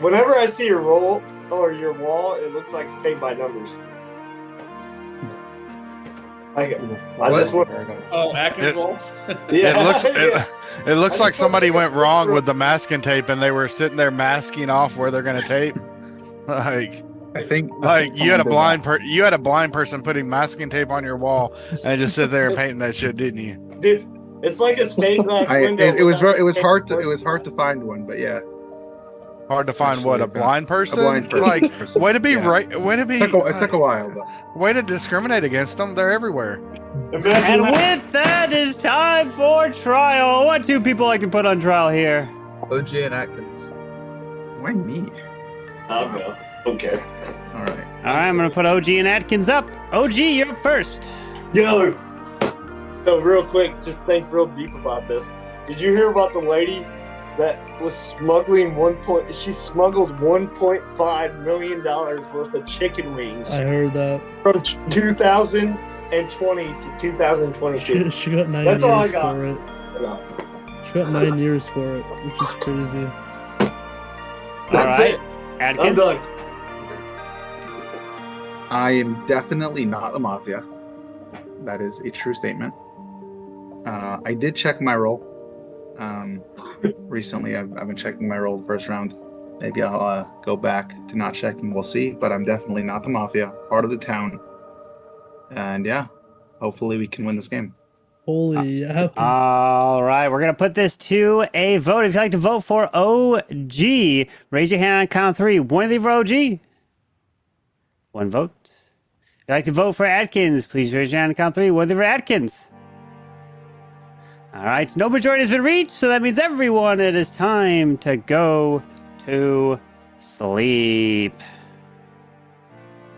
Whenever I see your roll or your wall, it looks like paint by numbers. I just want. Oh, Atkins roll. Yeah, It looks I like just somebody wanted to went go wrong through- with the masking tape and they were sitting there masking off where they're gonna tape. Like I think you had a someone did you had a blind person putting masking tape on your wall and just sit there and painting that shit, didn't you? Dude, it's like a stained glass window. it was without hard paint. to find one, but yeah. Hard to find what, a Actually, blind person? A blind person. Like way to be Yeah. right, way to be It took a while, but way to discriminate against them. They're everywhere. And with that, it's time for trial. What do people like to put on trial here? OG and Atkins. why me? I'll go. Okay. All right. All right, I'm going to put OG and Atkins up. OG, you're up first. Yo. So real quick, just think real deep about this. Did you hear about the lady that was smuggling she smuggled $1.5 million worth of chicken wings I heard that. from 2020 to 2022. She got 9 That's years all I got. for it. Yeah. She got 9 years for it, which is crazy. All That's right, it. I'm Atkins. done. I am definitely not the Mafia. That is a true statement. I did check my roll. Recently, I've been checking my roll the first round. Maybe I'll go back to not checking. We'll see. But I'm definitely not the Mafia. Part of the town. And yeah, hopefully we can win this game. Holy happy. All right, we're going to put this to a vote. If you'd like to vote for OG, raise your hand on count of three. One for OG. One vote. If you'd like to vote for Atkins, please raise your hand on count of three. One for Atkins. All right, no majority has been reached, so that means everyone, it is time to go to sleep.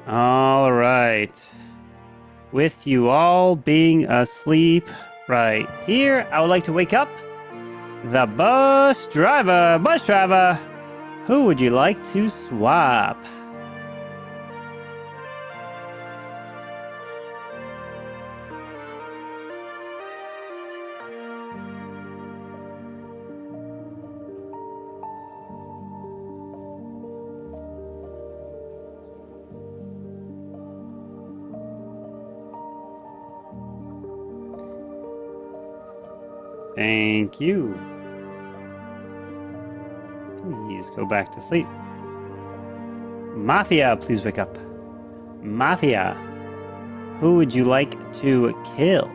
All right. With you all being asleep right here, I would like to wake up the bus driver. Bus driver, who would you like to swap? Thank you. Please go back to sleep. Mafia, please wake up. Mafia, who would you like to kill?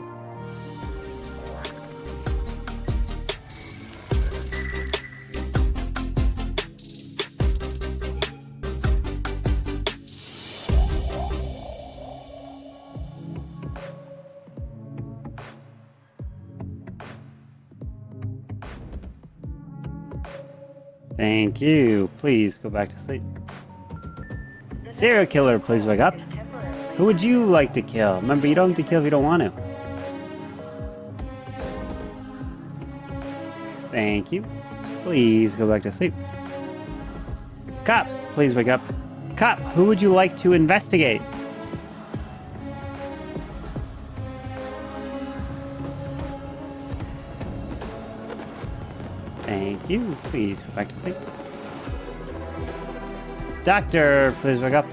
Thank you. Please go back to sleep. Serial killer, please wake up. Who would you like to kill? Remember, you don't have to kill if you don't want to. Thank you. Please go back to sleep. Cop, please wake up. Cop, who would you like to investigate? Thank you. Please go back to sleep. Doctor, please wake up.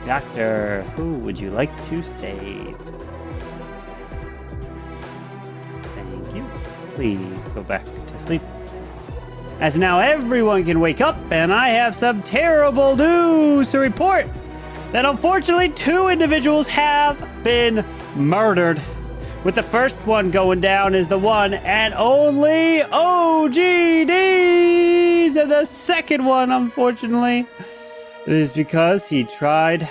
Doctor, who would you like to save? Thank you. Please go back to sleep. As now everyone can wake up, and I have some terrible news to report that unfortunately 2 individuals have been murdered. With the first one going down is the one and only OGDs, and the second one, unfortunately, is because he tried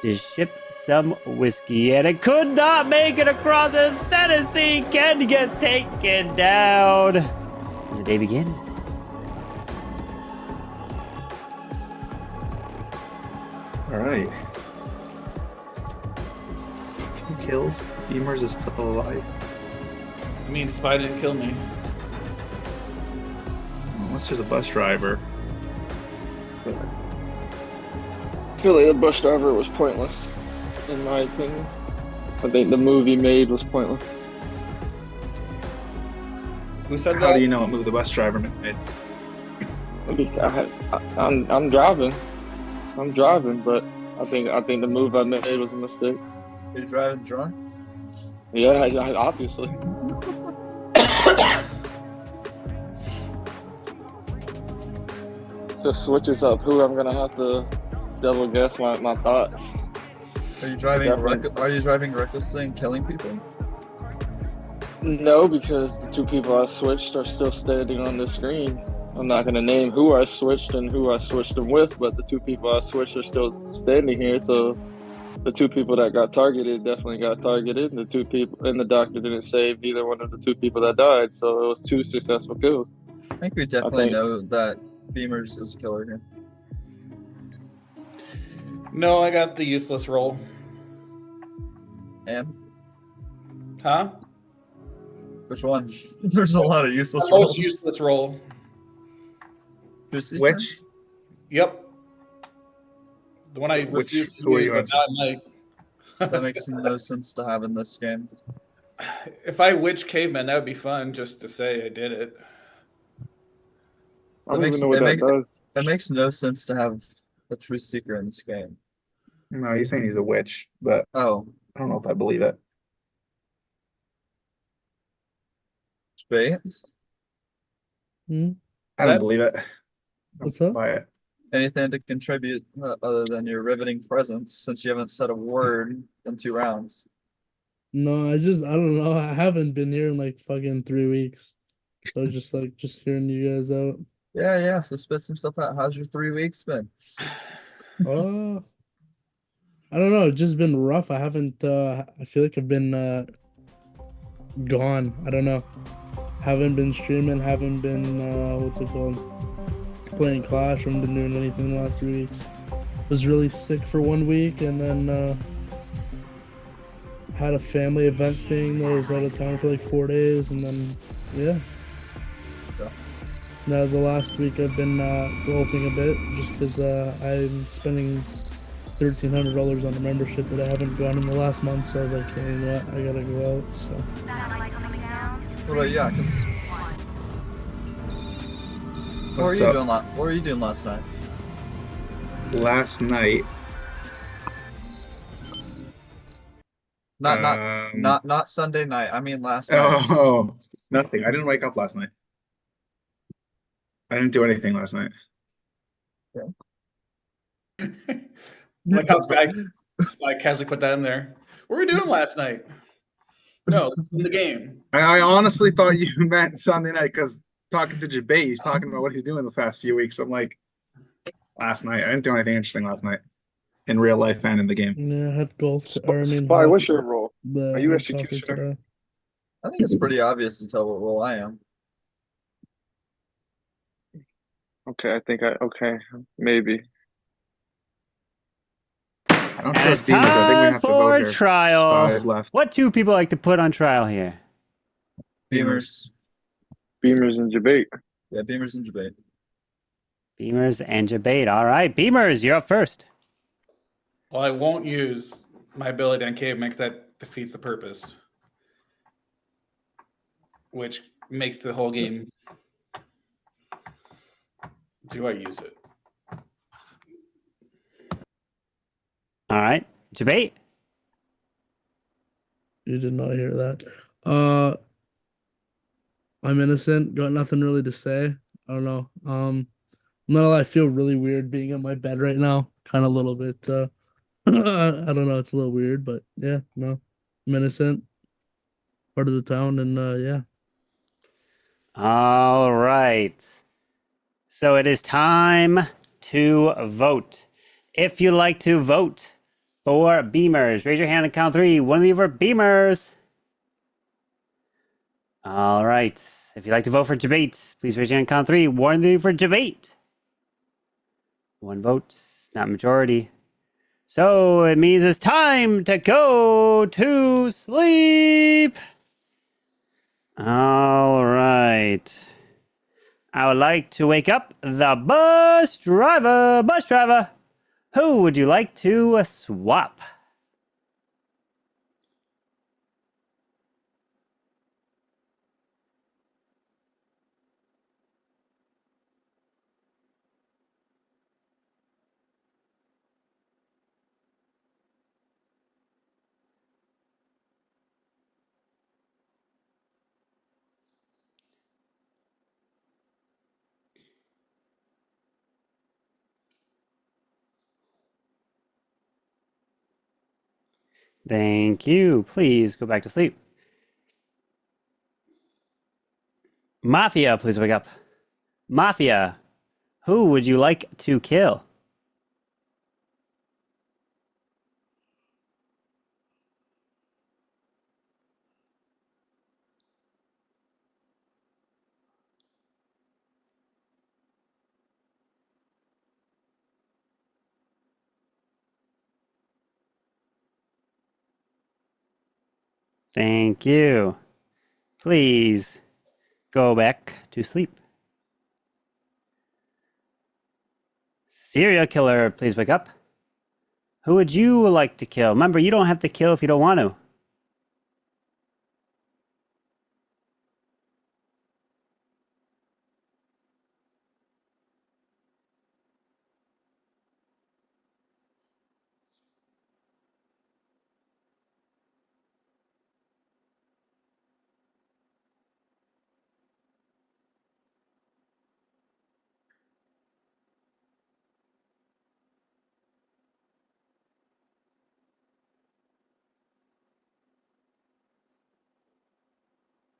to ship some whiskey and it could not make it across as Tennessee. Ken gets taken down. And the day begins. All right. 2 kills. Beamers is still alive. I mean, Spy didn't kill me. Unless there's a bus driver. I feel like the bus driver was pointless, in my opinion. I think the movie made was pointless. Who said How that? do you know what move the bus driver made? I'm driving. I'm driving, but I think the move I made was a mistake. Are you driving drunk? Yeah, obviously. So switches up who I'm gonna have to double guess my thoughts. Are you driving Definitely. Are you driving recklessly and killing people? No, because the two people I switched are still standing on the screen. I'm not gonna name who I switched and who I switched them with, but the two people I switched are still standing here. So the two people that got targeted definitely got targeted. And the two people and the doctor didn't save either one of the two people that died. So it was two successful kills. I think we I definitely think. know that Beamers is a killer here. No, I got the useless roll. And Huh? which one? There's a lot of useless The rolls. most useless roll. Juicy? Which? Yep. The one I Which- refused to who are use, you but answering? not Mike. That makes no sense to have in this game. If I witch caveman, that would be fun just to say I did it. I don't makes- even know what it that does. That makes no sense to have a truth seeker in this game. No, he's saying he's a witch, but Oh, I don't know if I believe it. bait? Hmm? I don't That- believe it. What's up? Buy it. Anything to contribute other than your riveting presence, since you haven't said a word in 2 rounds. No, I don't know. I haven't been here in like fucking 3 weeks. So just hearing you guys out. Yeah. So spit some stuff out. How's your 3 weeks been? Oh, I don't know. It's just been rough. I haven't. I feel like I've been gone. I don't know. Haven't been streaming. Haven't been what's it called? Playing Clash. Haven't been doing anything the last 3 weeks. Was really sick for 1 week, and then had a family event thing that I was out of town for like 4 days, and then yeah. Now the last week I've been golfing a bit just because I'm spending $1,300 on a membership that I haven't gone in the last month, so I was like, hey, you know what, I gotta go out. So What about Yakins? What's up? What were you doing last night? Last night, Not Sunday night. I mean last night. oh, nothing. I didn't wake up last night. I didn't do anything last night. Like how Spy casually put that in there. What were we doing last night? No, in the game. I honestly thought you meant Sunday night because talking to Jabay, he's talking about what he's doing the past few weeks. I'm like, last night. I didn't do anything interesting last night in real life and in the game. yeah, I had golf. Or I mean, Spy, what's your role? the Are you had soccer executioner? today. I think it's pretty obvious to tell what role I am. Okay, okay, maybe. I don't And trust it's demons. I think we time have to for vote here. trial. 5 left. What two people like to put on trial here? Beamers. Beamers and debate. Yeah, Beamers and debate. Beamers and Jabate. All right, Beamers, you're up first. Well, I won't use my ability on caveman because that defeats the purpose, which makes the whole game. Do I use it? All right, Jabate. You did not hear that. I'm innocent. Got nothing really to say. I don't know. I'm not gonna lie, I feel really weird being in my bed right now. Kind of a little bit. I don't know. It's a little weird, but yeah, no, I'm innocent. Part of the town, and yeah. All right. So it is time to vote. If you like to vote for Beamers, raise your hand and count 3. One of you for Beamers. All right. If you'd like to vote for Jabate, please raise your hand and count 3. One of you for Jabate. 1 vote, not majority. So it means it's time to go to sleep. All right. I would like to wake up the bus driver. Bus driver, who would you like to swap? Thank you. Please go back to sleep. Mafia, please wake up. Mafia, who would you like to kill? Thank you. Please go back to sleep. Serial killer, please wake up. Who would you like to kill? Remember, you don't have to kill if you don't want to.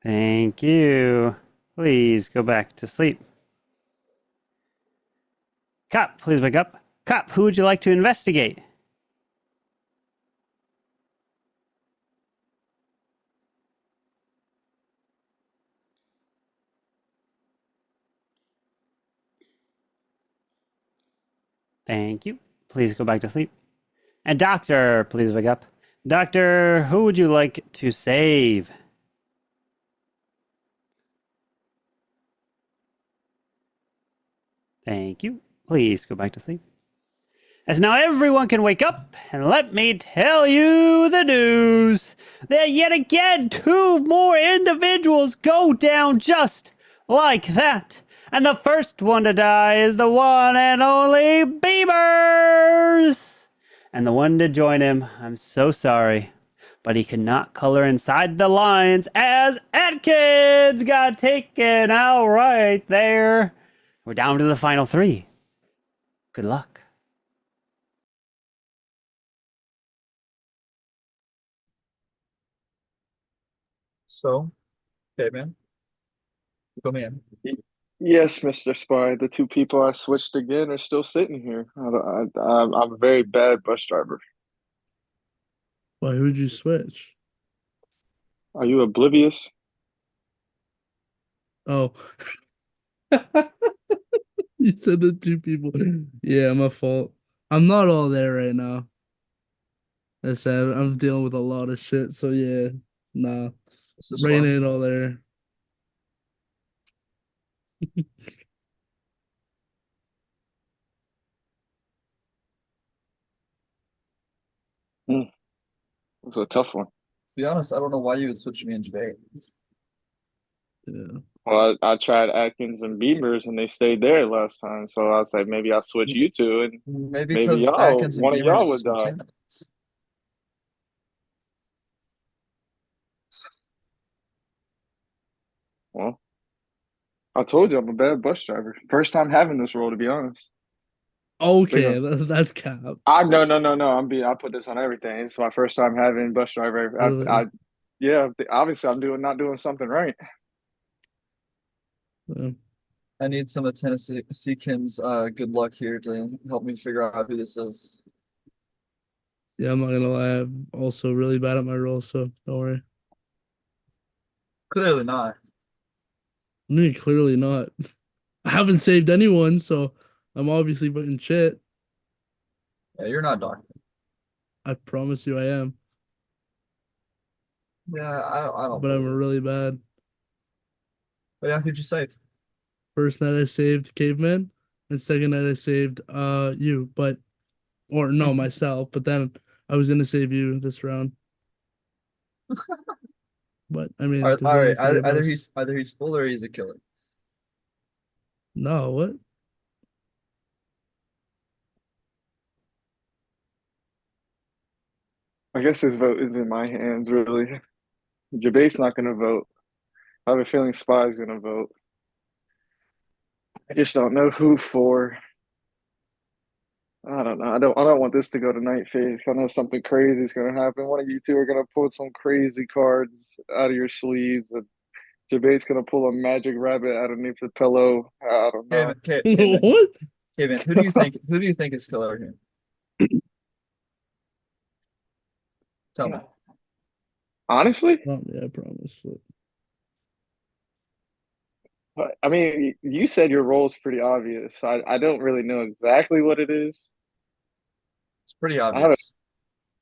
Thank you. Please go back to sleep. Cop, please wake up. Cop, who would you like to investigate? Thank you. Please go back to sleep. And doctor, please wake up. Doctor, who would you like to save? Thank you. Please go back to sleep. As now everyone can wake up, and let me tell you the news that yet again 2 more individuals go down just like that. And the first one to die is the one and only Beavers. And the one to join him, I'm so sorry, but he could not color inside the lines as Atkins got taken out right there. We're down to the final 3. Good luck. So, okay, man. Come in. Yes, Mr. Spy. The two people I switched again are still sitting here. I'm a very bad bus driver. Why would you switch? Are you oblivious? Oh. You said the 2 people. Yeah, my fault. I'm not all there right now. I said I'm dealing with a lot of shit, so yeah, nah. This is Rain fun. ain't all there. It's a tough one. To be honest, I don't know why you would switch me and Jay. Yeah. Well, I tried Atkins and Beamers and they stayed there last time. So I was like, maybe I'll switch you two and Maybe maybe because Atkins and one of y'all would Beamers were die. teammates. Well, I told you I'm a bad bus driver. First time having this role, to be honest. Okay, that's cap. I put this on everything. It's my first time having bus driver. Really. Yeah, obviously I'm not doing something right. Yeah. I need some of Tennessee Seekins good luck here to help me figure out who this is. Yeah, I'm not gonna lie. I'm also really bad at my role, so don't worry. Clearly not. I mean, clearly not. I haven't saved anyone, so I'm obviously putting shit. Yeah, you're not Doctor. I promise you I am. Yeah, I don't But I'm believe it. really bad. But yeah, who'd you save? First night I saved Caveman, and second night I saved you, but or no, He's- myself, but then I was gonna save you this round. But I mean, there's All only right, 3 of either us. he's full or he's a killer. No, what? I guess his vote is in my hands, really. Jabate's not going to vote. I have a feeling Spy's going to vote. I just don't know who for. I don't know. I don't want this to go to night phase. I know something crazy is gonna happen. One of you two are gonna pull some crazy cards out of your sleeves, and Debate's gonna pull a magic rabbit out underneath the pillow. I don't know. Caveman, What? Caveman, who do you think? Who do you think is killer here? Tell me. Honestly, Yeah, I promise. I mean, you said your role's pretty obvious. I don't really know exactly what it is. It's pretty I have obvious.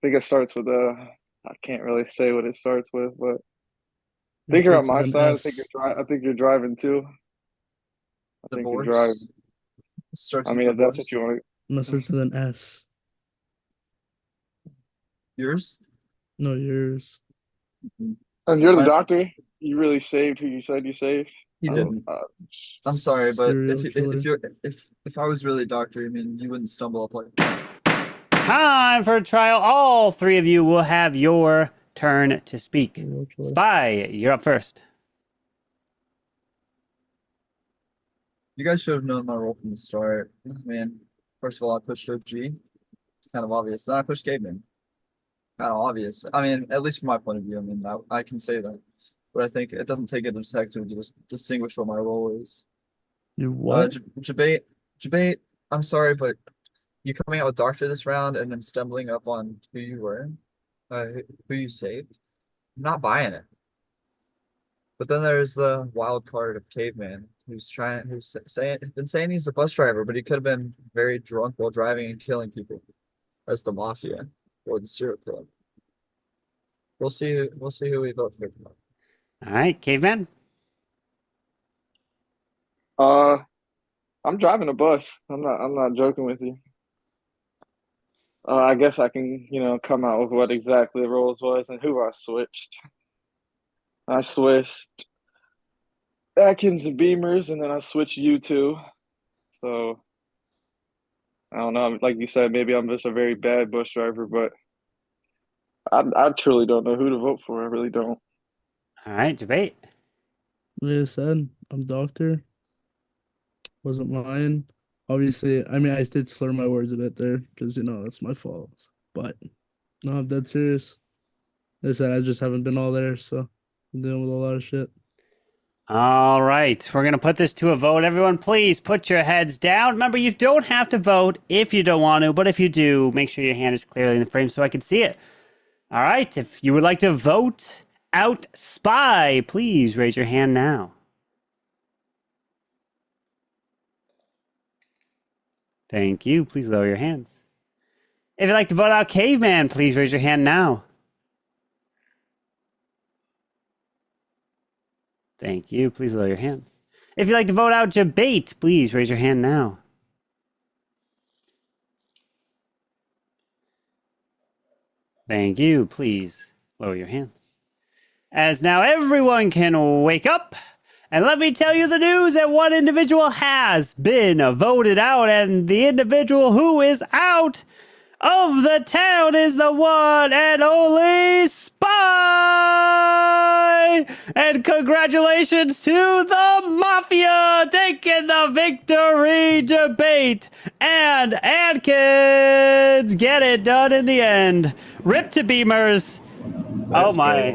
think it starts with a. I can't really say what it starts with, but I It think you're on starts my with an side. S. I think you're driving too. I think you're driving. Divorce. It starts I with mean, if that's what you divorce. want No, it starts with an S. Yours? No, yours. to. And you're the Mine- doctor. You really saved who you said you saved. He Oh, didn't. I'm sorry, but Serial killer. if I was really doctor, I mean, you wouldn't stumble up like that. Time for a trial. All three of you will have your turn to speak. Serial killer. Spy, you're up first. You guys should have known my role from the start. Man, first of all, I pushed OG. It's kind of obvious. Then I pushed Caveman. Kind of obvious. I mean, at least from my point of view, I mean, I can say that. But I think it doesn't take a detective to just distinguish what my role is. You what? Debate, I'm sorry, but you coming out with Doctor this round and then stumbling up on who you were, who you saved, I'm not buying it. But then there's the wild card of Caveman, who's been saying he's a bus driver, but he could have been very drunk while driving and killing people. That's the Mafia or the serial killer. We'll see. We'll see who we vote for. All right, Caveman. I'm driving a bus. I'm not joking with you. I guess I can, come out with what exactly the roles was and who I switched. I switched Atkins and Beamers, and then I switched you two. So I don't know. Like you said, maybe I'm just a very bad bus driver, but I truly don't know who to vote for. I really don't. All right, debate. Like I said, I'm doctor. Wasn't lying. Obviously, I mean, I did slur my words a bit there because, that's my fault. But no, I'm dead serious. Like I said, I just haven't been all there, so I'm dealing with a lot of shit. All right, we're going to put this to a vote. Everyone, please put your heads down. Remember, you don't have to vote if you don't want to, but if you do, make sure your hand is clearly in the frame so I can see it. All right, if you would like to vote out Spy, please raise your hand now. Thank you. Please lower your hands. If you'd like to vote out Caveman, please raise your hand now. Thank you. Please lower your hands. If you'd like to vote out Debate, please raise your hand now. Thank you. Please lower your hands. As now everyone can wake up. And let me tell you the news that one individual has been voted out, and the individual who is out of the town is the one and only Spy! And congratulations to the Mafia taking the victory. Debate and Adkins get it done in the end. Rip to Beamers. Oh my.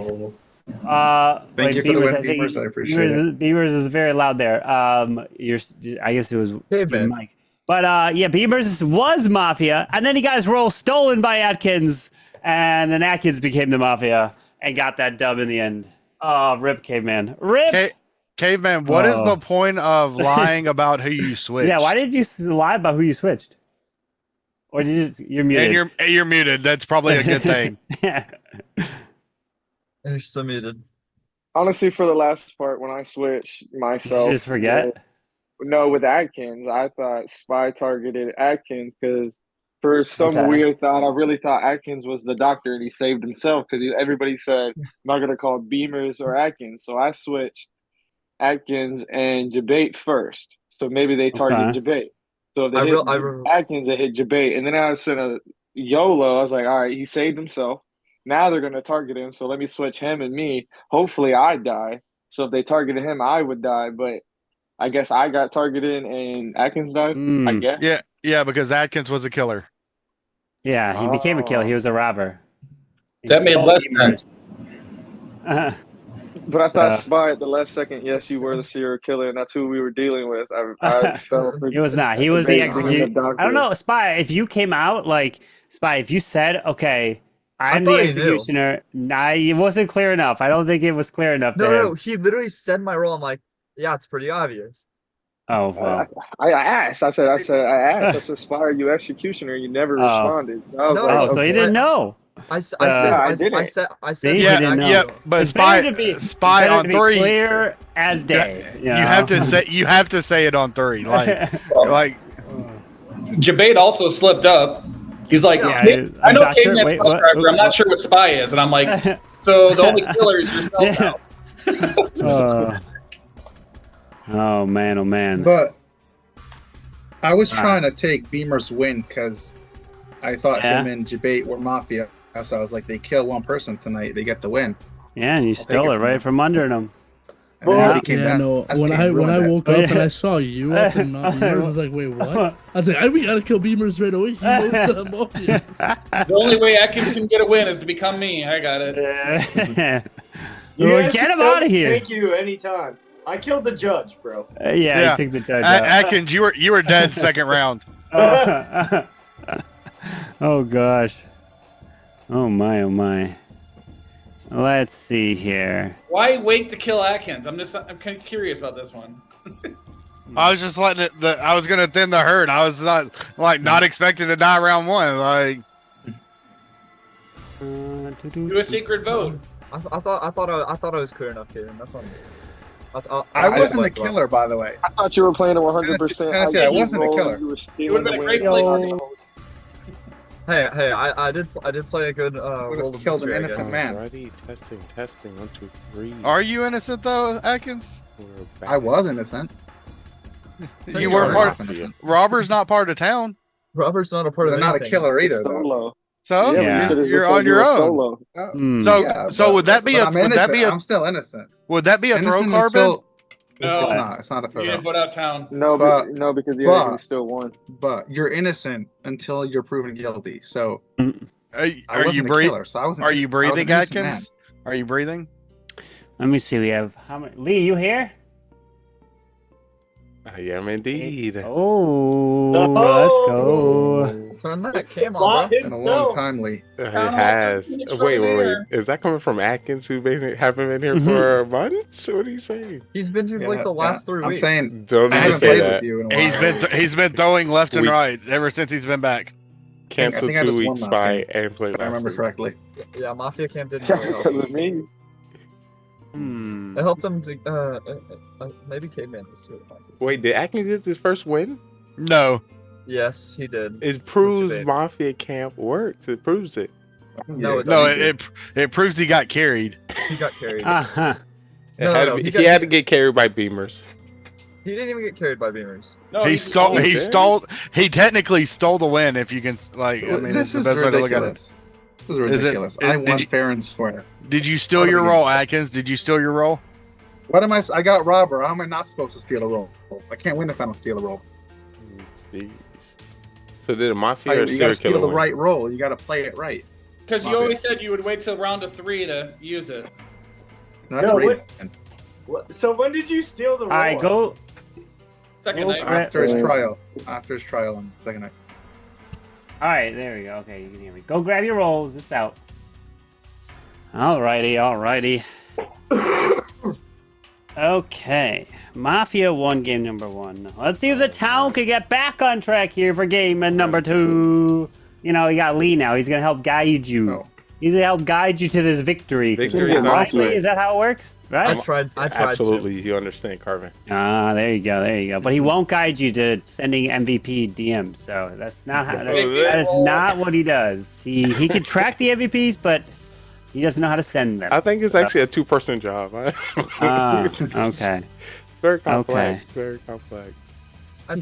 Thank you for the Beamers, win, I think Beamers. I appreciate it. Beamers is very loud there. I guess it was Caveman. Mike. But yeah, Beamers was Mafia, and then he got his role stolen by Atkins, and then Atkins became the Mafia and got that dub in the end. Oh, rip, Caveman. Rip! Caveman, what is Oh. the point of lying about who you switched? Yeah, why did you lie about who you switched? Or did you're muted? And you're muted. That's probably a good thing. Yeah. And you're still muted. Honestly, for the last part, when I switched Did myself, you just forget? no, with Atkins, I thought Spy targeted Atkins because for some Okay. weird thought, I really thought Atkins was the doctor and he saved himself because everybody said, I'm not going to call Beamers or Atkins. So I switched Atkins and Debate first. So maybe they target Okay. Debate. So if they I hit will- Atkins, they hit Debate. And then I was in a YOLO. I was like, all right, he saved himself. Now they're going to target him. So let me switch him and me. Hopefully I die. So if they targeted him, I would die. But I guess I got targeted and Atkins died. I guess. Yeah. Yeah, because Atkins was a killer. Yeah, he became a killer. He was a robber. He That made stole less Beamer's. sense. But I thought Uh, Spy at the last second, yes, you were the serial killer, and that's who we were dealing with. I fell for He was not. He was the being the execute. I don't doctor. know, Spy. If you came out like Spy, if you said, "Okay, I'm the thought he knew. executioner," nah, it wasn't clear enough. I don't think it was clear enough to No, him. no, he literally said my role. I'm like, yeah, it's pretty obvious. Oh well. I asked. I said, Spy, are you executioner? You never Oh. responded. So I was No, like, Oh, okay. so he didn't know. I said, I didn't. said, See, he Yeah, didn't know. yeah, but It's better to be Spy better on to be 3. clear as day. You have to say it on 3. Like Jabate also slipped up. He's like, Yeah, I know doctor, Caveman's wait, bus what? driver. I'm not sure what Spy is. And I'm like, so the only killer is yourself now. Oh man, oh man. But I was Alright. trying to take Beamer's win because I thought Yeah. him and Jabate were Mafia. So I was like, they kill one person tonight, they get the win. Yeah, and you take stole it it from right him. from under him. And then Yeah. he came Yeah, down. no. That's When game I ruined it. woke Oh, up yeah. and I saw you up and not yours, I was like, wait, what? I was like, we gotta kill Beamers right away. He knows that I'm Mafia. The only way Atkins can get a win is to become me. I got it. Well, guys get can him out of here. Thank you anytime. I killed the judge, bro. Yeah, he took the judge out. Atkins, you were dead second round. Oh gosh. Oh my, oh my. Let's see here. Why wait to kill Atkins? I'm kind of curious about this one. I was just letting it. I was gonna thin the herd. I was not expecting to die round 1. Like Do a secret vote. I thought I was clear enough, Kieran. That's on me. I wasn't a killer, by the way. I thought you were playing a 100%. Tennessee, I wasn't a killer. You were It would have been a great play for me. Hey, I did play a good Would role have of killed an mystery, I innocent guess. man. Ready, testing, 1, 2, 3. Are you innocent though, Atkins? We're back. I was innocent. You weren't Sorry, part. not innocent. Robber's not part of town. Robert's not a part They're of not a anything. killer either, though. Solo. So Yeah, Yeah. but you you're could've on said your you were own. Solo. Hmm. So Yeah, so but- would that be but a I'm would that innocent. be a I'm still innocent. would that be a throw Innocent carbon? until No, it's not. It's not a you throw. didn't vote out town. No, But- because the but- enemy still won. But you're innocent until you're proven guilty. So Are I you wasn't a breathing? killer. So I wasn't. Are you I was an breathing, innocent man. Atkins? Are you breathing? Let me see. We have how many? Lee, you here? I am indeed. Oh, Oh! let's go. Turn that It's cam the on, bot bro. Been a long himself. time, Lee. It Town hall has. something Wait. extraordinaire. Is that coming from Atkins, who haven't been here Mhm. for months? What are you saying? He's been here like the last 3 I'm weeks. saying Don't I even haven't say played that. with you in a while. He's been throwing left and We- right ever since he's been back. Cancel I think I 2 just won weeks last by game, and play If I last remember week. correctly. Yeah, Mafia Camp didn't really help. Because of me. Hmm. It helped him to maybe Caveman was too. Wait, did Atkins get his first win? No, Yes, he did. It proves debate. Mafia Camp works. It proves it. No, it no, doesn't. it proves he got carried. He got carried. Uh-huh. No, It had no, to be- he he got- had to get carried by Beamers. He didn't even get carried by Beamers. No, He stole. oh, He did? stole. He technically stole the win. If you can, like, I mean, it's this the is best way to look at it. ridiculous. This is Is it- ridiculous. is- I did won you- fair and square. Did you steal What are your we role, doing? Atkins? Did you steal your role? What am I? I got robber. How am I not supposed to steal a roll? I can't win if I don't steal a roll. Jeez. So did a Mafia or You serial gotta steal killer the win? right roll. You gotta play it right. Because you always said you would wait till round of 3 to use it. That's No, right. So when did you steal the All role? right, go. Second Oh, night. After his trial. After his trial on the second night. All right, there we go. Okay, you can hear me. Go grab your rolls. It's out. Alrighty. Okay, Mafia won game number 1. Let's see if the town can get back on track here for game number 2. You know, you got Lee now. He's gonna help guide you. Oh. He's gonna help guide you to this victory. Victory is Right, awesome. Lee? Is that how it works? I Right? tried. Absolutely, you understand, Carvin. Ah, there you go. But he won't guide you to sending MVP DMs. So that's not how. That is not what he does. He can track the MVPs, but he doesn't know how to send them. I think it's actually a 2-person job. Ah, okay. Very complex. Very complex.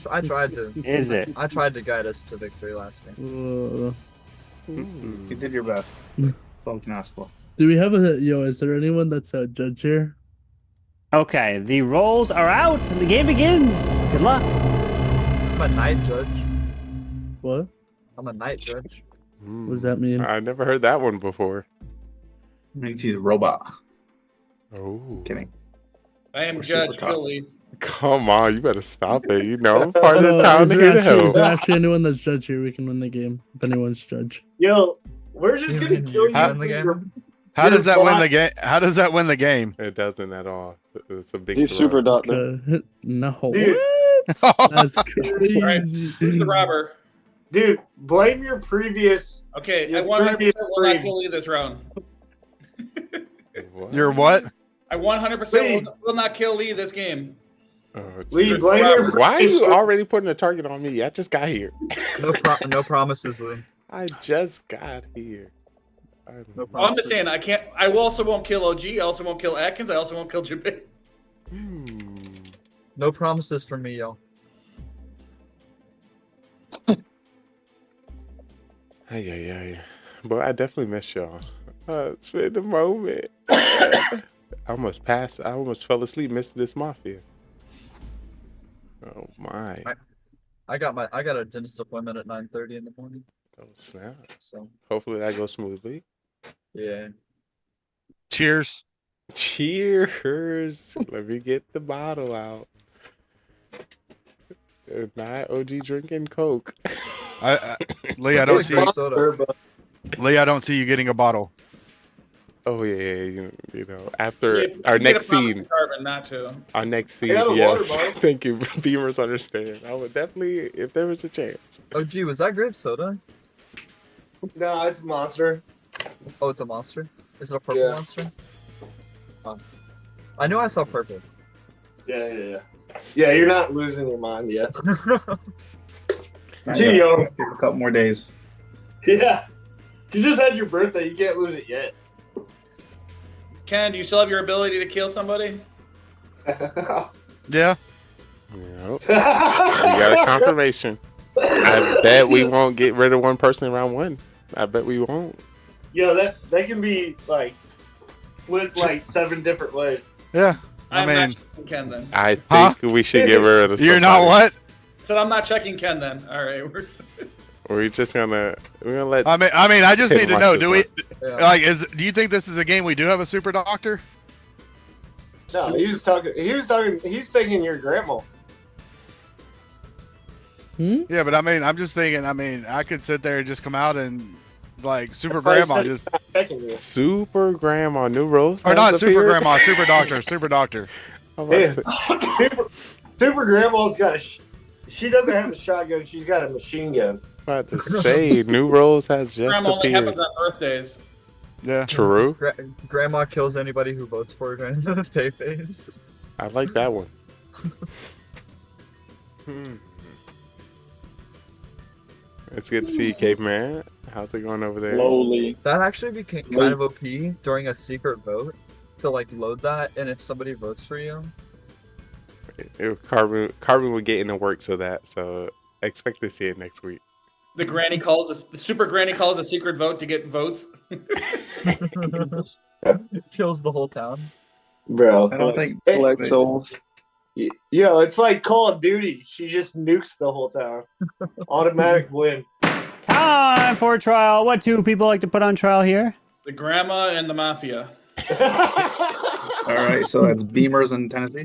I tried to. Is it? I tried to guide us to victory last game. You did your best. That's all you can ask for. Do we have is there anyone that's a judge here? Okay, the rolls are out and the game begins. Good luck. I'm a night judge. What? I'm a night judge. What does that mean? I never heard that one before. Means he's a robot. Oh, Kidding. I am Or Judge super cop. Killy. come on! You better stop it. You know, part of the No, town is to it here to actually, is help. there actually anyone that's judge here? We can win the game if anyone's judge. Yo, we're just You gonna mean kill you you win for the your. game? How does that win bot- the game? How does that win the game? It doesn't at all. It's a big He's throw. super doctor. No. Dude. What? That's All right, crazy. who's the robber? Dude, blame your previous. Okay, Your I 100% previous will not breed. kill Lee this round. What? You're what? I 100% Lee. will not kill Lee this game. Oh, Lee, geez. blame your Robert. Why are previous. you already putting a target on me? I just got here. No promises, Lee. I just got here. No I'm promises. just saying, I can't. I also won't kill OG. I also won't kill Atkins. I also won't kill Jabit. No promises for me, yo. Ay. But I definitely miss y'all. It's been a moment. I almost passed. I almost fell asleep, missed this Mafia. Oh my. I got a dentist appointment at 9:30 in the morning. Oh snap. So Hopefully that goes smoothly. yeah. Cheers. Cheers. Let me get the bottle out. Not OG drinking Coke. Lee, I don't It's see. grape soda. Lee, I don't see you getting a bottle. Oh yeah. You know, after Yeah, our you get a next promise scene. to Carbon not to. Our next scene, got a water yes. bottle. Thank you. Beamers understand. I would definitely, if there was a chance. Oh gee, was that grape soda? No, it's Monster. Oh, it's a monster? Is it a purple Yeah. monster? Oh. I knew I saw purple. Yeah. Yeah, you're not losing your mind yet. Not Gee, yet. yo. Give a couple more days. Yeah. You just had your birthday. You can't lose it yet. Ken, do you still have your ability to kill somebody? Yeah. Yep. We got a confirmation. I bet we won't get rid of one person in round one. I bet we won't. Yo, that can be like flipped like 7 different ways. Yeah. I I'm mean, not checking Ken then. I think Huh? we should get rid of you're not somebody. what? So I'm not checking Ken then. All right, We're just gonna let. I mean, I just Tim need to watch know. this Do we Yeah. like? Do you think this is a game we do have a super doctor? No, he's talking. He's thinking your grandma. Yeah, but I mean, I'm just thinking. I mean, I could sit there and just come out and like super That's why I grandma said just he's not checking you. Super grandma, new rules. or not has super appeared. grandma, super doctor, super doctor. I'm about to Yeah. say- Super grandma's got a. She doesn't have a shotgun. She's got a machine gun. about to say, new rules has just Grandma only appeared. happens on birthdays. Yeah. True. Grandma kills anybody who votes for her during the day phase. I like that one. It's good to see you, Caveman. How's it going over there? Slowly. That actually became kind of OP during a secret vote to like load that, and if somebody votes for you, Carbon would get into work so expect to see it next week. The granny calls us. The super granny calls a secret vote to get votes. kills the whole town. Bro. I don't think. Collect souls. Yo, it's like Call of Duty. She just nukes the whole town. Automatic win. Time for trial. What two people like to put on trial here? The grandma and the mafia. All right, so that's Beamers in Tennessee.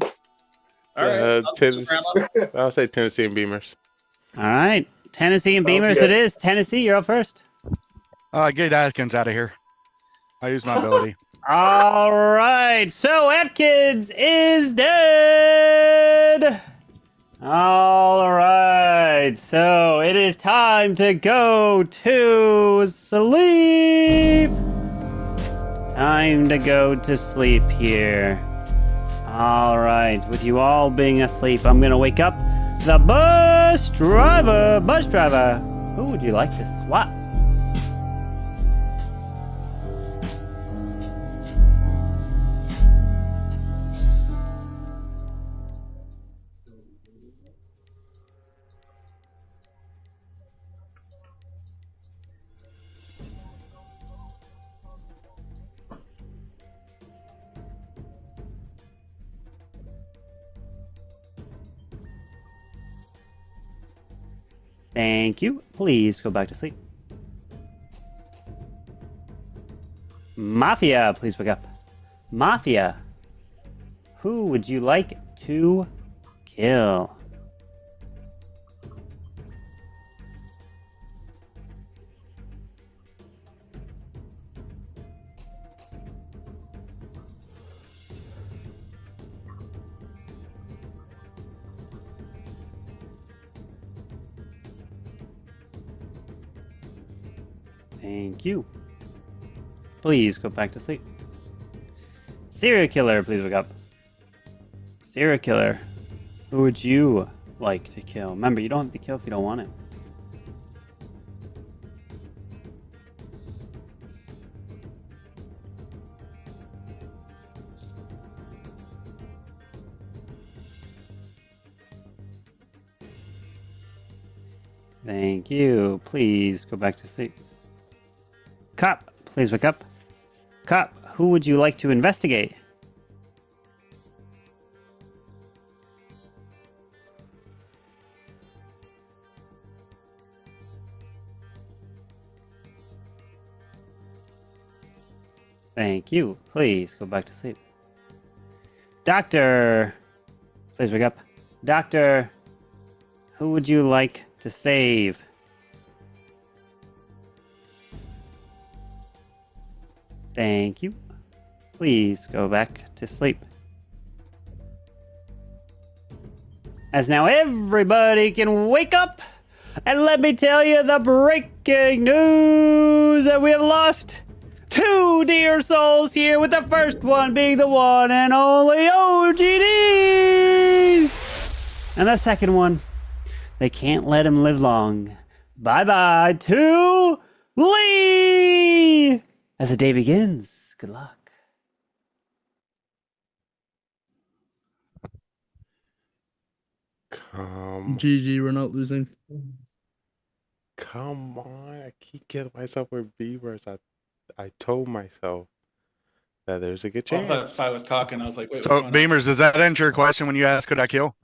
All right. I'll take the Tennessee. grandma. I'll say Tennessee and Beamers. All right. Tennessee and Beamers Okay. it is. Tennessee, you're up first. Get Atkins out of here. I use my ability. All right. So Atkins is dead. All right. So it is time to go to sleep. Time to go to sleep here. All right. With you all being asleep, I'm going to wake up the bus driver. Bus driver, who would you like to swap? Thank you. Please go back to sleep. Mafia, please wake up. Mafia, who would you like to kill? Thank you. Please go back to sleep. Serial killer, please wake up. Serial killer, who would you like to kill? Remember, you don't have to kill if you don't want it. Thank you. Please go back to sleep. Cop, please wake up. Cop, who would you like to investigate? Thank you. Please go back to sleep. Doctor, please wake up. Doctor, who would you like to save? Thank you. Please go back to sleep. As now everybody can wake up, and let me tell you the breaking news that we have lost 2 dear souls here, with the first one being the one and only OGDs, and the second one, they can't let him live long. Bye-bye to Lee! As the day begins, good luck. GG, we're not losing. Come on. I keep getting myself with beavers. I told myself that there's a good I thought chance. Spy was talking. I was like, wait, So, what's going on? Beamers, does that answer your question when you asked, could I kill?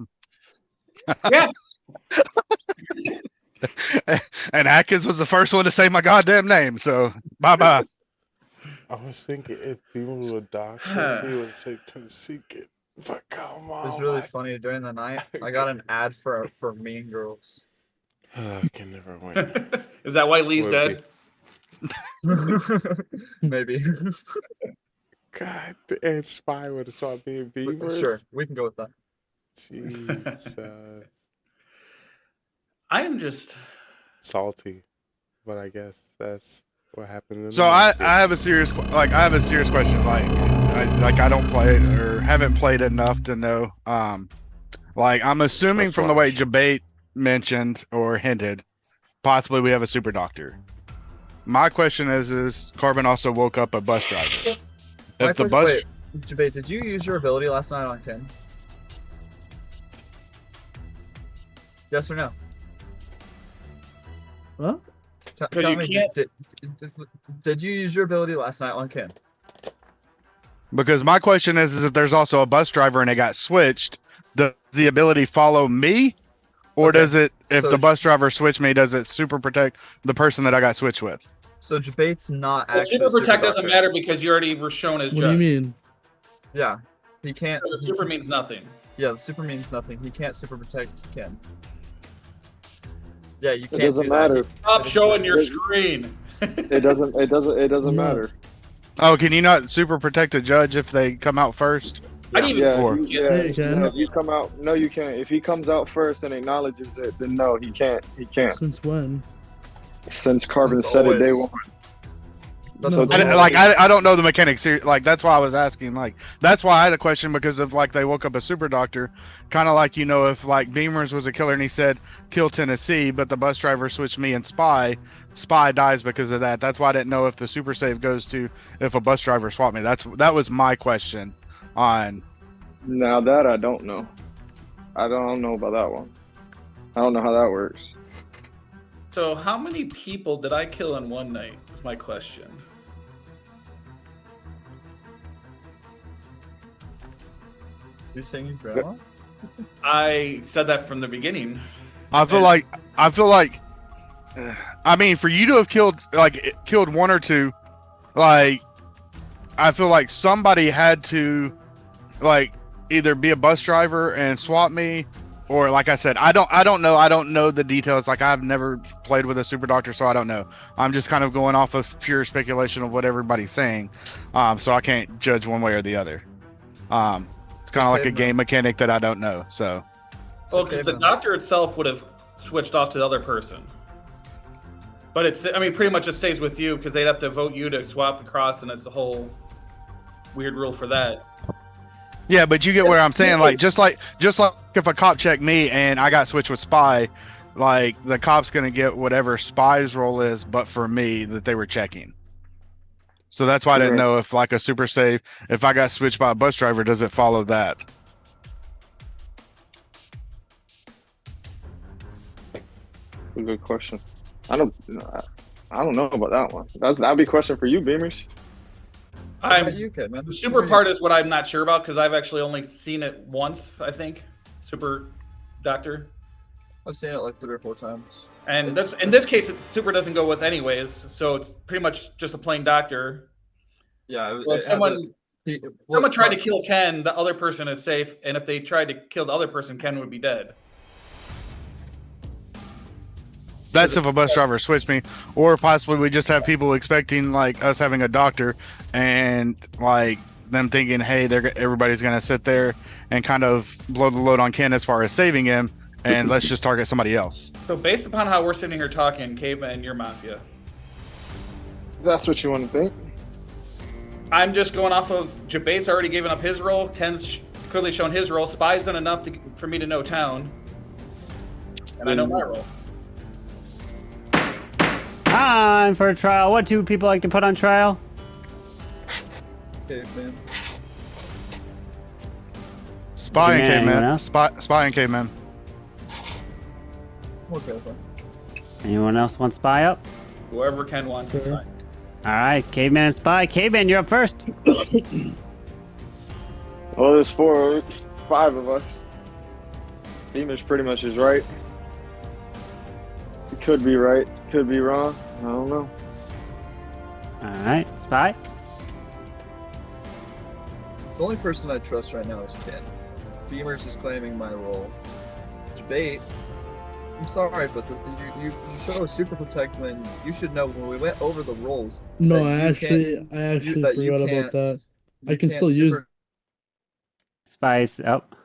Yeah. And Atkins was the first one to say my goddamn name, so bye-bye. I was thinking if people were a doctor, he would say Tennessee kid. But come on. It was really funny during the night. I got an ad for Mean Girls. I can never win. Is that why Lee's Would dead? Maybe. God, and Spy would have saw being beavers. Sure, we can go with that. Jesus. I am just Salty. But I guess that's what happened in So the I Mafia. have a serious question. I don't play it or haven't played it enough to know. Like I'm assuming Let's from the way watch. Jabate mentioned or hinted, possibly we have a super doctor. My question is Carbon also woke up a bus driver? If the bus, Wait, Jabate, did you use your ability last night on Ken? Yes or no? Huh? Tell you me, can't- did you use your ability last night on Ken? because my question is if there's also a bus driver and it got switched, does the ability follow me, or Okay, does it? If so the bus driver switched me, does it super protect the person that I got switched with? So Jabate's not Well, actually super a super protect doesn't doctor. matter because you already were shown as What do you judge. mean? Yeah, he can't. So the super means nothing. Yeah, the super means nothing. He can't super protect Ken. Yeah, you can't. It doesn't do that. matter. Stop showing your It- screen. It doesn't No. matter. Oh, can you not super protect a judge if they come out first? I didn't even Yeah, Or- see yeah, it. Yeah, you can. If you come out, no, you can't. If he comes out first and acknowledges it, then no, he can't. He can't. Since when? Since Carbon Since said it day always. one. That's No, the I- rule. I don't know the mechanics here. Like that's why I was asking. Like that's why I had a question because of like they woke up a super doctor, kind of like if like Beamers was a killer and he said kill Tennessee, but the bus driver switched me and Spy dies because of that. That's why I didn't know if the super save goes to if a bus driver swapped me. That was my question on. Now that I don't know. I don't know about that one. I don't know how that works. So how many people did I kill in one night? Is my question. You saying your grandma? I said that from the beginning. I feel like I mean, for you to have killed one or two, like I feel like somebody had to like either be a bus driver and swap me, or like I said, I don't know the details. Like I've never played with a super doctor, so I don't know. I'm just kind of going off of pure speculation of what everybody's saying, so I can't judge one way or the other. It's kind of like a game mechanic that I don't know. So, well, because the doctor itself would have switched off to the other person, but I mean, pretty much it stays with you because they'd have to vote you to swap across, and it's a whole weird rule for that. Yeah, but you get where I'm saying, like just like if a cop checked me and I got switched with spy, like the cop's gonna get whatever spy's role is, but for me that they were checking. So that's why I didn't know if like a super save, if I got switched by a bus driver, does it follow that? A good question. I don't know about that one. That'd be a question for you, Beamers. The super part is what I'm not sure about because I've actually only seen it once, I think. Super Doctor. I've seen it like 3 or 4 times. And that's in this case, super doesn't go with anyways, so it's pretty much just a plain doctor. Yeah. Well, if someone tried to kill Ken, the other person is safe, and if they tried to kill the other person, Ken would be dead. That's if a bus driver switched me, or possibly we just have people expecting like us having a doctor, and like them thinking, hey, everybody's gonna sit there and kind of blow the load on Ken as far as saving him, and let's just target somebody else. So based upon how we're sitting here talking, Caveman, you're Mafia. That's what you want to think. I'm just going off of Jabate's already given up his role. Ken's clearly shown his role. Spy's done enough for me to know town, and I know my role. Time for a trial. What do people like to put on trial? Caveman. Spy and Anyone caveman. else? Spy and caveman. Okay. Anyone else want spy up? Whoever Ken wants is fine. All right, Caveman and Spy. Caveman, you're up first. Well, there's 5 of us. Beamers pretty much is right. It could be right, could be wrong. I don't know. All right, Spy. The only person I trust right now is Ken. Beamers is claiming my role. Debate. I'm sorry, but you show super protect when you should know when we went over the roles. No, I actually forgot about that. I can still use. Spy's up.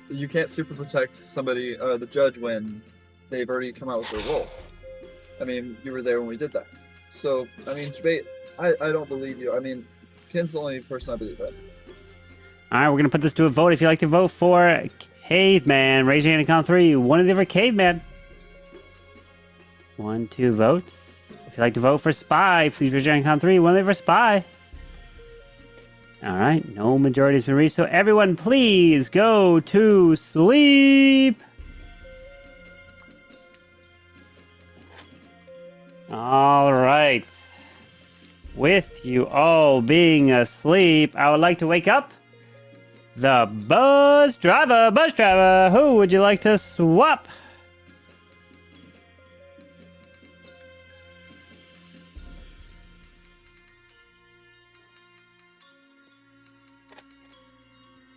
You can't super protect somebody, the judge, when they've already come out with their role. I mean, you were there when we did that. So, I mean, debate. I don't believe you. I mean, Ken's the only person I believe in. All right, we're gonna put this to a vote. If you'd like to vote for Caveman, raise your hand and count 3. One of the other Caveman. 1, 2 votes. If you'd like to vote for Spy, please raise your hand and count 3. One of the other Spy. All right, no majority has been reached, so everyone please go to sleep. All right. With you all being asleep, I would like to wake up the bus driver. Bus driver, who would you like to swap?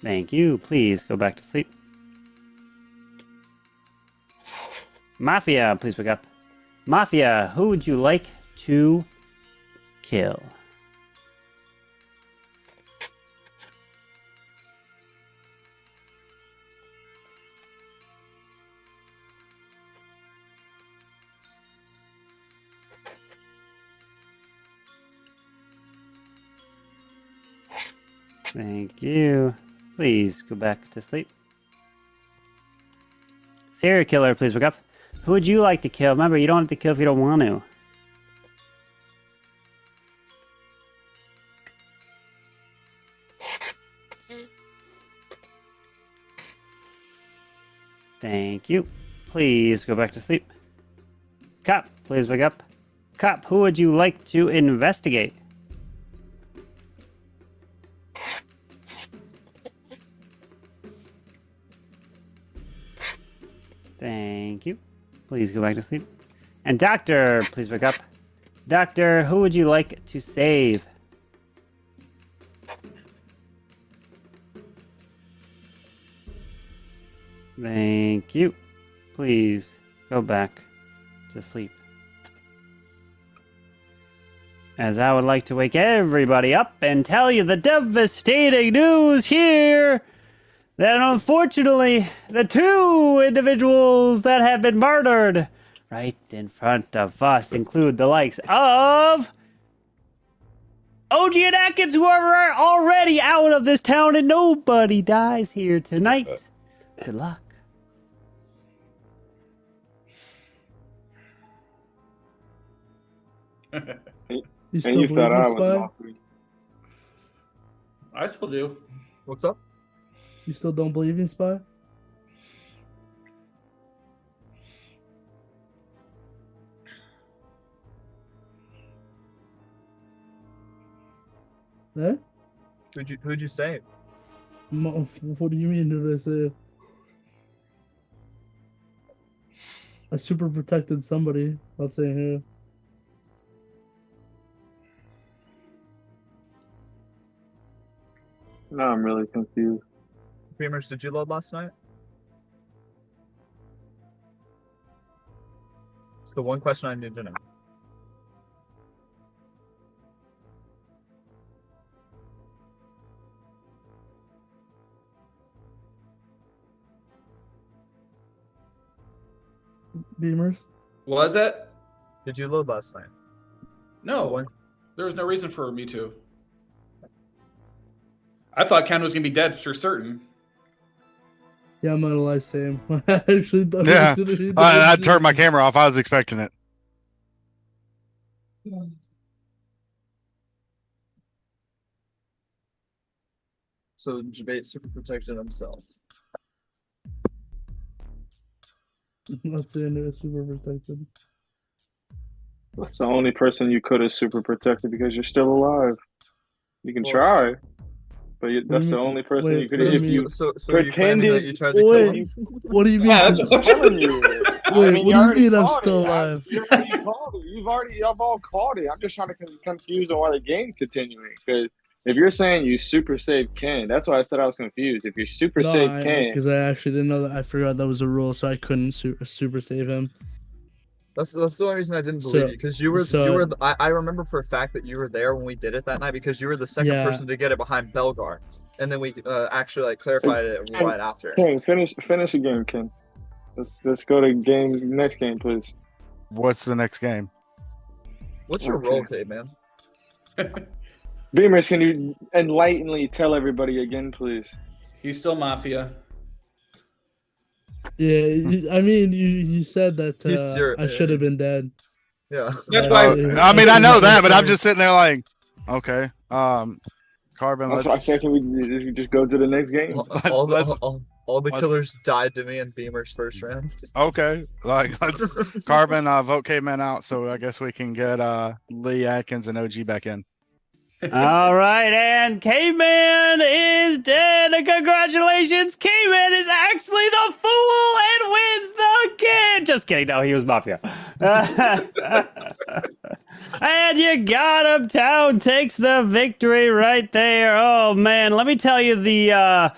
Thank you. Please go back to sleep. Mafia, please wake up. Mafia, who would you like to kill? Thank you. Please go back to sleep. Serial killer, please wake up. Who would you like to kill? Remember, you don't have to kill if you don't want to. Thank you. Please go back to sleep. Cop, please wake up. Cop, who would you like to investigate? Thank you. Please go back to sleep. And Doctor, please wake up. Doctor, who would you like to save? Thank you. Please go back to sleep. As I would like to wake everybody up and tell you the devastating news here that unfortunately the two individuals that have been murdered right in front of us include the likes of OG and Atkins, who are already out of this town, and nobody dies here tonight. Good luck. You still And you believe thought I in was Spy? Mafia. I still do. What's up? You still don't believe in Spy? Eh? Who'd you save? What do you mean? Did I say? I super protected somebody. Not saying who. Now I'm really confused. Beamers, did you load last night? It's the one question I need to know. Beamers. Was it? Did you load last night? No. So when- There was no reason for me to. I thought Ken was gonna be dead for certain. Yeah, I'm gonna lie, Sam. I actually thought Yeah, he was gonna be I dead, turned too. my camera off. I was expecting it. So Debate super protected himself. I'm not saying it was super protected. That's the only person you could have super protected because you're still alive. You can Well- try, but do that's you the mean- only person wait, you could what do if you you. So you're claiming that pretended- you tried to kill him? Wait, what do you mean? Yeah, that's I'm telling you. Wait, what do you mean I'm caught still it. alive? You already caught it. Y'all all caught it. I'm just trying to confuse on why the game's continuing. Because if you're saying you super saved Ken, that's why I said I was confused. If you super saved Ken, because I actually didn't know that. I forgot that was a rule, so I couldn't super save him. That's the only reason I didn't So- believe you, because you were so- I remember for a fact that you were there when we did it that night, because you were the second Yeah. person to get it behind Belgar, and then we actually like clarified it right after. Ken, finish the game, Ken. Let's go to next game, please. What's the next game? What's your Okay. role, Kate, man? Beamers, can you enlighteningly tell everybody again, please? He's still Mafia. Yeah, I mean, you said that He's your- I should have been dead. Yeah. That's Yeah, why. I mean, I know that, but I'm sorry. just sitting there like, okay, Carbon. That's why I Let's. said, can we just go to the next game? all the Let's- all the let's- killers died to me in Beamer's first round. Okay, like let's Carbon vote K-Man out, so I guess we can get Lee Atkins and OG back in. All right, and K-Man is dead. Congratulations, K-Man is actually the fool and wins the game. Just kidding, no, he was Mafia. And you got him. Town takes the victory right there. Oh man, let me tell you the.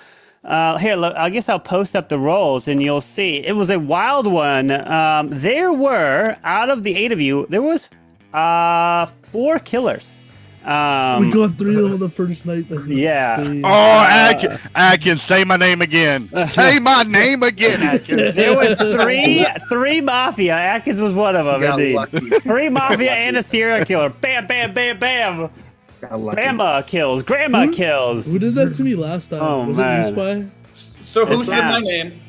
Here, look, I guess I'll post up the rolls and you'll see. It was a wild one. There were, out of the 8 of you, there was 4 killers. We got 3 of them on the first night. That's Yeah. insane. Oh, Atkins, say my name again. Say my name again, Atkins. There was three Mafia. Atkins was one of them, Got indeed. lucky. 3 Mafia and a serial killer. Bam, bam, bam, bam. Grandma kills. Grandma kills. Who did that to me last time? Oh, was man. it you, Spy? So who It's said my not. name?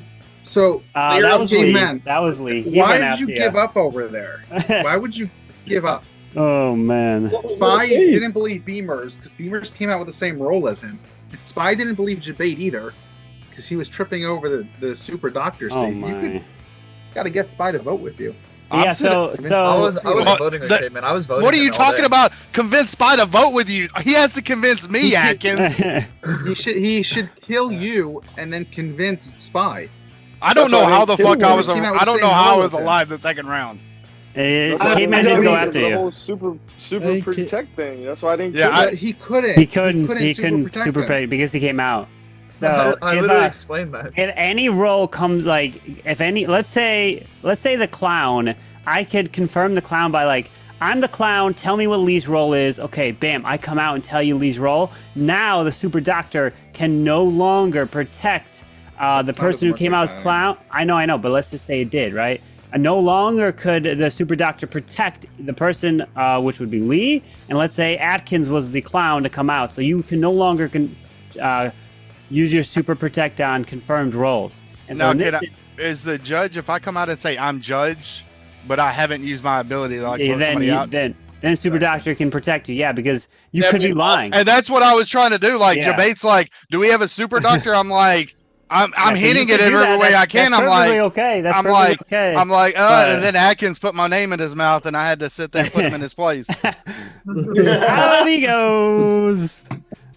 So That was Hey, Lee. man. That was Lee. He why went did after you give up over there? Why would you give up? Oh, man. Spy didn't believe Beamers because Beamers came out with the same role as him. And Spy didn't believe Jabate either because he was tripping over the super doctor Oh, save. You my. got to get Spy to vote with you. Yeah, I'm so I was Well, voting with that- Kate, man. I was voting. What are you him all talking day. about? Convince Spy to vote with you. He has to convince me, Atkins. He should kill you and then convince Spy. I don't That's why know I how didn't the kill fuck I him. was. He came out with I the don't know same how I role was as him. alive the second round. Caveman didn't go after The you. whole super Hey, protect thing. That's why I didn't Yeah, kill I- him. But he couldn't. He couldn't super super him. protect because he came out. So I if, literally explained that. if any role comes like if any let's say the clown, I could confirm the clown by like I'm the clown, tell me what Lee's role is. Okay, bam, I come out and tell you Lee's role. Now the super doctor can no longer protect the person who work came like out as that, clown. I know, but let's just say it did, right? No longer could the super doctor protect the person, which would be Lee, and let's say Atkins was the clown to come out. So you can no longer use your super protect on confirmed roles. And so Now, in this, is the judge, if I come out and say I'm judge, but I haven't used my ability to like yeah, vote somebody out? then super doctor can protect you, yeah, because you Yeah, could but- be lying. And that's what I was trying to do. Like, Yeah. Debate's like, do we have a super doctor? I'm like, I'm Yeah, so you hitting could it do every that. way I can. That's I'm perfectly like, okay. That's I'm perfectly like, okay. I'm like, But- and then Atkins put my name in his mouth, and I had to sit there and put him in his place. Out he goes.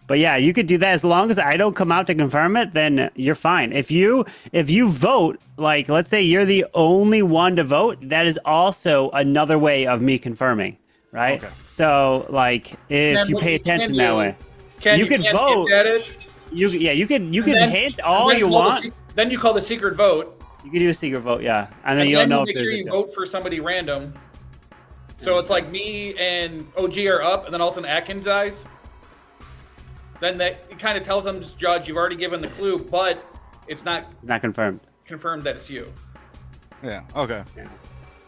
But yeah, you could do that as long as I don't come out to confirm it. Then you're fine. If you vote, like let's say you're the only one to vote, that is also another way of me confirming, right? Okay. So like if Ken, you what pay you can attention do- that way, Ken, you could can't vote. hint at it. you could then- hint all and then you call the want. then you call the secret vote, You can do a secret vote, yeah, and then and you then don't know you if make sure there's you a vote for somebody random. So it's like me and OG are up, and then all of a sudden Atkins dies. Then that it kind of tells them, Judge, you've already given the clue, but it's not It's not confirmed. confirmed that it's you. Yeah. Okay.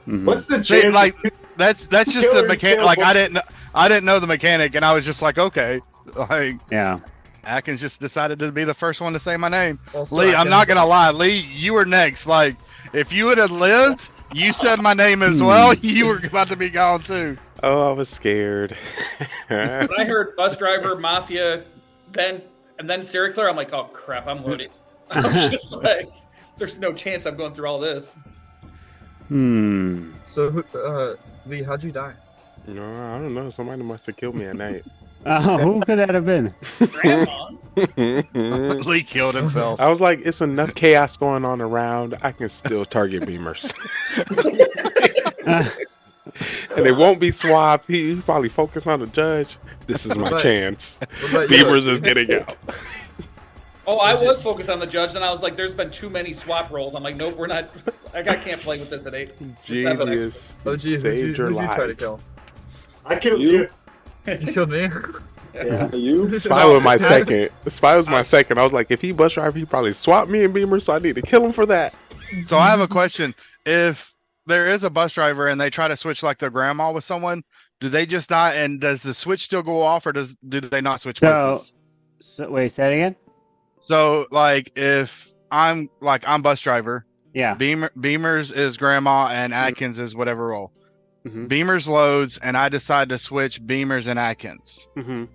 Mhm. What's the See, chance? like, that's just the Killers mechanic. kill Like, both- I didn't know the mechanic, and I was just like, okay, like Yeah. Atkins just decided to be the first one to say my name. Also, Lee, I'm not Atkins- gonna lie, Lee, you were next. Like, if you would have lived, you said my name as well. You were about to be gone too. Oh, I was scared. When I heard bus driver, Mafia, and then serial killer, I'm like, oh crap, I'm loaded. I was just like, there's no chance I'm going through all this. So, Lee, how'd you die? No, I don't know. Somebody must have killed me at night. Oh, who could that have been? Grandma. Lee killed himself. I was like, it's enough chaos going on around. I can still target Beamers. And it won't be swapped. He probably focused on the judge. This is my Right. chance. What about you? Beamers is getting out. Oh, I was focused on the judge, and I was like, there's been too many swap rolls. I'm like, nope, we're not. I can't play with this at 8. Genius. OG, who'd Saved you your try to life. kill? I killed You? you. You killed me? Yeah, you. Spy was my second. Spy was my second. I was like, if he bus driver, he probably swapped me and Beamer, so I need to kill him for that. So I have a question. If there is a bus driver and they try to switch like their grandma with someone, do they just die? And does the switch still go off, or do they not switch places? So wait, say it again. So like if I'm bus driver, Yeah. Beamers is grandma and Atkins is whatever role. Mhm. Beamers loads and I decide to switch Beamers and Atkins. Mm-hmm.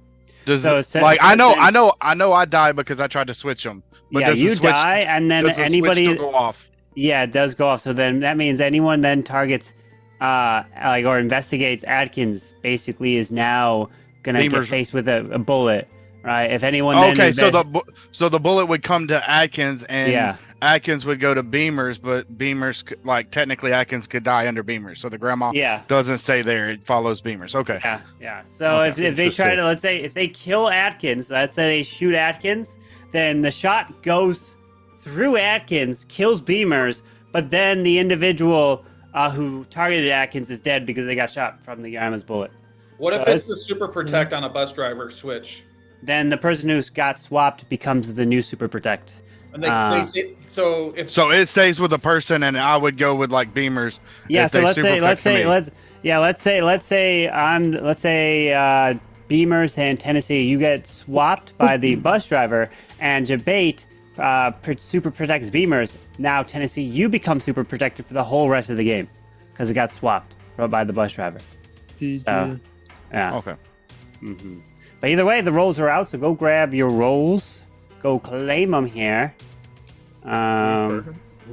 Does So it, sen- like so I know sen- I die because I tried to switch them. But Yeah, does the you switch, die, and then does the anybody. switch still go off? Yeah, it does go off. So then that means anyone then targets, or investigates Atkins, basically is now gonna get Beamer's- faced with a bullet, right? If anyone. Then Okay, so the bullet would come to Atkins and Yeah. Atkins would go to Beamers, but Beamers like technically Atkins could die under Beamers, so the grandma Yeah. doesn't stay there; it follows Beamers. Okay. Yeah. So Okay. if they It's the try same. to, let's say, if they kill Atkins, let's say they shoot Atkins, then the shot goes through Atkins, kills Beamers, but then the individual who targeted Atkins is dead because they got shot from the grandma's bullet. What if So it's the super protect on a bus driver switch? Then the person who got swapped becomes the new super protect. And they say, so if So it stays with the person, and I would go with like Beamers. Yeah, if so they let's super say protect me. Beamers and Tennessee, you get swapped by the bus driver, and Jabate super protects Beamers. Now Tennessee, you become super protected for the whole rest of the game because it got swapped by the bus driver. GG. So, yeah. Okay. hmm But either way, the rolls are out, so go grab your rolls. Go claim them here.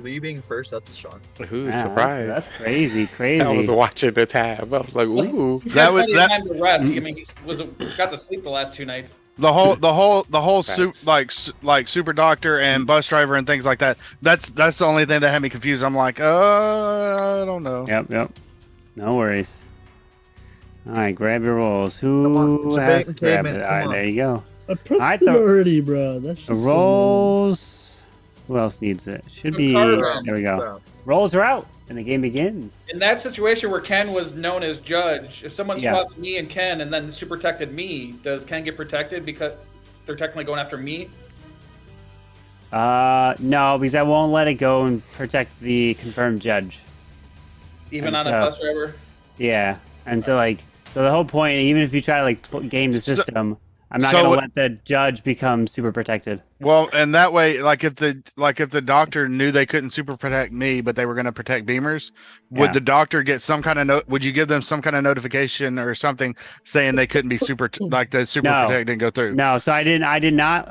leaving first, that's a shock. Ooh, Yeah, surprise. That's crazy, crazy. I was watching the tab. I was like, ooh. He's That had was- plenty of time to rest. I mean, got to sleep the last 2 nights. The whole Facts. like super doctor and bus driver and things like that. That's the only thing that had me confused. I'm like, I don't know. Yep. No worries. All right, grab your rolls. Come on, Who Jabate has and grabbed Caveman, it? All come right, on. there you go. I pressed I it thought- already, bro. That's just The so rolls. Who else needs it? Should be. Carter. There we go. Rolls are out, and the game begins. In that situation where Ken was known as judge, if someone Yeah. swaps me and Ken and then super protected me, does Ken get protected because they're technically going after me? No, because I won't let it go and protect the confirmed judge. Even And on a so- bus driver? Yeah, and so so the whole point, even if you try to like game the system, I'm not so gonna what- let the judge become super protected. Well, and that way, like if the doctor knew they couldn't super protect me, but they were going to protect Beamers, would Yeah. the doctor get some kind of would you give them some kind of notification or something saying they couldn't be like the super No. protect didn't go through? No, so I did not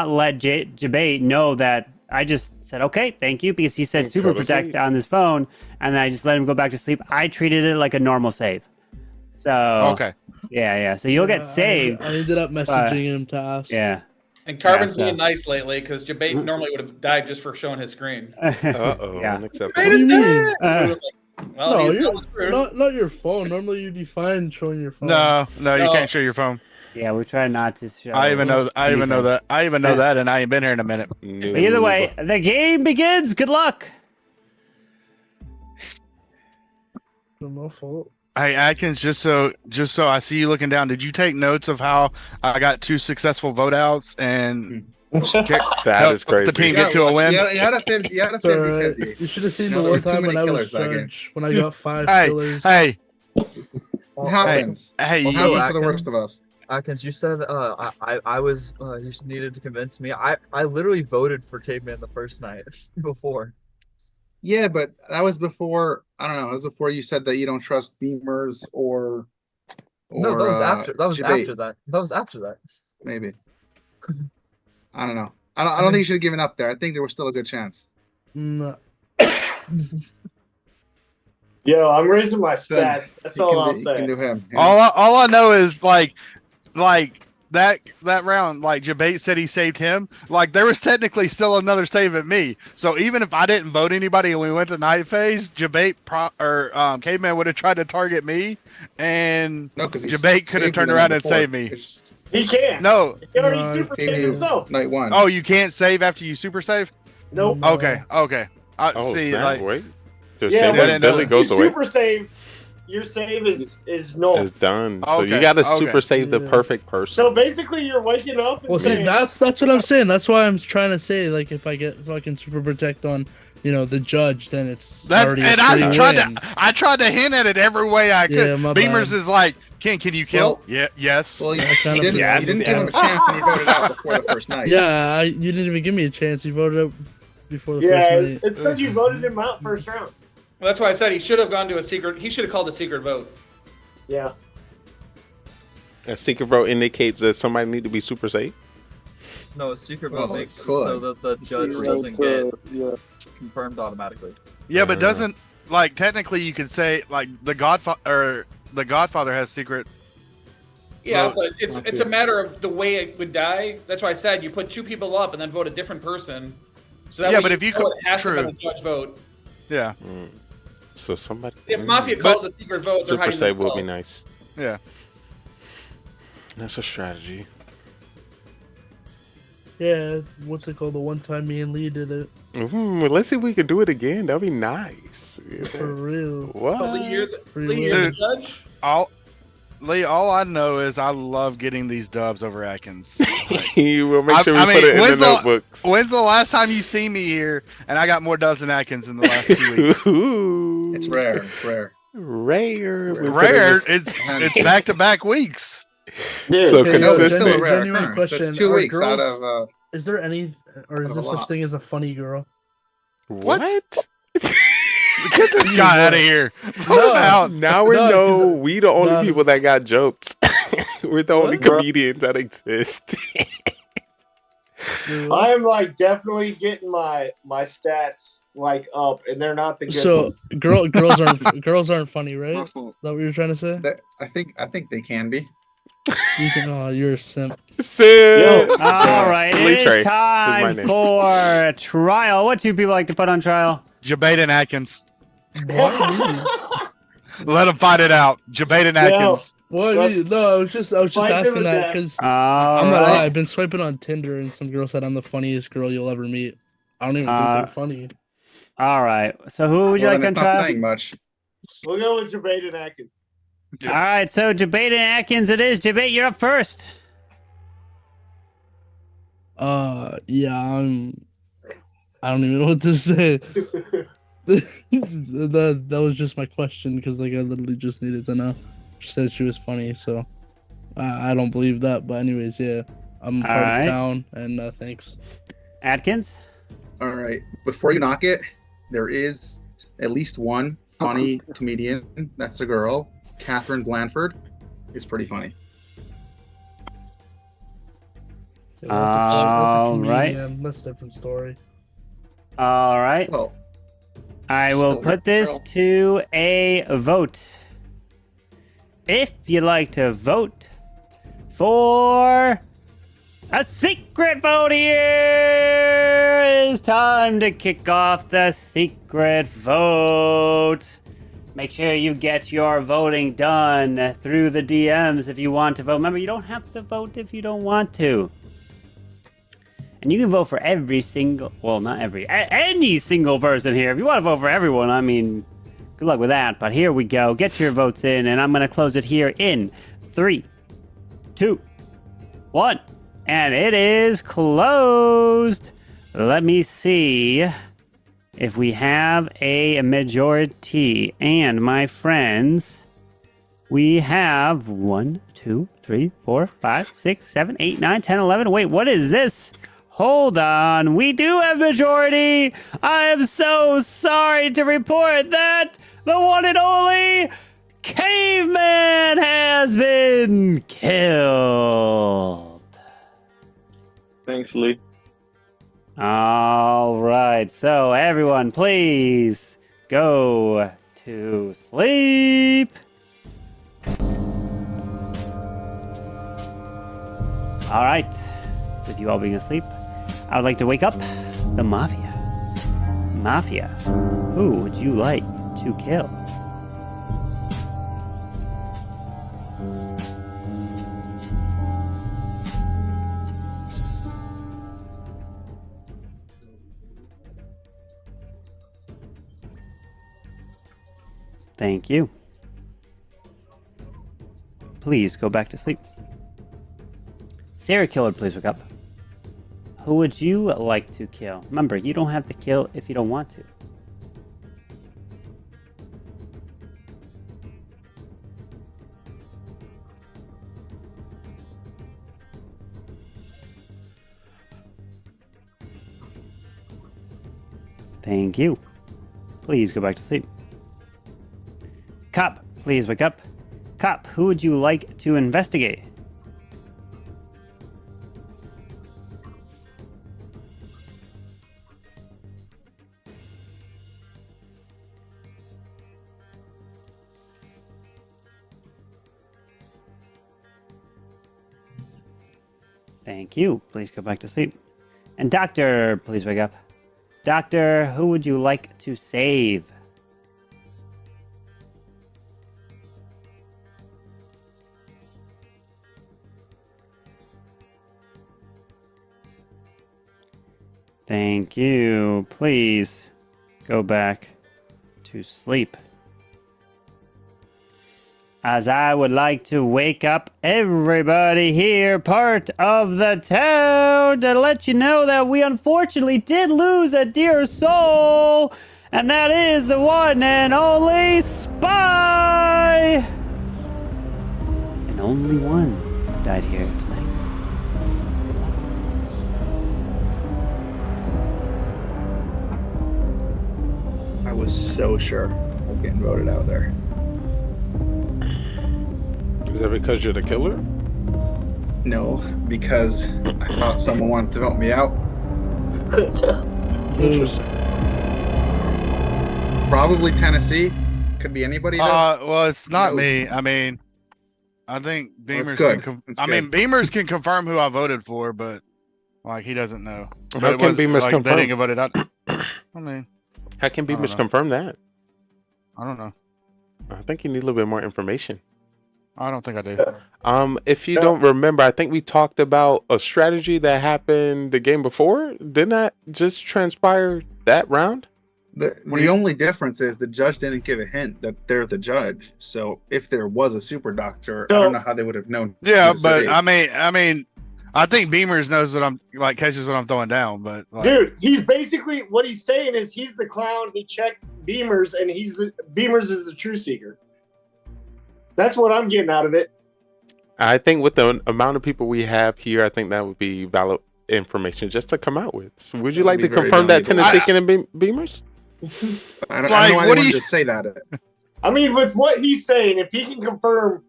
let Jabate know that. I just said okay, thank you, because he said And super go to protect sleep. on his phone, and then I just let him go back to sleep. I treated it like a normal save. So Okay. yeah. So you'll get Yeah, saved. I ended up messaging him to ask. Yeah. And Carbon's Yeah, so- being nice lately because Jabate normally would have died just for showing his screen. Uh-oh, Yeah. unacceptable. What do you mean? Well, No, he was you're telling the truth. not your phone. Normally you'd be fine showing your phone. No, you No. can't show your phone. Yeah, we try not to show. I even know anything. that. I even know Yeah. that, and I ain't been here in a minute. But either way, the game begins. Good luck. No fault. Hey Atkins, just so I see you looking down, did you take notes of how I got 2 successful vote outs and That is crazy. the team get to a win? You had a 50. You had a It's alright. 50-50. You should have seen No, the there one were too time when many I was killers back in. judge when I got 5 Hey, killers. hey, It happens. hey, It Also, happens you, to the worst of us. Atkins, you said I was you needed to convince me. I literally voted for Caveman the first night before. Yeah, but that was before. I don't know. That was before you said that you don't trust Beamers or. No, that was after. That was Jabate, after that. That was after that. Maybe. I don't know. I don't think you should have given up there. I think there was still a good chance. No. Yo, I'm raising my So, stats. That's all I'll You can say. do him. Yeah. all I know is like that round, like Jabate said he saved him. Like there was technically still another save at me. So even if I didn't vote anybody and we went to night phase, Jabate Caveman would have tried to target me, and No, because Jabate could have turned around and saved me. He can't. No. He already No, super Gave saved you himself. night 1. Oh, you can't save after you super save? Nope. No. Okay. I Oh, see. snap, Like wait. Your Yeah, save when ability you goes You away. super save. Your save is null. It's done. So you Okay, got to okay. super save the Yeah. perfect person. So basically, you're waking up and Well, see, saying, that's what I'm saying. That's why I'm trying to say, like, if I get fucking super protect on, the judge, then it's that's already and a free I tried to hint at it every way I could. Yeah, my Beamers bad. is like, can you kill? Well- yeah, yes. Well, you, I kind you of didn't, forgot. you didn't give him a Yes. chance when you voted out before the first night. Yeah, you didn't even give me a chance. You voted up before the yeah, first night. it's because you voted him out first round. Well, that's why I said he should have gone to a secret. He should have called a secret vote. Yeah. A secret vote indicates that somebody need to be super safe. No, a secret Well, vote makes it cool. so that the judge Right, doesn't get yeah. confirmed automatically. Yeah, but Uh. doesn't like technically you could say like the Godfather has secret. Yeah, Well, but it's a matter of the way it would die. That's why I said you put 2 people up and then vote a different person. So that Yeah, way but if you know could- it has to true. be the judge vote. Yeah, So somebody. If Mafia But- calls a secret vote, they're super hiding save would be themselves. nice. yeah. That's a strategy. Yeah, what's it called? The one time me and Lee did it. Let's see if we can do it again. That'd be nice. For real. What? But Lee, you're the, Free Lee, will. you're the Dude. judge. All I know is I love getting these dubs over Atkins. We'll make sure we I put mean, it in the when's the- notebooks. When's the last time you see me here and I got more dubs than Atkins in the last 2 weeks? Ooh. It's rare. It's rare. Rare. We put it in Rare. the- It's back-to-back weeks. Dude, So Okay, No, it's still a consistent. rare Genuine occurrence. question, That's 2 are weeks out girls- of. Is there any, or is Out there of a such lot. thing as a funny girl? What? Get this guy out of here. Put No. him out. Now we No, 'cause- know we the only no. people that got jokes. We're the only What? comedians that exist. I am like definitely getting my stats like up, and they're not the good So ones. girls aren't funny, right? Is Waffle. that what you're trying to say? I think they can be. You can, oh, you're a simp. Sid. All right, Lee it Trey is is my time name. for trial. What two people like to put on trial? Jabate and Atkins. Why me? Let them fight it out. Jabate and Atkins. Why Let's me? No, I was just fight to asking the that death. because All I'm not right. lie. I've been swiping on Tinder, and some girl said I'm the funniest girl you'll ever meet. I don't even think they're funny. All right. So who would you Well, like then on it's not trial? saying much. We'll go with Jabate and Atkins. All right. So Jabate and Atkins, it is. Jabate, you're up first. Yeah, I don't even know what to say. that was just my question because like I literally just needed to know. She said she was funny, so I don't believe that. But anyways, yeah, I'm part Alright. of town, and thanks. Atkins. All right. Before you knock it, there is at least one funny comedian. That's a girl. Catherine Blanford is pretty funny. Yeah, that's a Alright. comedian. That's a different story. All right. Well, I will still put this girl. to a vote. If you'd like to vote for a secret vote here, it's time to kick off the secret vote. Make sure you get your voting done through the DMs if you want to vote. Remember, you don't have to vote if you don't want to. And you can vote for every single, well, not every, any single person here. If you want to vote for everyone, I mean, good luck with that. But here we go. Get your votes in, and I'm going to close it here in 3, 2, 1. And it is closed. Let me see if we have a majority. And my friends, we have 1, 2, 3, 4, 5, 6, 7, 8, 9, 10, 11. Wait, what is this? Hold on, we do have majority. I am so sorry to report that the one and only Caveman has been killed. Thanks, Lee. All right, so everyone, please go to sleep. All right, with you all being asleep, I would like to wake up the Mafia. Mafia, who would you like to kill? Thank you. Please go back to sleep. Serial killer, please wake up. Who would you like to kill? Remember, you don't have to kill if you don't want to. Thank you. Please go back to sleep. Cop, please wake up. Cop, who would you like to investigate? Thank you. Please go back to sleep. And doctor, please wake up. Doctor, who would you like to save? Thank you. Please go back to sleep. As I would like to wake up everybody here, part of the town, to let you know that we unfortunately did lose a dear soul, and that is the one and only Spy! And only one died here tonight. I was so sure I was getting voted out there. Is that because you're the killer? No, because I thought someone wanted to vote me out. Interesting. Probably Tennessee. Could be anybody though. Well, it's not knows? me. I mean, I think Well, that's Beamers good. can. That's I mean, good. Beamers can confirm who I voted for, but like he doesn't know. But How it can was, Beamers like, they didn't get confirm? voted out. I mean, How can I don't Beamers know. confirm that? I don't know. I think you need a little bit more information. I don't think I do. If you don't remember, I think we talked about a strategy that happened the game before. Didn't that just transpire that round? The only difference is the judge didn't give a hint that they're the judge. So if there was a super doctor, I don't know how they would have known. Yeah, who to but save. I mean, I think Beamers knows what I'm like, catches what I'm throwing down. But like, Dude, he's basically what he's saying is he's the clown. He checked Beamers, and Beamers is the true seeker. That's what I'm getting out of it. I think with the amount of people we have here, I think that would be valid information just to come out with. So would you That would like be to very confirm that valuable. Tennessee and Beamers? I don't like, know why what they do wouldn't you- just say that. I mean, with what he's saying, if he can confirm,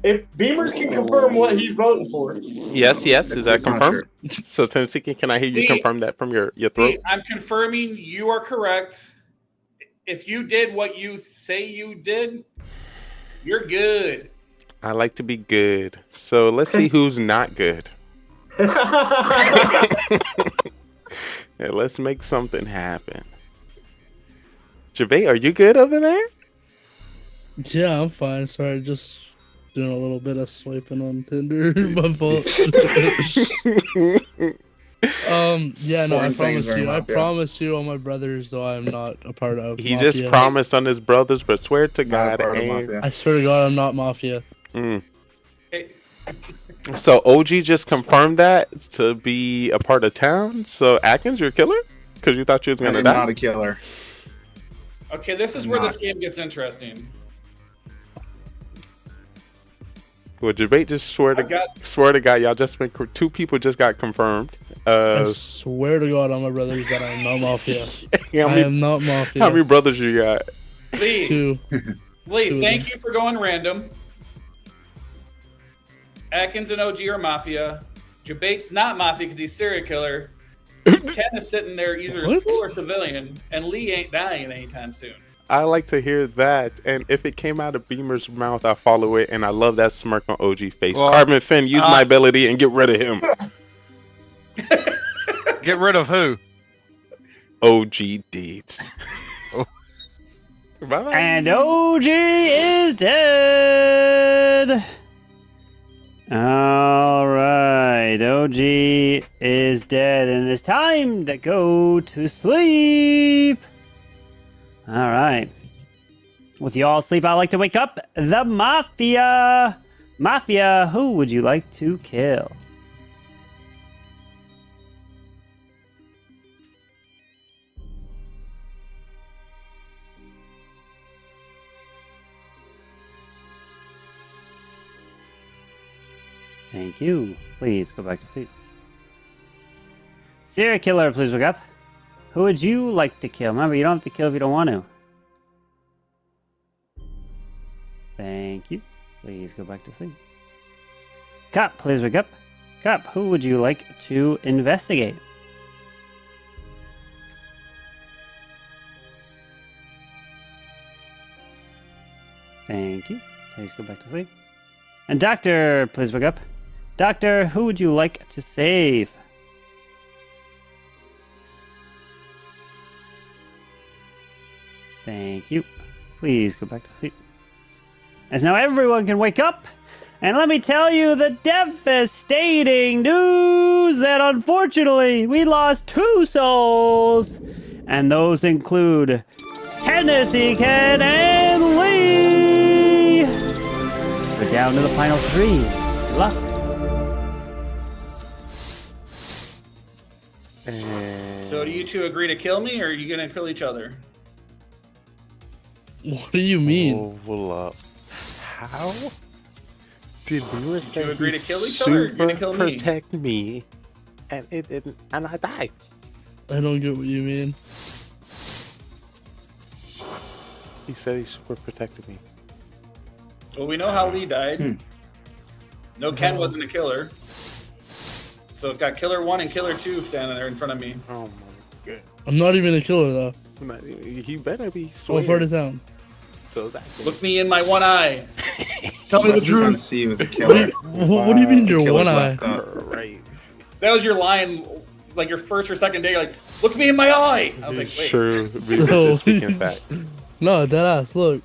if Beamers can confirm what he's voting for, Yes. Is that It's not confirmed? true. So Tennessee, can I hear you See- confirm that from your throat? See, I'm confirming you are correct. If you did what you say you did, you're good. I like to be good. So let's see who's not good. Yeah, let's make something happen. Javay, are you good over there? Yeah, I'm fine. Sorry, just doing a little bit of swiping on Tinder. My fault. Yeah, no, I Foreign things promise are you. I Mafia. promise you, all my brothers, though I'm not a part of. He Mafia. just promised on his brothers, but swear to Not a God, part of ain't. Mafia. I swear to God, I'm not Mafia. Hey, So OG just confirmed that to be a part of town. So Atkins, you're a killer? Because you thought you was I gonna am die? not a killer. okay, this is I'm where not. this game gets interesting. Well, debate just swear I've got to God, y'all just been two people just got confirmed. I swear to God, on my brothers, that I'm not Mafia. how I many, am not Mafia. how many brothers you got? Lee. Two. Lee, Two. thank you for going random. Atkins and OG are Mafia. Jabate's not Mafia because he's serial killer. Ken is sitting there either as What? fool or civilian, and Lee ain't dying anytime soon. I like to hear that, and if it came out of Beamer's mouth, I follow it, and I love that smirk on OG face. Well, Carbon Finn, use my ability and get rid of him. get rid of who? OG deeds. Bye-bye. And OG is dead. All right, OG is dead, and it's time to go to sleep. All right. With you all asleep, I'd like to wake up the Mafia. Mafia, who would you like to kill? Thank you. Please go back to sleep. Serial killer, please wake up. Who would you like to kill? Remember, you don't have to kill if you don't want to. Thank you. Please go back to sleep. Cop, please wake up. Cop, who would you like to investigate? Thank you. Please go back to sleep. And Doctor, please wake up. Doctor, who would you like to save? Thank you. Please go back to sleep. As now everyone can wake up, and let me tell you the devastating news that unfortunately we lost 2 souls, and those include Tennessee Ken and Lee. We're down to the final 3. Good luck. So do you two agree to kill me, or are you going to kill each other? What do you mean? Oh, hold up. How did Beamer say you agree he to kill each other, or you're gonna kill me? protect me, and it didn't, and I died? I don't get what you mean. He said he super protected me. Well, we know how Lee died. No, Ken wasn't a killer. So it's got killer 1 and killer 2 standing there in front of me. Oh my god. I'm not even a killer though. He better be What swearing. part of town? So exactly. Look me in my one eye. Tell me the Wasn't trying to truth. see you as a What do killer. what do you mean your Killer's one eye? left up. Right. That was your line, like your first or second day. Like, look me in my eye. I was like, wait. Sure, Beavers is speaking facts. No, dead ass. Look.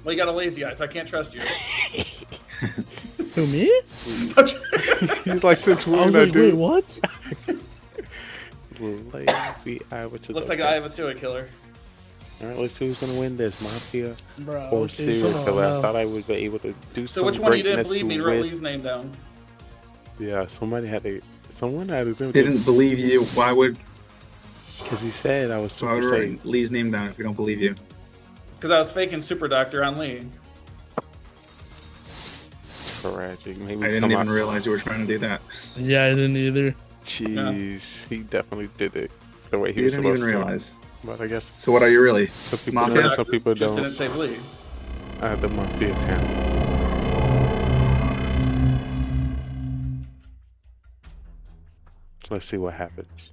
Well, you got a lazy eye, so I can't trust you. Who, me? He's like, since I when was I like, do? wait, what? Lazy eye, which is Looks like okay. I have a serial killer. All right, let's see who's gonna win this, Mafia Bro, or okay, serial come on killer. I now. thought I would be able to do So some which one of you didn't greatness believe me and wrote with- Lee's name down? Yeah, someone had to do Didn't believe you. Why would because he said I was why super would safe. write Lee's name down if we don't believe you? Because I was faking Super Doctor on Lee. Tragic. Maybe I didn't come even out- realize you were trying to do that. Yeah, I didn't either. Jeez, he definitely did it the way he You was didn't even supposed realize. to. But I guess So what are you really? some people, Mafia? some people Just don't. didn't say Lee. The Mafia town. Let's see what happens.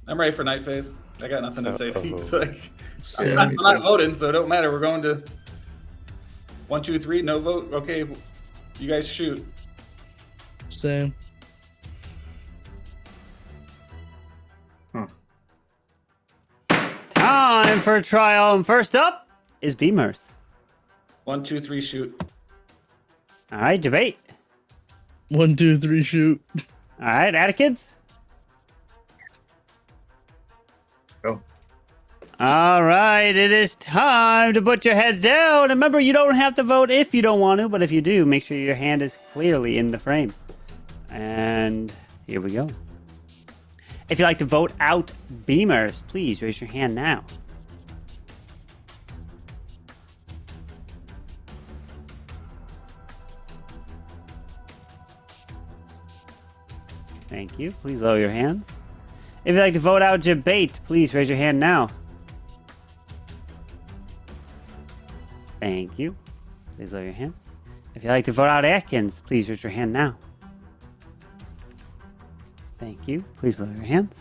I'm ready for Night Phase. I got nothing to say. It's like, Same. I'm me not too. voting, so it don't matter. We're going to 1, 2, 3. No vote. Okay, you guys shoot. Same. Time for trial. And first up is Beamers. 1, 2, 3, shoot. All right, debate. 1, 2, 3, shoot. All right, Atticus. Go. All right, it is time to put your heads down. And remember, you don't have to vote if you don't want to, but if you do, make sure your hand is clearly in the frame. And here we go. If you'd like to vote out Beamers, please raise your hand now. Thank you. Please lower your hand. If you'd like to vote out Debate, please raise your hand now. Thank you. Please lower your hand. If you'd like to vote out Atkins, please raise your hand now. Thank you. Please lower your hands.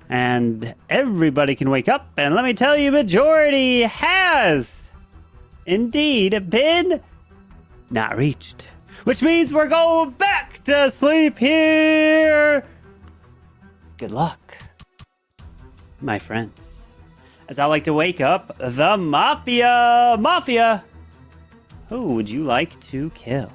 And everybody can wake up. And let me tell you, majority has indeed been not reached. Which means we're going back to sleep here. Good luck, my friends. As I like to wake up the Mafia. Mafia, who would you like to kill?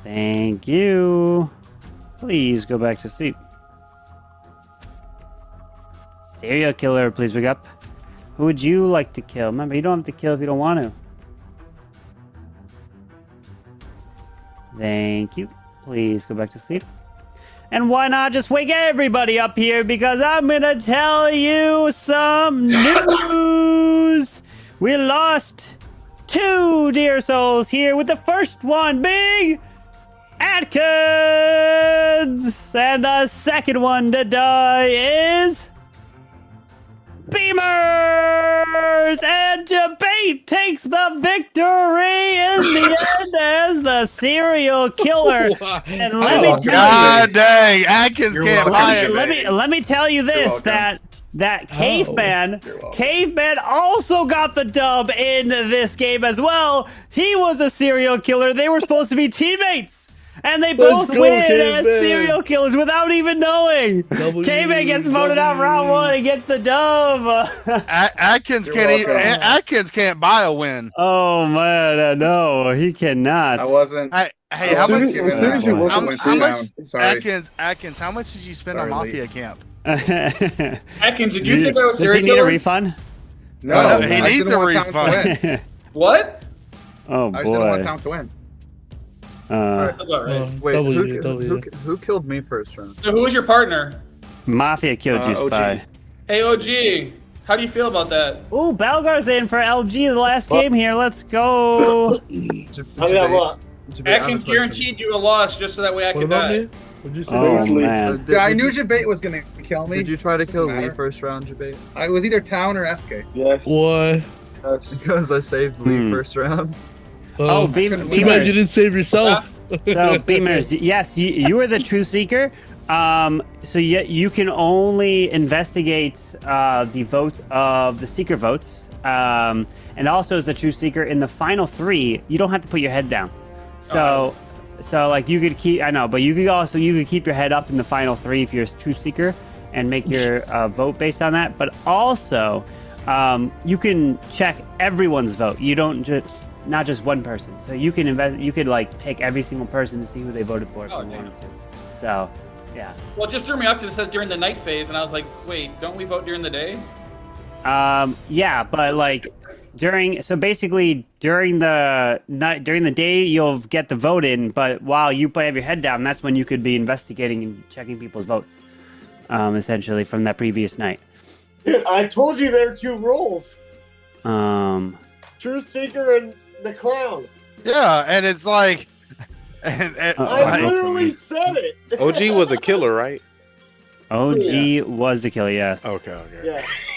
Thank you. Please go back to sleep. Serial killer, please wake up. Who would you like to kill? Remember, you don't have to kill if you don't want to. Thank you. Please go back to sleep. And why not just wake everybody up here, because I'm going to tell you some news. We lost 2 dear souls here, with the first one being Atkins. And the second one to die is Beamers. And Debate takes the victory in the end as the serial killer. And let me tell you, God dang, Atkins You're can't welcome. buy it. let me tell you this, welcome. that Caveman, You're welcome. Caveman also got the dub in this game as well. He was a serial killer. They were supposed to be teammates. And they Let's both go, win as Caveman. serial killers without even knowing. Caveman gets voted out round 1 and gets the dub. Atkins You're can't. welcome. Atkins can't buy a win. Oh man, no, he cannot. I wasn't. Hey, I how much? wasn't giving as soon as you that look one. at Went how to much- town. Sorry. Atkins, how much did you spend on Sorry, Mafia Lee. Camp? Atkins, did you think I was Does he serial need a killer? refund? No, No, he I needs didn't a want town to refund. win. What? Oh I just didn't want boy. town to win. That's all right. Wait, W. who killed me first round? So who was your partner? Mafia killed you, OG. Spy. Hey, OG. How do you feel about that? Ooh, Balgar's in for LG the last game here. Let's go. I mean, what? Atkins guaranteed you a loss just so that way I What could about die. me? Would you say Oh, that? man. Yeah, I knew Jabate was gonna kill me. Did you try to kill Doesn't Lee matter. first round, Jabate? I was either Town or SK. Yes. Why? Yes. Because I saved Lee first round. Oh, Too bad you Beamers. didn't save yourself. So, Beamers, yes, you are the true seeker. So you can only investigate the vote of the seeker votes. And also as the true seeker in the final 3, you don't have to put your head down. So like you could keep, I know, but you could keep your head up in the final 3 if you're a true seeker and make your vote based on that. But also, you can check everyone's vote. You don't just not just one person. So you can you could like pick every single person to see who they voted for if you wanted to. So, yeah. Well, it just threw me off because it says during the night phase, and I was like, wait, don't we vote during the day? Yeah, but like so basically during the night, during the day you'll get the vote in, but while you have your head down, that's when you could be investigating and checking people's votes. Essentially from that previous night. Dude, I told you there are 2 roles. True Seeker and the Clown. Yeah, and it's like, I literally said it. OG was a killer, right? OG was the killer, yes. Okay.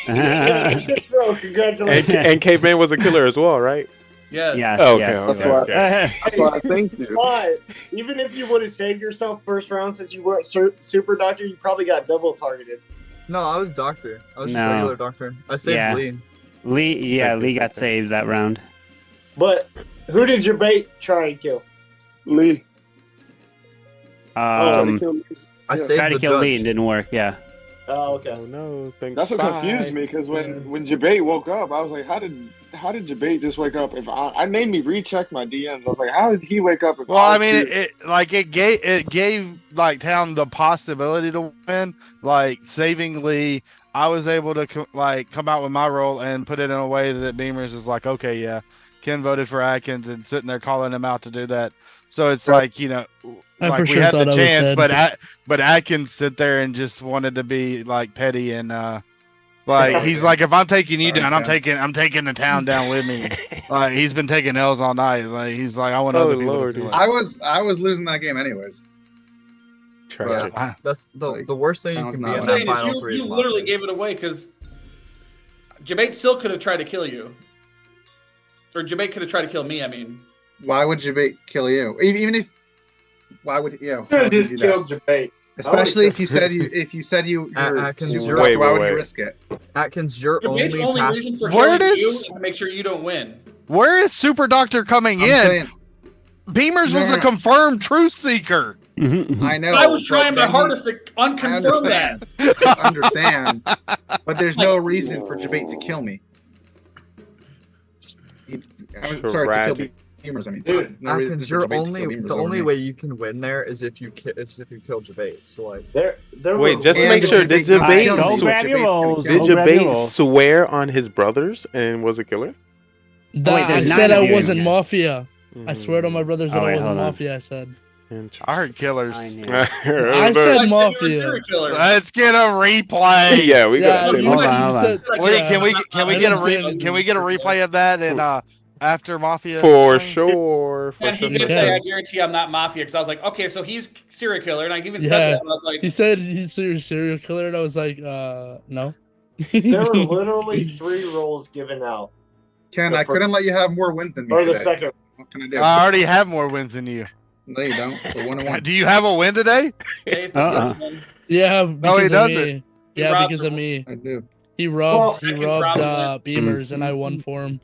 Yeah. Bro, congratulations. And Caveman was a killer as well, right? Yes. Yes. Okay, yes. okay. That's what I think. It's fine. Even if you would have saved yourself first round since you weren't super doctor, you probably got double targeted. No, I was doctor. I was just No. regular doctor. I saved Yeah. Lee. Lee got saved that round. But who did your bait try and kill? Lee. Oh, They killed me. I Yeah. saved Tried to the kill judge. Lee and didn't work, yeah. Oh, okay. Oh no, thanks. That's what bye. confused me because when Jabate woke up, I was like, how did Jabate just wake up? If I made me recheck my DMs, I was like, how did he wake up? If well, I was mean, here? it gave like Town the possibility to win. Like saving Lee, I was able to come out with my role and put it in a way that Beamers is like, okay, yeah, Ken voted for Atkins and sitting there calling him out to do that. So it's like, you know, I like for we sure had thought the I was chance, dead. but Atkins sit there and just wanted to be like petty and like he's like, if I'm taking you down, I'm taking the town down with me. Like he's been taking L's all night. Like he's like, I want other people Lord, to feel it. I was losing that game anyways. Tragic. That's the worst thing you Sounds can not be in I'm bad. that saying is final 3. you is literally Mafia. gave it away because Jabate still could have tried to kill you. Or Jabate could have tried to kill me, I mean. Why would Jabate kill you? Even if why would Could have just killed your bait. Especially if you said you were Atkins, super you're- doctor, why would wait. you risk it? Atkins, your Jabate's only path- reason for Where killing did- you is to make sure you don't win. Where is Super Doctor coming I'm in? saying, Beamers was No. a confirmed truth seeker. I know. I was but trying my then he- hardest to unconfirm that. I understand, but there's no reason for Jabate to kill me. I'm sorry to kill Tragic. Beamers. I mean, Dude, no reason Atkins, for you're Jabate to kill only Beamers the over only me. way you can win there is if you kill Jabate. So like, There Wait, were just to And make if sure, did Jabate's not Jabate killing Don't me, sw- grab your Jabate's gonna rolls. kill did me. Don't grab your Jabate rolls. swear on his brothers and was a killer? That, Wait, I there's said 9 of I you. wasn't Mafia. I swear to Mm, my brothers that Oh, I wait, wasn't hold on. Mafia. I said. I heard killers. I knew. I said I said you were a Mafia. serial killer. Let's get a replay. yeah, we Yeah, got you Hold said- on, you hold on. said- Wait, yeah. can we I didn't say anything. get a replay of that and after Mafia? for sure. And he did say, I guarantee I'm not Mafia, because I was like, okay, so he's serial killer, and I even said Yeah. that, and I was like, He said he's a serial killer, and I was like, no. there were literally 3 roles given out. Ken, The I fir- couldn't let you have more wins than me Or the today. second. What can I do? I already have more wins than you. No, you don't. We're 1-1. Do you have a win today? hey, it's the first one. Yeah, No, he because of doesn't. me. He Yeah, robbed because of him. me. I do. He robbed Well, I can rob Beamers, and I won for him.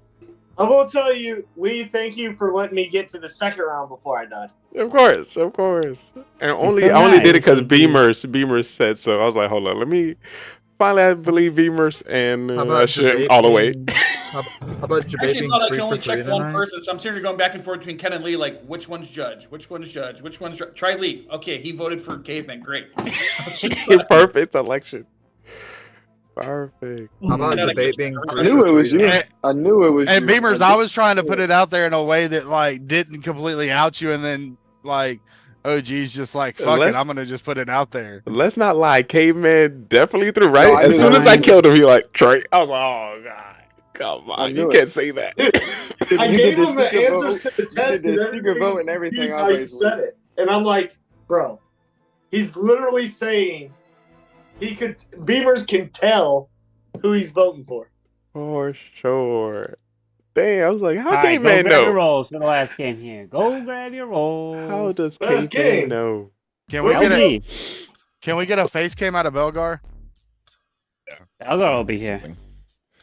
I will tell you, Lee, thank you for letting me get to the second round before I died. Of course. And only so I only did it nice. because Beamers said so. I was like, hold on, let me finally I believe Beamers and how I about shouldn't Jabate all the way. being- How about Jabate I actually being thought I 3 could only for check 3 one tonight? person, so I'm sitting here going back and forth between Ken and Lee, like, which one's judge? Which one's judge? Which one's judge? Try Lee. Okay, he voted for Caveman. Great. Perfect election. Perfect. How about I know Jabate being I 3 knew for it was 3 you. tonight? I knew it was And you. Beamers, I was trying to put it out there in a way that like didn't completely out you, and then like OG's just like, fuck it, I'm gonna just put it out there. Let's not lie, Caveman definitely threw right. No, I as knew soon that. as I killed him, he like Trey. I was like, oh god, come I on, knew you it. can't say that. I You gave did him the secret answers vote. to the You test did the because secret everybody was vote and everything. confused I how was you like, said it. And I'm like, bro, he's literally saying Beamers can tell who he's voting for. For sure. Damn, I was like, how All right, go Caveman grab your know? rolls for the last game here. Go grab your rolls. How does Last Caveman game. know? Can we get LG. can we get a face cam out of Belgar? Elgar will be here.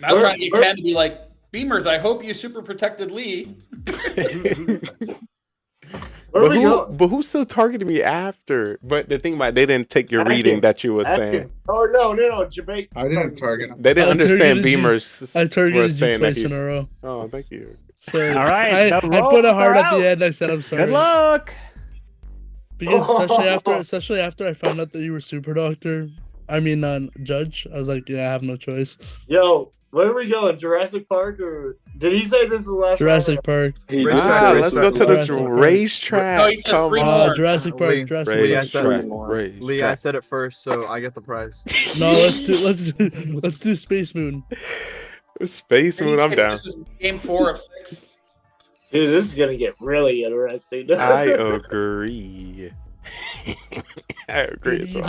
I was trying to get Ken to be like, Beamers, I hope you super protected Lee. But who still targeted me after? But the thing about it, they didn't take your reading that you were saying. Oh no, Jabate. I didn't target him. They didn't understand targeted you- Beamers. I were targeted you saying that twice in he's. a row. Oh, thank you. So All right, I the put a rolls heart are at the out. end. I said I'm sorry. Good luck. Because especially after I found out that you were super doctor, judge, I was like, yeah, I have no choice. Yo, where are we going? Jurassic Park or did he say this is the last Jurassic Park. Let's go to the Jurassic Park. racetrack. No, he said Come 3 on. more. Jurassic Park. Lee. Jurassic Lee, I Park. said- Racetrack. Lee, I said it first, so I get the prize. No, let's do Space Moon. Space Moon, I'm down. This is game 4 of 6. Dude, this is gonna get really interesting. I agree. I agree as well.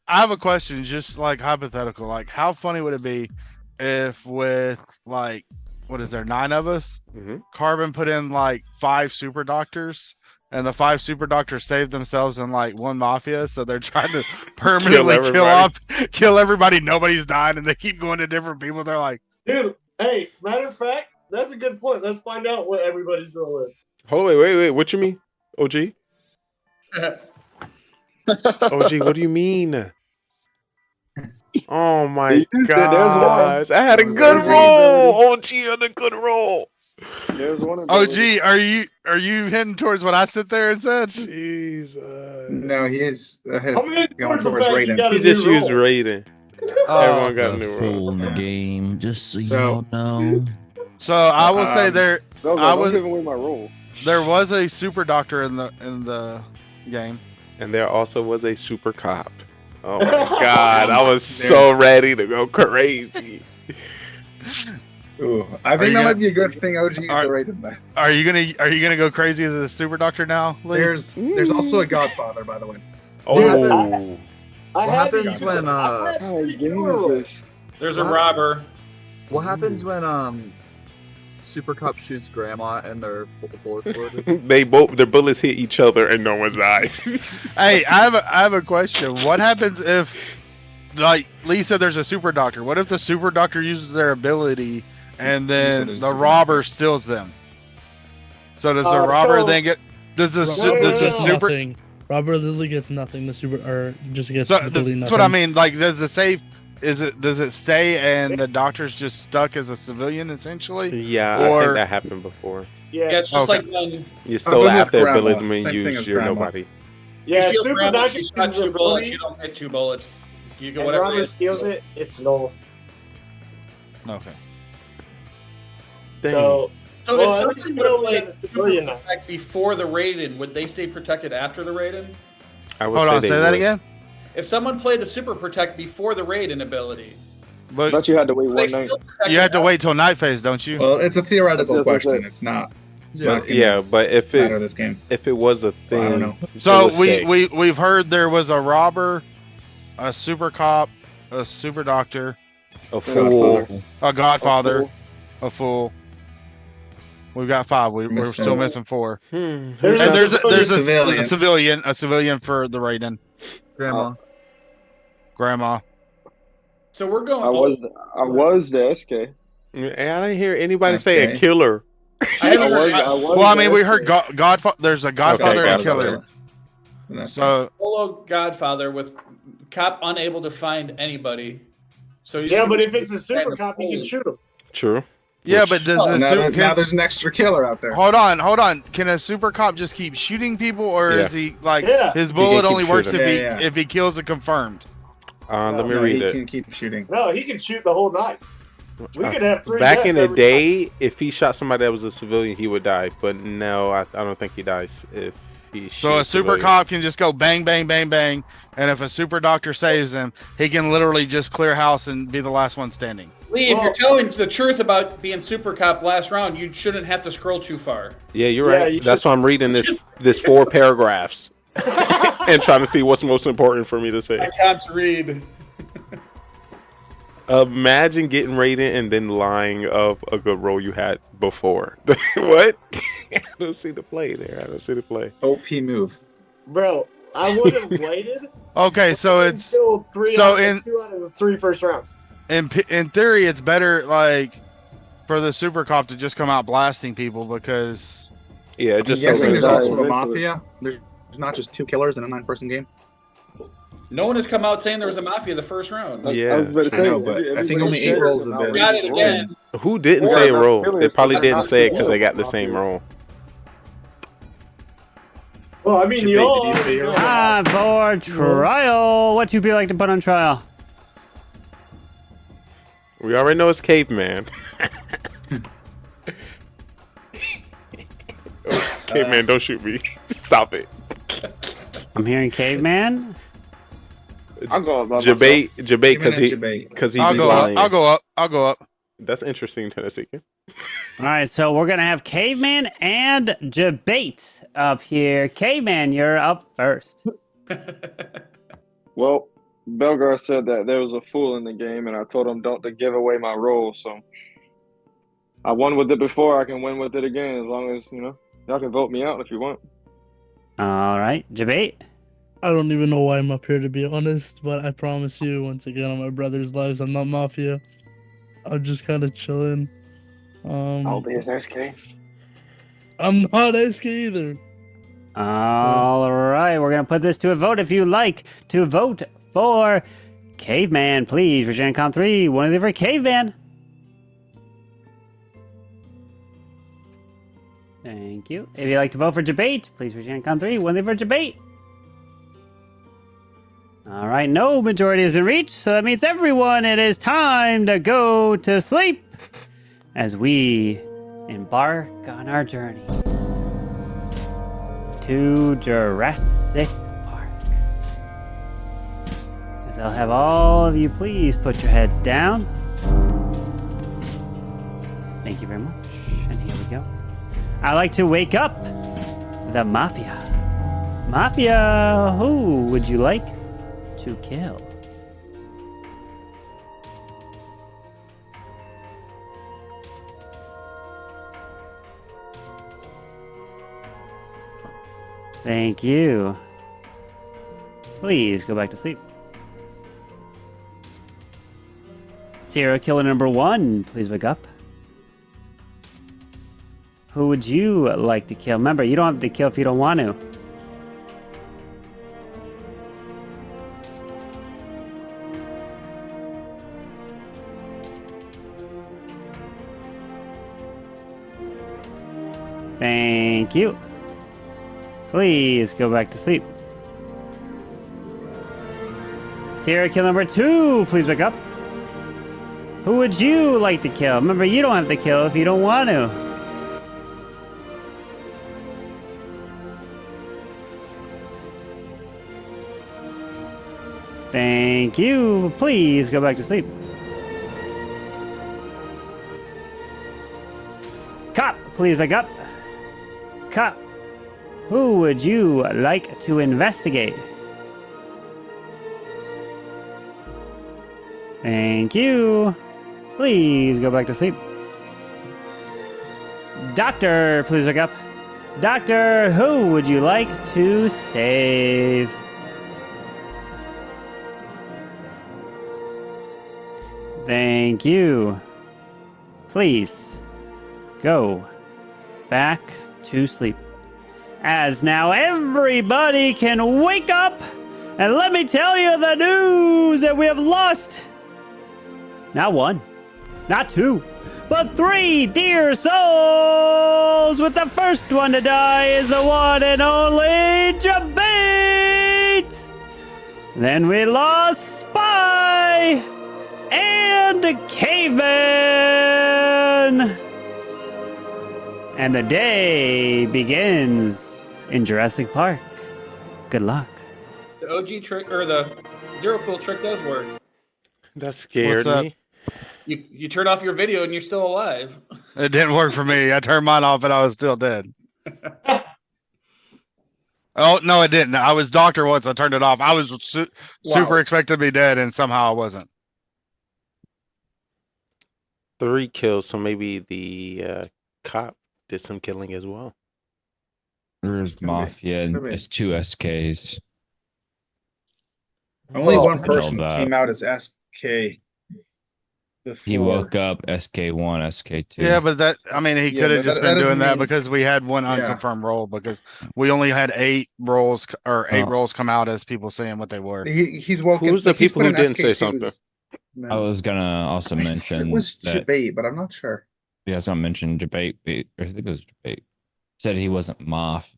I have a question, just like hypothetical. Like, how funny would it be if with like, what is there, 9 of us? Carbon put in like 5 super doctors, and the 5 super doctors saved themselves in like 1 mafia, so they're trying to permanently kill everybody. Nobody's dying, and they keep going to different people. They're like, Dude, hey, matter of fact, that's a good point. Let's find out what everybody's role is. Oh wait, what you mean? OG? OG, what do you mean? Oh my gosh. I had a good roll. OG had a good roll. There's one. OG, are you heading towards what I sit there and said? Jesus. No, he is ahead. I'm heading Going towards the towards fact Raiden. you got a He just new used role. Raiden. Everyone got a new full roll. in the game, just so So- y'all know. So I will say Don't give away my role. there was a super doctor in the game. And there also was a super cop. Oh my god, I was so ready to go crazy. Ooh, I think that might be a good thing. OG used the Raiden there. Are you gonna go crazy as a super doctor now, Lee? There's also a Godfather, by the way. Oh. What happens when There's a robber. What happens when Super Cop shoots Grandma and their bullets loaded? Their bullets hit each other and no one dies. Hey, I have a question. What happens if, like Lee said, there's a super doctor? What if the super doctor uses their ability and then the robber steals them? So does the robber then get? Does the super? Nothing. Robert literally gets nothing. The super or just gets So literally that's nothing. what I mean. Like, does the save? Does it stay and the doctor's just stuck as a civilian essentially? Yeah, I think that happened before. Yeah, it's just like when You still have the Grandma. ability when Same you thing use as your Grandma. nobody. Yeah, you shield super Grandma, doctor she shot uses 2 bullets. ability, You don't get 2 bullets. You go and whatever. it robber is. steals it. It's null. Okay. So So Well, if at someone least we would know have we played got the Super civilian now. Protect before the Raiden, would they stay protected after the Raiden? I would Hold say on, they say that would. again. If someone played the Super Protect before the Raiden ability, I But thought you had to wait they one still night. protected you have to after- wait till night phase, don't you? Well, it's a theoretical That's what I question. said. It's not. It's Yeah. not gonna Yeah, but if matter it this game. if it was a thing, I don't know. it So would stay. we've heard there was a robber, a super cop, a super doctor, a fool. a godfather, a fool. We've got 5. We're Missing. still missing 4. There's And a there's civilian. a civilian for the Raiden. Grandma. Grandma. So we're going. I was the SK. And I didn't hear anybody That's say a gay. killer. I haven't heard Well, I mean, we the heard SK. Godfather. There's a Godfather and a killer. That's So solo Godfather with cop unable to find anybody. So you Yeah, just- but if it's a super cop, you can shoot him. True. yeah, Which- but does now, the now there's an extra killer out there. hold on? Can a super cop just keep shooting people, or Yeah. is he like Yeah. his He bullet can keep only works shooting. if he kills a confirmed? Let me No, read he it. can keep shooting. No, he can shoot the whole night. We could have 3 Back deaths in the every day, if he shot somebody that was a civilian, he would die. But no, I don't think he dies if He So a shoots super civilians. cop can just go bang, bang, bang, bang, and if a super doctor saves him, he can literally just clear house and be the last one standing. Lee, if you're telling the truth about being super cop last round, you shouldn't have to scroll too far. Yeah, you're Yeah, right. you That's why I'm reading this 4 paragraphs and trying to see what's most important for me to I say. can't read. Imagine getting rated and then lying of a good role you had before. What? I don't see the play there. I don't see the play. OP move. Bro, I would have waited. Okay, so it's until two out of the 3 first rounds. in theory, it's better like for the super cop to just come out blasting people because Yeah, it I'm just guessing so there's die also a eventually. mafia. There's not just 2 killers in a 9-person game. No one has come out saying there was a mafia the first round. Yeah, I was about to I say, know, but I think only 8 rolls have been. Got it again. who didn't Yeah, say a not role? killers, They probably but didn't not say it because killers. they got the same role. Well, I mean, Did you they- all did you say your- Time for trial. What you be like to put on trial? We already know it's caveman. Caveman, don't shoot me. Stop it. I'm hearing caveman. I'll go up by Debate because he Debate. because he I'll be go up. lying. I'll go up. I'll go up. That's interesting, Tennessee. All right, so we're gonna have caveman and debate up here. Caveman, you're up first. Well, Belgar said that there was a fool in the game, and I told him don't to give away my role. So I won with it before. I can win with it again as long as y'all can vote me out if you want. All right, debate. I don't even know why I'm up here, to be honest, but I promise you, once again, on my brother's lives, I'm not Mafia. I'm just kind of chilling. I'll be his SK. I'm not SK either. All right, we're gonna put this to a vote. If you like to vote for caveman, please raise your hand. Count 3. One of them for caveman. Thank you. If you'd like to vote for debate, please raise your hand. Count 3. One of them for debate. All right, no majority has been reached, so that means everyone, it is time to go to sleep as we embark on our journey to Jurassic Park. As I'll have all of you please put your heads down. Thank you very much. And here we go. I like to wake up the Mafia. Mafia, who would you like to kill? Thank you. Please go back to sleep. Serial killer number 1, please wake up. Who would you like to kill? Remember, you don't have to kill if you don't want to. Thank you. Please go back to sleep. Serial killer number 2, please wake up. Who would you like to kill? Remember, you don't have to kill if you don't want to. Thank you. Please go back to sleep. Cop, please wake up. Cop, who would you like to investigate? Thank you. Please go back to sleep. Doctor, please wake up. Doctor, who would you like to save? Thank you. Please go back to sleep. As now everybody can wake up, and let me tell you the news that we have lost not 1, not 2, but 3 dear souls. With the first one to die is the one and only Debate. Then we lost Spy and Caveman. And the day begins in Jurassic Park. Good luck. The OG trick or the Zero Pills trick does work. That scared up? me. You turn off your video and you're still alive. It didn't work for me. I turned mine off and I was still dead. Oh no, it didn't. I was doctor once. I turned it off. I was super expected to be dead, and somehow I wasn't. 3 kills, so maybe the cop did some killing as well. There's Mafia and it's 2 SKs. Only one Control person that. came out as SK. Before. He woke up SK1, SK2. Yeah, but that, I mean, he could have just been doing that mean- because we had one unconfirmed roll because we only had 8 rolls or 8 rolls come out as people saying what they were. He's woken. Who's the like, he's people put who in didn't say SK2s. something? I was gonna also mention It was that. debate, but I'm not sure. Yeah, I was gonna mention debate. I think it was debate. Said he wasn't Moff.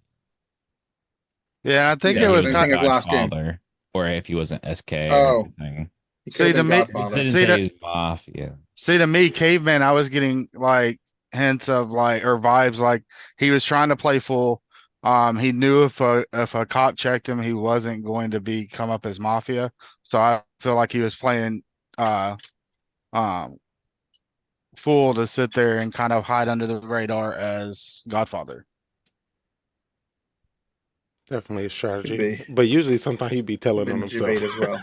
Yeah, I think Yeah, it was same kind thing as last game. Godfather, or if he wasn't SK Oh. or anything. He See, could've been to me- He Godfather. didn't See, say that- he was Moff. Yeah. See, to me, caveman, I was getting like hints of like or vibes like he was trying to play full. He knew if a cop checked him, he wasn't going to come up as Mafia. So I feel like he was playing fool to sit there and kind of hide under the radar as Godfather. Definitely a strategy. be. But usually sometimes he'd be telling on Been himself. debate as well.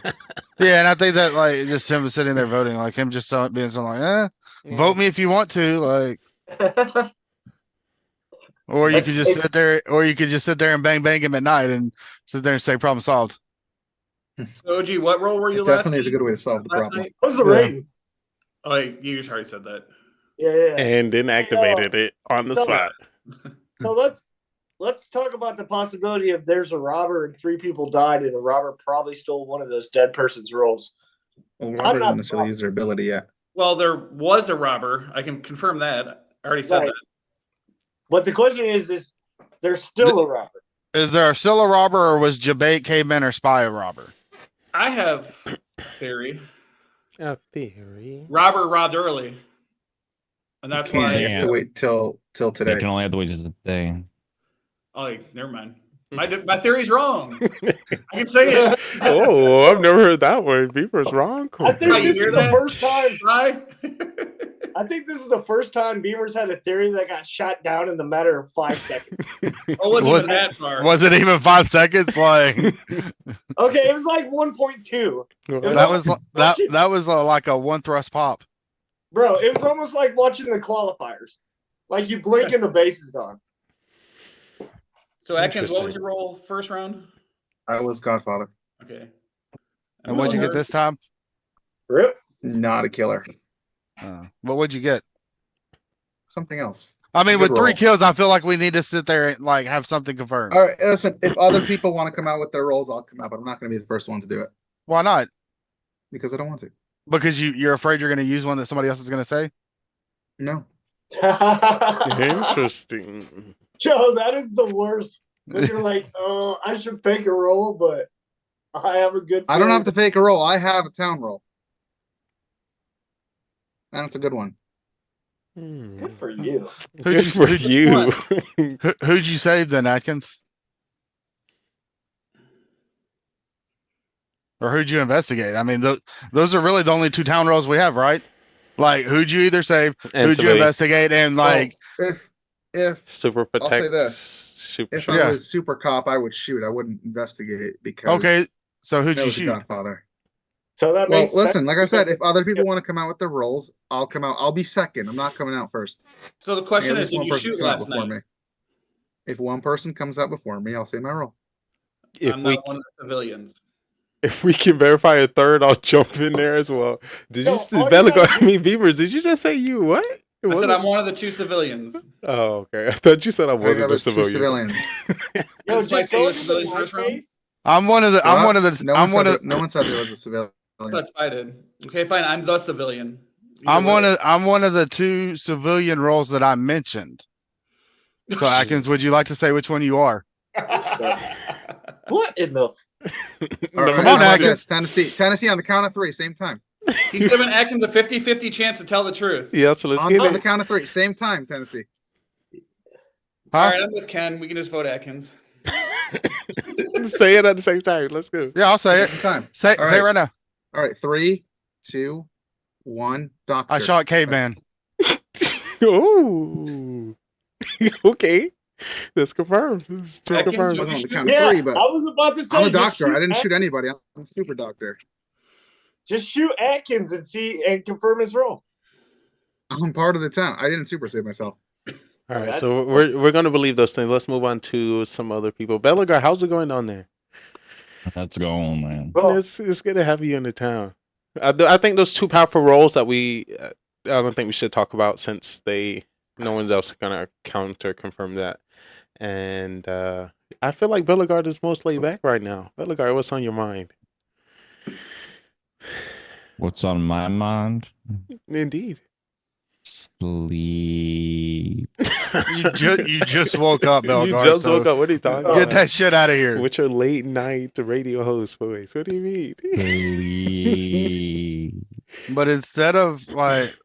Yeah, and I think that like just him sitting there voting, like him just being something like, vote me if you want to, like, or you could just sit there, or you could just sit there and bang him at night and sit there and say problem solved. So, OG, what role were you It last? definitely is a good way to solve the last problem. night? What was the Yeah. rating? Oh, you just already said that. Yeah. And then activated it on the So- spot. So let's talk about the possibility of there's a robber and 3 people died and a robber probably stole one of those dead person's rolls. Well, I'm Robert not didn't necessarily use their ability yet. Well, there was a robber. I can confirm that. I already said Right. that. But the question is there's still a robber. Is there still a robber, or was Jabate, Caveman, or Spy a robber? I have a theory. A theory. Robber robbed early, and that's Can't. why. You have to wait till They today. can only have to wait till the day. Oh, never mind. My theory's wrong. I can say it. Oh, I've never heard that word. Beaver's wrong. I think Oh, you this hear is the that? first time. Right? I think this is the first time Beamer's had a theory that got shot down in the matter of 5 seconds. Oh, wasn't even that far. Was it even 5 seconds? Like Okay, it was like 1.2. that was that was like a 1 thrust pop. Bro, it was almost like watching the qualifiers. Like you blink and the base is gone. So, Atkins, what was your role first round? I was Godfather. Okay. And what'd you get this time? Rip. Not a killer. What would you get? Something else. I mean, Good with 3 roll. kills, I feel like we need to sit there and like have something confirmed. All right, listen. If other people want to come out with their roles, I'll come out, but I'm not going to be the first one to do it Why not? because I don't want to. Because you're afraid you're going to use one that somebody else is going to say. No. Interesting. Joe, that is the worst. When you're like, oh, I should fake a roll, but I have a good. I don't have to fake a roll. I have a town roll, and it's a good one. Good for you. Good for you. Who'd you save then, Atkins? Or who'd you investigate? I mean, those are really the only 2 town rolls we have, right? Like, who'd you either save, And who'd you somebody- investigate, and like, If Super I'll say protect. this. Super if shot. Yeah. I was super cop, I would shoot. I wouldn't investigate because okay, so who'd I you was a shoot? Godfather. So that Well, makes listen, sense like I said, because- if other people want to come out with their roles, I'll come out. I'll be second. I'm not coming out first. So the question At is, least did one you person's shoot come out last before night? me. If one person comes out before me, I'll say my role. If I'm we not one of the civilians. if we can verify a third, I'll jump in there as well. Did No, you see all you Bellico? gotta I mean Beavers, did you just say you what? It I said wasn't- I'm one of the 2 civilians. Oh, okay. I thought you said I I got wasn't a those two civilian. civilians. Yo, Did Spike just say go you were into the civilian white first round? case. I'm one of the. I'm one of the. No I'm one one of. said no one said there was a civilian. That's I did. Okay, fine. I'm the civilian. I'm one of. I'm one of the 2 civilian roles that I mentioned. So Atkins, would you like to say which one you are? What in the? All right, Come on, how about Atkins. this? Tennessee on the count of 3, same time. He's giving Atkins a 50-50 chance to tell the truth. Yeah, so let's On get the it. count of 3, same time, Tennessee. All right, I'm with Ken. We can just vote Atkins. Say it at the same time. Let's go. Yeah, I'll say it. Time. Say All say it right. right now. All right, 3, 2, 1. Doctor. I shot caveman. Oh. Okay. That's confirmed. It's two Atkins, confirmed. Wasn't on the count of Yeah, 3, but I was about to say. I'm a just doctor. I didn't At- shoot anybody. I'm a super doctor. Just shoot Atkins and see and confirm his role. I'm part of the town. I didn't super save myself. All right, that's- so we're gonna believe those things. Let's move on to some other people. Belagar, how's it going on there? That's going, man. Well, It's good to have you in the town. I think those two powerful roles that I don't think we should talk about since no one else is gonna counter confirm that. And I feel like Bellegarde is most laid back right now. Bellegarde, what's on your mind? What's on my mind? Indeed. Sleep. You just woke up, Belgar. You just woke up. What are you talking Get about? that shit out of here. With your late night radio host voice. What do you mean? Sleep. But instead of like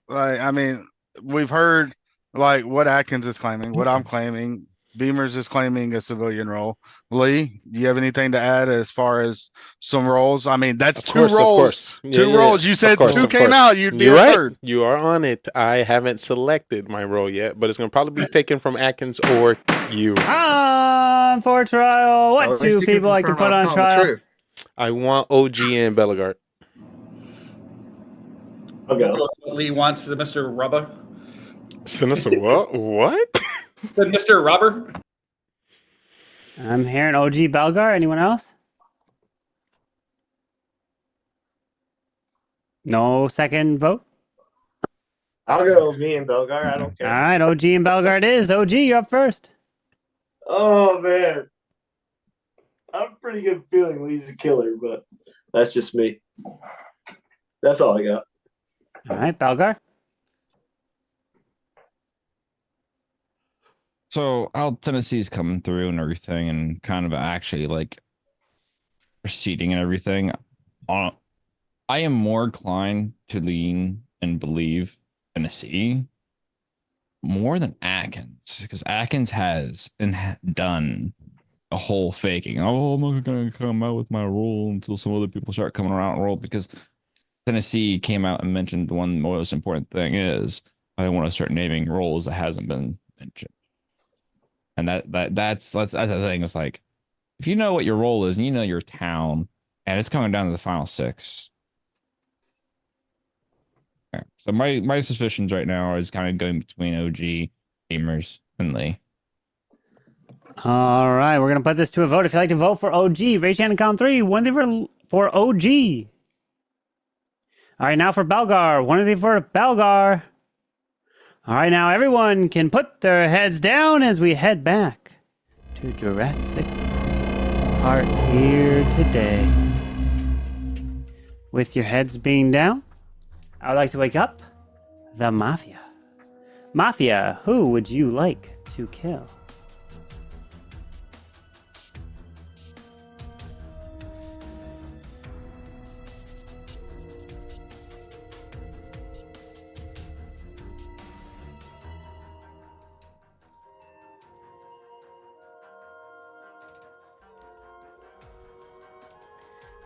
I mean, we've heard like what Atkins is claiming, what I'm claiming. Beamers is claiming a civilian role. Lee, do you have anything to add as far as some roles? I mean, that's Of two course, roles. of course. Two roles. You said two of came course. out. You'd be You're a right. third. You are on it. I haven't selected my role yet, but it's going to probably be taken from Atkins or you. On for trial. What At least two you can people like to confirm put I on was telling the trial? truth. I want OG and Bellegarde. okay. Lee wants Mr. Rubber. Sinister, what? What? Mr. Rubber? I'm hearing OG Belgar. Anyone else? No second vote? I'll go me and Belgar. I don't All care. right, OG and Belgar it is. OG, you're up first. Oh man, I'm pretty good feeling Lee's a killer, but that's just me. That's all I got. All right, Belgar. So how Tennessee's coming through and everything, and kind of actually like proceeding and everything. I am more inclined to lean and believe Tennessee more than Atkins, because Atkins has done a whole faking. Oh, I'm not gonna come out with my role until some other people start coming around and roll, because Tennessee came out and mentioned the one most important thing is I want to start naming roles that hasn't been mentioned. And that's the thing. It's like, if you know what your role is and you know your town, and it's coming down to the final 6. Okay. So my suspicions right now is kind of going between OG, Gamers, and Lee. All right, we're going to put this to a vote. If you'd like to vote for OG, raise your hand and count 3. One of you for OG. All right, now for Belgar. One of you for Belgar. All right, now everyone can put their heads down as we head back to Jurassic Park here today. With your heads being down, I would like to wake up the Mafia. Mafia, who would you like to kill?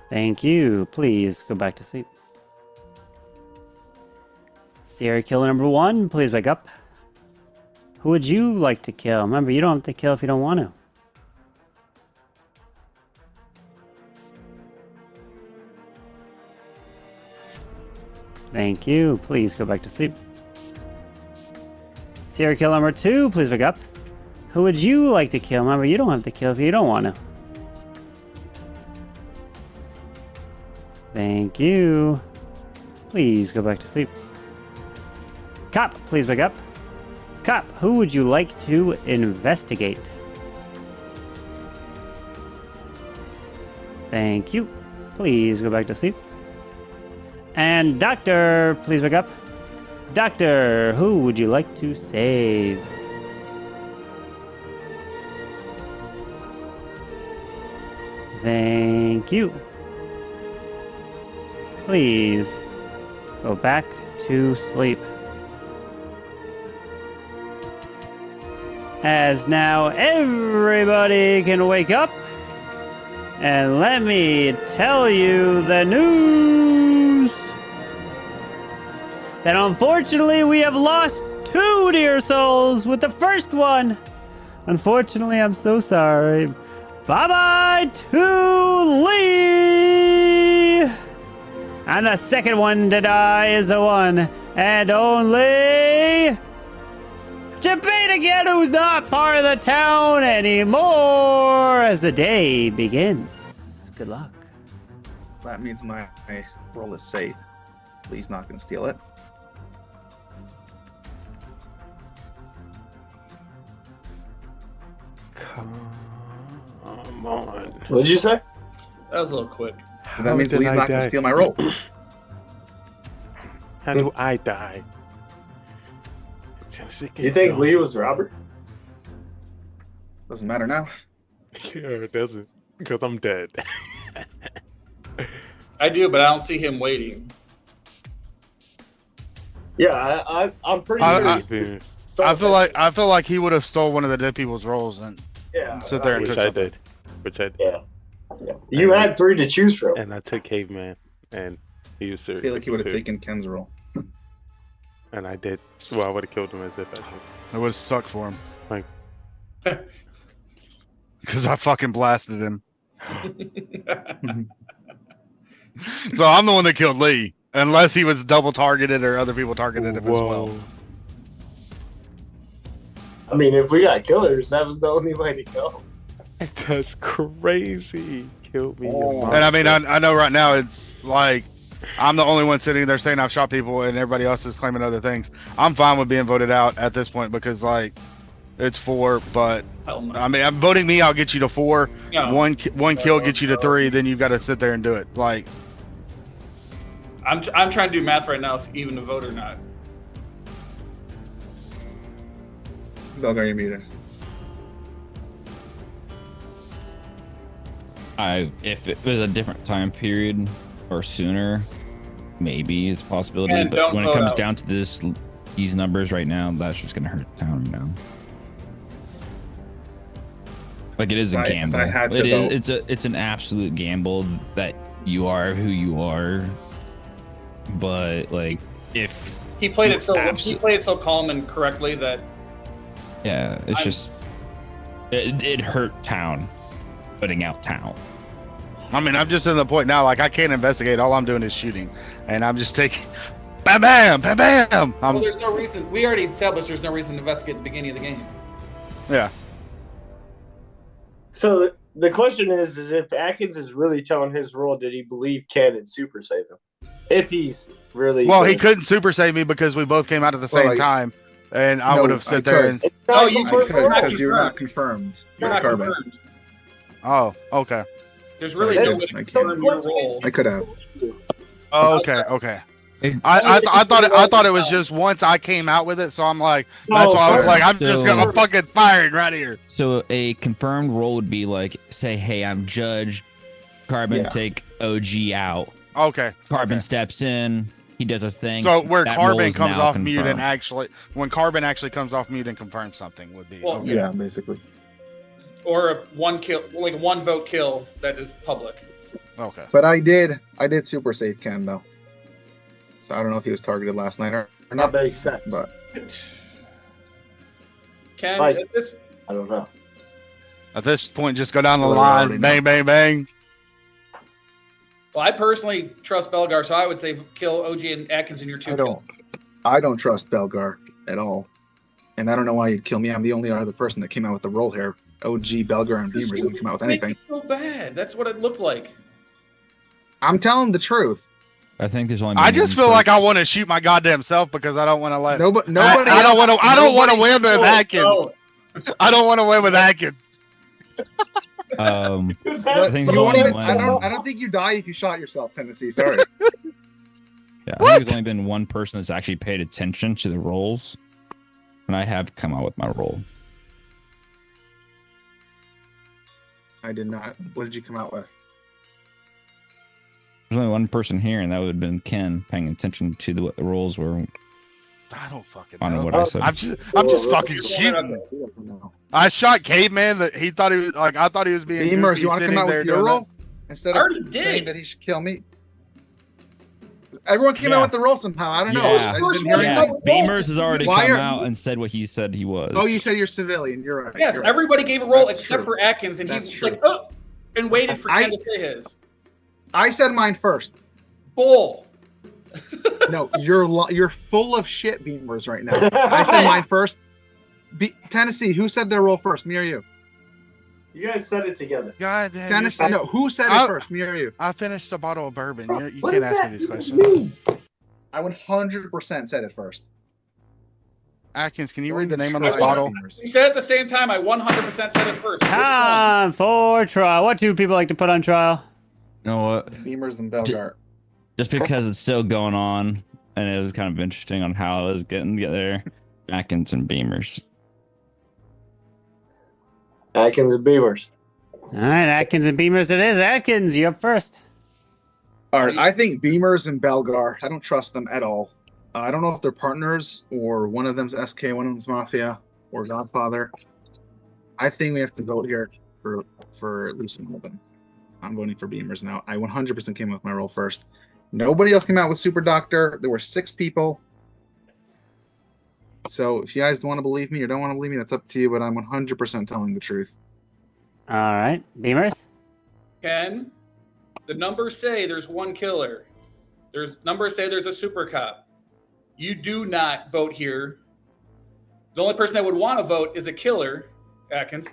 Thank you. Please go back to sleep. Serial killer number 1, please wake up. Who would you like to kill? Remember, you don't have to kill if you don't want to. Thank you. Please go back to sleep. Serial killer number 2, please wake up. Who would you like to kill? Remember, you don't have to kill if you don't want to. Thank you. Please go back to sleep. Cop, please wake up. Cop, who would you like to investigate? Thank you. Please go back to sleep. And doctor, please wake up. Doctor, who would you like to save? Thank you. Please go back to sleep. as now everybody can wake up. And let me tell you the news that unfortunately we have lost 2 dear souls with the first one. Unfortunately, I'm so sorry. Bye-bye to Lee! And the second one to die is the one and only Debate again, who's not part of the town anymore as the day begins. Good luck. That means my roll is safe. Lee's not going to steal it. Come on. What did you say? That was a little quick. That means Lee's not going to steal my roll. How do I die? You think Lee was Robert? Doesn't matter now. Yeah, it doesn't. Because I'm dead. I do, but I don't see him waiting. Yeah, I'm pretty sure. I feel like he would have stole one of the dead people's rolls and sit there and Which took I something. did. Which I did. Yeah. You had 3 to choose from. And I took Caveman. And he was I serious. feel like he would have taken Ken's roll. And I did. Well, I would have killed him as if I did. It would have sucked for him. Like, because I fucking blasted him. So I'm the one that killed Lee. Unless he was double targeted or other people targeted him as well. I mean, if we got killers, that was the only way to go. That's crazy. Killed me. And I mean, I know right now it's like I'm the only one sitting there saying I've shot people and everybody else is claiming other things. I'm fine with being voted out at this point because like it's 4, but I mean, I'm voting me. I'll get you to 4. No. One kill gets you to 3. Then you've got to sit there and do it. Like I'm trying to do math right now, if even to vote or not. Belgar, you're muted. If it was a different time period or sooner, maybe it's a possibility. And But don't when it vote comes out. down to these numbers right now, that's just gonna hurt the town right now. Like it is a If I gamble. had to vote- It's an absolute gamble that you are who you are. But like if He played it so Abso- he played it so calm and correctly that yeah, it's just it hurt town, putting out town. I mean, I'm just in the point now. Like I can't investigate. All I'm doing is shooting, and I'm just taking, bam, bam, bam, bam. well, there's no reason. We already established there's no reason to investigate at the beginning of the game. Yeah. So the question is if Atkins is really telling his role, did he believe Ken and Super save him? If he's really Well, he good. couldn't super save me because we both came out at the same Well, time, and I No, would have I sit there could. and. Oh, you I could could not because you're not confirmed. confirmed. You're with not Carbon. confirmed. Oh, okay. There's really Sorry, no guys, way to I can't. confirm your role. I could have. Oh, okay, okay. It- I thought it was just once I came out with it, so I'm like, that's why I was like, I'm just gonna fucking firing right here. So a confirmed role would be like, say, hey, I'm Judge. Carbon, Yeah. take OG out. Okay. Carbon okay. steps in. He does his thing. So where That role Carbon is comes now off mute and confirmed. actually, when Carbon actually comes off mute and confirms something would be. Well, okay. Yeah, basically. Or a one kill, like one vote kill that is public. Okay. But I did super save Ken though. So I don't know if he was targeted last night or That not. makes sense. But Ken, Like- at this, I don't know. At this point, just go down the Well, I already line, know. bang, bang, bang. well, I personally trust Belgar, so I would say kill OG and Atkins in your 2 I don't. I don't trust Belgar at all. And I don't know why you'd kill me. I'm the only other person that came out with the roll here. OG, Belgar, and Beamers didn't come out with anything. So bad. That's what it looked like. I'm telling the truth. I think there's only. I been just one feel like I person- want to shoot my goddamn self because I don't want to let. Nobody. I don't want to. I don't want to nobody- win with Atkins. I don't want to win with Atkins. I But think you there's won't only even- one. I don't think you die if you shot yourself, Tennessee. Sorry. Yeah, I think there's only been one person that's actually paid attention to the roles, and I have come out with my role. I did not. What did you come out with? There's only one person here, and that would have been Ken paying attention to what the roles were. I don't fucking I don't know know. what I said. I'm just fucking shooting. I shot caveman that he thought he was like. I thought he was being Beamers, goofy you want to come sitting out there with your doing roll instead I of already saying did. that he should kill me? Everyone came Yeah. out with the roll somehow. I don't know. Yeah. I just didn't hear Yeah, anything. Beamers has already Why come are- out and said what he said he was. Oh, you said you're civilian. You're right. Yes, you're right. everybody gave a roll That's except true. for Atkins, and he That's was true. like, oh, and waited for I- Ken to say his. I said mine first. Bull. No, you're full of shit, Beamers, right now. I said mine first. Tennessee, who said their roll first? Me or you? You guys said it together. God damn. Tennessee, no. Who said it first? Me or you? I finished a bottle of bourbon. You What can't does ask that me these questions. mean? I 100% said it first. Atkins, can you Don't read the even name on try this it, bottle? Beamers. We said it at the same time. I 100% said it first. Which one? Time for trial. What do people like to put on trial? You know what? Beamers and Belgart. Just because it's still going on, and it was kind of interesting on how it was getting there. Atkins and Beamers. Atkins and Beamers. All right, Atkins and Beamers it is. Atkins, you up first. All right, I think Beamers and Belgar. I don't trust them at all. I don't know if they're partners or one of them's SK, one of them's Mafia or Godfather. I think we have to vote here for at least one of them. I'm voting for Beamers now. I 100% came with my roll first. Nobody else came out with Super Doctor. There were 6 people. So if you guys want to believe me or don't want to believe me, that's up to you. But I'm 100% telling the truth. All right, Beamers. Ken, the numbers say there's one killer. Numbers say there's a super cop. You do not vote here. The only person that would want to vote is a killer, Atkins,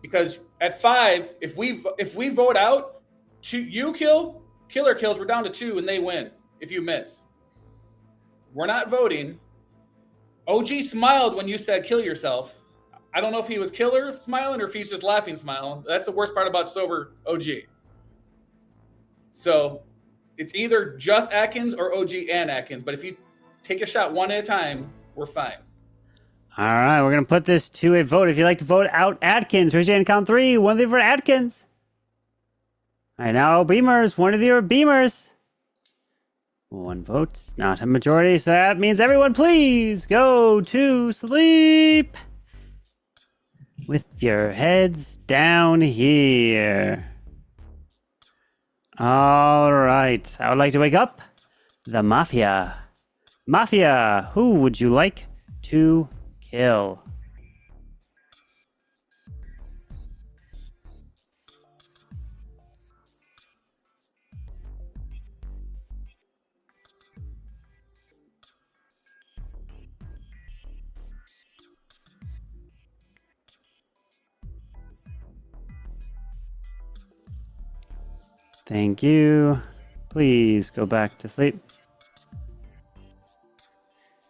because at 5, if we vote out, you kill, killer kills, we're down to 2 and they win if you miss. We're not voting. OG smiled when you said kill yourself. I don't know if he was killer smiling or if he's just laughing smiling. That's the worst part about sober OG. So it's either just Atkins or OG and Atkins. But if you take a shot one at a time, we're fine. All right, we're going to put this to a vote. If you'd like to vote out Atkins, raise your hand, count 3. One of you for Atkins. All right, now Beamers. One of you are Beamers. 1 vote, not a majority, so that means everyone please go to sleep with your heads down here. All right, I would like to wake up the Mafia. Mafia, who would you like to kill? Thank you. Please go back to sleep.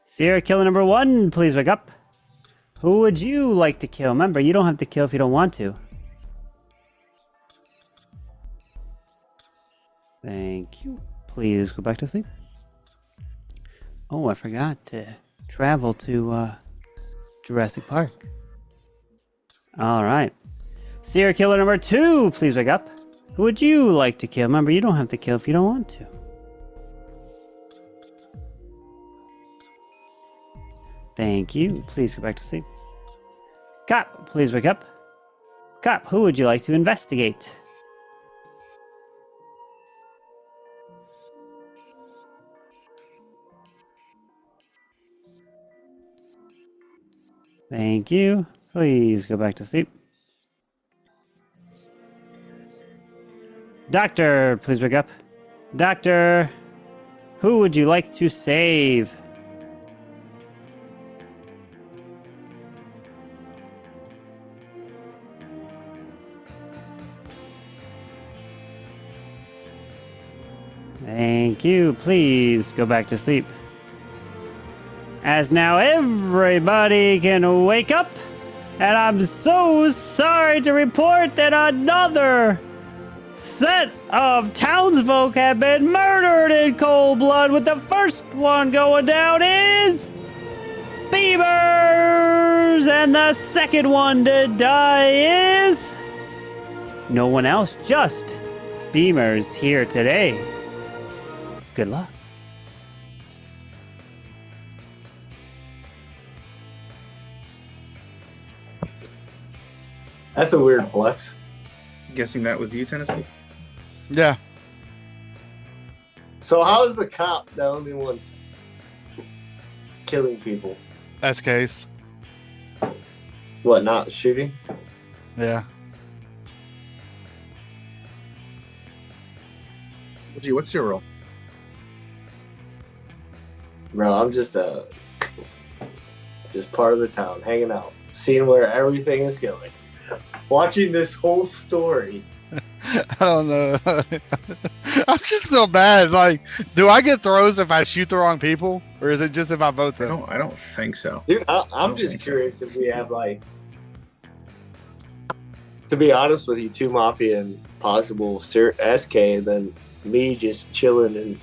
Serial killer number 1, please wake up. Who would you like to kill? Remember, you don't have to kill if you don't want to. Thank you. Please go back to sleep. Oh, I forgot to travel to Jurassic Park. All right. Serial killer number 2, please wake up. Who would you like to kill? Remember, you don't have to kill if you don't want to. Thank you. Please go back to sleep. Cop, please wake up. Cop, who would you like to investigate? Thank you. Please go back to sleep. Doctor, please wake up. Doctor, who would you like to save? Thank you. Please go back to sleep. As now everybody can wake up, and I'm so sorry to report that another set of townsfolk have been murdered in cold blood, with the first one going down is Beavers, and the second one to die is no one else, just Beamers here today. Good luck. That's a weird flex. Guessing that was you, Tennessee? Yeah. So how is the cop the only one killing people? SKs. What, not shooting? Yeah. Gee, what's your role? Bro, I'm just part of the town, hanging out, seeing where everything is going, watching this whole story. I don't know. I just feel bad. Like, do I get throws if I shoot the wrong people, or is it just if I vote them? I don't think so. Dude, I'm just curious if we have, like, to be honest with you, 2 Mafia and possible SK, and then me just chilling and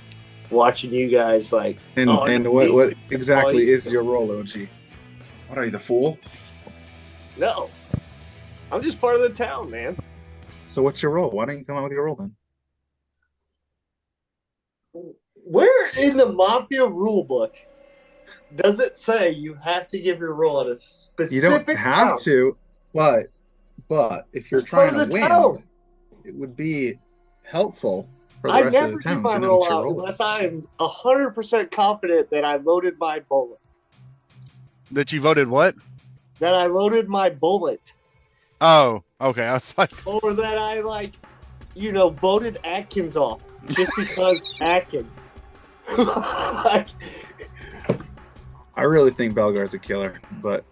watching you guys, like. And what exactly is your role, OG? What are you, the fool? No, I'm just part of the town, man. So what's your role? Why don't you come out with your role then? Where in the Mafia rulebook does it say you have to give your role at a specific? You don't have town? to, but if you're It's part trying of to the win, town. it would be helpful for the I rest of never the town give my to know role what your out role unless is. I am 100% confident that I loaded my bullet. That you voted what? That I loaded my bullet. Oh, okay. I was like, Or that I, like, voted Atkins off just because Atkins. Like, I really think Belgar's a killer, but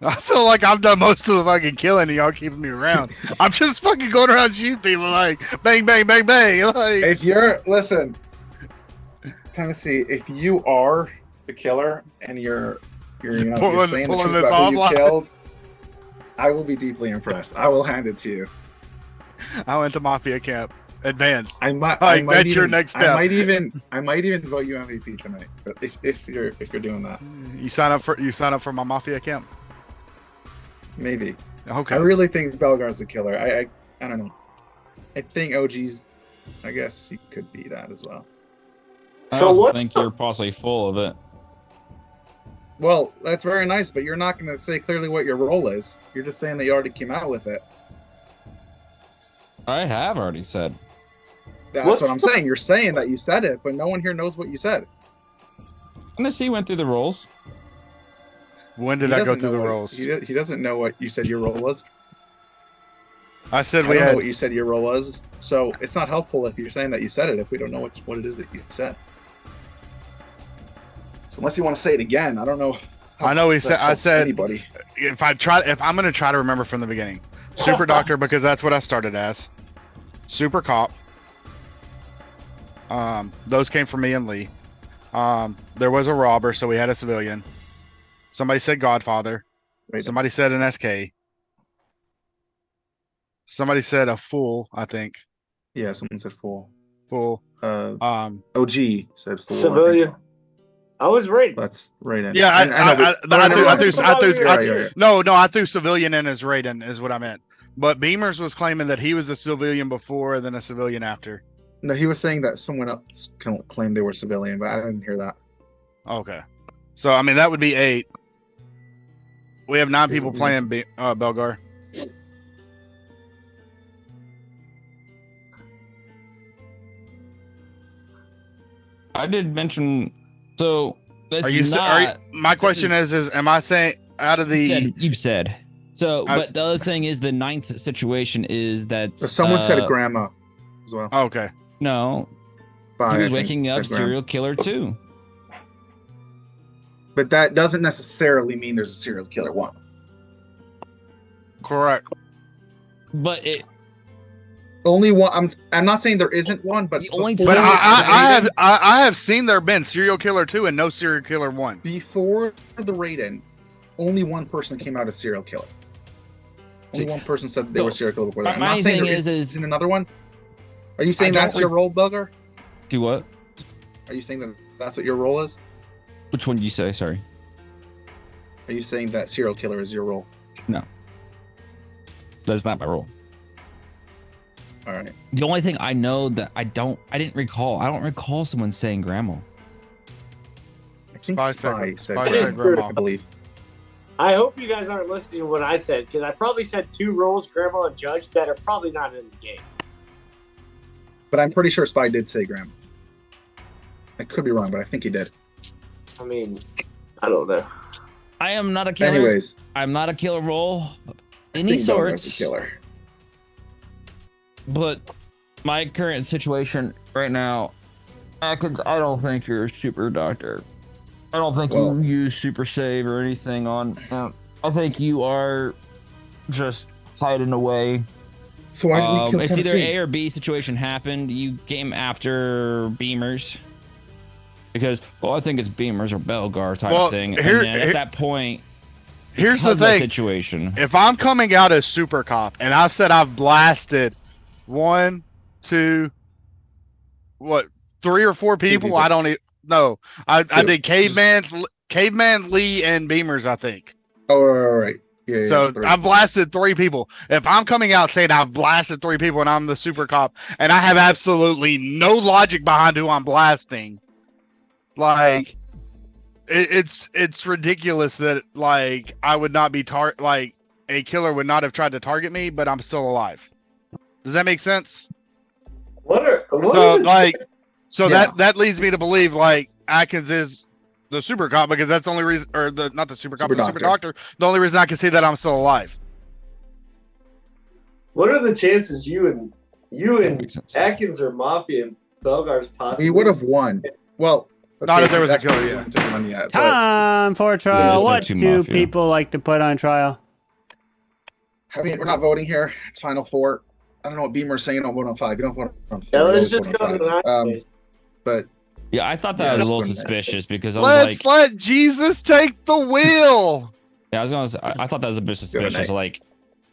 I feel like I've done most of the fucking killing, and y'all keeping me around. I'm just fucking going around shooting people, like bang, bang, bang, bang. Like, if Tennessee, if you are the killer and you're saying the pulling truth this about who you off, killed, I will be deeply impressed. I will hand it to you. I went to Mafia camp. Advanced. I might that's even, your next step. I might even vote you MVP tonight. But if you're doing that, You sign up for my Mafia camp. maybe. Okay. I really think Belgar's the killer. I don't know. I think OG's. I guess you could be that as well. I So also what? think you're possibly full of it. Well, that's very nice, but you're not going to say clearly what your role is. You're just saying that you already came out with it. I have already said. That's What's what I'm the- saying. You're saying that you said it, but no one here knows what you said. Tennessee went through the roles. When did He I go doesn't through know the what- roles? He doesn't know what you said your role was. I said I we don't know had. what you said your role was, so it's not helpful if you're saying that you said it if we don't know what it is that you said. So unless you want to say it again, I don't know. I know he that said. I helps said anybody. if I'm gonna try to remember from the beginning. Super Doctor, because that's what I started as. Super Cop. Those came from me and Lee. There was a robber, so we had a civilian. Somebody said Godfather. Wait, Somebody said an SK. Somebody said a fool, I think. yeah, someone said fool. Fool. OG said fool. Civilian. I was right. That's right in. Yeah, I threw. No, I threw civilian in as Raiden is what I meant. But Beamers was claiming that he was a civilian before and then a civilian after. No, he was saying that someone else claimed they were civilian, but I didn't hear that. Okay. So, I mean, that would be 8. We have 9 people Yes. playing Belgar. I did mention. So this Are you? is Are you not. my question is am I saying out of the? You've said. So, I- but the other thing is the 9th situation is that Someone said grandma as well. Okay. No, Bye, he I was think, waking up said grandma. serial killer too. But that doesn't necessarily mean there's a serial killer one. Correct. But it. Only one. I'm not saying there isn't one, but The only before- But time- I have seen there been serial killer 2 and no serial killer 1. before the raid-in, only one person came out as serial killer. Only See, one person said they so, were serial killer before that. I'm my not saying thing there is isn't another one. Are you saying I don't that's your role, Bugger? Do what? Are you saying that that's what your role is? Which one did you say? Sorry. Are you saying that serial killer is your role? That's not my role. All right. The only thing I know that I don't recall someone saying grandma. I think Spy Spy said said grandma. grandma, I believe. I hope you guys aren't listening to what I said, because I probably said 2 roles, Grandma and Judge, that are probably not in the game. But I'm pretty sure Spy did say Grandma. I could be wrong, but I think he did. I mean, I don't know. I am not a killer. Anyways, I'm not a killer role of I any think Belgar's sorts. a killer. But my current situation right now, Atkins, I don't think you're a super doctor. I don't think Well- you use super save or anything on. I think you are just hiding away. So why didn't we kill It's either Tennessee? A or B situation happened. You came after Beamers because, well, I think it's Beamers or Belgar type Well, thing. here- and then here- at that point, Here's the because of that thing. situation. If I'm coming out as Super Cop and I've said I've blasted 1, 2, 3 or 4 people, people. I don't even know. I Two. did Caveman, Lee, and Beamers, I think. Oh, right. Yeah, So three. I've blasted 3 people. If I'm coming out saying I've blasted 3 people and I'm the Super Cop and I have absolutely no logic behind who I'm blasting, like it's ridiculous that like I would not be like a killer would not have tried to target me, but I'm still alive. Does that make sense? What are So the like, so Yeah. that leads me to believe like Atkins is the Super Cop because that's the only reason, or the not the Super Cop, Super the Super Doctor. Doctor. The only reason I can see that I'm still alive. What are the chances you and makes sense. Atkins or Mafia and Belgar's possibly? We would have won. Well, Not if there was a that's killer, why we yeah. haven't won yet, but- Time for a trial. there's no What two do Mafia. people like to put on trial? I mean, we're not voting here. It's final 4. I don't know what Beamer's saying. You don't vote on 5. You don't vote on 4. Yeah, You let's always just vote go on to the 5. nine. But Yeah, I thought that Yeah, was a just little put 'em there. suspicious because I was Let's like, let Jesus take the wheel. yeah, I was gonna say, I thought that was a bit suspicious. night. Like,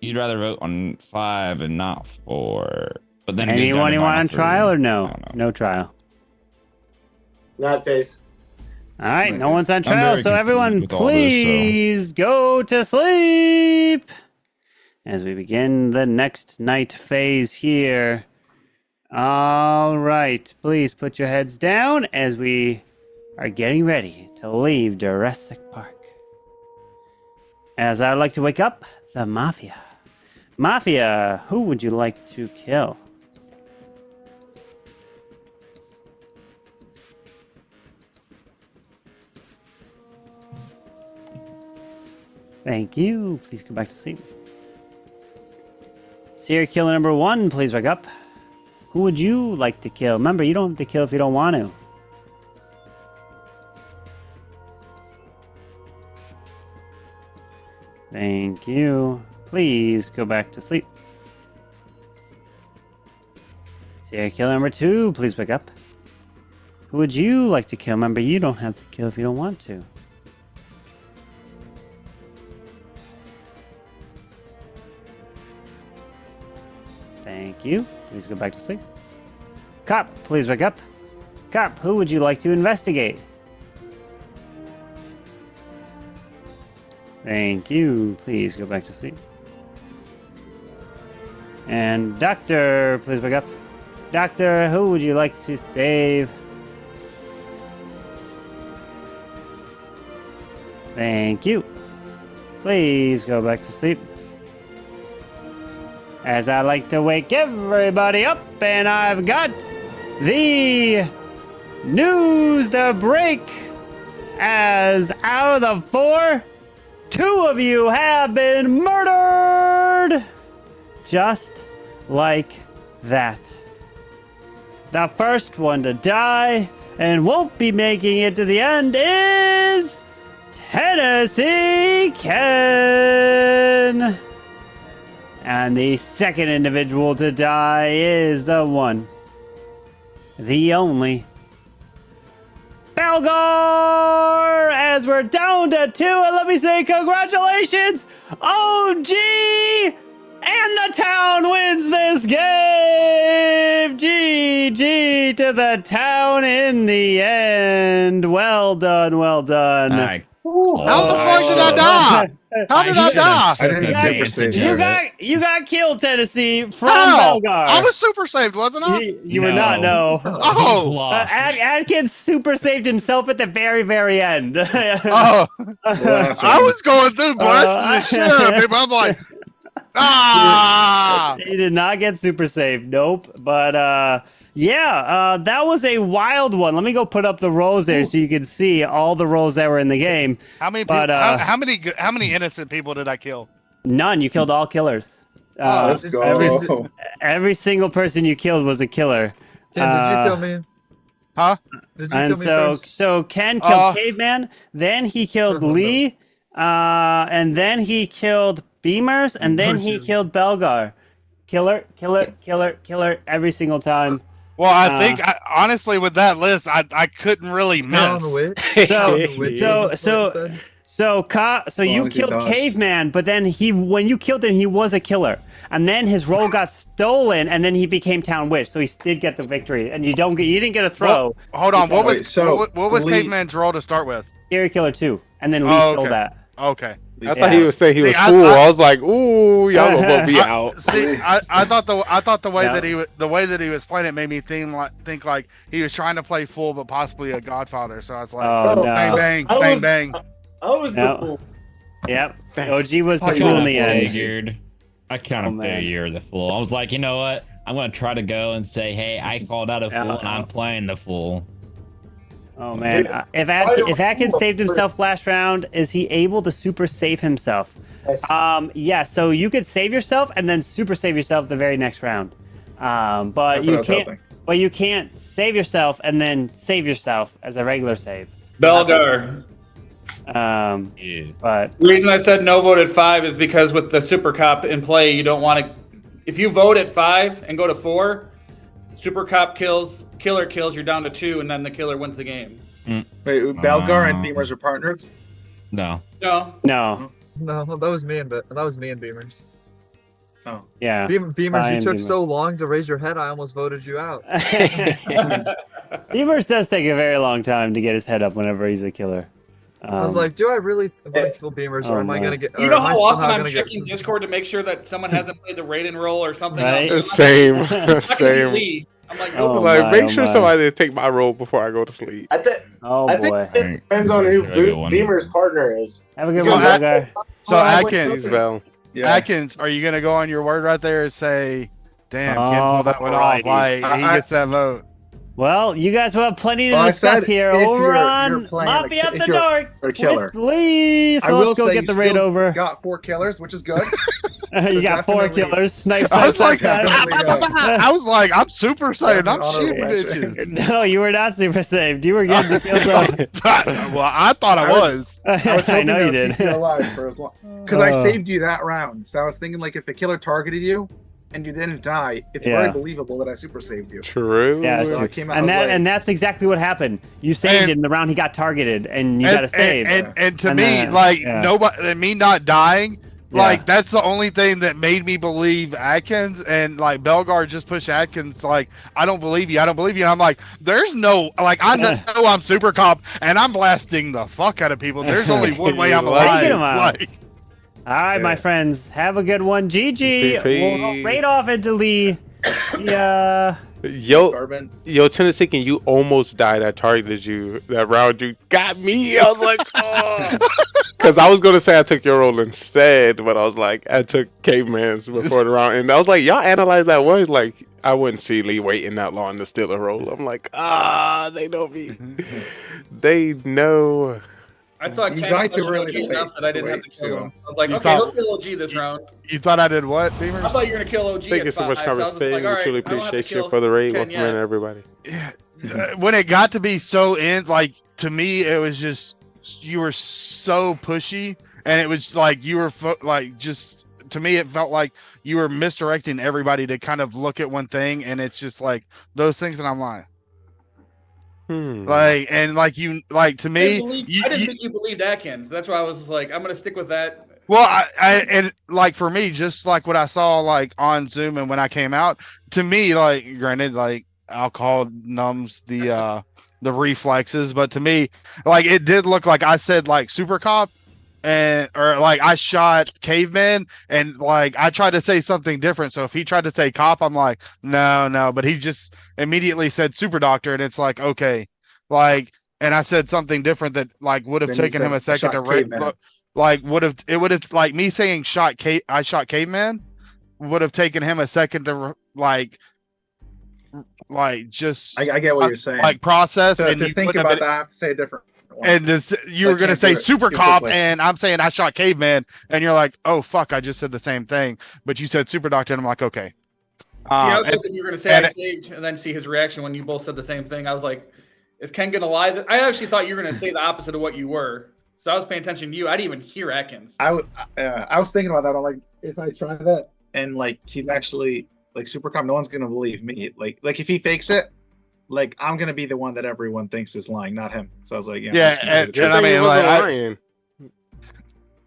you'd rather vote on 5 and not 4. But then it goes down Anyone to you want final on 3. trial or I no? don't know. No trial. Not face. All right, Right, no one's on I'm trial, very so confused everyone with all this, so- please go to sleep as we begin the next night phase here. All right, please put your heads down as we are getting ready to leave Jurassic Park. As I'd like to wake up the Mafia. Mafia, who would you like to kill? Thank you. Please go back to sleep. Serial killer number 1, please wake up. Who would you like to kill? Remember, you don't have to kill if you don't want to. Thank you. Please go back to sleep. Serial killer number 2, please wake up. Who would you like to kill? Remember, you don't have to kill if you don't want to. Thank you. Please go back to sleep. Cop, please wake up. Cop, who would you like to investigate? Thank you. Please go back to sleep. And Doctor, please wake up. Doctor, who would you like to save? Thank you. Please go back to sleep. As I like to wake everybody up, and I've got the news to break. As out of the 4, 2 of you have been murdered! Just like that. The first one to die and won't be making it to the end is Tennessee Ken. And the second individual to die is the one, the only, Belgar! As we're down to 2, and let me say congratulations, OG! And the town wins this game! GG to the town in the end. Well done, well done. Alright. How the fuck did I die? How did I should've die? took I didn't advantage super save of you. it. You got killed, Tennessee, from How? Belgar. I was super saved, wasn't I? You were not. No. Oh. He bluffed. Adkins super saved himself at the very, very end. Oh, last I one. was going through blasting the shit out of people. I'm like, ah. He did not get super saved. Nope. But yeah, that was a wild one. Let me go put up the roles there so you can see all the roles that were in the game. How many? But, How many innocent people did I kill? None. You killed all killers. Let's go. Every single person you killed was a killer. Ken, did you kill me? Huh? Did you And kill me first? so Ken killed Caveman, then he killed Lee, and then he killed Beamers, and then he killed Belgar. Killer, every single time. Well, I think honestly, with that list, I couldn't really miss. So you as he killed dodged. Caveman, but then when you killed him, he was a killer, and then his role got stolen, and then he became Town Witch, so he did get the victory, and you didn't get a throw. Well, hold on, what was Lee- Caveman's role to start with? Serial Killer 2, and then Lee stole that. Okay. I thought he was saying he was See, fool. I was like, ooh, y'all gonna vote me out. See, I thought the way that he was playing it made me think like he was trying to play fool, but possibly a Godfather. So I was like, Oh, no. bang, bang, bang. I was No. the fool. Yep. OG was the I fool in kind the of end. figured. I kind of man. figured you're the fool. I was like, you know what? I'm gonna try to go and say, hey, I called out a fool and I'm playing the fool. Oh man, if Atkins saved himself last round, is he able to super save himself? Yes. Yeah. So you could save yourself and then super save yourself the very next round. But That's what I you was can't. hoping. But you can't save yourself and then save yourself as a regular save. Belgar. Yeah. But The reason I said no vote at 5 is because with the Super Cop in play, you don't want to. If you vote at 5 and go to 4, Super Cop kills, killer kills, you're down to 2, and then the killer wins the game. Wait, Belgar and Beamers are partners? No. No. no. No, that was me and Beamers. Oh. Yeah. Beamers, you took Beamers. so long to raise your head, I almost voted you out. Beamers does take a very long time to get his head up whenever he's a killer. I was like, do I really want to kill Beamers, or am I no. gonna get? You or know am I how somehow often I'm gonna get- checking Discord to make sure that someone hasn't played the Raiden role or something. Right? else? Same, I'm not gonna same. leave. I'm like, Oh, nope. Like, my, make oh, sure my. somebody take my role before I go to sleep. I think Oh I think boy. this depends on who Should I go one? Beamer's partner is. Have a good So one, I- Belgar. So Well, I went Atkins, Please, Val. Yeah. Atkins, are you gonna go on your word right there and say, "Damn, can't pull that one off"? Alrighty. Like he gets that vote. Well, you guys will have plenty to Well, I discuss said here if over you're on playing Mafia if After you're Dark a killer. with Lee. I So will let's go say get you the raid still over. got 4 killers, which is good. You got 4 definitely- killers. Snipe, I snipe, was snipe, like, snipe. I was like, I'm super saiyan. I'm Honorable shooting mention. bitches. No, you were not super saved. You were getting the kills up. Well, I thought I was. I was I hoping know that you would did. keep you alive for as long because I Uh. saved you that round. So I was thinking like if the killer targeted you and you didn't die, it's Yeah. very believable that I super saved you. True. Yeah, that's So I true. came out And late. that's exactly what happened. You saved And- it in the round he got targeted, and you got to save. And to And me, then- like yeah. nobody, me not dying, Yeah. like that's the only thing that made me believe Atkins. And like Belgar just pushed Atkins. Like I don't believe you. I don't believe you. And I'm like, there's no like I know I'm super cop and I'm blasting the fuck out of people. There's only one way I'm alive. Taking 'em out. Like, All right, my friends, have a good one. GG. We'll go Peace. right off into Lee. Yeah. Yo, Carbon. yo, Tennessee, can you almost died. I targeted you that round. You got me. I was like, oh, because I was gonna say I took your role instead, but I was like, I took Caveman's before the round, and I was like, y'all analyze that voice. Like, I wouldn't see Lee waiting that long to steal a role. I'm like, they know me. They know. I thought You Ken died too pushed early OG to wait- enough that I didn't to have to wait, kill so- him. I was like, You okay, thought- he'll kill OG this round. You thought I did what, Beamers? I thought you were gonna kill OG Thank at you so 5. much, So I was Carmen just Faye. like, We all right, truly I don't have to appreciate you kill for the raid. Ken Welcome yet. in, everybody. When it got to be so in, like to me, it was just you were so pushy, and it was like you were like just to me, it felt like you were misdirecting everybody to kind of look at one thing, and it's just like those things, and I'm like, like, and like you, like to I me, didn't think you believed Atkins. That's why I was just like, I'm gonna stick with that. Well, I and like for me, just like what I saw like on Zoom and when I came out, to me, like granted, like alcohol numbs the reflexes, but to me, like it did look like I said like super cop, or like I shot caveman, and like I tried to say something different. So if he tried to say cop, I'm like, no, but he just immediately said super doctor, and it's like, okay, like, and I said something different that like would have Then you taken him said a second to shot caveman. like would have like me saying I shot caveman would have taken him a second to like just I get what you're saying. like process, and to you think wouldn't have about been- that, I have to say a different one. and this, you So I were gonna can't say do it super too cop, quickly. and I'm saying I shot caveman, and you're like, oh fuck, I just said the same thing, but you said super doctor, and I'm like, okay. See, I was And- hoping you were going to say and- I saved and then see his reaction when you both said the same thing. I was like, is Ken going to lie? I actually thought you were going to say the opposite of what you were. So I was paying attention to you. I didn't even hear Atkins. I was thinking about that. I'm like, if I try that and like he's actually like super cop, no one's gonna believe me. Like if he fakes it, like I'm gonna be the one that everyone thinks is lying, not him. So I was like, yeah, I'm just gonna say the and truth. I mean, like, lying.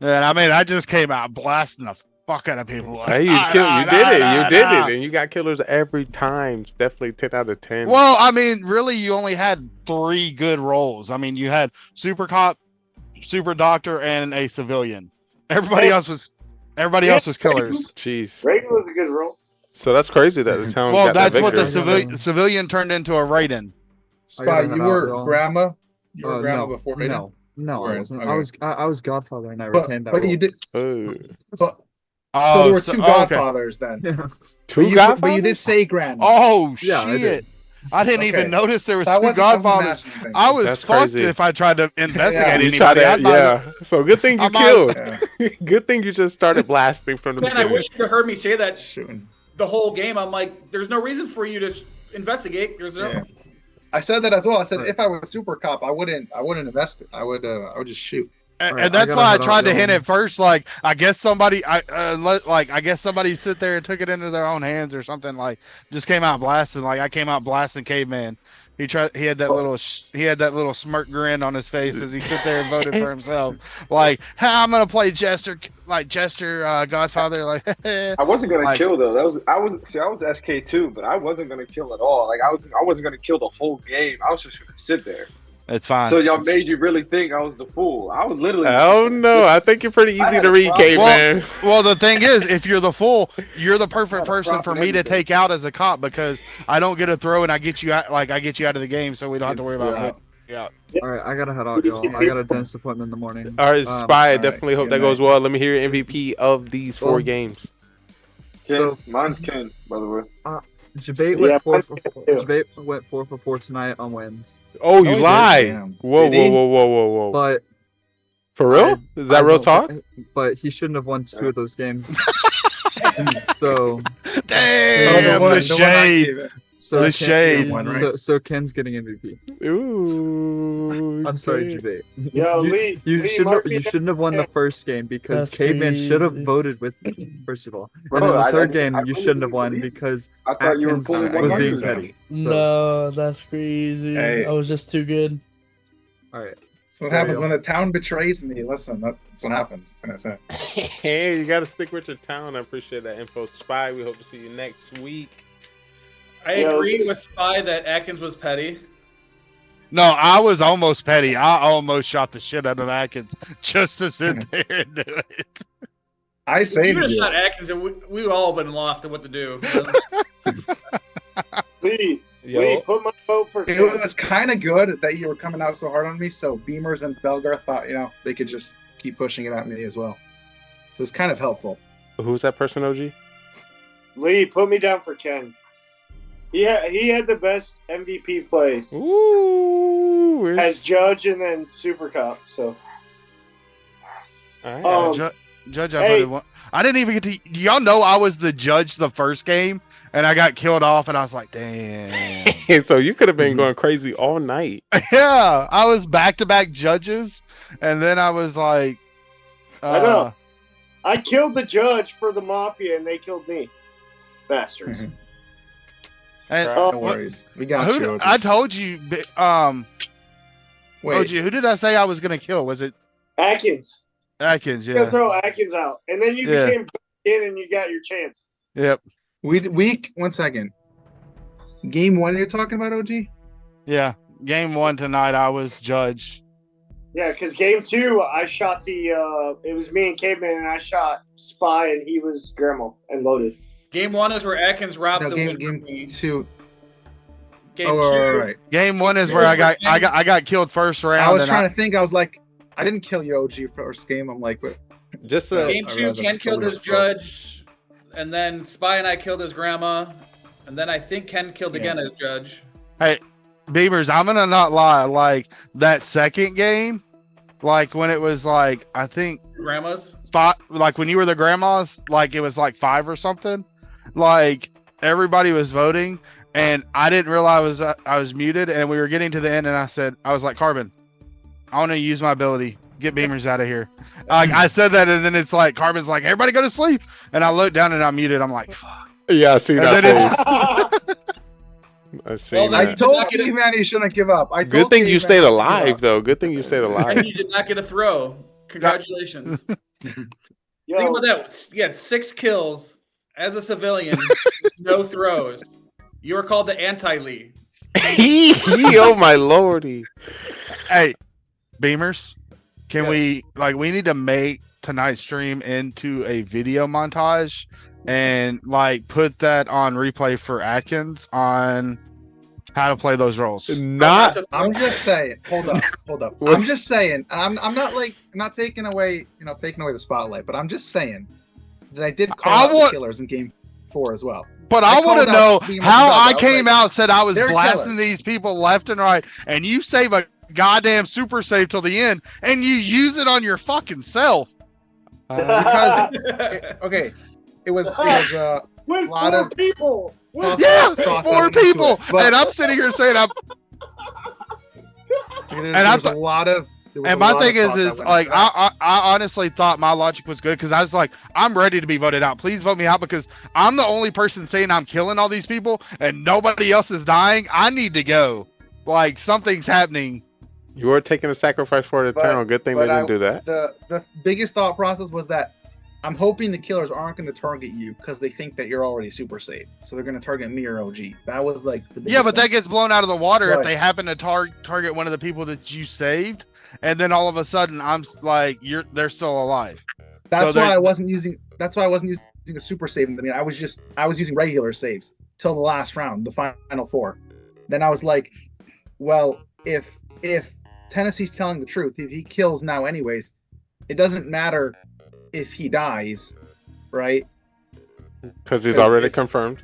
and I mean, I just came out blasting the fuck out of people. Hey, you did it. You did it, and you got killers every time. It's definitely 10 out of 10. Well, I mean, really, you only had 3 good roles. I mean, you had super cop, super doctor, and a civilian. Everybody else was killers. Jeez. Reagan was a good role. So that's crazy that the town Well, got that that's what the victory. civilian turned into a Raiden. Spot, head you out, were y'all. grandma. You were Oh, grandma no, before Raiden? no, I Right, wasn't. okay. I was Godfather, and I But, retained that but role. you did. Oh. But, Oh, so there were so- two oh, okay. Godfathers then. Two But you Godfathers? did say grandma. Oh Yeah, I did. shit! I didn't Okay. even notice there was So I 2 wasn't Godfathers. imagining things. I was That's fucked crazy. if I tried to investigate You anybody. tried I to, might- yeah. So good thing you I might- killed. Yeah, Good thing you just started blasting from the Man, I beginning. wish you'd have heard me say that shooting. the whole game. I'm like, there's no reason for you to investigate. There's no. Yeah. I said that as well. I said Right. if I was super cop, I wouldn't invest it. I would just shoot. And, Alright, and that's I why I gotta head tried out, to hint y'all. at first. Like, I guess somebody, I guess somebody sit there and took it into their own hands or something. Like, just came out blasting. Like, I came out blasting caveman. He had that little smirk grin on his face as he sit there and voted for himself. Like, hey, I'm gonna play Jester, Godfather. Like, I wasn't gonna Like- kill though. I was SK too, but I wasn't gonna kill at all. Like I wasn't gonna kill the whole game. I was just gonna sit there. it's fine. So y'all made you really think I was the fool. I was literally. Oh no, I think you're pretty I easy had to a read, problem. caveman. Well, the thing is, if you're the fool, you're the perfect Not a person prop for and me to everything. take out as a cop because I don't get a throw and I get you out of the game, so we don't have to worry about it. Yeah. All right, I gotta head out, y'all. I got a dentist appointment in the morning. All right, Spy, I alright, definitely hope good that goes night. well. Let me hear your MVP of these 4 Well, games. Ken, So- mine's Ken, by the way. Debate Yeah, went 4 mine for too. 4. Debate went 4 for 4 tonight on wins. Oh, you he did, lied. damn. Whoa, Did he? whoa. But For real? Is that I real don't- talk? But he shouldn't have won 2 of those games. so Damn, the one the I shade. gave it. so The Ken- shade. One, right? So Ken's getting MVP. Ooh. I'm sorry, okay. Debate. Yo, you, Lee, you Lee, shouldn't might have, be you shouldn't have won the first game because That's Caveman should have crazy. voted with me, first of all. Bro, And then the I third didn't- game I you really shouldn't have didn't won believe it. because I thought you were Atkins pulling was being 100. petty. So, No, that's crazy. Hey. I was just too good. all right. That's what There happens you when the town betrays me. Listen, that's what happens. And I say, Hey, you got to stick with your town. I appreciate that info, Spy. We hope to see you next week. I agreed with Spy that Atkins was petty. No, I was almost petty. I almost shot the shit out of Atkins just to sit there and do it. I If you saved would have you. shot Atkins, and we've all been lost in what to do. Lee, Yo. Lee, put my vote for It Ken. was kind of good that you were coming out so hard on me. So Beamers and Belgar thought, they could just keep pushing it at me as well. So it's kind of helpful. Who's that person, OG? Lee, put me down for Ken. He had the best MVP plays Ooh. Where's... as judge and then Super Cup. So All right. Judge, I hey. voted one. I didn't even get to. Do y'all know I was the judge the first game, and I got killed off, and I was like, damn. So you could have been going crazy all night. Yeah, I was back-to-back judges, and then I was like, I know. I killed the judge for the Mafia, and they killed me. Bastards. And No what- worries. We got who? you. OG. I told you, Wait, OG. Who did I say I was gonna kill? Was it Atkins. Atkins? You're gonna Yeah. throw Atkins out, and then you Yeah. became in, and you got your chance. Yep. we 1 second. Game 1 you're talking about, OG? Yeah. Game 1 tonight, I was judge. Yeah, because game 2, I shot it was me and Caveman, and I shot Spy, and he was Grandma and loaded. Game 1 is where Atkins robbed No, the game win for game me. 2. Game Oh, 2. right. Game 1 is where I got killed first round. I was trying to think. I was like, I didn't kill you, OG, first game. I'm like, but Just Game I 2, realized Ken that's killed totally his wrong. judge, and then Spy and I killed his grandma, and then I think Ken killed again as judge. Hey, Beavers, I'm gonna not lie. Like that second game, like when it was like I think Grandma's. like when you were the grandmas, like it was like 5 or something. Like everybody was voting, and I didn't realize I was muted, and we were getting to the end, and I was like, Carbon, I want to use my ability. Get Beamers out of here. Like I said that, and then it's like Carbon's like, everybody go to sleep, and I look down and I'm muted. I'm like, fuck. Yeah, I see And that then face. I see Well, that. I told you, man, he shouldn't give up. I Good told thing Caveman you stayed not to give alive, up. though. Good thing you stayed And alive. you did not get a throw. Congratulations. Think Yo, about that. You had 6 kills as a civilian, no throws. You were called the anti-Lee. Oh my lordy. Hey, Beamers, can we need to make tonight's stream into a video montage and like put that on replay for Atkins on how to play those roles. Not. I'm just saying. Hold up. I'm just saying. I'm not like not taking away the spotlight, but I'm just saying that I did call out the killers in game 4 as well. But I want to know how I came out, said I was they're blasting killers. these people left and right, and you save a goddamn super save till the end, and you use it on your fucking self. Because it was with lot 4 of people. Yeah, thought 4 that into people, it, but- and I'm sitting here saying I'm. there was a lot of. And my thing is like I honestly thought my logic was good because I was like, I'm ready to be voted out. Please vote me out because I'm the only person saying I'm killing all these people and nobody else is dying. I need to go. Like something's happening. You were taking a sacrifice for the town. Good thing they didn't do that. The biggest thought process was that I'm hoping the killers aren't going to target you because they think that you're already super safe. So they're going to target me or OG. That was like the biggest But that gets blown out of the water if Right. they happen to target one of the people that you saved, and then all of a sudden I'm like, they're still alive. That's So why they're- I wasn't using. That's why I wasn't using a super save. I mean, I was using regular saves till the last round, the final 4. Then I was like, well, if Tennessee's telling the truth, if he kills now anyways, it doesn't matter if he dies, right? Because he's already confirmed.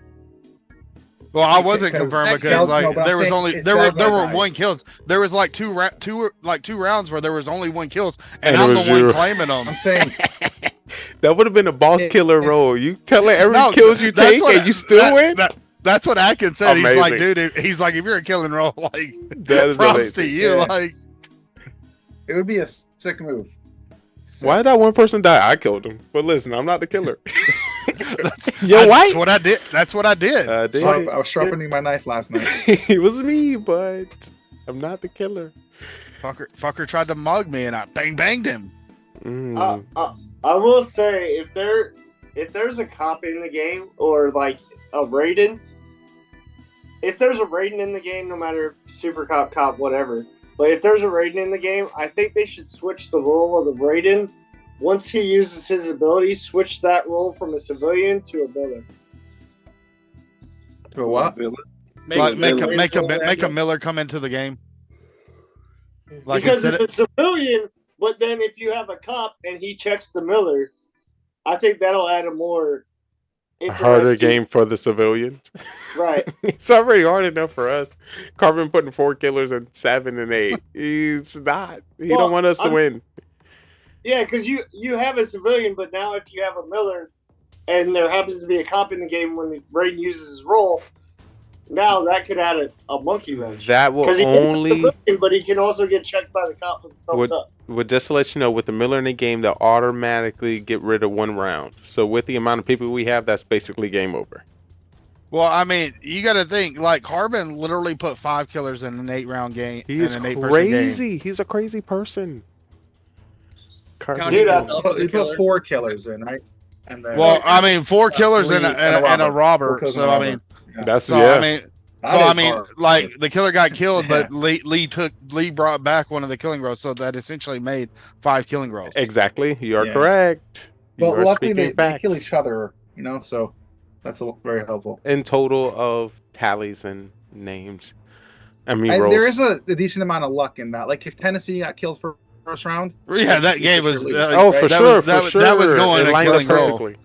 Well, I wasn't Because confirmed because Belg- like no, but I'm there was saying only if there were Belgrade one dies. kills. There was like two rounds where there was only 1 kills, and And it I'm was the one you. claiming them. I'm saying That would have been a boss killer role. You tell it every No, kills you that's take what- and you still win? That's what Atkins said. He's like, Amazing. dude, he's like, if you're a killing role, like, That is props amazing. to you. Yeah. Like, it would be a sick move. Why did that one person die? I killed him. But listen, I'm not the killer. that's You're white. what I did. That's what I did. I did. I was sharpening my knife last night. It was me, but I'm not the killer. Fucker tried to mug me, and I banged him. Mm. I will say if there's a cop in the game or like a Raiden, if there's a Raiden in the game, no matter if super cop, whatever. But if there's a Raiden in the game, I think they should switch the role of the Raiden. Once he uses his ability, switch that role from a civilian to a villain. To a what? Make a Miller come into the game. Like Because instead it's a civilian, but then if you have a cop and he checks the Miller, I think that'll add a more A harder interesting- game for the civilians. Right. It's already hard enough for us. Carbon putting 4 killers and 7 and 8. He's not. He Well, don't want us to I'm- win. Yeah, because you have a civilian, but now if you have a Miller and there happens to be a cop in the game when Raiden uses his role, now that could add a monkey wrench. That will 'Cause he is a only civilian, but he can also get checked by the cop with a thumbs up. would just to let you know, with the Miller in the game, they'll automatically get rid of 1 round. So with the amount of people we have, that's basically game over. Well, I mean, you got to think like Carbon literally put 5 killers in an 8-round game. He is in an 8-person game. crazy. He's a crazy person. Carbon. Dude, He put 4 killers in, right? And then Well, I mean, 4 killers and and a a robber. robber. 4 kills So and a I robber. mean, That's so yeah. I mean, So That I is mean, hard. like the killer got killed, Yeah. but Lee brought back one of the killing rows, so that essentially made 5 killing rows. Exactly. You are Yeah. correct. You But are luckily speaking they kill facts. each other, so that's very helpful. In total of tallies and names. I mean, There rolls. is a decent amount of luck in that. Like if Tennessee got killed first round, Yeah, that you game for was. sure lose, Oh, for right? sure, that for sure. that was going It a lined up killing roll. perfectly.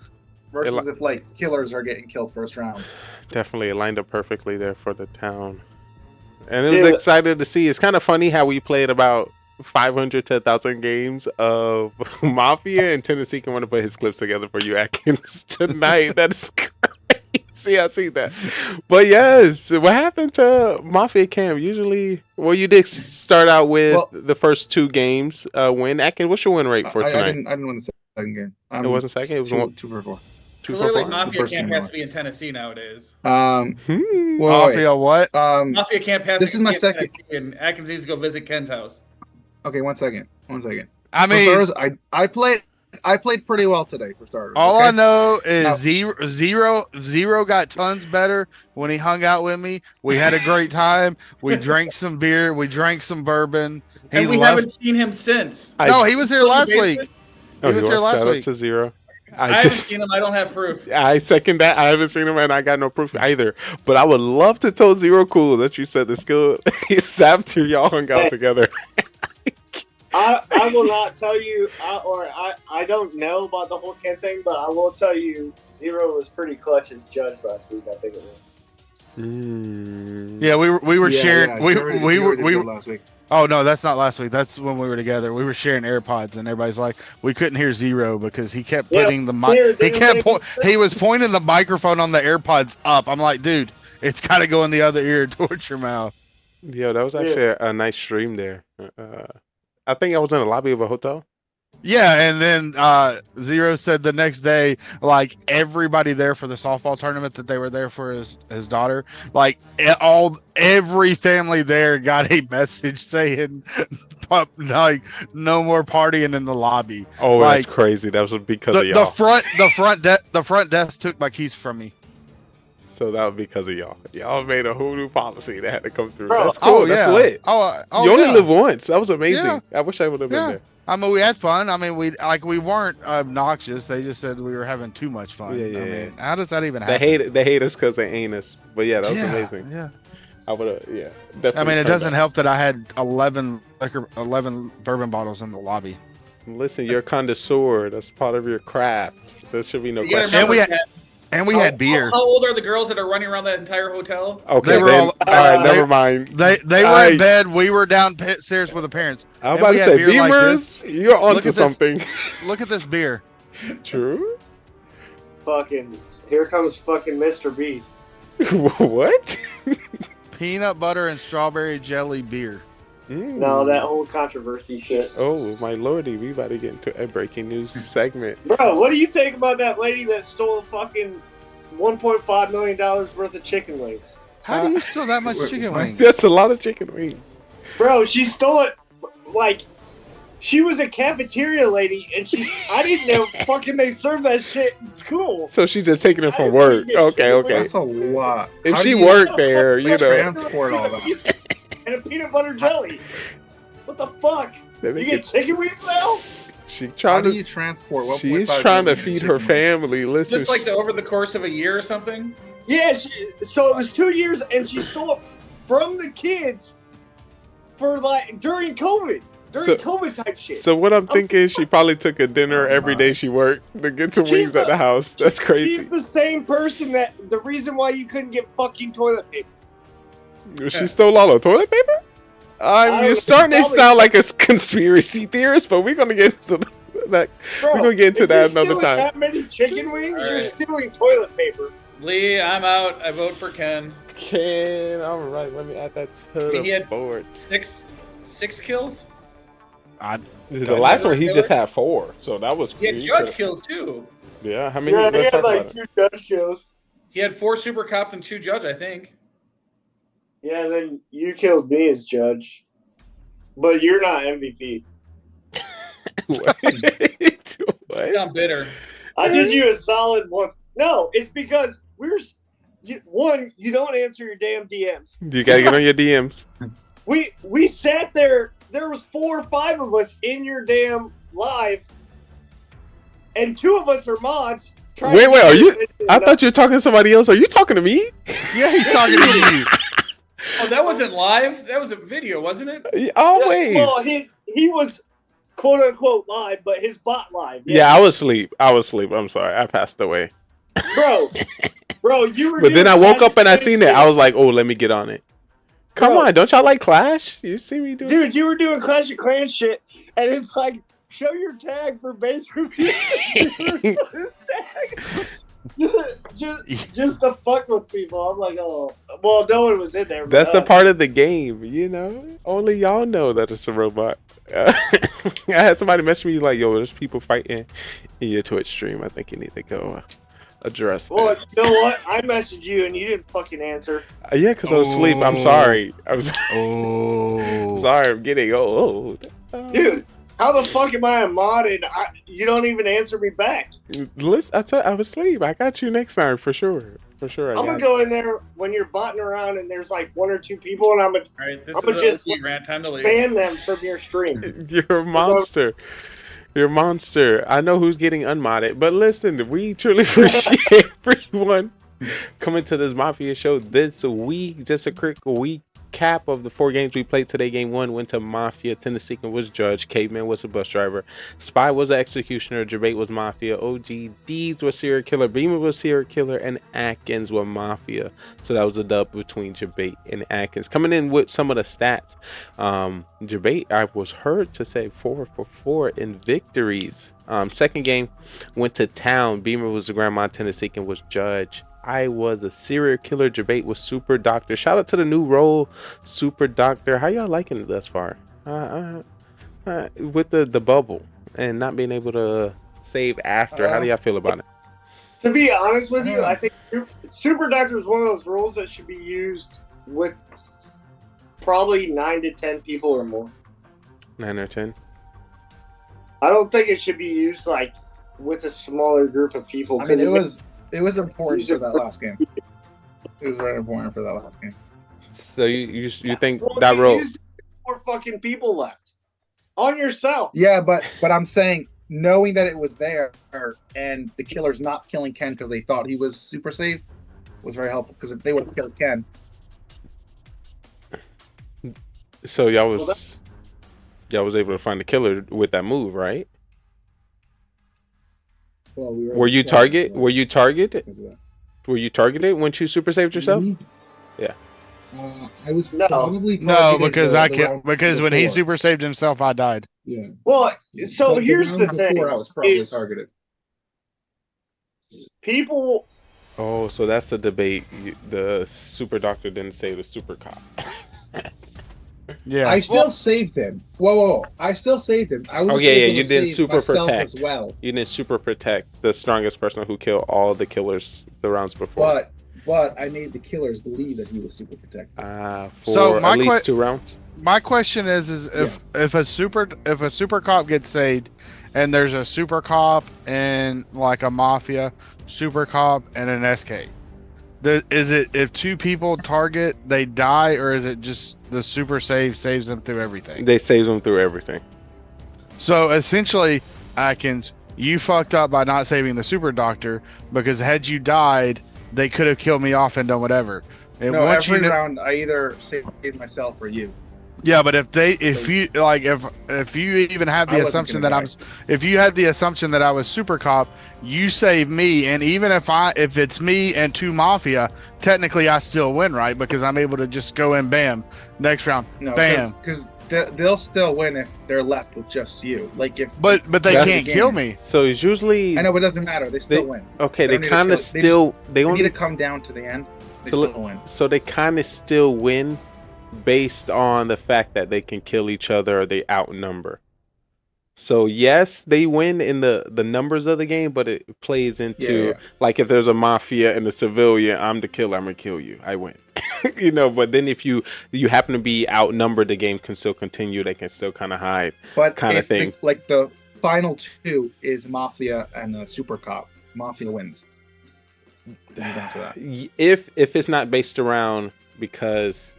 versus if like killers are getting killed first round. Definitely, it lined up perfectly there for the town. And it was Yeah. excited to see. It's kind of funny how we played about 500 to 1,000 games of Mafia, and Tennessee can want to put his clips together for you, Atkins, tonight. That's crazy. I see that. But yes, what happened to Mafia Camp? Usually, well, you did start out with the first 2 games win. Atkins, what's your win rate for I tonight? didn't win the second game. It wasn't second. It was 2 for 4. Clearly, four? Mafia first Camp game has I to be in Tennessee nowadays. Well, Mafia what? Mafia Camp has This to is my be in second. Tennessee, and Atkins needs to go visit Ken's house. Okay, 1 second. 1 second. I For mean, starters, I played pretty well today for starters. all okay? I know is Now- zero got tons better when he hung out with me. We had a great time. We drank some beer. We drank some bourbon. He And we left. haven't seen him since. No, he was here Still in the last week. basement? He was here last Shout out week. to Zero. I haven't seen him. I don't have proof. I second that. I haven't seen him, and I got no proof either. But I would love to tell Zero Cool that you said the skill is after y'all hung out together. I will not tell you, I don't know about the whole Ken thing, but I will tell you, Zero was pretty clutch as judge last week. I think it was. Yeah, we were Yeah, sharing. yeah, we Zero did were good last week. Oh no, that's not last week. That's when we were together. We were sharing AirPods, and everybody's like, we couldn't hear Zero because he kept Yeah, putting the mic. He was pointing the microphone on the AirPods up. I'm like, dude, it's got to go in the other ear towards your mouth. Yo, that was actually a nice stream there. I think I was in the lobby of a hotel. Yeah, and then Zero said the next day, like everybody there for the softball tournament that they were there for his daughter, like every family there got a message saying, like no more partying in the lobby. Oh, like, that's crazy. That was because of the y'all. the front desk took my keys from me. So that was because of y'all. Y'all made a whole new policy that had to come through. Bro, That's cool. That's yeah. lit. Oh, you only yeah. live once. That was amazing. Yeah. I wish I would have been there. I mean, we had fun. I mean, we weren't obnoxious. They just said we were having too much fun. Yeah. I mean, how does that even happen? They hate us because they ain't us. But yeah, that was amazing. Yeah. I would have. Yeah. Definitely. I mean, it turned doesn't up. help that I had 11 bourbon bottles in the lobby. Listen, you're a connoisseur. That's part of your craft. There should be no You gotta question. remember, And we had beer. How old are the girls that are running around that entire hotel? Okay, They were then, all right. Never mind. They were in bed. We were downstairs with the parents. I was And about we to had say, beer like Beamers, this. you're Look onto at this- something. Look at this beer. True. Fucking, here comes fucking Mr. Beast. What? Peanut butter and strawberry jelly beer. No, that whole controversy shit. Oh my lordy, we about to get into a breaking news segment. Bro, what do you think about that lady that stole fucking $1.5 million worth of chicken wings? How do you steal that much chicken wings? That's a lot of chicken wings. Bro, she stole it like she was a cafeteria lady and I didn't know fucking they serve that shit in school. So she just taking it from work. Okay. That's a lot. If How she do you worked there, you know. transport all that? And a peanut butter jelly. What the fuck? They You make get it- chicken wings now? She How trying do to. you transport? 1.5 She's trying to million feed chicken her wings? family. Listen, Just like over the course of a year or something? Yeah, so it was 2 years and she stole it from the kids for like during COVID. During COVID type shit. So what I'm thinking is she probably took a dinner every day she worked to get some wings at the house. That's crazy. She's the same person that the reason why you couldn't get fucking toilet paper. She stole all the toilet paper? don't You're know, starting to probably- sound like a conspiracy theorist, but we're gonna get into that. Bro, We're gonna get into if that you're another stealing time. That many chicken wings, you're Alright. stealing toilet paper. Lee, I'm out. I vote for Ken. Ken, all right, let me add that to He the had board. six kills? The last one he just had 4, so that was. He had judge kills too. Yeah, how many? Yeah, they Let's had talk like about it. 2 judge kills. He had 4 super cops and 2 judge, I think. Yeah, and then you killed me as judge. But you're not MVP. What? Sound bitter. I did you a solid once. No, it's because you don't answer your damn DMs. You gotta get on your DMs. We sat there. There was 4 or 5 of us in your damn live, and 2 of us are mods. Wait, are you? I thought you were talking to somebody else. Are you talking to me? Yeah, he's talking to you. Oh, that wasn't live. That was a video, wasn't it? Always. Yeah, well, he was quote unquote live, but his bot live. Yeah, I was asleep. I'm sorry. I passed away. Bro, you were. But then I woke up and I seen it. I was like, oh, let me get on it. Come on, don't y'all like Clash? You see me doing? Dude, you were doing Clash of Clans shit, and it's like, show your tag for base review. just to fuck with people. I'm like, oh, well, no one was in there. That's a part of the game, you know. Only y'all know that it's a robot. I had somebody message me like, yo, there's people fighting in your Twitch stream. I think you need to go address that. Well, you know what? I messaged you and you didn't fucking answer. Yeah, because I was asleep. I'm sorry. I'm sorry. I'm getting old. Dude, how the fuck am I a mod and you don't even answer me back? Listen, I was asleep. I got you next time for sure. For sure. I'm gonna go in there when you're botting around and there's like 1 or 2 people, and I'm gonna just ban them from your stream. You're a monster. You're a monster. I know who's getting unmodded, but listen, we truly appreciate everyone coming to this Mafia show this week. Just a quick recap of the 4 games we played today. Game 1 went to Mafia. Tennessee was Judge. Caveman was a bus driver. Spy was an executioner. Debate was Mafia. OGDs was serial killer. Beamer was serial killer. And Atkins was Mafia. So that was a dub between Debate and Atkins. Coming in with some of the stats. Debate, I was heard to say 4 for 4 in victories. Second game went to Town. Beamer was the grandma. Tennessee was Judge. I was a serial killer. Debate was Super Doctor. Shout out to the new role, Super Doctor. How y'all liking it thus far? With the bubble and not being able to save after. How do y'all feel about it? To be honest with you, I think Super Doctor is one of those rules that should be used with probably 9 to 10 people or more. 9 or 10. I don't think it should be used like with a smaller group of people. I mean, it was important for that last game. It was very important for that last game. So you think that role? 4 fucking people left on yourself. Yeah, but I'm saying knowing that it was there and the killer's not killing Ken because they thought he was super safe was very helpful, because if they would have killed Ken. So y'all was able to find the killer with that move, right? Well, were you targeted? Were you targeted once you super saved yourself? Yeah. I was No, probably because I can't. Because when he super saved himself, I died. Yeah. Well, so But here's the round thing: before, I was probably is targeted. people. Oh, so that's the debate. The Super Doctor didn't save the Super Cop. Yeah. I still saved him. Whoa. I still saved him. I was able you to didn't save super myself protect. as well. You didn't super protect the strongest person who killed all the killers the rounds before. But I made the killers believe that he was super protected. For at least 2 rounds. My question is if a super cop gets saved, and there's a super cop and like a Mafia, super cop and an SK. Is it if 2 people target, they die, or is it just the super save saves them through everything? They save them through everything. So essentially, Atkins, you fucked up by not saving the Super Doctor, because had you died, they could have killed me off and done whatever. And No, once every you round I either saved myself or you. Yeah, but if you even have the assumption that if you had the assumption that I was super cop, you save me, and even if it's me and 2 Mafia, technically I still win, right? Because I'm able to just go in, bam, next round, No, bam. because they'll still win if they're left with just you. Like if, but they can't kill me. So it's usually. I know, but it doesn't matter. They still win. Okay, they don't kind need of to kill- still. They need only to come down to the end. They so, still win. so they kind of still win, based on the fact that they can kill each other or they outnumber. So yes, they win in the numbers of the game, but it plays into like if there's a Mafia and a civilian, I'm the killer, I'm gonna kill you, I win. You know, but then if you happen to be outnumbered, the game can still continue. They can still kind of hide, But kind of thing. Like the final 2 is Mafia and Super Cop. Mafia wins. Down to that. If it's not based around because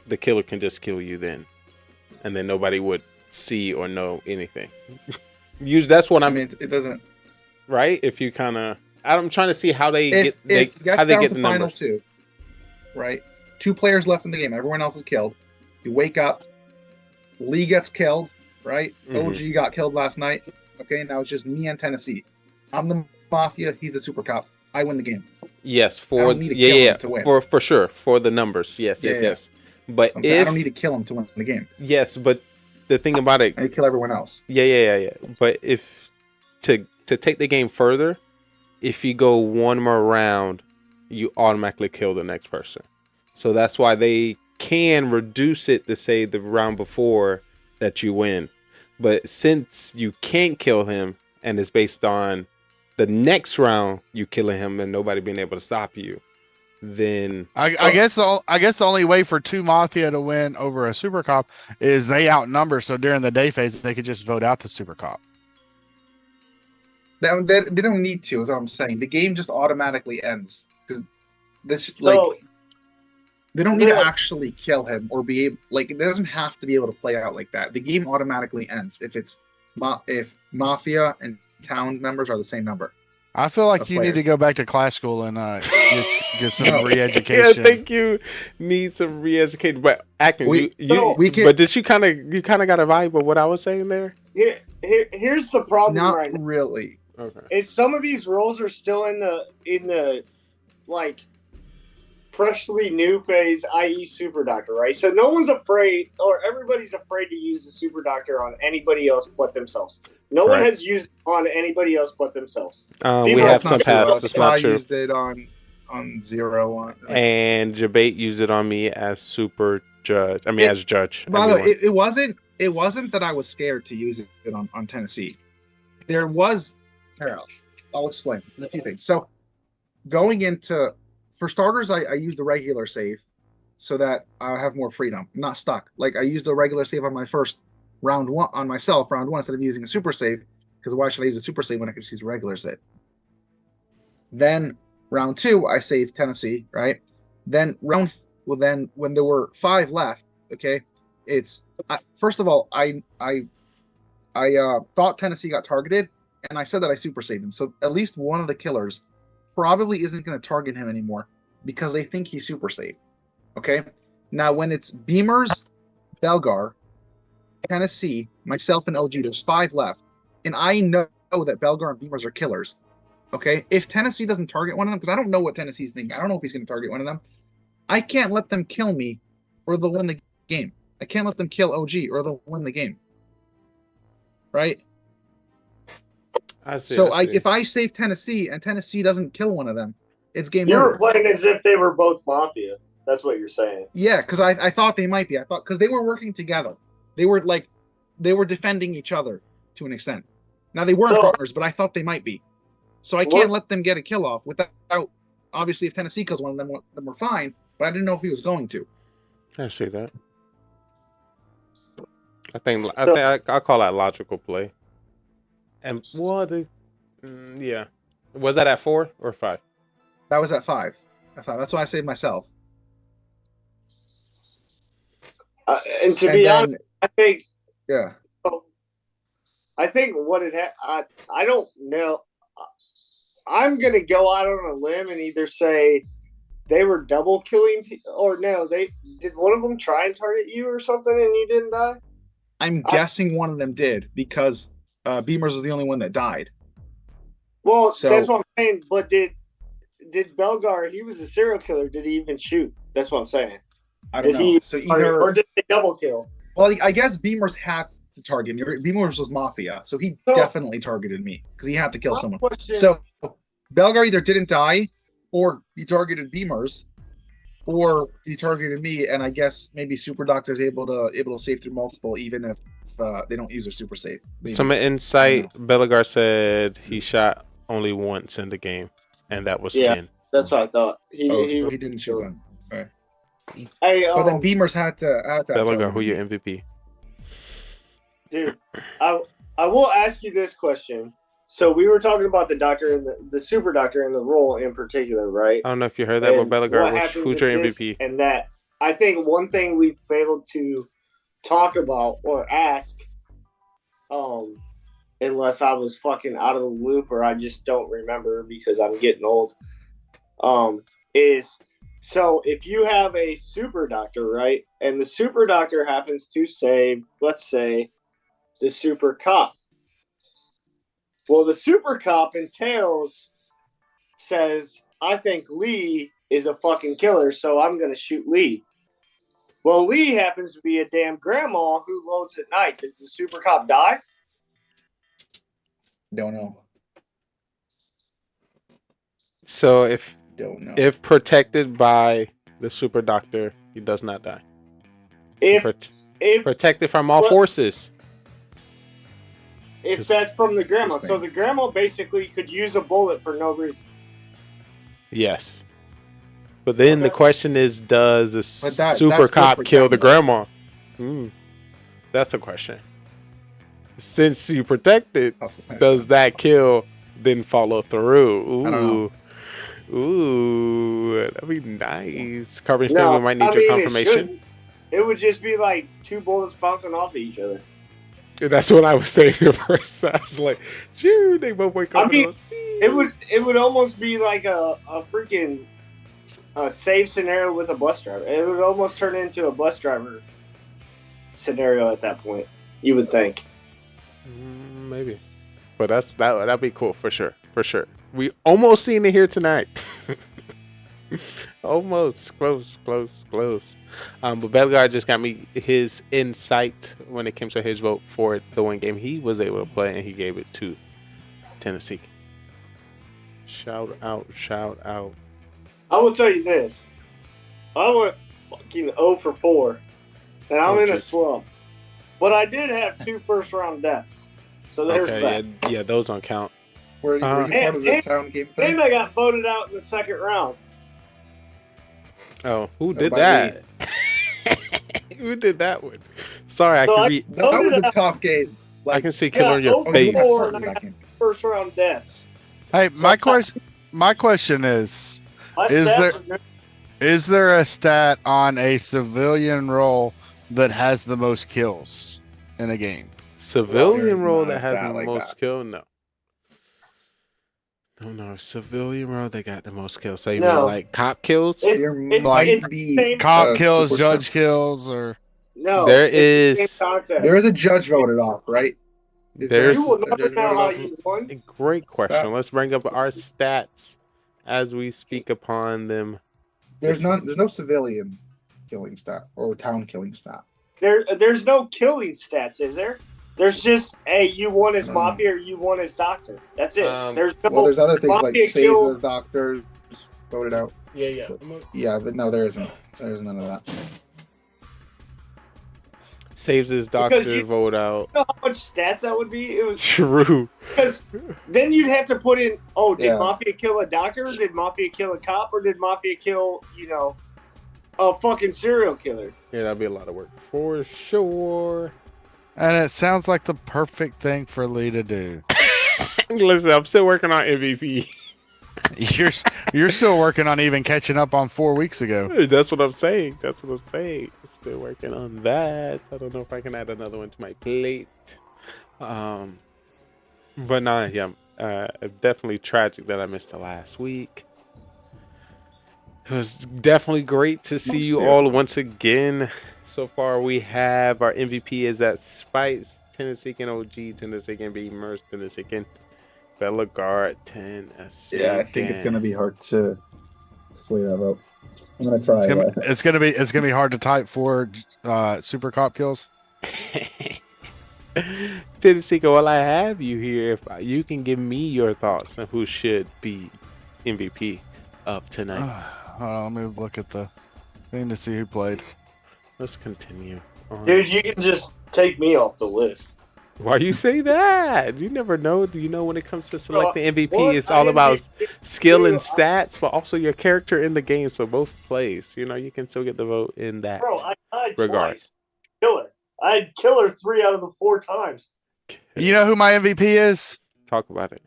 the killer can just kill you then, and then nobody would see or know anything. That's what I mean, it doesn't. Right. If you kind of, I'm trying to see how they If how they down get to the final numbers. two, right? 2 players left in the game. Everyone else is killed. You wake up. Lee gets killed. Right. OG got killed last night. Okay. Now it's just me and Tennessee. I'm the Mafia. He's a super cop. I win the game. Yes, I don't need to kill him to win. for sure, for the numbers. Yes. But I'm saying I don't need to kill him to win the game. Yes, but the thing about it, I need to kill everyone else. Yeah. But if to take the game further, if you go one more round, you automatically kill the next person. So that's why they can reduce it to say the round before that you win. But since you can't kill him and it's based on the next round you killing him and nobody being able to stop you, then I guess the only way for 2 Mafia to win over a super cop is they outnumber. So during the day phase, they could just vote out the super cop. They don't need to, is what I'm saying. The game just automatically ends because they don't need to actually kill him or be able, it doesn't have to be able to play out like that. The game automatically ends if Mafia and town members are the same number. I feel like you need to go back to class school and get some re-education. Yeah, I think you need some re-education. But acting, but did you kind of got a vibe of what I was saying there? Here's the problem. Not right now. Really. Okay. Is some of these roles are still in the freshly new phase, i.e. Super Doctor, right? So no one's afraid, or everybody's afraid to use the Super Doctor on anybody else but themselves. No one has used it on anybody else but themselves. We have some past. That's not true. I used it on Zero. And Jabate used it on me as super judge. I mean, as judge. By the way, it wasn't that I was scared to use it on Tennessee. There was. Here, I'll explain. There's a few things. So going into. For starters, I use the regular save so that I have more freedom. I'm not stuck. I used the regular save on my first round 1 on myself, round 1, instead of using a super save, because why should I use a super save when I can just use a regular save? Then round 2, I saved Tennessee, right? Then when there were 5 left, okay, first of all, I thought Tennessee got targeted, and I said that I super saved him. So at least one of the killers probably isn't going to target him anymore because they think he's super safe. Okay? Now, when it's Beamers, Belgar, Tennessee, myself, and OG, there's 5 left. And I know that Belgar and Beamers are killers. Okay? If Tennessee doesn't target one of them, because I don't know what Tennessee's thinking. I don't know if he's going to target one of them. I can't let them kill me or they'll win the game. I can't let them kill OG or they'll win the game. Right? I see. If I save Tennessee and Tennessee doesn't kill one of them, it's game over. You over. were playing as if they were both Mafia. That's what you're saying. Yeah, because I thought they might be. I thought because they were working together. They were defending each other to an extent. Now they weren't partners, but I thought they might be. So I can't let them get a kill off without. Obviously, if Tennessee kills one of them, we're fine. But I didn't know if he was going to. I see that. I think I call that logical play. And yeah, was that at 4 or 5? That was at 5. That's why I saved myself. And to be honest, I think yeah. I think what I don't know. I'm gonna go out on a limb and either say they were double killing or no, did one of them try and target you or something and you didn't die? I'm guessing one of them did because. Beamers was the only one that died. Well, that's what I'm saying. But did Belgar? He was a serial killer. Did he even shoot? That's what I'm saying. I don't know. So or did they double kill? Well, I guess Beamers had to target me. Beamers was Mafia, so he definitely targeted me because he had to kill someone. So Belgar either didn't die, or he targeted Beamers, or he targeted me. And I guess maybe Super Doctor's able to save through multiple, even if. They don't use their super safe. Some insight. Belgar said he shot only once in the game, and that was Ken. That's what I thought. He didn't shoot him. Okay. But then Beamers had to. Belgar, who your MVP? Dude, I will ask you this question. So we were talking about the doctor and the super doctor and the role in particular, right? I don't know if you heard that, but And Bellegarde, what happens who's in your this MVP? and that. I think one thing we failed to talk about or ask, unless I was fucking out of the loop or I just don't remember because I'm getting old, is so if you have a super doctor, right, and the super doctor happens to save, let's say, the super cop. Well, the super cop in Tails says, I think Lee is a fucking killer, so I'm going to shoot Lee. Well, Lee happens to be a damn grandma who loads at night. Does the super cop die? Don't know. So if Don't know. if protected by the super doctor, he does not die. If Protected from all forces. If that's from the grandma. So the grandma basically could use a bullet for no reason. Yes. But then the question is, does a super that's cop good for kill the grandma. grandma? That's a question. Since you protected, does that kill then follow through? I don't know. Ooh, that'd be nice. Carbon we might need your confirmation. It would just be like two bullets bouncing off of each other. That's what I was saying at first. I was like, "Shoo!" They both wake up. I mean, it would almost be like a freaking save scenario with a bus driver. It would almost turn into a bus driver scenario at that point. You would think. Maybe, but that'd be cool for sure. For sure, we almost seen it here tonight. Almost close. But Bellegarde just got me his insight when it came to his vote for the one game he was able to play, and he gave it to Tennessee. Shout out. I will tell you this. I went fucking 0 for 4, and I'm in a slump. But I did have 2 first-round deaths. So there's that. Yeah, those don't count. Were you part of the town game thing? And I got voted out in the second round. Oh, who did that? Who did that one? Sorry, I can read. That was a tough game. I can see killer in your face. First round deaths. Hey, my question is there a stat on a civilian role that has the most kills in a game? Civilian role that has the most kills? No. No, civilian role they got the most kills. So you mean like cop kills? Cop kills, judge kills, or no? There is a judge voted off, right? There's a great question. Let's bring up our stats as we speak upon them. There's no civilian killing stat or town killing stat. There's no killing stats, is there? There's just you won as Mafia or you won as Doctor. That's it. There's other things like saves as Doctors voted out. Yeah. No, there isn't. There's none of that. Saves his Doctor vote out. You know how much stats that would be? It was true. Because then you'd have to put in, did Mafia kill a doctor? Did Mafia kill a cop? Or did Mafia kill, a fucking serial killer? Yeah, that'd be a lot of work for sure. And it sounds like the perfect thing for Lee to do. Listen, I'm still working on MVP. You're still working on even catching up on 4 weeks ago. That's what I'm saying. Still working on that. I don't know if I can add another one to my plate. But nah, yeah, definitely tragic that I missed the last week. It was definitely great to see you all once again. So far, we have our MVP is at Spice, Tennessee and OG, Tennessee and B Merce, Tennessee and Bellegarde, Tennessee. Yeah, I think it's gonna be hard to sway that vote. I'm gonna try. It's gonna be hard to type for super cop kills. Tennessee, while I have you here, if you can give me your thoughts on who should be MVP of tonight. Hold on, let me look at the thing to see who played. Let's continue. Dude, you can just take me off the list. Why you say that? You never know. Do you know when it comes to selecting MVP, it's all about skill and stats, but also your character in the game. So both plays. You can still get the vote in that regard. Twice. Killer. I had Killer 3 out of the 4 times. You know who my MVP is? Talk about it.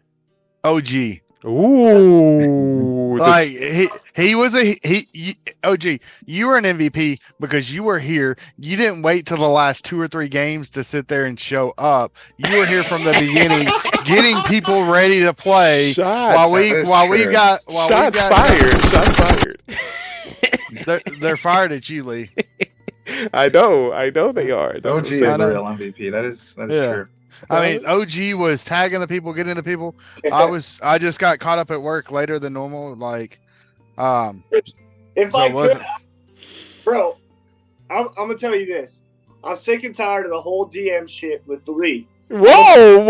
OG. Ooh, Like he was OG. You were an MVP because you were here. You didn't wait till the last 2 or 3 games to sit there and show up. You were here from the beginning, getting people ready to play. Shots. While we got Shots fired. Shots fired. They're fired at you, Lee. I know they are. That's OG is the real MVP. That is true. I mean, OG was tagging the people, getting the people. I just got caught up at work later than normal. Like, if so I it wasn't. could, bro, I'm gonna tell you this. I'm sick and tired of the whole DM shit with the league. Whoa!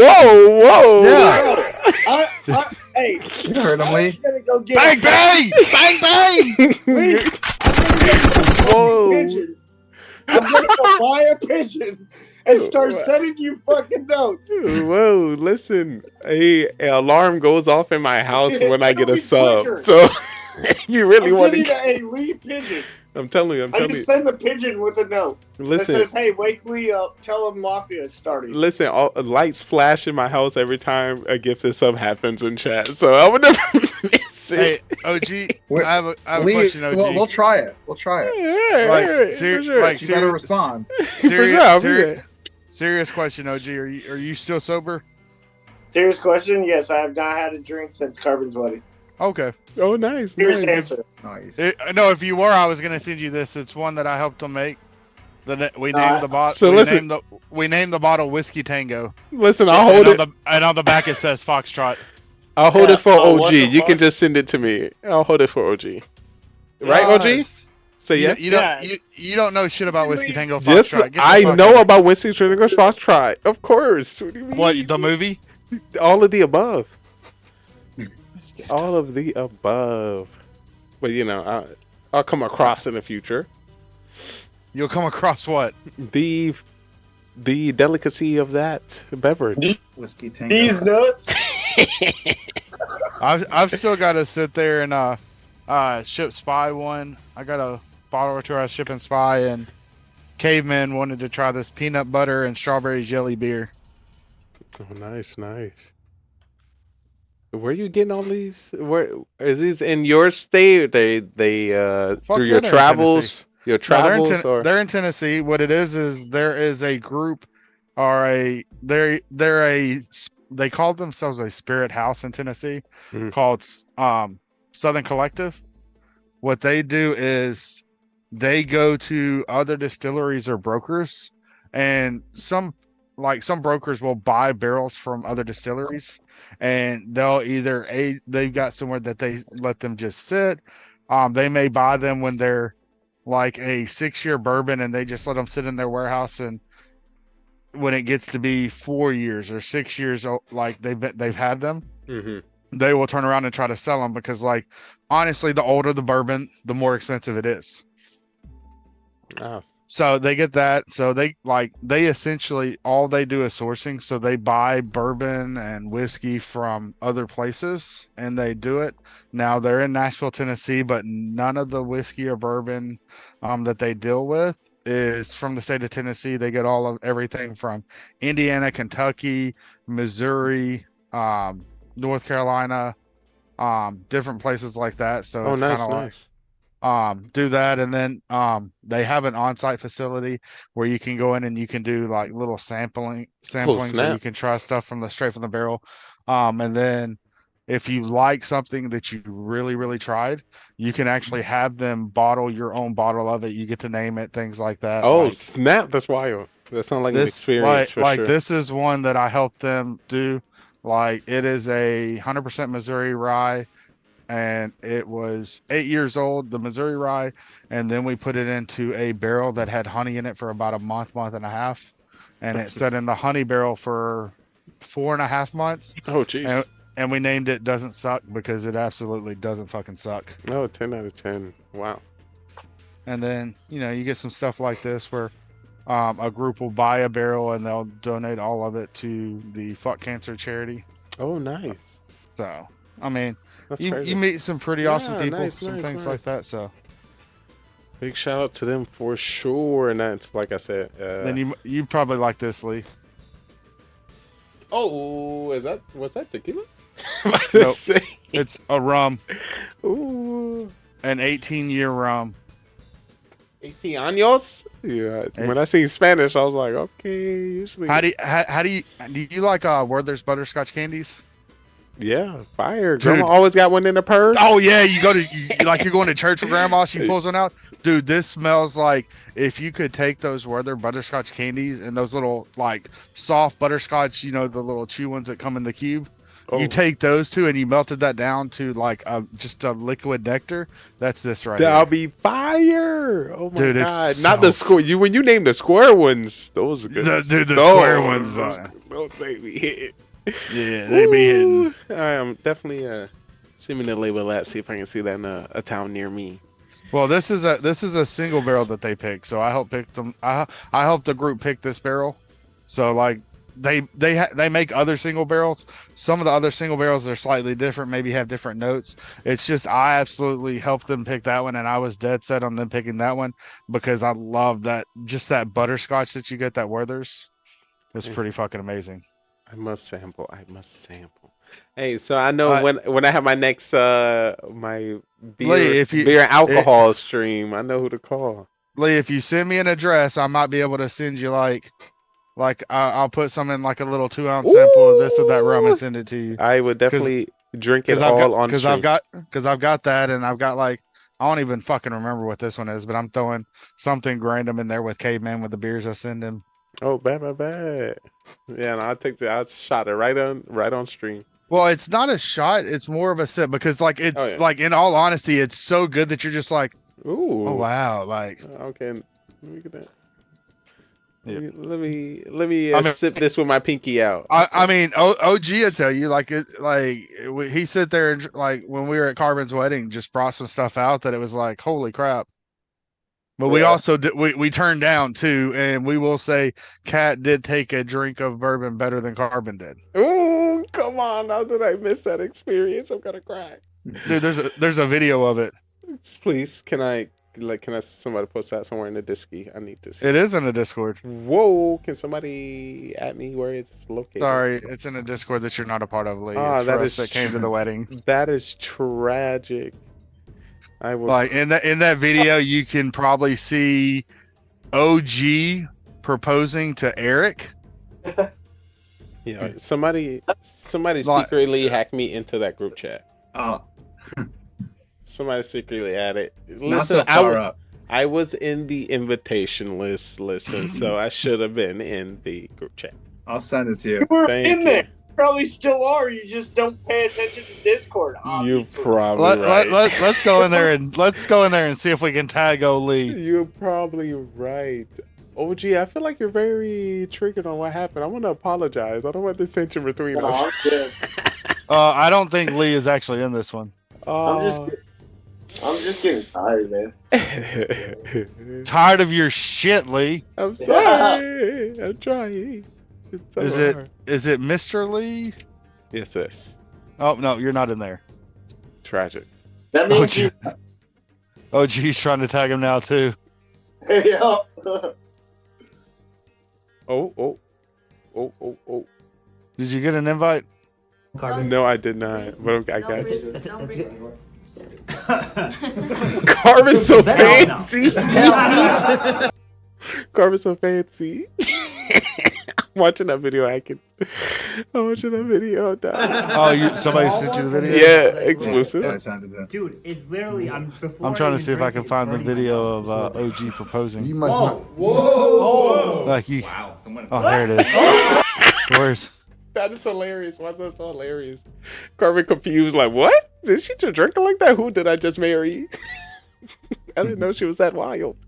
Yeah. Hey, You heard him, Lee. I'm gonna go get Bang bang, bang bang. Lee, I'm gonna get a pigeon. I'm gonna go buy a pigeon and start sending you fucking notes. Whoa! Listen, an alarm goes off in my house when I get a sub. Quicker. So if you really want to, a Lee pigeon. I'm telling you. I just send the pigeon with a note. Listen, that says, "Hey, wake Lee up. Tell him Mafia is starting." Listen, all lights flash in my house every time a gifted sub happens in chat, so I would never miss it. Hey, OG, I have a question, OG. We'll try it. Yeah, Like, you better respond. Serious question, OG. Are you still sober? Serious question. Yes, I have not had a drink since Carbon's wedding. Okay. Oh, nice. Serious answer. Nice. No, if you were, I was gonna send you this. It's one that I helped them make. We named the bottle. So we named the bottle Whiskey Tango. Listen, I'll hold it. And on the back it says Foxtrot. I'll hold it for OG. You can just send it to me. I'll hold it for OG. Right, OG? Say yes. You don't know shit about Whiskey Tango Foxtrot. Yes, I know about Whiskey Tango Foxtrot. Of course. What do you mean? What, the movie? All of the above. All of the above. But you know, I'll come across in the future. You'll come across what? The delicacy of that beverage. Whiskey Tango. These nuts. I've still got to sit there and ship Spy one. I got a bottle or two I was shipping Spy, and Caveman wanted to try this peanut butter and strawberry jelly beer. Oh, nice. Where are you getting all these? Where is these in your state? They through your travels? Your travels, or they're in Tennessee. What it is there is a group, or they call themselves a spirit house in Tennessee, called Southern Collective. What they do is they go to other distilleries or brokers, and some brokers will buy barrels from other distilleries, and they've got somewhere that they let them just sit. They may buy them when they're like a 6-year bourbon, and they just let them sit in their warehouse, and when it gets to be 4 years or 6 years old, like they've had them, they will turn around and try to sell them, because like honestly, the older the bourbon, the more expensive it is. So they get that. So they essentially, all they do is sourcing. So they buy bourbon and whiskey from other places, and they do it. Now they're in Nashville, Tennessee, but none of the whiskey or bourbon that they deal with is from the state of Tennessee. They get all of everything from Indiana, Kentucky, Missouri, North Carolina, different places like that. So it's kind of nice. Do that, and then they have an on-site facility where you can go in and you can do like little samplings where you can try stuff straight from the barrel, and then if you like something that you really tried, you can actually have them bottle your own bottle of it. You get to name it, things like that. Oh, snap. That's wild. That sounds like an experience for sure. This is one that I helped them do. Like, it is a 100% Missouri rye, and it was 8 years old, the Missouri rye, and then we put it into a barrel that had honey in it for about a month and a half, and it sat in the honey barrel for 4.5 months. Oh, jeez. And we named it Doesn't Suck, because it absolutely doesn't fucking suck. Oh, 10 out of 10. Wow. And then, you get some stuff like this where a group will buy a barrel and they'll donate all of it to the Fuck Cancer charity. Oh, nice. So, I mean, you meet some pretty awesome people, things like that. So, big shout out to them for sure. And that's, like I said, then you probably like this, Lee. Oh, was that tequila? Nope. It's a rum. Ooh. An 18-year rum. 18 años? Yeah. When I seen Spanish, I was like, okay. Usually. How do you like Werther's butterscotch candies? Yeah, fire. Grandma always got one in the purse. Oh yeah, you're going to church with grandma. She pulls one out. Dude, this smells like if you could take those Werther butterscotch candies and those little like soft butterscotch, the little chew ones that come in the cube. Oh. You take those two and you melted that down to like just a liquid nectar. That's this right That'll here. be fire. Oh my Dude, god. it's Not the square. When you name the square ones, those are good. The square ones. Don't say me hit. Yeah, they be hitting. I am definitely send me the label that. See if I can see that in a town near me. Well, this is a single barrel that they pick. So I helped pick them. I helped the group pick this barrel. So like they make other single barrels. Some of the other single barrels are slightly different, maybe have different notes. It's just I absolutely helped them pick that one, and I was dead set on them picking that one because I love that butterscotch that you get that Werther's. It's pretty fucking amazing. I must sample. Hey, so I know when I have my next my beer and alcohol stream, I know who to call. Lee, if you send me an address, I might be able to send you like I'll put some in like a little 2-ounce sample of this or that rum and send it to you. I would definitely drink it all on stream. Because I've got that, and I've got like I don't even fucking remember what this one is, but I'm throwing something random in there with Caveman with the beers I send him. Oh, bad. Yeah, and I shot it right on stream. Well, it's not a shot; it's more of a sip because, like, it's like in all honesty, it's so good that you're just like, ooh, oh wow, like. Okay, let me get that. Yeah. Let me sip this with my pinky out. I mean, OG will tell you he sit there and like when we were at Carbon's wedding, just brought some stuff out that it was like, holy crap. But we also did, we turned down too, and we will say Kat did take a drink of bourbon better than Carbon did. Ooh, come on! How did I miss that experience? I'm gonna cry. Dude, there's a video of it. Please, can I somebody post that somewhere in the Discord? I need to see. It is in the Discord. Whoa! Can somebody at me where it's located? Sorry, it's in a Discord that you're not a part of, Lee. Oh, it's for us that came to the wedding. That is tragic. I will. Like in that video, you can probably see OG proposing to Eric. Yeah, somebody secretly hacked me into that group chat. Oh. Somebody secretly added. Not so far up. I was in the invitation list. Listen, so I should have been in the group chat. I'll send it to you. You were in there. Probably still are. You just don't pay attention to Discord. Obviously. You probably right. Let's go in there and see if we can tag Lee. You're probably right. OG, I feel like you're very triggered on what happened. I want to apologize. I don't want this tension between us. I don't think Lee is actually in this one. I'm just getting tired, man. Tired of your shit, Lee. I'm sorry. I'm trying. Is it Mr. Lee? Yes. Oh no, you're not in there. Tragic. That means OG's trying to tag him now too. Yeah. Oh. Did you get an invite? No, I did not. But I got it. Carbon's so fancy. Carbon's so fancy. I'm watching that video. I'm watching that video. Oh, somebody sent you the video? Yeah, exclusive. Dude, it's literally I'm trying to see if I can find the video of OG proposing. You must not. Whoa! Like you. Wow. Someone. Oh, there it is. Where's? That is hilarious. Why is that so hilarious? Carbon confused, like, what? Did she just drink like that? Who did I just marry? I didn't know she was that wild.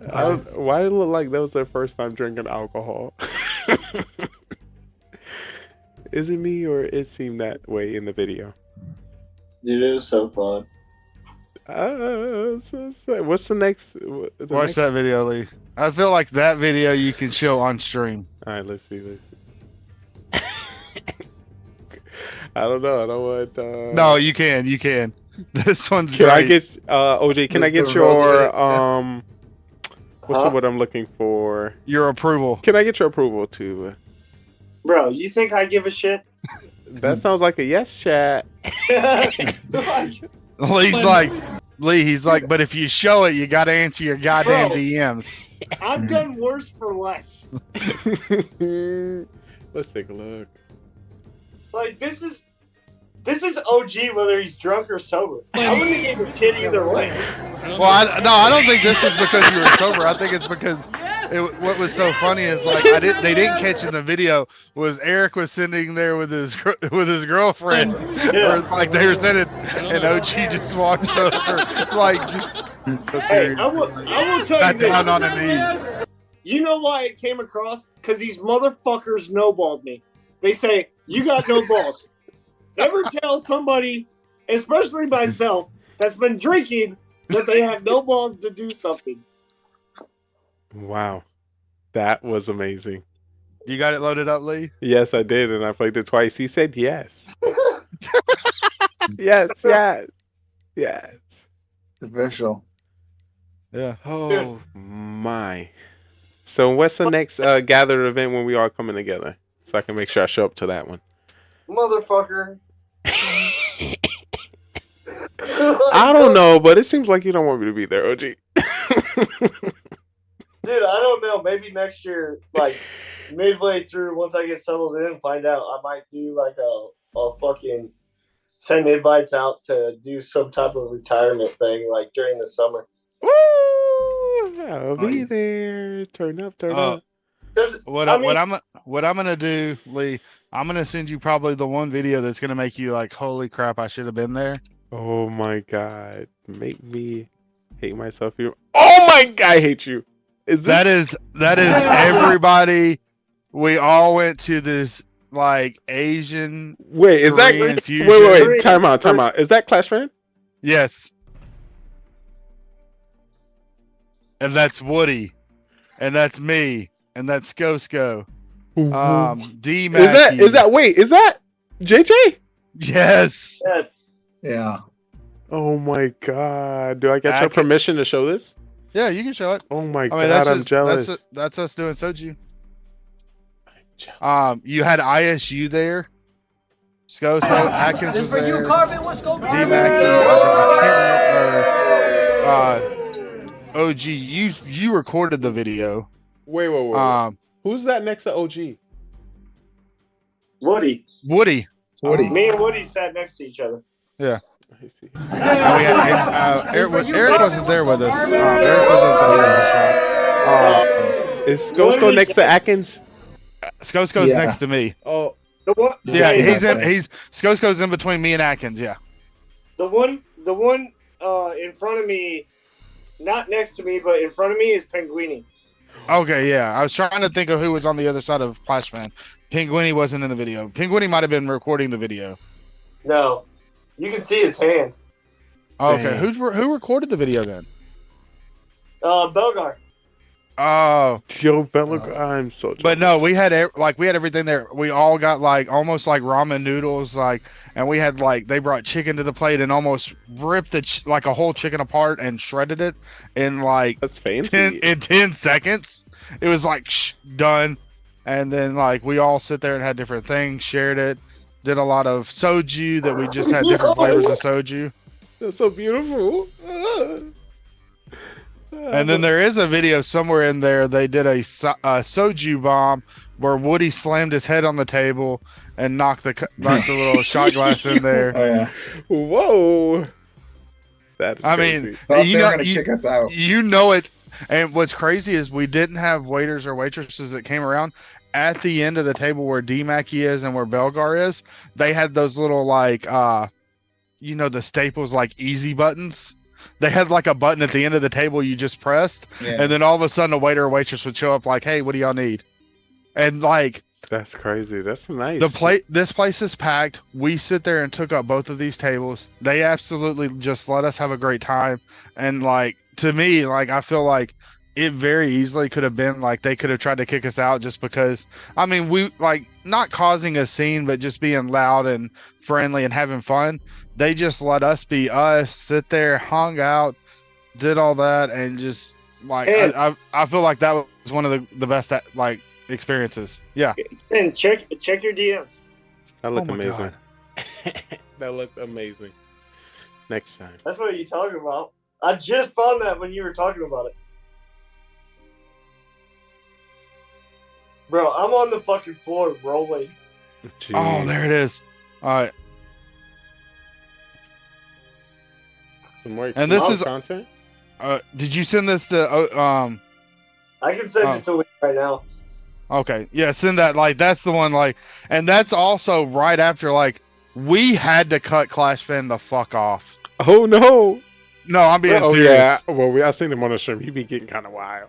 Why did it look like that was their first time drinking alcohol? Is it me or it seemed that way in the video? Dude, it was so fun. What's the next? Watch that video, Lee. I feel like that video you can show on stream. All right, let's see. I don't know. I don't want. No, you can. This one's Can great. I get OJ? Can I get your What's Huh? the word I'm looking for? Your approval. Can I get your approval to? Bro, you think I give a shit? That sounds like a yes, chat. He's like, but if you show it, you got to answer your goddamn Bro. DMs. I've done worse for less. Let's take a look. Like this is OG whether he's drunk or sober. I wouldn't give a shit either way. Well, I don't think this was because you were sober. I think it's because what was so funny is like they didn't catch in the video was Eric was sitting there with his girlfriend. Yeah. Or it's like they were sitting and OG just walked over like just. So Hey, I will tell Sat you this. down on a knee. You know why it came across? Because these motherfuckers no-balled me. They say, you got no balls. Ever tell somebody, especially myself, that's been drinking, that they have no balls to do something? Wow, that was amazing. You got it loaded up, Lee? Yes, I did, and I played it twice. He said yes. Yes. Official. Yeah. Oh my. So what's the next gathered event when we are coming together? So I can make sure I show up to that one. Motherfucker. I don't know, but it seems like you don't want me to be there, OG. Dude, I don't know. Maybe next year, like midway through, once I get settled in and find out, I might do like a fucking send invites out to do some type of retirement thing, like during the summer. Woo! I'll be there. Turn up. What I'm gonna do, Lee? I'm gonna send you probably the one video that's gonna make you like, holy crap, I should have been there. Oh my god, make me hate myself here. Oh my god, I hate you. That is everybody. We all went to this like Asian. Wait, is that Korean fusion. wait? Time out. Is that Clash Fan? Yes. And that's Woody, and that's me, and that's Skosko. D Mackey. Is that JJ? Yes. Yeah. Oh my god. Do I get your permission to show this? Yeah, you can show it. Oh my god, I'm jealous. That's us doing soju. You had ISU there. Skoso, Atkins was there. D Mackey, OG, you recorded the video. Wait. Who's that next to OG? Woody. Woody. Me and Woody sat next to each other. Yeah. Eric wasn't there with us. Eric wasn't there. Is Skosko next to Atkins? Skosko's next to me. Oh. Yeah, he's Skosko's in between me and Atkins. Yeah. The one in front of me, not next to me, but in front of me is Penguini. Okay, yeah. I was trying to think of who was on the other side of Flashman. Penguini wasn't in the video. Penguini might have been recording the video. No, you can see his hand. Okay, who recorded the video then? Belgar. Oh, yo, Belgar, I'm so jealous. But no, we had everything there. We all got like almost like ramen noodles, like, and we had like they brought chicken to the plate and almost ripped like a whole chicken apart and shredded it in like that's fancy. 10 seconds. It was like done, and then like we all sit there and had different things, shared it, did a lot of soju that we just had different flavors of soju. That's so beautiful. And then there is a video somewhere in there. They did a soju bomb where Woody slammed his head on the table and knocked the little shot glass in there. Oh yeah. Whoa. That's crazy. You know, gonna kick us out. You know it. And what's crazy is we didn't have waiters or waitresses that came around. At the end of the table where D Mackey is and where Belgar is, they had those little like the staples like easy buttons. They had like a button at the end of the table you just pressed, and then all of a sudden a waiter or waitress would show up like, "Hey, what do y'all need?" And like, that's crazy. That's nice. This place is packed. We sit there and took up both of these tables. They absolutely just let us have a great time. And like to me, like I feel like it very easily could have been like they could have tried to kick us out just because. I mean, we like not causing a scene, but just being loud and friendly and having fun. They just let us be us, sit there, hung out, did all that, and just like And- I feel like that was one of the best like experiences. Yeah. And check your DMs. That looked my amazing. God. That looked amazing. Next time. That's what you're talking about. I just found that when you were talking about it. Bro, I'm on the fucking floor rolling. Oh, Jeez. there it is. All right. Some more And this exclusive is- content. Did you send this to I can send it to you right now. Okay, yeah, send that. Like, that's the one. Like, and that's also right after. Like, we had to cut Clash Fan the fuck off. Oh no! No, I'm being Oh serious. yeah. Well, I seen him on the stream. He be getting kind of wild.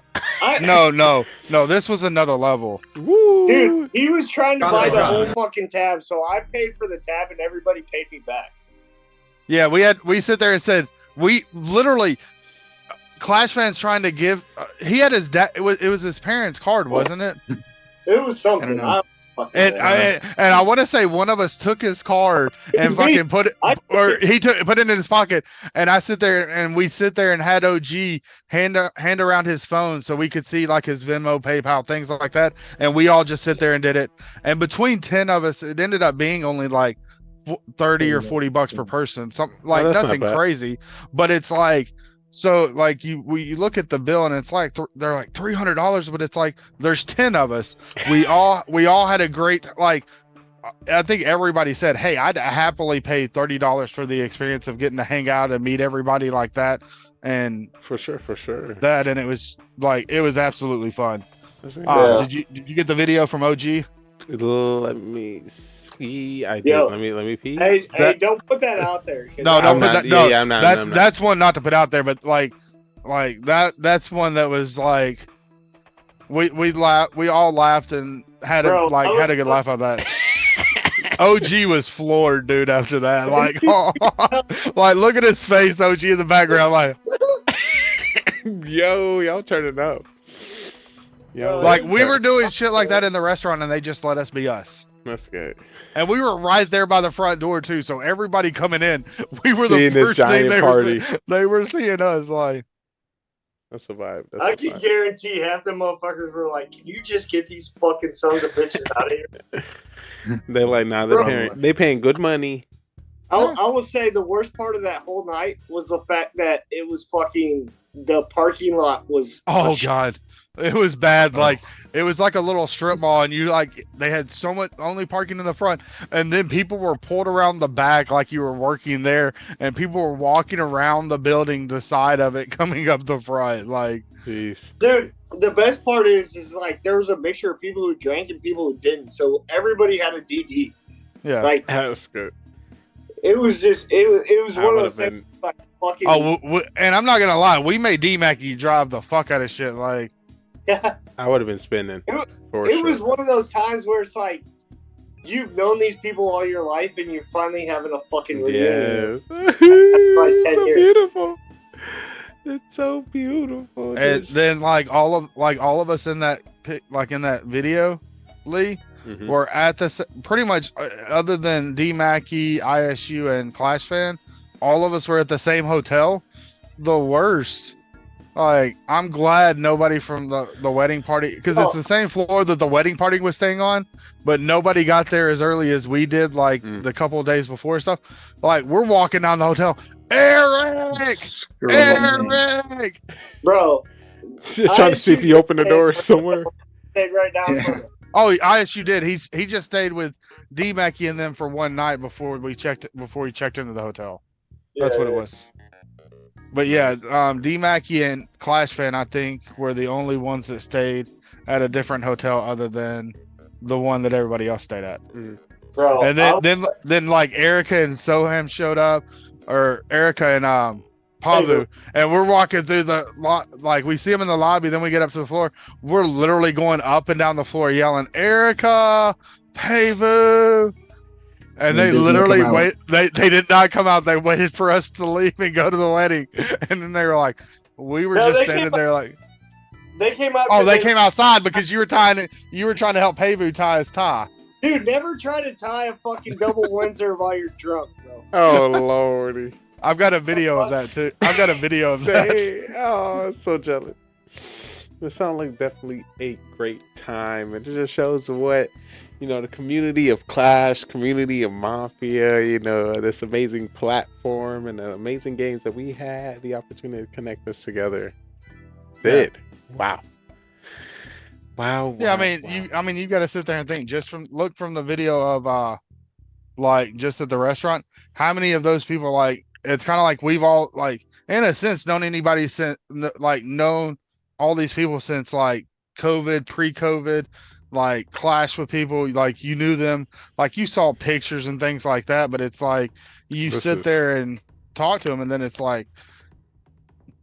No. This was another level. Woo! Dude, he was trying to buy the whole fucking tab, so I paid for the tab and everybody paid me back. Yeah, we sit there and said we literally. Clash Fan's trying to give. He had his dad. It was his parents' card, wasn't it? It was something. I don't know. And I want to say one of us took his card and It's me. fucking put it, or he put it in his pocket. And I sit there and we sit there and had OG hand around his phone so we could see like his Venmo, PayPal, things like that. And we all just sit there and did it. And between 10 of us, it ended up being only like 30 or 40 bucks per person, something like that's not nothing bad. crazy. But it's like. So like you look at the bill and it's like they're like $300, but it's like there's 10 of us. We all had a great like. I think everybody said, "Hey, I'd happily pay $30 for the experience of getting to hang out and meet everybody like that." And For sure. that, and it was absolutely fun. Yeah. Did you get the video from OG? Let me see. I did. Yo. Let me pee. Hey, That- don't put that out there. 'cause No, I- don't I'm put not- that. yeah, No, yeah, I'm not- that's I'm not. that's one not to put out there, but like that's one that was like we all laughed and had Bro, had a good laugh on that. OG was floored, dude. After that, like, like look at his face, OG in the background, like Yo, y'all turning up. Yo, like we were doing shit like that in the restaurant, and they just let us be us. That's good. And we were right there by the front door too, so everybody coming in, we were Seeing the this first thing giant party. they were seeing us. Like, That's a vibe. That's I a can vibe. guarantee half the motherfuckers were like, "Can you just get these fucking sons of bitches out of here?" They're like, nah, Bro. they paying good money. I will say the worst part of that whole night was the fact that it was fucking the parking lot was. oh god, it was bad. Like it was like a little strip mall, and you like they had so much only parking in the front, and then people were pulled around the back like you were working there, and people were walking around the building, the side of it, coming up the front. Like, Jeez. Dude, the best part is like there was a mixture of people who drank and people who didn't, so everybody had a DD. yeah. Like That was good. it was just it was I one of would've those things. been. Like fucking. Oh, and I'm not gonna lie, we made D Mackie drive the fuck out of shit. Like, Yeah. I would have been spinning. For It sure. was one of those times where it's like you've known these people all your life and you're finally having a fucking reunion. Yes. 10 It's so years. beautiful. It's so beautiful. and Just- then like all of us in that like in that video, Lee, Mhm. were at the pretty much other than D Mackie, ISU, and Clash Fan, all of us were at the same hotel. The worst. Like, I'm glad nobody from the wedding party, because it's the same floor that the wedding party was staying on, but nobody got there as early as we did, like the couple of days before and stuff. Like, we're walking down the hotel, Eric, Bro. Just trying to see if he opened the door somewhere. Stayed right down from it. Oh, ISU did. He just stayed with D Mackie and them for one night before he checked into the hotel. That's what it was. But yeah, D Mackie and Clash Fan, I think, were the only ones that stayed at a different hotel other than the one that everybody else stayed at. Bro, And then like Erica and Soham showed up, or Erica and Pavu, and we're walking through the like we see them in the lobby, then we get up to the floor. We're literally going up and down the floor yelling, Erica, Pavu. And they literally they did not come out. They waited for us to leave and go to the wedding. And then they were like, we were just standing there like, they came out. oh, they came outside because you were trying to help Pavu tie his tie. Dude, never try to tie a fucking double Windsor while you're drunk, bro. Oh lordy. I've got a video of that too. I've got a video of that. Oh, I'm so jealous. It sounds like definitely a great time. And it just shows what, the community of Clash, community of Mafia, this amazing platform and the amazing games that we had the opportunity to connect us together. Did. Wow. Wow. Yeah, wow. you got to sit there and think. Look from the video of like just at the restaurant. How many of those people it's kind of like we've all in a sense known anybody since known all these people since COVID, pre-COVID, clash with people you knew them, you saw pictures and things like that, but it's you sit there and talk to them, and then it's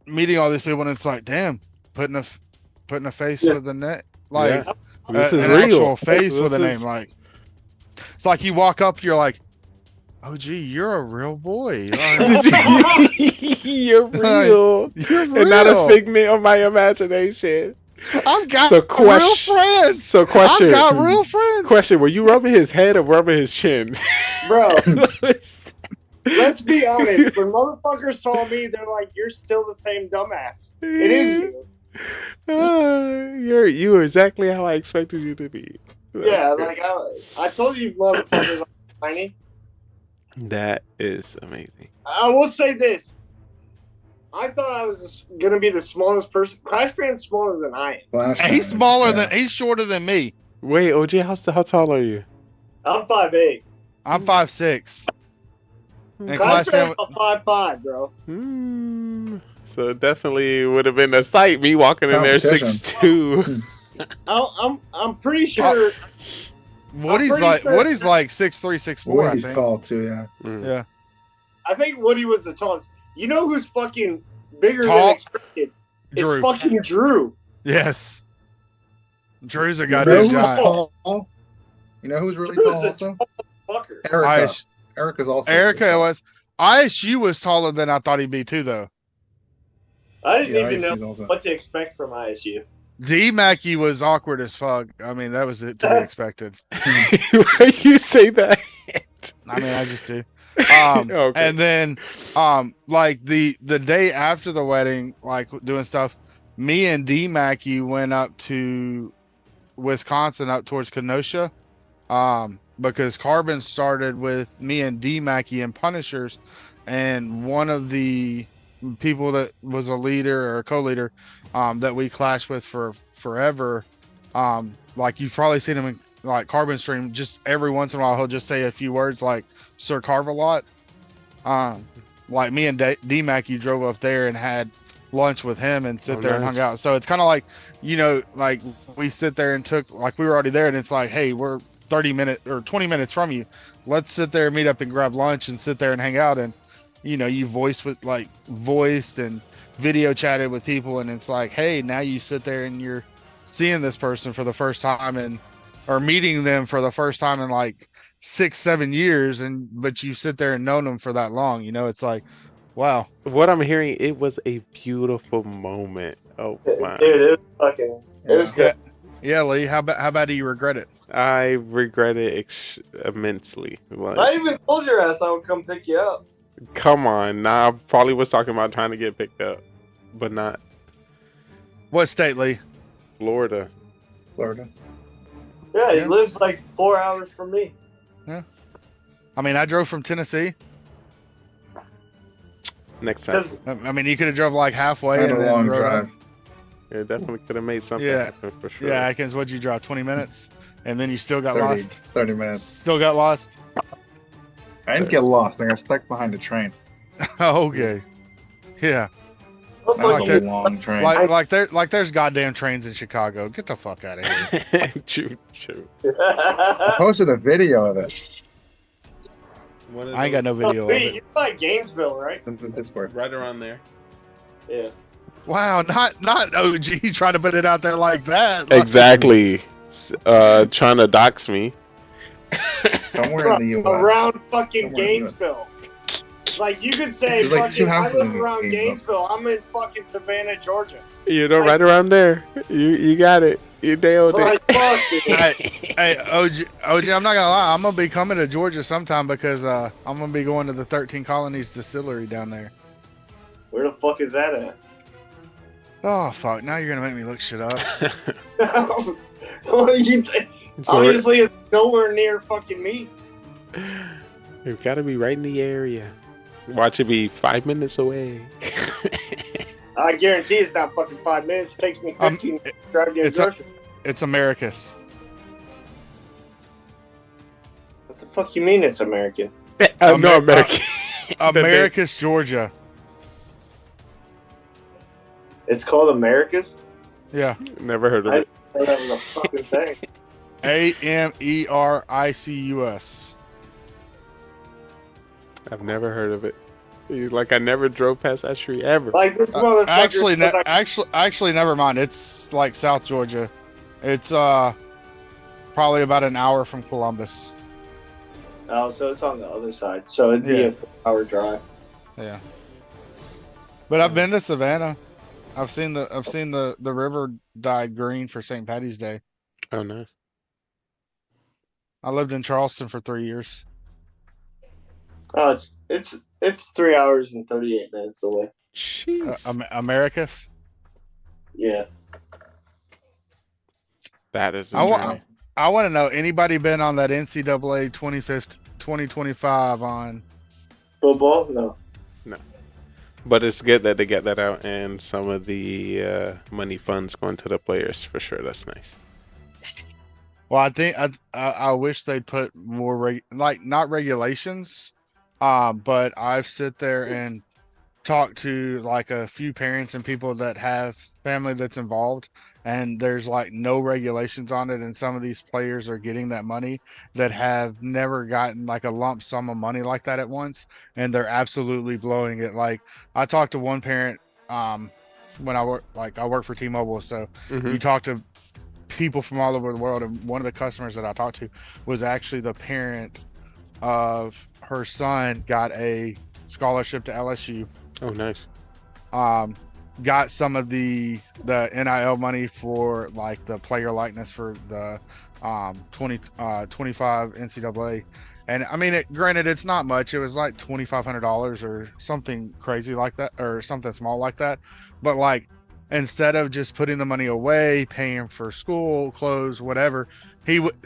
meeting all these people, and it's damn, putting a face with a net, this is an real. actual face with a name, is... it's you walk up, you're oh gee, you're a real boy. You're real. You're real. And not a figment of my imagination. I've got real friends. So question. I've got real friends. Question, were you rubbing his head or rubbing his chin? Bro, let's be honest. When motherfuckers saw me, they're like, you're still the same dumbass. It is you. You are exactly how I expected you to be. Yeah, I told you motherfuckers are tiny. That is amazing. I will say this. I thought I was going to be the smallest person. Clash Fan's smaller than I am. He's shorter than me. Wait, OG, how tall are you? I'm 5'8". I'm 5'6". And Clash Fan's 5'5", bro. So it definitely would have been a sight, me walking in there 6'2". I'm pretty sure... Woody's 6'3", 6'4". Woody's tall too, yeah. Yeah. I think Woody was the tallest. You know who's fucking bigger than expected? Drew. It's fucking Drew. Yes. Drew's a goddamn giant. Tall? You know who's really tall also? Erica. Erica's also. Erica was. ISU was taller than I thought he'd be too, though. I didn't even know what to expect from ISU. D Mackey was awkward as fuck. I mean, that was it to be expected. Why you say that? I mean, I just do. Okay. And then, the day after the wedding, doing stuff, me and D Mackey went up to Wisconsin, up towards Kenosha, because Carbon started with me and D Mackey and Punishers, and one of the people that was a leader or a co-leader that we clashed with for forever, you've probably seen him in Carbon stream, just every once in a while he'll just say a few words like Sir Carve-A-Lot. Me and D Mackey drove up there and had lunch with him and sit there and hung out. So it's kind of we sit there and took, we were already there, and it's hey, we're 30 minutes or 20 minutes from you, let's sit there and meet up and grab lunch and sit there and hang out. And you voiced and video chatted with people, and it's hey, now you sit there and you're seeing this person for the first time or meeting them for the first time in 6-7 years, but you sit there and known them for that long. It's wow. What I'm hearing, it was a beautiful moment. Oh my. Dude, it was good. Yeah, Lee, how bad do you regret it? I regret it immensely. I even told your ass I would come pick you up. Come on. Nah, I probably was talking about trying to get picked up, but not. What state, Lee? Florida. Yeah, he lives 4 hours from me. Yeah. I mean, I drove from Tennessee. Next time. I mean, you could have drove halfway. And a long drive. Yeah, definitely could have made something happen for sure. Yeah, Atkins, what'd you drive? 20 minutes? And then you still got lost? 30 minutes. Still got lost? I didn't get lost. I got stuck behind a train. Okay. Yeah. That was a long train. There's goddamn trains in Chicago. Get the fuck out of here. True. I posted a video of it. I ain't got no video of it. You're by Gainesville, right? Discord. Right around there. Yeah. Wow, not OG trying to put it out there like that. Exactly. Trying to dox me. Somewhere in the U.S. Around fucking Gainesville. You could say, fucking, I live around Gainesville. I'm in fucking Savannah, Georgia. Right around there. You got it. You nailed it. Hey, OG, I'm not gonna lie. I'm gonna be coming to Georgia sometime because I'm gonna be going to the 13 Colonies distillery down there. Where the fuck is that at? Oh fuck! Now you're gonna make me look shit up. Obviously, it's nowhere near fucking me. You've got to be right in the area. Watch it be 5 minutes away. I guarantee it's not fucking 5 minutes. It takes me 15 minutes to drive to a grocery. It's Americus. What the fuck you mean it's American? No, American. Americus, Georgia. It's called Americus? Yeah. Never heard of it. I didn't know that was a fucking thing. Americus. I've never heard of it. Like I never drove past that street ever. Like this motherfucker. Actually, never mind. It's like South Georgia. It's probably about an hour from Columbus. Oh, so it's on the other side. So it'd be a 4-hour drive. Yeah. But I've been to Savannah. I've seen the river dye green for St. Patty's Day. Oh, nice. I lived in Charleston for 3 years. Oh, it's 3 hours and 38 minutes away. Jeez. Americus? Yeah. That is. I want to know, anybody been on that NCAA 2025 on football? No. But it's good that they get that out and some of the money funds going to the players for sure. That's nice. Well, I think I wish they'd put more not regulations, but I've sit there and talked to like a few parents and people that have family that's involved, and there's like no regulations on it, and some of these players are getting that money that have never gotten like a lump sum of money like that at once, and they're absolutely blowing it. Like I talked to one parent when I work for T-Mobile, so you talk to people from all over the world, and one of the customers that I talked to was actually the parent of her son got a scholarship to LSU. Oh, nice. Got some of the NIL money for like the player likeness for the 25 NCAA, and I mean, granted, it's not much. It was like $2,500 or something crazy like that, or something small like that. But like, instead of just putting the money away, paying for school clothes, whatever,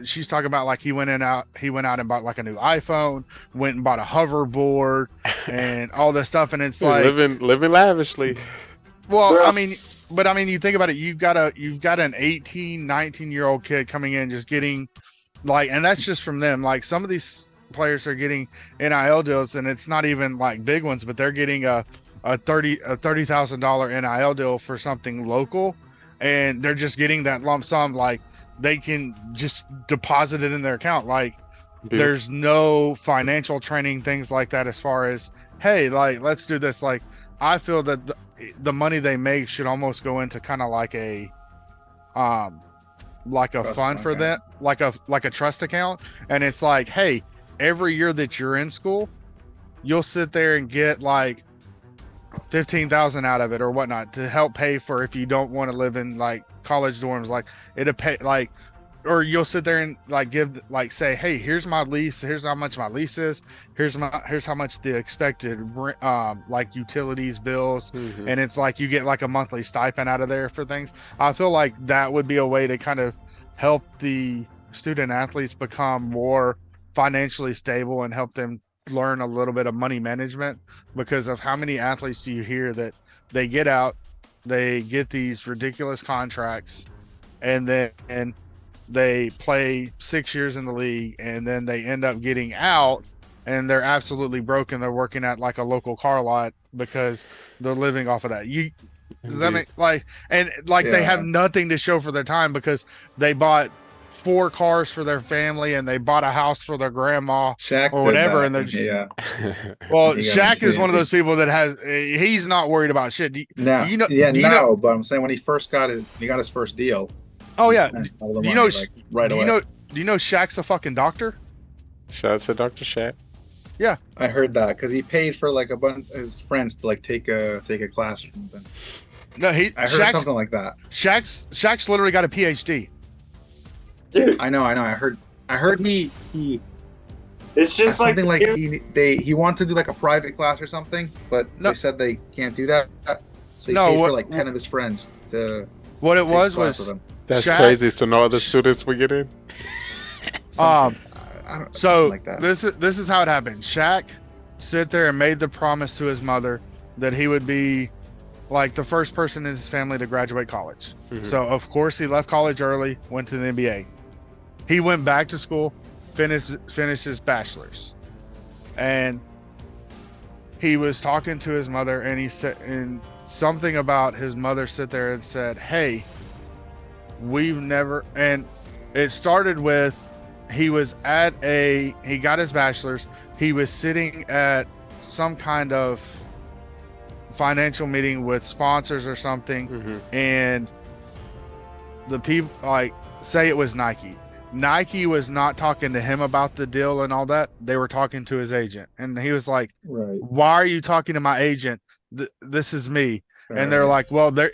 she's talking about like he went out and bought like a new iPhone, went and bought a hoverboard and all this stuff, and it's like living lavishly. Well, I mean, you think about it, you've got an 18, 19-year-old kid coming in just getting like, and that's just from them. Like some of these players are getting NIL deals, and it's not even like big ones, but they're getting a $30,000 NIL deal for something local, and they're just getting that lump sum. Like they can just deposit it in their account. Like there's no financial training, things like that, as far as, hey, like, let's do this. Like I feel that the money they make should almost go into kind of like a fund for that, like a trust account. And it's like, hey, every year that you're in school, you'll sit there and get like 15,000 out of it or whatnot to help pay for if you don't want to live in like college dorms. Like it'll pay, like, or you'll sit there and like give, like, say, hey, here's my lease, here's how much my lease is, here's how much the expected like utilities bills, and it's like you get like a monthly stipend out of there for things. I feel like that would be a way to kind of help the student athletes become more financially stable and help them learn a little bit of money management, because of how many athletes do you hear that they get out, they get these ridiculous contracts, and then they play 6 years in the league, and then they end up getting out and they're absolutely broken. They're working at like a local car lot because they're living off of that. Does that make like, and like they have nothing to show for their time because they bought 4 cars for their family and they bought a house for their grandma or whatever, and they're just, well, Shaq is one of those people that he's not worried about shit. But I'm saying when he first got his first deal. Oh yeah, do you know Shaq's a fucking doctor? Shout out to Dr. Shaq. Yeah, I heard that because he paid for like a bunch of his friends to like take a class or something. No, I heard something like that. Shaq's literally got a PhD. Dude. I know. I heard he. It's just something like he wanted to do like a private class or something, but they said they can't do that. So he No, paid what- for like 10 of his friends to What it take was class with was him. That's Shaq- crazy. So no other students would get in. Something, I don't, So something like that. this is how it happened. Shaq sit there and made the promise to his mother that he would be like the first person in his family to graduate college. Mhm. So of course he left college early, went to the NBA. He went back to school, finished his bachelor's, and he was talking to his mother, and he said, and something about his mother sit there and said, "Hey, we've never," and it started with he got his bachelor's. He was sitting at some kind of financial meeting with sponsors or something, and the people like say it was Nike. Nike was not talking to him about the deal and all that. They were talking to his agent, and he was like, Right. "Why are you talking to my agent? This is me." And they're Right. like, "Well, they're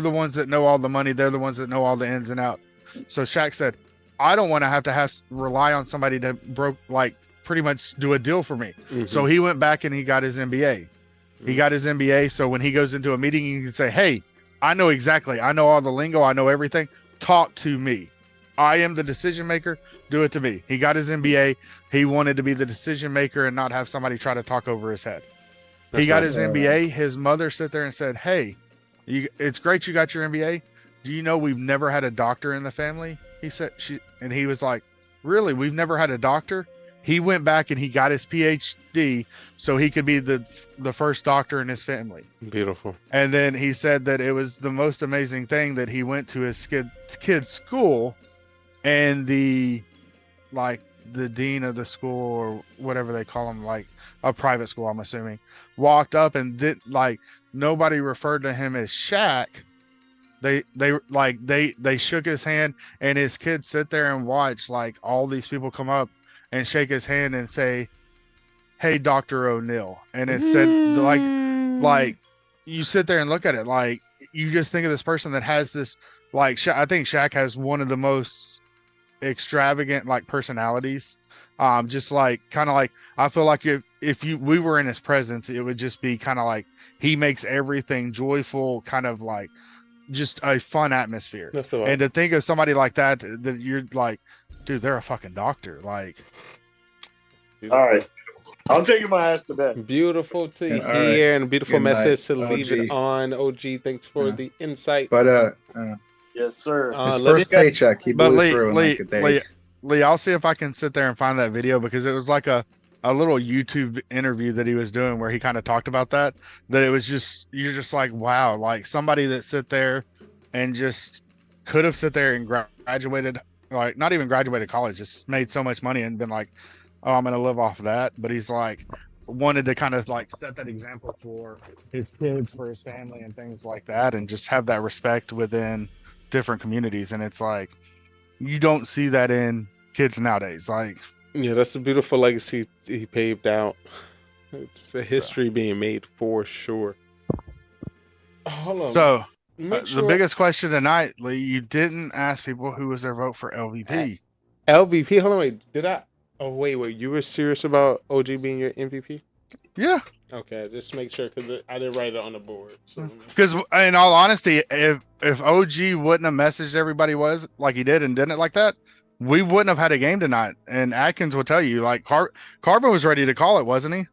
the ones that know all the money. They're the ones that know all the ins and outs." So Shaq said, "I don't want to have rely on somebody to pretty much do a deal for me." So he went back and he got his MBA. He got his MBA. So when he goes into a meeting, he can say, "Hey, I know all the lingo. I know everything. Talk to me. I am the decision maker. Do it to me." He got his MBA. He wanted to be the decision maker and not have somebody try to talk over his head. He got his MBA. His mother sit there and said, "Hey, it's great you got your MBA. Do you know we've never had a doctor in the family?" He said, and he was like, "Really? We've never had a doctor?" He went back and he got his PhD so he could be the first doctor in his family. Beautiful. And then he said that it was the most amazing thing that he went to his kid's school, and the dean of the school, or whatever they call him, like a private school, I'm assuming, walked up and nobody referred to him as Shaq. They shook his hand, and his kids sit there and watch like all these people come up and shake his hand and say, "Hey, Dr. O'Neill." And it said like you sit there and look at it, like you just think of this person that has this I think Shaq has one of the most extravagant personalities. Just kind of like I feel like if we were in his presence, it would just be kind of like he makes everything joyful, kind of like just a fun atmosphere. And to think of somebody like that you're like, dude, they're a fucking doctor. Like, all right, I'm taking my ass to bed. Beautiful to Yeah, all hear, right. and a beautiful Good night, message to leave it OG. on. OG, thanks for the insight. But Yes, sir. his let's- first paycheck, he but blew through in like a day. Lee, I'll see if I can sit there and find that video, because it was like a little YouTube interview that he was doing where he kind of talked about that it was just, you're just like, wow, like somebody that sit there and just could have sit there and graduated, like not even graduated college, just made so much money and been like, oh, I'm going to live off of that. But he's like, wanted to kind of like set that example for his kids, for his family and things like that, and just have that respect within different communities. And it's like, you don't see that in kids nowadays. Like, yeah, that's a beautiful legacy he paved out. It's a history being made for sure. Hold on. so Make the sure- biggest question tonight, Lee, you didn't ask people who was their vote for LVP. LVP. Hold on, wait. Did I? Oh, wait. You were serious about OG being your MVP? Yeah. Okay, just make sure, because I didn't write it on the board. So. Because in all honesty, if OG wouldn't have messaged everybody was like he did and didn't it like that, we wouldn't have had a game tonight. And Atkins will tell you, like Carbon was ready to call it, wasn't he?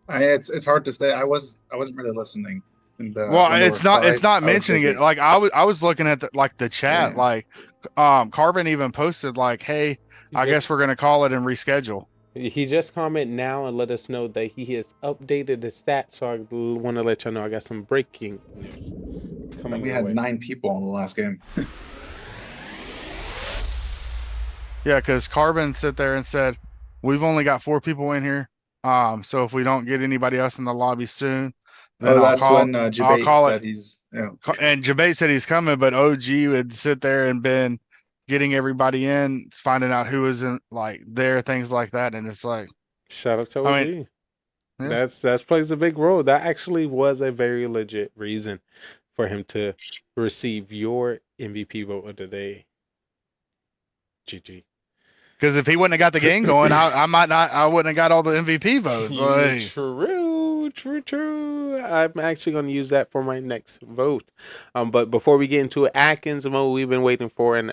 It's hard to say. I wasn't really listening. Well, it's not mentioning it. Like I was looking at the chat. Yeah. Like Carbon even posted like, hey, I guess we're gonna call it and reschedule. He just commented now and let us know that he has updated the stats. So I want to let y'all know I got some breaking news coming. We had 9 people in the last game. Yeah, because Carbon sit there and said, we've only got 4 people in here. So if we don't get anybody else in the lobby soon, then That's when Jabate said he's. And Jabate said he's coming, but OG would sit there and been getting everybody in, finding out who was in like there, things like that, and it's like, shout out to OG. I mean, yeah. That plays a big role. That actually was a very legit reason for him to receive your MVP vote of the day. GG. Because if he wouldn't have got the game going, I wouldn't have got all the MVP votes. Like, True. I'm actually going to use that for my next vote. But before we get into Atkins and what we've been waiting for, and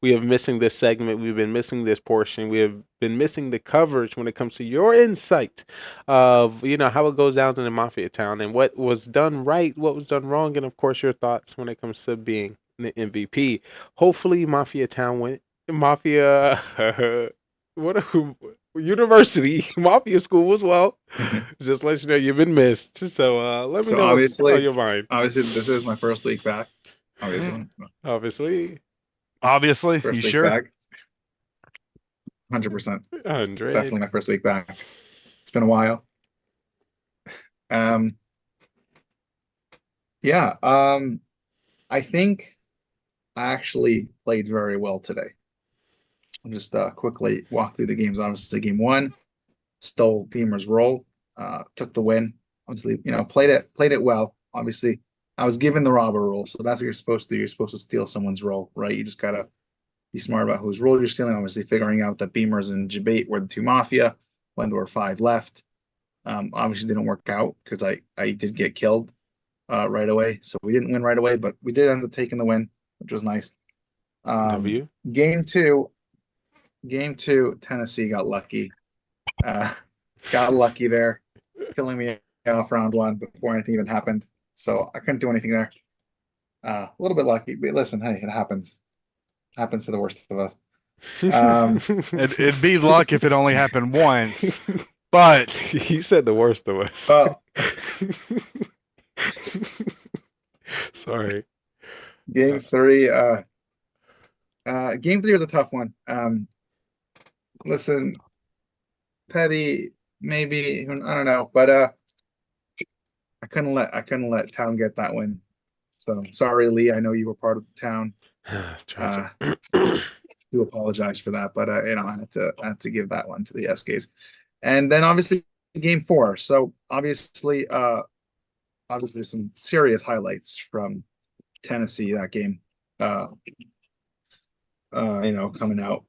we have missing this segment, we've been missing this portion, we have been missing the coverage when it comes to your insight of how it goes down in the Mafia town and what was done right, what was done wrong, and of course your thoughts when it comes to being the MVP. Hopefully, Mafia town went Mafia. What University Mafia school as well. Just let you know you've been missed. So let me know what's on your mind. Obviously, this is my first week back. Obviously, you week sure? Back. 100%. 100. Definitely my first week back. It's been a while. I think I actually played very well today. I'll just quickly walk through the games. Obviously, game 1, stole Beamer's role, took the win. Obviously, played it well. Obviously, I was given the robber role, so that's what you're supposed to do. You're supposed to steal someone's role, right? You just gotta be smart about whose role you're stealing. Obviously, figuring out that Beamers and Jabate were the 2 Mafia when there were 5 left. Obviously, didn't work out because I did get killed right away, so we didn't win right away, but we did end up taking the win, which was nice. Game two, Tennessee got lucky. Got lucky there, killing me off round 1 before anything even happened. So I couldn't do anything there. A little bit lucky, but listen, hey, it happens. Happens to the worst of us. It'd be luck if it only happened once. But he said the worst of us. Sorry. Game 3. Game 3 was a tough one. Listen, petty, maybe, I don't know, but I couldn't let town get that win. So sorry, Lee. I know you were part of the town. Do apologize for that, but I had to give that one to the SKs. And then obviously game 4. So obviously some serious highlights from Tennessee that game. Coming out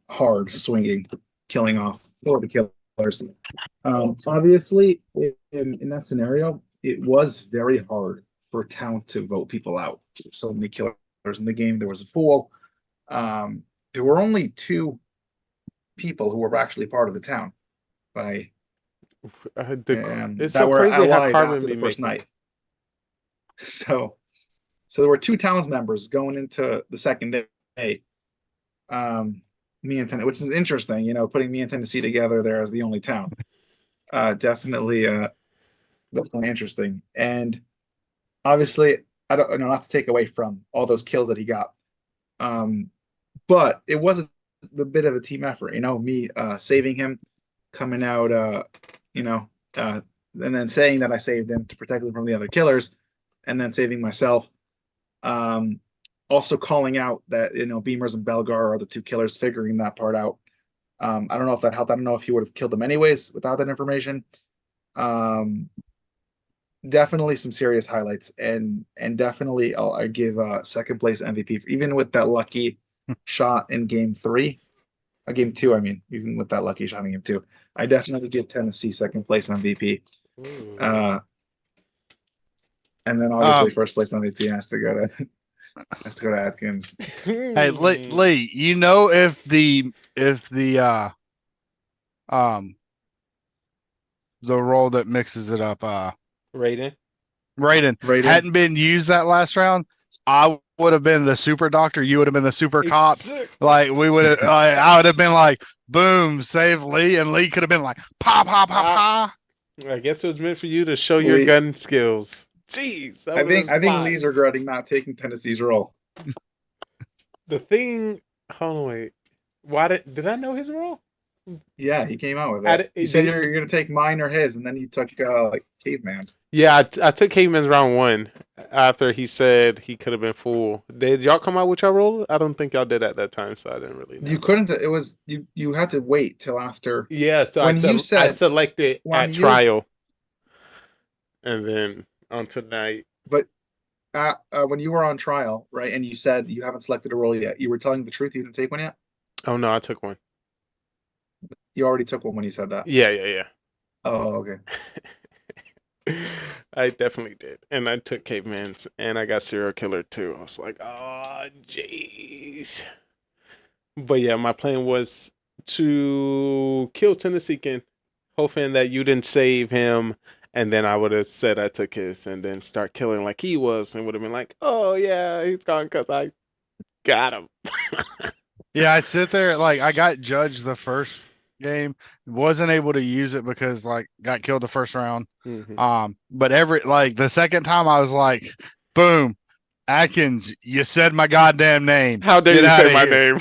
hard, swinging, killing off 4 of the killers. Obviously, in that scenario, it was very hard for town to vote people out. So many killers in the game. There was a fool. There were only 2 people who were actually part of the town it's that so were crazy how alive Carmen after be the first making night. So there were 2 towns members going into the second day. Me and Tennessee, which is interesting, putting me and Tennessee together there as the only town. Definitely interesting. And obviously, I don't know, not to take away from all those kills that he got. But it was a bit of a team effort, me saving him, coming out, and then saying that I saved him to protect him from the other killers, and then saving myself. Also calling out that Beamers and Belgar are the 2 killers, figuring that part out. I don't know if that helped. I don't know if he would have killed them anyways without that information. Definitely some serious highlights, and definitely I give second place MVP even with that lucky shot in game 3. Game 2, I mean, even with that lucky shot in game 2, I definitely give Tennessee second place MVP. And then obviously first place MVP has to go to Atkins. Hey, Lee, if the role that mixes it up, Raiden hadn't been used that last round, I would have been the super doctor. You would have been the super cop. Like we would have, I would have been like, boom, save Lee, and Lee could have been like, pa pa pa pa. I guess it was meant for you to show your gun skills. Jeez, I think Lee's regretting not taking Tennessee's role. The thing, hold on, wait. Why did I know his role? Yeah, he came out with it. You said you're gonna take mine or his, and then you took Caveman's. Yeah, I took Caveman's round 1 after he said he could have been fool. Did y'all come out with your role? I don't think y'all did at that time, so I didn't really know. You couldn't. It was you had to wait till after. Yeah, so I selected at trial, and then on tonight. But when you were on trial, right, and you said you haven't selected a role yet, you were telling the truth. You didn't take one yet. Oh no, I took one. You already took one when you said that. Yeah. Oh, okay. I definitely did. And I took caveman's and I got serial killer too. I was like, oh jeez. But yeah, my plan was to kill Tennesseean, hoping that you didn't save him, and then I would have said I took his and then start killing like he was and would have been like, oh yeah, he's gone because I got him. Yeah, I sit there like I got judged the first game, wasn't able to use it because like got killed the first round. But every like the second time I was like, boom, Atkins, you said my goddamn name. How dare Get you say outta my here." name?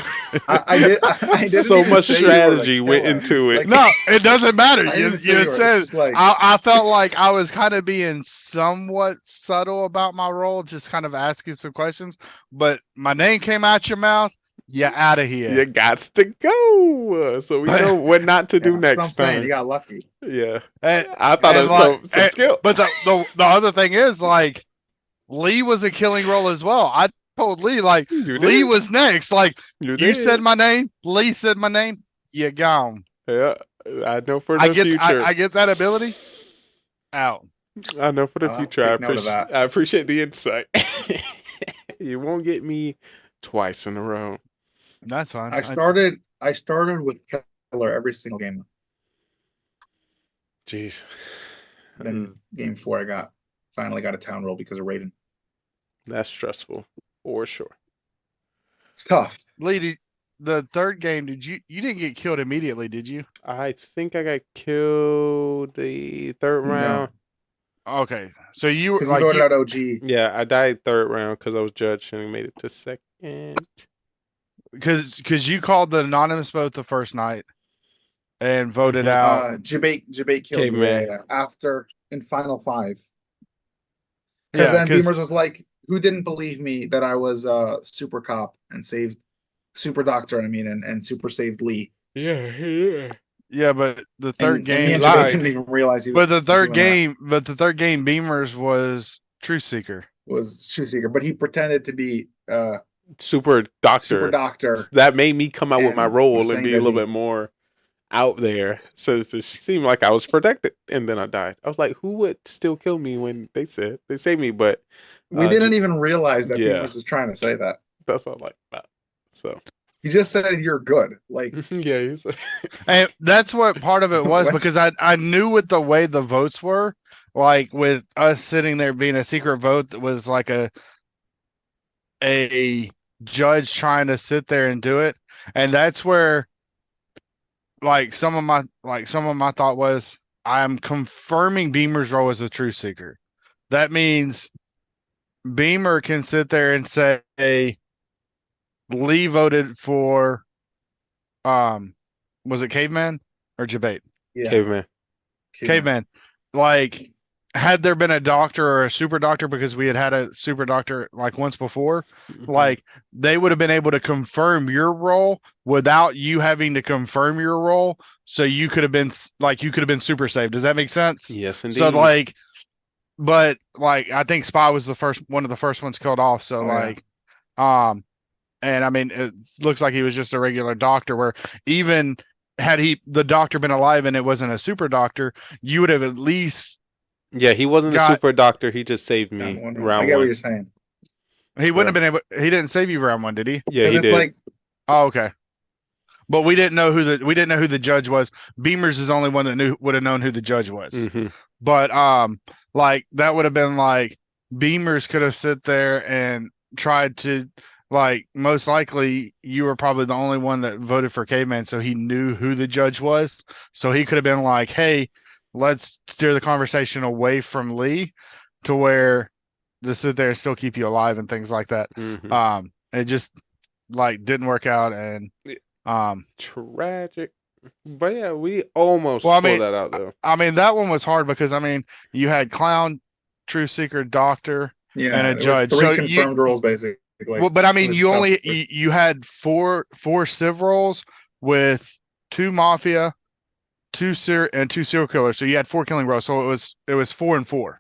I didn't So even much say you were the strategy went killer. into it. Like, No, it doesn't matter. I You didn't say you were. said It's just like I felt like I was kind of being somewhat subtle about my role, just kind of asking some questions. But my name came out your mouth. You out of here. You gots to go. So we know what not to do that's what I'm next saying. time. You got lucky. Yeah. And, I thought it and was like, some skill. But the other thing is like Lee was a killing role as well. I told Lee like You Lee did. was next. Like You you said did. my name, Lee said my name, you gone. Yeah. I know for I the get future. I get that ability. Out. I know for the I'll have to future. take note of that. I appreciate the insight. You won't get me twice in a row. That's fine. I started with killer every single game. Jeez. Then game 4, I finally got a town roll because of Raiden. That's stressful for sure. It's tough. Lee, the third game, you didn't get killed immediately, did you? I think I got killed the third round. Okay, so you were Because like you voted you, out OG. Yeah, I died third round because I was judged and made it to second. because you called the anonymous vote the first night and voted out. Debate killed Caveman. me after in Final 5. Because Yeah, then Beamers was like, who didn't believe me that I was a super cop and saved super doctor, and super saved Lee. Yeah, but the third And game me and Debate didn't even realize he was. But the third doing game, Beamers was Truth Seeker. was True Seeker, but he pretended to be Super doctor. Super Doctor. That made me come out with my And role was and saying be a that little he- bit more out there. So it seemed like I was protected, and then I died. I was like, who would still kill me when they saved me? But We didn't even realize that yeah. Beamers was trying to say that. That's all like that. So He just said you're good. Like yeah, he's And that's what part of it was What? because I knew with the way the votes were, like with us sitting there being a secret vote that was like a judge trying to sit there and do it. And that's where like some of my thought was I'm confirming Beamer's role as a truth seeker. That means Beamer can sit there and say Lee voted for was it Caveman or Jabate? yeah, caveman. Like had there been a doctor or a super doctor, because we had a super doctor like once before, like they would have been able to confirm your role without you having to confirm your role. So you could have been super safe. Does that make sense? Yes, indeed. So like, but like I think Spy was one of the first ones killed off. So and I mean it looks like he was just a regular doctor. Where even had the doctor been alive and it wasn't a super doctor, you would have at least. Yeah, he wasn't a super doctor. He just saved me round one. I get what you're saying. He wouldn't have been able. He didn't save you round one, did he? Yeah, he did. Like, oh, okay. But we didn't know who the judge was. Beamers is the only one that would have known who the judge was. Mm-hmm. But like that would have been like Beamers could have sit there and tried to like most likely you were probably the only one that voted for Caveman, so he knew who the judge was. So he could have been like, hey, let's steer the conversation away from Lee to where to sit there and still keep you alive and things like that. Mm-hmm. It just like didn't work out and tragic. But yeah, we almost pulled that out though. I mean, that one was hard because I mean you had Clown, Truth Seeker, Doctor, and a judge. Three confirmed roles basically. Well, but I mean you had four civ roles with 2 Mafia, 2 serial killers. So you had 4 killing roles. So it was 4 and 4.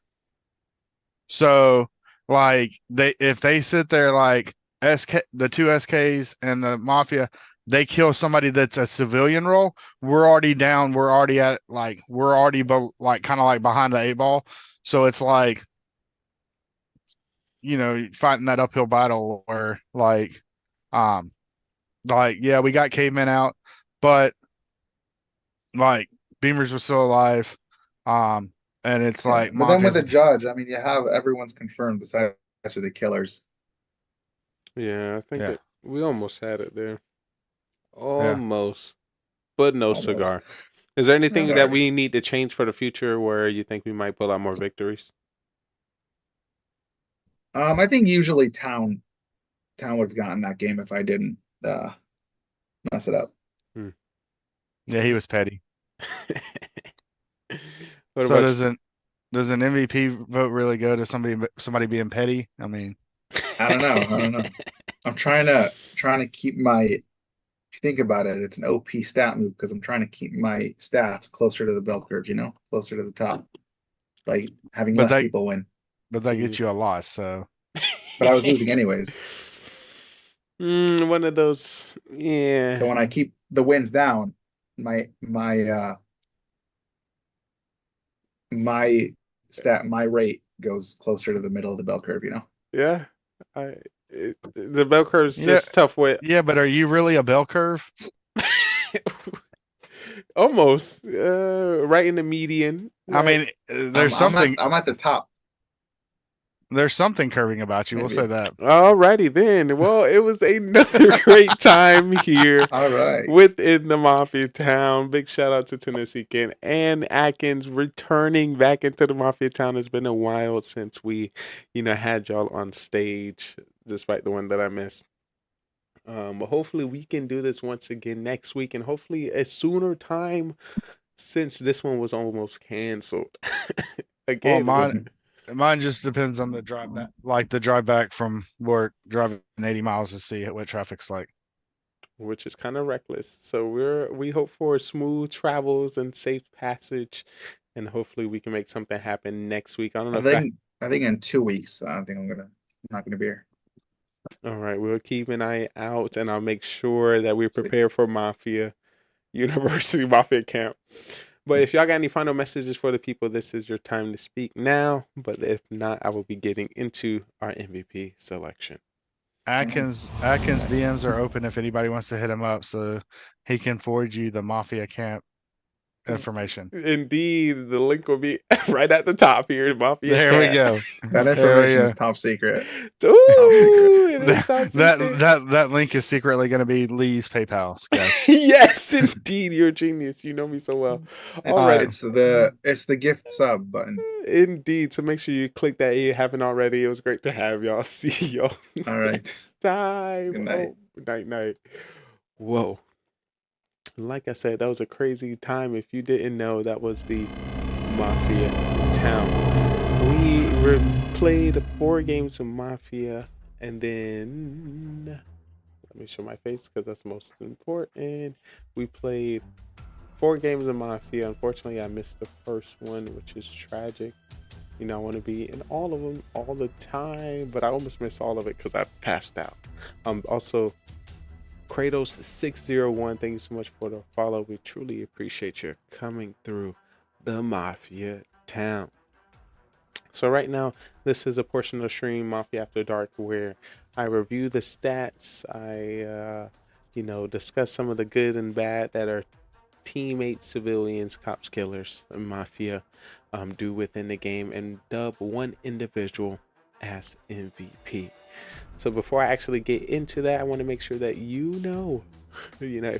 So like if they sit there like the 2 SKs and the Mafia they kill somebody that's a civilian role, we're already down. We're already at like kind of like behind the 8 ball. So it's like, fighting that uphill battle where yeah, we got cavemen out, but like Beamers was still alive. And it's like But then with the Mafia's judge, I mean, you have everyone's confirmed besides for the killers. Yeah, I think Yeah. we almost had it there. Almost, but no cigar. Almost. Is there anything that Sorry. we need to change for the future where you think we might pull out more victories? I think usually town would have gotten that game if I didn't mess it up. Yeah, he was petty. What So about does an MVP vote really go to somebody being petty? I mean, I don't know. I'm trying to keep my. If you think about it, it's an OP stat move because I'm trying to keep my stats closer to the bell curve. Closer to the top, by having But less that- people win. but that gets you a loss. So, But I was losing anyways. One of those, yeah. So when I keep the wins down, my rate goes closer to the middle of the bell curve. Yeah, the bell curve's just tough way. Yeah, but are you really a bell curve? Almost, right in the median. I mean, there's something. I'm at the top. There's something curving about you. We'll say that. Alrighty then. Well, it was another great time here. All right. Within the Mafia Town. Big shout out to Tennessee Kid and Atkins returning back into the Mafia Town. It's been a while since we, had y'all on stage, despite the one that I missed. But hopefully we can do this once again next week, and hopefully a sooner time, since this one was almost canceled. Again, mine just depends on the drive back, like the drive back from work, driving 80 miles to see what traffic's like, which is kind of reckless. So we hope for smooth travels and safe passage, and hopefully we can make something happen next week. I don't know. I think in 2 weeks. I think I'm not gonna be here. All right, we'll keep an eye out, and I'll make sure that we're prepared for Mafia University Mafia Camp. But if y'all got any final messages for the people, this is your time to speak now. But if not, I will be getting into our MVP selection. Atkins DMs are open if anybody wants to hit him up, so he can forward you the Mafia Camp information. Indeed, the link will be right at the top here. Mafia there Camp. We go. That information is top secret. Ooh, it is top secret. That link is secretly going to be Lee's PayPal. Yes, indeed, you're a genius. You know me so well. All right, it's the gift sub button. Indeed, so make sure you click that if you haven't already. It was great to have y'all. See y'all all right next time. Good night. Night. Whoa. Like I said, that was a crazy time. If you didn't know, that was the Mafia Town. We played 4 games of Mafia, and then let me show my face because that's most important. We played 4 games of Mafia. Unfortunately, I missed the first one, which is tragic. I want to be in all of them all the time, but I almost missed all of it because I passed out. Also, Kratos601, thank you so much for the follow. We truly appreciate you coming through the Mafia Town. So right now, this is a portion of the stream, Mafia After Dark, where I review the stats. I, discuss some of the good and bad that our teammates, civilians, cops, killers, and Mafia do within the game, and dub one individual as MVP. So before I actually get into that, I want to make sure that if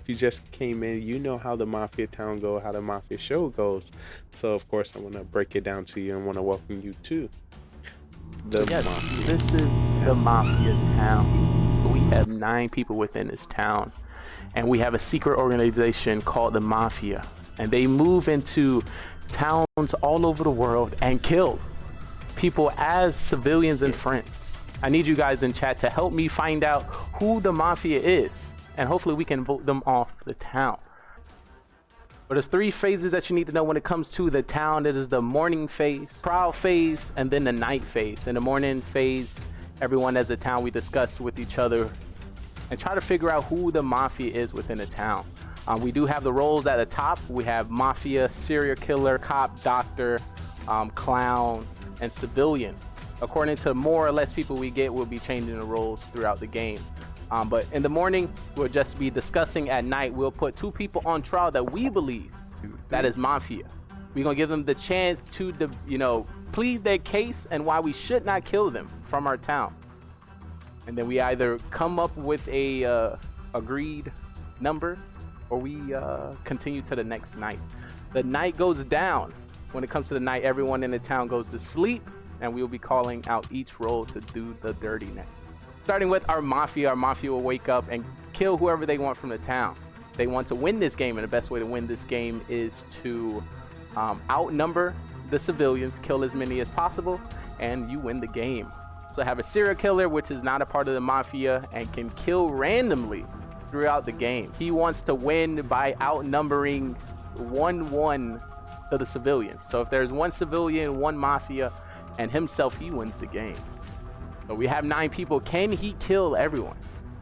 you just came in, how the Mafia Town go, how the Mafia show goes. So of course I want to break it down to you and want to welcome you to This is the Mafia Town. We have 9 people within this town, and we have a secret organization called the Mafia, and they move into towns all over the world and kill people as civilians and friends. I need you guys in chat to help me find out who the Mafia is, and hopefully we can vote them off the town. But there's 3 phases that you need to know when it comes to the town. It is the morning phase, prowl phase, and then the night phase. In the morning phase, everyone as a town, we discuss with each other and try to figure out who the Mafia is within the town. We do have the roles at the top. We have Mafia, serial killer, cop, doctor, clown, and civilian. According to more or less people we get, we'll be changing the roles throughout the game. But in the morning, we'll just be discussing. At night, we'll put 2 people on trial that we believe that is Mafia. We're going to give them the chance to, plead their case and why we should not kill them from our town. And then we either come up with a agreed number, or we continue to the next night. The night goes down. When it comes to the night, everyone in the town goes to sleep, and we'll be calling out each role to do the dirty next. Starting with our Mafia will wake up and kill whoever they want from the town. They want to win this game, and the best way to win this game is to outnumber the civilians, kill as many as possible, and you win the game. So have a serial killer, which is not a part of the Mafia and can kill randomly throughout the game. He wants to win by outnumbering 1-1 to the civilians. So if there's 1 civilian, 1 Mafia, and himself, he wins the game. So we have 9 people. Can he kill everyone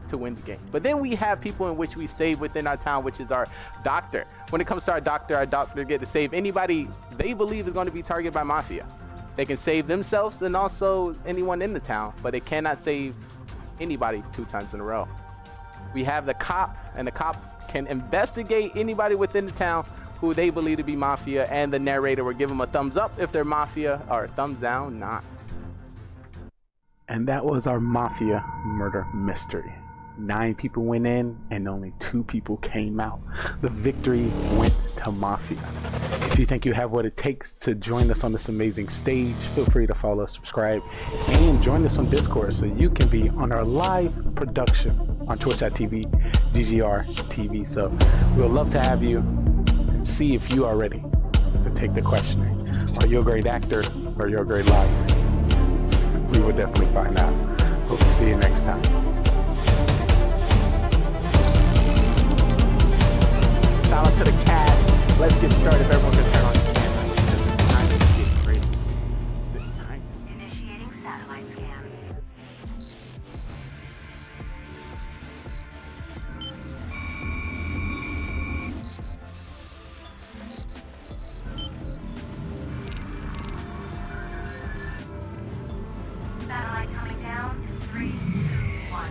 to win the game? But then we have people in which we save within our town, which is our doctor. When it comes to our doctor get to save anybody they believe is going to be targeted by Mafia. They can save themselves and also anyone in the town, but they cannot save anybody 2 times in a row. We have the cop, and the cop can investigate anybody within the town who they believe to be Mafia, and the narrator will give them a thumbs up if they're Mafia, or a thumbs down not. And that was our Mafia murder mystery. 9 people went in and only 2 people came out. The victory went to Mafia. If you think you have what it takes to join us on this amazing stage, feel free to follow, subscribe, and join us on Discord so you can be on our live production on twitch.tv, GGR TV. So we'll love to have you and see if you are ready to take the questioning. Are you a great actor or you're a great liar? We will definitely find out. Hope to see you next time. Shout out to the cast. Let's get started. Everyone can turn on the camera because it's time to get crazy. This time. Initiating satellite scan. Satellite coming down. 3, 2, 1.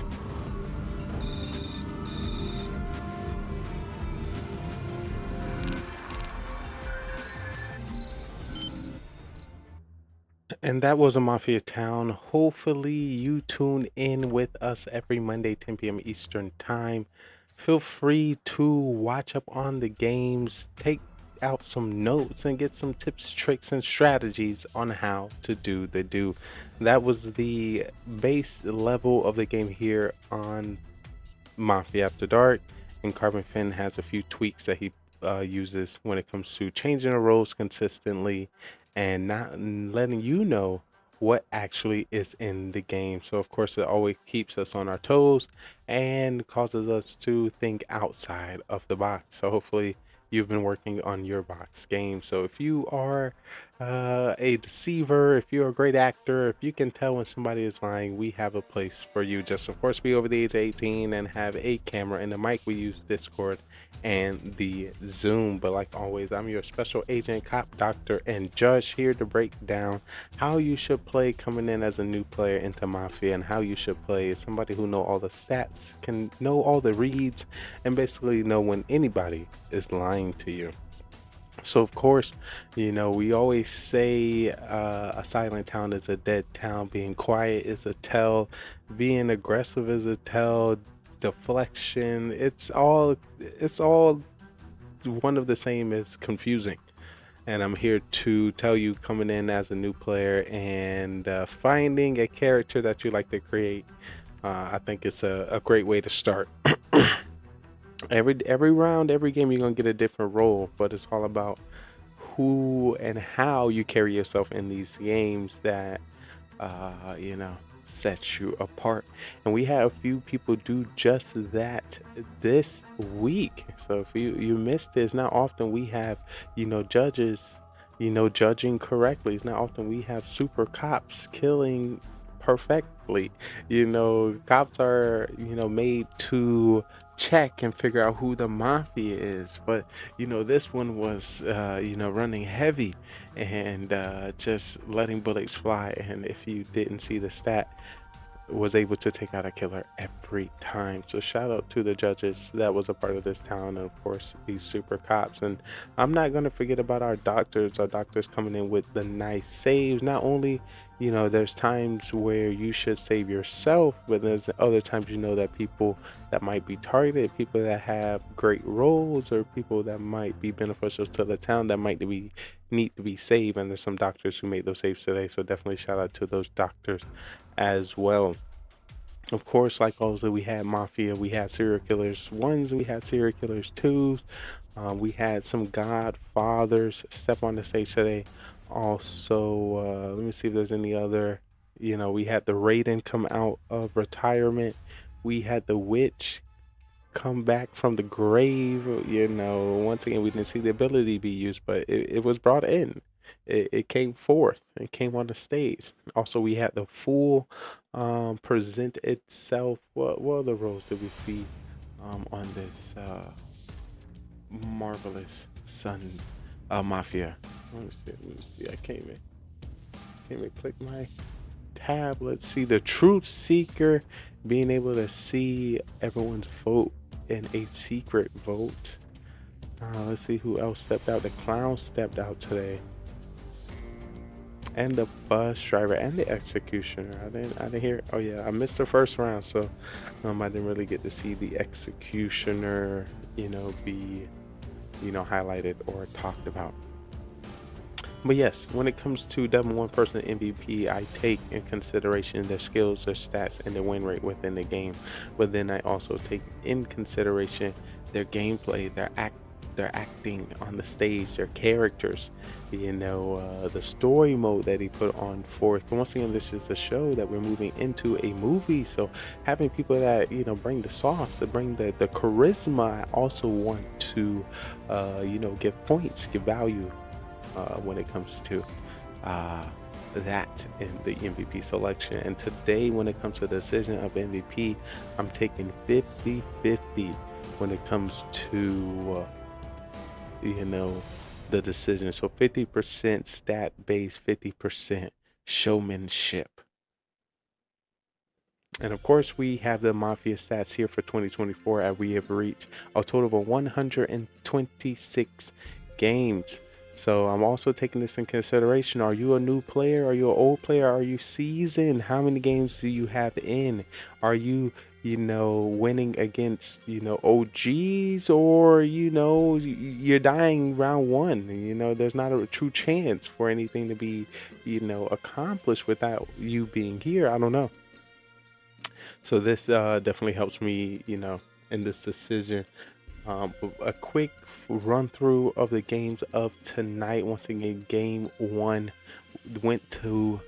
And that was a Mafia Town. Hopefully you tune in with us every Monday, 10 p.m. Eastern Time. Feel free to watch up on the games, take out some notes, and get some tips, tricks, and strategies on how to do the do. That was the base level of the game here on Mafia After Dark, and Carbon Finn has a few tweaks that he uses when it comes to changing the roles consistently and not letting you know what actually is in the game. So of course it always keeps us on our toes and causes us to think outside of the box. So hopefully you've been working on your box game. So if you are a deceiver, if you're a great actor, if you can tell when somebody is lying, we have a place for you. Just of course be over the age of 18 and have a camera and a mic. We use Discord and the Zoom. But like always, I'm your special agent, cop, doctor, and judge, here to break down how you should play coming in as a new player into Mafia, and how you should play as somebody who know all the stats, can know all the reads, and basically know when anybody is lying to you. So of course, you know, we always say a silent town is a dead town, being quiet is a tell, being aggressive is a tell, deflection, it's all one of the same as confusing. And I'm here to tell you, coming in as a new player and finding a character that you like to create, I think it's a great way to start. Every round, every game, you're gonna get a different role, but it's all about who and how you carry yourself in these games that you know, sets you apart. And we have a few people do just that this week. So if you missed it, it's not often we have, you know, judges, you know, judging correctly. It's not often we have super cops killing perfectly. You know, cops are, you know, made to check and figure out who the mafia is, but you know, this one was you know, running heavy and just letting bullets fly. And if you didn't see the stat, was able to take out a killer every time. So shout out to the judges that was a part of this town, and of course these super cops. And I'm not going to forget about our doctors coming in with the nice saves. Not only, you know, there's times where you should save yourself, but there's other times, you know, that people that might be targeted, people that have great roles, or people that might be beneficial to the town that might need to be saved. And there's some doctors who made those saves today, so definitely shout out to those doctors as well. Of course, like always, we had Mafia, we had serial killers ones, we had serial killers twos, we had some Godfathers step on the stage today. Also, let me see if there's any other, you know, we had the Raiden come out of retirement, we had the Witch come back from the grave. You know, once again, we didn't see the ability be used, but it was brought in. It came forth. It came on the stage. Also, we had the Fool present itself. What other roles did we see on this marvelous Sun Mafia? Let me see. I can't even click my tab. Let's see. The Truth Seeker, being able to see everyone's vote in a secret vote. Let's see who else stepped out. The Clown stepped out today, and the bus driver and the executioner. I didn't hear. Oh yeah, I missed the first round, so I didn't really get to see the executioner, you know, be, you know, highlighted or talked about. But yes, when it comes to Devil One Person MVP, I take in consideration their skills, their stats, and their win rate within the game. But then I also take in consideration their gameplay, their acting on the stage, their characters, you know, the story mode that he put on forth. But once again, this is a show that we're moving into a movie, so having people that, you know, bring the sauce, that bring the charisma, I also want to, you know, give points, give value when it comes to that in the MVP selection. And today, when it comes to the decision of MVP, I'm taking 50-50 when it comes to you know, the decision. So 50% stat based, 50% showmanship. And of course, we have the Mafia stats here for 2024, and we have reached a total of 126 games. So I'm also taking this in consideration. Are you a new player? Are you an old player? Are you seasoned? How many games do you have in? Are you, you know, winning against, you know, OGs, or, you know, you're dying round one? You know, there's not a true chance for anything to be, you know, accomplished without you being here. I don't know. So this definitely helps me, you know, in this decision. A quick run through of the games of tonight. Once again, game one went to,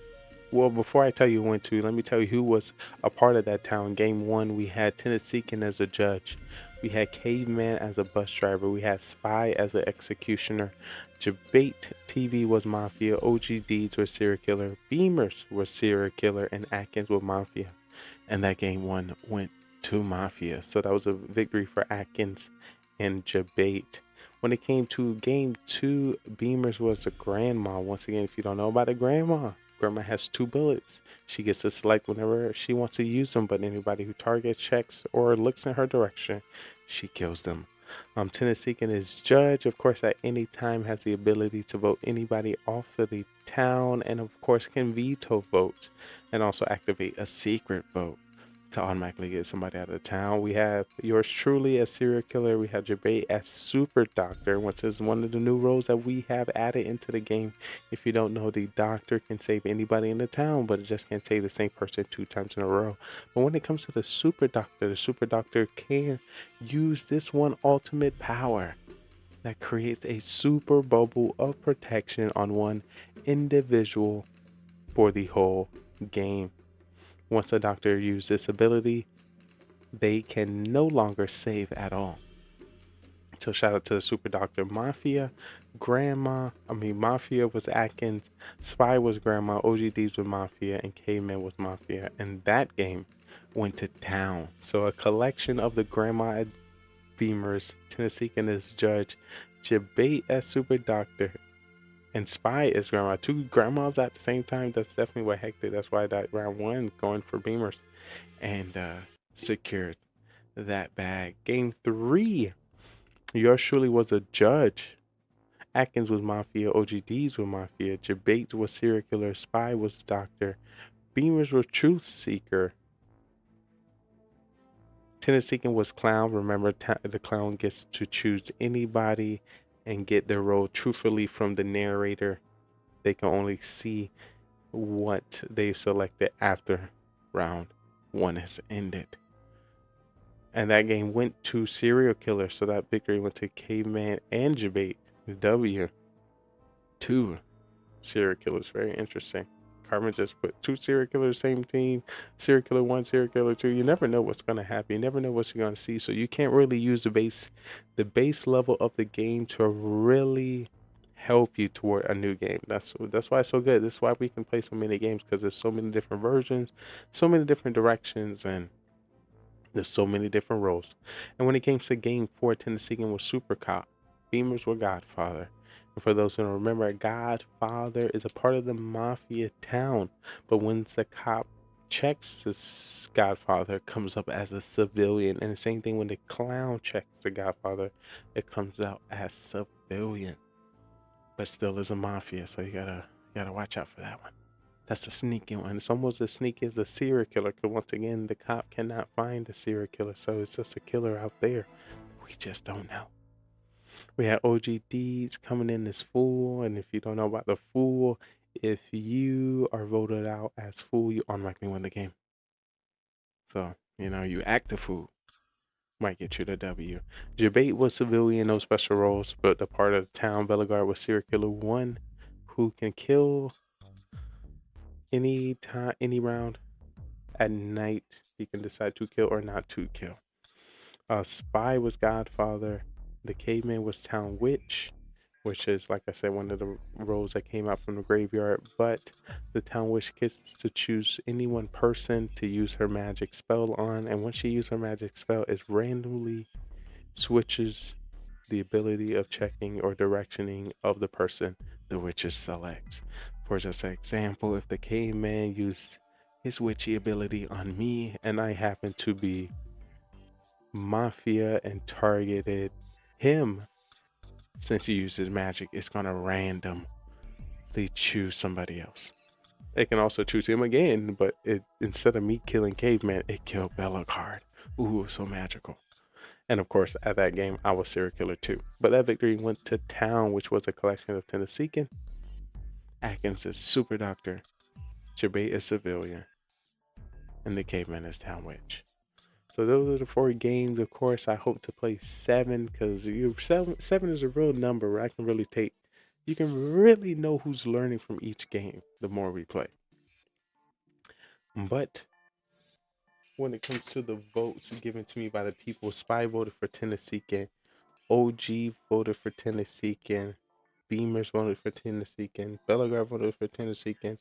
well, before I tell you who went to, let me tell you who was a part of that town. Game one, we had Tennesseean as a judge, we had Caveman as a bus driver, we had Spy as an executioner, Debate TV was Mafia, OG Deeds was serial killer, Beamers was serial killer, and Atkins was Mafia. And that game one went to Mafia. So that was a victory for Atkins and Debate. When it came to game two, Beamers was a grandma. Once again, if you don't know about a grandma has 2 bullets. She gets to select whenever she wants to use them, but anybody who targets, checks, or looks in her direction, she kills them. Tennesseean is judge, of course, at any time has the ability to vote anybody off of the town, and of course can veto votes and also activate a secret vote to automatically get somebody out of town. We have yours truly as serial killer. We have Debate as super doctor, which is one of the new roles that we have added into the game. If you don't know, the doctor can save anybody in the town, but it just can't save the same person 2 times in a row. But when it comes to the super doctor can use this one ultimate power that creates a super bubble of protection on one individual for the whole game. Once a doctor uses this ability, they can no longer save at all. So shout out to the Super Doctor. Mafia was Atkins, Spy was Grandma, OGDs was Mafia, and Caveman was Mafia. And that game went to town. So a collection of the Grandma at Beamers, Tennesseean as Judge, Debate as Super Doctor, and Spy as Grandma. 2 grandmas at the same time. That's definitely what Hector. That's why that round 1 going for Beamers. And secured that bag. Game 3. Yours truly was a judge. Atkins was Mafia, OGDs were Mafia, Debate was Serial Killer, Spy was Doctor, Beamers were Truth Seeker, Tennesseean was Clown. Remember, the Clown gets to choose anybody and get their role truthfully from the narrator. They can only see what they've selected after round 1 has ended. And that game went to Serial Killer, so that victory went to Caveman and Debate. W. 2 serial killers. Very interesting. Carmen just put 2 serial killers, same team. Serial killer 1, serial killer 2. You never know what's going to happen. You never know what you're going to see. So you can't really use the base level of the game to really help you toward a new game. That's why it's so good. This is why we can play so many games, because there's so many different versions, so many different directions, and there's so many different roles. And when it came to game 4, Tennesseean was Super Cop. Beamers were Godfather. And for those who don't remember, Godfather is a part of the Mafia town. But when the cop checks this Godfather, it comes up as a civilian. And the same thing when the Clown checks the Godfather, it comes out as civilian. But still is a Mafia, so you gotta watch out for that one. That's the sneaky one. It's almost as sneaky as a serial killer, because once again, the cop cannot find the serial killer, so it's just a killer out there. We just don't know. We had OGDs coming in as Fool, and if you don't know about the Fool, if you are voted out as Fool, you automatically win the game. So, you act a fool, might get you the W. Debate was civilian, no special roles, but the part of the town. Bellegarde was serial killer 1, who can kill any time, any round. At night, he can decide to kill or not to kill. Spy was Godfather. The Caveman was Town Witch, which is, like I said, one of the roles that came out from the graveyard. But the Town Witch gets to choose any one person to use her magic spell on. And once she uses her magic spell, it randomly switches the ability of checking or directioning of the person the witches selects. For just an example, if the Caveman used his witchy ability on me and I happen to be Mafia and targeted him, since he uses magic, it's gonna randomly choose somebody else. It can also choose him again, but instead of me killing Caveman, it killed Bellegarde. Ooh, so magical. And of course, at that game, I was serial killer too. But that victory went to Town, which was a collection of Tennesseean. Atkins is Super Doctor. Debate is Civilian. And the Caveman is Town Witch. So those are the 4 games. Of course, I hope to play 7, because 7 is a real number where I can really you can really know who's learning from each game the more we play. But when it comes to the votes given to me by the people, Spy voted for Tennesseean, OG voted for Tennesseean, Beamers voted for Tennesseean, Bellegarde voted for Tennesseean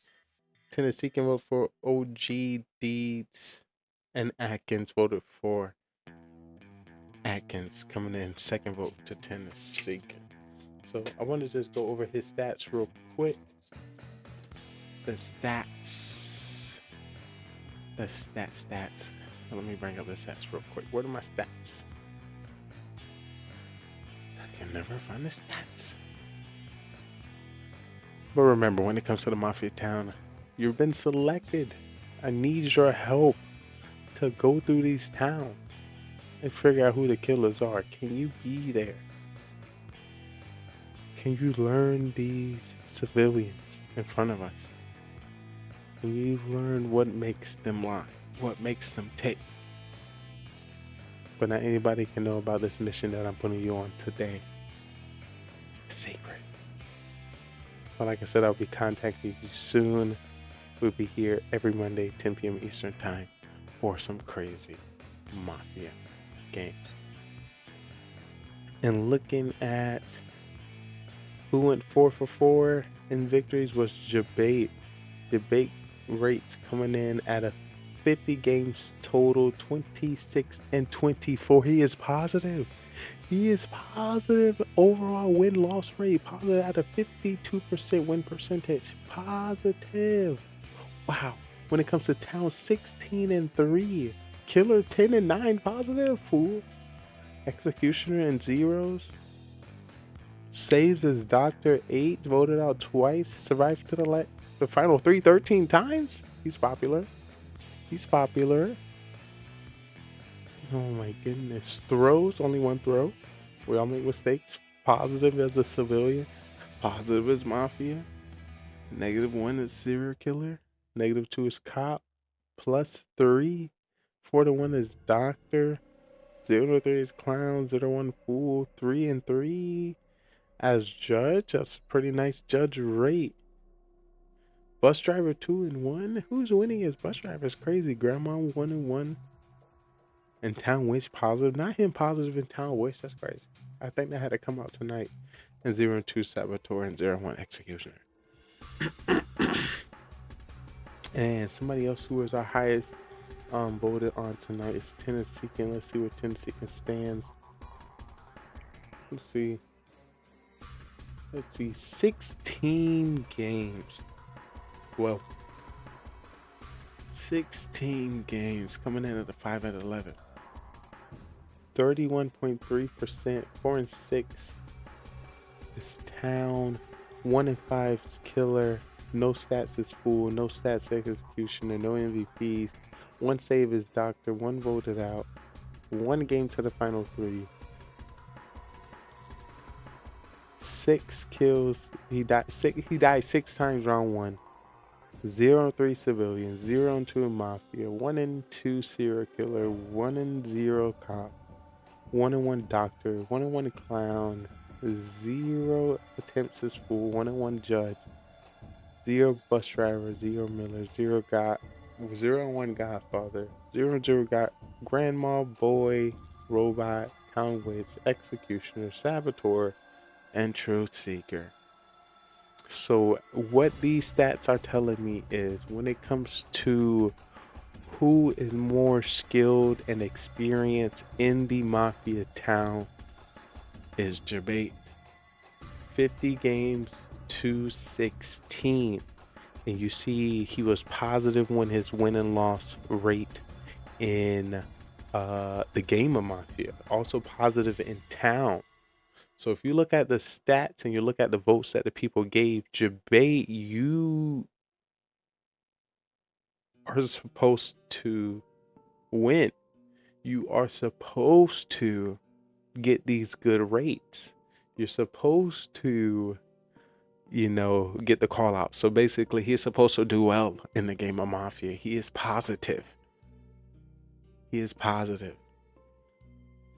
voted for OG Deeds, and Atkins voted for Atkins, coming in second vote to Tennessee. So I want to just go over his stats real quick. The stats. Let me bring up the stats real quick. Where are my stats? I can never find the stats. But remember, when it comes to the Mafia Town, you've been selected. I need your help to go through these towns and figure out who the killers are. Can you be there? Can you learn these civilians in front of us? Can you learn what makes them lie? What makes them tick? But not anybody can know about this mission that I'm putting you on today. It's secret. But like I said, I'll be contacting you soon. We'll be here every Monday, 10 p.m. Eastern Time for some crazy Mafia games. And looking at who went 4 for 4 in victories was Debate. Debate rates coming in at a 50 games total, 26 and 24. He is positive. He is positive. Overall win-loss rate positive at a 52% win percentage. Positive. Wow. When it comes to Town, 16 and 3. Killer 10 and 9. Positive. Fool. Executioner and zeros. Saves as Doctor 8. Voted out twice. Survived to the final 3 13 times. He's popular. He's popular. Oh my goodness. Throws, only 1 throw. We all make mistakes. Positive as a civilian. Positive as Mafia. -1 is serial killer. -2 is cop. +3. 4 to 1 is doctor. 0 to 3 is clown. 0 to 1 fool. 3 and 3 as judge. That's a pretty nice judge rate. Bus driver 2 and 1. Who's winning as bus driver? It's crazy. Grandma 1 and 1. And Town Witch positive. Not him positive in Town Witch. That's crazy. I think that had to come out tonight. And 0 and 2 Saboteur and 0 and 1 Executioner. And somebody else who was our highest voted on tonight is Tennessee. Let's see where Tennessee stands. Let's see. 16 games. Well, 16 games coming in at a 5 out of 11. 31.3%. 4 and 6 is Town. 1 and 5 is Killer. No stats is Fool. No stats Executioner. No MVPs. 1 save is Doctor. 1 voted out. 1 game to the final 3. 6 kills. He died 6 times round 1. 0 and 3 civilians. 0 and 2 Mafia. 1 and 2 serial killer. 1 and 0 cop. 1 and 1 doctor. 1 and 1 clown. 0 attempts as Fool. 1 and 1 judge. 0 bus driver. 0 Miller. 0 and 1 Godfather. 0 and 0 got Grandma, Boy, Robot, Town Witch, Executioner, Saboteur, and Truth Seeker. So what these stats are telling me is when it comes to who is more skilled and experienced in the Mafia town is Debate. 50 games to 16. And you see he was positive when his win and loss rate in the game of Mafia. Also positive in town. So if you look at the stats and you look at the votes that the people gave, Debate, you are supposed to win. You are supposed to get these good rates. You're supposed to, get the call out. So basically, he's supposed to do well in the game of Mafia. He is positive. He is positive.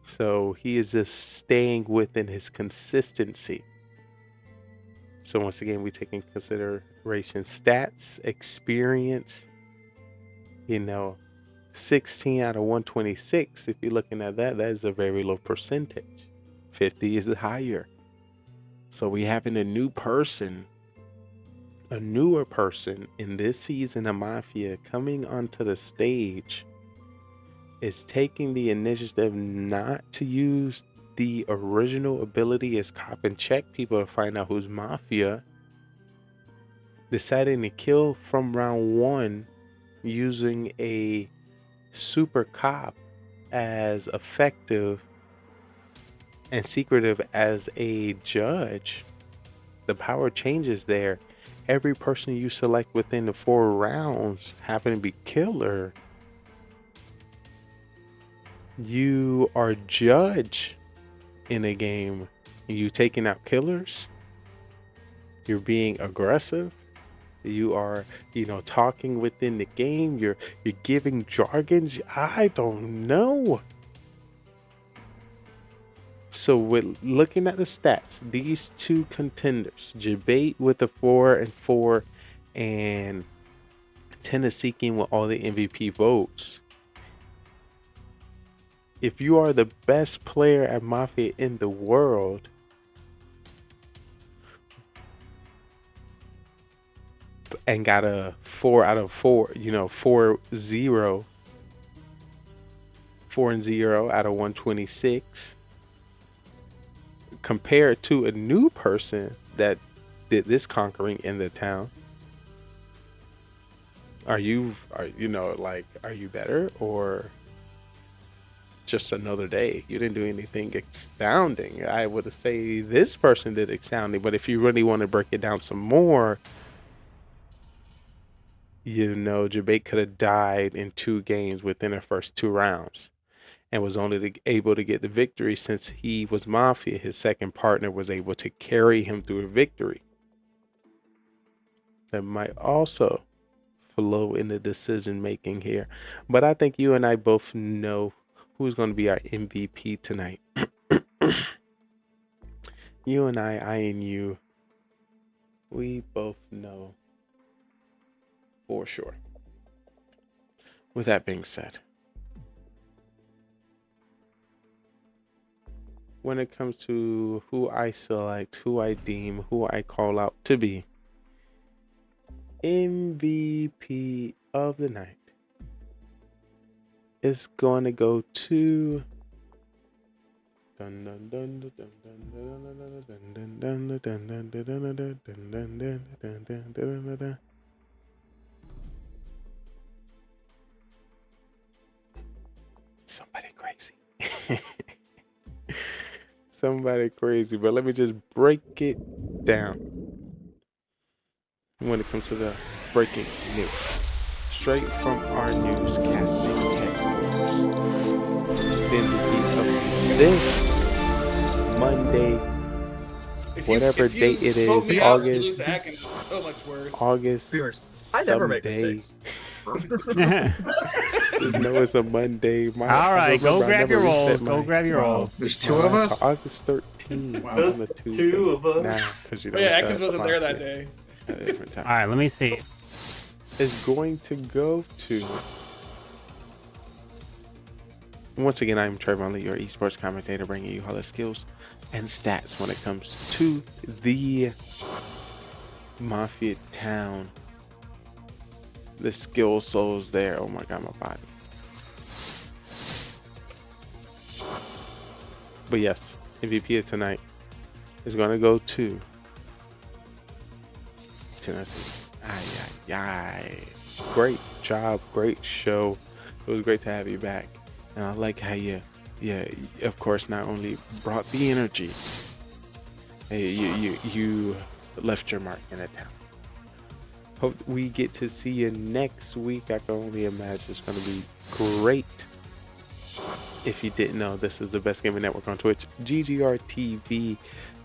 So he is just staying within his consistency. So once again, we take in consideration stats, experience, 16 out of 126. If you're looking at that, that is a very low percentage. 50 is higher. So we having a newer person in this season of Mafia coming onto the stage is taking the initiative not to use the original ability as cop and check people to find out who's Mafia, deciding to kill from round 1 using a super cop as effective and secretive as a judge. The power changes there. Every person you select within the 4 rounds happen to be killer. You are judge in a game. You taking out killers. You're being aggressive. You are, talking within the game. You're giving jargons. I don't know. So with looking at the stats, these 2 contenders, Debate with the 4 and 4, and Tennessee with all the MVP votes. if you are the best player at Mafia in the world, and got a 4 out of 4, 4-0, 4-0 out of 126, compared to a new person that did this conquering in the town, are you better, or just another day? You didn't do anything astounding. I would say this person did astounding, but if you really want to break it down some more, Jabate could have died in 2 games within the first 2 rounds and was only able to get the victory since he was Mafia. His second partner was able to carry him through a victory. That might also flow in the decision making here. But I think you and I both know who's going to be our MVP tonight. You and I and you, we both know for sure. With that being said, when it comes to who I select, who I deem, who I call out to be MVP of the night, is going to go to somebody crazy. Somebody crazy, but let me just break it down. When it comes to the breaking news, straight from our newscasting headquarters, the MVP of this Monday, whatever date it is, August. I never make mistakes. Just know it's a Monday. All right, go grab your rolls. Go grab your rolls. There's 2 of us. August 13th. Wow. There's 2 of us. Nah, because Atkins wasn't there that day. All right, let me see. Is going to go to. Once again, I'm Trayvon Lee, your esports commentator, bringing you all the skills and stats when it comes to the Mafia town. The skill souls there. Oh my god, my body. But yes, MVP of tonight is going to go to Tennessee. Great job, great show. It was great to have you back. And I like how you of course, not only brought the energy, you left your mark in the town. Hope we get to see you next week. I can only imagine it's going to be great. If you didn't know, this is the Best Gaming Network on Twitch. GGR TV,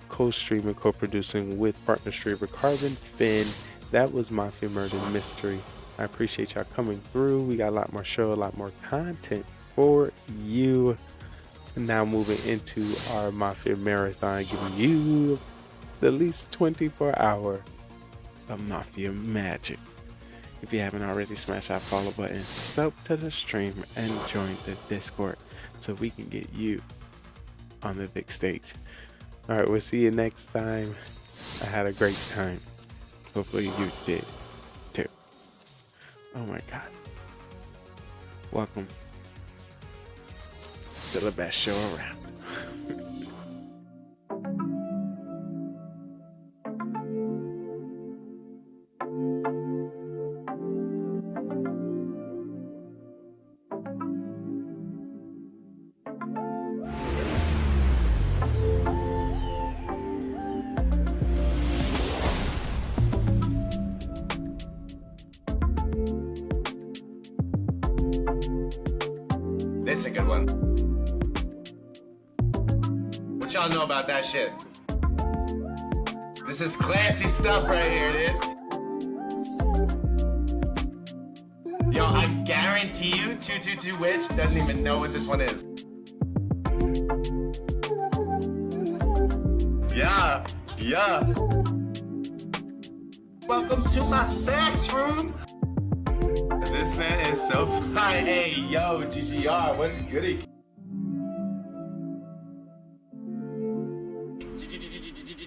co-streaming, co-producing with partner streamer Carbon Finn. That was Mafia Murder Mystery. I appreciate y'all coming through. We got a lot more show, a lot more content for you. Now moving into our Mafia Marathon, giving you the least 24-hour of Mafia magic. If you haven't already, smash that follow button, sub to the stream, and join the Discord so we can get you on the big stage. All right, we'll see you next time. I had a great time. Hopefully you did too. Oh my god. Welcome to the best show around. This is a good one. What y'all know about that shit? This is classy stuff right here, dude. Yo, I guarantee you 222 Witch doesn't even know what this one is. Yeah. Welcome to my sex room. This man is so fine. Hey, yo, GGR, what's goody?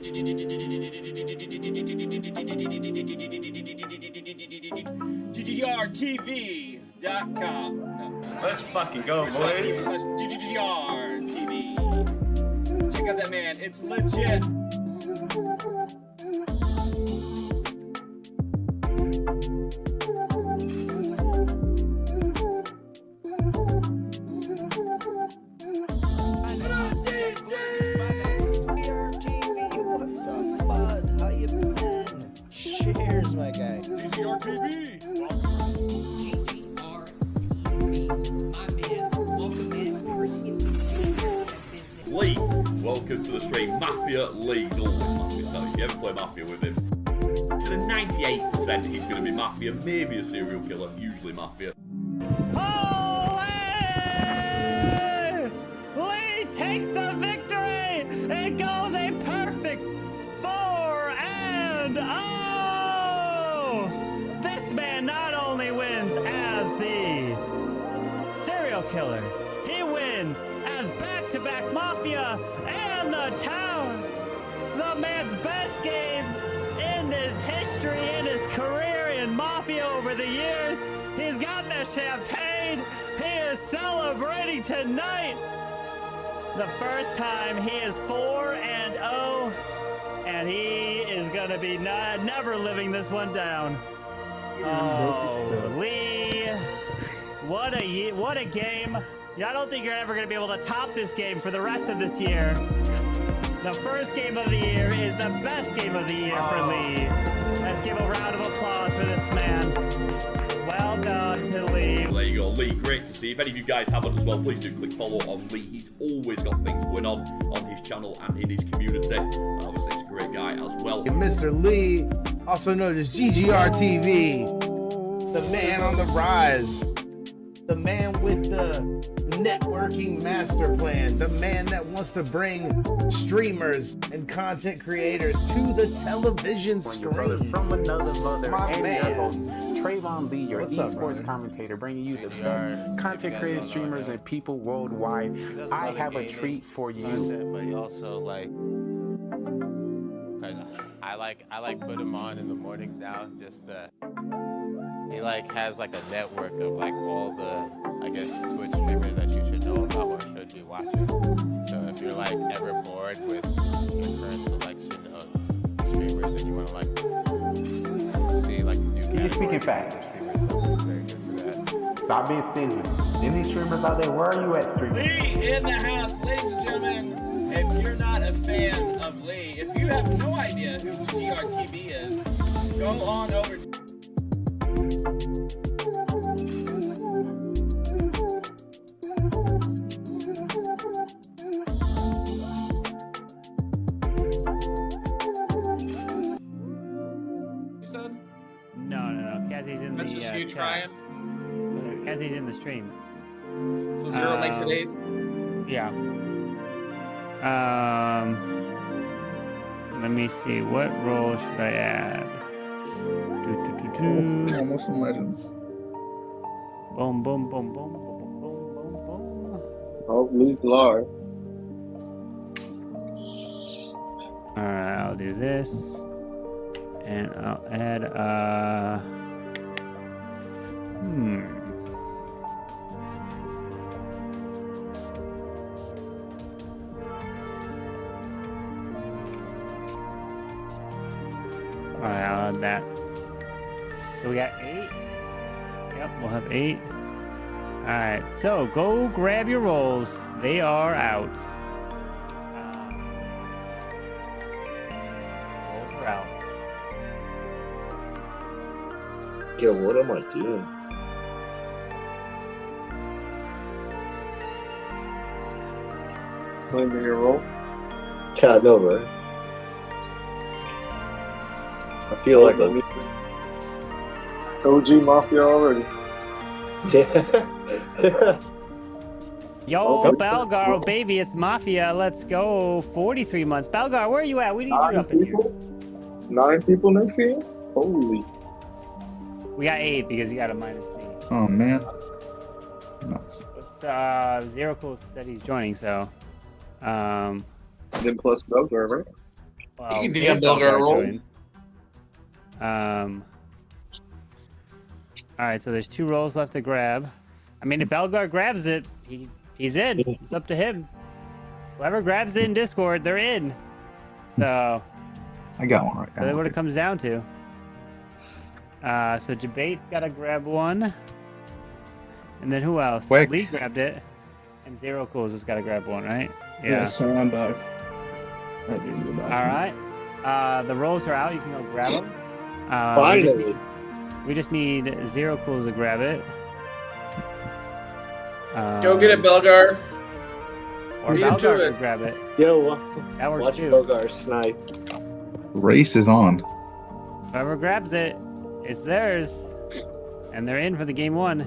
GGRTV.com. No. Let's fucking go, boys. GGRTV. Check out that man. It's legit. What's up, bud? How you been? Cheers, my guy. GGRTV. Lee, welcome to the stream. Mafia Lee, always Mafia. So if you ever play Mafia with him, to the 98% he's going to be Mafia, maybe a serial killer, usually Mafia. Lee takes the victory! It goes a perfect 4-0! This man not only wins as the serial killer, he wins as back-to-back Mafia and the town! The man's best game in his history, in his career in Mafia over the years. He's got the champagne. He is celebrating tonight. The first time he is 4-0, and he is gonna be never living this one down. Oh, Lee! What a game! I don't think you're ever gonna be able to top this game for the rest of this year. The first game of the year is the best game of the year for Lee. Let's give a round of applause for this man. Well done to Lee. There you go, Lee, great to see. If any of you guys haven't as well, please do click follow on Lee. He's always got things going on his channel and in his community. And obviously he's a great guy as well. And Mr. Lee, also known as GGRTV, the man on the rise, the man with the networking master plan, the man that wants to bring streamers and content creators to the television screen. From another mother, My and man. your host, Trayvon Lee, your What's up, esports brother? commentator, bringing you the best content creators, streamers, and people worldwide. I have a treat for you. But you also like, cause I like put him on in the mornings now. Just he like has like a network of like all the, I guess, Twitch streamers that you should know about or should be watching. So if you're like ever bored with the current selection of streamers and you want to like see like new You're speaking facts. Stop being stingy. Any streamers out there, where are you at, streamers? Lee in the house, ladies and gentlemen. If you're not a fan of Lee, if you have no idea who GRTV is, go on over to You said? No. Kazzy's in That's the just you chat. trying? Kazzy's in the stream. So 0 makes it 8? Yeah. Let me see. What role should I add? Almost in Legends. Boom, boom, boom, boom. Oh, Lee's large. Alright, I'll do this. And I'll add Alright, I'll add that. So we got 8. Yep, we'll have 8. Alright, so go grab your rolls. They are out. Rolls are out. Yo, what am I doing? Claiming your role. Yeah, I know, right? I feel like I'm... OG Mafia already. Yo, Okay. Balgar, baby, it's Mafia. Let's go. 43 months. Balgar, where are you at? We need you up in here. 9 people next year? Holy. We got 8 because you got a -8. Oh man. Nuts. Zero Cool said he's joining, so. Then plus Belgar, right? Well, You can do if a Belgar roll. joins. All right, so there's 2 rolls left to grab. I mean, if Belgar grabs it, he's in. It's up to him. Whoever grabs it in Discord, they're in. So I got one right that's now. what it comes down to. So Debate's got to grab one. And then who else? Quick. Lee grabbed it. And Zero Cools has got to grab one, right? Yeah, so I'm back. I do go back. All right. The rolls are out. You can go grab them. Finally. We just need Zero Cools to grab it. Go get it, Belgar. Or Beat him to Belgar it. can grab it. Yo, That works watch too. Belgar snipe. Race is on. Whoever grabs it, it's theirs. And they're in for the game 1.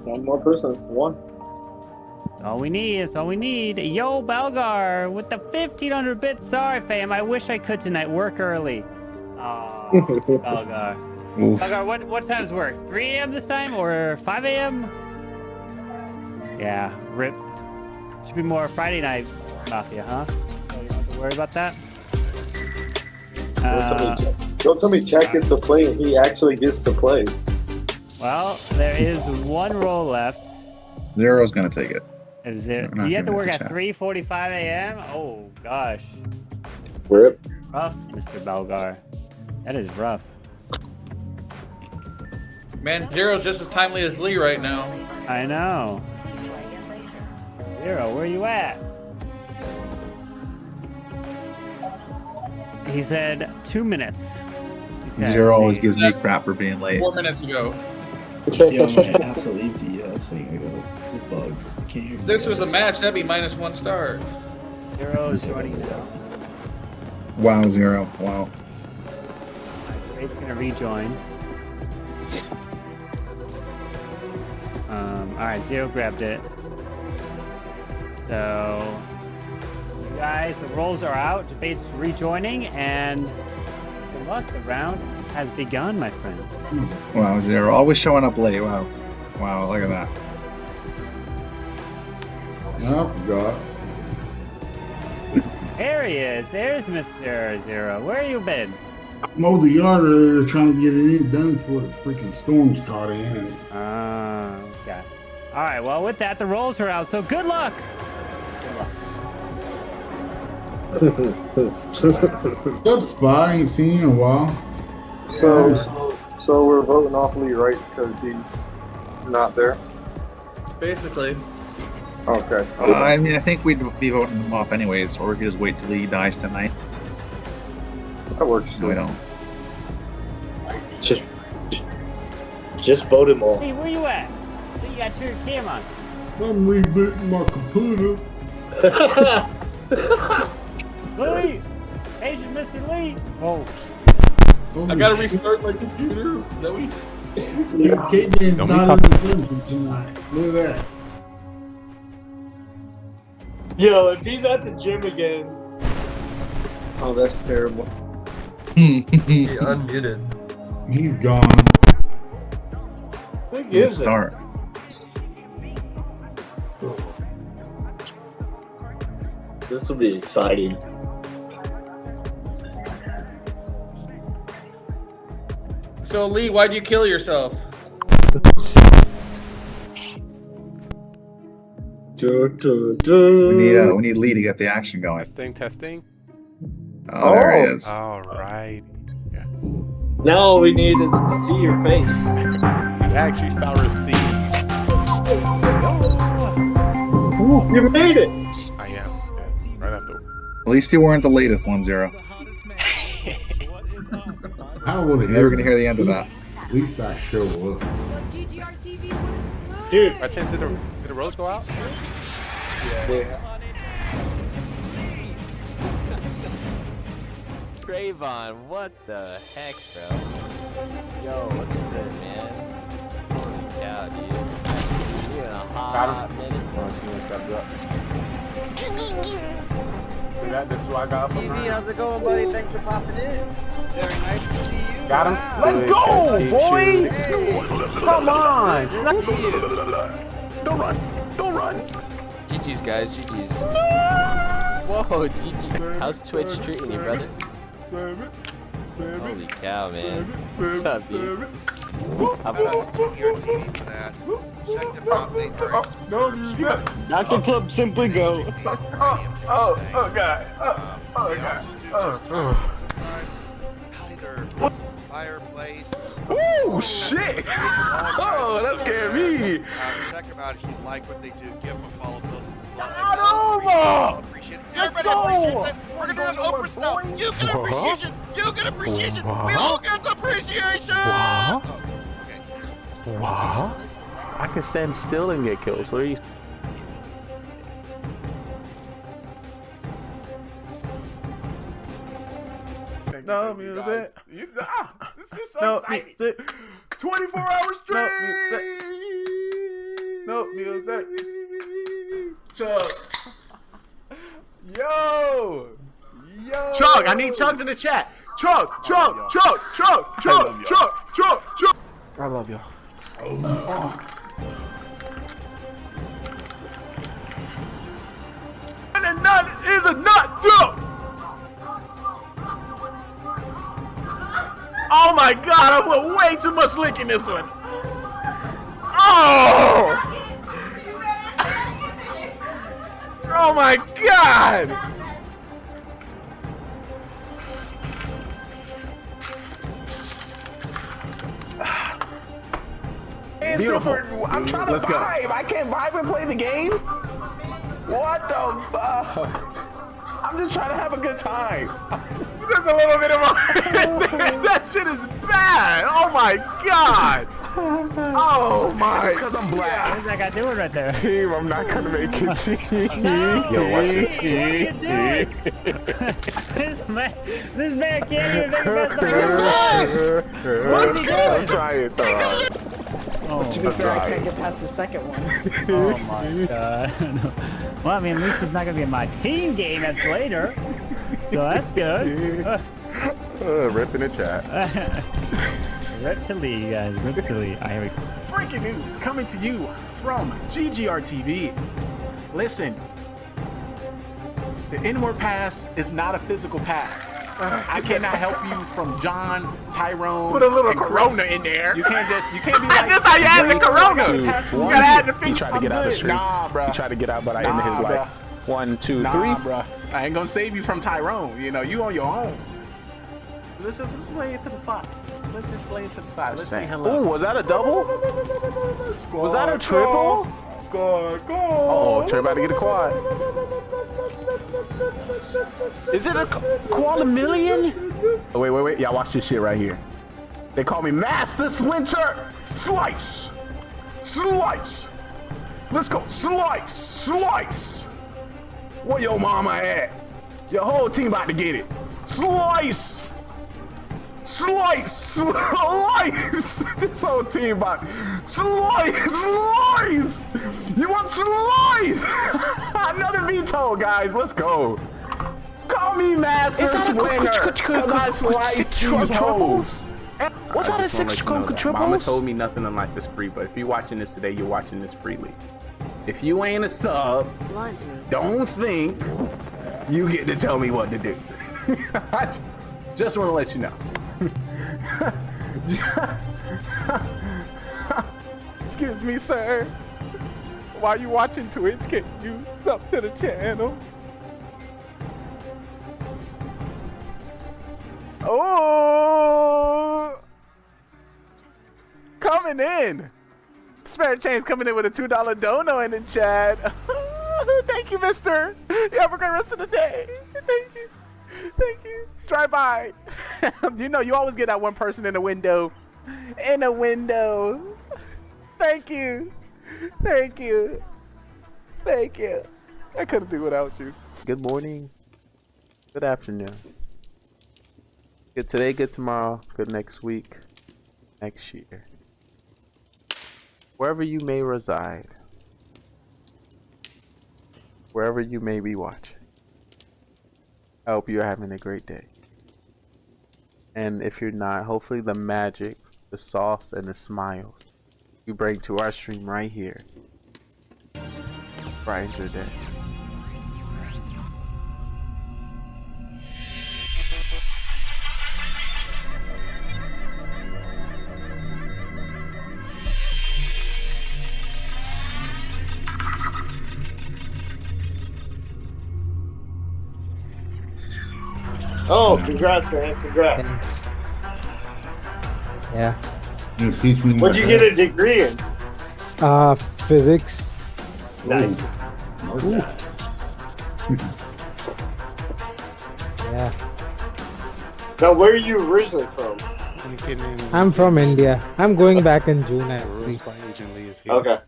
One more person. One. That's all we need. That's all we need. Yo, Belgar with the 1500 bits. Sorry, fam. I wish I could tonight. Work early. Oh, Belgar. Oof. Belgar, what time's work? 3 a.m. this time or 5 a.m.? Yeah, rip. Should be more Friday night Mafia, huh? So you don't have to worry about that. Don't tell me Jack gets to play and he actually gets to play. Well, there is 1 roll left. Zero's gonna take it. Is there? We're Do not you have to giving work it at to Jack. 3:45 a.m.? Oh gosh, Rip. rough, Mr. Belgar. That is rough. Man, Zero's just as timely as Lee right now. I know. Zero, where you at? He said 2 minutes. Okay, Zero let's always see. gives me crap for being late. 4 minutes ago. Yo, I have to leave the thing. I got a bug. I can't hear If this was a match, that'd be -1 star. Zero is joining now. Wow, Zero. Wow. Rate's gonna rejoin. All right, Zero grabbed it. So, you guys, the rolls are out. Debate's rejoining, and good luck. The round has begun, my friend. Wow, Zero. Always showing up late. Wow. Wow, look at that. I forgot. There he is. There's Mr. Zero. Where you been? Mowed the yard earlier trying to get it in done before the freaking storms caught in. Okay. All right. Well, with that, the rolls are out. So good luck. What's up, Spy? Ain't seen you in a while. So we're voting off Lee, right? Because he's not there. Basically. Okay. I mean, I think we'd be voting him off anyways, or we could just wait till he dies tonight. That works. No, we don't. Just vote him off. Hey, where you at? You got your camera on. I'm rebooting my computer. Lee! Agent Mr. Lee! Oh. I gotta restart my computer. Is that what he's Caden's Don't be not talking- in the dungeon tonight. Look at that. Yo, if he's at the gym again. Oh, that's terrible. He unmuted. He's gone. Who Good gives it? start. This will be exciting. So Lee, why'd you kill yourself? We need Lee to get the action going. Testing. Oh, there he is. All right. Now all we need is to see your face. You actually saw receipt. You made it! I am. Yeah, right after. At least you weren't the latest one, Zero. I would have Never gonna hear the end of that. At least I show up. Dude. By chance, did the rolls go out? Trayvon, what the heck, bro? Yo, what's good, man? Holy cow, dude. I haven't seen you in a hot minute. This is why I got TV, how's it going, buddy? Thanks for popping in. Very nice to see you. Got him. Wow. Let's go, boy! Hey. Come on! Good to see you. Don't run! Don't run! GG's, guys. GG's. Whoa, GG. How's Twitch treating you, brother? Holy cow, man. What's up, dude? Check them out. They are superb. Dr. Club simply go. Oh god. They also do just sometimes either fireplace. Oh shit! Oh, that scared me. Check them out if you like what they do. Give them a follow. Appreciate it. Everybody appreciates it. We're gonna do an Oprah now. You get appreciation. You get appreciation. We all get appreciation. Wow. I can stand still and get kills. What are you? No music. This is so exciting. 24 hours straight. No music. Chug. Yo. Chug. I need chugs in the chat. Chug. I love you. And none is a nut joke. Oh my god, I put way too much lick in this one. Oh! Oh my god! I'm trying to vibe. I can't vibe and play the game. What the fuck? I'm just trying to have a good time. There's a little bit of that shit is bad. Oh my god. Oh my. It's because I'm black. What is that guy doing right there? Team, I'm not gonna make it. Team. Yo, watch it. This man can't even make it past the What are you doing? I'm trying to. To be fair, I can't get past the second one. Oh my god. Well, I mean, at least it's not gonna be in my team game that's later. So that's good. Rip in the chat. Rip to Lee, guys. Rip to Lee. Here we go. Breaking news coming to you from GGR TV. Listen, the inward pass is not a physical pass. I cannot help you from John, Tyrone. Put a little Corona in there. You can't be like. This how you add the Corona. You gotta add the finger. He tried to get out the street. Nah, bro. He tried to get out, but I ended his life. 1, 2, 3. Bro. I ain't gonna save you from Tyrone. You know, you on your own. Let's just lay it to the side. Let's just lay it to the side. Let's say hello. Ooh, was that a double? Was that a triple? Score, goal. Uh-oh, Trey about to get a quad. Is it a quad million? Oh, wait. Y'all watch this shit right here. They call me Master Splinter. Slice. Let's go. Slice. Where your mama at? Your whole team about to get it. Slice. This whole team about slice. You want slice? Another veto, guys. Let's go. Call me Master Splinter. Cause I slice these hoes. What's that a 6 triples? Mama told me nothing in life is free, but if you're watching this today, you're watching this freely. If you ain't a sub, don't think you get to tell me what to do. I just want to let you know. Excuse me, sir. While you watching Twitch, can you sub to the channel? Oh, coming in. Spare change coming in with a $2 dono in the chat. Thank you, mister. You have a great rest of the day. Thank you. Drive by. You know, you always get that one person in a window. Thank you. I couldn't do without you. Good morning. Good afternoon. Good today, good tomorrow, good next week, next year. Wherever you may reside. Wherever you may be watching. I hope you're having a great day. And if you're not, hopefully the magic, the sauce, and the smiles you bring to our stream right here brightens your day. Oh, congrats, man! Congrats. Yeah. Teach me What'd you get a degree in? Physics. Nice. Ooh. Yeah. Now, where are you originally from? I'm from India. I'm going back in June actually. Okay.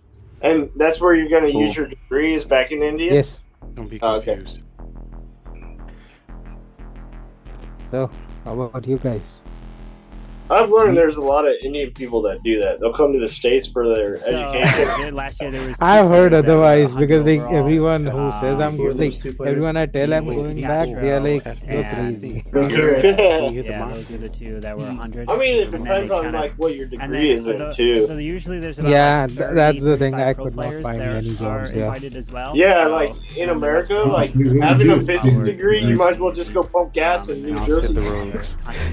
And that's where you're going to Cool. use your degree is back in India? Yes. Don't be Okay. confused. So, how about you guys? I've learned there's a lot of Indian people that do that. They'll come to the States for their education. Last year there was. I've heard that were otherwise because like overall. everyone who says I'm Who are like those two players? everyone I tell I'm going back, they are like you're And- crazy. Yeah, those are the two that were 100. I mean, it And then depends they on kinda- like what your and degree then is for in the- too. So usually there's about Yeah, like 30, that's the thing. 35 I pro could not players find that many are jobs. Yeah. invited as well. Yeah, So, like in and America, that's- like having a physics degree, you might as well just go pump gas in New Jersey.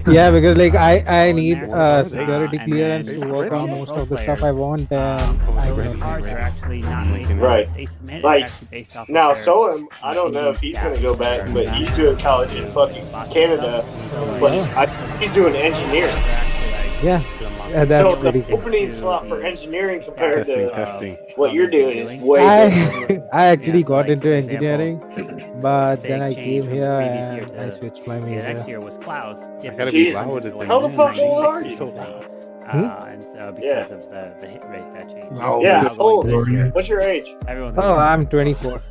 Yeah, because like I need there. security And clearance then to work on pro most of the players, stuff I want, and I those don't cards know. are actually not based on Right. they submit, Like, it's actually based off now, of their Solem, I don't know if he's going to go back, but he's doing college in fucking Canada. But he's doing engineering. Yeah, that's So pretty the good. opening slot for engineering compared to Testing. what you're doing is way better. I actually so, got like, into for example, engineering, but big then I change came from here previous year and to I switched my the major. next year was clouds. I gotta be louder than How the fuck old are you? And so because of the hit rate that changed. How Yeah, Now how going old? this year, What's your age? everyone's Oh, I'm 24.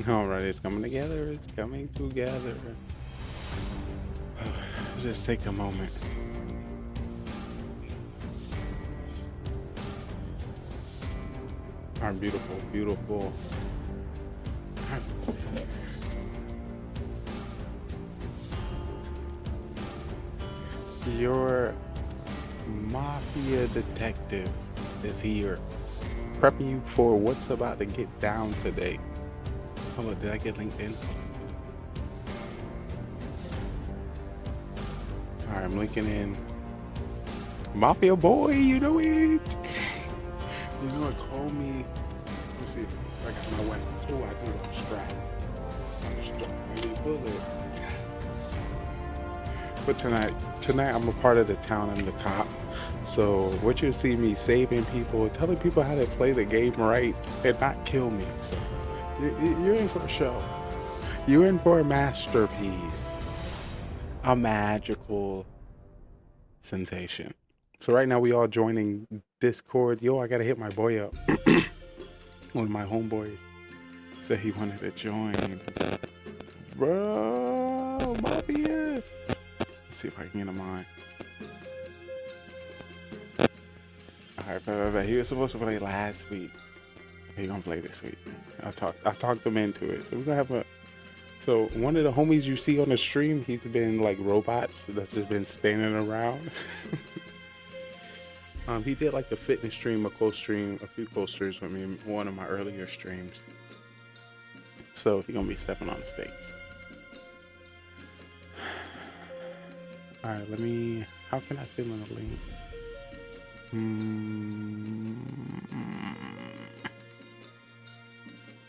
All right, it's coming together. It's coming together. Just take a moment. Our beautiful, beautiful. Let's see here. Your mafia detective is here, prepping you for what's about to get down today. Hold on, did I get LinkedIn? Alright, I'm linking in. Mafia boy, you know it! You know what, call me. Let me see if I got my weapons. Oh, I do, I'm strapped. I'm strapped, ready to bullet. But tonight I'm a part of the town. I'm the cop. So what you see me saving people, telling people how to play the game right and not kill me. So you're in for a show. You're in for a masterpiece. A magical sensation. So right now we all joining Discord. Yo, I gotta hit my boy up. One of my homeboys said he wanted to join. Bro, Mafia. Let's see if I can get him on. Alright, he was supposed to play last week. He gonna play this week. I talked him into it. So we're gonna have a. So one of the homies you see on the stream, he's been like robots that's just been standing around. He did like a fitness stream, a few co-streams with me in one of my earlier streams. So he's gonna be stepping on the stage. All right, how can I send him a link?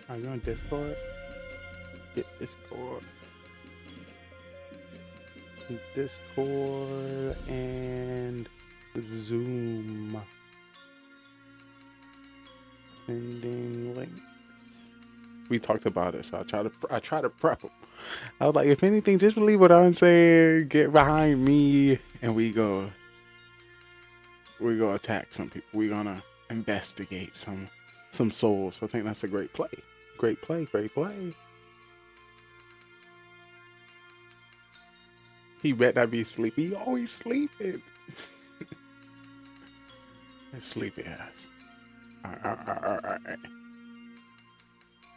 Are you on Discord? Discord and Zoom. Sending links. We talked about it, so I try to prep them. I was like, if anything, just believe what I'm saying. Get behind me, and we go attack some people. We're gonna investigate some souls. I think that's a great play. Great play. He bet not be sleepy. He always sleeping. Sleepy ass. All right.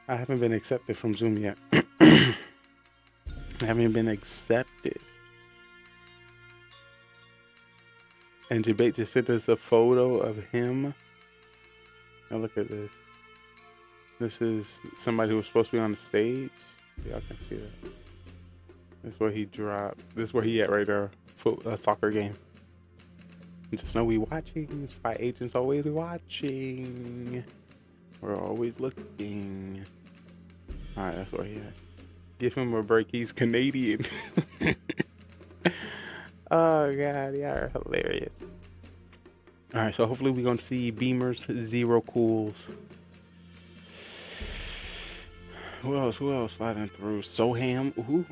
I haven't been accepted from Zoom yet. I haven't been accepted. And Jabate just sent us a photo of him. Now look at this. This is somebody who was supposed to be on the stage. Y'all can see that. This is where he dropped. This is where he at right now. A soccer game. Just know we watching. Spy agents always watching. We're always looking. Alright, that's where he at. Give him a break. He's Canadian. Oh god, y'all are hilarious. Alright, so hopefully we're gonna see Beamers, Zero Cools. Who else? Who else sliding through? Soham. Ooh.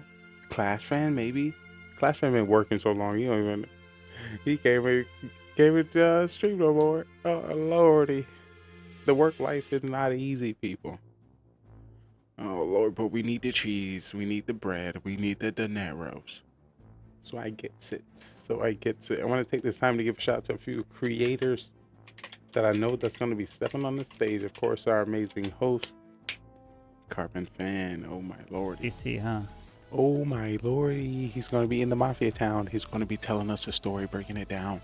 Clash fan, maybe. Clash fan been working so long, you don't even. He can't even stream no more. Oh lordy, the work life is not easy, people. Oh lord, but we need the cheese, we need the bread, we need the dineros. So I get it. I want to take this time to give a shout out to a few creators that I know that's going to be stepping on the stage. Of course, our amazing host, Carbon Fan. Oh my lordy. You see, huh? Oh my lordy. He's going to be in the Mafia town. He's going to be telling us a story, breaking it down,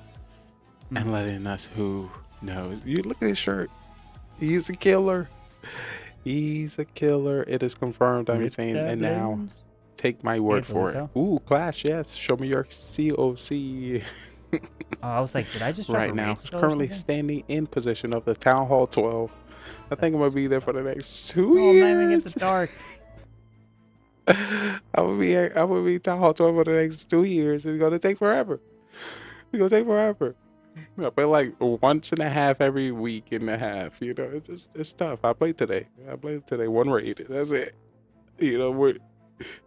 and letting us who knows. You look at his shirt. He's a killer. He's a killer. It is confirmed. I'm saying, and now take my word for it. Ooh, Clash, yes. Show me your COC. Oh, I was like, did I just right now? Currently standing in position of the Town Hall 12. I think I'm gonna be there for the next 2 years. Oh man, it gets dark. I'm gonna be Town Hall 12 for the next 2 years. It's gonna take forever. It's gonna take forever. I play like once and a half every week and a half. You know, it's tough. I played today. One raid. That's it. You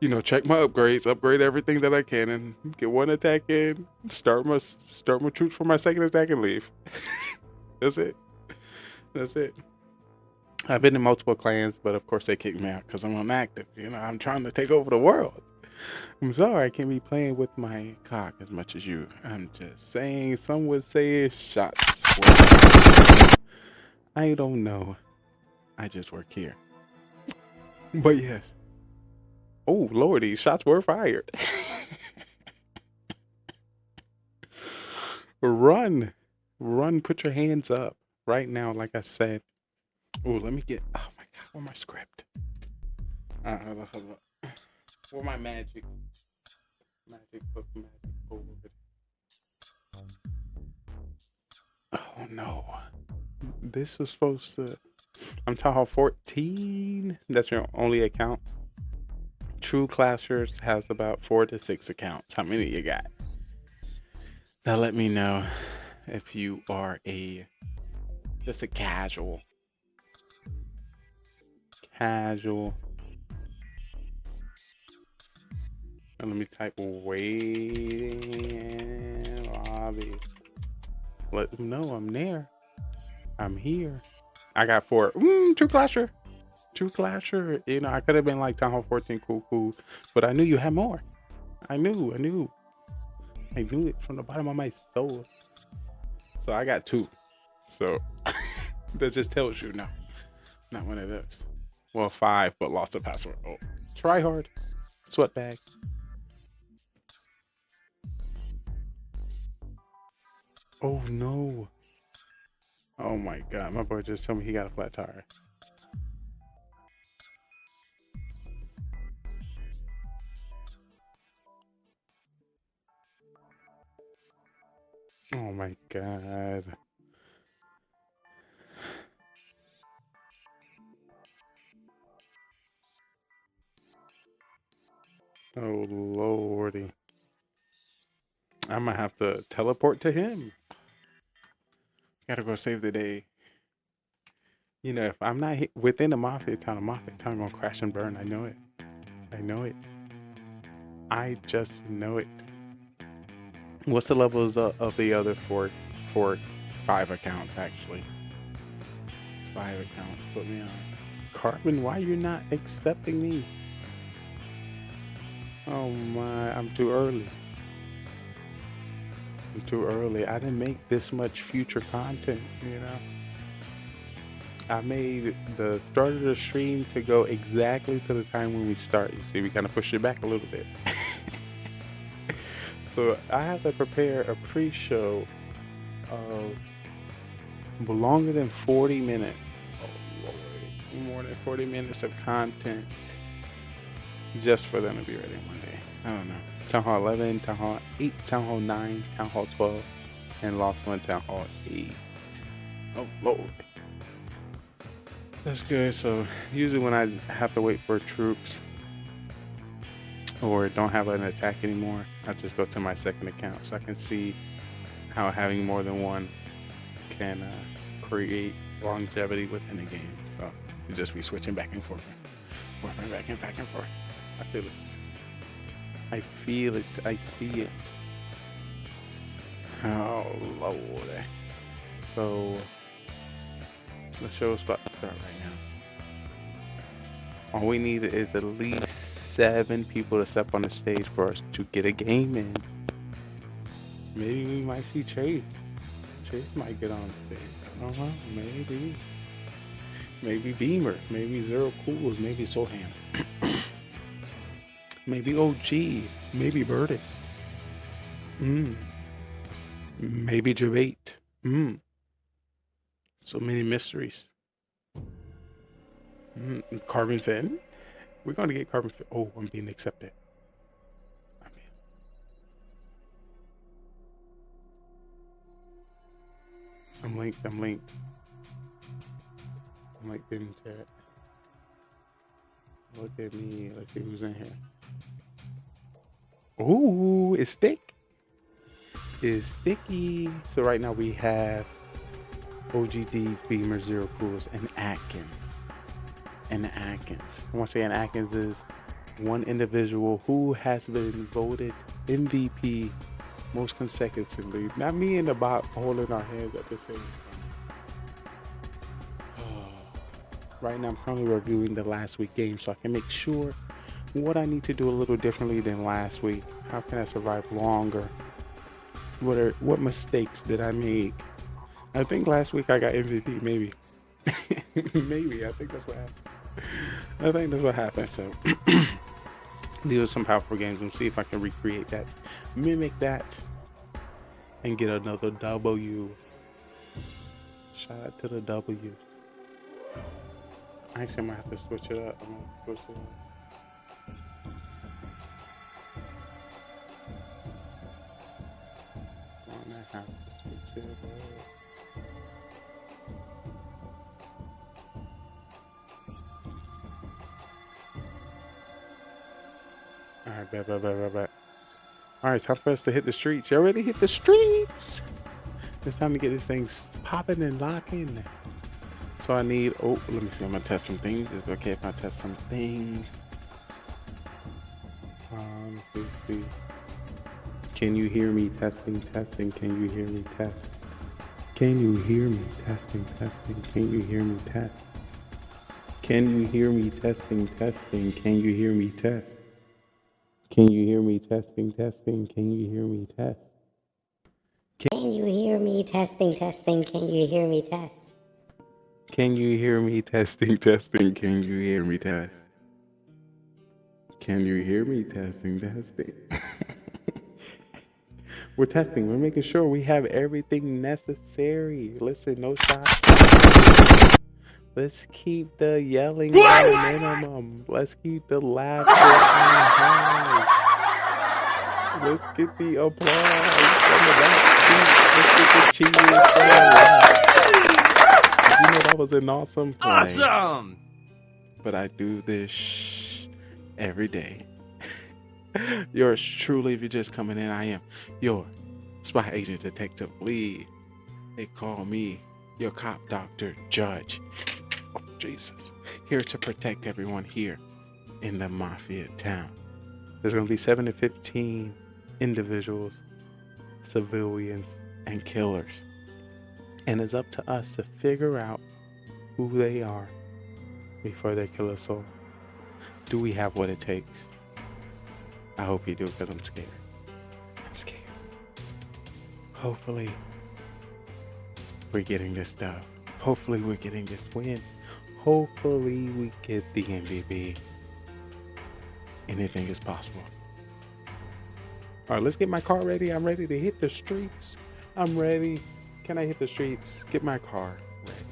know, check my upgrades, upgrade everything that I can, and get one attack in. Start my troops for my second attack and leave. That's it. I've been in multiple clans, but of course they kicked me out because I'm inactive. You know, I'm trying to take over the world. I'm sorry I can't be playing with my cock as much as you. I'm just saying. Some would say it's shots. I don't know. I just work here. But yes. Oh lordy, shots were fired. Run, put your hands up right now. Like I said. Oh, let me get. Oh my god, where's my script? Where my magic book, magic board. Oh no, this was supposed to. I'm Town Hall 14. That's your only account. True Clashers has about 4 to 6 accounts. How many you got? Now let me know if you are just a casual. And let me type waiting lobby. Let them know I'm there. I'm here. I got 4. True Clasher. You know, I could have been like Town Hall 14, cool. But I knew you had more. I knew it from the bottom of my soul. So I got 2. So that just tells you no. Not one of those. Well, 5, but lost the password. Oh, try hard. Sweat bag. Oh no. Oh my god, my boy just told me he got a flat tire. Oh my god. Oh lordy. I'm gonna have to teleport to him. Gotta go save the day. You know, if I'm not within a Mafia town, I'm gonna crash and burn. I know it. I just know it. What's the levels of the other 5 accounts actually? 5 accounts. Put me on. Carbon, why you're not accepting me? Oh my, I'm too early. I didn't make this much future content, you know. I made the start of the stream to go exactly to the time when we start. You see, we kind of pushed it back a little bit. So I have to prepare a pre-show of longer than 40 minutes. Oh Lord, more than 40 minutes of content just for them to be ready one day. I don't know. Town Hall 11, Town Hall 8, Town Hall 9, Town Hall 12, and lost one Town Hall 8. Oh, Lord. That's good. So usually when I have to wait for troops or don't have an attack anymore, I just go to my second account so I can see how having more than one can create longevity within a game. So you just be switching back and forth, back and forth. I feel it. I feel it. I see it. Oh, Lord. So the show's about to start right now. All we need is at least 7 people to step on the stage for us to get a game in. Maybe we might see Chase. Chase might get on the stage. I don't know. Maybe. Maybe Beamer. Maybe Zero Cools. Maybe Soham. Maybe OG. Maybe Burtis. Maybe Debate. So many mysteries. Carbon Fin. We're going to get Carbon Fin. Oh, I'm being accepted. I'm linked. I'm linked in chat. Look at me. Let's see who's in here. Ooh, it's thick. It's sticky. So right now we have OGDs, Beamer, Zero Cools, and Atkins. And once again, Atkins is one individual who has been voted MVP most consecutively. Not me and the bot holding our hands at the same time. Right now I'm currently reviewing the last week game so I can make sure what I need to do a little differently than last week. How can I survive longer? What mistakes did I make? I think last week I got MVP, maybe. Maybe. I think that's what happened. So these are some powerful games. Let's see if I can recreate that, mimic that, and get another W. Shout out to the W. Actually, I might have to switch it up. Alright, bet. Alright, it's time for us to hit the streets. You already hit the streets! It's time to get this thing popping and locking. So I need, let me see, I'm gonna test some things. Is it okay if I test some things? Let's see. Can you hear me? Testing. Can you hear me? Test. Can you hear me? Testing. Can you hear me? Test. Can you hear me? Testing. Can you hear me? Test. Can you hear me? Testing. Can you hear me? Test. Can you hear me? Testing. Can you hear me? Test. Can you hear me? Testing. Can you hear me? Test. Can you hear me? Testing. We're testing. We're making sure we have everything necessary. Listen, no shots. Let's keep the yelling on the minimum. Let's keep the laughter on high. Let's get the applause from the back seats. Let's get the cheers from the left. You know that was an awesome play. Awesome! But I do this every day. Yours truly, if you're just coming in, I am your spy agent detective Lee. They call me your cop, doctor, judge. Oh, Jesus. Here to protect everyone here in the Mafia town. There's going to be 7 to 15 individuals, civilians, and killers. And it's up to us to figure out who they are before they kill us all. Do we have what it takes? I hope you do, because I'm scared. Hopefully, we're getting this stuff. Hopefully, we're getting this win. Hopefully, we get the MVP. Anything is possible. All right, let's get my car ready. I'm ready to hit the streets. I'm ready. Can I hit the streets? Get my car ready.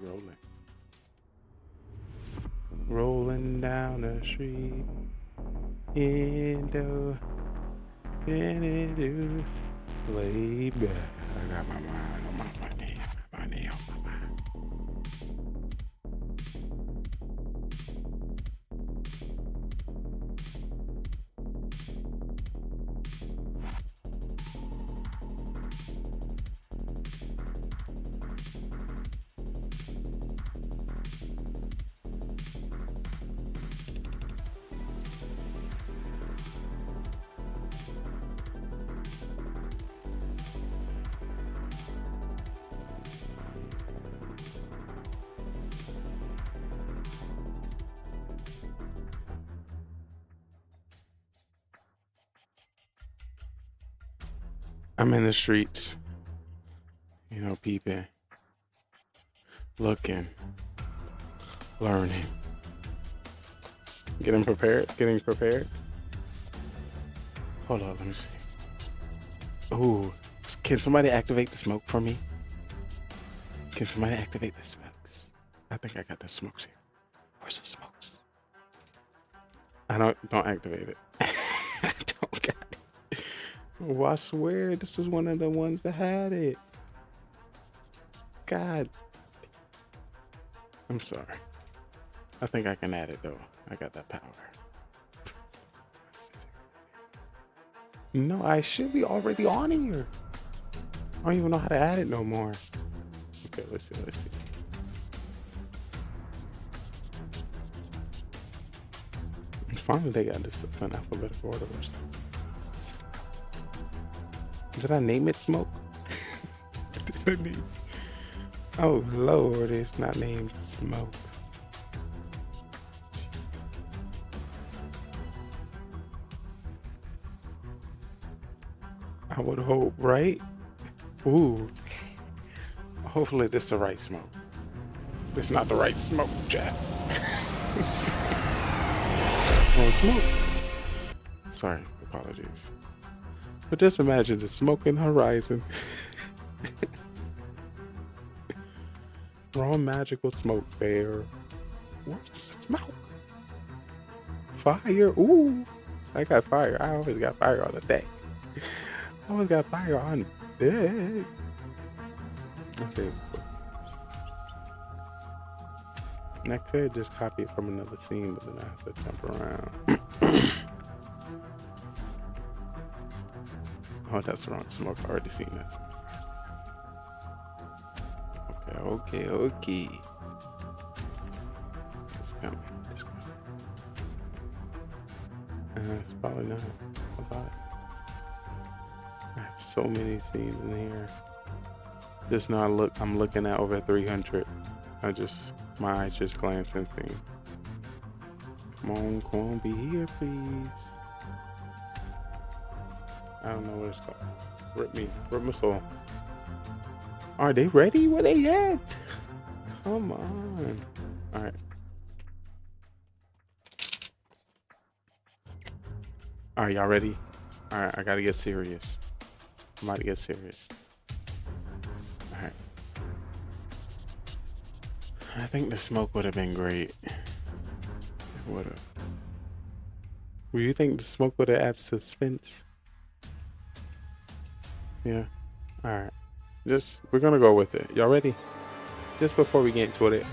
rolling. Rolling down the street. Indo. Lay back. I got my mind on my money. Money on my mind. I'm in the streets, you know, peeping, looking, learning, getting prepared. Hold on, let me see. Ooh, can somebody activate the smoke for me? Can somebody activate the smokes? I think I got the smokes here. Where's the smokes? I don't activate it. I don't got it. Oh, I swear this was one of the ones that had it. God. I'm sorry. I think I can add it though. I got that power. No, I should be already on here. I don't even know how to add it no more. Okay, let's see. Finally, they got this in alphabetical order. Did I name it Smoke? Did I name? Oh Lord, it's not named Smoke. I would hope, right? Ooh. Hopefully this is the right smoke. This not the right smoke, Jack. Oh, smoke. Sorry, apologies. But just imagine the smoking horizon. Raw magical smoke there. Where's the smoke? Fire. Ooh. I got fire. I always got fire on the deck. I always got fire on deck. Okay. And I could just copy it from another scene, but then I have to jump around. Oh, that's the wrong smoke. I already seen that smoke. Okay. It's coming. It's probably not about it. I have so many scenes in here. Just now I'm looking at over 300. My eyes just glance and see. Come on, be here, please. I don't know what it's called. Rip my soul. Are they ready? Where they at? Come on. All right. All right, y'all ready? All right, I gotta get serious. I'm about to get serious. All right. I think the smoke would have been great. It would have. Do you think the smoke would have added suspense? Yeah. All right. We're gonna go with it. Y'all ready? Just before we get into it,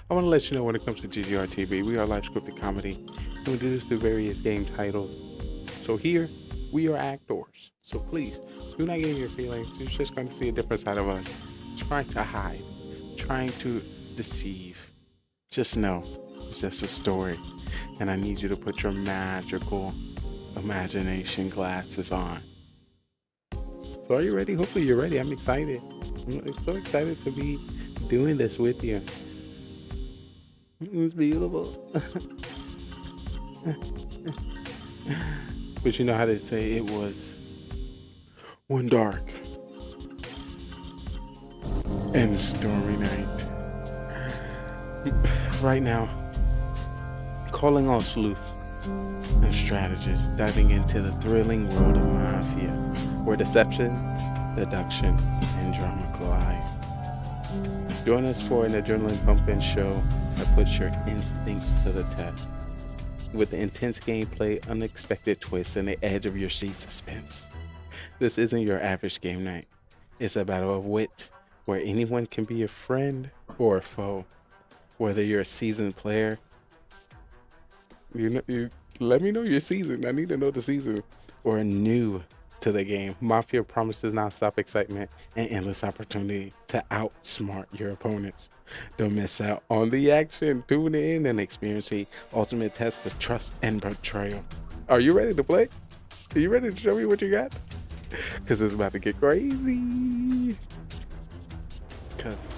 I want to let you know when it comes to GGR TV, we are live scripted comedy, and we do this through various game titles. So here, we are actors. So please, do not get in your feelings. You're just going to see a different side of us, trying to hide, trying to deceive. Just know, it's just a story, and I need you to put your magical imagination glasses on. So are you ready? Hopefully you're ready. I'm excited. I'm so excited to be doing this with you. It's beautiful. But you know how they say it was one dark and stormy night. Right now, calling all sleuths and strategists, diving into the thrilling world of Mafia, where deception, deduction, and drama collide. Join us for an adrenaline pumping show that puts your instincts to the test. With intense gameplay, unexpected twists, and the edge of your seat suspense. This isn't your average game night. It's a battle of wit, where anyone can be a friend or a foe. Whether you're a seasoned player, you let me know your season. I need to know the season. Or new to the game, Mafia promises non-stop excitement and endless opportunity to outsmart your opponents. Don't miss out on the action. Tune in and experience the ultimate test of trust and betrayal. Are you ready to play? Are you ready to show me what you got? Because it's about to get crazy. Because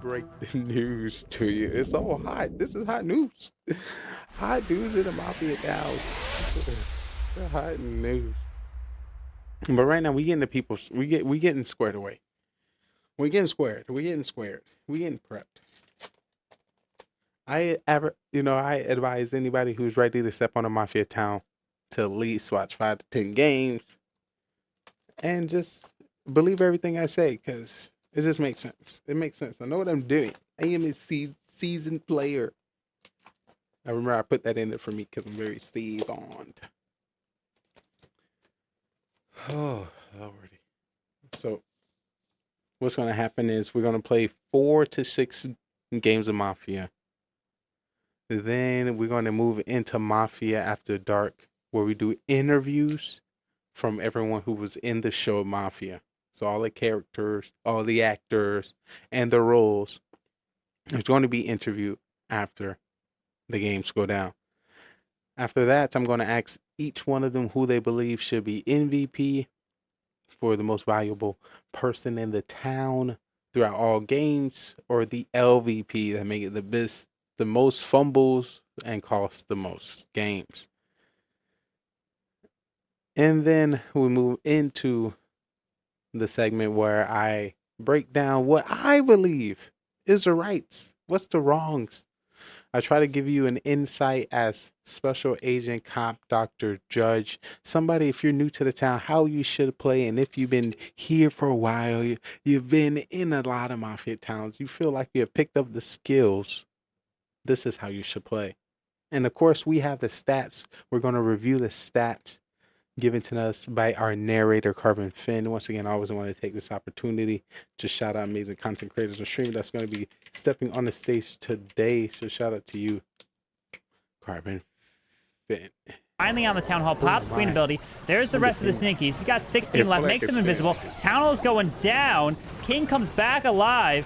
break the news to you. It's all hot. This is hot news. Hot news in the Mafia now. Hot news. But right now we getting the people. We getting squared away. We getting squared. We getting squared. We getting prepped. I advise anybody who's ready to step on a Mafia town to at least watch 5 to 10 games and just believe everything I say, because it just makes sense. It makes sense. I know what I'm doing. I am a seasoned player. I remember I put that in there for me because I'm very seasoned. Oh, already. So what's going to happen is we're going to play 4 to 6 games of Mafia. Then we're going to move into Mafia After Dark, where we do interviews from everyone who was in the show Mafia. So all the characters, all the actors, and the roles is going to be interviewed after the games go down. After that, I'm going to ask each one of them who they believe should be MVP for the most valuable person in the town throughout all games, or the LVP that make it the most fumbles and cost the most games. And then we move into the segment where I break down what I believe is the rights, what's the wrongs. I try to give you an insight as special agent, cop, doctor, judge, somebody, if you're new to the town, how you should play. And if you've been here for a while, you've been in a lot of Mafia towns, you feel like you have picked up the skills, this is how you should play. And of course, we have the stats. We're going to review the stats given to us by our narrator, Carbon Finn. Once again, I always want to take this opportunity to shout out amazing content creators and streamers that's going to be stepping on the stage today. So shout out to you, Carbon Finn. Finally on the Town Hall, pops Queen ability. There's the rest of the Sneakies. He's got 16 left, makes him invisible. Town Hall's going down. King comes back alive.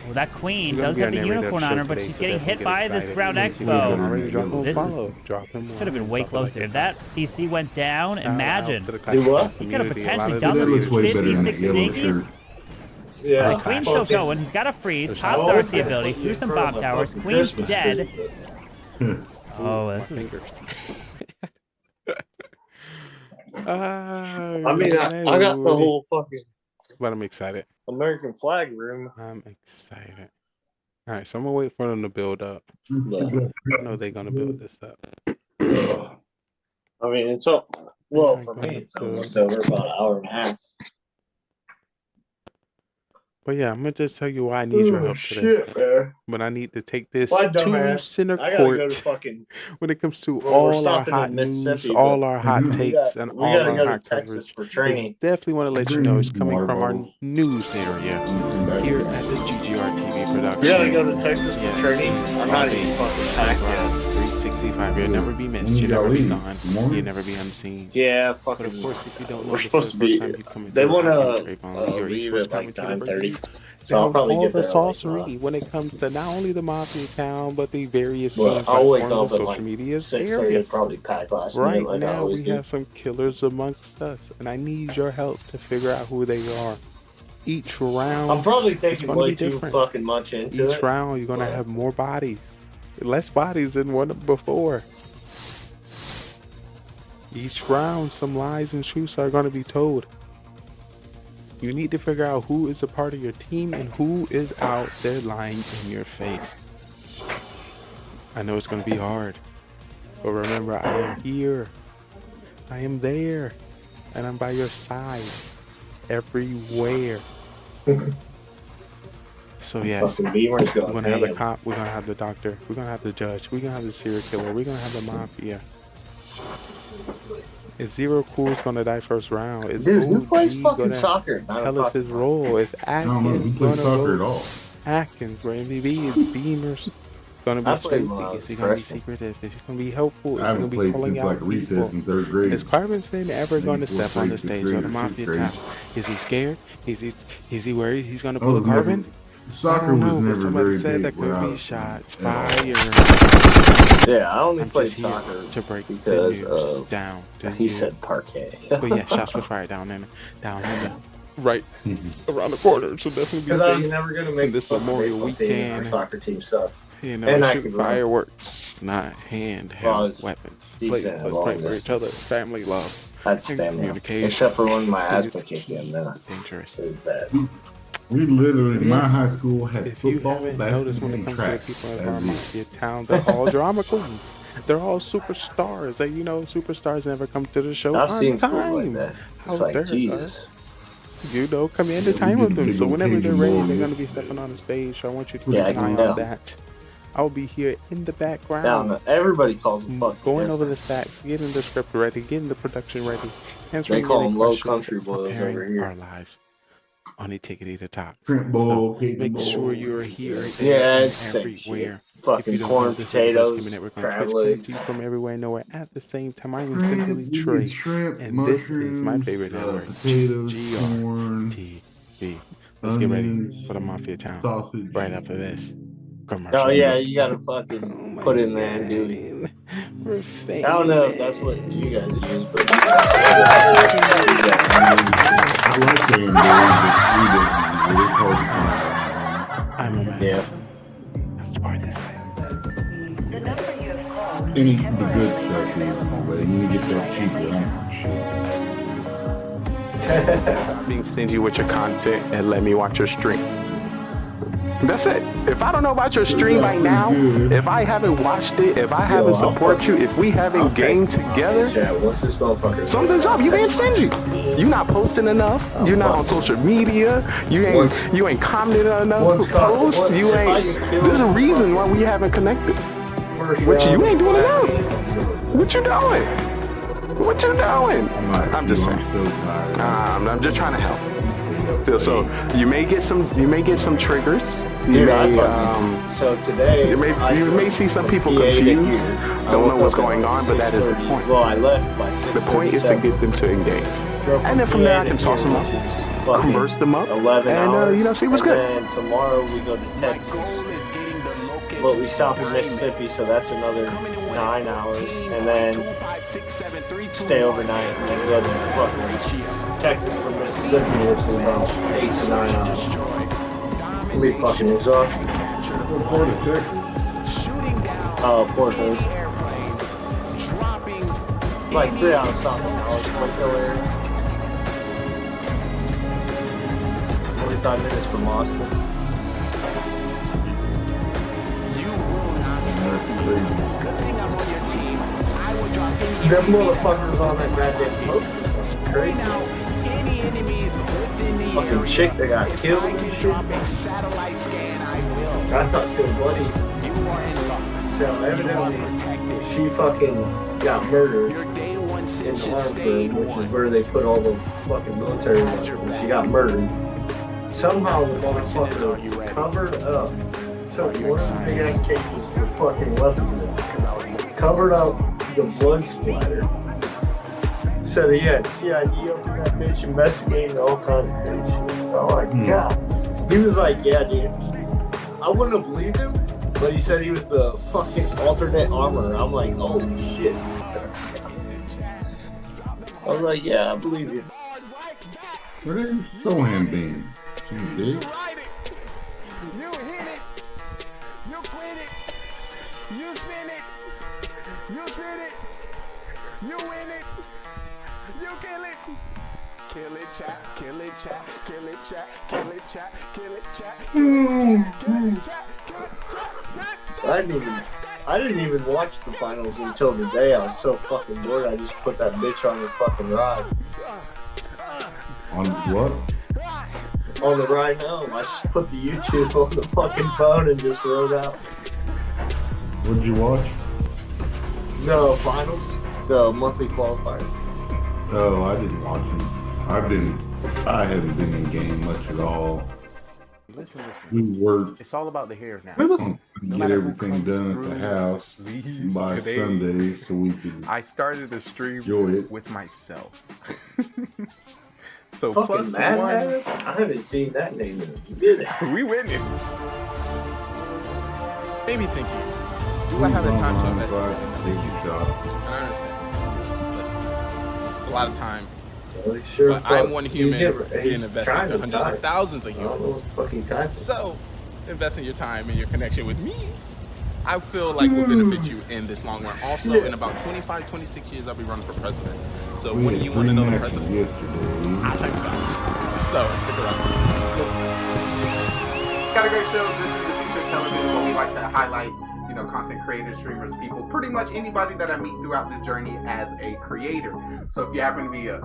Well, that Queen does have the unicorn on her, but she's getting hit by this Ground Expo. This could have been way closer. If that CC went down, imagine. He could have potentially done this with 56 Sneakies. Yeah. Queen's still going. He's got a freeze. Pops RC ability. Threw some bomb towers. Queen's dead. Oh, this is... I mean, I got the whole fucking... But I'm excited. American flag room. I'm excited. All right, so I'm gonna wait for them to build up. I know they're gonna build this up. I mean, it's all well for me. It's almost over about an hour and a half. But yeah, I'm gonna just tell you why I need your help today. Shit, man. But I need to take this Why, to dumbass? center I gotta go court to fucking. when it comes to Well, we're all our stopping hot in news, Mississippi, all but our hot takes, and we all gotta our go to hot Texas coverage. for Is training. definitely want to let you know it's coming from our news area here at the GGR TV production. We gotta go to Texas for Yes, training. I'm not all even day, fucking packed yet. 365. You'll never be missed. You'll never be gone. You'll never be unseen. Yeah, But fucking. of course, if you don't know, We're this is supposed the to be. first time you come They into wanna your leave esports at like commentator 9:30, birthday. so I'll probably all get the there like. sorcery when it comes to not only the Mafia town, but the various Well, team I'll wake platforms up and at social like media 6:30. areas. Probably packed last Right minute, like I now, always we do. have some killers amongst us, and I need your help to figure out who they are. Each round, I'm probably it's thinking going to way be too different. fucking much into Each it. round, you're going to but- have more bodies, less bodies than one before. Each round, some lies and truths are going to be told. You need to figure out who is a part of your team and who is out there lying in your face. I know it's going to be hard, but remember, I am here. I am there, and I'm by your side everywhere. So yes, Fucking Beamer's we're going gonna have the ham. cop, we're gonna have the doctor, we're gonna have the judge, we're gonna have the serial killer, we're gonna have the mafia. Is Zero Cool's gonna die first round? Is Dude, who OG plays fucking gonna soccer? Not a tell us his fucking- role? Is I don't know who Atkins plays gonna soccer at vote? all. Atkins for MVP? Is Beamers gonna be I played when I snoopy? was Is he gonna be freshman. secretive? Is he gonna be helpful? Is I he gonna haven't be played calling since out like recess people? in third grade. Is Carbon Finn ever Maybe going to fourth step on the grade, stage fifth of the grade, Mafia sixth town? grade. Is he scared? Is he worried he's gonna I pull a was never- Carbon? Soccer I don't was know, but never somebody very said big there where could I be was from shots at all. fired. Yeah, I only I'm played just here soccer to break the because news of. down to He you. said parquet. But yeah, shots were fired down in the right around the corner. So definitely be Because I was safe. never gonna And make this fucking Memorial baseball team. Our weekend. soccer team sucked. You know, And I shoot could run. fireworks, not handheld Well, it's weapons. decent Play, at let's long pray for each distance. other, family, love, That's and stamina. communication. Except for when my It's asthma kicked in, then dangerous. it was bad. We literally, my Yes. high school had If you football, haven't noticed when it basketball, comes and to the track. people of That's our it. Mafia town, they're all drama queens. They're all superstars. Like, you know, superstars never come to the show I've on seen schools time. like that. How It's like, dare Jesus. you know, come in to Yeah, time we with did them. the So big whenever they're occasion ready, ball, they're yeah. going to be stepping on the stage. So I want you to Yeah, keep I an eye can on tell. that. I'll be here in the background. Now, everybody calls them fucking Going different. over the stacks, getting the script ready, getting the production ready, answering They call any them low questions, country and boys preparing over here. our lives on a tickety to top. Shrimp bowl, So cake make bowl. sure you're here Yeah, and it's the same everywhere. shit. Fucking if you don't corn, know, this is the Best potatoes, Gaming Network on crab Twitch, coming legs. to you from everywhere and nowhere at the same time. I am Shrimp, simply you get Trey, shrimp, and this is my mushrooms, favorite network, potatoes, corn, GGRTV. Let's get ready onions, for the Mafia Town sausage. right after this commercial. Oh, yeah, you gotta fucking put in the andouille. I don't know if that's what you guys use, but. I like the andouille, but we didn't use it. It's hard to find. I'm a mess. Yeah. Any the good stuff is, but you get that cheap, I don't shit. Stop being stingy with your content and let me watch your stream. That's it. If I don't know about your stream by now, if I haven't watched it, if I haven't support you, if we haven't gamed together, something's up. You being stingy. You not posting enough. You're not on social media. You ain't commenting enough posts. You ain't. There's a reason why we haven't connected. Which you ain't doing enough. What you doing? What you doing? I'm just saying. I'm just trying to help. So you may get some triggers. You may So today, you may see some people confused, don't know what's going on, but that is the point. Well, I left by 6:37. The point is to get them to engage, and then from there I can toss them up, converse them up, 11 hours, and see what's good. And then tomorrow we go to Texas. But we stop in Mississippi, so that's another 9 hours, and then stay overnight, and then go to fucking Texas from Mississippi, which is about 8 to 9 hours. It'll be fucking exhausting. What part of Texas? Fort Hood. Like 3 hours something hours, Waco area. 45 minutes from Austin. Them motherfuckers on that goddamn post. That's crazy. fucking chick that got killed and shit. I talked to a buddy. So evidently, she fucking got murdered in the arms room, which is where they put all the fucking military weapons. She got murdered. Somehow the motherfucker covered up, took one of the big ass cases with fucking weapons in it, covered up the blood splatter. Said he had CID open that bitch, investigating all kinds of crazy shit. Oh my god. He was like, yeah, dude. I wouldn't have believed him, but he said he was the fucking alternate armor. I'm like, oh shit. I was like, yeah, I believe you. Where are you throwing beans? You big? You hit it. You quit it. You spin it. You spin it. You win it. You kill it. Kill it, chat. Kill it, chat. Kill it, chat. Kill it, chat. Kill it, chat. I didn't even watch the finals until today. I was so fucking bored. I just put that bitch on the fucking ride. On what? On the ride home. I just put the YouTube on the fucking phone and just rode out. What did you watch? The finals, the monthly qualifier. Oh, I didn't watch them. I haven't been in game much at all. Listen. We work. It's all about the hair now. Get everything done at the house by Sunday so we can. I started a stream enjoy it with myself. So Fucking plus Mad one. Hatter? I haven't seen that name in a minute. We winning. Maybe thinking, do I have the time to invest in it? And I understand. It's a lot of time. Well, sure, but I'm one human he's being invested trying to to hundreds time. of thousands of humans. Fucking time. So, investing your time and your connection with me, I feel like will benefit you in this long run. Also, in about 25, 26 years, I'll be running for president. So when do you want to know the president? I think so. So stick around. Got a great show. This is the future television where we like to highlight, content creators, streamers, people, pretty much anybody that I meet throughout the journey as a creator. So if you happen to be a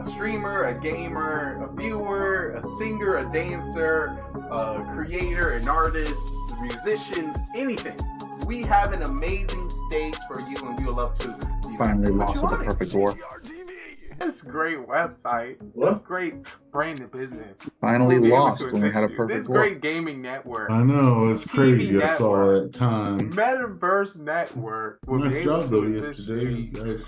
streamer, a gamer, a viewer, a singer, a dancer, a creator, an artist, a musician, anything, we have an amazing stage for you, and we would love to Finally lost with the perfect dwarf. That's a great website. What? That's great brand business. Finally We'll be able lost to when we had a assist you. perfect This dwarf. great gaming network. I know, it's crazy. TV I saw network, that time. Metaverse network will be Nice able job, to though, assist yesterday. you. You guys.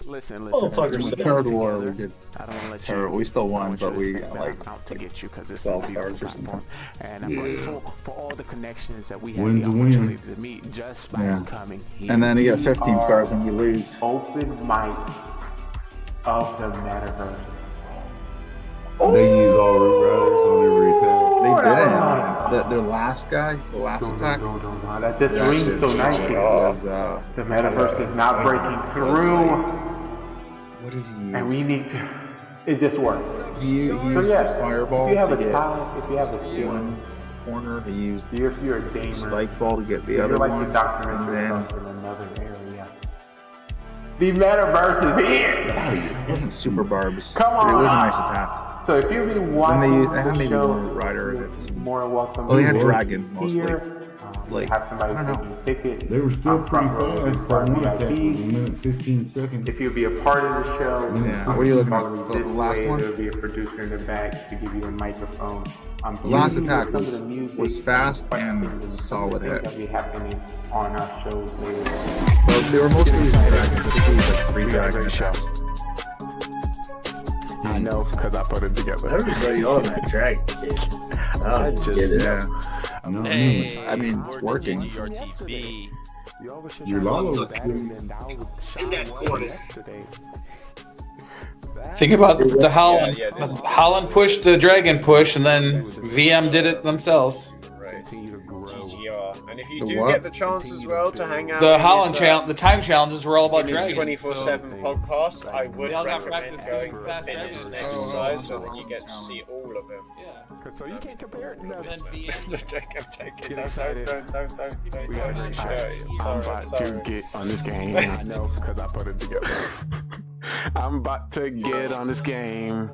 Listen. Third war, we did. I don't want to let Terrible. We still won, but we got I'm out to get you because this is a 12 beautiful stars or something. platform, and I'm grateful for all the connections that we have Win's the a win. opportunity to meet just by coming here. And then you get 15 stars and we lose. Open mic of the metaverse. They use all Root Riders on every attack. They didn't. Their last guy, the last attack. That just rings so nicely. The metaverse is not breaking through. What did he use? And we need to. It just worked. He used So the yes, fireball if you have to a get talent, if you have a skill, one corner. He used if you're a gamer, spike ball to get the if other you like one. to document And yourself in another area. The metaverse is here. It wasn't super barbs. Come But it was a on. nice attack. So if you've been And watching they had the maybe show, one rider in it. you're more welcome. Well, they had to dragons mostly. here. Like, Have somebody I don't know. take your ticket. They were still I'm pretty front row fast. this That part one attack was a VIP. minute 15 seconds. If you'll be a part of the show, Yeah, what are you looking at? follow me The this last way, one? There'll be a producer in the back to give you a microphone. The last Usually attack some of was- the music was fast and some of the solid things hit. That be happening on our shows later. Well, they were mostly using dragons. But they used like 3 We got a dragon great show. attacks. I know, because I put it together. Everybody on that dragon kid. I just get it. Yeah. Hey, I mean, it's working. Your Lalo. Think about the Holland. Holland pushed the dragon push, and then VM did it themselves. GGR. And if you The do what? get the chance as well to hang out The in Holland his, challenge, the time challenges were all about in his dragons. 24/7 podcast, I would They all got recommend practice going doing for fast fitness and dragons. exercise so that you get to see all of them. Yeah. So you can't compare it to And then nothing. VM. I'm joking. Get excited. Don't. We got a great show. I'm about to get on this game. I know, because I put it together. I'm about to get on this game.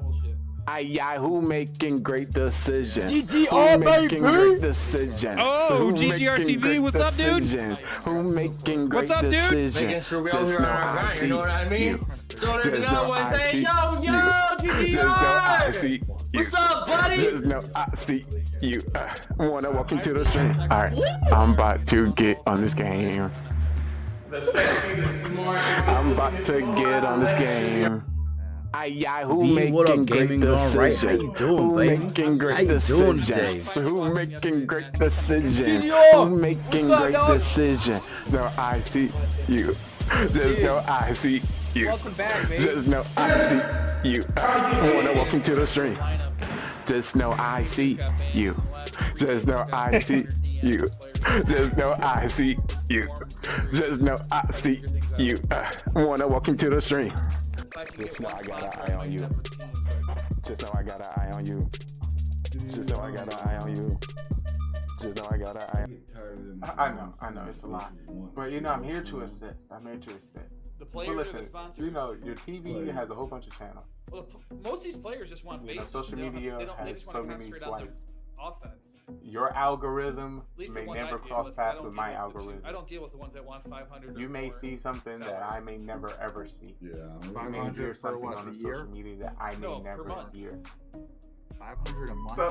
Who making great decisions? GGR, Who making baby! great decisions? Oh, Who GGR making TV, great what's up, dude? decisions? Who making great What's up, dude? decisions? Making sure we all Just hear know our I grind, you know see what I mean? you. So let me Just know know what I say. see Yo, you. GGR! Just know I see you. What's up, buddy? Just know I see you. Wanna walk into the stream? Alright, I'm about to get on this game. The sexy, the smart. I'm about to get on this game. Who V, making what up, great Gaming GoneRight? decisions? How you doing, Who baby? making great How you doing decisions? today? Who making great decisions? GGR! Who making What's up, great dog? decisions? No, I see you. Just know I see you. Welcome back, baby. Just know I see you. Wanna walk into the stream? Just know I see you. Just know I see you. Just know I see you. Just know I see you. Wanna walk into the stream? Just know I got an eye on you. Just know I got an eye on you. Just know I got an eye on you. Just know I got an eye on I know, it's a lot. But you know, I'm here to assist. The But players are the listen, sponsors. you know, your TV has a whole bunch of channels. Well, most of these players just want You know, basics. social They don't- media they has just so want to many concentrate on their swipes. offense. Your algorithm At least may the ones I never deal cross with, I paths don't with deal my with the algorithm. I don't deal with the ones that want 500. You or may more see something that salary. I may never ever see. Yeah. You may 500 hear for something what, on a the year? social media that I may No, per never month. hear. 500 a month. So,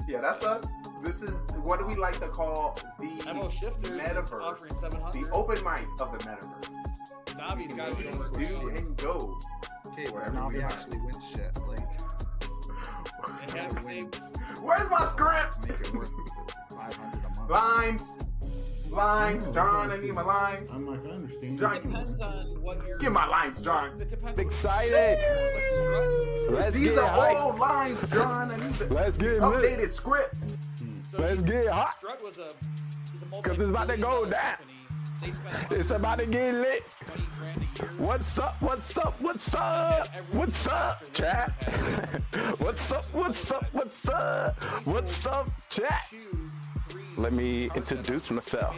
yeah, that's us. This is what do we like to call the MO Shifters is metaverse, offering 700. the open mic of the metaverse. Navi's got to be Do over. and go. Okay, where Navi actually wins shit. Like, Where's my script? make it worth 500 a month. Lines, John. I need my lines. I'm like, I understand. John, It depends on what you're. give my lines, John. It depends. Excited! Let's These get are hype. old lines, John. I need the Let's get lit. updated script. Let's get hot. Strut was a. Cause it's about to go down. They spent It's about to get lit. 20 grand a year. What's up? What's up? What's up? What's up, chat? What's up? What's up? What's up? What's up, chat? Let me introduce myself.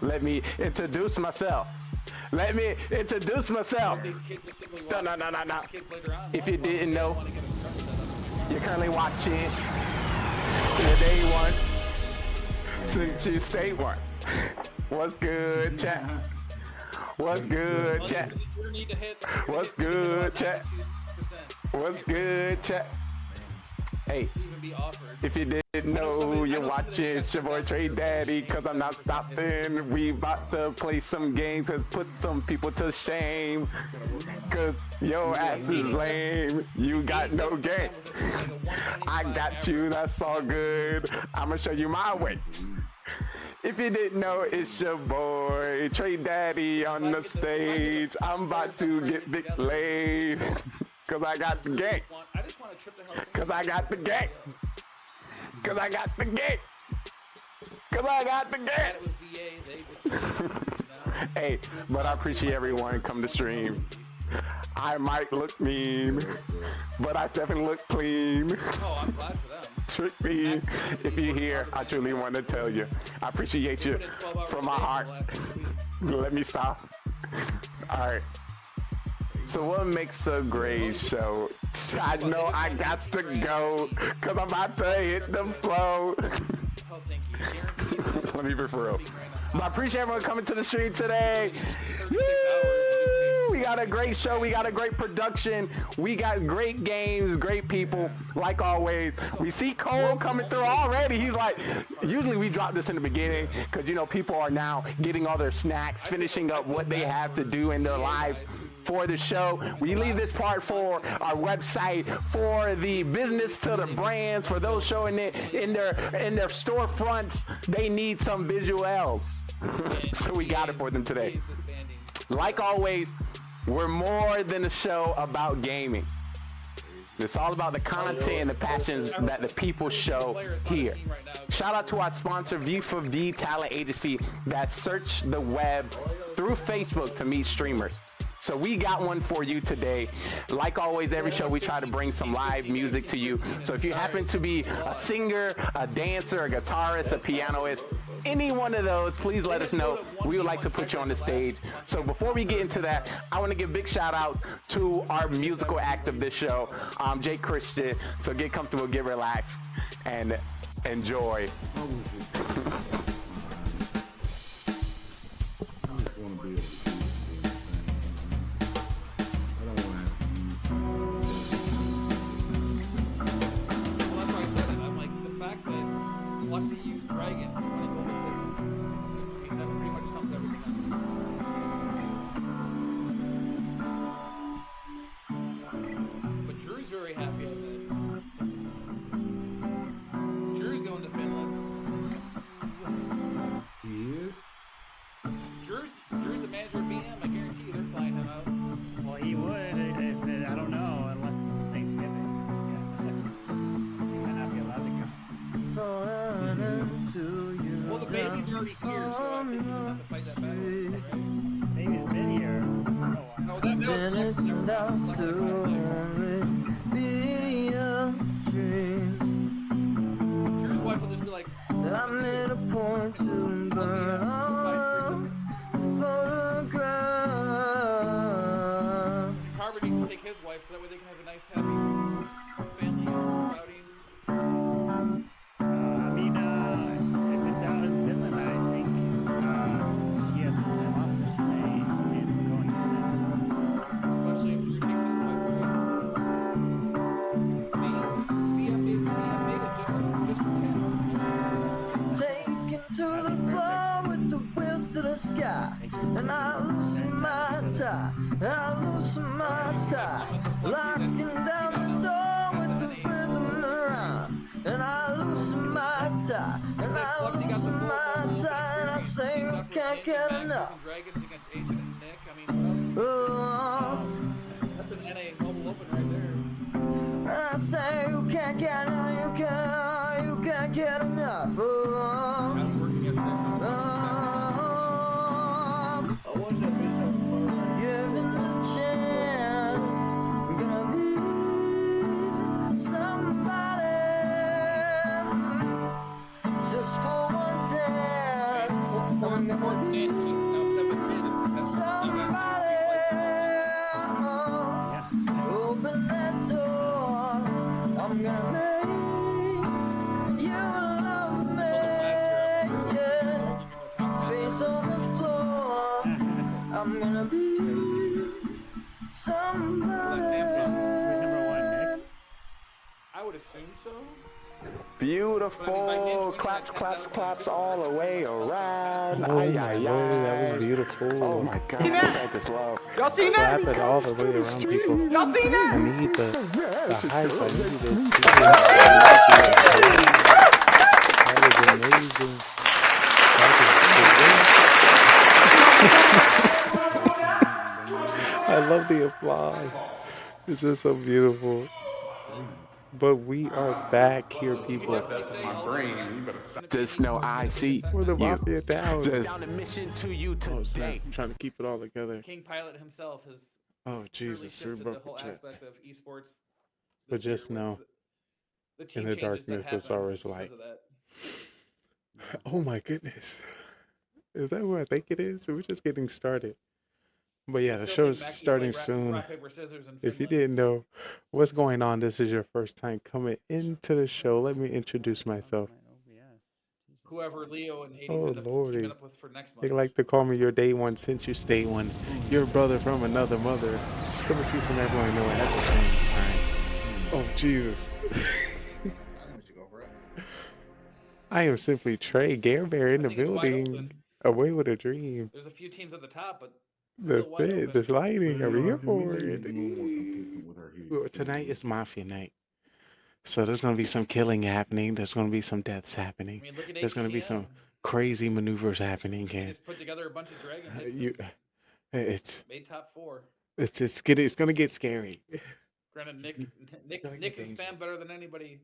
Let me introduce myself. Let me introduce myself. No. If you didn't know, you're currently watching the day one. Since you stay one. What's good, chat? What's good, chat? What's good, chat? What's good, chat? Hey, if you didn't know, you're watching it's your boy Trade Daddy, cause I'm not stopping. We about to play some games and put some people to shame. Cause your ass is lame. You got no game. I got you, that's all good. I'ma show you my ways. If you didn't know, it's your boy Trade Daddy on the stage. I'm about to get big laid. Cause I got the gang. Cause I got the gang. Cause I got the gang. Cause I got the gang. Hey, but I appreciate everyone come to stream. I might look mean, but I definitely look clean. Oh, I'm glad for them. Trick me. If you're here, I truly want to tell you, I appreciate you from my heart. Let me stop. All right. So what makes a great show? I know I got to go, cause I'm about to hit the flow. Let me be for real. But I appreciate everyone coming to the stream today. Woo! We got a great show. We got a great production. We got great games, great people, like always. We see Cole coming through already. He's like, usually we drop this in the beginning because, you know, people are now getting all their snacks, finishing up what they have to do in their lives for the show. We leave this part for our website, for the business to the brands, for those showing it in their storefronts. They need some visuals. So we got it for them today. Like always, we're more than a show about gaming. It's all about the content and the passions that the people show here. Shout out to our sponsor, V4V Talent Agency, that search the web through Facebook to meet streamers. So we got one for you today. Like always, every show we try to bring some live music to you. So if you happen to be a singer, a dancer, a guitarist, a pianist, any one of those, please let us know. We would like to put you on the stage. So before we get into that, I want to give big shout outs to our musical act of this show, Jake Christian. So get comfortable, get relaxed, and enjoy. Fluxy used dragons when it goes to, that pretty much sums everything up. But Drew's very happy, I bet. Drew's going to Finland. He is? Drew's the manager of VM. I guarantee you they're flying him out. Well, he would, if I don't know, unless it's Thanksgiving. Yeah. He might not be allowed to go. Well, the baby's already here, so I think he doesn't have to fight that battle, right? Baby's been here. No, that was Drew's wife will just be like, I made a point to burn Carver needs to take his wife so that way they can have a nice, happy family outing. I mean, if it's out in Finland, I think she has some time off, so she may end up going to this. Especially if Drew takes his wife away. Via made it just for him. Taken to the floor with the wheels to the sky, and I lose my tie, locking down the door with the rhythm around, and I lose my tie, and I say you can't get enough. Dragons against Agent and Nick. I mean, what else? That's an NA Mobile Open right there. I say you can't get enough, you can't get enough. Given the chance, I'm gonna be somebody just for one dance. I'm gonna be somebody. Open that door. I'm gonna make you love me. Yeah. Face on the floor. I'm gonna be somebody. I would assume so. Beautiful. Claps, claps, claps all the way around. Oh my lord, that was beautiful. Oh my god, I just love. Y'all seen that? Clap it all the way around people. Y'all seen that? I need the hype. I need it. That was amazing. I love the applause. It's just so beautiful. But we are back here, people. Just know I see We're the Mafia down. Just down a mission to you today. I'm trying to keep it all together. King Pilot himself has Jesus, shifted the whole aspect of esports. But just know, in the darkness, it's always light. Oh my goodness. Is that what I think it is? We're just getting started. But yeah, the show is starting soon. If you didn't know what's going on, this is your first time coming into the show. Let me introduce myself. Whoever Leo and Hades Oh end up lordy, teaming up with for next they month. like to call me your day one since you stay one. Your brother from another mother. Coming to you from everyone I know at the same time. Oh Jesus. I am simply Trey Gare Bear in the building. Away with a dream. There's a few teams at the top, but The fit, this lighting, I'm here for it. Well, tonight is Mafia night. So there's going to be some killing happening. There's going to be some deaths happening. I mean, look at There's going to be HCM. some crazy maneuvers happening. And just put together a bunch of dragon hits. it's Made top 4. it's going to get scary. Granted, Nick can spam better than anybody.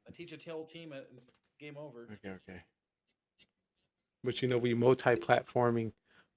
I teach a whole team it, and it's game over. Okay. But you know, we multi-platforming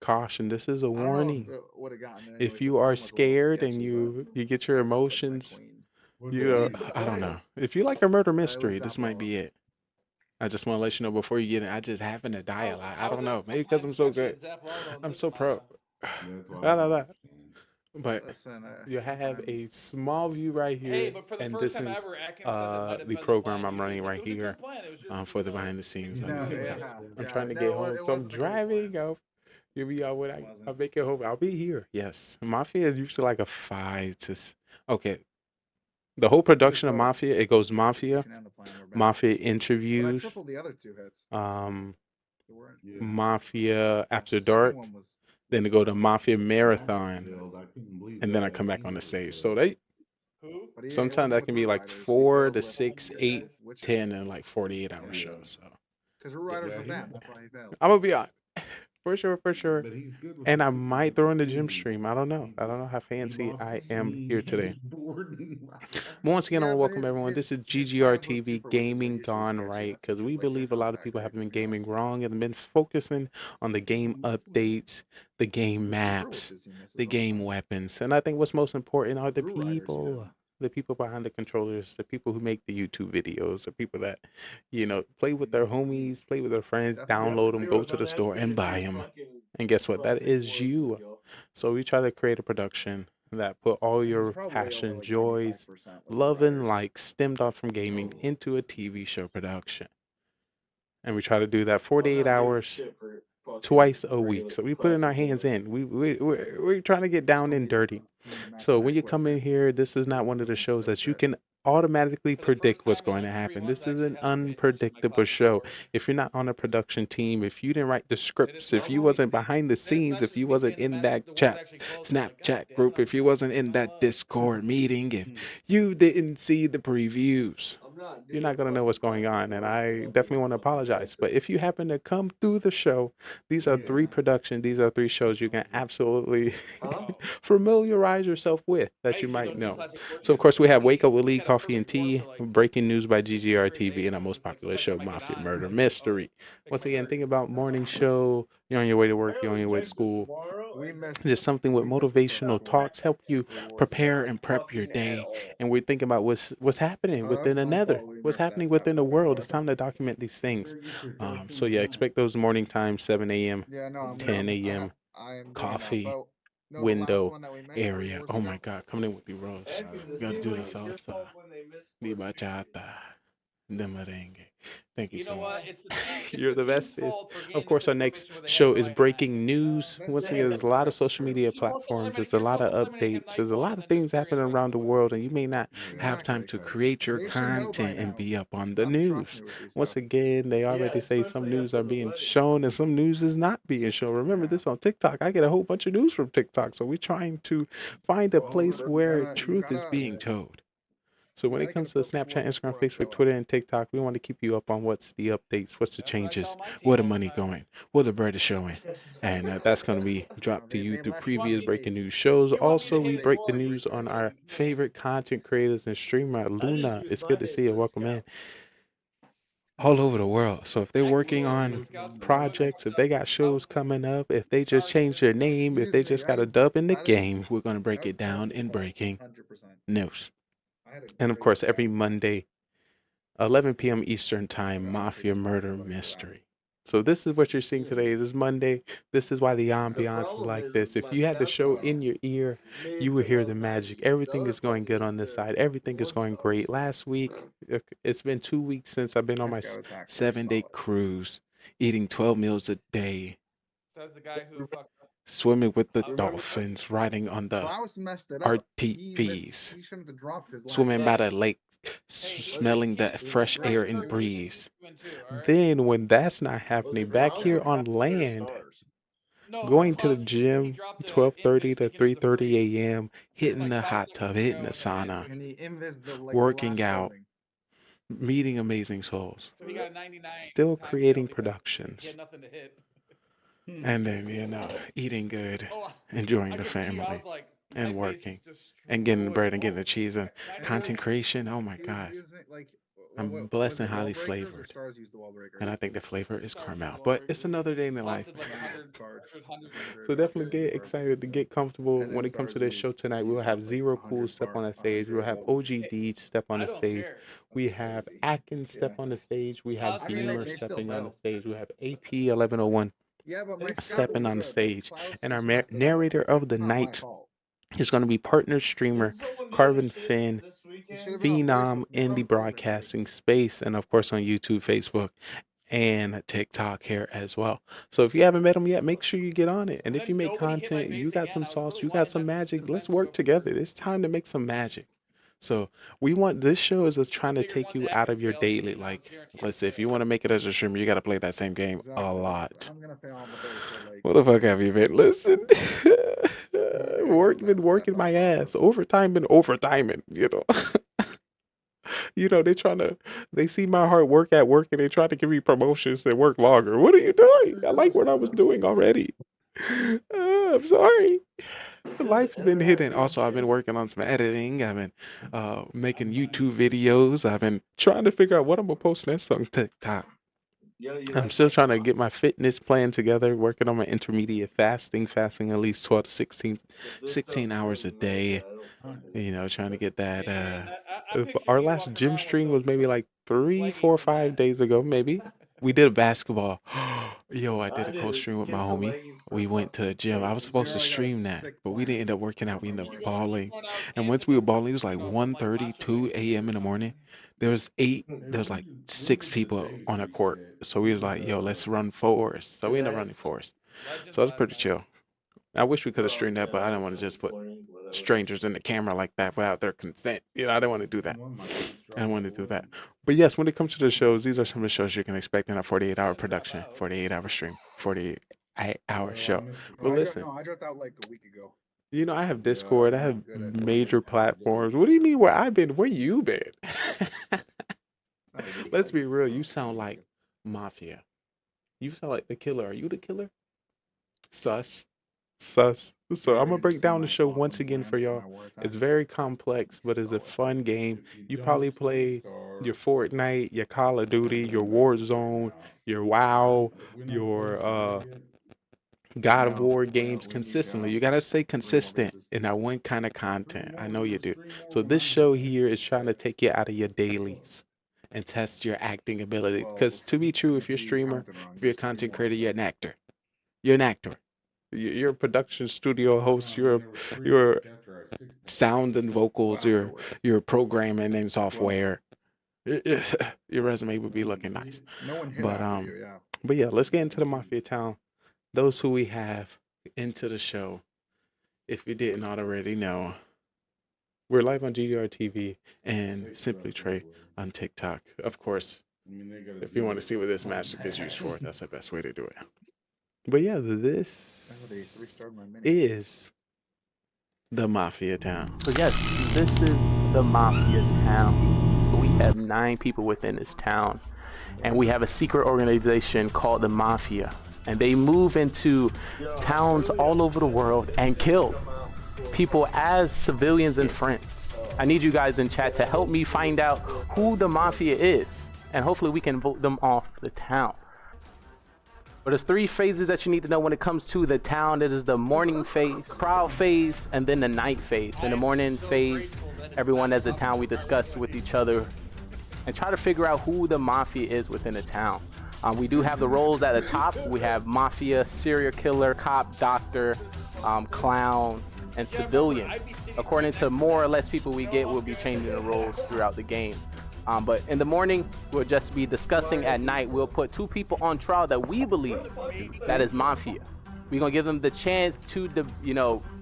Caution, this is a I don't know warning. if it would have gotten it If anyways, you the are game was a little scared and sketchy, you get your emotions, you Queen, I don't play. know. If you like a murder was mystery, this might be it. I just want to let you know before you get in. I just happen to die a lot. I don't know. Maybe because I'm so good. I'm so pro. La, la, la. But Listen, you have a small view right here, Hey, but for the and first this time is ever, Atkins says it might have the been the program plan. I'm Usually running it's like, right it was a here good plan. It was just, for the behind the scenes. No, I'm yeah, trying to no, get home, it so I'm wasn't a great driving. You'll be out when I'll make it home. I'll be here. Yes, Mafia is usually like a 5 to. Okay, the whole production of Mafia, it goes Mafia, Mafia But I interviews, tripled the other 2 hits. um, They weren't- Mafia After second Dark, one was then to go to Mafia Marathon, and then I come back on the stage. So they sometimes that can be like 4 to 6, 8, 10, and like 48-hour shows. So Because we're riders with them. That's why he failed. I'm gonna be on for sure, for sure. And I might throw in the gym stream. I don't know. I don't know how fancy I am here today. But once again, I want to welcome everyone. This is GGR TV Gaming Gone Right, because we believe a lot of people have been gaming wrong and been focusing on the game updates, the game maps, the game weapons. And I think what's most important are the people behind the controllers, the people who make the YouTube videos, the people that, play with their homies, play with their friends, download them, go to the store and buy them. And guess what? That is you. So we try to create a production that put all your passion, joys, love, and likes stemmed off from gaming into a TV show production. And we try to do that 48 hours, twice a week. So we put in our hands in. We're trying to get down and dirty. So when you come in here, this is not one of the shows that you can automatically predict what's going to happen. This is an unpredictable show. If you're not on a production team, if you didn't write the scripts, if you wasn't behind the scenes, if you wasn't in that Snapchat group, if you wasn't in that Discord meeting, if you didn't see the previews, you're not going to know what's going on. And I definitely want to apologize. But if you happen to come through the show, these are 3 productions. These are 3 shows you can absolutely familiarize yourself with that you might know. So, of course, we have Wake Up with Lee, Coffee and Tea, Breaking News by GGR TV, and our most popular show, Mafia Murder Mystery. Once again, think about morning show. You're on your way to work. You're on your way to school. Just something with motivational talks help you prepare and prep your day. And we're thinking about what's happening within another, what's happening within the world. It's time to document these things. So yeah, expect those morning times, 7 a.m., 10 a.m. Coffee window area. Oh my God, coming in with the rose. Gotta do this also. Di bachata. The merengue. Thank you so much. You're the bestest. Of course, our next show is Breaking News. Once again, there's a lot of social media platforms. There's a lot of updates. There's a lot of things happening around the world, and you may not have time to create your content and be up on the news. Once again, they already say some news are being shown and some news is not being shown. Remember this on TikTok. I get a whole bunch of news from TikTok, so we're trying to find a place where truth is being told. So when it comes to Snapchat, Instagram, Facebook, Twitter, and TikTok, we want to keep you up on what's the updates, what's the changes, where the money going, where the bread is showing. And that's going to be dropped to you through previous breaking news shows. Also, we break the news on our favorite content creators and streamer, Luna. It's good to see you. Welcome in. All over the world. So if they're working on projects, if they got shows coming up, if they just changed their name, if they just got a dub in the game, we're going to break it down in breaking news. And of course, every Monday, 11 p.m. Eastern Time, Mafia Murder Mystery. So this is what you're seeing today. This is Monday. This is why the ambiance is like this. If you had the show in your ear, you would hear the magic. Everything is going good on this side. Everything is going great. Last week, it's been 2 weeks since I've been on my 7-day cruise, eating 12 meals a day, Says the guy who fucked up. swimming with the dolphins, riding on the Klaus messed it up. RTVs, He shouldn't have dropped his last swimming by shot. the lake, smelling the fresh air and breeze. Then when that's not happening, back here on land, going to the gym 12:30 to 3:30 a.m., hitting the hot tub, hitting the sauna, And he invis the working last out, building. meeting amazing souls, So he got a 99. still creating He had productions, nothing to hit. and then, eating good, Oh, enjoying I the could see, I family, was like, and my face working, is just and getting the destroyed. bread and getting the cheese, and Nice. content creation. Oh my He was God. using, like, I'm was blessed it and wall highly breakers or flavored. Stars use the wall breakers? And I think the flavor is Stars caramel. wall But breakers. it's another day in the life. Costed like 100. So definitely get excited to get comfortable when it comes to this show tonight. We will have Zero Cool step on the stage. We will have OGD step on the don't stage. care. We have Atkins step on the stage. We have Cosplay. Beamer They still stepping on the fail. stage. We have AP 1101 Yeah, but my stepping on the stage. Klaus And our just messed it up. narrator of the It's not my night fault. is going to be partner streamer Carbon Finn, He should have been on Phenom in the broadcasting space, and of course on YouTube, Facebook, and TikTok here as well. So if you haven't met him yet, make sure you get on it. And if you make content, you got some sauce, you got some magic, let's work together. It's time to make some magic. So we want this show is just trying to take you out of your daily. Like, let's say if you want to make it as a streamer, you got to play that same game a lot. I'm gonna fail on the base. So like, What the fuck have you been? Listen, been working my ass, overtiming, you know. You know, they see my hard work at work and they try to give me promotions that work longer. What are you doing? I like what I was doing already. I'm sorry. Life's been hidden. Also, I've been working on some editing. I've been making YouTube videos. I've been trying to figure out what I'm gonna post next on TikTok. I'm still trying to get my fitness plan together, working on my intermediate fasting at least 12 to 16 hours a day. You know, trying to get that. Our last gym stream was maybe like 3, 4, 5 days ago, maybe. We did a basketball. Yo, I did a co-stream with my homie. We went to the gym. I was supposed to stream that, but we didn't end up working out. We ended up balling. And once we were balling, it was like 1:30, 2 a.m. in the morning. There was like 6 people on a court. So we was like, yo, let's run fours. So we ended up running fours. So it was pretty chill. I wish we could have streamed that, but I didn't want to just put strangers in the camera like that without their consent. You know, I didn't want to do that. I didn't want to do that. But yes, when it comes to the shows, these are some of the shows you can expect in a 48-hour production, 48-hour stream, 48-hour show. But listen, I dropped out like a week ago. you know, I have Discord, I have major platforms. What do you mean where I've been? Where you been? Let's be real. You sound like Mafia. You sound like the killer. Are you the killer? Sus. So I'm gonna break down the show once again for y'all. It's very complex, but it's a fun game. You probably play your Fortnite, your Call of Duty, your Warzone, your WoW, your God of War games consistently. You gotta stay consistent in that one kind of content. I know you do. So this show here is trying to take you out of your dailies and test your acting ability. Because to be true, if you're a streamer, if you're a content creator, you're an actor. You're an actor. You're a production studio host. You're sound and vocals. You're programming and software. Your resume would be looking nice. But yeah, let's get into the Mafia Town. Those who we have into the show. If you didn't already know, we're live on GDR TV and Simply Trey on TikTok. Of course, if you want to see what this magic is used for, that's the best way to do it. But yeah, this is the Mafia Town. So yes, this is the Mafia Town. We have 9 people within this town, and we have a secret organization called the Mafia, and they move into towns all over the world and kill people as civilians and friends. I need you guys in chat to help me find out who the Mafia is, and hopefully we can vote them off the town. But there's 3 phases that you need to know when it comes to the town. It is the morning phase, crowd phase, and then the night phase. In the morning phase, everyone as a town, we discuss with each other and try to figure out who the Mafia is within the town. We do have the roles at the top. We have Mafia, serial killer, cop, doctor, clown, and civilian. According to more or less people we get, we'll be changing the roles throughout the game. But in the morning, we'll just be discussing. At night, we'll put 2 people on trial that we believe that is Mafia. We're going to give them the chance to,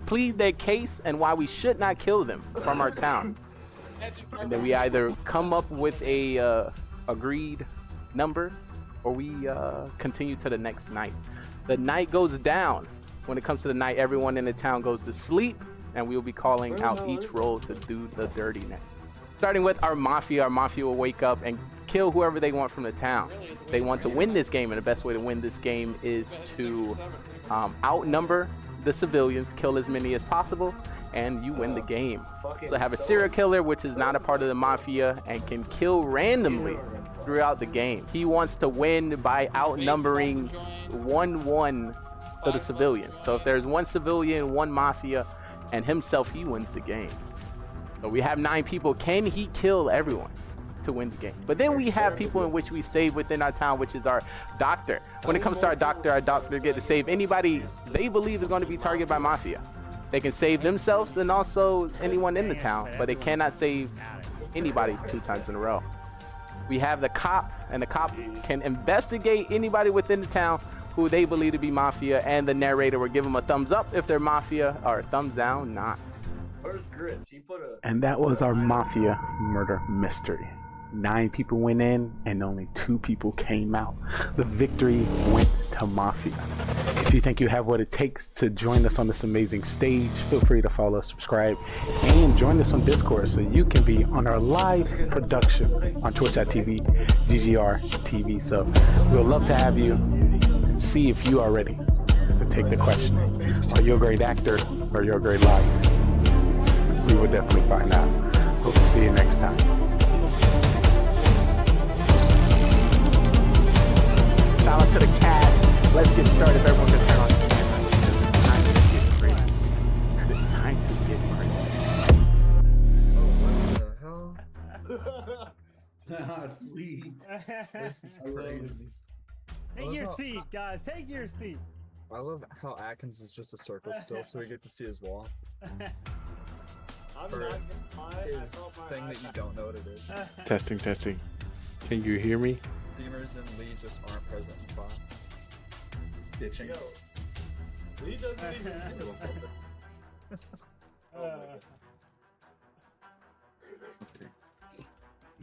plead their case and why we should not kill them from our town. And then we either come up with a agreed number, or we continue to the next night. The night goes down. When it comes to the night, everyone in the town goes to sleep, and we'll be calling out each role to do the dirtiness. Starting with our Mafia will wake up and kill whoever they want from the town. They want to win this game, and the best way to win this game is to outnumber the civilians, kill as many as possible, and you win the game. So have a serial killer, which is not a part of the Mafia and can kill randomly throughout the game. He wants to win by outnumbering 1-1 to the civilians. So if there's 1 civilian, 1 Mafia, and himself, he wins the game. So we have 9 people. Can he kill everyone to win the game? But then we have people in which we save within our town, which is our doctor. When it comes to our doctor get to save anybody they believe is going to be targeted by Mafia. They can save themselves and also anyone in the town, but they cannot save anybody 2 times in a row. We have the cop, and the cop can investigate anybody within the town who they believe to be Mafia, and the narrator will give them a thumbs up if they're Mafia, or a thumbs down not. Where's Grits? He put a. And that was our Mafia murder mystery. 9 people went in and only 2 people came out. The victory went to Mafia. If you think you have what it takes to join us on this amazing stage, feel free to follow, subscribe, and join us on Discord so you can be on our live production on twitch.tv, GGR TV. So we'll love to have you and see if you are ready to take the question. Are you a great actor or you're a great liar? We will definitely find out. Hope to see you next time. Shout out to the cat. Let's get started. Everyone can turn on the camera. It's time to get crazy. Oh, what the hell? Sweet. This is crazy. Take your seat, guys. Take your seat. I love how Atkins is just a circle still, so we get to see his wall. I'm Or not gonna lie, his thing that you don't know what it is. Testing, testing. Can you hear me? Beamers and Lee just aren't present in class. Bitching. Yo, Lee doesn't even know about that. Oh my god.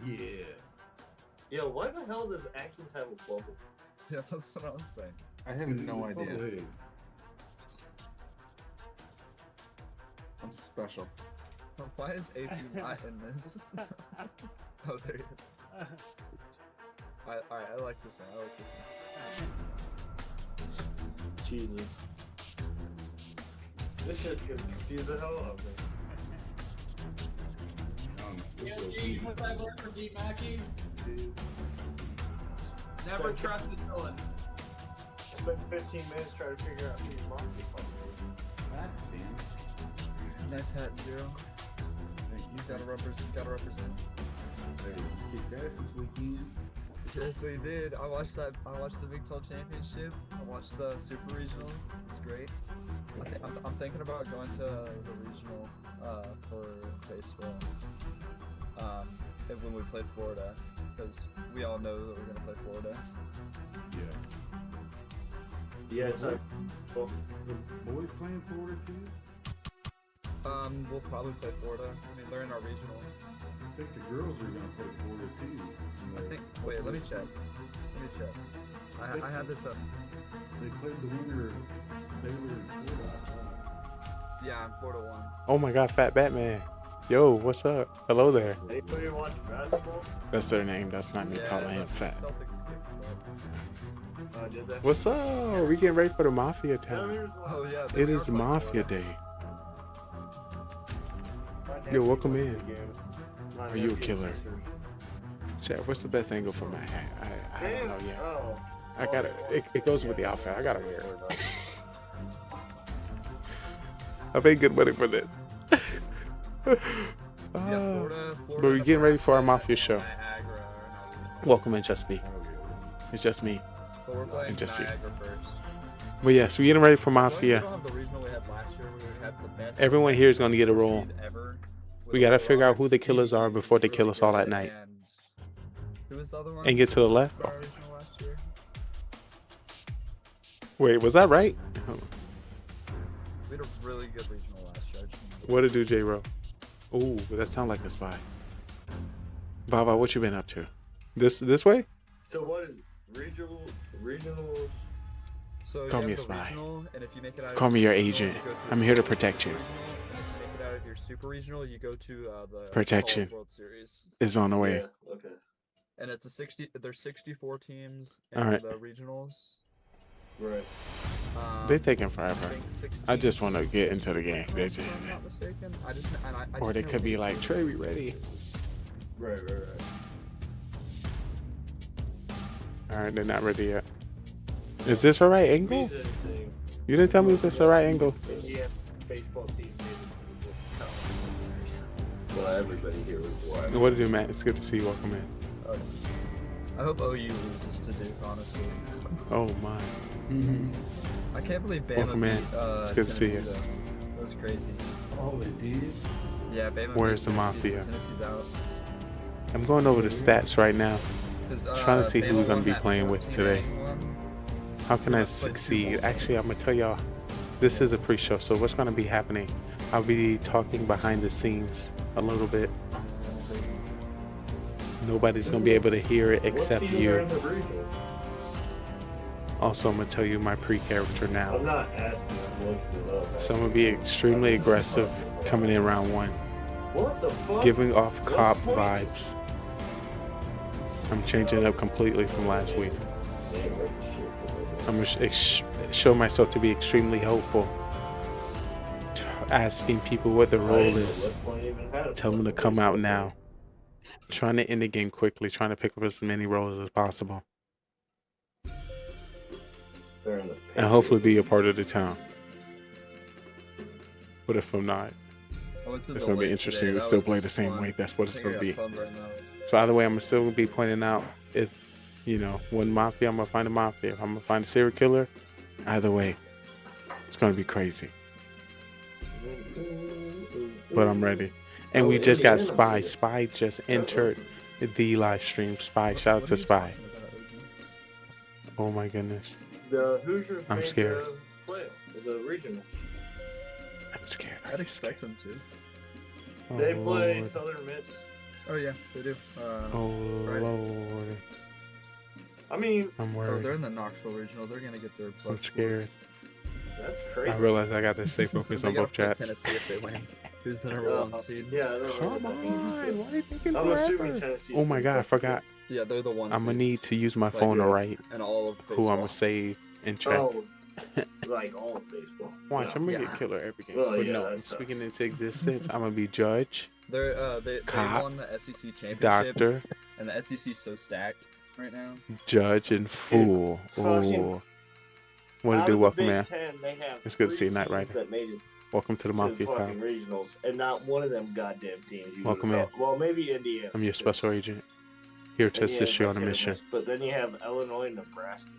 Yeah. Yo, why the hell does Atkins have a bubble? Yeah, that's what I'm saying. I have no idea. I'm special. Why is AP not in this? Oh, there he is. Alright, I like this one. I like this one. Jesus. This shit's gonna confuse the hell out of me. Gene, what's that word for Deep Mackey? Never trusted Dylan. Spend 15 minutes trying to figure out who your mom's Nice hat, Zero. You gotta represent. Kicked ass this weekend. Yes, we did. I watched the Big 12 Championship. I watched the Super Regional. It's great. I'm thinking about going to the regional for baseball. When we played Florida, because we all know that we're gonna play Florida. Yeah, so. The boys playing Florida too? We'll probably play Florida. I mean, they're in our regional. I think the girls are gonna play Florida too. Wait, let me check. I have this up. They played the winner of Baylor and Florida. Yeah, I'm 4-1. Oh my god, Fat Batman. Yo, what's up? Hello there. Anybody watch basketball? That's their name. That's not me calling him fat. Did that? What's up? We getting ready for the Mafia town. Oh yeah. It is Mafia Day. Yo, welcome in. Are you a killer? Chat, what's the best angle for my hat? I don't know yet. I gotta. It goes with the outfit. I gotta wear it. I paid good money for this. But we're getting ready for our Mafia show. Welcome in, just me. It's just me. And just you. But yes, we're getting ready for Mafia. Everyone here is going to get a role. We got to figure out who the killers are before they kill us all at night. And get to the left. Oh. Wait, was that right? We had a really good regional last year. What to do, J-Ro? Ooh, that sounds like a spy. Baba, what you been up to? This way? So what is it? Regional? So Call me a spy. And if you make it out Call me your agent. I'm here to protect you. If you make it out of your super regional, you go to the Protection World Series. is on the way. Yeah, okay. And it's there's 64 teams in All right. the regionals. Right. They're taking forever. I just want to get into the game. That's it. If I'm not mistaken. Or they could be like, Trey, we ready. Right. Alright, they're not ready yet. Is this the right angle? You didn't tell me if it's the right angle. Indiana baseball team made it to the World Series. Well, everybody here was wild. What to do, Matt? It's good to see you. Welcome in. I hope OU loses to Duke, honestly. Oh my. I can't believe Bama Welcome in. beat, It's good to see you. Tennessee, though. That was crazy. Oh, they did? Yeah, Bama Where's beat the Tennessee, Mafia? so Tennessee's out. I'm going over the stats right now. Trying to see who Bama we're going won to be that playing with 14 today. game one. How can I succeed? Actually, I'm going to tell y'all, this is a pre-show, so what's going to be happening? I'll be talking behind the scenes a little bit. Nobody's gonna be able to hear it except you. Also, I'm gonna tell you my pre-character now. I'm not asking. I'm looking it up. So I'm gonna be extremely aggressive coming in round 1. What the fuck? Giving off What's cop the point? vibes. I'm changing it up completely from last week. I'm gonna show myself to be extremely hopeful. Asking people what the role is. Tell them to come out now. Trying to end the game quickly. Trying to pick up as many roles as possible. And hopefully be a part of the town. But if I'm not, it's going to be interesting to still play the same way. That's what it's going to be. So either way, I'm still going to be pointing out if, you know, one Mafia, I'm going to find a Mafia. If I'm going to find a serial killer, either way, it's going to be crazy. But I'm ready. And we just got Spy. Spy just entered the live stream. Spy, shout out to Spy. Oh my goodness. The Hoosiers I'm scared. The regional. I'm scared. I'd expect them to. They Oh, play Lord. Southern Miss. Oh yeah, they do. Oh Friday. Lord. I mean, I'm Oh, worried. they're in the Knoxville regional. They're gonna get their. I'm butts scared. that's crazy. I realize I got to stay focused They on gotta both play chats. Tennessee if they win. Who's the number 1 seed? Yeah, I don't know. Come on, why are you taking I'm assuming forever? Tennessee. Oh my God, I forgot. Yeah, they're the 1 I'm gonna seed. need to use my Like, phone to yeah, write and all of who I'm baseball. gonna save in chat. Oh, like all of baseball. Watch, I'm gonna Yeah. get killer every game. Well, But yeah, no, that I'm sucks. speaking into existence. I'm gonna be judge, They Cop, won the SEC championship. doctor, And the SEC's so stacked right now. judge, and fool. fucking- Oh, what to Out do? of the Welcome, Big man. Ten, they have It's good to see you, 3 Knight teams Rider. that made it Welcome to the to Mafia fucking town. regionals, and not one of them goddamn teams. You Welcome would've in. thought- Well, maybe Indiana. I'm your special agent, here to Indiana's assist you like on a hit or mission. miss, But then you have Illinois and Nebraska.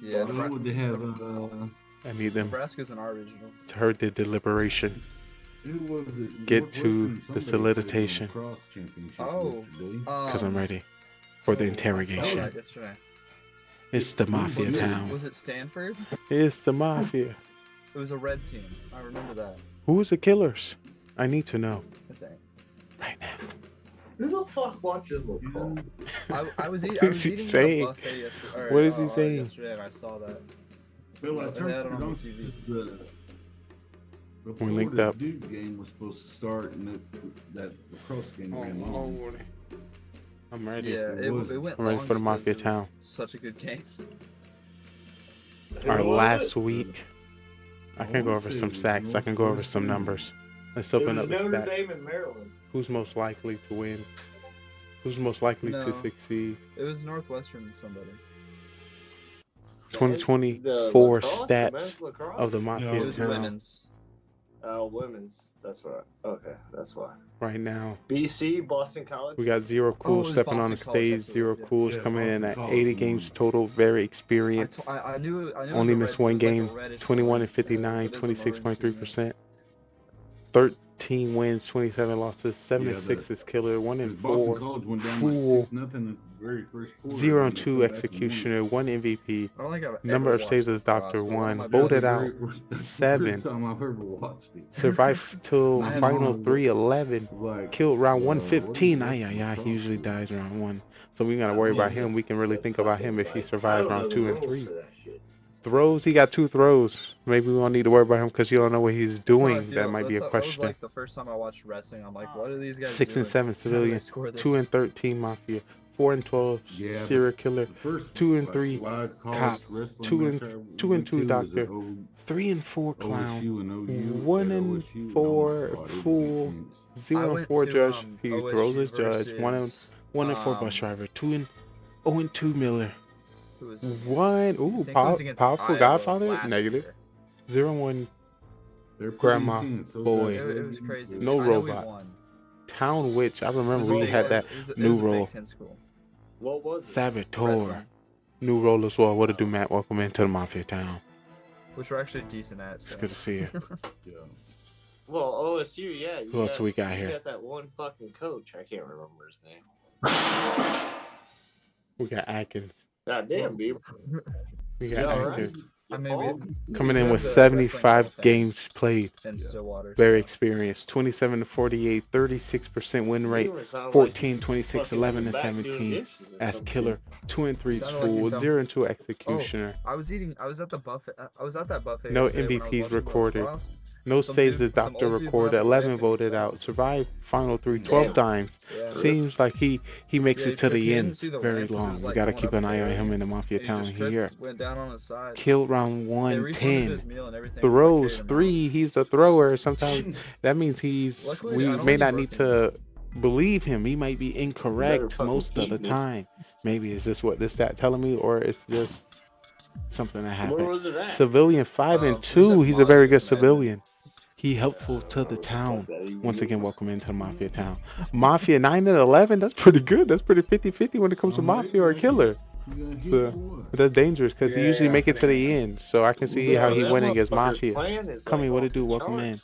Yeah, What would they have? I need them Nebraska's in our regional. to hurt the deliberation. Who was it? Get to Northwestern, the somebody played solidification. in the cross championship Oh, yesterday. Because I'm ready for the I saw interrogation. that yesterday. It's the Mafia Was it- town. Was it Stanford? It's the Mafia. It was a red team. I remember that. Who's the killers? I need to know. I think. Who the fuck watches lacrosse? I was eating. What I is was he eating saying? a buffet yesterday. What is he saying? Yesterday, and I saw that. Bill, I They turned had it it on on TV. Before linked the up. Duke game was supposed to start, and that lacrosse game ran long. I'm ready. Yeah, it went I'm ready long for the Mafia because it was town. Such a good game. Our Who was last it? week, I can go over some stats. I can go over some numbers. Let's open It up was the Notre stats. Dame and Maryland. Who's most likely to win? Who's most likely No. to succeed? It was Northwestern somebody. 2024 lacrosse, the stats men's lacrosse? of the Mafia It was town women's. Oh, women's. That's right. Okay, that's why. right now. BC, Boston College. We got Zero it Cool was stepping on the Boston College, stage. that's what it Zero was, yeah. Cool's Yeah, coming in Boston at College 80 won. games total, very experienced. I knew it was Only a missed red- one it was like a game, reddish 21 color. and 59, It is a maroon 26.3%. 13 wins, 27 losses, 7 and 6 is killer, 1 and Boston 4 College went down fool, like 6-0 at the very first quarter. 0 and and they 2 come back and won. executioner, 1 MVP, I don't think I've number ever of saves watched as Doctor lacrosse, but 1, my voted brother- out That's the 7, first time I've ever watched it. survived till I had final mom 3-11, like, killed round what 115. is Ay, that ay, ay, he lacrosse usually for? dies round 1. So we gotta worry about him. We can really think about him if he survives round 2 and 3. Throws, he got 2 throws. Maybe we don't need to worry about him because you don't know what he's That's how I doing. feel. That might be a That was question. like the first time I watched wrestling. I'm like, what are these guys 6 doing? and 7 How do they civilian, score this? 2 and 13 Mafia, 4 and 12 Yeah, but serial killer, the first, 2 and like, 3 live college cop, wrestling 2 match I and 2 and 2 went to was doctor, at O- 3 and 4 OSU clown, and OU. 1 At and OSU, and 4 oh my God, it was fool, intense. 0 and went 4 to, judge. He OSU throws his judge. 1 versus, and 4 bus driver. 2 and 0 and 2 Miller. Who was it? 1 I think it was against powerful Iowa Godfather last negative. year. 0 and 1 They're pretty grandma intense. Those boy. guys It was crazy. No I know we robots. won. Town Witch. I It remember was we a- had it that was a- it new was a Big role. Ten school. What was it? Saboteur. Wrestling, New role as well. What to do, Matt? Welcome into the Mafia town. which we're actually decent at. It's So. good to see you. Yeah. Well, OSU, yeah. Who else we got you here? got that one fucking coach. I can't remember his name. We got Atkins. God damn, Beaver. We got You all right? Atkins. I mean, Coming in with 75 games played. in Stillwater. Very experienced. 27 to 48, 36% win rate, 14, 26, 11 and 17 as killer. 2 and 3 Sounded like you full, found- 0 and 2 executioner. I was at the buffet. I was at that buffet. No yesterday when I was MVPs watching recorded. motocross. No Some saves dude- as Doctor some old dude recorded. went up 11 and voted out. Survived final 3 12 Damn. times. Yeah. Seems like he makes Yeah, it to he the didn't end see the very ramp 'cause it long. was, We like, gotta going keep up an eye on there, him in the Mafia and he town just tripped, here. went down on his side. Killed round They refunded 110. his meal and everything, Throws but they paid him 3. He's the thrower. Sometimes that means he's. Luckily, We I don't may think not he need to believe him. He might be incorrect most of the time. Maybe is this what this stat telling me, or it's just something that happened. was it at? Civilian 5 and 2. He's a very good civilian. He helpful to the town. Once again, welcome into the Mafia town. Mafia 9 and 11. That's pretty good. That's pretty 50-50 when it comes to Mafia or Killer. So but that's dangerous because he usually make it to the end. So I can see how he went against Mafia. Come here, what it do? Welcome in.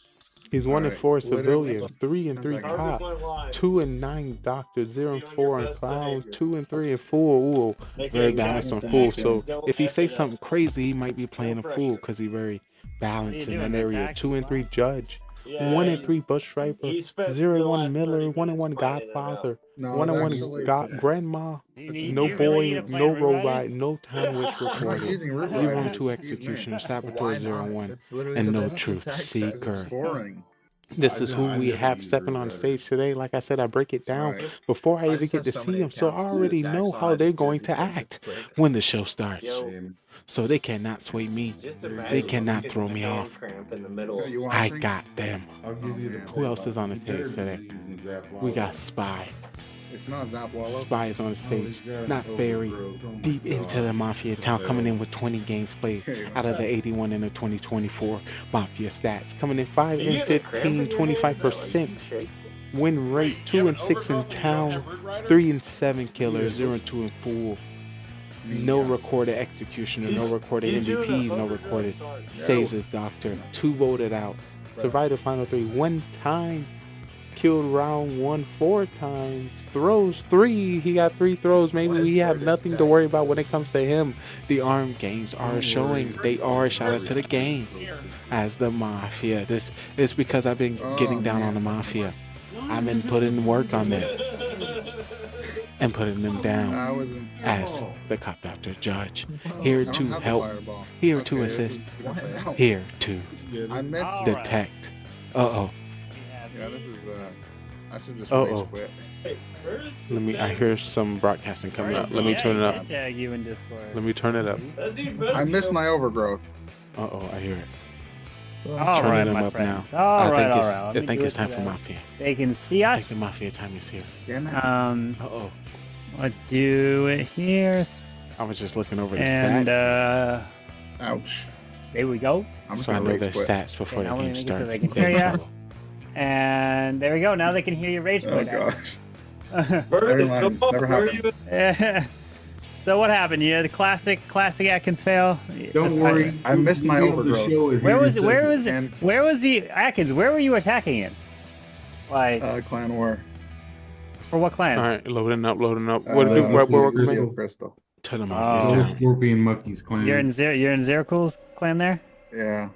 He's 1 and 4 civilian, 3 and 3 cop, 2 and 9 doctor, 0 and 4 on clown, 2 and 3 and fool. Ooh, very balanced on fool. So if he say something crazy, he might be playing a fool because he very balanced in that area. 2 and 3 judge, 1 and 3 bus striper, 0 and 1 Miller, 1 and 1 Godfather, 1 and 1 grandma. No boy, no robot, no time which recorded. 0 and 2 executioner, saboteur 0 and 1, and no truth seeker. This is who we have stepping on stage today. Like I said, I break it down before I even get to see them, so I already know how they're going to act when the show starts. So they cannot sway me. They cannot throw me off. I got them. Who else is on the stage today? We got Spy. It's not Zapwalla. Spy is on the stage, not very deep into the Mafia town, coming in with 20 games played out of the 81 in the 2024 Mafia stats. Coming in 5 and 15, 25%. Win rate 2 and 6 in town, 3 and 7 killer, 0 and 2 in full. No recorded executioner, no recorded MVPs, no recorded saves as Doctor. 2 voted out. Survived the final 3 1 time. Killed round 1 4 times. Throws 3. He got 3 throws. Maybe we have nothing to worry about when it comes to him. The arm games are showing. They are. Shout out to the game as the Mafia. This is because I've been getting down on the Mafia. I've been putting work on them and putting them down as the cop doctor judge. Here to help. Here to assist. Here to detect. Uh-oh. Yeah, this is I should just Uh-oh. rage quit. Let me. I hear some broadcasting coming up. Let me turn it up. Tag you in Discord. Let me turn it up. I missed my overgrowth. Uh-oh, I hear it. All Turning right, them my up friend. now. All I right, think all it's, right. Let I me think do it's it time for for that. Mafia. They can see us. I think the Mafia time is here. Uh-oh. Let's do it here. I was just looking over the And stats. Ouch. There we go. So I know their stats before the now let me game make it so starts. they can hear ya. And there we go. Now they can hear you rage quit. gosh. So what happened? You had the classic Atkins fail. Don't worry. I missed my overgrowth. Where was the Atkins? Where were you attacking it? Like Clan War. For what clan? All right, loading up. What do we're Steel Crystal. to the Mafia town. Scorpion Monkey's clan. You're in Zerakul's clan there? Yeah.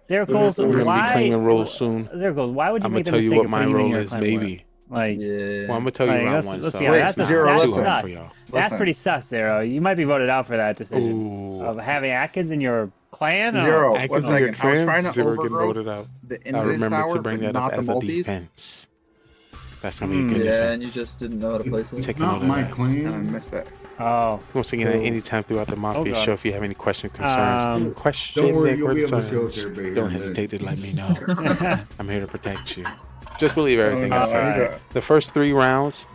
Zerakul's, We're gonna be why? claiming roles soon. Zerakul's, why would you I'm make gonna the tell you mistake what of my putting him in role your is, clan maybe. war? Like, Well, I'm gonna tell you round one. let's So be honest. That's listen. sus. for y'all. That's Listen. pretty sus, Zero. You might be voted out for that decision Ooh. of having Atkins in your clan. Zero. Atkins One in your second. I was clan, trying to Zero getting overgrowth voted out. the I Invis remember tower, to bring but that up not the as a multis. defense. That's gonna be a good Yeah, and you defense. just didn't know how to place it. Take Not note of my that. And I clan. missed that. Oh, Once again, at any time throughout the Mafia God. show, if you have any questions, concerns, questions, Don't worry, and you'll be able to show concerns, up there, baby. don't hesitate to let me know. I'm here to protect you. Just believe everything I no, say. right. The first 3 rounds.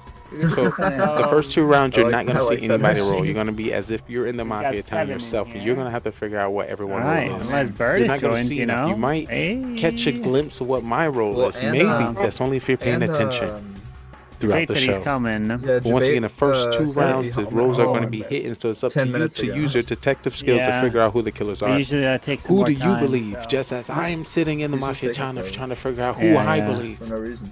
So the first 2 rounds, you're not gonna see anybody roll. You're gonna be as if you're in the Mafia town 7 in yourself, and here. you're gonna have to figure out what everyone all right. role is. Unless Bird You're is not gonna joined, see you enough. know. You might catch a Hey. glimpse of what my role Well, is. and, Maybe that's only if you're paying and, attention throughout Great the that he's show. coming. Yeah, But once debate, again, the first 2 said rounds, the rolls are going to be Holland hitting, so it's up to 10 you minutes to ago. use your detective skills to Yeah. figure out who the killers But are. usually that takes some Who more do you time, believe? so. Just as I am sitting in the He's just Mafia taking town, forever. trying to figure out who Yeah, I yeah. believe. For no reason.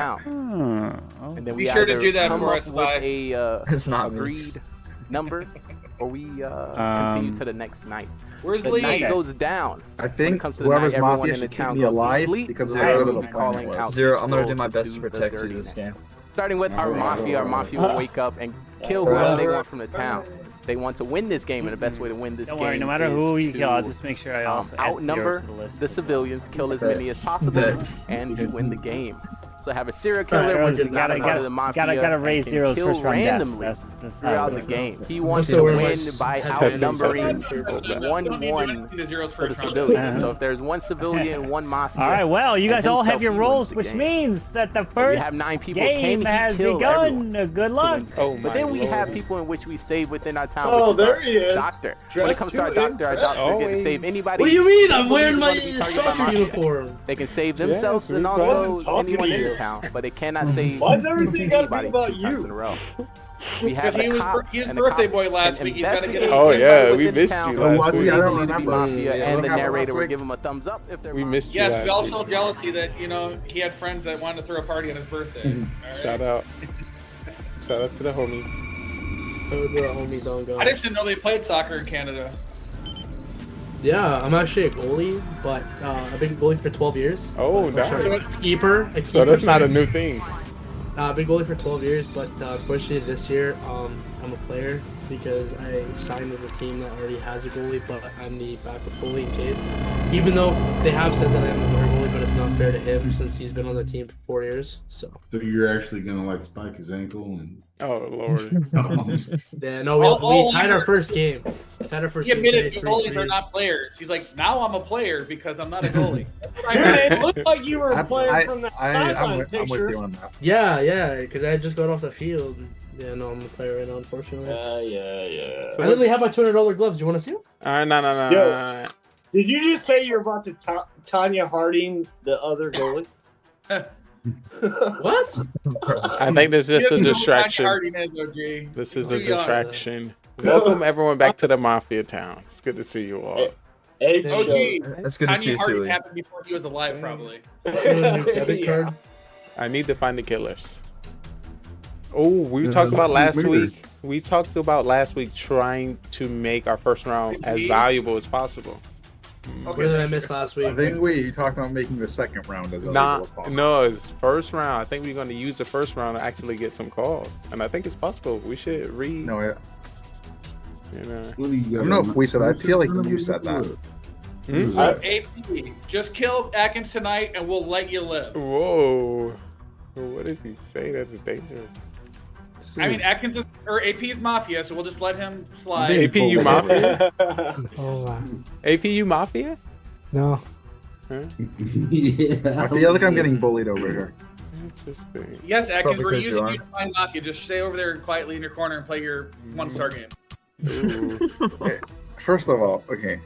count. And then Be we sure to either do that come for up us, with Spy. a It's not me. agreed number, or we continue to the next night. Where's the Lee? night goes down. I When it think comes to the whoever's night, everyone Mafia in the should keep town me goes to alive sleep, because of and how we'll good of a be plan calling it was. out Zero, I'm gonna do people my to best to do the protect you dirty this now. game. Starting with our Mafia will wake up and kill whoever they want from the town. They want to win this game, and the best way to win this Don't game worry, no matter is who you to, kill, I'll just make sure I also add 0 outnumber to the list. the civilians, kill as many as possible, and you win the game. So have a serial killer, Right, which is not a part gotta- of the Mafia, gotta and raise can zeros kill first round deaths. randomly That's how throughout it the is. game. He wants So to we're win like by testing outnumbering You don't need to 1-1 do zeros for the first round. civilians. So if there's one civilian, one Mafia. All right, well, you and guys all have himself, your he wins roles, the which game. means that the But first we have 9 people. game Can he has kill begun. everyone? Good luck. Oh But my then we have lord. people in which we save within our town. Oh, which is there our he is. doctor. When it Dressed comes to our to doctor get to impress. save anybody. What do you mean? they I'm believe wearing is my gonna be targeted by soccer Mafia. uniform. They can save themselves Yes, and we also wasn't talking anyone to in the you. town, but they cannot save Why's everything gotta be anybody about 2 times you? in a row. We have Because he a was cop, he was and the birthday cop boy last can week. He's got to get investigate it. Oh, anybody yeah, we within missed town you who last they week. I don't believe to be remember. Mafia, Yeah, and what the happened narrator last will week? give them a thumbs up if they're We Mafia. missed you Yes, last we all show week. jealousy that he had friends that wanted to throw a party on his birthday. All right? Shout out. Shout out to the homies. Oh, the homies on go. I just didn't know they played soccer in Canada. Yeah, I'm actually a goalie, but I've been goalie for 12 years. Oh, I'm damn. sorry, keeper. So that's not a new thing. I've been goalie for 12 years, but unfortunately this year I'm a player because I signed with a team that already has a goalie, but I'm the backup goalie in case. Even though they have said that I'm a better goalie, but it's not fair to him since he's been on the team for 4 years. So you're actually gonna like spike his ankle and. Oh lord. yeah, no, we tied our first game. Tied our first He game. admitted today, goalies 3-3. are not players. He's like, now I'm a player because I'm not a goalie. Dude, it looked like you were a player from the I'm sideline with picture. you on that. Yeah, because I just got off the field. Yeah, no, I'm a player right now, unfortunately. Yeah. I literally have my $200 gloves. You want to see them? No. Yo. Did you just say you're about to Tanya Harding the other goalie? What? I think this is just a distraction. This This is a distraction. Welcome everyone back to the Mafia town. It's good to see you all. That's good to see you too. Harding happened before he was alive, probably. Debit card. I need to find the killers. Oh, we talked about last week. We talked about last week trying to make our first round as valuable as possible. What did I miss last week? I think we talked about making the second round as valuable as possible. No, it's first round. I think we're going to use the first round to actually get some calls, and I think it's possible. We should read. No, you know. I don't know if we said. I feel like you said that. AP, just kill Atkins tonight, and we'll let you live. Whoa, what does he say? That's dangerous. I mean, Atkins is, or AP's Mafia, so we'll just let him slide. AP, you Mafia? Oh, wow. AP, you Mafia? No. Huh? I feel like I'm getting bullied over here. Interesting. Yes, Atkins, Probably we're because you using are. you to find Mafia. Just stay over there quietly in your corner and play your one-star game. Okay, first of all, okay.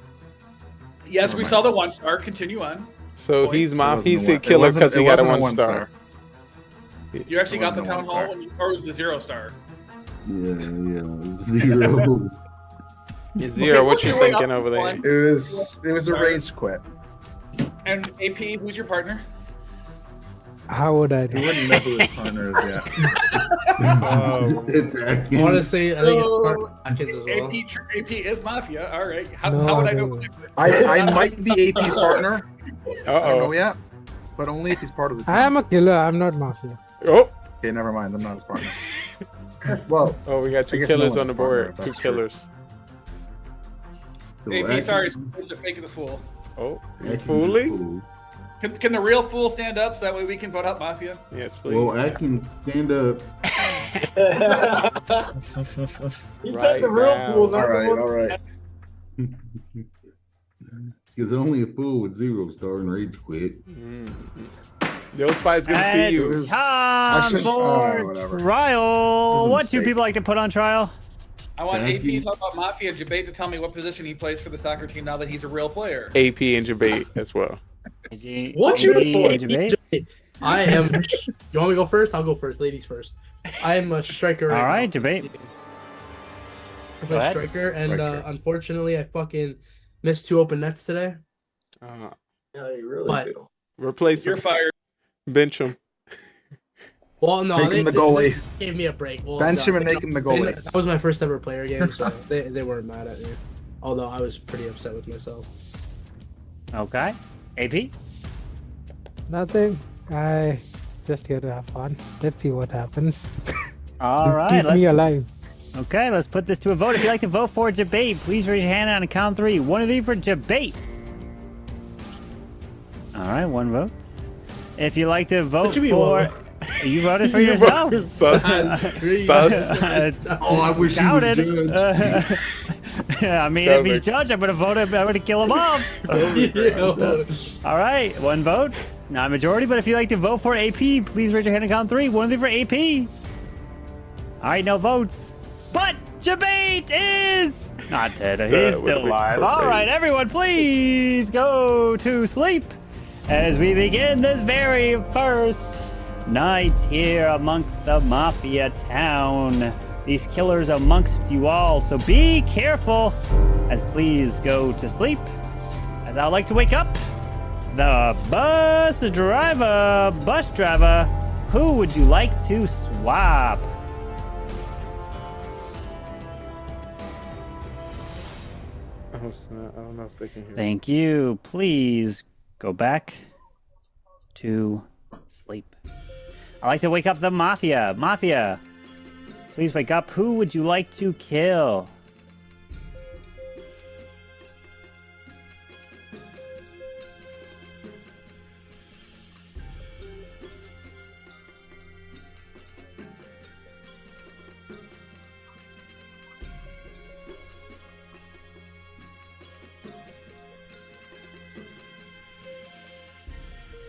Yes, Never we mind. saw the one-star. Continue on. So he's Mafia. He's a It killer wasn't- because he it got a wasn't 1-star. You actually got the It town wasn't a hall, one-star. or it was the 0-star? Yeah, 0. Zero, what you Okay, thinking over there? It was a rage quit. And AP, who's your partner? How would I do? You wouldn't know who his partner is yet. It's I Atkins. want to say I think it's Spark Atkins as well. AP is Mafia. All right. How No, would I no. know? I might be AP's partner. I don't know Uh-oh. yet, but only if he's part of the team. I am a killer. I'm not Mafia. Oh. Okay, never mind. I'm not his partner. Well, Oh, we got I two guess killers no on the one's partner, board. if Two that's true. killers. AP, sorry, it's a fake of the fool. Oh, you fooling? Can the real fool stand up so that way we can vote out Mafia? Yes, please. Well, Atkins, stand up. You Right said the real now. fool, not the one. all right. Because only a fool with 0-star and rage quit. Yo, Spy's good to see And you. it's time for whatever. trial. a What do mistake. people like to put on trial? I want Thank AP you. to talk about Mafia and Jabate to tell me what position he plays for the soccer team now that he's a real player. AP and Jabate as well. What you Debate? I am. You want me to go first? I'll go first. Ladies first. I am a striker. All right right, now. Debate. I'm Go a ahead. striker, and Striker. unfortunately, I fucking missed 2 open nets today. Yeah, you really But- do. Replace You're him. fired. Bench him. Well, no, Make him the goalie. they gave me a break. Well, Bench him no, and make him the they- goalie. That was my first ever player game, so they weren't mad at me. Although I was pretty upset with myself. Okay. AP? Nothing. I just here to have fun. Let's see what happens. All right. Keep me alive. Okay, let's put this to a vote. If you'd like to vote for Debate, please raise your hand on a count 3. One of you for Debate. All right, 1 vote. If you'd like to vote for... You voted for yourself? Sus. Sus. Oh, I wish he was Doubted. judge. I mean, if he's judge, I'm going to vote him. I'm going to kill him off. All right, 1 vote. Not a majority, but if you'd like to vote for AP, please raise your hand on count 3. One of you for AP. All right, no votes. But Debate is not dead. He's still alive. All right, everyone, please go to sleep as we begin this very first night here amongst the Mafia town. These killers amongst you all, so be careful as please go to sleep. As I'd like to wake up the bus driver, who would you like to swap? I don't know if they can hear. Thank you. Please go back to sleep. I like to wake up the Mafia. Mafia, please wake up. Who would you like to kill?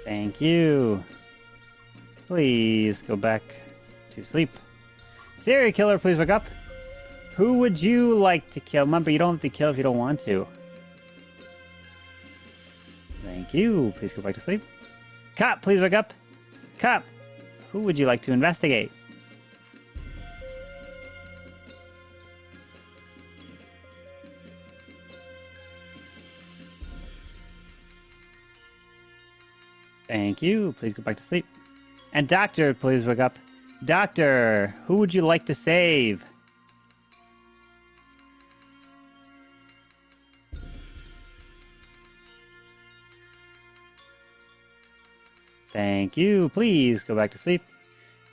Thank you. Please go back to sleep. Serial killer, please wake up. Who would you like to kill? Remember, you don't have to kill if you don't want to. Thank you. Please go back to sleep. Cop, please wake up. Cop, who would you like to investigate? Thank you. Please go back to sleep. And doctor, please wake up. Doctor, who would you like to save? Thank you. Please go back to sleep.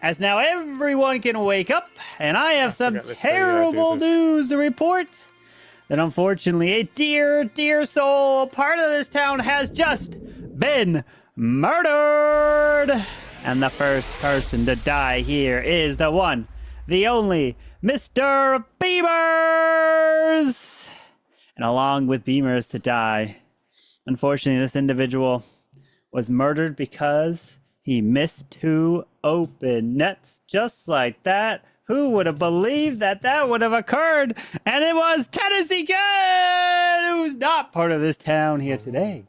As now everyone can wake up, and I have some terrible news to report. That unfortunately a dear, dear soul, part of this town has just been murdered. And the first person to die here is the one, the only, Mr. Beamers! And along with Beamers to die, unfortunately this individual was murdered because he missed 2 open nets just like that. Who would have believed that that would have occurred? And it was Tennessee Kid, who's not part of this town here today.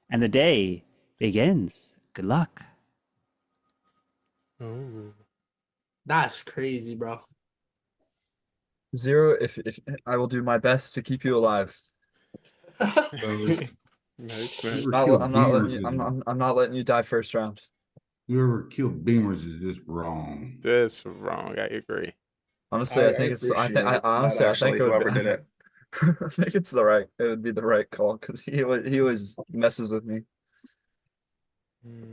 And the day begins. Good luck. Oh. That's crazy, bro. Zero. If I will do my best to keep you alive. Nice, nice. I'm not letting you die first round. Whoever killed Beamers is just wrong. That's wrong. I agree. Honestly, I think it's. I think. I honestly, I think it would whoever be, did it. I think it's the right. It would be the right call because he always messes with me.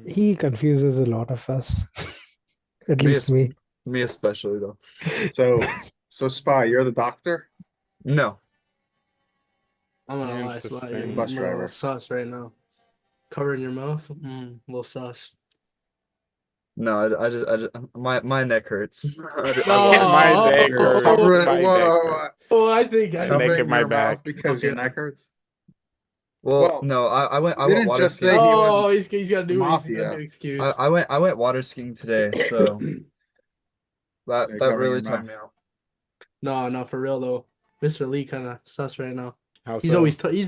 He confuses a lot of us. At least me. Me especially though. So Spy, you're the doctor? No. I'm gonna You're lie, just Spy, saying you're bus a driver. little sus right now. Covering your mouth, a little sus. No, I just my neck hurts. My neck hurts. Oh, I think I Covering naked my your back. mouth because your neck hurts. Well, no, I went didn't water just say skiing. he Oh, was he's got a new Mafia. excuse. I went water skiing today, so that So you're that covering really your took mouth. me out. No, for real though. Mr. Lee kind of sus right now. How He's so?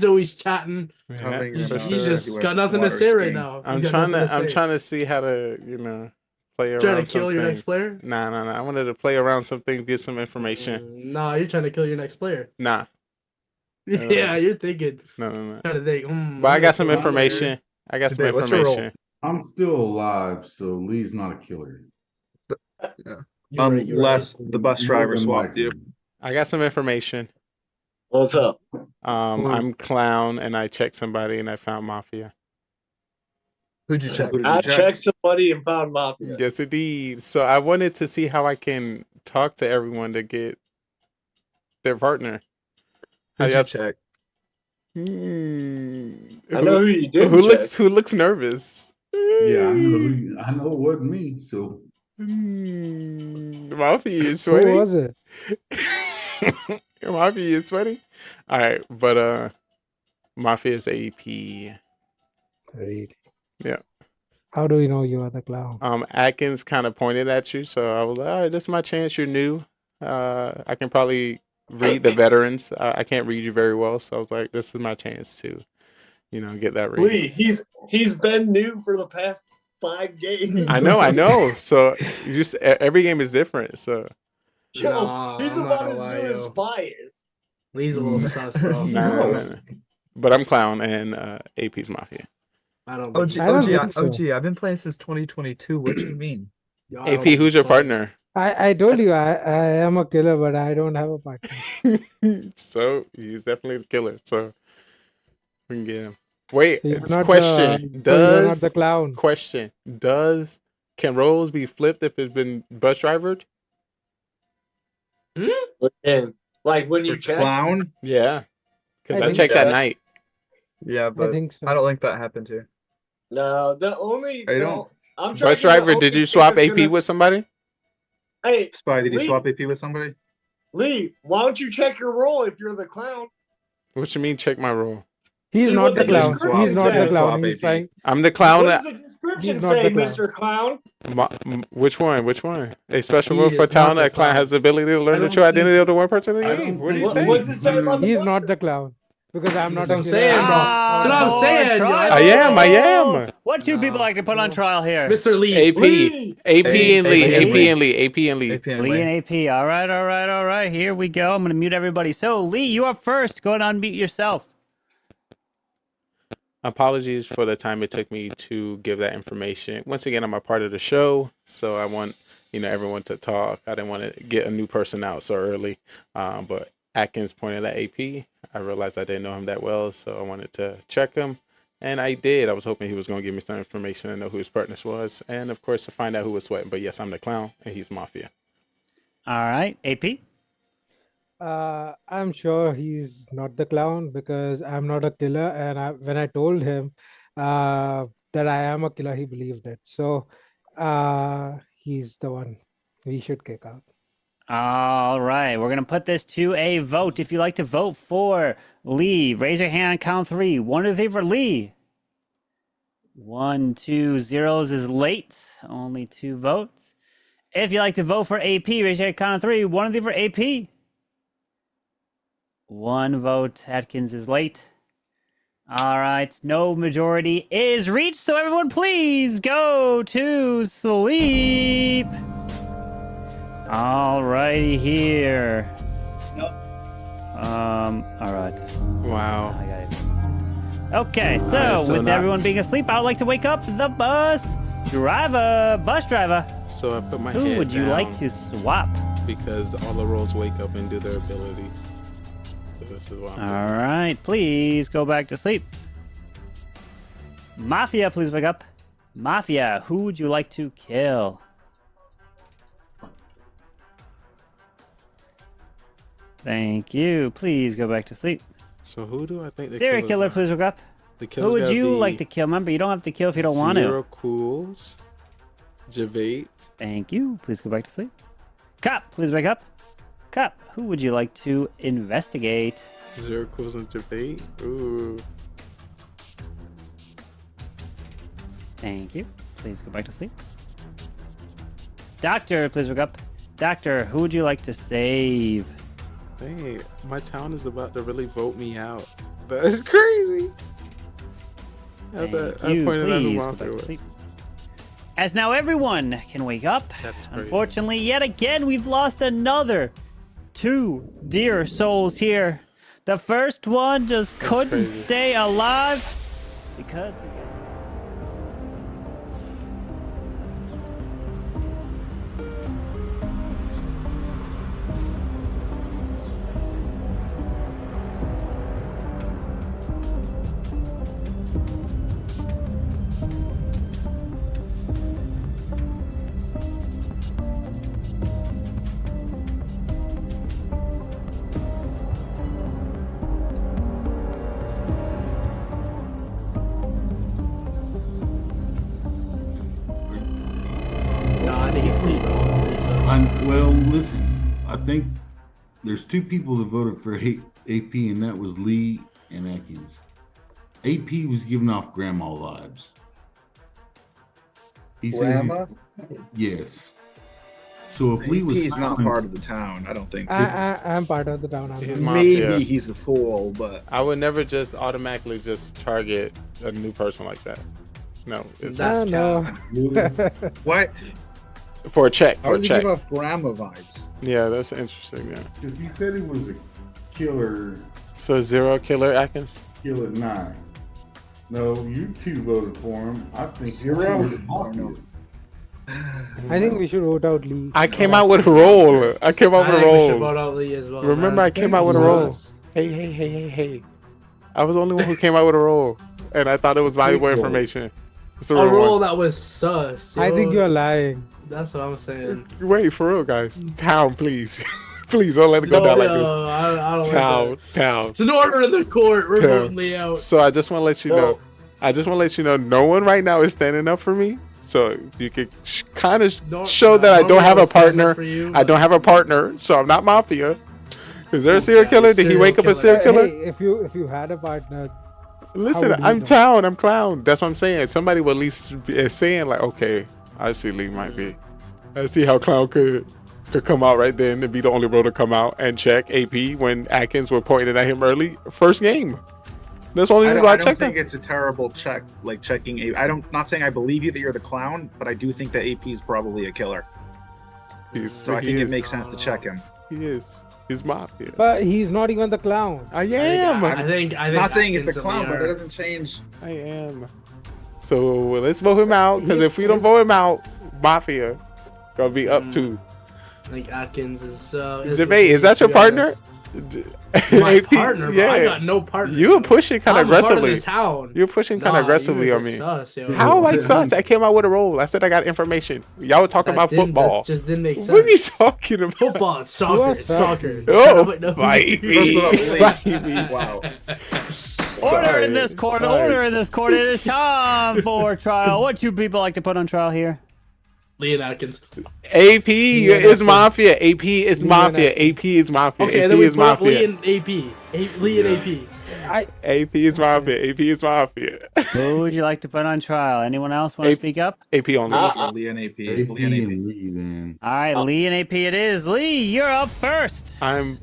always chatting. Covering your He's mouth. just You got went nothing to water say right skiing. now. I'm He's got trying nothing to. I'm say. trying to see how to, play around. Trying to some kill your next things. player? Nah. I wanted to play around some things, get some information. Nah, you're trying to kill your next player. Nah. Yeah, you're thinking. No. Trying to think. But I I'm got some gonna kill my player. information. I got some Debate, what's your role? information. I'm still alive, so Lee's not a killer. Yeah. Unless the bus driver swapped you. I got some information. What's up? I'm Clown, and I checked somebody, and I found Mafia. Who'd you check? I checked somebody and found Mafia. Yes, indeed. So I wanted to see how I can talk to everyone to get their partner. Who'd you check? I know who you did. Who looks nervous? Yeah, I know it wasn't me. So Mafia is sweaty. Who was it? Mafia is sweaty. All right, but Mafia is AP. Really? Yeah. How do we know you are the clown? Atkins kind of pointed at you, so I was like, all right, this is my chance. You're new. I can probably read the veterans. I can't read you very well, so I was like, this is my chance to, get that read. Lee, he's been new for the past 5 games. I know. So every game is different. So Yo, he's I'm not about gonna as lie, new as yo. Spy is. Lee's a little sus, bro. No. But I'm Clown and AP's Mafia. I don't. OG, I've been playing since 2022. What do you mean? AP, who's your partner? I told you I am a killer, but I don't have a partner. So he's definitely the killer. So we can get him. Wait, So you're it's not question. so you're not the clown. Question. Can roles be flipped if it's been bus drivered? And like when you check Clown? Yeah. Because I think checked so. that night. Yeah, but I think so. don't think that happened here. No, the only I don't. I'm Bus driver, did you swap AP with somebody? Hey, Spy, did you Lee, swap AP with somebody? Lee, why don't you check your role if you're the clown? What you mean check my role? He's See not what the the clown. description He's not the says. clown. Swap He's AP. trying. I'm the clown. What does the description He's not say, the clown. Mr. Clown? Which one? A special He rule for is not talent. the A client clown. has the ability to learn the don't true identity think- of the one person in the I game. don't What do you think say? What does it say about the He's bus not the clown because I'm not That's what a I'm killer. saying, bro. That's what I'm saying, yo. I am. What two people like to put on trial here? Mr. Lee. AP and Lee. AP. AP and Lee. Lee and AP. All right. Here we go. I'm going to mute everybody. So, Lee, you up first. Go and unmute yourself. Apologies for the time it took me to give that information. Once again, I'm a part of the show, so I want everyone to talk. I didn't want to get a new person out so early, but Atkins pointed at AP. I realized I didn't know him that well, so I wanted to check him, and I did. I was hoping he was going to give me some information and know who his partner was, and of course to find out who was sweating. But yes, I'm the clown, and he's Mafia. All right, AP. I'm sure he's not the clown because I'm not a killer, and when I told him that I am a killer, he believed it. So he's the one we should kick out. All right, we're going to put this to a vote. If you'd like to vote for Lee, raise your hand on count 3. 1 to 3 for Lee. 1, 2, zeros is late. Only 2 votes. If you'd like to vote for AP, raise your hand on count 3. 1 to 3 for AP. 1 vote. Atkins is late. All right, no majority is reached, so everyone please go to sleep. All righty here. All right. Wow. I got it. Okay, so, Alright, so with now- everyone being asleep, I would like to wake up the bus driver. So I put my Who head would you down like to swap? because all the roles wake up and do their abilities. So this is what I'm doing. All right, please go back to sleep. Mafia, please wake up. Mafia, who would you like to kill? Thank you. Please go back to sleep. So who do I think the Serial killer, killers are? please wake up. The Who killer's would gotta you be like to kill? Remember, you don't have to kill if you don't want Zero to. Cools, Javate. Thank you. Please go back to sleep. Cop, please wake up. Cop, who would you like to investigate? Zero Cools and Javate. Ooh. Thank you. Please go back to sleep. Doctor, please wake up. Doctor, who would you like to save? Hey, my town is about to really vote me out. That's crazy. Thank you. Please go back to sleep. As now everyone can wake up. That's crazy. Unfortunately, yet again, we've lost another 2 dear souls here. The first one just couldn't crazy. stay alive because... Well, listen, I think there's two people that voted for AP, and that was Lee and Atkins. AP was giving off grandma vibes. He Grandma? says yes. So if Lee was He's not clowning- part of the town, I don't think. I'm part of the town. I'm He's not. Mafia. Maybe he's a fool, but I would never just automatically just target a new person like that. No, it's That's no. what? for a check. How For a does he check. give off grandma vibes? Yeah, that's interesting. Yeah. Because he said he was a killer, So 0 killer Atkins. killer 9. No, you two voted for him. I think Zero? he was Mafia. I think we should vote out Lee. I came out with a roll. I came out with a I think we should vote roll. out Lee as well. Remember, man. I came out with a Sus. roll. Hey. I was the only one who came out with a roll, and I thought it was valuable Big roll. information. It's a A real roll one. that was sus. I think yo. you're lying. That's what I'm saying. Wait, for real, guys. Town, please. Please don't let it go down like this. I don't Town, like that. town. It's an order in the court. We're Town. voting Lee out. So I just want to let you know. I just want to let you know, no one right now is standing up for me. So you could kind of show that I don't have a partner. I don't have a partner, so I'm not Mafia. Is there a serial killer? Did he wake up a serial killer? Hey, if you had a partner, Listen, would you I'm know? town. I'm clown. That's what I'm saying. Somebody will at least be saying like, okay, I see Lee might be. I see how clown could come out right then and be the only bro to come out and check AP when Atkins were pointed at him early. First game. That's the only I reason don't, I I don't checked think him. it's a terrible check, like checking. Not saying I believe you that you're the clown, but I do think that AP is probably a killer. So I think it makes sense to check him. He is. He's Mafia. but he's not even the clown. I am. I think. I'm not saying he's the Atkins and clown, Lee but that are- doesn't change. I am. So let's vote him out, because if we don't vote him out, Mafia gonna be up to. I think Atkins is. Javay, is that your partner? My AP, partner, bro. I got no partner. You were pushing kind of I'm a part of aggressively. the town. You're pushing kind Nah, of aggressively you on me. sus, yo. How am I sus? I came out with a roll. I said I got information. Y'all were talking about football. That just didn't make sense. What are you talking about? Football, it's soccer, it's soccer. Oh, But no. bite me. Bite me. Wow. Order in this court. Order in this court. It is time for trial. What two people like to put on trial here? Lee and Atkins. AP is Mafia. AP is Mafia. AP is Mafia. Okay, AP then we is put up Lee Mafia. and AP. Lee and AP. AP is Mafia. AP is Mafia. Who would you like to put on trial? Anyone else want to speak up? AP only. Lee and AP. AP Lee and AP. and Lee, then. All right, Lee and AP it is. Lee, you're up first. I'm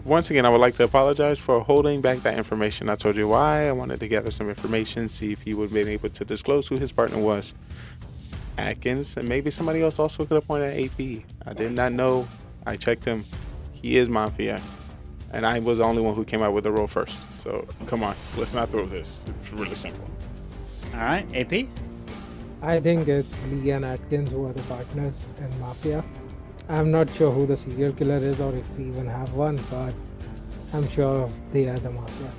once again. I would like to apologize for holding back that information. I told you why. I wanted to gather some information, see if he would have been able to disclose who his partner was. Atkins, and maybe somebody else also could have pointed at AP. I did not know. I checked him. He is Mafia, and I was the only one who came out with the roll first. So come on, let's not throw this. It's really simple. All right, AP. I think it's Lee and Atkins who are the partners in Mafia. I'm not sure who the serial killer is or if we even have one, but I'm sure they are the Mafia.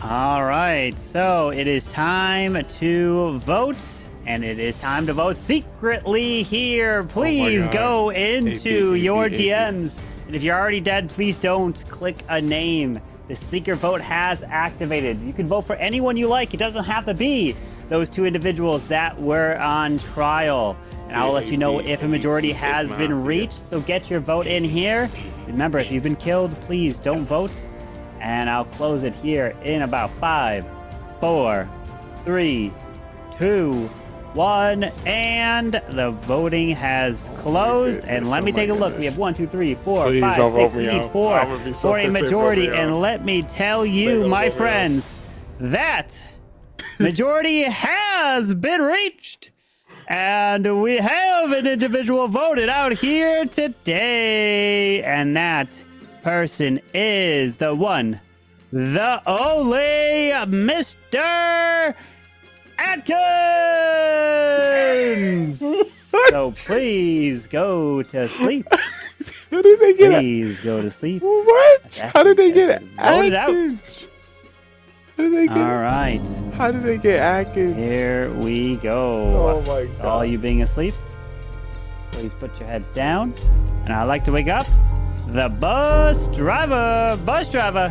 All right, so it is time to vote, and it is time to vote secretly here. Please God. go into AP. your DMs, and if you're already dead, please don't click a name. The secret vote has activated. You can vote for anyone you like. It doesn't have to be those two individuals that were on trial. And I'll let you know if a majority has been reached. So get your vote in here. Remember, if you've been killed, please don't vote. And I'll close it here in about 5, 4, 3, 2, 1, and the voting has closed. And let me take a look. We have 1, 2, 3, 4, Please 5, don't 6. vote We me need out. 4 I'm gonna be so for a pissed if they vote majority. me And out. let me tell They you, don't my vote me out. friends, that majority has been reached. And we have an individual voted out here today. And that person is the one, the only Mr. Atkins. So please go to sleep. How did they get? Please go to sleep. What? How did they get Voted out. Atkins? How did they get? All right. How did they get Atkins? Here we go. Oh my God. All you being asleep, please put your heads down. And I'd like to wake up the bus driver. Bus driver,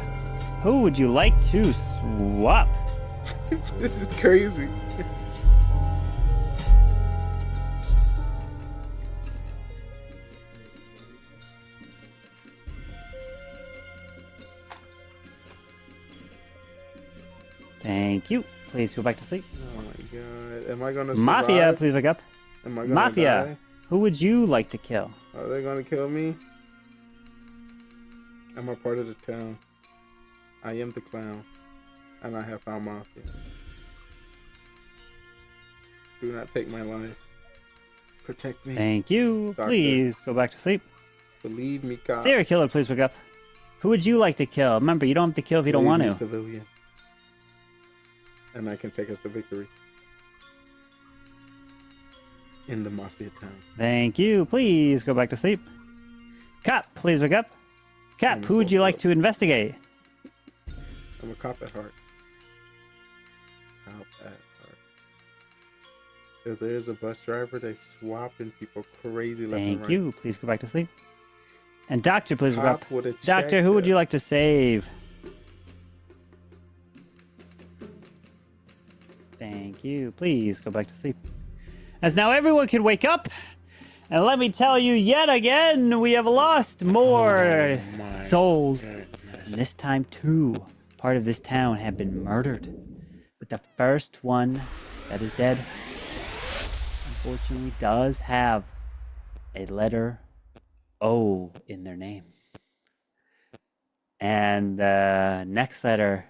who would you like to swap? This is crazy. Thank you. Please go back to sleep. Oh my god. Am I gonna Mafia, survive? please wake up. Am I gonna Mafia, die? who would you like to kill? Are they gonna kill me? I'm a part of the town. I am the clown. And I have found Mafia. Do not take my life. Protect me. Thank you. Doctor. Please go back to sleep. Believe me, God. Serial killer, please wake up. Who would you like to kill? Remember, you don't have to kill if you don't want to. Civilian. And I can take us to victory. In the Mafia town. Thank you. Please go back to sleep. Cop, please wake up. Cop, who would you like to investigate? I'm a cop at heart. Cop at heart. If there's a bus driver, they swapping people crazy left and Thank right. you. Please go back to sleep. And doctor, please wake Cop up. with a Doctor, who would you like to save? Thank you. Please go back to sleep. As now everyone can wake up. And let me tell you yet again, we have lost more souls. And this time, too, part of this town have been murdered. But the first one that is dead, unfortunately, does have a letter O in their name. And the next letter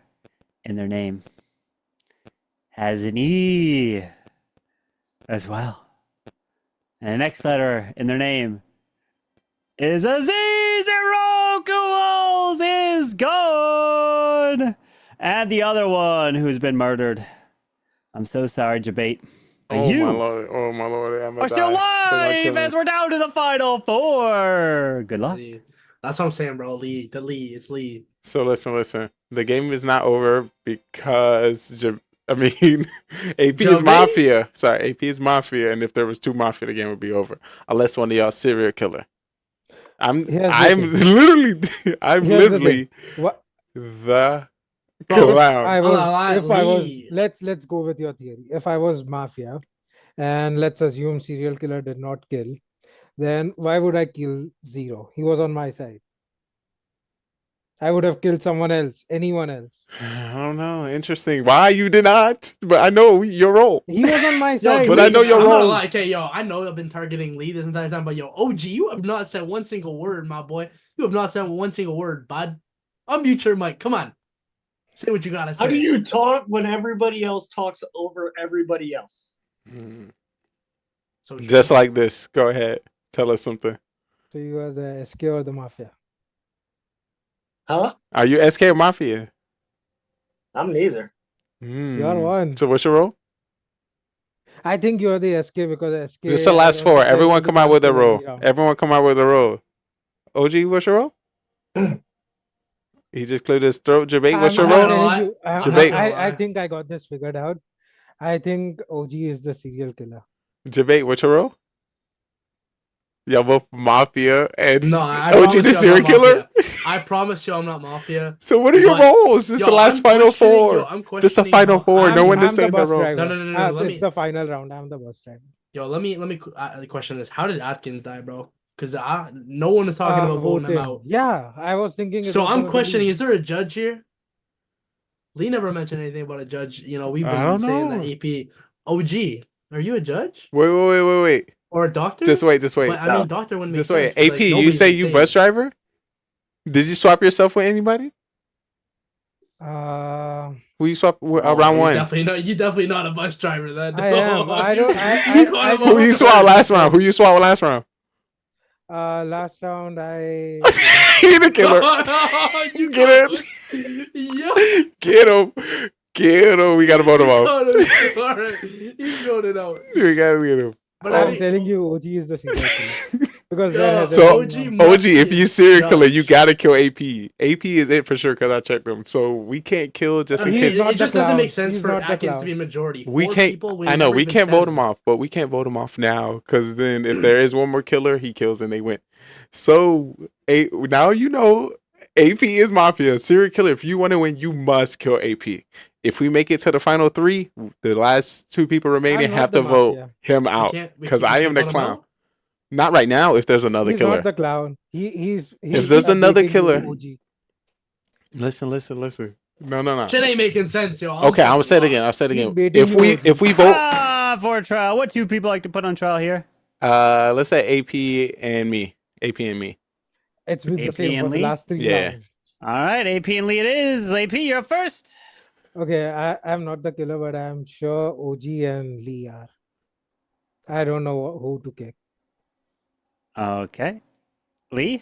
in their name has an E as well. And the next letter in their name is a Z. Zero Ghouls is gone. And the other one who's been murdered. I'm so sorry, Jabate. But Oh you my lord! Oh my lord! I'm are still alive as we're down to the final four. Good luck. That's what I'm saying, bro. It's Lee. So listen. The game is not over because AP is Mafia. Sorry, AP is Mafia, and if there was two Mafia, the game would be over. Unless one of y'all serial killer. I'm literally What? the Bro, clown. if I was, let's go with your theory. If I was Mafia, and let's assume serial killer did not kill, then why would I kill Zero? He was on my side. I would have killed someone else, anyone else. I don't know. Interesting. Why you did not? But I know your role. He was on my Yo, side. But I know your I'm not gonna role. lie. Okay, yo, I know I've been targeting Lee this entire time, but yo, OG, you have not said one single word, my boy. You have not said one single word, bud. Unmute your mic. Come on. Say what you gotta say. How do you talk when everybody else talks over everybody else? So Just like this. Go ahead. Tell us something. So you are the SK or the Mafia? Huh? Are you SK or Mafia? I'm neither. You're one. So what's your role? I think you're the SK because SK. This is the last four. Everyone come out with a role. Yeah. Everyone come out with a role. OG, what's your role? He just cleared his throat. Jabate, what's your role? Jabate. I think I got this figured out. I think OG is the serial killer. Jabate, what's your role? Y'all both Mafia and No, I OG promise the you I'm serial not killer? Mafia. I promise you I'm not Mafia. So what are your But- roles? This is the last I'm final questioning- four. yo, I'm This is the questioning final how- four. No one I'm is the saying the bus role. driver. No, let It's me- the final round. I'm the bus driver. Yo, let me question this. How did Atkins die, bro? Because no one is talking about voting him Voting. out. Yeah, I was thinking. it So was I'm gonna be questioning: Lee. is there a judge here? Lee never mentioned anything about a judge. You know, we've I been don't saying know. that AP. OG, are you a judge Wait. or a doctor? Just wait. But I mean, doctor wouldn't make Just wait. sense. 'cause, AP, like, you nobody's say you insane. bus driver? Did you swap yourself with anybody? Who you swap with Oh, around you one? You definitely not a bus driver then. I am. I don't. You call him a Who you bus swap driver. last round? Who you swap last round? Last round, I. He the killer. You Get him. Yeah. Get him. Get him. We got to vote him off. All right, he's voted out. We got to get him. But I'm telling you, OG is the serial killer because there has So been, OG, if you serial killer, judge. you gotta kill AP. AP is it for sure because I checked them. So we can't kill just in case. It just doesn't make sense He's for not the Atkins to clown. be a majority. We Four can't. people, I know never we even can't vote seven. him off, but we can't vote him off now because then if there is one more killer, he kills and they win. So now you know AP is Mafia serial killer. If you want to win, you must kill AP. If we make it to the final three, the last two people remaining I'm not have the to vote Mafia. him out because I am the vote him clown. out? Not right now. If there's another He's killer, not the clown. He's if there's another updating you, killer, OG. listen. No. Shit ain't making sense, yo. Okay, I'm gonna say it again. I'll say it again. If we vote, For a trial, what two people like to put on trial here? let's say AP and me. AP and me. It's been the AP same and for the Lee? last 3 Yeah. rounds. All right, AP and Lee it is. AP, you're up first. Okay, I'm not the killer, but I'm sure OG and Lee are. I don't know who to kick. Okay. Lee?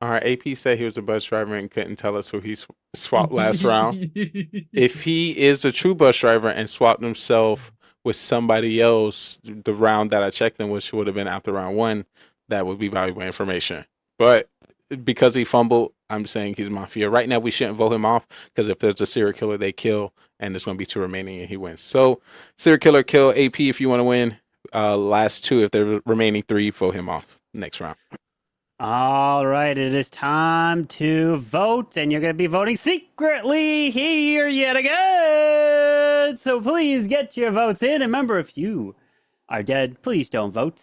All right, AP said he was a bus driver and couldn't tell us who he swapped last round. If he is a true bus driver and swapped himself with somebody else, the round that I checked him, which would have been after round 1, that would be valuable information. But because he fumbled, I'm saying he's Mafia. Right now, we shouldn't vote him off because if there's a serial killer, they kill, and there's going to be 2 remaining, and he wins. So, serial killer, kill AP if you want to win. Last 2, if there are remaining 3, vote him off next round. All right, it is time to vote, and you're going to be voting secretly here yet again. So please get your votes in. And remember, if you are dead, please don't vote.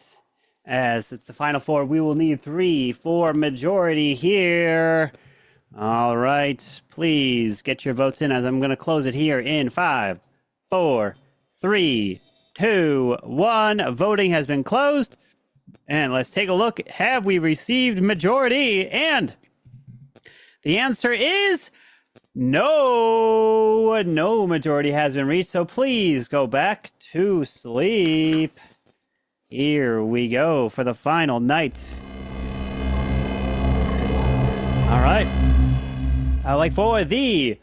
As it's the final 4, we will need 3 for majority here. All right, please get your votes in as I'm going to close it here in 5, 4, 3, 2, 1. Voting has been closed. And let's take a look. Have we received majority? And the answer is no. No majority has been reached. So please go back to sleep. Here we go for the final night. All right. I'd like for the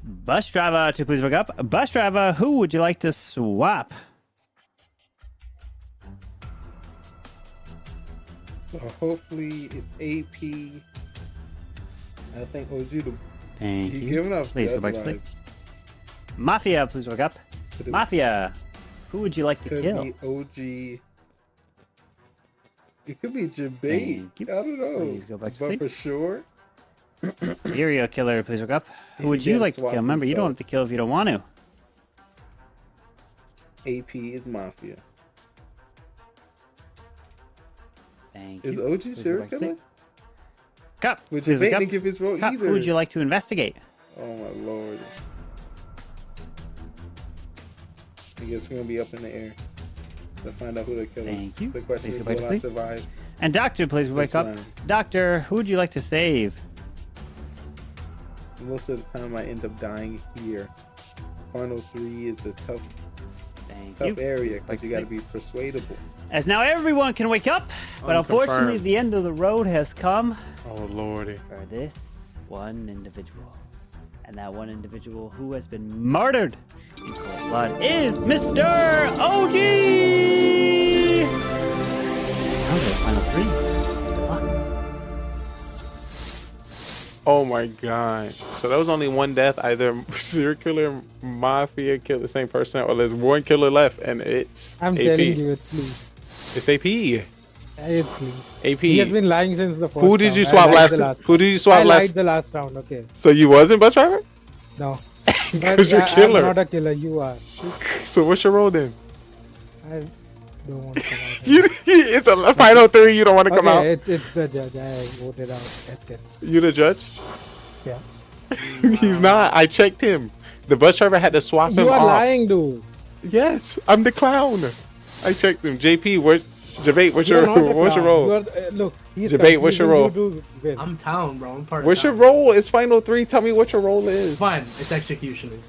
bus driver to please wake up. Bus driver, who would you like to swap? So hopefully it's AP. I think OG the. Thank He you. giving up Please go back to sleep. Mafia, please wake up. Mafia, who would you like to Could kill? be OG. It could be Thank Jabate. you. I don't know. Please go back to but sleep. for sure. Serial killer, please wake up. Who He would you gets like to kill? swapped Remember, you don't himself. have to kill if you don't want to. AP is Mafia. Thank Is you. OG Please go serial back to killer? sleep. Cup, Would please Jabate wake up. didn't give his vote Cup, either. who would you like to investigate? Oh my lord. I guess we're gonna be up in the air to find out who the killer. Thank you. The question Please is, go back to will I sleep. survive? And Doctor, please wake This up. round? Doctor, who would you like to save? Most of the time, I end up dying here. Final 3 is the tough you. area Back because to you got to sleep. be persuadable. As now everyone can wake up, but unfortunately Unconfirmed. the end of the road has come Oh lordy. for this one individual. And that one individual who has been murdered in cold blood is Mr. OG! Now the final 3. Good luck. Oh my god. So there was only one death. Either serial killer, Mafia killed the same person, or there's one killer left, and it's I'm AP. telling you, it's Lee. It's AP. It's Lee. AP. He has been lying since the first Who did round. you I swap lied last? the last Who did you swap I last? lied the last round, okay. So you wasn't bus driver? No. Because you're killer. I'm not a killer, you are. So what's your role then? I don't want to come out. It's a final 3. You don't want to come out. It's the judge. I voted out Atkins. You the judge? Yeah. He's not. I checked him. The bus driver had to swap him You are off. lying, dude. Yes, I'm the clown. I checked him. JP, Jabate, what's You are your not the what's your clown. role? You are, look, he's Jabate, what's your role? confusing you to win. I'm town, bro. I'm part What's of your town. role? It's final 3. Tell me what your role is. Fine, it's executioner.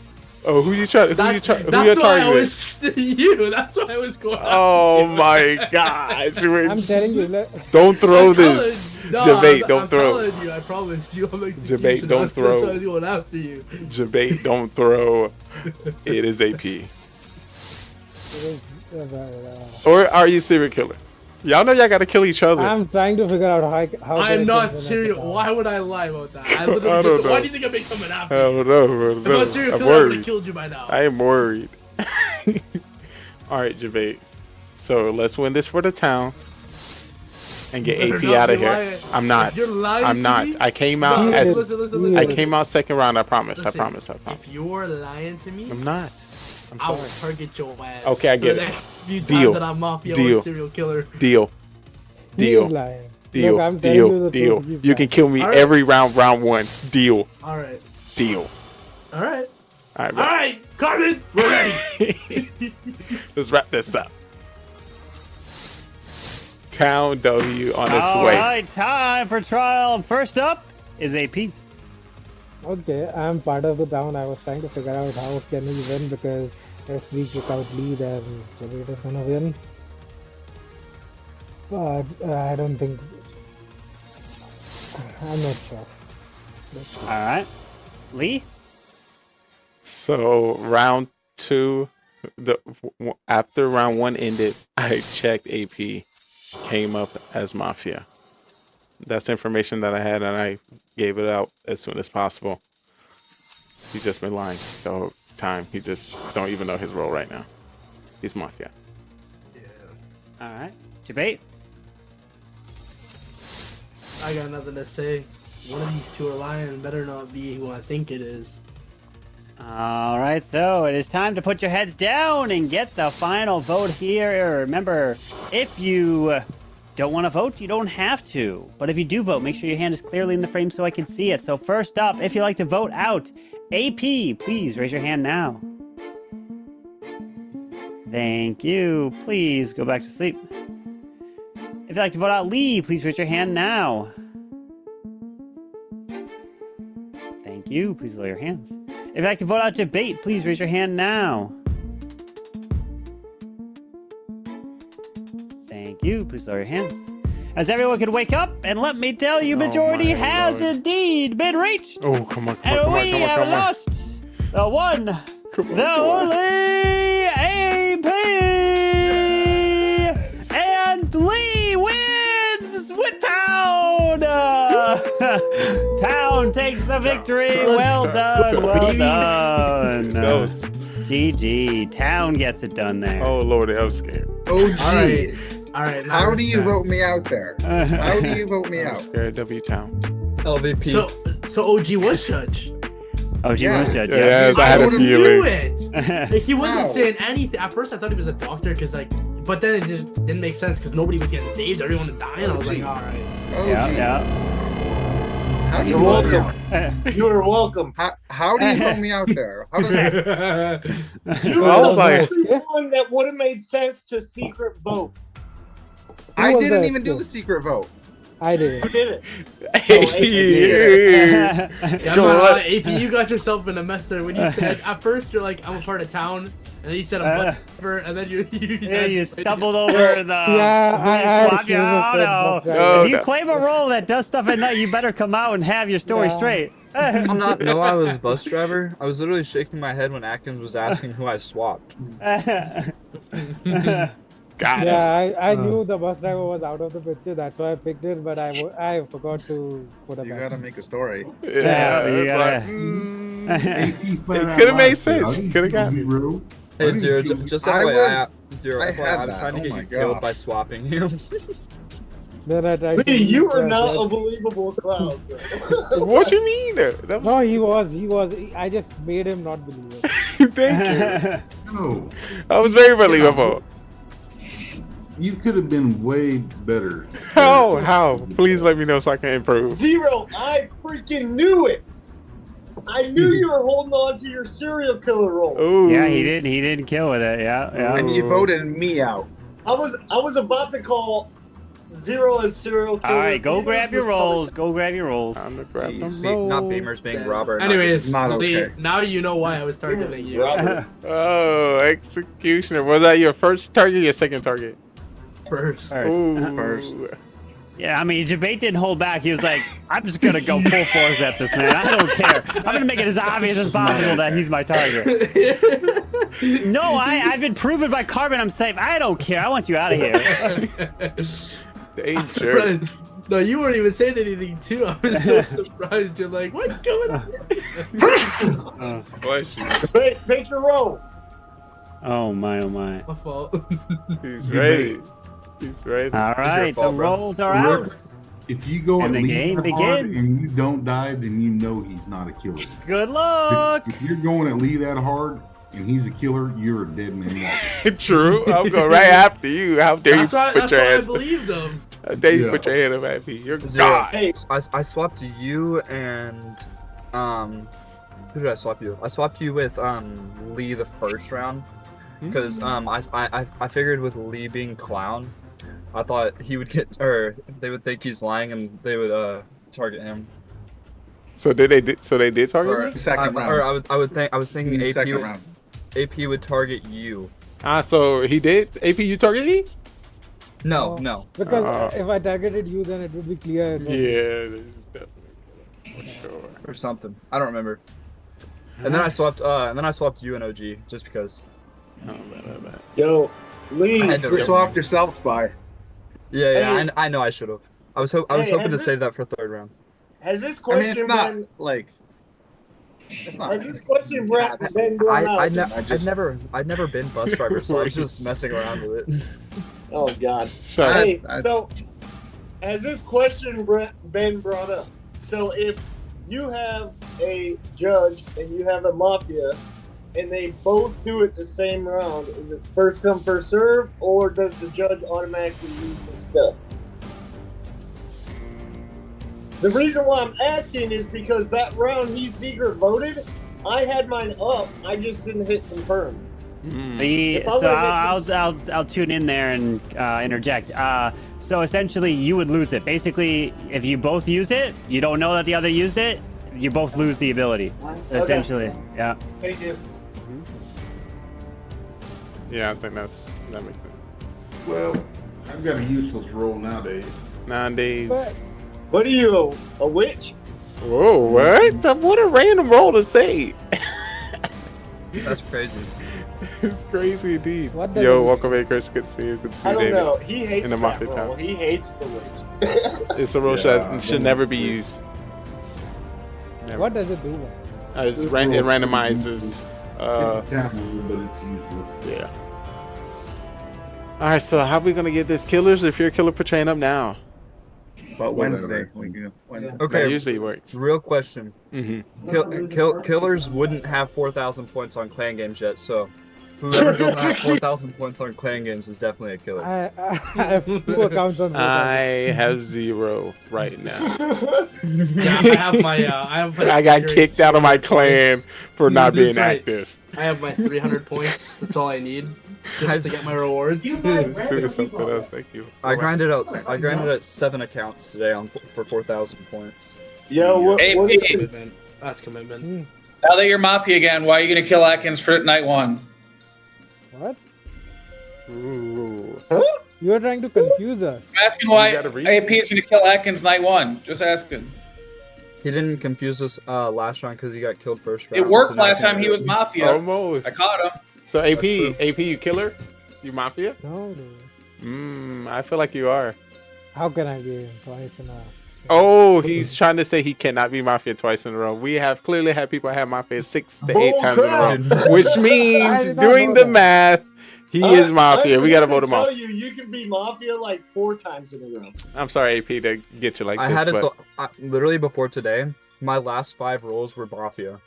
Oh, who you try? Who That's, you try? Who that's your why I target? was you. That's why I was going. Oh my gosh! I'm telling you. Don't throw I'm telling- this. No, Jabate, don't I'm throw. telling you, I promise you, I'm executioner. Jabate, don't That's why I throw. was going after you. Jabate, don't throw. It is AP. Or are you serial killer? Y'all know y'all gotta kill each other. I'm trying to figure out how I'm not serious. serious. Why would I lie about that? I I literally don't just, know. why do you think I've been coming after I you? don't know. If I was serial I'm killer, I would have worried. killed you by now. I am worried. All right, Jabate. So let's win this for the town and get You better AP not out of be here. lying. I'm not. If you're lying I'm to not. me- I came out No, as listen, I came out second round. I promise. Listen, I promise. I promise. If you're lying to me, I'm not. I'm I will sorry. target your ass. Okay, I for get the it. next few times Deal. that I'm Mafia Deal. or serial killer. Deal. He Deal. is lying. Deal. Look, I'm telling you Deal. the Deal. truth, he's You can lying. kill me All right. every round. Round 1. Deal. All right. Deal. All right. All All right, Carmen, we're ready. Let's wrap this up. Town W on its All way. right, time for trial. First up is AP. Okay, I'm part of the town. I was trying to figure out how can we win because if we kick out Lee, then Jabate is gonna win. But I don't think. I'm not sure. All right, Lee. So round 2, after round 1 ended, I checked AP, came up as Mafia. That's information that I had, and I gave it out as soon as possible. He's just been lying the whole time. He just don't even know his role right now. He's Mafia. All right, Jabate. I got nothing to say. One of these two are lying and better not be who I think it is. All right, so it is time to put your heads down and get the final vote here. Remember, if you don't want to vote, you don't have to. But if you do vote, make sure your hand is clearly in the frame so I can see it. So first up, if you'd like to vote out AP, please raise your hand now. Thank you. Please go back to sleep. If you'd like to vote out Lee, please raise your hand now. Thank you. Please lower your hands. If you'd like to vote out Debate, please raise your hand now. Thank you. Please lower your hands. As everyone can wake up, and let me tell you, majority has indeed been reached. Oh, come on, and we have lost the one, the only AP, and Lee wins with Town. Town takes the victory. Well done, well done. GG. Town gets it done there. Oh Lordy, I was scared. Oh gee. All right. How do you vote me out there? How do you vote me I'm out? scared. W Town. LVP. So OG was judge. OG was judge. Yes, I had a knew feeling. it. He wasn't How? saying anything. At first, I thought he was a doctor because but then it just didn't make sense because nobody was getting saved. Everyone was dying. I was like, all right. Oh, Yeah, gee. yeah. How do you You're vote me welcome. out? You are welcome. How do you vote me out there? How does that? You I were was the like- only one that would have made sense to secret vote. I was didn't that? even do the secret vote. I did Who it. did it? Yeah. Yeah, no, AP, you got yourself in a mess there when you said at first you're like, I'm a part of town, and then you said I'm whatever, and then you stumbled over the I swap. shouldn't have said No. bus driver. If you claim a role that does stuff at night, you better come out and have your story Yeah. straight. I did not know I was bus driver. I was literally shaking my head when Atkins was asking who I swapped. Got it. Yeah, I knew the bus driver was out of the picture. That's why I picked it, but I forgot to put a You back. gotta make a story. Yeah, you it's gotta- it could have made sense. You could have got it. Hey Zero, just FYI, Zero, I FYI, had I was that. trying to Oh get my you killed gosh. by swapping you. Then I tried to Lee, you are use not that. a believable clown. bro. What you mean? That was, No, he was. I just made him not believe it. thank you. No, I was very believable. you could have been way better. How? How? Please let me know so I can improve. Zero, I freaking knew it. I knew you were holding on to your serial killer role. Ooh. Yeah, he didn't kill with it. Yeah, yeah. And you voted me out. I was about to call Zero as serial killer. All right, go Beamers grab your was probably- rolls. Go grab your rolls. I'm gonna grab them See, not Beamers being Robert. not Anyways, Not Lee, okay. now you know why I was targeting you. Robert. Oh, executioner. Was that your first target or your second target? First. Ooh. First. Yeah, I mean, Jabate didn't hold back. He was like, I'm just going to go full force at this, man. I don't care. I'm going to make it as obvious as possible that he's my target. No, I've been proven by Carbon I'm safe. I don't care. I want you out of here. They I'm ain't sure. surprised. No, you weren't even saying anything too. I was so surprised. You're like, what's going on? Bless you. Make your roll. Oh, my, oh, my. My fault. He's ready. He's ready. All right, the fault, bro. rolls are out. If you go And and the leave game that hard begins. and you don't die, then you know he's not a killer. Good luck. If you're going at Lee that hard and he's a killer, you're a dead man walking. True. I'll go right after you. How dare That's you why, put that's your why I hands? believed them. How dare you Yeah. put your hand up at me? You're Zero. God. Hey, I swapped you and Who did I swap you? I swapped you with Lee the first round because I figured with Lee being clown, I thought he would get, or they would think he's lying and they would target him. So did they? So they did target Or, me? Second round. Or I was thinking AP Second would, round. AP would target you. So he did. AP, you targeted me? No, no. Because if I targeted you, then it would be clear. Yeah, definitely. For sure. Or something. I don't remember. And then I swapped. You and OG just because. Yo, Lee, You swapped yourself, Spy. Yeah, Hey. I know I should have. I was hoping to has save that for third round. Has this I mean, question it's not been, like. It's not. has this question been brought out? I've never been bus driver, so I was just messing around with it. Oh God. Shut Hey, so has this question been brought up? So if you have a judge and you have a mafia, and they both do it the same round, is it first come first serve, or does the judge automatically lose his stuff? The reason why I'm asking is because that round he secret voted, I had mine up. I just didn't hit confirm. I'll tune in there and interject. So essentially, you would lose it. Basically, if you both use it, you don't know that the other used it, you both lose the ability. Okay. Essentially, yeah. Thank you. Yeah, I think that makes sense. Well, I've got a useless role nowadays. Nowadays. What are you, a witch? Whoa, what? What a random role to say. That's crazy. It's crazy indeed. What the Yo, hell? welcome in, Chris. Good to see you. Good to see I you, don't David. know. He hates in the that Mafia role. town. He hates the witch. It's a role should never be used. Never. What does it do? It randomizes. It's a town, but it's useless. Yeah. All right, so how are we gonna get this killers? If you're a killer, put train up now. But Wednesday. We can Okay. That usually works. Real question. Mm-hmm. Killers wouldn't have 4,000 points on clan games yet, so whoever doesn't have 4,000 points on clan games is definitely a killer. I have 2 accounts on. I have 0 right now. Yeah, I have my. I got kicked out of my clan for not being That's right. active. I have my 300 points. That's all I need just to get my rewards. As soon as something else, thank you. I grinded out 7 accounts today for 4,000 points. Yo, what is it? Commitment. That's commitment. Now that you're Mafia again, why are you gonna kill Atkins for night 1? What? Ooh. You are trying to confuse us. I'm asking why AP is gonna kill Atkins night 1. Just asking. He didn't confuse us last round because he got killed first round. It worked so now last he's time he was Mafia. Almost. I caught him. So AP, you killer? You Mafia? No, no. I feel like you are. How can I be twice in a? Oh, he's trying to say he cannot be Mafia twice in a row. We have clearly had people have Mafia 6 to 8 times in a row, which means doing the math, he is Mafia. We gotta vote him off. You can be Mafia like 4 times in a row. I'm sorry, AP, to get you like I this, had it but literally before today. My last 5 rolls were Mafia.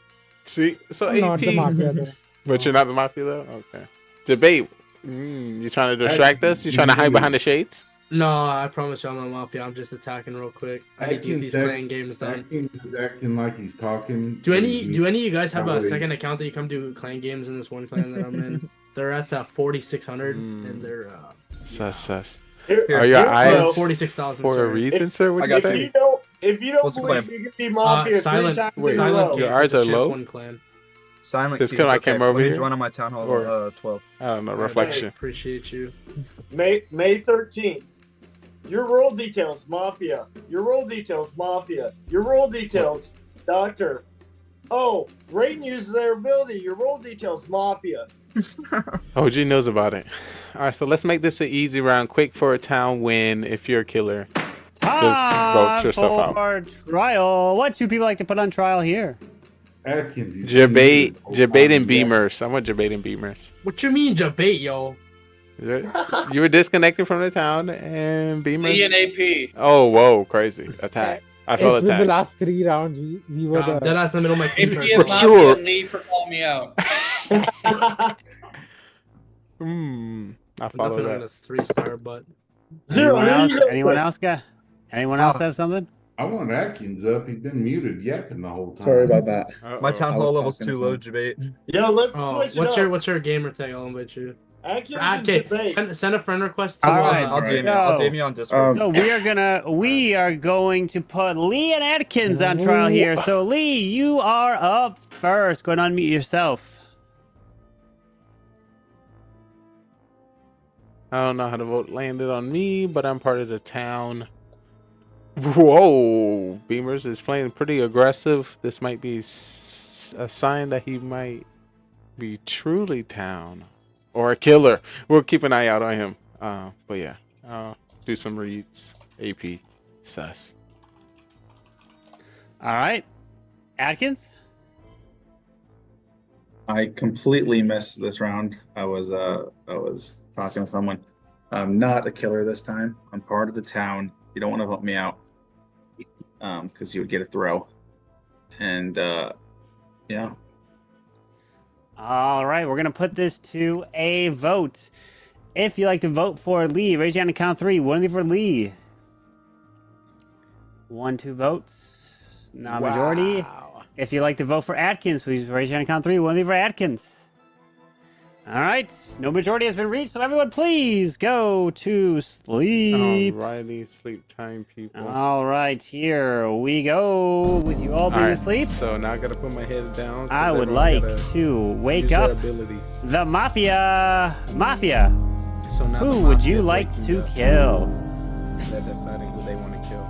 see, so I'm not AP, the Mafia though. but you're not the Mafia though. Okay. Debate. You trying to distract us? You trying to hide behind the shades? No, I promise you I'm not Mafia. I'm just attacking real quick. I need to get these playing games done. Atkins is acting like he's talking. Do any of you guys have a second account that you come do clan games in this one clan that I'm in? They're at 4,600 and they're Sus. Here, Are your eyes 46,000 for a reason, sir? What do you say? If you don't What's the believe plan? you can be Mafia 3 times in a silent row. Your eyes are low? One clan. Silent. Just Keys, because I came over Let me here? join on my town hall Or- 12. I don't know, reflection. Appreciate you. May 13th. Your role details, Mafia. Your role details, Mafia. Your role details, Doctor. Oh, Raiden uses their ability. Your role details, Mafia. OG knows about it. All right, so let's make this an easy round. Quick for a town win if you're a killer. Just vote yourself out. For trial. What 2 people like to put on trial here? Atkins. Jabate and Beamers. I want Jabate and Beamers. What you mean, debate, yo? You were disconnected from the town and Beamers. Me and AP. Oh, whoa, crazy. Attack. I felt It's with the attacked. last 3 rounds. We were the. Deadass in the middle of my AP team. is For Mafia sure. and Lee for calling me out. I I'm follow definitely that. on a 3-star, but Anyone else? Anyone else have something? I want Atkins up. He's been muted yapping the whole time. Sorry about that. My town I was hall level's talking to too low, someone. debate. Yo, let's Oh, switch it up. what's your gamer tag? I'll invite you. Atkins Okay, and debate. send a friend request to. All right, I'll DM you on Discord. So we are going to put Lee and Atkins on trial here. So Lee, you are up first. Go and unmute yourself. I don't know how the vote landed on me, but I'm part of the town. Whoa, Beamers is playing pretty aggressive. This might be a sign that he might be truly town or a killer. We'll keep an eye out on him. But yeah, do some reads. AP sus. All right, Atkins. I completely missed this round. I was talking to someone. I'm not a killer this time. I'm part of the town. You don't want to vote me out, because you would get a throw. And yeah. All right, we're gonna put this to a vote. If you'd like to vote for Lee, raise your hand and count 3. One for Lee. 1, 2 votes. Not majority. If you'd like to vote for Atkins, please raise your hand and count 3. 1 for Atkins. All right, no majority has been reached, so everyone please go to sleep. Alrighty, sleep time, people. All right, here we go with you all being asleep. So now I gotta put my head down. I would like to wake up the Mafia. Mafia. So now who the would Mafia you like waking to up. kill? They're deciding who they want to kill.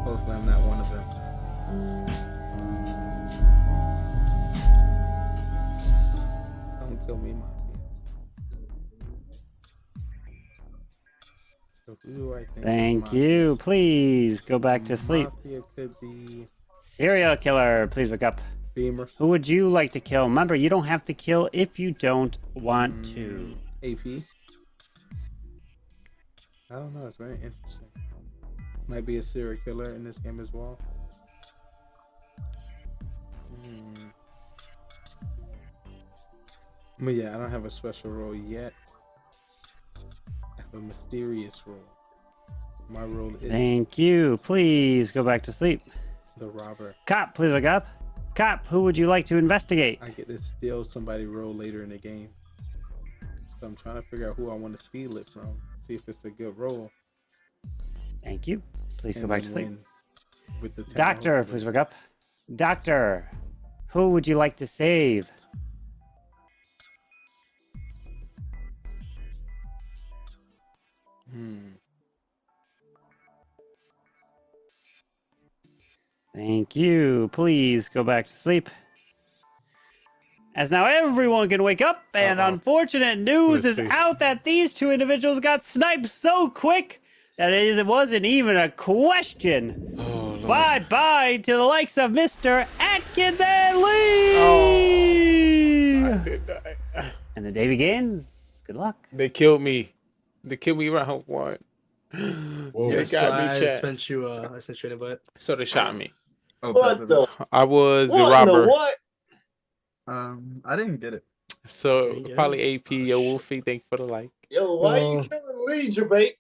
Hopefully I'm not one of them. Don't kill me, Mafia. So who do I think? Thank you. Please go back to sleep. Mafia could be Serial killer, please wake up. Beamer. Who would you like to kill? Remember, you don't have to kill if you don't want to. AP. I don't know. It's very interesting. Might be a serial killer in this game as well. But yeah, I don't have a special role yet. I have a mysterious role. My role is Thank you. Please go back to sleep. the robber. Cop, please wake up. Cop, who would you like to investigate? I get to steal somebody's role later in the game. So I'm trying to figure out who I want to steal it from. See if it's a good role. Thank you. Please go And back to then sleep. win with the town, Doctor, hopefully. please wake up. Doctor, who would you like to save? Thank you. Please go back to sleep. As now everyone can wake up, and unfortunate news is out that these two individuals got sniped so quick that it wasn't even a question. Bye-bye to the likes of Mr. Atkins and Lee! I did die. And the day begins. Good luck. They killed me. They killed me round 1. They got me, I chat. sent you an invite. So they shot me. Oh, What the? I was the What in the robber. what? I didn't get it. So Yeah. probably AP, yo, Wolfie, thank you for the like. Yo, why you Oh. killing Lee, debate?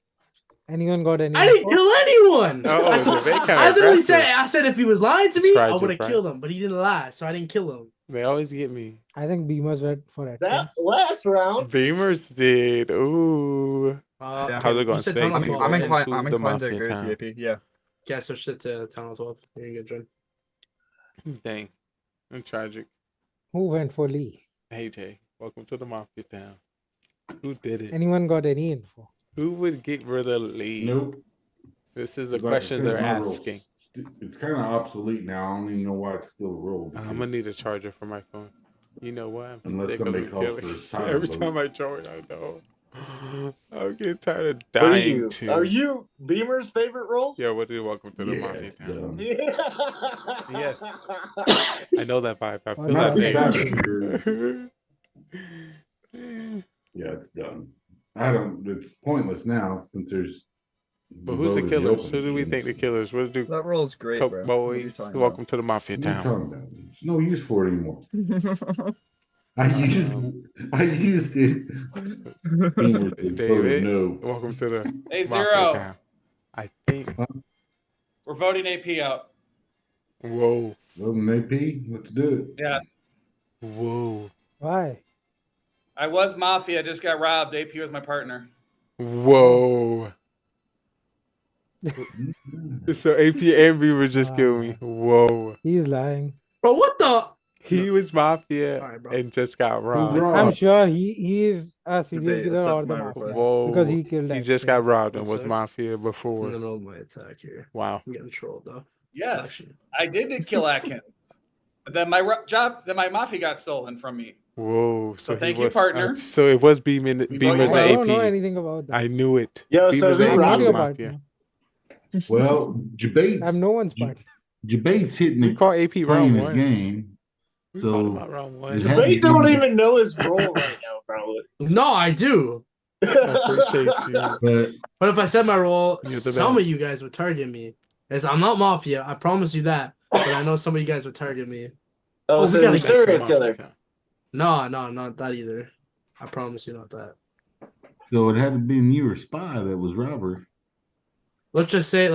Anyone got any? I didn't info? kill anyone. Oh, I, the told- debate kinda I literally aggressive. said, if he was lying to me, I Tragic, would have right? killed him, but he didn't lie, so I didn't kill him. They always get me. I think Beamers went for it. That last round. Beamers did. Ooh. Yeah. How's it going? You said Stay Tunnel safe. 12. I'm Into inclined. the I'm inclined to Mafia agree town. with you, AP. Yeah. Yeah, so shit to Town Hall 12. You're gonna get joined. Dang. I'm tragic. Who went for Lee? Hey, Jay. Welcome to the Mafia town. Who did it? Anyone got any info? Who would get rid of Lee? Nope. This is a Like I question said, they're my role's asking. It's kind of obsolete now. I don't even know why it's still a role. I'm gonna need a charger for my phone. You know what? I'm Unless sick somebody of calls killing. for a silent Every vote. time I join, I know. I'm getting tired of What are dying you? too. Are you Beamer's favorite role? Yeah, what do you welcome to the Yeah, Mafia it's town? dumb. Yeah. Yes. I know that vibe. I feel Not that the thing. Yeah, it's done. I don't. It's pointless now since there's. But who's the voted killers? open Who do we think the games. killers? What do That role's great, Coke bro. What are you boys? talking Welcome to the Mafia What are you town. talking about? There's no use for it anymore. about? I used it. Beamer said voted David, no. welcome to the Hey, Mafia Zero. town. I think We're voting AP out. Whoa. Voting AP? Let's do it. Yeah. Whoa. Why? I was Mafia, just got robbed. AP was my partner. Whoa. So AP and Beamer just killed me. Whoa. He's lying. Bro, what the? He was Mafia Alright, bro. and just got robbed. I'm sure he is a serial Debate, killer accept or the my mafia. request. Whoa. Because he killed He that just kid. got robbed and One was sec. Mafia I'm in before. the middle of my attack here. Wow. I'm getting trolled though. Yes, I did kill Atkins. Then my Mafia got stolen from me. Whoa. So thank he you, was, partner. So it was Beamers We vote you and I out. don't know AP. anything about that. I knew it. Yo, so Beamers who and I'm AP not robbed your were him? partner. Mafia. Well, Jabate's I'm no one's partner. Jabate's hitting We it, call AP playing round his one. game. We called him So out round it one. had to Debate don't be- even know his role right now, probably. No, I do. Appreciate you. But If I said my role, You're the some of best. you guys would target me. As I'm not Mafia, I promise you that. But I know some of you guys would target me. Oh, we so gotta you're get serial killer. No, not that either. I promise you, not that. so it had to be you or Spy that was robber. Let's just say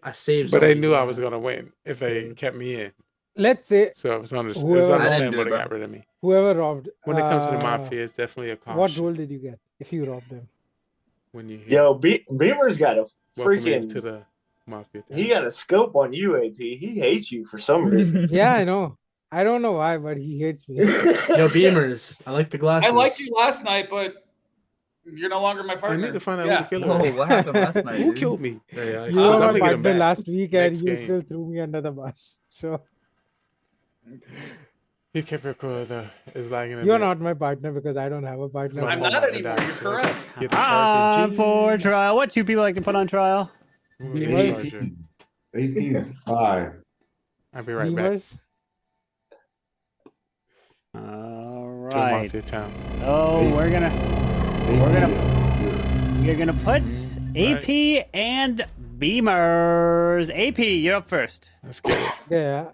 I saved. But they somebody's knew I life. was gonna win if they kept me in. Let's say So it was, it was Whoever- understandable I they didn't do it, got rid of me. whoever robbed. When it comes to the Mafia, it's definitely a caution. What role did you get if you robbed them? When you hear Yo, Beamer's got a welcome into freaking. the Mafia. He got a scope on you, AP. He hates you for some reason. Yeah, I know. I don't know why, but he hates me. Yo, Beamers, I like the glasses. I liked you last night, but you're no longer my I partner. need to find out Yeah. who the killer Whoa, is. what happened last night? Who dude? killed me? Yeah, yeah, You I were was my gonna get him partner back last week and next you game. still threw me under the bus. So He kept your core is lagging a you're bit. not my partner because I don't have a partner. I'm not anymore. You're correct. Get the charger. For trial. What two people like to put on trial? Get Beamers. the charger. AP and Spy. I'll be right back. Beamers. All To right. Mafia Town. So we're gonna put AP and Beamers. AP, you're up first. Let's get it. Yeah,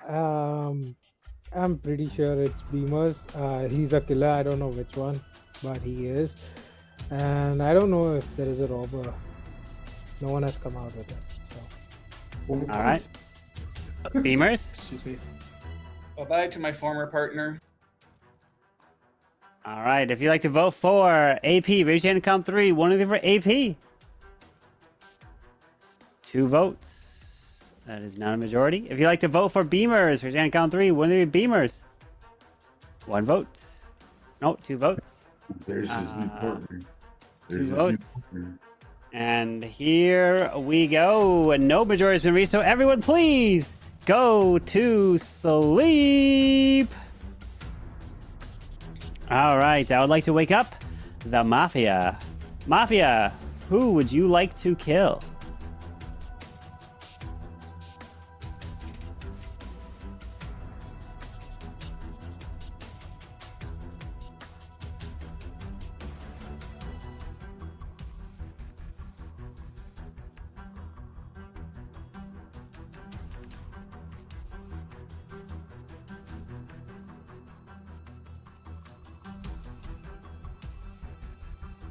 I'm pretty sure it's Beamers. He's a killer. I don't know which one, but he is. And I don't know if there is a robber. No one has come out with it. So. All right. Beamers. Excuse me. Bye-bye to my former partner. All right. If you'd like to vote for AP, raise your hand and count 3. One of them for AP. 2 votes. That is not a majority. If you'd like to vote for Beamers, raise your hand and count 3. One of the Beamers. 1 vote. No, 2 votes. There's his new partner. 2 votes. And here we go. No majority has been reached, so everyone please go to sleep. All right, I would like to wake up the Mafia. Mafia, who would you like to kill?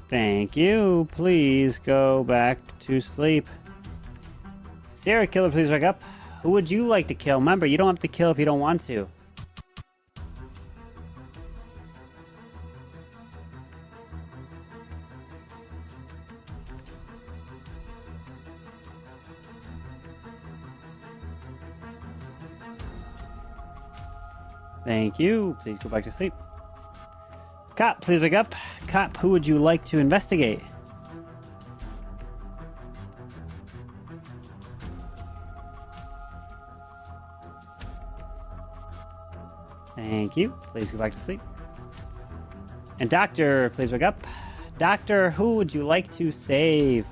Thank you. Please go back to sleep. Serial killer, please wake up. Who would you like to kill? Remember, you don't have to kill if you don't want to. Thank you. Please go back to sleep. Cop, please wake up. Cop, who would you like to investigate? Thank you. Please go back to sleep. And doctor, please wake up. Doctor, who would you like to save?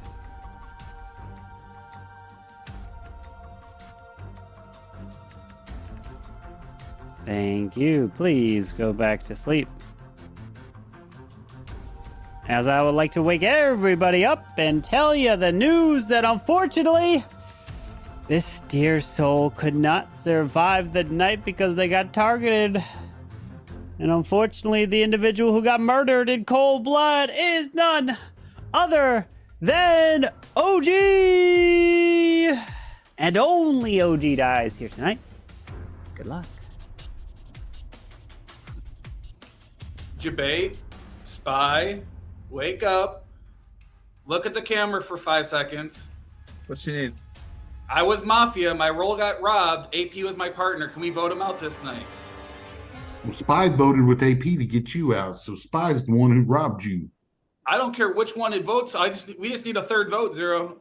Thank you. Please go back to sleep. As I would like to wake everybody up and tell you the news that unfortunately, this dear soul could not survive the night because they got targeted. And unfortunately, the individual who got murdered in cold blood is none other than OG! And only OG dies here tonight. Good luck. Debate, spy, wake up, look at the camera for 5 seconds. What you need? I was Mafia. My role got robbed. AP was my partner. Can we vote him out this night? Well, Spy voted with AP to get you out, so Spy's the one who robbed you. I don't care which one it votes. We just need a third vote, Zero.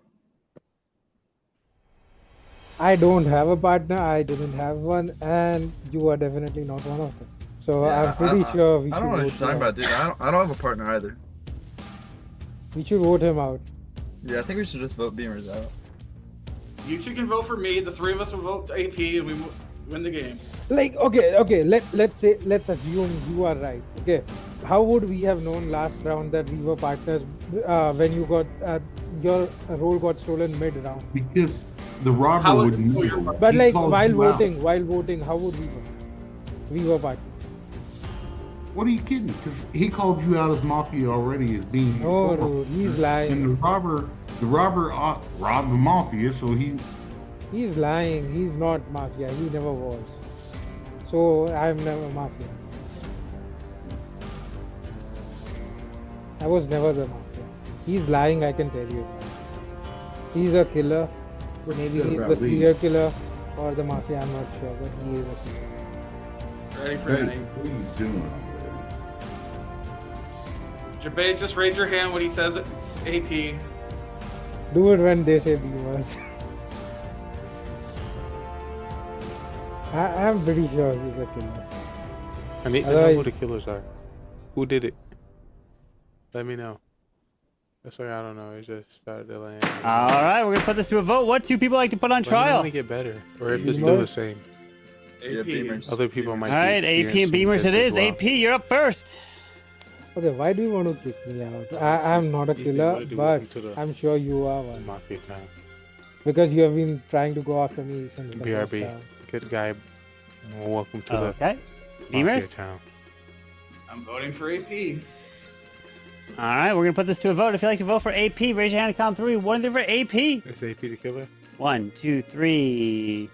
I don't have a partner. I didn't have one, and you are definitely not one of them. So I'm pretty sure we should I don't know what vote you're talking him about, dude. I don't have a partner either. We should vote him out. Yeah, I think we should just vote Beamers out. You two can vote for me. The three of us will vote AP, and we win the game. Like, okay. Let's assume you are right. Okay, how would we have known last round that we were partners when you got your role got stolen mid round? Because the robber wouldn't know. But He like called while you out. voting, how would we know? We were partners. What are you kidding? Because he called you out as Mafia already as being. No, dude, he's lying. And the robber robbed the Mafia, so He's lying. He's not Mafia. He never was. So I'm never Mafia. I was never the Mafia. He's lying, I can tell you. He's a killer. Maybe Said he's about the me. serial killer or the Mafia, I'm not sure, but he is a killer. Ready for Hey, any? what are you doing? Debate, just raise your hand when he says it. AP. Do it when they say viewers. I'm pretty sure he's a killer. I need to know who the killers are. Who did it? Let me know. That's like, I don't know. It just started delaying. All right, we're gonna put this to a vote. What two people like to put on Let me trial? get better, or if it's still the same. AP. Other people might. All right, AP and Beamers it is. AP, you're up first. Okay, why do you want to kick me out? I'm not a killer, but I'm sure you are one. Mafia Town. Because you have been trying to go after me since the first BRB. time. Good guy. Welcome to Okay. the Mafia Beamers? Town. I'm voting for AP. All right, we're gonna put this to a vote. If you'd like to vote for AP, raise your hand and count three. One for AP. Is AP the killer? 1, 2, 3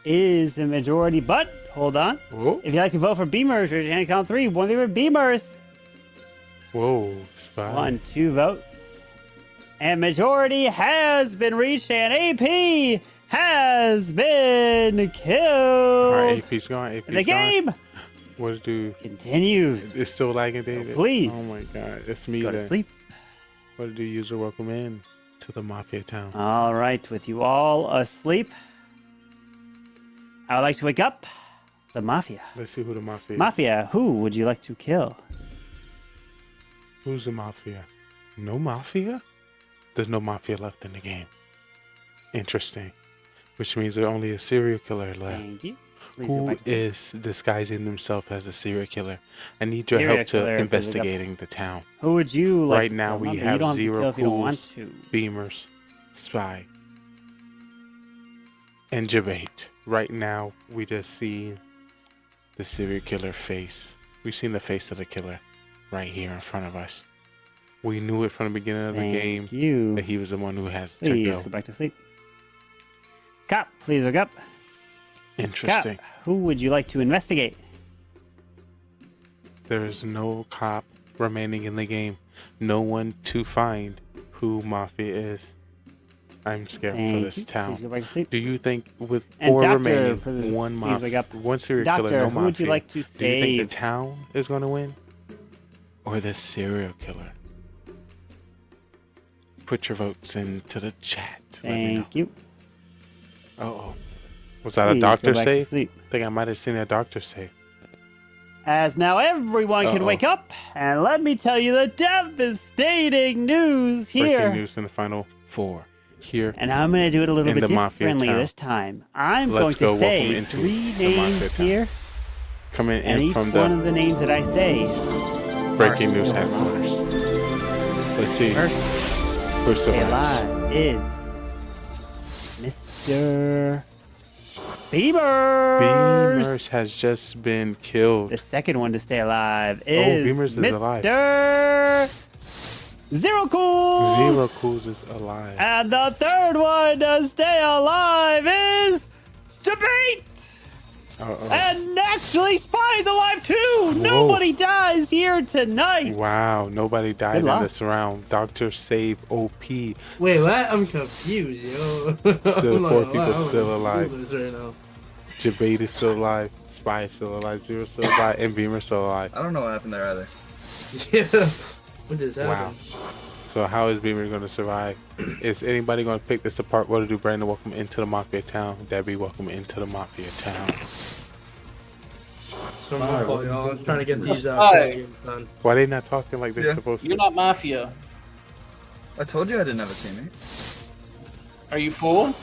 is the majority, but hold on. Whoa. If you'd like to vote for Beamers, raise your hand and count three. One for Beamers. Whoa, Spy. 1, 2 votes. And majority has been reached, and AP has been killed. All right, AP's gone. AP's The game gone. What to do? continues. It's still lagging, David. Please. Oh my God, it's me Go to then. sleep. What to do, user? Welcome in to the Mafia Town. All right, with you all asleep, I would like to wake up the Mafia. Let's see who the Mafia is. Mafia, who would you like to kill? Who's the Mafia? No Mafia? There's no Mafia left in the game. Interesting. Which means there's only a serial killer left. Thank you. Please go Who back to is disguising himself as a serial killer? I need your Serial help killer, to please look up. investigating the town. Who would you like Right to now kill? we Mafia, have you don't have to kill zero if you don't want pools, to. Beamers, Spy, and Debate. Right now we just see the serial killer face. We've seen the face of the killer right here in front of us. We knew it from the beginning of the Thank game you. that he was the one who has Please to go. go back to sleep. Cop, please wake up. Interesting. Cop, who would you like to investigate? There is no cop remaining in the game. No one to find who Mafia is. I'm scared for Thank this you. town. Please go back to sleep. Do you think with And 4 Doctor, remaining, for the- one please wake Mafia, up. one serial Doctor, killer, no who Mafia? would you like to Do you think the save? town is going to win? Or the serial killer? Put your votes into the chat. Let me know. Thank you. Uh-oh. Was that a Please doctor go back to save? sleep. I think I might have seen a doctor save. As now everyone can Uh-oh. wake up, and let me tell you the devastating news here. Breaking news in the final 4. Here. And I'm going to do it a little in bit the Mafia differently town. this time. I'm Let's going go. to Welcome say into 3 the Mafia names town. here, Coming and in each from one of the the names that I say. breaking news headquarters. Let's see. Who Stay survives? alive is Mr. Beamers. Beamers has just been killed. The second one to stay alive is Beamers is alive. Mr. Zero Cools. Zero Cools is alive. And the third one to stay alive is Debate. And actually, Spy's alive too. Nobody dies here tonight. Wow, nobody died Good in luck. this round. Doctor Save OP. Wait, what? I'm confused, yo. So I'm the not 4 gonna people lie, I'm still gonna alive. do this right now. Jabate is still alive. Spy is still alive. Zero still alive. And Beamer still alive. I don't know what happened there either. Yeah. What just Wow. happened? So how is Beamer going to survive? Is anybody going to pick this apart? What to do, Brandon? Welcome into the Mafia town. Debbie, welcome into the Mafia town. So my fault, y'all. I'm trying to get these Spy. games done. Why they not talking like they're supposed to? You're not Mafia. I told you I didn't have a teammate. Are you fool?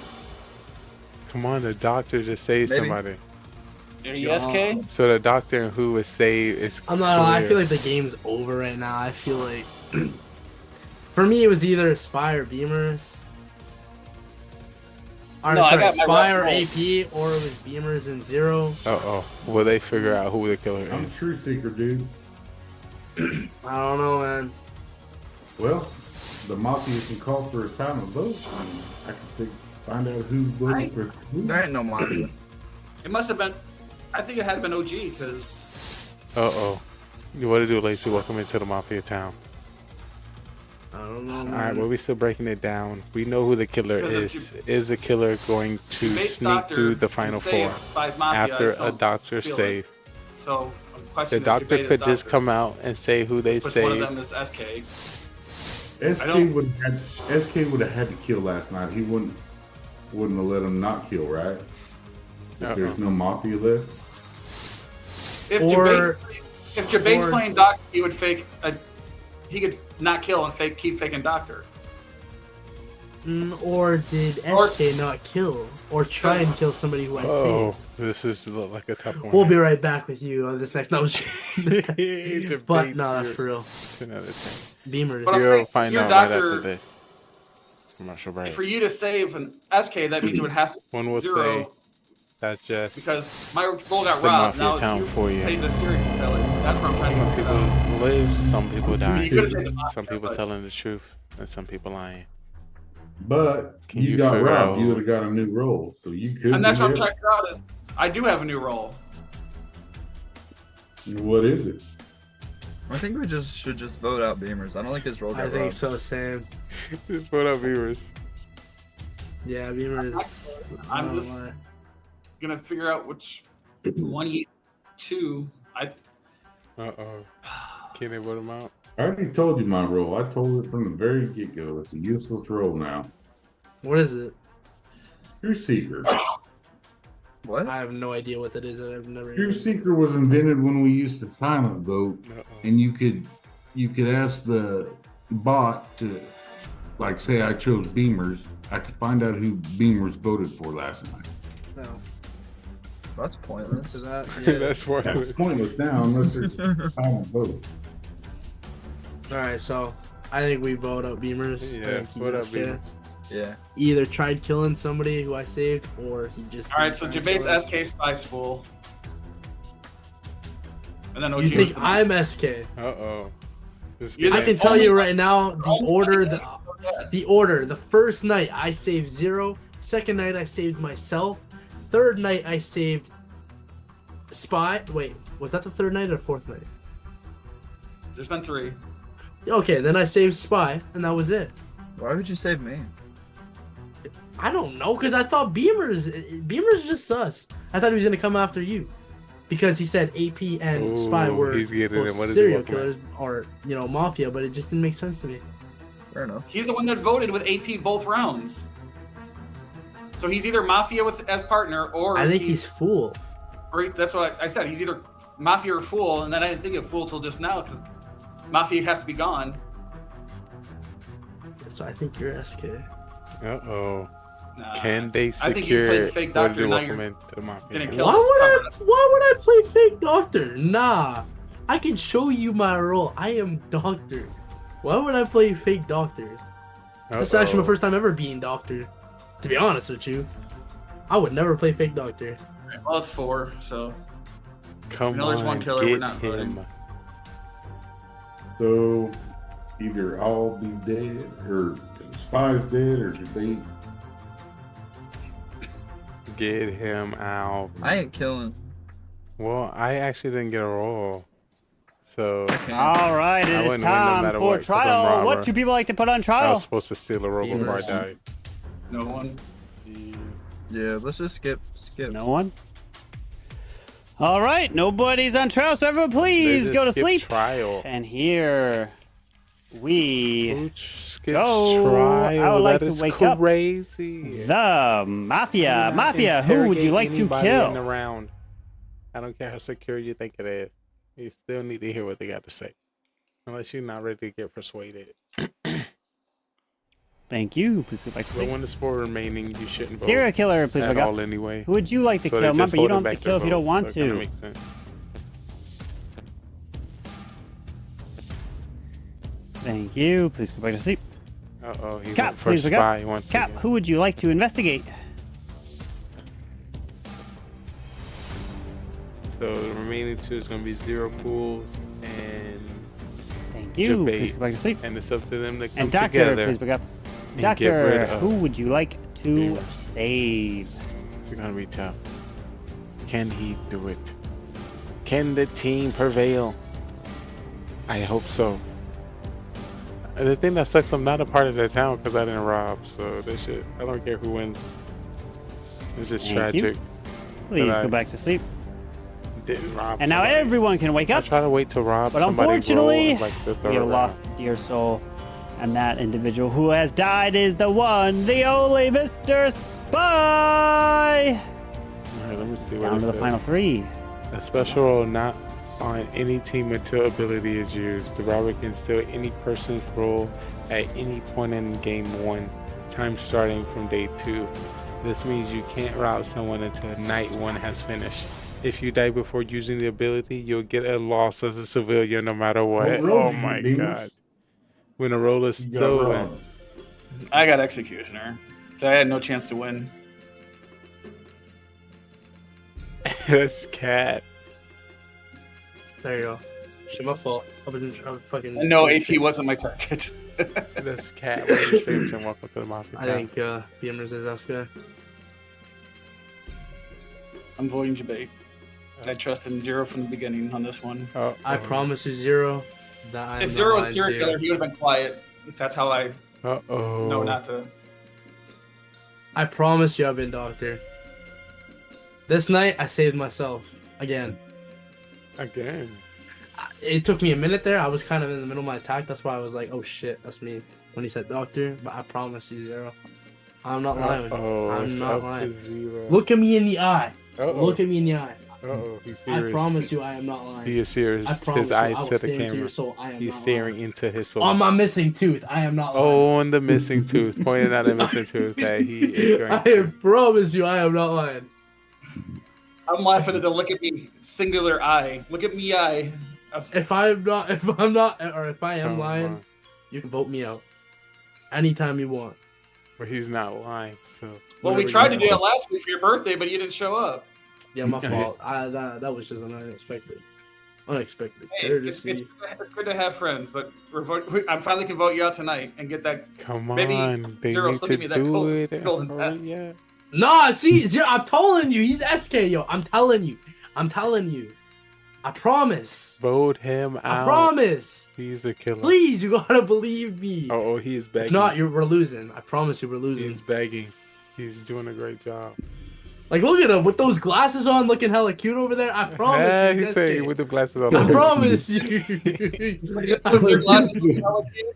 Come on, the doctor just saved Maybe. somebody. Are you SK? So the doctor and who was saved is I'm not gonna lie, I clear. feel like the game's over right now. I feel like for me it was either Spy or Beamers. Or No, I sorry, got my Spy rough or roll. AP, or it was Beamers and Zero. Uh-oh. Will they figure out who the killer I'm a is? true seeker, dude. I don't know, man. Well, the Mafia can call for a silent vote. And I can find out who voted for who. There ain't no Mafia. It must have been. I think it had been OG because Uh-oh. What to do, Lacey? Welcome into the Mafia town. I don't know, All man. right, well, we still breaking it down. We know who the killer Because is. Is the killer going to Debate sneak Doctor through the final saved four Spy's Mafia, after I still a doctor feel it. save? So I'm The questioning if doctor Debate could is just doctor. come out and say who they Which one of saved. them is SK? SK would have had to kill last night. He wouldn't have let him not kill, right? If there's no Mafia left. If Or- Jabate's or- playing doctor, he would fake he could not kill and keep faking doctor. Or did SK not kill? Or try and kill somebody who I Oh, saved? this is look like a tough one. We'll be right back with you on this next. No, but Debates no, your- for real. 10 out of 10. Beamers. But I'm You'll saying, find your out right doctor- after this commercial break. For you to save an SK, that means it would have to One will zero say that's just because my roll got the robbed. Mafia Now town if for you. Save the serial killer. That's what I'm trying Some to figure people out. live, some people die. You could've said the Mafia, Some people but- telling the truth, and some people lying. But Can you you got figure robbed. You out- would have got a new role, so you could. And that's what I'm do trying to figure out is I do have a new role. it. What is it? I think we should just vote out Beamers. I don't think his role got I think robbed. so, Sam. Just put up viewers. Yeah, Beamers. I I'm don't just know why. gonna figure out which one you two. Uh-oh. Can they vote him out? I already told you my role. I told it from the very get-go. It's a useless role now. What is it? True Seeker. What? I have no idea what that is. I've never. True Seeker was invented when we used to silent vote, and you could ask the bot to, like, say I chose Beamers. I could find out who Beamers voted for last night. No. That's pointless. To that, That's what. That's pointless now unless there's a silent vote. All right, so I think we vote out Beamers. Yeah, I think he vote out was scared. Beamers. Yeah. Either tried killing somebody who I saved, or he just. All right, didn't so try and Jabate's kill him. SK Spice Fool. And then OG You think was the- I'm SK? Uh-oh. I can tell you right now the order. The order. The first night I saved Zero. Second night I saved myself. Third night I saved Spy. Wait, was that the third night or fourth night? There's been 3. Okay, then I saved Spy, and that was it. Why would you save me? I don't know, because I thought Beamer's just sus. I thought he was gonna come after you, because he said AP and Spy Ooh, were he's getting both it. What is he serial looking at? killers or Mafia, but it just didn't make sense to me. Fair enough. He's the one that voted with AP both rounds. So he's either Mafia as partner, or I think he's Fool. Or that's what I said. He's either Mafia or Fool, and then I didn't think of Fool till just now because Mafia has to be gone. So I think you're SK. Uh-oh. Nah, Can they I think you secure played fake what doctor, do now welcome you're into the Mafia gonna town? kill Why would I play fake doctor? Nah, I can show you my role. I am doctor. Why would I play fake doctor? This is actually my first time ever being doctor. To be honest with you, I would never play fake doctor. Well, it's 4, so Come we know there's one on, killer. We're get not voting. him. So either all be dead, or Spy's dead, or debate. Get him out. I ain't killing. Well, I actually didn't get a roll. So All right, I it is wouldn't win no time matter for what, 'cause I'm trial. What robber. do people like to put on I trial? was supposed to steal a roll before I died. No one. Yeah, let's just skip. No one? All right, nobody's on trial, so everyone please They go to just skip sleep. trial. And here we Skips go. trial. I would like That to is wake crazy. up the Mafia. Do not Mafia, who would you like to interrogate anybody in the kill? round. I don't care how secure you think it is. You still need to hear what they got to say. Unless you're not ready to get persuaded. Thank you. Please go back to The sleep. one is for remaining. You shouldn't vote. Serial killer, please at wake up. all anyway. Who would you like to So kill? they're just Remember, you don't holding have to back kill if their you don't vote, want so it kinda to. makes sense. Thank you. Please go back to sleep. Uh-oh, he's Cap, up please for wake up. spy once Cap, again. who would you like to investigate? So the remaining two is going to be Zero Pools and Thank you. Debate. Please go back to sleep. And it's up to them to come And Doctor, together. please wake up. and get rid Doctor, of who would you like to Beamers. save? It's going to be tough. Can he do it? Can the team prevail? I hope so. The thing that sucks, I'm not a part of the town because I didn't rob. So this shit, I don't care who wins. It's just Thank you. tragic. Please that go I back to sleep. Didn't rob. And now somebody. everyone can wake I up. try to wait to rob. But somebody unfortunately, roll, like the we third have round. lost a dear soul. And that individual who has died is the one, the only Mr. Spy! All right, let me see what Down it to the says. final three. A special role not on any team until ability is used. The robber can steal any person's role at any point in game 1, time starting from day 2. This means you can't rob someone until night 1 has finished. If you die before using the ability, you'll get a loss as a civilian no matter what. What role Oh do you my do? god. When a role is You got stolen. robbed. I got Executioner. So I had no chance to win. That's cat. There you go. Shit, my fault. I'm fucking. And no, AP wasn't my target. That's cat. When you say and welcome to the Mafia. I think Beamers is us guy. I'm voting Jabay. I trusted in Zero from the beginning on this one. I promise you, Zero, that I am If not Zero was lying serial to you. killer, he would have been quiet. That's how I Uh-oh. know not to. I promise you I've been doctor. This night, I saved myself. Again. Again? It took me a minute there. I was kind of in the middle of my attack. That's why I was like, oh shit, that's me. When he said doctor, but I promise you, Zero. I'm not lying. with you. Uh-oh, I'm it's not up to lying. Zero. Look at me in the eye. Uh-oh. Look at me in the eye. Uh-oh, he's I serious. promise you, I am not lying. He is serious. I promise His you, I eyes will to the stare into camera. your soul. I am He's not staring into his soul. On my missing tooth, I am not lying. Oh, on the missing tooth. Pointing out a missing tooth that he is going I promise you, I am not lying. I'm laughing at the look at me singular eye. Look at me eye. If I am not, or if I am Come lying, on. you can vote me out anytime you want. But he's not lying, so. Well, we tried to do it last week for your birthday, but you didn't show up. Yeah, my fault. That was just an unexpected Hey, it's courtesy. good to have friends, but I'm finally can vote you out tonight and get that. Come Maybe on, they Zero need slipping to me that do it. golden Oh, pets. yeah. Nah, see, Zero, I'm telling you, he's SK, yo. I'm telling you. I promise. Vote him out. I promise. He's the killer. Please, you gotta believe me. Oh, he's begging. If not, we're losing. I promise you, we're losing. He's begging. He's doing a great job. Like, look at him with those glasses on, looking hella cute over there. I promise Yeah, you. he's SK. saying with the glasses on. I promise you. With your glasses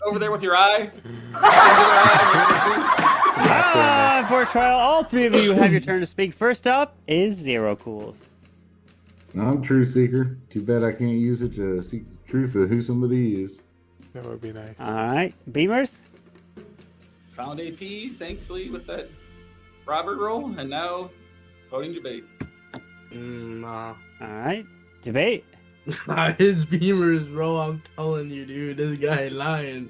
over there with your eye. For trial, all three of you have your turn to speak. First up is Zero Cools. I'm Truth Seeker. Too bad I can't use it to seek the truth of who somebody is. That would be nice. All right, Beamers. Found AP, thankfully, with that Robert roll, and now voting Jabay. Nah. All right, Debate. His Beamers, bro. I'm telling you, dude. This guy lying.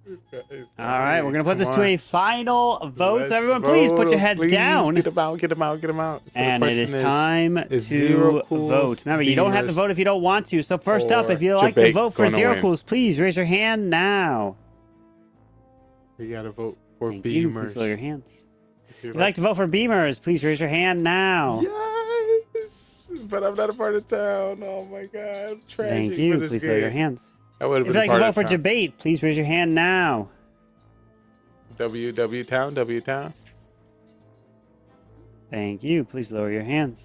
All right, we're gonna put this Come to on. a final vote. Let's So everyone, please put vote. your heads Please down. Get them out. Get them out. Get them out. So the And it is question time is to Zero Cools, vote. Remember, you don't have to Beamers, vote if you don't want to. So first up, or if you'd like to Jabate vote for gonna Zero win? Cools, please raise your hand now. We gotta vote for Thank you. Beamers. Please lower your hands. If If you'd like to vote for Beamers, please raise your hand now. Yes, but I'm not a part of town. Oh my god, I'm tragic. Thank you. for this Please lower your game. hands. I would If have you'd been like to part vote of for town. Jabate, please raise your hand now. W town. W town. Thank you. Please lower your hands.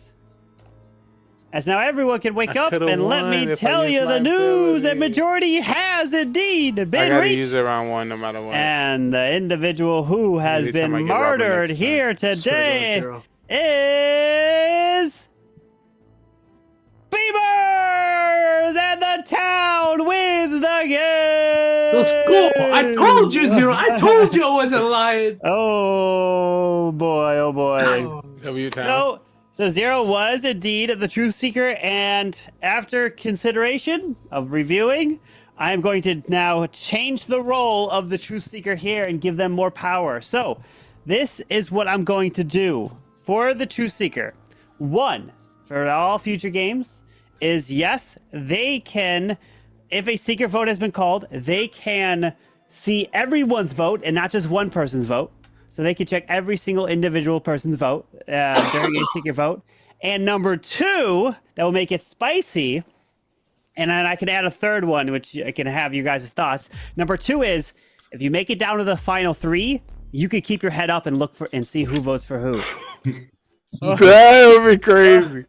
As now everyone can wake I up could've and let won me if I tell used you my the news that ability. majority has indeed I been gotta reached. use it round one no matter what. And the individual who has Every time been I get Robert murdered next time. here Swear to God, today Zero. is Beavers, and the town wins the game. Let's go! I told you, Zero. I told you I wasn't lying. Oh boy! Oh boy! W town. So Zero was indeed the Truth Seeker, and after consideration of reviewing, I am going to now change the role of the Truth Seeker here and give them more power. So this is what I'm going to do for the Truth Seeker. One, for all future games, is yes, they can, if a secret vote has been called, they can see everyone's vote and not just one person's vote. So they can check every single individual person's vote during a secret vote. And number two, that will make it spicy. And then I can add a third one, which I can have you guys' thoughts. Number two is, if you make it down to the final three, you can keep your head up and look for and see who votes for who. That would be crazy.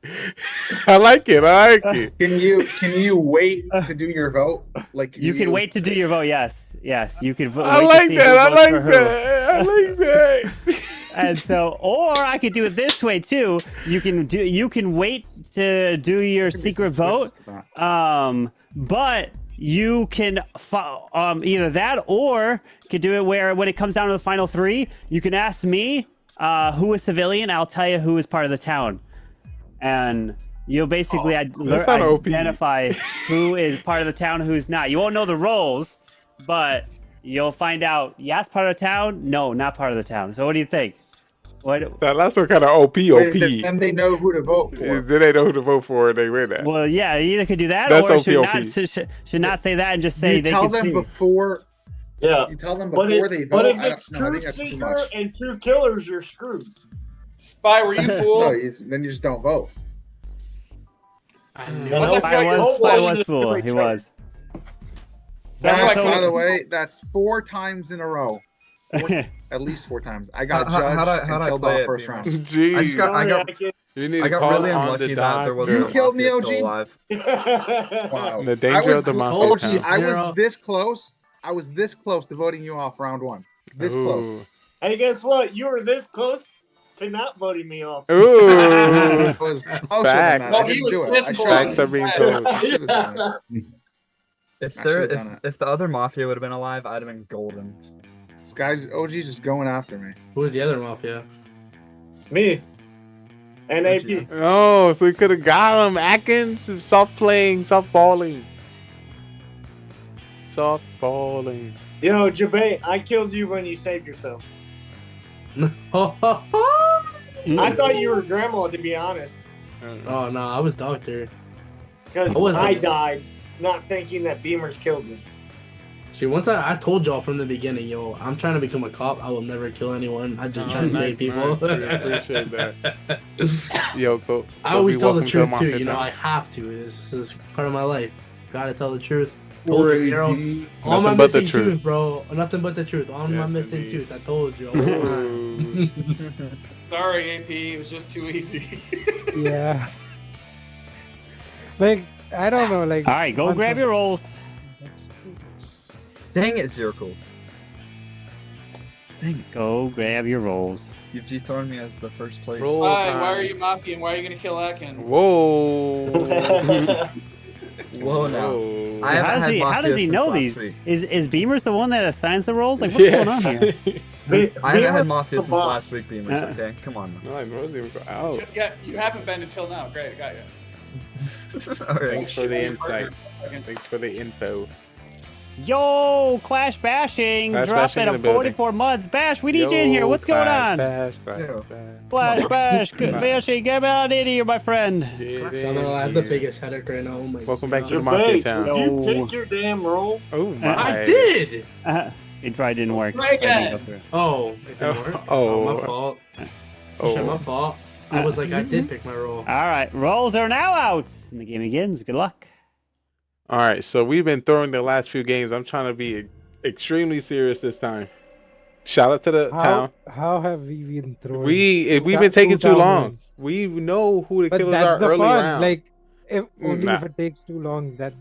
I like it. I like it. Can you wait to do your vote? Like You can wait to do your vote. Yes, you can vote. I like that. I like that. I like that. And so, or I could do it this way too. You can wait to do your secret vote, but you can either that or could do it where when it comes down to the final three, you can ask me who is civilian. I'll tell you who is part of the town, and you'll basically identify who is part of the town, who's not. You won't know the roles, but you'll find out. Yes, part of the town. No, not part of the town. So what do you think? That's what kind of OP. And they know who to vote for. Then they know who to vote for, and they win that. Well, yeah, you either could do that, That's or OP. should not say that and just say You they tell can them see. before. Yeah. You tell them But before they vote. if I it's don't, no, I think Truth that's too Seeker much. and True Killers, you're screwed. Spy, were you fooled? No, then you just don't vote. Spy was fool. He was. By the way, that's 4 times in a row. At least 4 times. I got judged until the first round. Jeez. I got really on unlucky the that there wasn't You a killed me, Mafia OG. still alive. Wow. The danger of the Mafia OG, town. I was this close. I was this close to voting you off round 1. This close. Hey, guess what? You were this close to not voting me off. Ooh. I was closer than that. I Facts. didn't do it. I Facts are being told. I should have done it. If the other Mafia would have been alive, I'd have been golden. This guy's OG's just going after me. Who was the other Mafia? Me. And AP. Oh, so he could have got him. Atkins, stop playing, stop balling. Stop balling. Yo, Jabate, I killed you when you saved yourself. I thought you were grandma, to be honest. Oh no, I was doctor. Because I died, not thinking that Beamers killed me. See, once I told y'all from the beginning, yo, I'm trying to become a cop. I will never kill anyone. I just try to save people. Nice. We appreciate that. Yo, I always tell the truth too. You know, I have to. This is part of my life. Gotta tell the truth. Told you, Zero. All my missing tooth, bro. Nothing but the truth. All my missing tooth. I told you. Sorry, AP. It was just too easy. Yeah. Like, I don't know. Like, all right, go grab your rolls. Dang it, Zero Cools. Dang it. Go grab your rolls. You've dethroned me as the first place. Why are you Mafia and why are you gonna kill Atkins? Whoa. Whoa, now. I How haven't had does Mafia he since know last these? week. Is Beamers the one that assigns the roles? Like, what's going on here? I haven't had Mafia since last week, Beamers, okay? Come on. No, I know they go out. Yeah, you haven't been until now. Great, I got you. All right. Thanks for the insight. Thanks for the info. Yo, Clash Bashing, Clash drop Bashing it in of the building. 44 months. Bash, we need you in here. What's going on? Bash. Clash Bash, Bashing, get out in here, my friend. I have the biggest headache right now. Oh my Welcome God. back to the Mafia Debate, Town. would you pick your damn roll? Oh my! I did. It probably didn't work. Try again. Oh, it didn't work. Oh. My fault. Oh. Shit, my fault. I was like, I did pick my roll. All right, rolls are now out, and the game begins. Good luck. All right, so we've been throwing the last few games. I'm trying to be extremely serious this time. Shout out to the town. How have we been throwing? We've been taking too down long. wins? We know who the But killers that's are the early fun. round. Like, if only Nah. if it takes too long, that's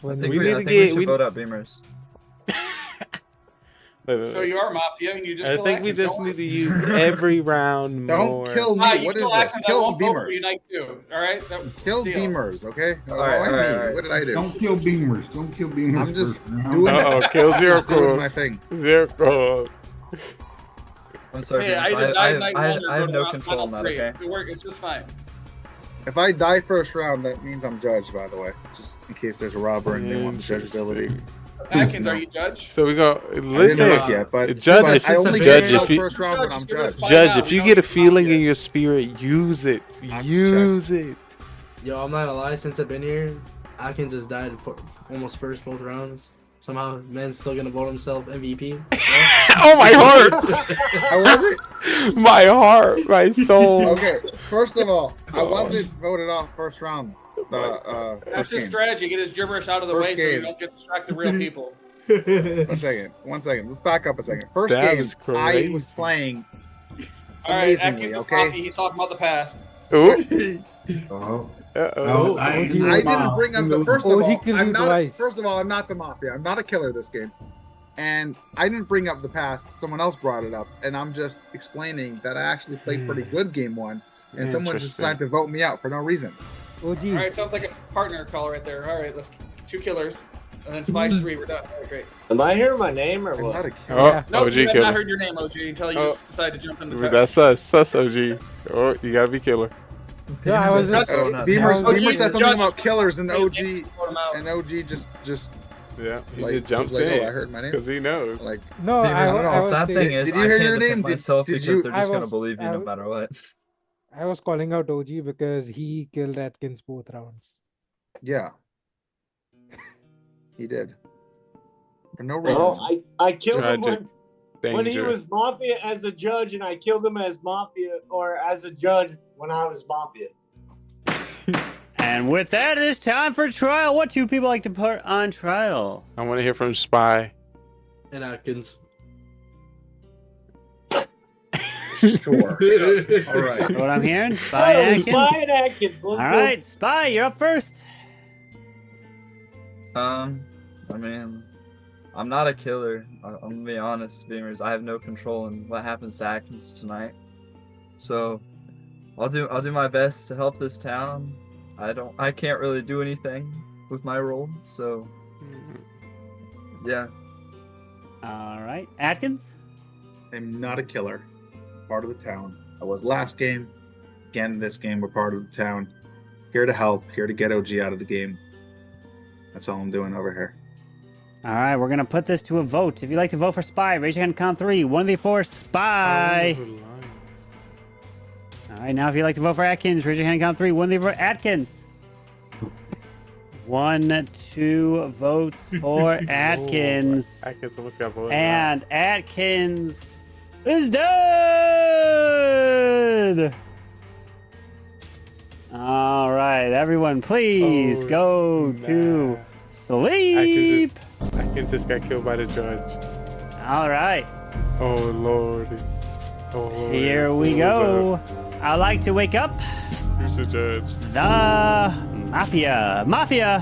when I We think need I to think get- we we- should vote out Beamers. So you are Mafia, and you just I kill think we Atkins, just don't need to worry. use every round Don't more. kill me. You What is kill this? Atkins, I Kill won't vote for you Beamers. night two. All right? Kill Deal. Beamers, okay? All right, all right. What did I do? Don't kill Beamers. Don't kill Beamers. I'm just first round. doing Uh-oh, kill Zero Just doing my Cruz. thing. Zero Cruz. I'm sorry, Hey, Beamers. I night one I have or no round control on that, final three. okay? It work. It's just fine. If I die first round, that means I'm judged, by the way. Just in case there's a robber and they want the judgeability. Atkins, are you judge? So we go. I Listen, didn't look yet, but judge. but If, I only judge get if you first round when I'm judged. judge if you get a feeling in your spirit, use it. Use it. Yo, I'm not gonna lie. Since I've been here, Atkins has died for almost first both rounds. Somehow, man's still gonna vote himself MVP. Oh my heart! I wasn't. My heart, my soul. Okay, first of all, I Gosh. wasn't voted off first round. That's First his game. strategy. Get his gibberish out of the First way so you game. don't get distracted real people. One second. Let's back up a second. First That's game, I crazy. was playing All right, amazingly. Atkins is Okay. Mafia. He's talking about the past. Ooh. Oh. Uh-oh. I didn't bring up the first of all. killed I'm you not. twice. First of all, I'm not the Mafia. I'm not a killer this game, and I didn't bring up the past. Someone else brought it up, and I'm just explaining that I actually played pretty good game one, and someone just Interesting. decided to vote me out for no reason. OG. All right, sounds like a partner call right there. All right, let's 2 killers, and then Spice 3. We're done. All right, great. Am I hearing my name or I'm what? not a killer. Oh, No, OG you have killer. not heard your name, OG, until you Oh. decided to jump in the That's us. Sus OG. Oh, you gotta be killer. Yeah, I was just. Beamers OG said something judge. about killers, and Vote OG him out. just Yeah, he like, just jumps was like, in "Oh, I heard my name." because he knows. Like, No, I Beamers, was sad saying- thing is, Did you I hear can't your defend name? Did- myself did because you- they're I just gonna was- believe you I no was- matter what. I was calling out OG because he killed Atkins both rounds. yeah, he did for no reason. Well, I killed him Tragic. when he Danger. was Mafia as a judge, and I killed him as Mafia or as a judge when I was Mafia. And with that, it is time for trial. What two people like to put on trial? I want to hear from Spy. And Atkins. Sure. All right. What I'm hearing? Spy Oh, Atkins. Spy and Atkins. Let's All go. right, Spy, you're up first. I mean, I'm not a killer. I'm gonna be honest, Beamers. I have no control in what happens to Atkins tonight. So, I'll do my best to help this town. I can't really do anything with my role. So, yeah. All right, Atkins. I'm not a killer. Part of the town. I was last game. Again, this game, we're part of the town. Here to help. Here to get OG out of the game. That's all I'm doing over here. All right, we're gonna put this to a vote. If you'd like to vote for Spy, raise your hand. Count 3. 1 of the 4. Spy. All right, now if you'd like to vote for Atkins, raise your hand. Count 3. 1 of the 4. Atkins. 1, 2 votes for Atkins. Atkins almost got voted And Atkins is dead. All right, everyone, please go to sleep. Atkins just got killed by the judge. All right, Oh Lord. Oh Lord. here we Who's go. up? I'd like to wake up Who's the judge? the Mafia. Mafia,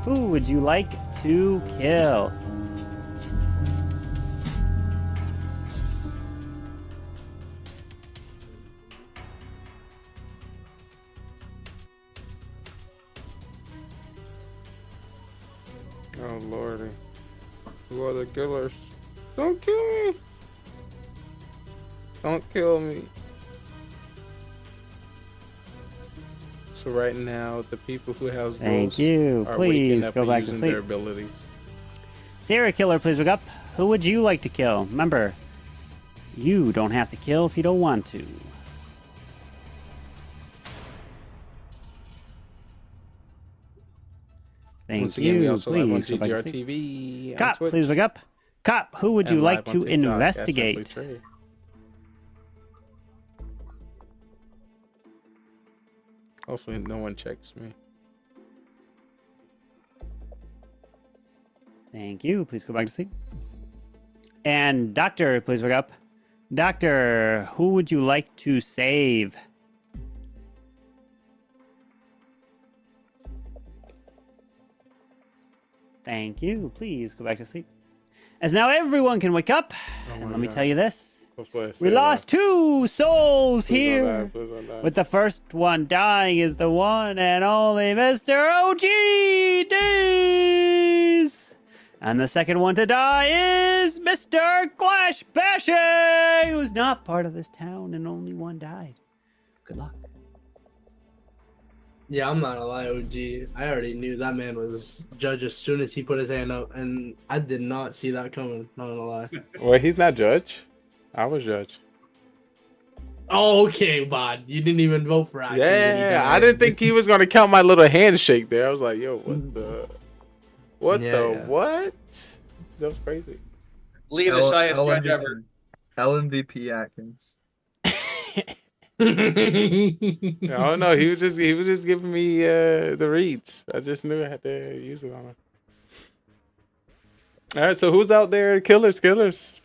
who would you like to kill? Oh Lordy. Who are the killers? Don't kill me. Don't kill me. So right now, the people who have Thank votes you. are Please waking up go and back to using sleep. their abilities. Serial killer, please wake up. Who would you like to kill? Remember, you don't have to kill if you don't want to. Thank Once you. again, we also live on Please go back to GGR sleep. TV. on Cop, Twitch, please wake up. Cop, who would you and like live on to TikTok at investigate? Simply Trey. Hopefully no one checks me. Thank you. Please go back to sleep. And Doctor, please wake up. Doctor, who would you like to save? Thank you. Please go back to sleep. As now everyone can wake up. And let me tell you this. We lost 2 souls Please don't here. die, please don't die. With the first one dying is the one and only Mr. OG Days. And the second one to die is Mr. Clash Bashing, who's not part of this town and only one died. Good luck. Yeah, I'm not gonna lie, OG. I already knew that man was judge as soon as he put his hand up, and I did not see that coming. Not gonna lie. Well, he's not judge. I was judge. Oh, okay, Bod. You didn't even vote for Acting. and he Yeah, I died. didn't think he was gonna count my little handshake there. I was like, yo, what the what? That was crazy. Lee, the shyest judge ever. LMVP Atkins. No, no, he was just giving me the reads. I just knew I had to use it on him. All right, so who's out there? Killers,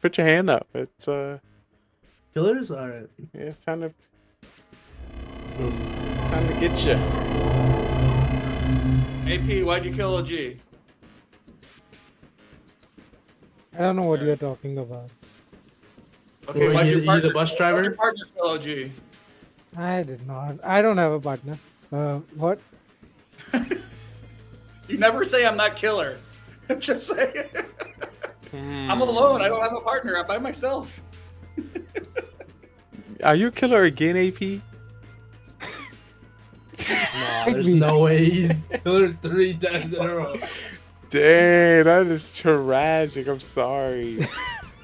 put your hand up. It's Killers? All right. Yeah, it's time to get you. AP, why'd you kill OG? I don't know what you're talking about. Okay, Well, why'd you- your you partner, the bus why'd driver? your partner kill OG? I did not. I don't have a partner. What? You never say I'm not killer. Just say it. I'm alone. I don't have a partner. I'm by myself. Are you a killer again, AP? Nah, there's no way he's killed 3 times in a row. Dang, that is tragic. I'm sorry.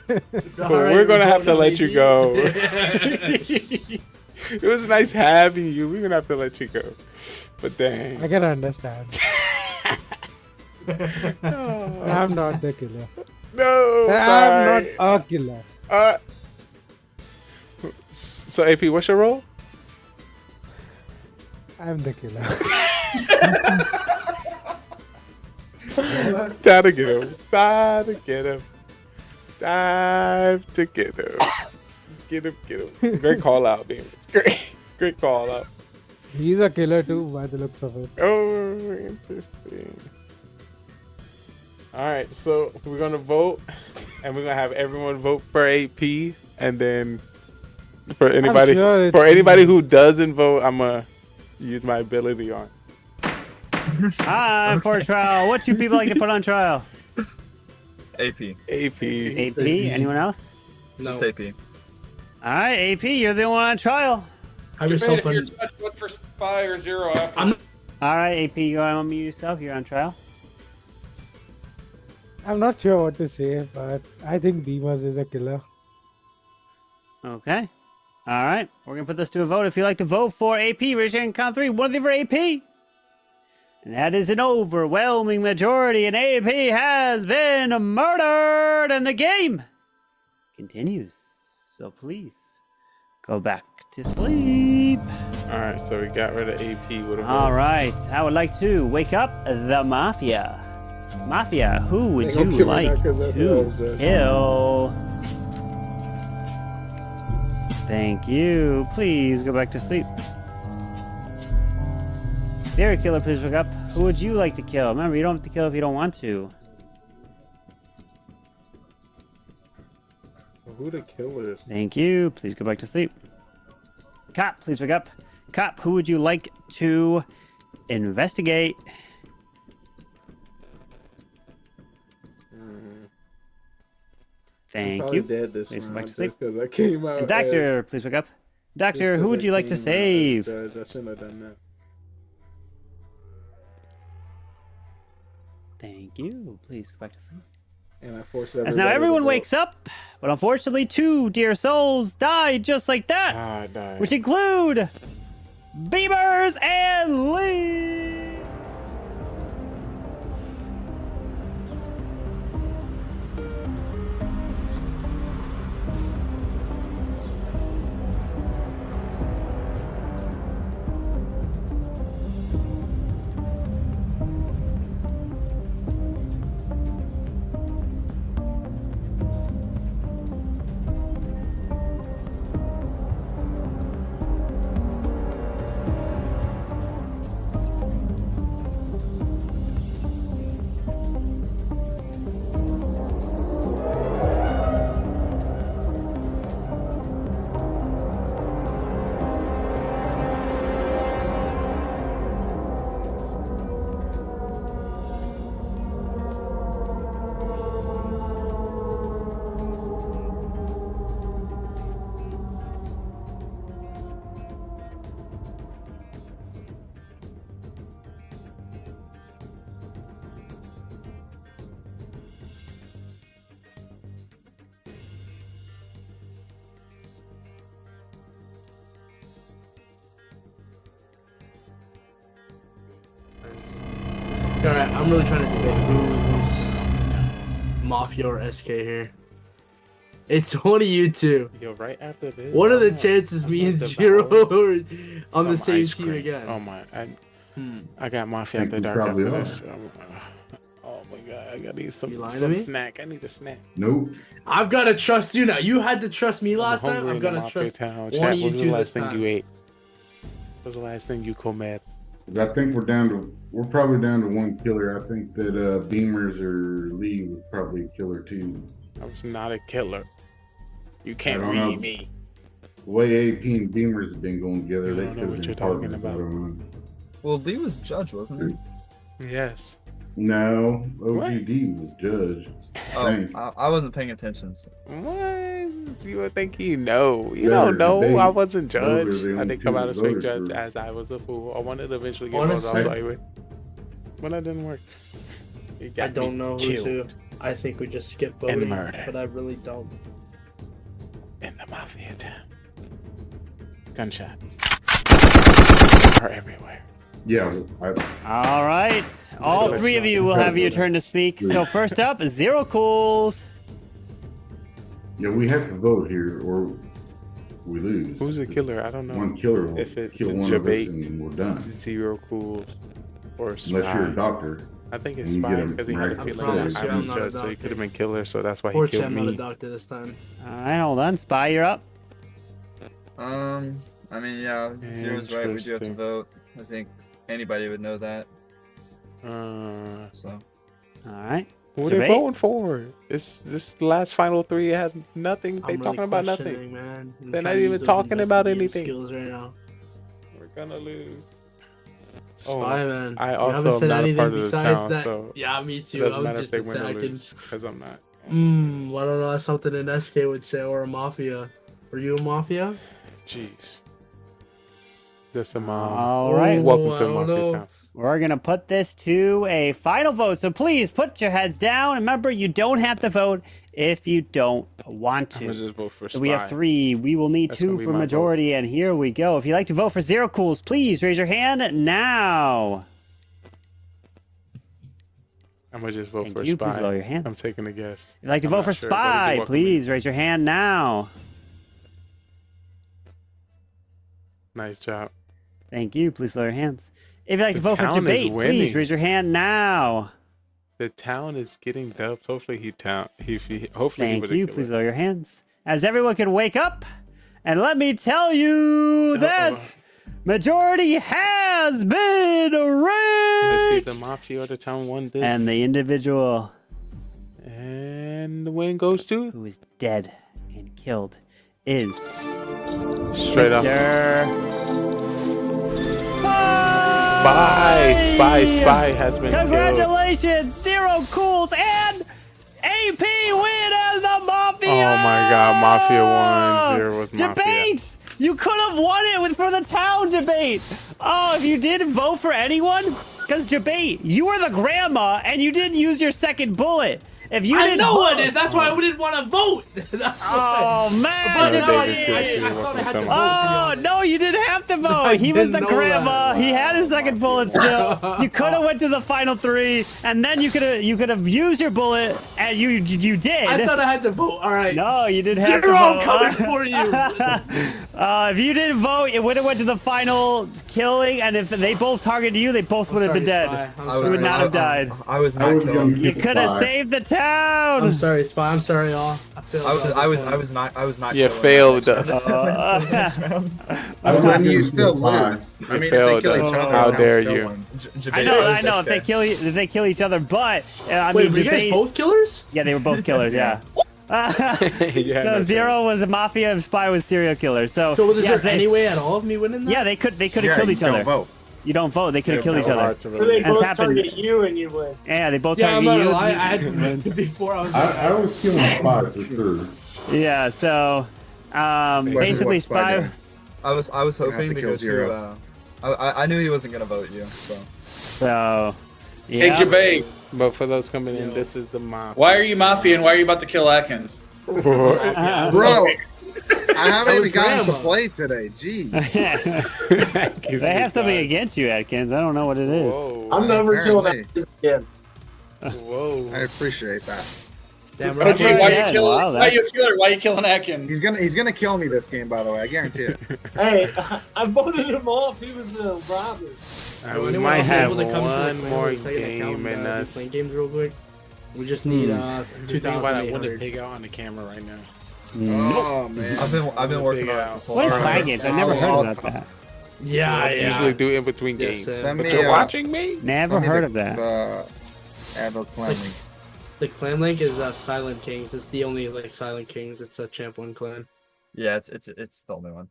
But Alright, we're gonna we're have to going let to you go. BP. It was nice having you. We're gonna have to let you go. But dang. I can understand. Oh, I'm not the killer. No, I'm sorry. not a killer. So AP, what's your role? I'm the killer. Time to get him. Time to get him. Time to get him. Get him. Great call out, Beam. Great call out. He's a killer too, by the looks of it. Oh, interesting. All right, so we're gonna vote, and we're gonna have everyone vote for AP, and then for anybody who doesn't vote, I'm gonna use my ability on. Time for trial. What 2 people like to put on trial? AP. AP. Anyone else? No. Just AP. All right, AP, you're the one on trial. Have If yourself you're an... judged, look for spy or 0 after. All right, AP, you want to unmute yourself? You're on trial. I'm not sure what to say, but I think Beamers is a killer. Okay. All right. We're going to put this to a vote. If you'd like to vote for AP, raise your hand, count 3. One for AP. And that is an overwhelming majority. And AP has been murdered. And the game continues. So please go back to sleep. All right, so we got rid of AP with a vote. All right. I would like to wake up the Mafia. Mafia, who would Don't you kill me like now, 'cause that's what I to was doing. kill? Thank you. Please go back to sleep. Serial killer, please wake up. Who would you like to kill? Remember, you don't have to kill if you don't want to. Who the killers? Thank you. Please go back to sleep. Cop, please wake up. Cop, who would you like to investigate? Thank Probably you. dead this Please go round back to just sleep. because I came out. And Doctor, please wake up. Doctor, just who 'cause would I you like to came out as save? judge. I shouldn't have done that. Thank you. Please go back to sleep. And I forced As now everyone wakes up, but unfortunately 2 dear souls died just like that, which include Beamers and Lee. Alright, I'm really trying to debate who's Mafia or SK here. It's one of you two. Yo, right after this. What are the chances me and Zero are on the same ice team cream. again? Oh my! I got Mafia after dark after this. Oh my god! I gotta eat some snack. I need a snack. Nope. I've gotta trust you now. You had to trust me last time. hungry I'm in the gonna Mafia trust town. one Chat, of you what was the two last this thing time. you ate? What was the last thing you comed? I think we're probably down to one killer. I think that Beamers or Lee was probably a killer too. I was not a killer. You can't I don't read know. me. The way AP and Beamers have been going together, they don't know could what have you're been talking partners. I about. don't know. Well, Lee was judge, wasn't he? Yes. No, OGD was judge. Oh, I wasn't paying attention. So. What? You would think you know. You Better don't know. debate. I wasn't Those are judge. the I only didn't come two out as fake voters judge for- as I was a fool. I wanted to eventually get Honestly- voted off anyway. But that didn't work. You got I don't me know who's who. killed I think we just skip and voting, murdered but I really don't. in the Mafia town. Gunshots are everywhere. Yeah. All right. All 3 of you will have your turn to speak. So first up, Zero Cools. Yeah, we have to vote here or we lose. Who's the killer? I don't know. One killer will If it's kill one of us debate, and we're done. Zero Cools, or Spy. Unless you're a doctor. I think it's and you Spy get a because he had a miraculous feeling save. I was I'm not a judge, so he doctor. could have been killer. So that's why he Fortunately, killed I'm not a me. doctor this time. All right, hold on. Spy, you're up. I mean, yeah, Zero's right. We do have to Interesting. vote. I think anybody would know that. So. All right. What are they Debate? voting for? It's this last final 3. It has nothing. They I'm talking really about questioning, nothing. man. I'm They're trying not to even use those talking about investigative anything. Skills right now. We're gonna lose. Spy, man. I You also haven't am said not a anything part of the besides town, that. so Yeah, me it too. doesn't I'm matter if just they win or attacking. lose because I'm not. I don't know. That's something an SK would say or a Mafia. Were you a Mafia? Jeez. Just a mom. All right. Welcome I to don't Mafia know. Town. We're going to put this to a final vote. So please put your heads down. Remember, you don't have to vote if you don't want I'm to. gonna just vote for So we have Spy. 3. We will need That's 2 gonna be for my majority. And here we go. If you'd like to vote for Zero Cools, please raise your hand now. I'm gonna just vote Thank for you. Spy. Please lower your hand. I'm taking a guess. If you'd like to I'm vote not for sure. What did you Spy, welcome me? please raise your hand now. Nice job. Thank you. Please lower your hands. If you'd like The to vote for town is debate, please winning. raise your hand now. The town is getting dubbed. Hopefully hopefully he Thank was you. a killer. Please lower your hands. As everyone can wake up, and let me tell you that majority has been Let's see if reached. the Mafia or the town won this. And the individual And the win goes to who is dead and killed is straight up Mr. Spy has been killed. Congratulations, Zero Cools and AP win as the Mafia. Oh my God, Mafia won. Zero was Mafia. Debate! You could have won it for the town debate. Oh, if you did vote for anyone, Because debate, you were the grandma and you didn't use your second bullet. If you I didn't know vote, I did. That's why I didn't want to vote. That's oh why. man! But no, I Davis, thought I had to vote. Oh no, you didn't have to vote. He was the grandma. He had his second bullet still. You could have went to the final 3, and then you could have used your bullet, and you did. I thought I had to vote. All right. No, you didn't have to Zero vote. coming for you. If you didn't vote, it would have went to the final killing, and if they both targeted you, they both would have been dead. You would not have died. I was not killed. You could have saved the town. I'm sorry, Spy. I'm sorry, y'all. I was not. You killing failed us. us. When you still lose. I mean, if they failed kill us. each other, How the town dare still you. wins. I know. If they kill each other, but I Wait, mean, were you guys debate- both killers? Yeah, they were both killers. Yeah. Yeah, So no Zero was a mafia, and Spy was serial killer. So So was yeah, there any way at all of me winning that? Yeah, they could have Yeah, killed you each other. don't vote. You don't vote. They could have killed each other. Or they That's both happened. target you and you win. Yeah, they both Yeah, I'm targeted not you. gonna lie. I had to before I was. I was killing Spy for sure. Yeah. So basically, what Spy Spy. did. I was have hoping to to kill go Zero. to. I knew he wasn't gonna vote you. So. So. Hey, Yeah. Jabate, But for those coming in, this is the Mafia. why are you Mafia and why are you about to kill Atkins? Bro, I haven't even gotten to grandma. play today. Jeez. They have something against you, Atkins. I don't know what it is. Whoa. I'm never killing Apparently. that again. Whoa. I appreciate that. Damn Oh, right. gee, why are Yeah, you killing? wow, Why are you killing? Why are you killing Atkins? He's gonna kill me this game, by the way. I guarantee it. Hey, I voted him off. He was a robber. We Anyone might else have able to come to the one plane more for a second to count, game in the us. playing games real quick. We just need Think about I want to 2,800. pig out on the camera right now. Oh man. I've been working on it this whole What is time. playing games? I never heard about that. Yeah, I yeah. usually do in between Yes, games. sir. Send But me, you're watching me? Never Send me heard the- of that. The Adult Clan link. The clan link is Silent Kings. It's the only Silent Kings. It's a Champ 1 clan. Yeah, it's the only one.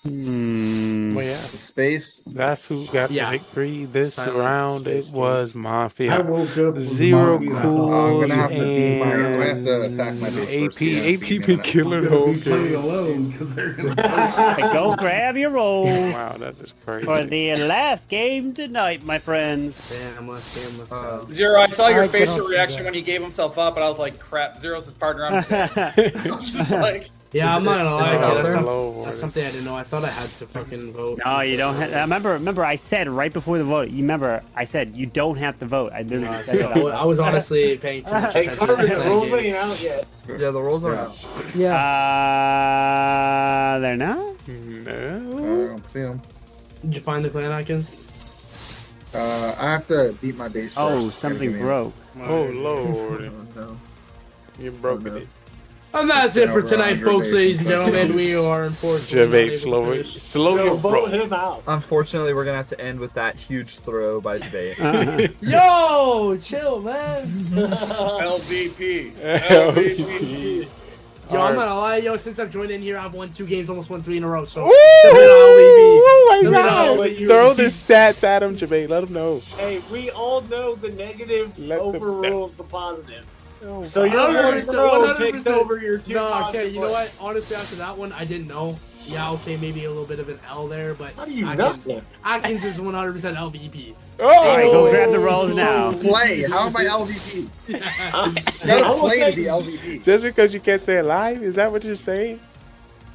Well, yeah. The space. That's who got Yeah. the victory this Silent round. It Space was Kings. Mafia. I woke up with Zero Mafia. Cool I'm gonna have to beat my. I'm and gonna have to attack my base first. AP. Yeah, AP beat me been in a killing I'm the gonna whole be playing game. alone because they're gonna. Go grab your roll Wow, that is crazy. for the last game tonight, my friends. Damn, let's Zero, I saw your I facial cannot do reaction that. when he gave himself up, and I was like, "Crap, Zero's his partner." I'm dead. I was just like, Yeah, I'm not gonna lie. it Okay, out that's, there? that's something I didn't know. I thought I had to fucking vote. No, you don't. Remember, I said right before the vote. You remember, I said you don't have to vote. I didn't. I was honestly paying too much Hey, attention. Carter, to the playing rules games. ain't out yet. Yeah, the rules are out. Yeah. They're not. I No. don't see him. Did you find the clan Atkins? I have to beat my base first. Oh, Gotta something give me a- broke. Oh Lord, No. you broke it. And that's it for Over tonight, 100 folks, days ladies and since I've gentlemen. been- We are unfortunately not Javate, able to slow it, finish. slow Yo, your vote bro. him out. Unfortunately, we're gonna have to end with that huge throw by debate. Yo, chill, man. LVP. LVP. Yo, I'm not gonna lie, yo, since I've joined in here, I've won 2 games, almost won 3 in a row, so... Ooh, oh my Let me know God! what you- Throw the stats at him, Javate. Let him know. Hey, we all know the negative Let them- overrules the positive. Oh, So your 100%, 1 takes over your 2 No, okay, positive you know ones. what? Honestly, after that one, I didn't know. Yeah, okay, maybe a little bit of an L there, but How do you Atkins, not? Atkins is 100% LVP. Alright, go grab the rolls now. Play. How am I LVP? You I'm gotta gonna play to take- be LVP. Just because you can't stay alive? Is that what you're saying?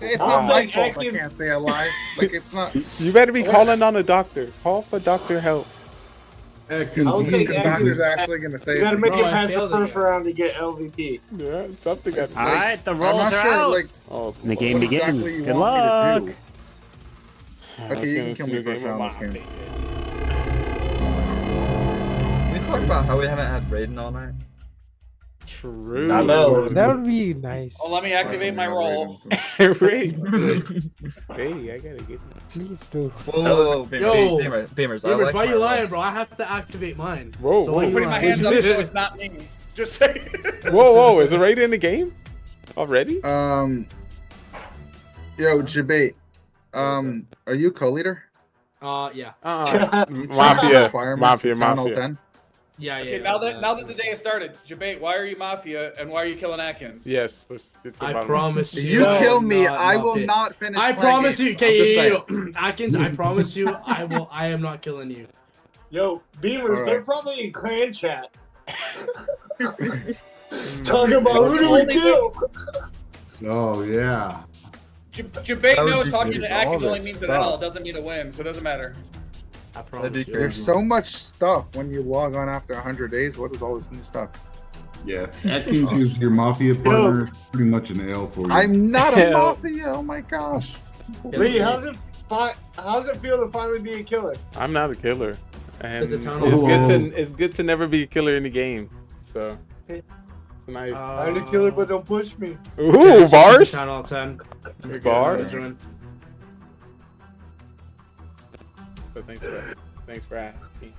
It's I'll not my take fault. I Atkins. can't stay alive. Like it's not. You better be calling on a doctor. Call for doctor help. Atkins, I'll you take can- The doctor's actually gonna say. You gotta make No, it I past the failed it first yet. round to get LVP. Yeah, something got to All right, the I'm rolls not are sure. out. Like Oh, The game what begins. exactly you Good want luck. me to do. let's Okay, you go can kill see me a first game of round this game. Mafia. Can we talk about how we haven't had Raiden all night? True. I know. That would be nice. Oh, let me activate my roll. Wait. Hey, I gotta get. Please do. Whoa, Yo. Beamers, I Gamers, like why my you roll. lying, bro? I have to activate mine. Whoa, So whoa. why I'm you putting my lying? hands up so it's not me. Just say. Whoa, whoa! Is it right in the game already? Yo, Jabate. Are you co-leader? Yeah. Mafia, Mafia, Town Mafia. 10? Yeah, Okay, now that the day has started, Jabate, why are you Mafia and why are you killing Atkins? Yes, let's get to the I bottom. promise If you. you kill me, not I will fit. not finish I playing promise game. you. I'm just Okay, saying. Atkins, I promise you, I am not killing you. Yo, Beamers, All they're right. probably in clan chat. Talking about who do we kill? Oh yeah. Jabate That would knows be talking good. to All actors only this means an L. stuff. It doesn't mean a win, so it doesn't matter. I promise you. There's so much stuff when you log on after 100 days. What is all this new stuff? Yeah. Acting as your mafia partner is pretty much an L for you. I'm not a mafia. Oh my gosh. Lee, how's it feel to finally be a killer? I'm not a killer, and the it's town good to never be a killer in the game. So it's nice. I'm a killer, but don't push me. Ooh, bars. Town all 10. You're good. Bars? Join. So thanks for asking.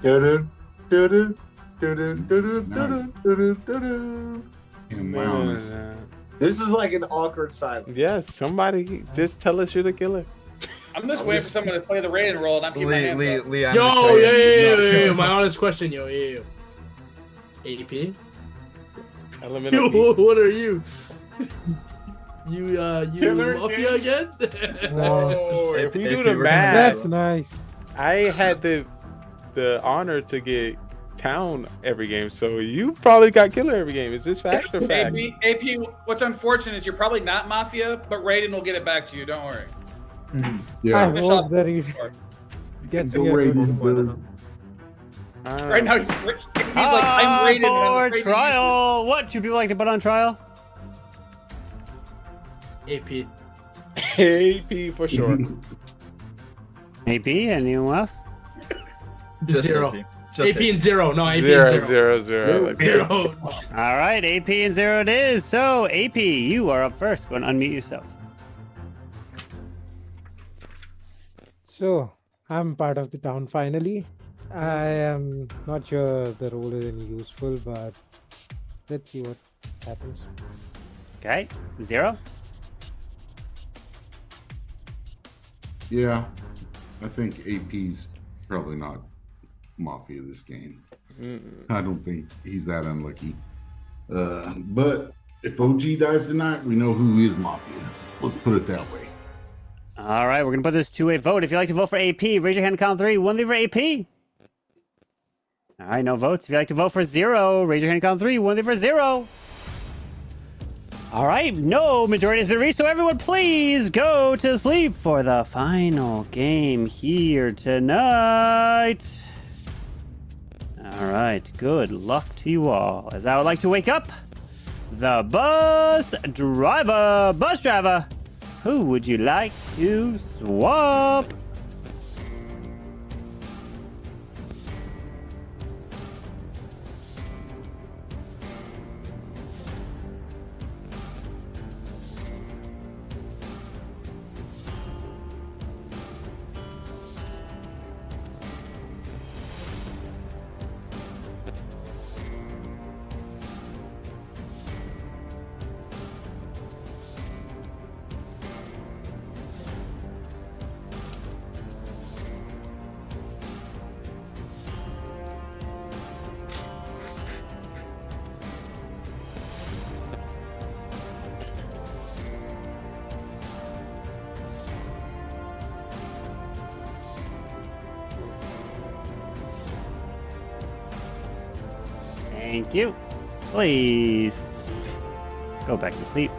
Dun-dun, dun-dun, dun-dun, dun-dun, dun-dun, dun-dun, dun-dun. And wellness. This is like an awkward silence. Yes, somebody just tell us you're the killer. I'm just waiting for someone to play the rating role, and I'm keeping my hands up. Yo, yeah. My honest question, yo. AP? Yo, what are you? You Killer Mafia again? Oh, if we do the That's math, nice. I had the honor to get town every game, so you probably got killer every game. Is this fact or fact? AP, what's unfortunate is you're probably not Mafia, but Raiden will get it back to you. Don't worry. Yeah. I hope that he gets Go me a good Raiden, one. Bill. Right now he's like, I'm Raiden. and I'm For afraid to trial. What? 2 people like to put on trial? AP. AP for sure. AP, anyone else? Zero. AP and zero. No, AP Zero, and zero. zero. Let's go. Zero. All right, AP and 0 it is. So, AP, you are up first. Go and unmute yourself. So I'm part of the town finally. I am not sure the role is any useful, but let's see what happens. Okay, 0. Yeah. I think AP's probably not mafia this game. I don't think he's that unlucky. But if OG dies tonight, we know who is mafia. Let's put it that way. All right, we're going to put this to a vote. If you'd like to vote for AP, raise your hand count 3. 1 leave for AP. All right, no votes. If you'd like to vote for 0, raise your hand count 3. 1 leave for 0. All right, no majority has been reached, so everyone please go to sleep for the final game here tonight. All right, good luck to you all. As I would like to wake up the bus driver. Bus driver, who would you like to swap? Thank you. Please go back to sleep.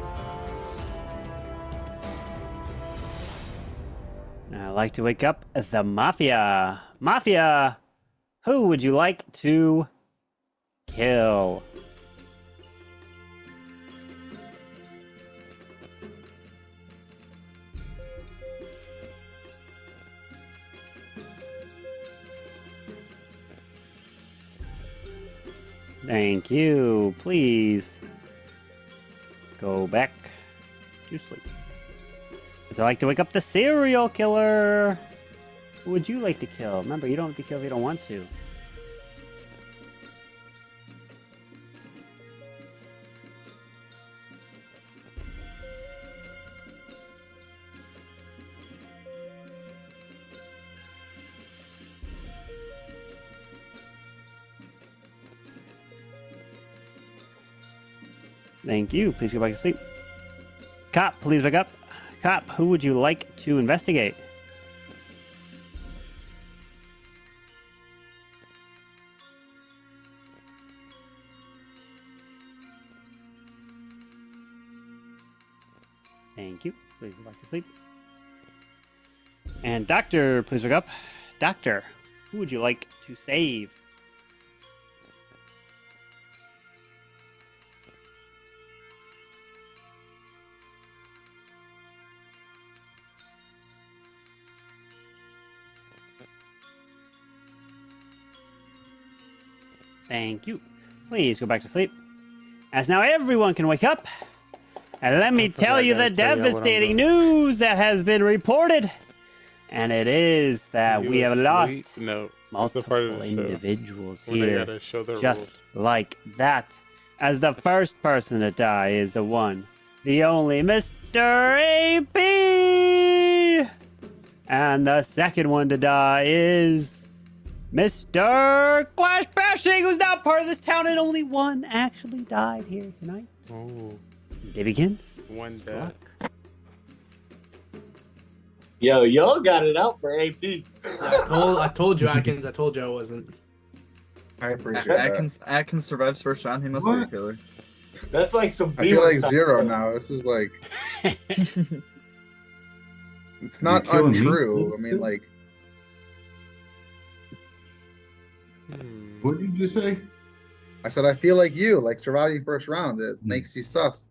I'd like to wake up the Mafia. Mafia, who would you like to kill? Thank you. Please go back to sleep. As I like to wake up the serial killer. Who would you like to kill? Remember, you don't have to kill if you don't want to. Thank you. Please go back to sleep. Cop, please wake up. Cop, who would you like to investigate? Thank you. Please go back to sleep. And Doctor, please wake up. Doctor, who would you like to save? Thank you. Please go back to sleep. As now everyone can wake up. And let me tell you the devastating news that has been reported. And it is that we have lost multiple individuals here. Just like that. As the first person to die is the one, the only Mr. AP. And the second one to die is Mr. Clash Bashing, who's not part of this town, and only one actually died here tonight. Oh. Day begins. One death. Yo, y'all got it out for AP. I told you, Atkins. I told you I wasn't. I appreciate that. Atkins survives first round. He must be a killer. That's like some. I feel like zero now. This is like. It's not untrue. I mean, like. What did you say? I said I feel like you, like surviving first round. It makes you sus.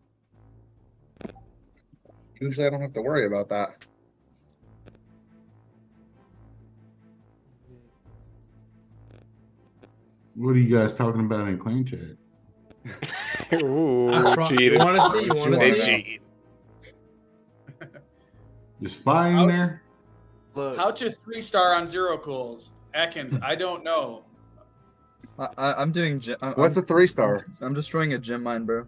Usually, I don't have to worry about that. What are you guys talking about in clan chat? Ooh, You want to see? You want to see? cheat. You spy in there? How to 3-star on zero cools? Atkins, I don't know. I'm doing. What's a 3-star? I'm destroying a gem mine, bro.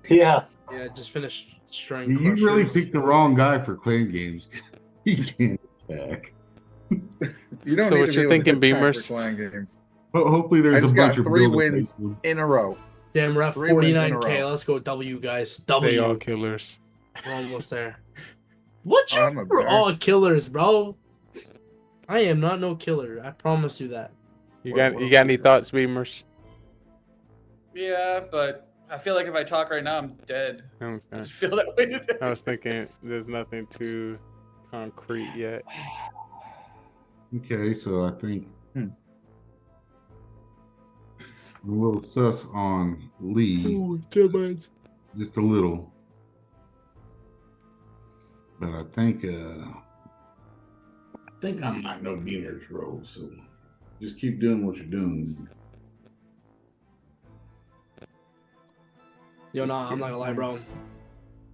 Yeah. Yeah, just finished destroying. You really picked the wrong guy for clan games. He can't attack. You don't So need what to you're be thinking, able to attack Beamers? for clan games. Well, hopefully there's I just a bunch got of 3 building wins people. in a row. Damn, we're at 3 wins in a 49K. row. Let's go W, guys. They W. all killers. We're almost there. What you? I'm We're all embarrassed. killers, bro. I am not no killer. I promise you that. You got any thoughts, Beamers? Yeah, but I feel like if I talk right now, I'm dead. Okay. I just feel that way today. I was thinking there's nothing too concrete yet. Okay, so I think I'm a little sus on Lee. Ooh, Gemini. Just a little. But I think I'm not no beaner's role, so just keep doing what you're doing. Yo, no, I'm not gonna lie, bro.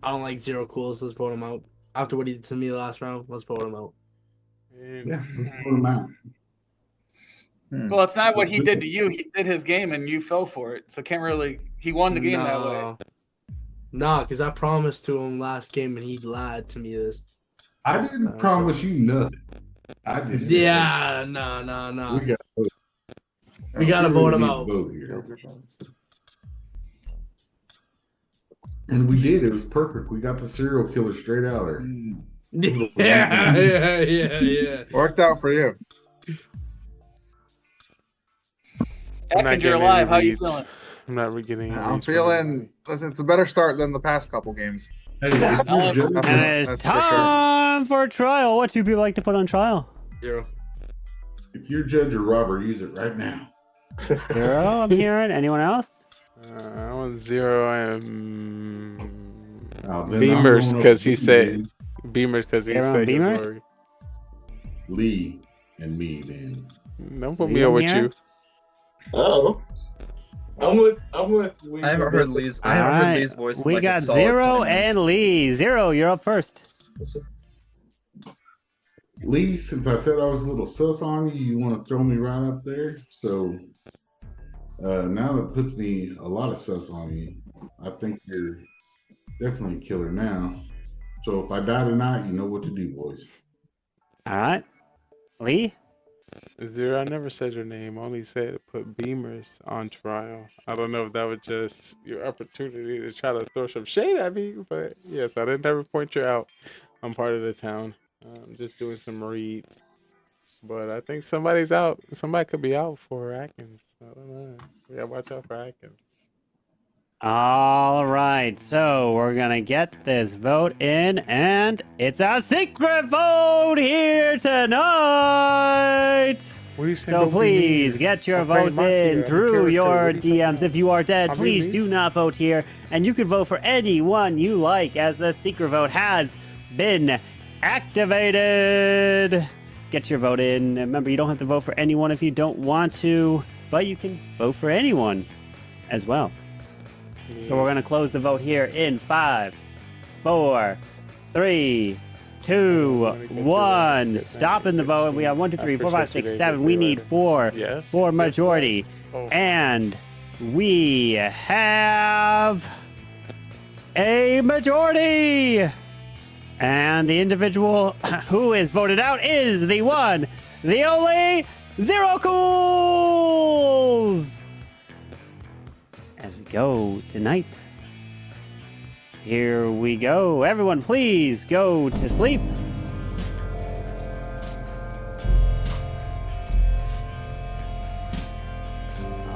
I don't like zero cools. Let's vote him out. After what he did to me last round, let's vote him out. Yeah, let's put him out. Well, it's not what he did to you. He did his game, and you fell for it. So can't really. He won the game that way. Nah, because I promised to him last game, and he lied to me this. I didn't promise you nothing. I just Yeah, no. We gotta vote him out. And we did. It was perfect. We got the serial killer straight out there. Yeah. Worked out for you. Atkins, you're alive. How you feeling? I'm not getting. I'm feeling. Listen, it's a better start than the past couple games. Hey, And it's time for trial. What do people like to put on trial? Zero. If you're judge or robber, use it right now. Zero, I'm hearing. Anyone else? I want zero. I'm then I'm Beamers going because he with said Beamers because he Everyone said he was Beamers? worried. Lee and me, then. Don't put me up with you. Oh. I'm with Lee. I haven't heard Lee's. I haven't heard Lee's voice. in We like a got solid Zero 20 minutes. and Lee. Zero, you're up first. Lee, since I said I was a little sus on you, you want to throw me right up there? So now that puts me a lot of sus on you. I think you're definitely a killer now. So if I die tonight, you know what to do, boys. All right. Lee? Zero, I never said your name. Only said put Beamers on trial. I don't know if that was just your opportunity to try to throw some shade at me, but yes, I didn't ever point you out. I'm part of the town. I'm just doing some reads. But I think somebody's out. Somebody could be out for Atkins. I don't know. We gotta watch out for Atkins. All right, so we're gonna get this vote in, and it's a secret vote here tonight. What do you say? So Don't be please mean. get your I'm playing votes Mafia. in I'm a through character. your What are you talking DMs. about? If you are dead, I'm please me. do not vote here, and you can vote for anyone you like, as the secret vote has been activated. Get your vote in. Remember, you don't have to vote for anyone if you don't want to, but you can vote for anyone as well. So we're gonna close the vote here in 5, 4, 3, 2, 1. Stopping the vote. We have 1, 2, 3, 4, 5, 6, 7. We need 4 for majority, and we have a majority. And the individual who is voted out is the one, the only Zero Cools. As we go tonight. Here we go. Everyone, please go to sleep.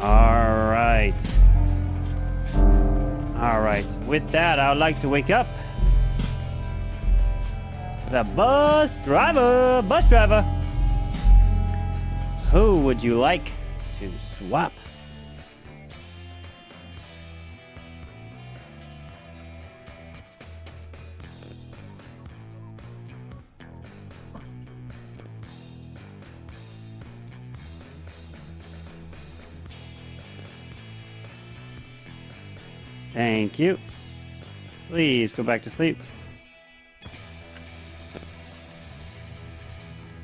All right. All right. With that, I would like to wake up the bus driver. Bus driver. Who would you like to swap? Thank you. Please go back to sleep.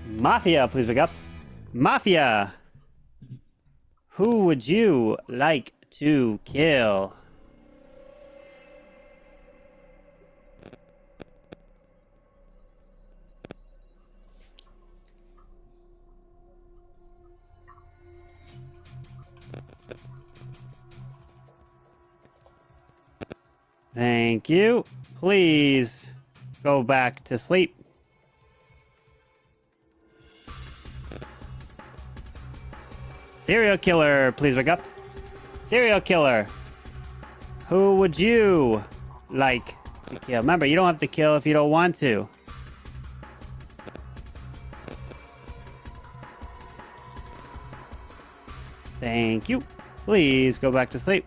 Mafia, please wake up. Mafia! Who would you like to kill? Thank you. Please go back to sleep. Serial killer, please wake up. Serial killer. Who would you like to kill? Remember, you don't have to kill if you don't want to. Thank you. Please go back to sleep.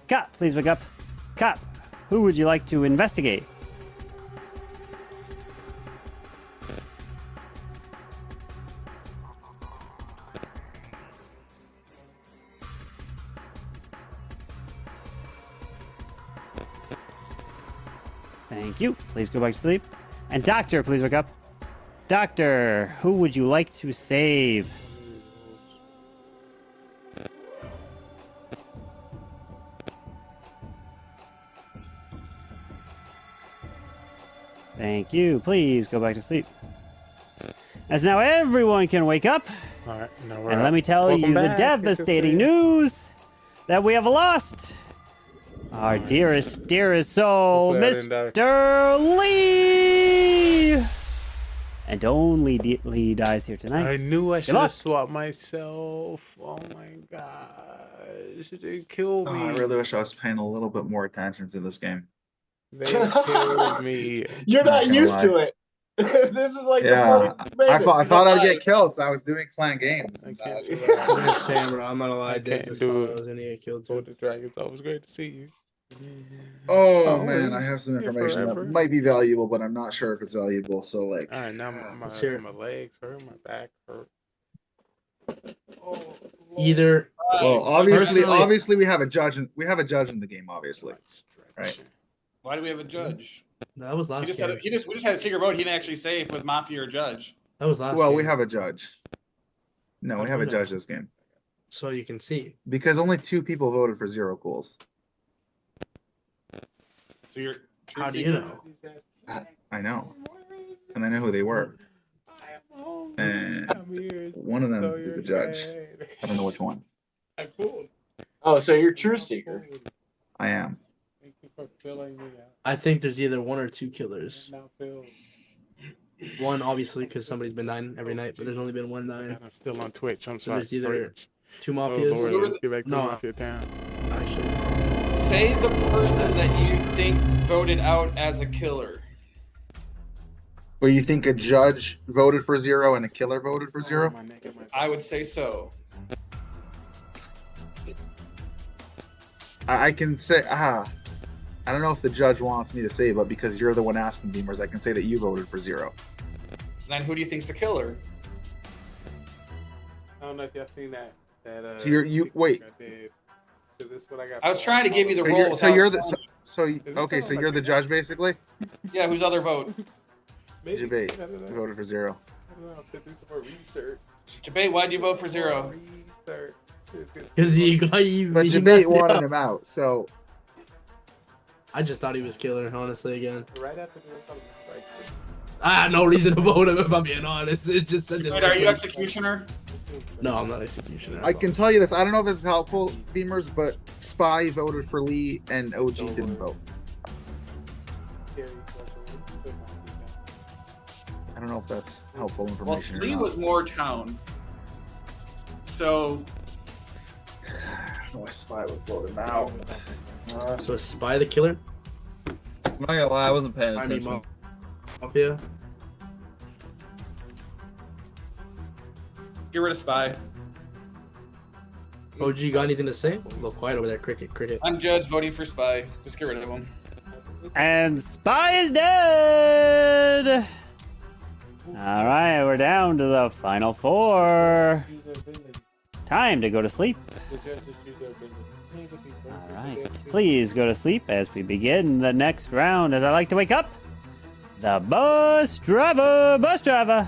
Cop, please wake up. Cop, who would you like to investigate? Thank you. Please go back to sleep. And doctor, please wake up. Doctor, who would you like to save? Thank you. Please go back to sleep. As now everyone can wake up. All right, now we're And up. let me tell Welcome you the back. devastating news that we have lost our dearest soul, Hopefully I didn't die. Mr. Lee. And only Lee dies here tonight. I knew I Good should luck. have swapped myself. Oh my gosh. They killed me. I really wish I was paying a little bit more attention to this game. They killed me. You're not gonna used lie. to it. This is like the Yeah, first you made it. I thought I'd get killed, so I was doing clan games. I'm just saying, bro. I'm not gonna lie. I I did can't just do thought I it. was gonna get killed For too. the dragons. It was great to see you. Oh, Oh, man, yeah. I have some Yeah, information forever. that might be valuable, but I'm not sure if it's valuable. So like, All right, now Let's hear it. my legs hurt, my back hurt. Either well, obviously, Personally- we have a judge. We have a judge in the game, obviously, right? Why do we have a judge? that was He last just game. had we just had a secret vote. He didn't actually say if it was Mafia or Judge. That was last Well, game. we have a judge. No, How we do have a we know? judge this game So you can see. because only 2 people voted for Zero Cools. So you're. How do you know? I know, and I know who they were. And one of them is the judge. I don't know which one. Oh, so you're true seeker. I am. Thank you for filling me out. I think there's either 1 or 2 killers. One, obviously, because somebody's been dying every night, but there's only been 1 dying. I'm still on Twitch. I'm So sorry. there's either Two mafias. Oh, Lord, let's get back to No. Mafia Town. Actually, Say the person that you think voted out as a killer. Well, you think a judge voted for 0 and a killer voted for 0? I would say so. I can say, I don't know if the judge wants me to say, but because you're the one asking, Beamers, I can say that you voted for 0. Then who do you think's the killer? I don't know if y'all seen that. So you wait. This is what I got. I was trying to give you the So role. you're, so you're the without- okay. So you're the judge basically. Yeah, whose other vote? Debate. You voted for 0. I don't know. To do some more research. Debate, why'd you vote for 0? Research. because he But he debate messed me wanted up. him out. So I just thought he was killer, honestly. Again, Right after the like, I had no reason to vote him if I'm being honest. It just said. Wait, are you executioner? No, I'm not executioner. I can tell you this. I don't know if this is helpful, Beamers, but Spy voted for Lee and OG didn't vote. I don't know if that's helpful Well, information. Lee or not. was more town. So Oh, Spy would vote him out. So is Spy the killer? I'm not gonna lie, I wasn't paying I mean, attention. Mafia. get rid of Spy. OG got anything to say? A little quiet over there. Cricket. I'm judge voting for Spy. Just get rid of him. And Spy is dead. All right, we're down to the final 4. Time to go to sleep. All right, please go to sleep as we begin the next round. As I like to wake up, the bus driver.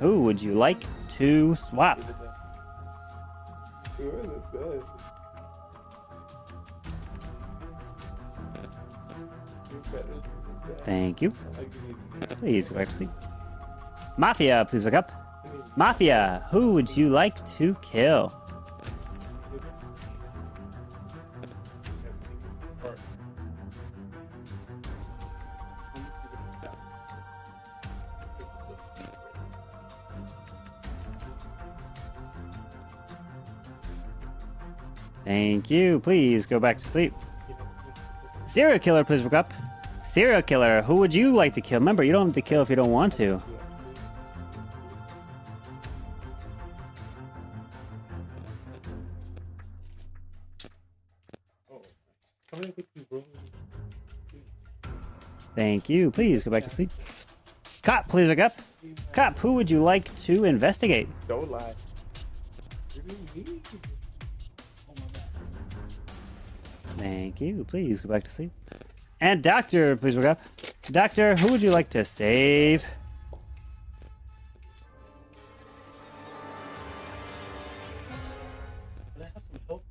Who would you like to swap? Thank you. Please go back to sleep. Mafia, please wake up. Mafia, who would you like to kill? Thank you. Please go back to sleep. Serial killer, please wake up. Serial killer, who would you like to kill? Remember, you don't have to kill if you don't want to. Thank you. Please go back to sleep. Cop, please wake up. Cop, who would you like to investigate? Don't lie. Thank you. Please go back to sleep. And doctor, please wake up. Doctor, who would you like to save?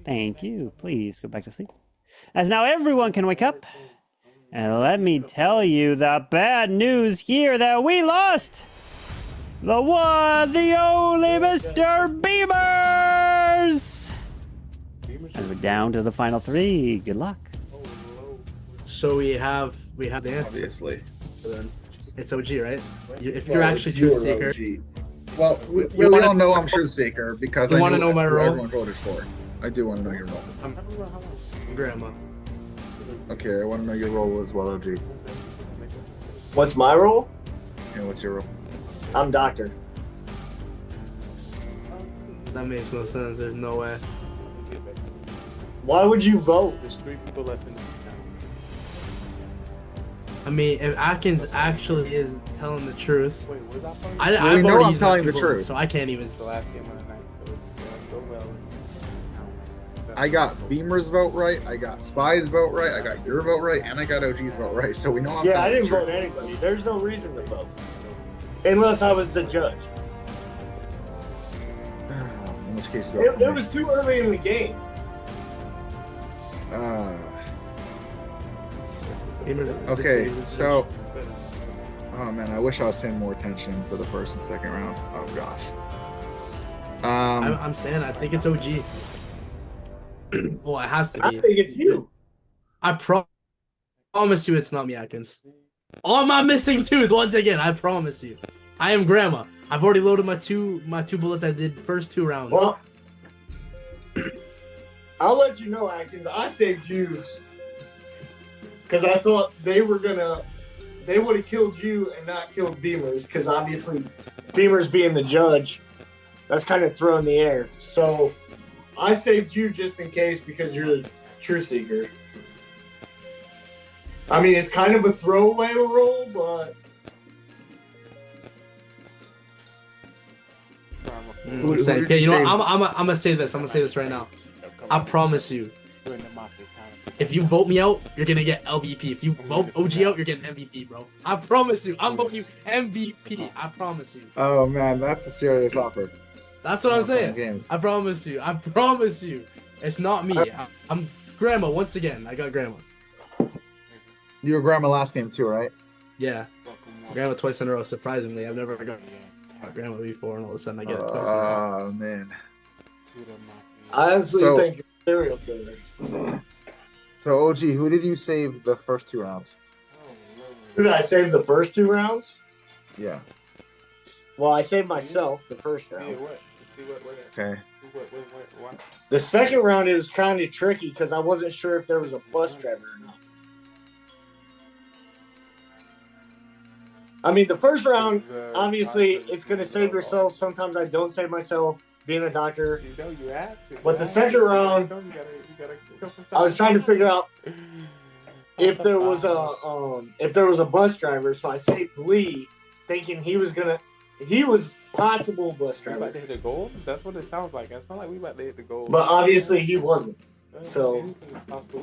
Thank you. Please go back to sleep. As now everyone can wake up. And let me tell you the bad news here that we lost. The one, the only Mr. Beamers. And we're down to the final 3. Good luck. So we have the answer. Obviously. So then it's OG, right? If you're actually truth seeker. Well, we all know I'm truth seeker because You I wanna know my who role? everyone voted for. I do want to know your role. Grandma. Okay, I want to know your role as well, OG. What's my role? Yeah, what's your role? I'm doctor. That makes no sense. There's no way. Why would you vote? There's 3 people left in the town. I mean, if Atkins actually is telling the truth, Wait, was that part? I, Well, I've we know already I'm used my telling 2 the bullets, truth. so I can't even. It's the last game of the night, so let's go well. I got Beamer's vote right, I got Spy's vote right, I got your vote right, and I got OG's vote right. So we know I'm Yeah, I telling didn't the vote truth. anybody. There's no reason to vote. Unless I was the judge. In which case, go for It me. was too early in the game. Okay, so. Oh man, I wish I was paying more attention to the first and second round. Oh gosh. I'm saying I think it's OG. Well, it has to be. I think it's you. I promise you, it's not me, Atkins. On my missing tooth, once again, I promise you. I am Grandma. I've already loaded my two bullets I did first 2 rounds. Well, I'll let you know, Atkins. I saved you because I thought they would have killed you and not killed Beamers, because obviously Beamers being the judge, that's kind of thrown in the air. So I saved you just in case because you're the True Seeker. I mean, it's kind of a throwaway role, but. Yeah, you know what? I'm gonna say this. I'm gonna say this right now. I promise you. If you vote me out, you're gonna get LVP. If you vote OG out, you're getting MVP, bro. I promise you. I'm voting you MVP. I promise you. Oh man, that's a serious offer. That's what I'm saying. I promise you. I promise you. It's not me. I'm Grandma once again. I got Grandma. You were Grandma last game too, right? Yeah. Grandma twice in a row. Surprisingly, I've never got Grandma before, and all of a sudden I get it twice in a row. Oh man. I honestly think you're a serial killer. So OG, who did you save the first 2 rounds? Who did I save the first 2 rounds? Yeah. Well, I saved myself the first round. Okay. The second round, it was kind of tricky because I wasn't sure if there was a bus driver or not. I mean, the first round, obviously, it's going to save yourself. Sometimes I don't save myself, being a doctor. But the second round, I was trying to figure out if there was a bus driver. So I saved Lee, thinking he was possible bus We driver. about to hit the goal? That's what it sounds like. It sounds like we about to hit the goal. But obviously he wasn't. So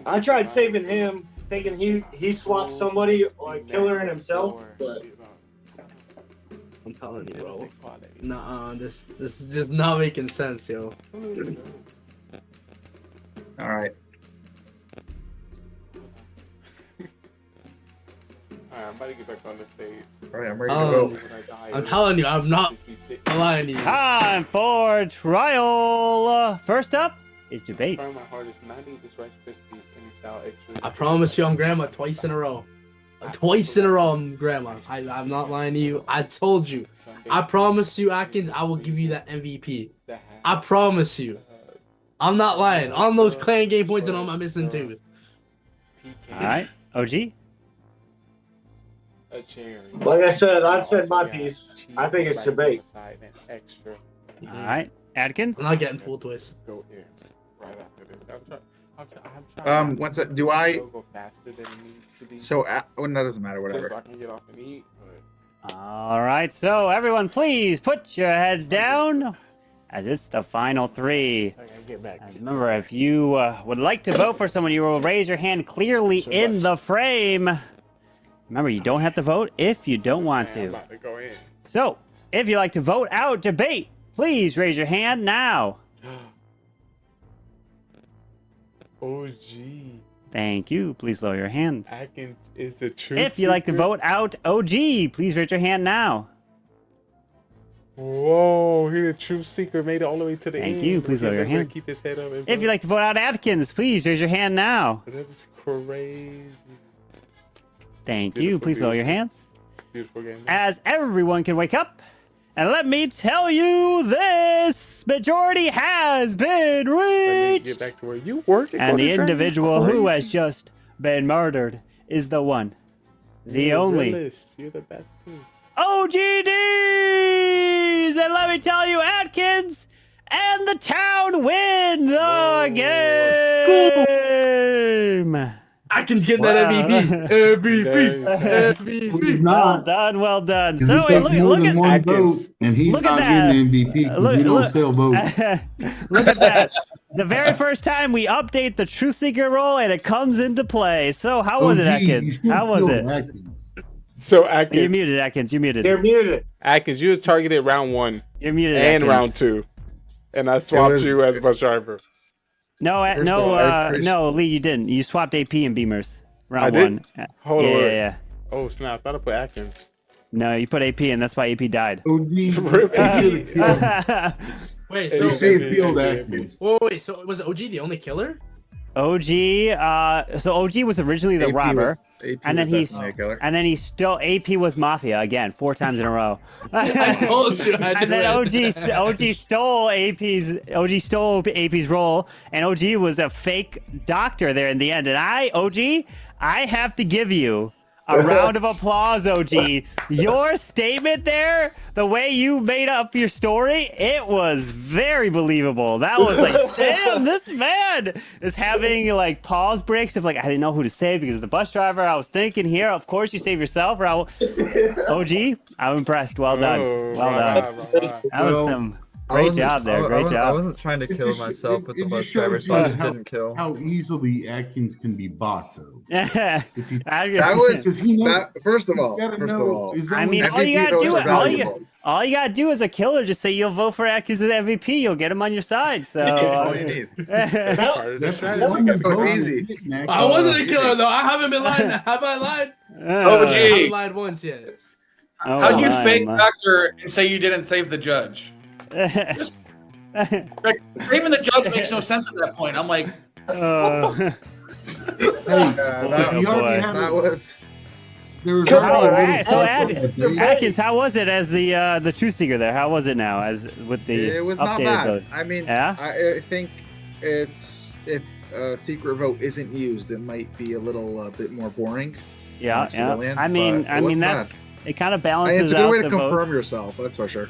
I tried saving him, thinking he swapped somebody like Killer and himself, but I'm telling you, bro. Nah, this is just not making sense, yo. All right. Alright, I'm about to get back on the stage. All right, I'm ready to go. I'm telling you, I'm not lying to you. Time for trial. First up is debate. Trying my hardest, 90 this Rice Krispie, any style extra. I promise you, I'm Grandma twice in a row. Twice in a row, I'm Grandma. I'm not lying to you. I told you. I promise you, Atkins, I will give you that MVP. I promise you. I'm not lying. On those clan game points and on my missing tooth. All right, OG. A cherry. like I said, I've said my piece. I think it's debate. Extra. All right, Atkins. I'm not getting full twist. Go here. Right after this. I'm trying What's that? Do I? go faster than it needs to be. So, well, that doesn't matter. So Whatever. I can get off and eat. But All right, so everyone, please put your heads down, as it's the final 3. I gotta get back. And remember, if you would like to vote for someone, you will raise your hand clearly in the frame. Remember, you don't have to vote if you don't want I'm to. about to go in. So, if you'd like to vote out debate, please raise your hand now. OG. Thank you. Please lower your hands. Atkins is a true. If you'd like to vote out OG, please raise your hand now. Whoa, he the truth seeker, made it all the way to the end. Thank you. Please lower your Everybody hands. Keep his head up. If you'd like to vote out Atkins, please raise your hand now. That was crazy. Thank you. Please lower your hands. Beautiful game. As everyone can wake up. And let me tell you this, majority has been Let me reached. get back to where you work. And the individual who has just been murdered is the one, the only, You're the best too. OGDs! And let me tell you, Atkins and the town win the game! Atkins getting that MVP. MVP. Well done, well done. Because So, he said look, more look than at one vote, and he's look at not that. getting MVP because Look- we don't look- sell votes. Look at that. The very first time we update the Truth Seeker role and it comes into play. So how was it, OG, you Atkins? should How was kill it? Atkins. So You're Atkins, muted, Atkins. You're muted. They're muted. Atkins, you was targeted round 1 You're muted, and Atkins. round 2, and I swapped was- you as bus driver. No, First of all, I appreciate- no, Lee, you didn't. You swapped AP and Beamers. Round I did? 1. Hold yeah, on. yeah. Oh snap! I thought I put Atkins. No, you put AP and that's why AP died. OG, Rip you should've killed- Wait, you so should have killed Atkins. wait, so was OG the only killer? OG. So OG was originally the AP robber, AP and then was he's definitely a killer. and then he still AP was Mafia again 4 times in a row. I told you. And then OG stole AP's role, and OG was a fake doctor there in the end. And I have to give you a round of applause, OG. Your statement there, the way you made up your story, it was very believable. That was like, damn, this man is having like pause breaks of like, I didn't know who to save because of the bus driver. I was thinking here, of course you save yourself. OG, I'm impressed. Well done. Well done. That was some great job there. Great I job. wasn't trying to kill myself with the It bus just driver, shows so I you just didn't kill. how easily Atkins can be bought, though. That was that. First of all, I mean, all you gotta do as a killer, just say you'll vote for Atkins as MVP. You'll get him on your side. So That's all you need. It's easy. I wasn't a killer though. I haven't been lying. Have I lied? OG. I haven't lied once yet. How'd you fake doctor and say you didn't save the judge? Just, like, saving the judge makes no sense at that point. I'm like, that was. Atkins, how was it as the truth seeker there? How was it now as with the? It was not updated bad. vote? I mean, yeah? I think it's if a secret vote isn't used, it might be a little bit more boring. Yeah, civilian, I mean, but it wasn't that's bad. it. Kind of balances It's a good out way to the vote. confirm yourself. That's for sure.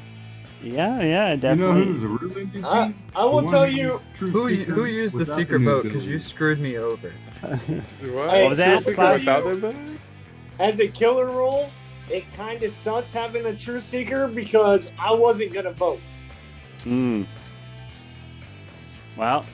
Yeah, definitely. You know who's a real MVP? I will tell you Who used the secret vote because you screwed me over. What was that? As a killer role, it kind of sucks having a truth seeker because I wasn't gonna vote. Well,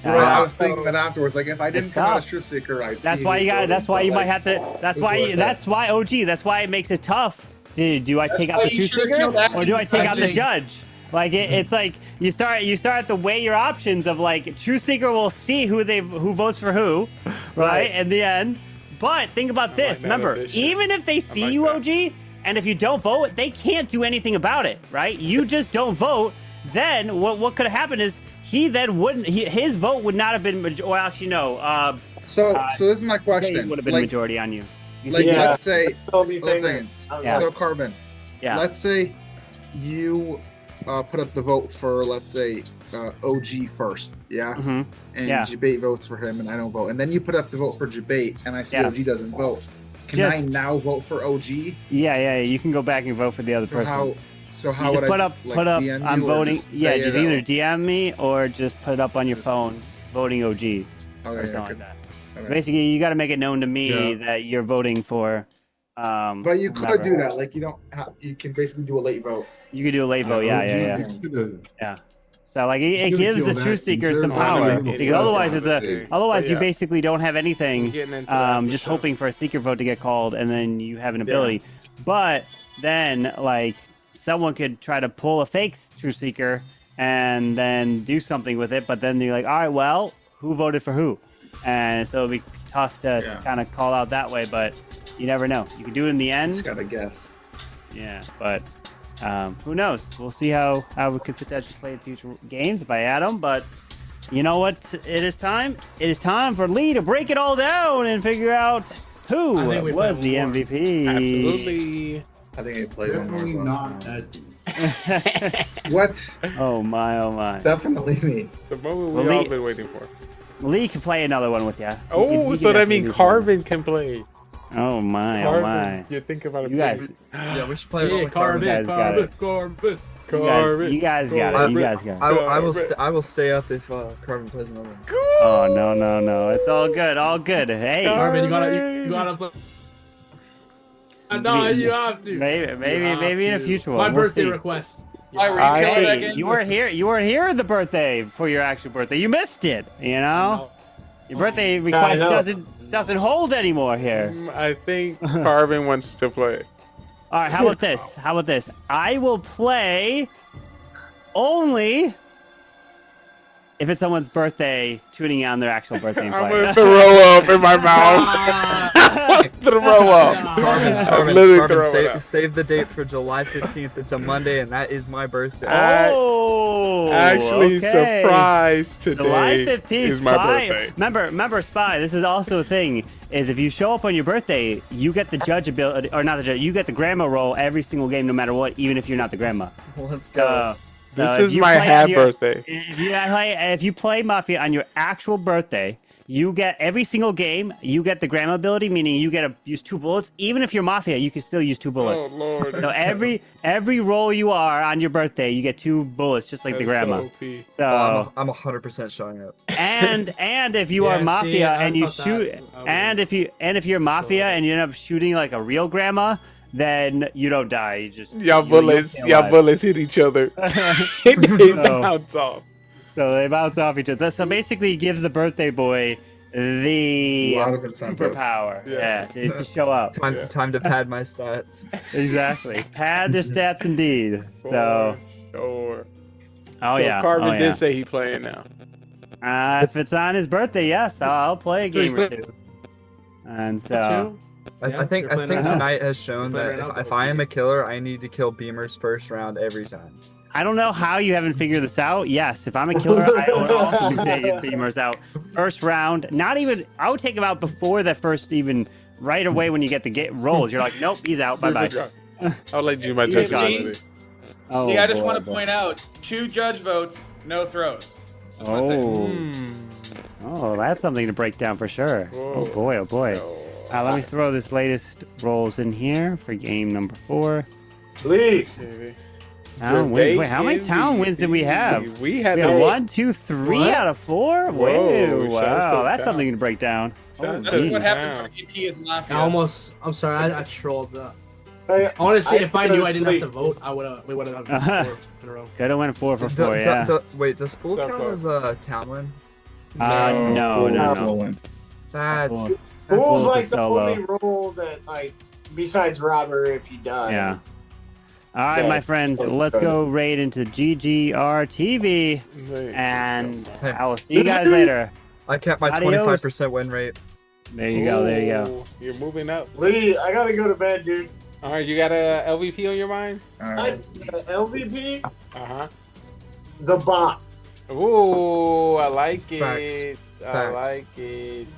I was thinking that afterwards, like if I didn't come out tough. as truth seeker, I'd That's see why who you got. voted, That's why but, you like, might have to. That's why. worth it. That's why OG. That's why it makes it tough. Do I take out why the you truth should've seeker killed or do I Atkins, take I out the think. judge? Like it's like you start to weigh your options of like truth seeker will see who votes for who, right? In the end. But think about this. Remember, even if they see you, OG, and if you don't vote, they can't do anything about it, right? You just don't vote. Then what could have happened is his vote would not have been. Well, actually, no. So this is my question. Would have been Like, majority on you. You like see? let's say, Only let's thing say Yeah. so Carbon. Yeah. Let's say you put up the vote for, let's say, OG first, yeah? Mhm. And Yeah. Jabate votes for him and I don't vote. And then you put up the vote for Jabate and I see Yeah. OG doesn't vote. Can Just- I now vote for OG? Yeah. You can go back and vote for the other So person. so You how just would put I up? DM I'm you or voting. just Yeah, say just it either out? DM me or just put it up on your phone, voting OG or Okay, something okay. like that. Okay. Basically, you got to make it known to me that you're voting for. But you could whomever. do that. Like you don't. You can basically do a late vote. You could do a late vote. Yeah. So like it Should've gives the killed truth that. seeker some They're power not because gonna otherwise vote. otherwise you Yeah. basically don't have anything. Getting into that for Just sure. hoping for a secret vote to get called and then you have an ability. But then like someone could try to pull a fake truth seeker and then do something with it. But then you're like, all right, well, who voted for who? And so it'd be tough to kind of call out that way. But you never know. You can do it in the end. Just gotta guess. Yeah, but who knows? We'll see how we could potentially play in future games if I add them. But you know what? It is time. It is time for Lee to break it all down and figure out who I think we was play the one more. MVP. Absolutely. I think he played one more as Definitely well. not Atkins. What? Oh my. Definitely me. The moment Well, we've all Lee- been waiting for. Lee can play another one with you. Oh, so that means Carbon can play. Oh my. Carbon, you think about it. You guys. Yeah, we should play Yeah, with Carbon. You guys got it. You guys got it. You guys got it. I will stay up if Carbon plays another one. Oh no. It's all good. All good. Hey. Carbon, you gotta play. No, you have to. Maybe in a future one. My We'll birthday see. request. Hey, you weren't here at the birthday for your actual birthday. You missed it. You know, your birthday request doesn't hold anymore here. I think Carbon wants to play. All right, how about this? I will play only if it's someone's birthday, tuning on their actual birthday and I'm playing. gonna throw up in my mouth. throw up. Carmen, literally Carmen, throwing up. save the date for July 15th. It's a Monday, and that is my birthday. Oh, Actually, okay. surprise July today 15th, is my Spy. birthday. Remember, Spy. This is also a thing. Is if you show up on your birthday, you get the judge ability, or not the judge. You get the grandma role every single game, no matter what, even if you're not the grandma. Let's go. This if is you my play on half your- birthday. If you play Mafia on your actual birthday, you get every single game. You get the grandma ability, meaning you get to use 2 bullets. Even if you're Mafia, you can still use 2 bullets. Oh Lord! So every role you are on your birthday, you get 2 bullets, just like the grandma. So I'm 100% showing up. and if you Yeah, are see, Mafia I and you thought that shoot, I and if you're Mafia and you end up shooting like a real grandma, then you don't die. You just Y'all you bullets stay alive. hit each other. They bounce off. So they bounce off each other. So basically, it gives the birthday boy the A lot of incentive. superpower. Yeah, to show up. Time to pad my stats. Exactly. Pad their stats indeed. So. Sure. Oh so yeah. Carvin oh, yeah. did say he playing now. If it's on his birthday, yes, I'll play a game or 2. And so. I think tonight has shown You're that playing right now, if I am a killer, I need to kill Beamer's first round every time. I don't know how you haven't figured this out. Yes, if I'm a killer, I would also be taking Beamers out first round. Not even. I would take him out before the first even. Right away when you get the rolls, you're like, nope, he's out. Bye bye. I'll let you my judgment. Oh, I just boy, want to boy. point out 2 judge votes, no throws. That's what I'm saying. Oh, that's something to break down for sure. Oh boy, oh boy. Let me throw this latest rolls in here for game number 4. Lee. Town wins. Wait, how many town wins did we have? We had 1, 2, 3 What? out of 4. Whoa, Whoa, shout out to wow, the that's town. something to break down. That's geez. what happens when EP is Mafia. I'm sorry, I trolled that. Hey, Honestly, if I go knew to I didn't have sleep. to vote, we would have had 4 in a row. Could have went 4 for 4, yeah. Wait, does full count as a town win? No. That's Fool's Fool's like a the solo. only role that, like, besides robber, if you die. Yeah. All right, Yeah. my friends, let's go raid into GGR TV, and I will see you guys later. I kept my Adios. 25% win rate. There you go. There you go. Ooh, You're moving up. Lee, I gotta go to bed, dude. All right, you got a LVP on your mind? LVP, Uh-huh. the bot. Ooh, I like it. Facts. I Facts. like it.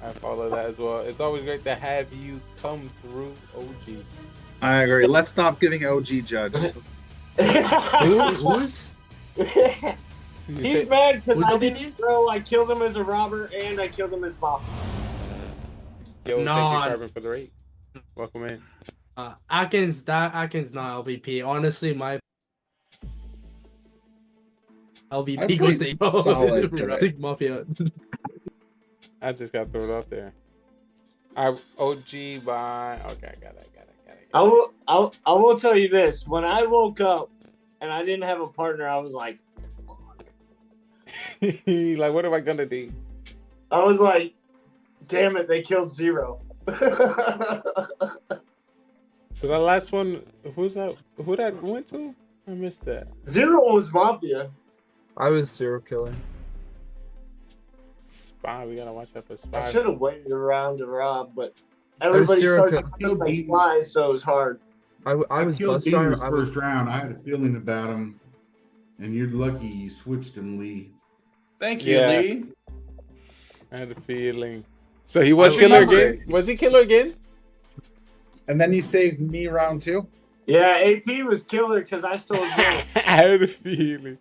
I follow that as well. It's always great to have you come through, OG. I agree. Let's stop giving OG judge. Who's? He's mad because Who's I LVP? didn't throw. I killed him as a robber and I killed him as mom. Yo, thank No. you, Carbon, for the rate. Welcome in. Atkins not LVP. Honestly, my I LVP goes played to solid today. Mafia. I just got thrown out there. OG by... Okay, I got it. I will tell you this. When I woke up and I didn't have a partner, I was like, Like, what am I gonna do? damn it, they killed Zero. So that last one, who's that? Who that went to? I missed that. Zero was Mafia. I was serial killer. Spy, we gotta watch out for I Spy. should have waited around to rob, but everybody serial started killer. to like flies, so it was hard. I was killed bus Beamer driver. I was, first round. I had a feeling about him, and you're lucky you switched him, Lee. Thank you, Yeah. Lee. I had a feeling. So he was I killer remember. again? Was he killer again? And then you saved me round 2. Yeah, AP was killer because I stole his goal. I had a feeling.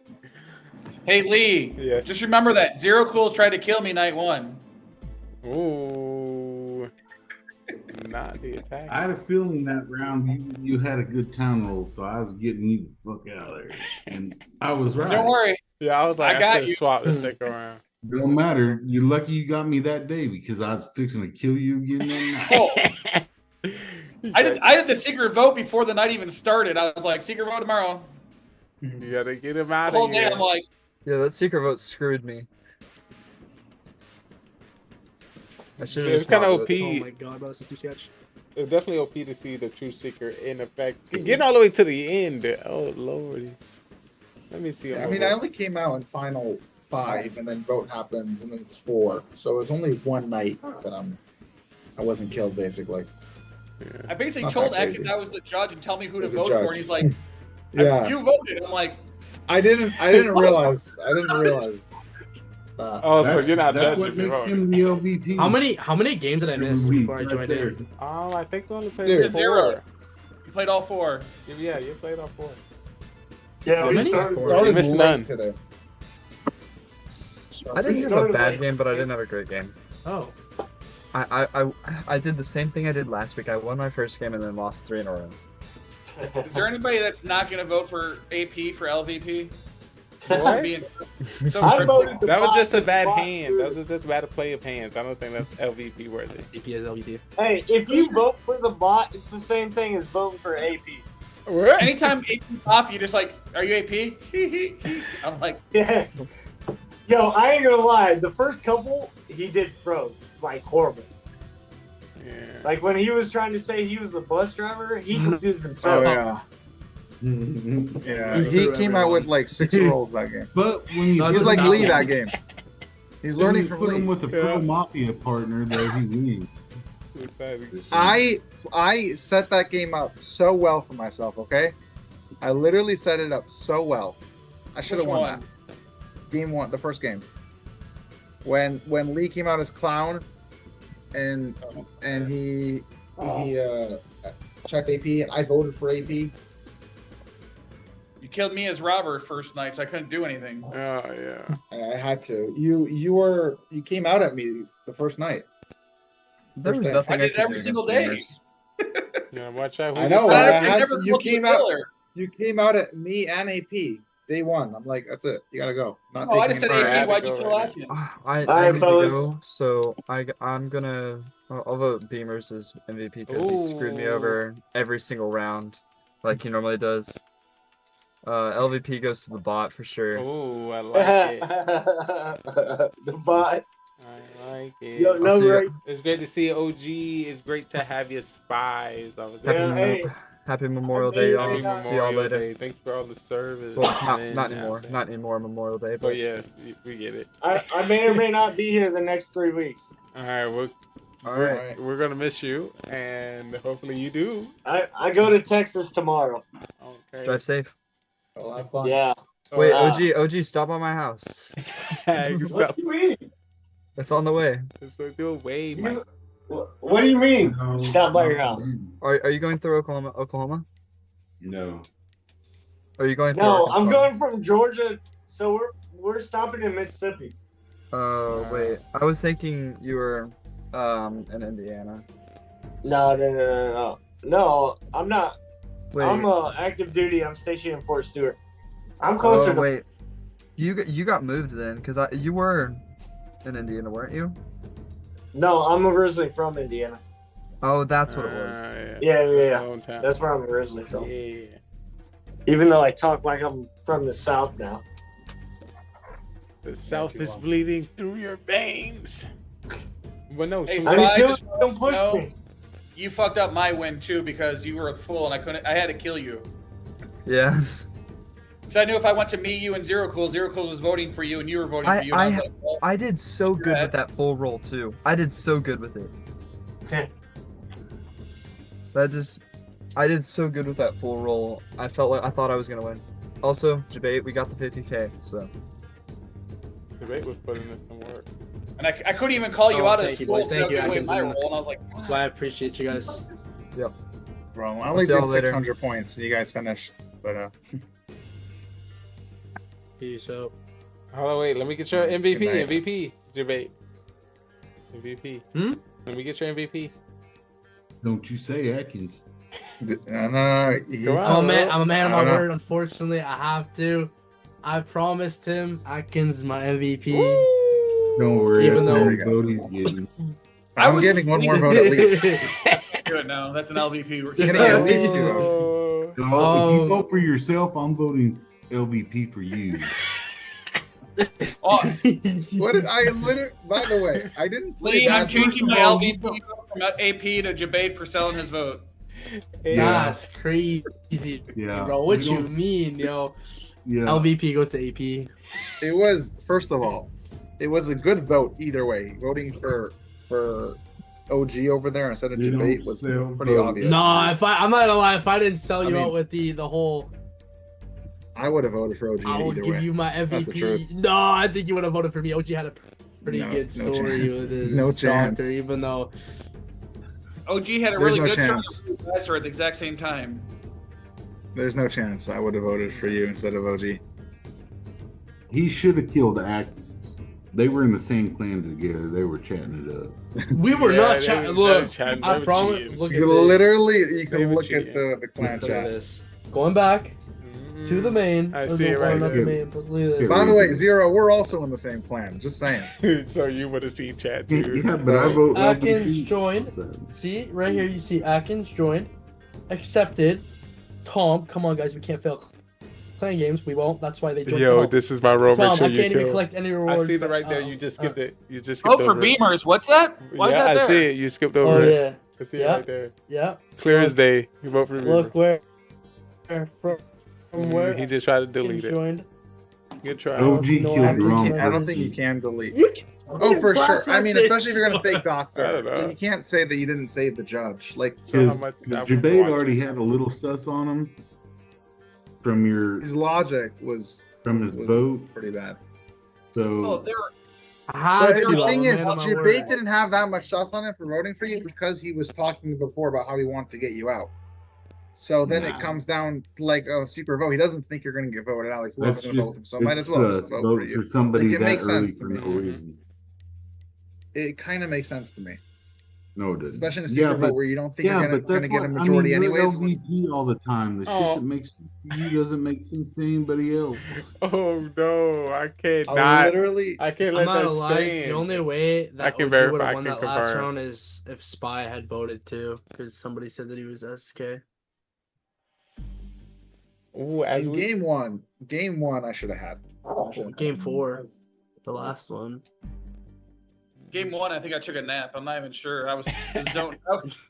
Hey, Lee. Yes. Just remember that Zero Cool's tried to kill me night 1. Ooh. Not the attack. I had a feeling that round you had a good town roll, so I was getting you the fuck out of there, and I was right. Don't worry. Yeah, I was like, I I, got should you. have swapped the second round. Don't matter. You're lucky you got me that day because I was fixing to kill you again that night. Oh, I did the secret vote before the night even started. I was like, secret vote tomorrow. You gotta get him out The whole of day here. I'm like, yeah, that secret vote screwed me. I should have It's just kind of not OP. voted. Oh my god, bro, this is too sketch. It's definitely OP to see the true seeker in effect. Getting all the way to the end. Oh, lordy. Let me see. I mean, I only came out in final 5, and then vote happens, and then it's 4. So it was only one night that I'm I wasn't killed, basically. I basically Not told that Atkins crazy. I was the judge and tell me who to As a vote for, judge. and he's like, Yeah. "You voted." I'm like, I didn't realize. I didn't realize. Oh, so you're not That's judging what if you're makes voting. him the LVP. How many games did I miss Every week, before I right joined there. in? I think we only played Dude. 4. 0. You played all 4. Yeah, you played all 4. Yeah, we many? started You missed late none. today. I didn't have a bad game, but I didn't have a great game. Oh. I did the same thing I did last week. I won my first game and then lost 3 in a row. Is there anybody that's not going to vote for AP for LVP? What? Being so I voted That was just a bad bots, hand. dude. That was just a bad play of hands. I don't think that's LVP worthy. AP is LVP. Hey, if you vote for the bot, it's the same thing as voting for AP. What? Anytime AP's off, you just like, "Are you AP?" I'm like, Yeah. Yo, I ain't gonna lie. The first couple, he did throw like horrible. Yeah. Like when he was trying to say he was the bus driver, he confused Oh himself. yeah. Yeah. He He threw came out everyone. with like 6 rolls that game. But when you No, He's just like not Lee one. that game. He's when learning you from put him Lee. with a pro mafia partner, though, he wins. I set that game up so well for myself. Okay, I literally set it up so well. I should have Which won one? that. Game 1, the first game. When Lee came out as clown, and he checked AP, and I voted for AP. "You killed me as robber first night, so I couldn't do anything." Oh yeah. I had to. You came out at me the first night. There was First day. nothing I did it could every do single against day. gamers. Yeah, watch out. I know. But I I had never to, you looked came at out. killer. You came out at me and AP day 1. I'm like, that's it. You gotta go. Not Oh, I taking just said it AP. back. Why'd you kill Right. Atkins? I Alright, need to fellas. go, so I'm gonna I'll vote Beamers as MVP because he screwed me Ooh. over every single round, like he normally does. LVP goes to the bot for sure. Oh, I like it. The bot. I like it. Yo, no, see you. right? It's great to see OG. It's great to have your spies. I was Happy, Yeah, hey. Happy Memorial I Day, made- y'all. I See y'all Memorial later. Day. Thanks for all the service. Well, men not out anymore. there. Not anymore Memorial Day, But but yes, we get it. I may or may not be here the next 3 weeks. All right, all we're, right. we're gonna miss you, and hopefully you do. I go to Texas tomorrow. Okay. Drive safe. Well, have fun. Yeah. Wait, Uh, OG, stop by my house. What do you mean? It's on the way. Do a wave, Mike. What do you mean? Stop by your house. Are you going through Oklahoma? No. Are you going through No, I'm Arkansas? going from Georgia, so we're stopping in Mississippi. Oh wait, I was thinking you were in Indiana. No. No, I'm not. Wait. I'm active duty. I'm stationed in Fort Stewart. I'm closer Oh to. wait, you got moved then, because you were in Indiana, weren't you? No, I'm originally from Indiana. Oh, that's what it was. Yeah. That's where I'm originally from. Yeah. Even though I talk like I'm from the South now. The South is bleeding through your veins. But no, Hey, somebody- Spy, just don't push know, me. you fucked up my win too because you were a fool and I had to kill you. Yeah. So I knew if I went to me, you, and Zero Cool was voting for you and you were voting for you. And I was like, well, I did so good with that full roll too. I did so good with it. I did so good with that full roll. I thought I was gonna win. Also, debate, we got the 50K, so. Debate was putting in some work. and I couldn't even call you out as Thank you, fool boys. Thank you, without giving away Atkins. my roll, and I was like, Well, I appreciate you guys. Yep. Bro, I I'll only see y'all did later. 600 points, and you guys finished. But So. Hold on, wait. Let me get your MVP. Good night. MVP. Debate. MVP. Hmm? Let me get your MVP. Don't you say Atkins. no. I'm a man of I my don't know. word. Unfortunately, I have to. I promised him Atkins my MVP. Don't worry, Even that's though- every vote he's getting. I'm getting one more vote at least. good, no, that's an LVP. Getting at least 2 votes. So if you vote for yourself, I'm voting LVP for you. Oh, What did I literally? By the way, I didn't. play Lee, I'm that. changing my First of all, LVP vote from AP to debate for selling his vote. That's crazy, Yeah. bro. What We you don't- mean, yo? Yeah. LVP goes to AP. It was, first of all, it was a good vote either way. Voting for OG over there instead of You debate don't was sell pretty votes. obvious. No, if I'm not gonna lie, if I didn't sell I you mean- out with the whole, I would have voted for OG I will either give way. you my That's the truth. MVP. No, I think you would have voted for me. OG had a pretty No, good no story chance. with his No doctor, chance. even though OG had a There's really no good chance. story with Bachelor at the exact same time. There's no chance I would have voted for you instead of OG. He should have killed Atkins. They were in the same clan together. They were chatting it up. we were Yeah, not they chatting. were Look, chatting, I they were promise. cheating. Look at You this. literally, you They can were look at cheating. the clan Look at chat. this. Going back to the main. I or see the- it right or not there. the main, but look at this. By the way, Zero, we're also in the same clan. Just saying. So you would have seen chat too. Yeah, but I vote Atkins MVP. joined. See, right here, you see Atkins joined. Accepted. Tom, come on, guys, we can't fail clan games. We won't. That's why they joined. Yo, Tom. this is my role. Tom, Make sure I you can't even kill. collect any I rewards. see it but- right there. oh, You just skipped it. You just Oh, skipped for over it. Beamers, what's that? Why is Yeah, that there? I see it. You skipped over Oh it. yeah. I see Yeah. it right there. Yeah. Clear as Look. day. You vote for me. Look where from where He just tried to delete Atkins it. joined. Good try. OG No, killed I the wrong I don't person. think you can delete. You can- Oh, for sure. Class I mean, message. especially if you're gonna fake I don't doctor, know. you can't say that you didn't save the judge. Like Because much that Jabade was already had a little sus on him from his logic was his was vote. pretty bad. So Oh, there. I had But to, the thing man is, of my Jabate word. didn't have that much sauce on him for voting for you because he was talking before about how he wanted to get you out. So then it comes down to like, oh, secret vote. He doesn't think you're going to get voted out. Like, who else that's is going to vote just him? So might as well just vote for you. for somebody Like, it that makes early sense to for me. no reason. It kind of makes sense to me, No, it doesn't. especially in a secret vote where you don't think you're but going to that's get what a majority I mean, you're anyways. LVP all the time. The shit Oh. that makes sense to you doesn't make sense to anybody else. Oh no, I can't I not. literally, I can't I'm let not that gonna lie. stand. The only way I that can OG would verify, have I won can that last confirm. round is if Spy had voted too, because somebody said that he was SK. Ooh, as in we game one, I should have had. Game 4, the last one. Game 1, I think I took a nap. I'm not even sure. I was zoned.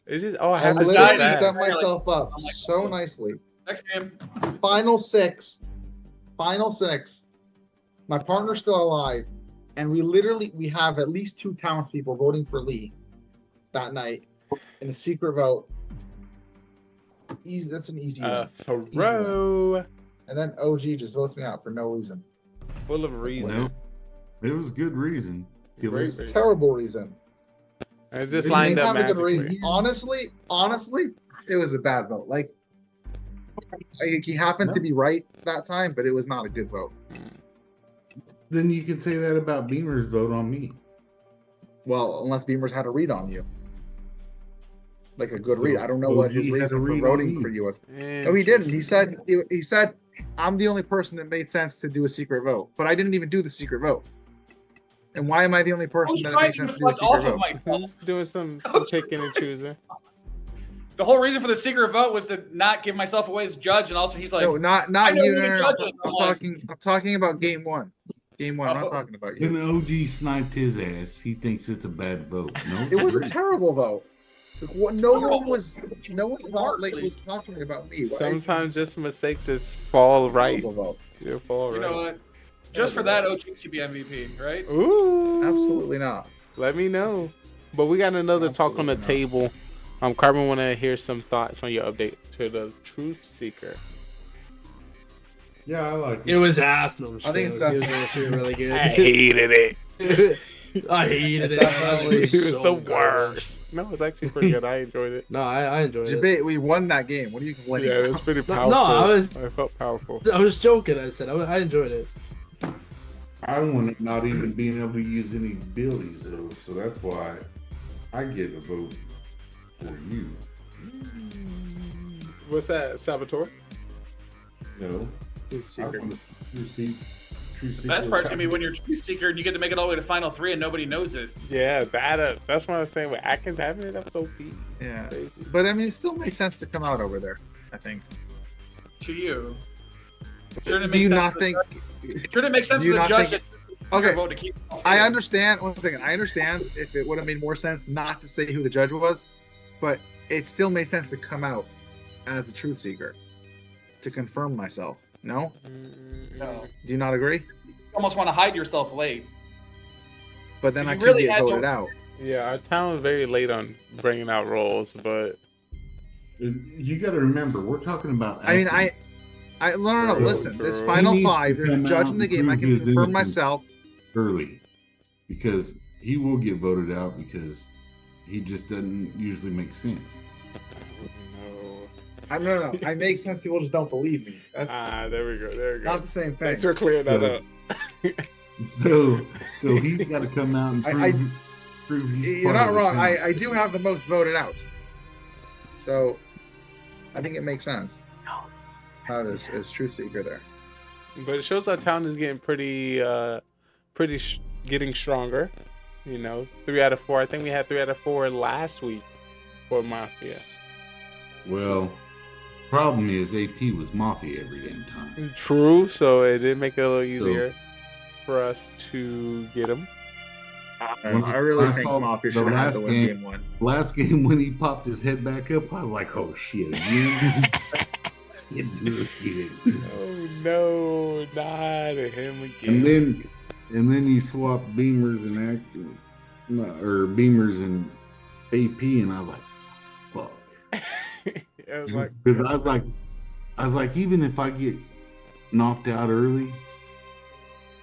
it's just oh, I I have to literally say set that. myself up I'm like, so nicely. Next game. Final six. My partner's still alive, and we have at least 2 townspeople voting for Lee that night in a secret vote. Easy, that's an easy one. Throw And then OG just votes me out for no reason. full of reason. Well, it was good reason. It was a terrible reason. It's just They lined up have a good reason. magically. Honestly, it was a bad vote. Like he happened to be right that time, but it was not a good vote. Then you can say that about Beamer's vote on me. Well, unless Beamers had a read on you. Like a good So, read. I don't know OG what his had a reason for read on voting me. for you was. No, he didn't. He said I'm the only person that made sense to do a secret vote. But I didn't even do the secret vote. And why am I the only person that it made sense to do a secret off of vote? myself. Doing some picking and choosing. The whole reason for the secret vote was to not give myself away as judge, and also he's like, No, not I know you. who the No, judge is. I'm talking about game one. Game one. I'm not talking about you. When OG sniped his ass, he thinks it's a bad vote. No, It was a great. terrible vote. Like, what, no one was talking about me. Why- Sometimes just mistakes just fall right. Terrible vote. You fall You right. know what? Just for that, OG should be MVP, right? Ooh. Absolutely not. Let me know. But we got another talk on the table. Carmen, want to hear some thoughts on your update to the Truth Seeker. Yeah, I like It was ass. No, I'm just I think kidding. It was it's actually really good. I hated it. I hated it. definitely- It was so the garbage. worst. No, it's actually pretty good. I enjoyed it. No, I enjoyed it. Debate. We won that game. What are you complaining Yeah, it was about? pretty No, powerful. I I felt powerful. I was joking. I said I enjoyed it. I wanted not even being able to use any abilities though, so that's why I get a vote for you. What's that, Salvatore? No, Truth Seeker. The best part's gonna be when you're Truth Seeker and you get to make it all the way to Final 3 and nobody knows it. Yeah, that's what I was saying. With Atkins having it, that's so peak. Yeah, Crazy. but I mean, it still makes sense to come out over there. I think. To you. Shouldn't it Do make you sense not to think? shouldn't it make sense do you to the not judge think- that Okay. vote to keep I understand. One second. I understand if it would have made more sense not to say who the judge was, but it still made sense to come out as the Truth Seeker to confirm myself. No? No. Do you not agree? You almost want to hide yourself late. But then You I could really get had no- voted out. Yeah, our town was very late on bringing out roles, but You got to remember, we're talking about. I mean, acting. no. True, Listen, there's true. Final He needs Five. to There's a come judge out in the and game. I prove can his confirm innocence myself. early, because he will get voted out because he just doesn't usually make sense. No. I make sense. People just don't believe me. That's there we go. not the same thing. Thanks for clearing that up. So he's got to come out and prove he's. You're not wrong. I do have the most voted out, so I think it makes sense. How is Truth Seeker there? But it shows our town is getting getting stronger. You know, 3 out of 4. I think we had 3 out of 4 last week for Mafia. Well, problem is AP was Mafia every damn time. True, so it did make it a little easier for us to get him. I really think Mafia should have had to win game 1. Last game when he popped his head back up, I was like, "Oh shit!" Again. Oh no, not him again. And then you swap Beamers and Beamers and AP, and I was like, "Fuck." Because I was like, even if I get knocked out early,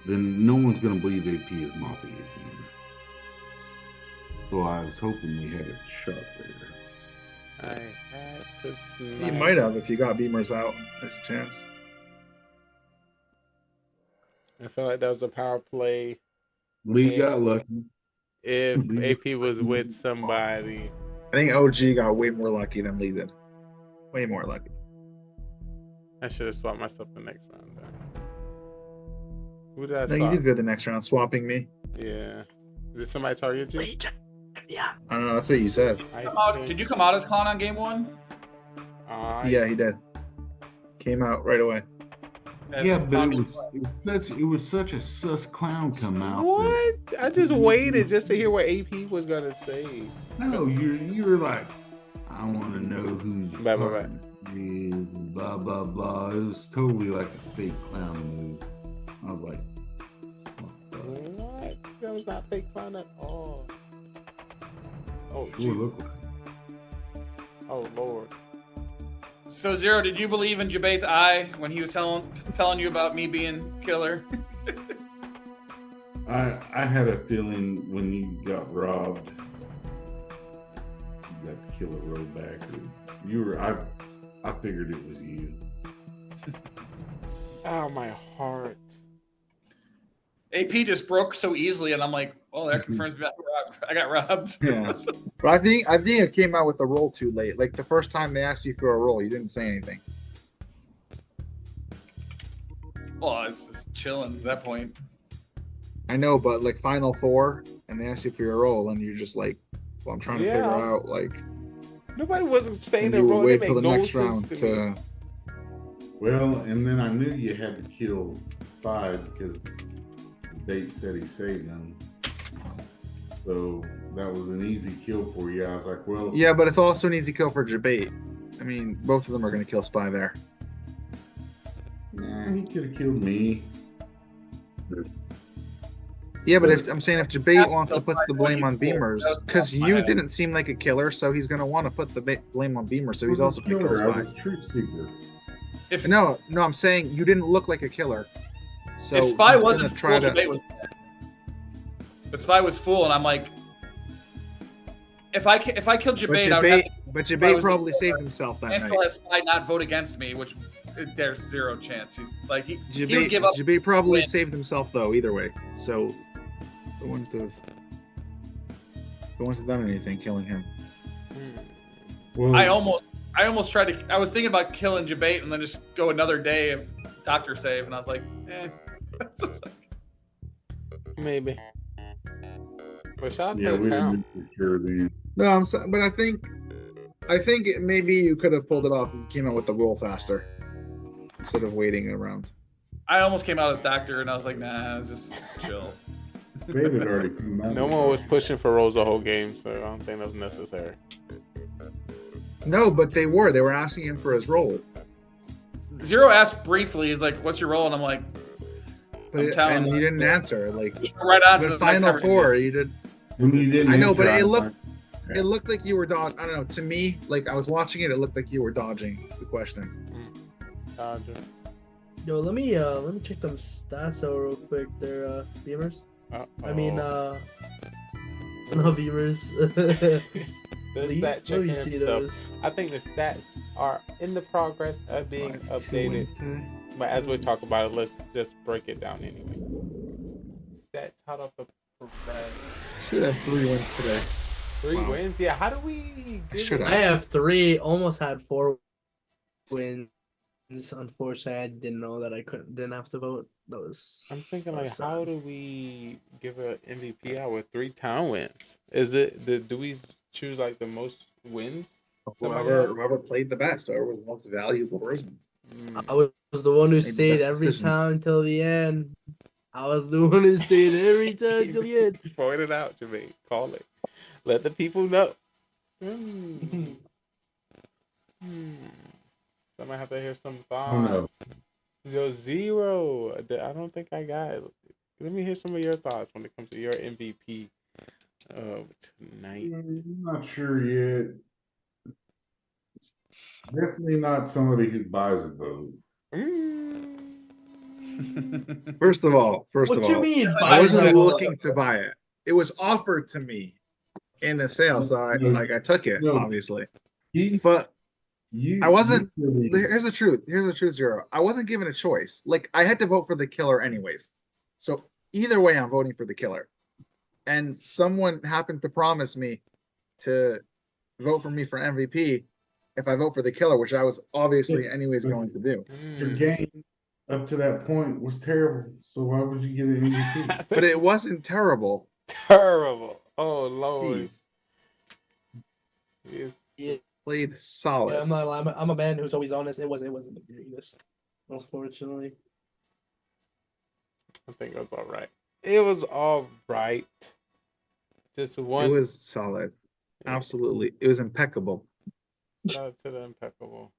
then no one's gonna believe AP is Mafia. So I was hoping we had a shot there. I had to snipe. You might have if you got Beamers out. There's a chance. I feel like that was a power play. Lee got lucky. If AP was with somebody. I think OG got way more lucky than Lee did. Way more lucky. I should have swapped myself the next round then. Who did I No, swap? you did good the next round, swapping me. Yeah. Did somebody target you? Yeah. I don't know. That's what you said. Did you come out as clown on game 1? Yeah, he did. Came out right away. Yeah, but it was such a sus clown come out. What? I just waited just to hear what AP was gonna say. No, you were like, I want to know who's Bye. is, blah blah blah. It was totally like a fake clown move. I was like, what? That was not fake clown at all. Oh, look. Oh Lord. So Zero, did you believe in Jabay's eye when he was telling you about me being killer? I had a feeling when you got robbed, you got the killer road back. I figured it was you. Oh, my heart. AP just broke so easily, and I'm like, oh, that confirms me I got robbed. Yeah. But I think it came out with a roll too late. Like the first time they asked you for a roll, you didn't say anything. Well, it's just chilling at that point. I know, but like Final 4, and they asked you for your roll, and you're just like, well, I'm trying to figure out like. Nobody wasn't saying and that you would roll. wait It till made the no next sense round to me. Well, and then I knew you had to kill 5 because Bait said he saved them. So that was an easy kill for you. I was like, well. Yeah, but it's also an easy kill for Jabate. I mean, both of them are going to kill Spy there. Nah, he could have killed me. Yeah, but if Jabate wants to put the blame on Beamers, because you didn't seem like a killer, so he's going to want to put the blame on Beamers, so he's also going to kill Spy. I was Truth Seeker. No, I'm saying you didn't look like a killer. So if Spy he's wasn't gonna full, Jabate was dead. But Spy was full, and I'm like, if I killed Jabate, I would have. But Jabate probably saved himself that night. Cancel as Spy not vote against me, which there's zero chance. He's like he would give up. Jabate probably saved himself though, either way. So they wouldn't have done anything killing him. Well, I almost tried to. I was thinking about killing Jabate and then just go another day of Doctor Save, and I was like, maybe. But shout out yeah, to we the town. didn't for sure then. No, but I think maybe you could have pulled it off and came out with the roll faster instead of waiting around. I almost came out as Doctor, and I was like, nah, I was just chill. David already came out. No one was pushing for rolls the whole game, so I don't think that was necessary. No, but they were asking him for his roll. Zero asked briefly, he's like, what's your role? And I'm like, And you didn't answer. Like right on to the the next Final 4, conversation. you did. When you didn't I know, but answer, it looked like you were dodging. I don't know. To me, like I was watching it, it looked like you were dodging the question. Dodger. Yo, let me check them stats out real quick. They're Beamers. I mean, no Beamers. The stat checking himself. I think the stats are in the progress of being updated. But as we talk about it, let's just break it down anyway. Stats hot off the press. Should have 3 wins today. 3 wins? Yeah, how do we give I have 3, almost had 4 wins. Unfortunately, I didn't know that I didn't have to vote. That was. I'm thinking like, how do we give an MVP out with 3 town wins? Is it do we choose like the most wins? Whoever played the best, whoever was the most valuable person. I was the one who Made the stayed best every decisions. time until the end. I was the one who stayed every time till the end. Point it out, Jermaine. Call it. Let the people know. I might have to hear some thoughts. no. Yo, Zero. I don't think I got it. Let me hear some of your thoughts when it comes to your MVP of tonight. I'm not sure yet. Definitely not somebody who buys a vote. First of all, What you mean, I wasn't buys a vote? looking to buy it. It was offered to me in a sale, so I took it, obviously. But I wasn't. Here's the truth. Here's the truth, Zero. I wasn't given a choice. Like I had to vote for the killer anyways. So either way, I'm voting for the killer. And someone happened to promise me to vote for me for MVP if I vote for the killer, which I was obviously anyways going to do. Your game up to that point was terrible. So why would you get an MVP? But it wasn't terrible. Terrible. Oh Lord. Jeez. Played solid. Yeah, I'm not lying. I'm a man who's always honest. It wasn't the greatest, unfortunately. I think it was all right. It was all right. Just one. It was solid. Absolutely. It was impeccable. Shout out to the impeccable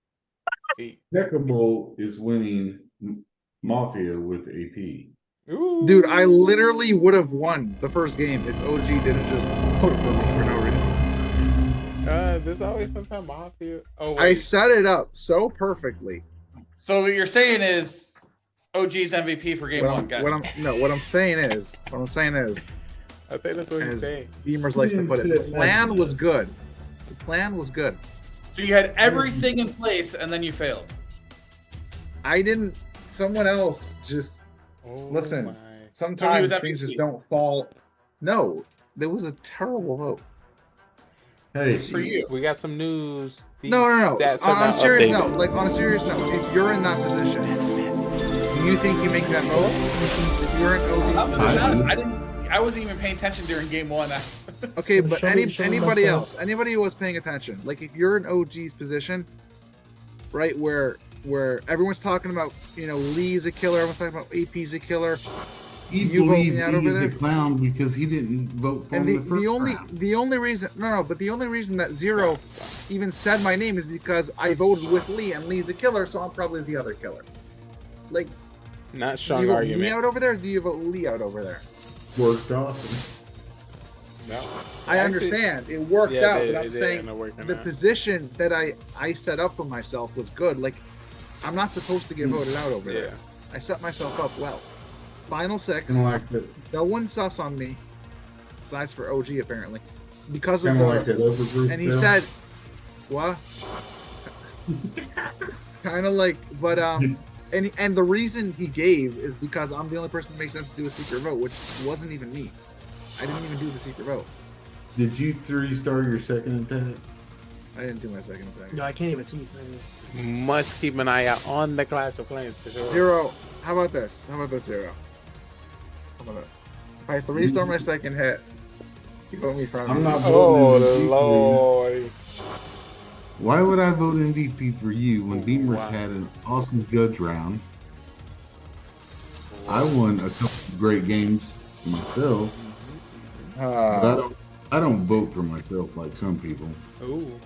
feet. Impeccable is winning Mafia with AP. Ooh. Dude, I literally would have won the first game if OG didn't just vote for me for no reason. There's always sometimes Mafia. Oh, I set it up so perfectly. So what you're saying is OG's MVP for game one. Gotcha. What I'm saying is, I think that's what he's as saying. Beamers likes to put it, the plan was good. The plan was good. So you had everything in place and then you failed. I didn't. Someone else just listen. Sometimes So he was things MVP. just don't fall. No, there was a terrible vote. Hey, For you. We got some news. These No. stats are On a not serious updated. note, on a serious note, if you're in that position, do you think you make that vote? If you're in OG position, I wasn't even paying attention during game one. okay, but Show me my anybody stats. else, anybody who was paying attention, like if you're in OG's position, right, where everyone's talking about, Lee's a killer, everyone's talking about AP's a killer. he You vote believed me out he over is there? a clown because he didn't vote for And him the the only reason the only reason that Zero even said my name is because I voted with Lee and Lee's a killer, so I'm probably the other killer. Like, Not do strong you vote argument. me out over there? Or do you vote Lee out over there? Worked awesome. No. I understand it worked Yeah, out, it- but I'm it did saying end up working the out. position that I set up for myself was good. Like, I'm not supposed to get voted out over there. I set myself up well. Final 6. Kind of like that. No one sus on me, besides for OG apparently, because of Kind of like that other group. And he there. said, "What?" Kind of like, but and the reason he gave is because I'm the only person that makes sense to do a secret vote, which wasn't even me. I didn't even do the secret vote. Did you 3-star your second attack? I didn't do my second attack. No, I can't even see. Must keep an eye out on the Clash of Clans for sure. Zero. How about this? Zero? How about this? If I 3-star my second hit, you vote me for I'm not MVP. voting MVP. Lord. Why would I vote MVP for you when Beamers had an awesome judge round? I won a couple of great games myself. But I don't vote for myself like some people. Ooh.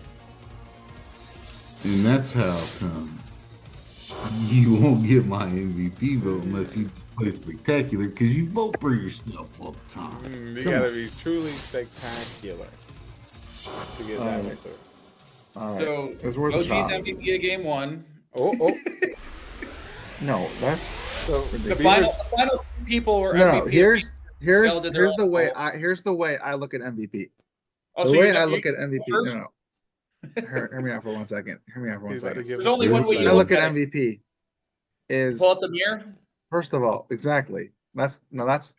And that's how come you won't get my MVP vote unless you play spectacular because you vote for yourself all the time. You Come gotta on. be truly spectacular to get that answer. So It's worth a OG's shot. MVP of game 1. Oh. No, that's So The final three people were no. MVP. Here's Dell did their the own way poll. I look at MVP. Oh, The so way you're I not, look you at MVP. first? No. Hear me out for 1 second. Hear me out for 1 He's about to second. give There's us only the one way you I look look at at it. MVP is Pull out the mirror. first of all, exactly. That's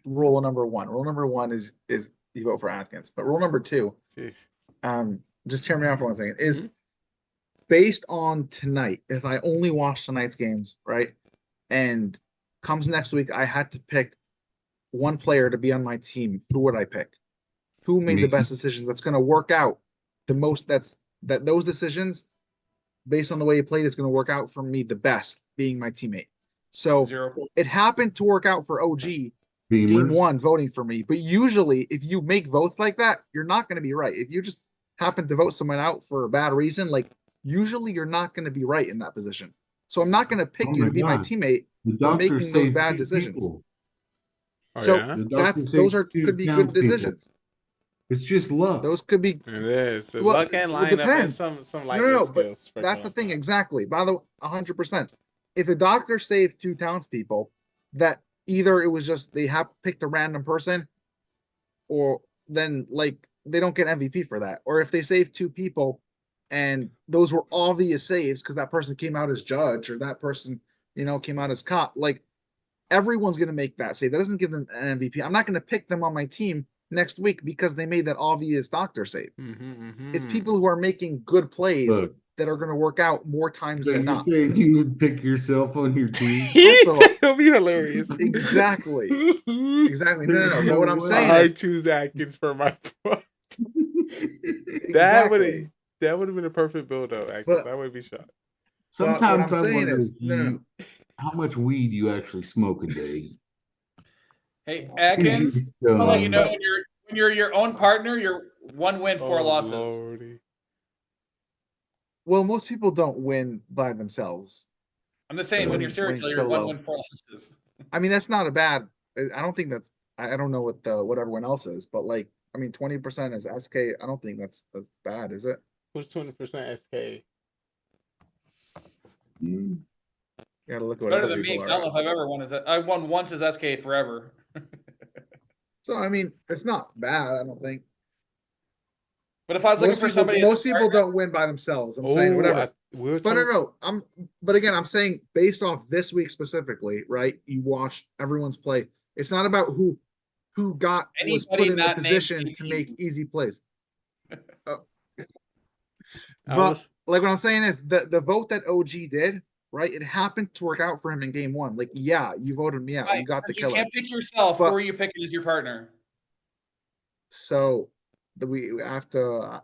rule number 1. Rule number 1 is you vote for Atkins. But rule number 2, Jeez. just hear me out for 1 second, is based on tonight. If I only watch tonight's games, right? And comes next week, I had to pick one player to be on my team. Who would I pick? Who made the best decisions? That's going to work out the most. Those decisions, based on the way he played, is going to work out for me the best, being my teammate. So it happened to work out for OG game 1 voting for me. But usually, if you make votes like that, you're not going to be right. If you just happen to vote someone out for a bad reason, like usually you're not going to be right in that position. So I'm not going to pick Oh you my to be my God. teamate The for doctor making those saved bad 2 decisions. people. So yeah? The doctor those saved 2 could be good townspeople. decisions. It's just luck. Those could be. It is. The Well, luck and it lineup and depends. some No, lightning but skills. that's the thing exactly. By the way, 100%. If the doctor saved 2 townspeople, that either it was just they have picked a random person, or then like they don't get MVP for that. Or if they saved 2 people, and those were obvious saves because that person came out as judge or that person came out as cop, like everyone's going to make that save. That doesn't give them an MVP. I'm not going to pick them on my team next week because they made that obvious doctor save. It's people who are making good plays Look. that are going to work out more times So than you're not. saying you would pick yourself on your team? First of all, It'll be hilarious. exactly. No. But what I'm saying I is, choose Atkins for my part. exactly. That would have been a perfect build though, Atkins. But- That would be shot. Sometimes what I'm I saying wonder is- no. how much weed you actually smoke a day. Hey, Atkins, So- I'll let you know when you're your own partner, you're 1 win, 4 losses. Lordy. Well, most people don't win by themselves. I'm just saying when you're serial killer, you're 1 solo. win, 4 losses. I mean, that's not a bad. I don't think that's. I don't know what everyone else is, but like, I mean, 20% is SK. I don't think that's bad, is it? What's 20% SK? You gotta look It's at what better other than me people 'cause I don't know are. if I've ever won as I won once as SK forever. So I mean, it's not bad. I don't think. But if I was looking for somebody, most people don't win by themselves. I'm saying whatever. We were But talking, no. But again, I'm saying based off this week specifically, right? You watch everyone's play. It's not about who was put Anybody in the not named position to KP. make easy plays. I But was- like what I'm saying is the vote that OG did, right? It happened to work out for him in game 1. Like, yeah, you voted me out. Right, You got the since you killer. can't pick yourself. But- Who are you picking as your partner? So we have to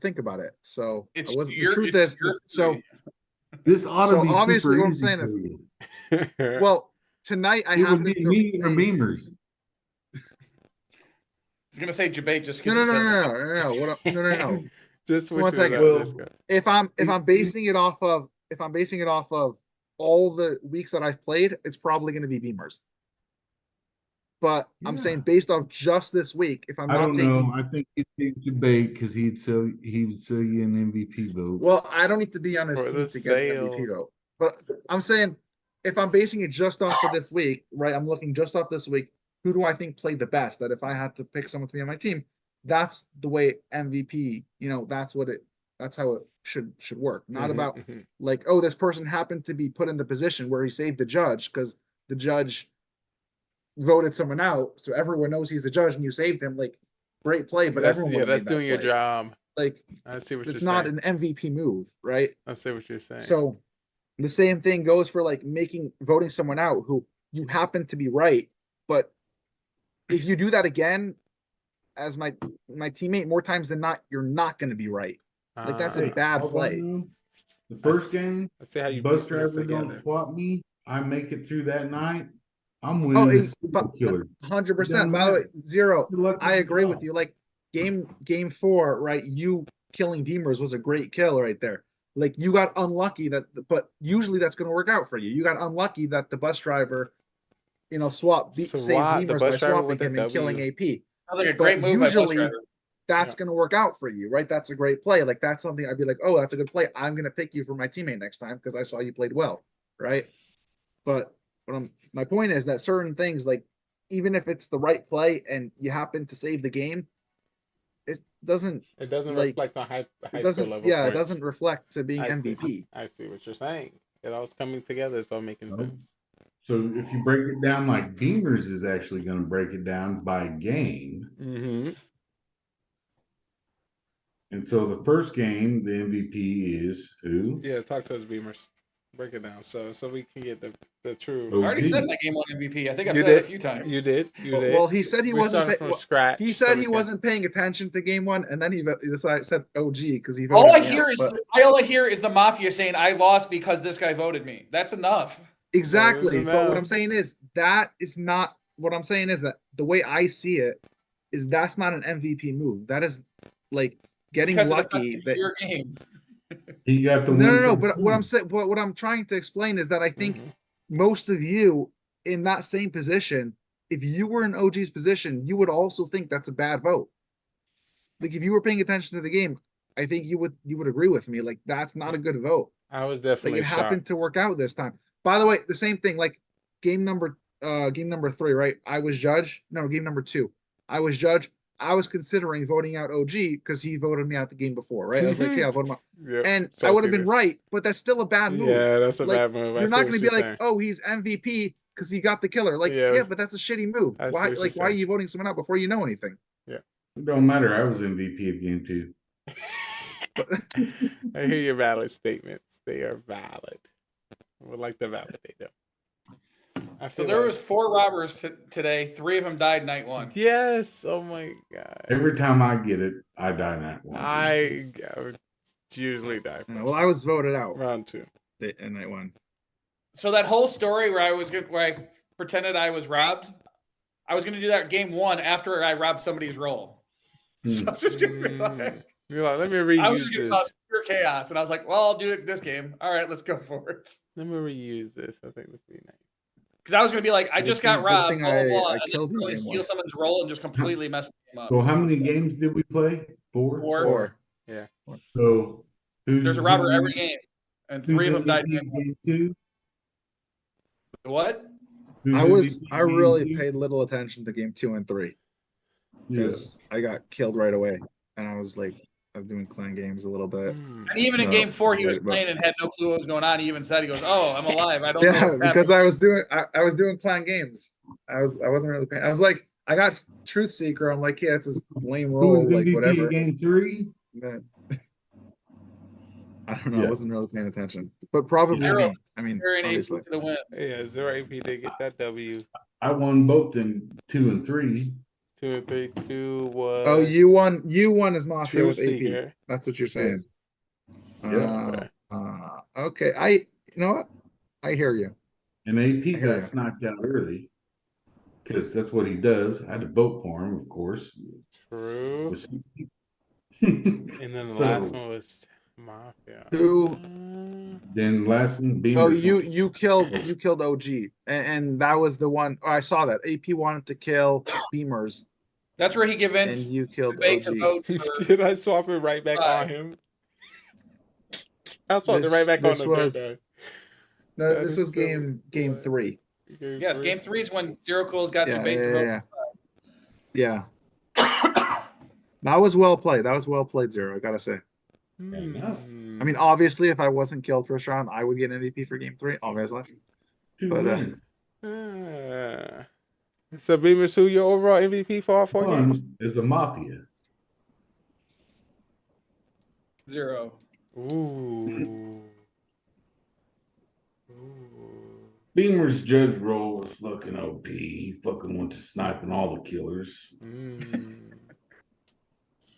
think about it. So It's I wasn't, the your- truth it's is, your so theory. This ought to So be obviously super what I'm easy saying for is- you. well, tonight I It would happened be to me or Beamers. I was gonna say debate just No, because no, you no, said no, that. no, no. What? No. Just One switch it second. up. Just go. If I'm basing it off of all the weeks that I've played, it's probably going to be Beamers. But I'm saying based off just this week, if I'm I not don't taking, know. I think he'd take debate because he would sell you an MVP vote. well, I don't need to be on his For team the to get an MVP sale. vote. But I'm saying if I'm basing it just off of this week, right? I'm looking just off this week. Who do I think played the best? That if I had to pick someone to be on my team, that's the way MVP. That's how it should work. Not about like, oh, this person happened to be put in the position where he saved the judge because the judge voted someone out, so everyone knows he's the judge and you saved him. Like, great play, but everyone would have that's made that doing your play. job. Like, I see what it's you're not saying. an MVP move, right? I see what you're saying. So the same thing goes for like voting someone out who you happen to be right, but if you do that again as my teammate more times than not, you're not going to be right. Like, that's a bad All I play. know, the first game, Let's see how you bus piece this driver don't together. swap me. I make it through that night. I'm Oh, winning the it's serial killer. 100%. By the way, Zero, I agree with you. Like game 4, right? You killing Beamers was a great kill right there. Like you got unlucky but usually that's going to work out for you. You got unlucky that the bus driver, saved Swat the Beamers bus by driver swapping with a him and W. killing AP. Sounds like a great move by bus Usually driver. that's going to work out for you, right? That's a great play. Like that's something I'd be like, oh, that's a good play. I'm going to pick you for my teammate next time because I saw you played well, right? But my point is that certain things, like even if it's the right play and you happen to save the game, it doesn't reflect on high it school level it points. doesn't reflect to being I see. MVP. I see what you're saying. It all's coming together. It's all making sense. So if you break it down like Beamers is actually going to break it down by game. Mm-hmm. And so the first game, the MVP is who? Yeah, talk to us, Beamers. Break it down so we can get the true. I already said my game 1 MVP. I think I've said it a few times. You did. Well, he said he wasn't from scratch. He said he wasn't paying attention to game 1, and then he decided said OG because he All I voted me hear out, is but- all I hear is the Mafia saying I lost because this guy voted me. That's enough. Exactly. But what I'm saying is that is not what I'm saying is that the way I see it is that's not an MVP move. That is like getting Because lucky that your game. He got the no. But what I'm saying, what I'm trying to explain is that I think most of you in that same position, if you were in OG's position, you would also think that's a bad vote. Like if you were paying attention to the game, I think you would agree with me. Like that's not a good vote. I was definitely like it happened to work out this time. By the way, the same thing. Like game number 3, right? I was judge. No, game number 2. I was judge. I was considering voting out OG because he voted me out the game before, right? I was like, yeah, I'll vote him out. Yep, And so I would have been figures. right, but that's still a bad move. Yeah, that's a Like, bad move. I You're see not what going to be you're like, saying. oh, he's MVP because he got the killer. Like, Yeah, yeah, but that's a shitty move. I see Why? what you're Like, why are saying. you voting someone out before you know anything? Yeah. It don't matter. I was MVP of game 2. I hear your valid statements. They are valid. I would like to validate them. I So feel there like- was 4 robbers today. 3 of them died night 1. Yes. Oh my god. Every time I get it, I die in that one. I would usually die. Well, I was voted out round 2. And I won. So that whole story where I pretended I was robbed, I was going to do that game 1 after I robbed somebody's role. So I was just going to be like, You're like, let me I was reuse just going to this. cause pure chaos, and I was like, well, I'll do it this game. All right, let's go for it. Let me reuse this. I think this would be nice. Because I was going to be like, I just got Good robbed, thing blah, blah, blah, I and then killed you really in steal one. someone's role and just completely mess the game up. So how many games did we play? 4? 4. Yeah. So There's a robber every game, and 3 of them died. in game 2? What? I really paid little attention to game 2 and 3 because I got killed right away, and I was like, I'm doing clan games a little bit. And even in No, game 4, he was but- playing and had no clue what was going on. He even said, he goes, oh, I'm alive. I don't know Yeah, what's because happening. I was doing clan games. I wasn't really paying. I was like, I got Truth Seeker. I'm like, yeah, it's a lame Who role, was like MVP whatever. of game 3? Then- I don't know. I Yeah. wasn't really paying attention, but probably Zero. me. I mean, You're in AP obviously. to the win. Yeah, 0 AP did get that W. I won both in 2 and 3. 2 and 3. 2 was. Oh, you won. You won as Mafia Truth with AP. Seeker. That's what you're saying. Yeah. Okay. You know what? I hear you. And AP hear got ya. knocked out early because that's what he does. I had to vote for him, of course. True. With 60. And then the So- last one was Mafia. Who? Then last one, Beamer. Oh, you killed OG, and that was the one. Oh, I saw that. AP wanted to kill Beamers, That's where he and convinced you killed Debate to OG. vote for. Did I swap it right back on him? I swapped it right back on This him. was- didn't I? No, That this is was so game 3. Yes, game 3 is when Zero Cool's got Yeah, debate to vote. yeah, yeah. That was well played. That was well played, Zero. I gotta say. I mean, obviously, if I wasn't killed first round, I would get MVP for game 3. Obviously, but So, Beamers, who your overall MVP for all 4 games? One is a Mafia. 0. Ooh. Beamer's judge role was fucking OP. He fucking went to sniping all the killers.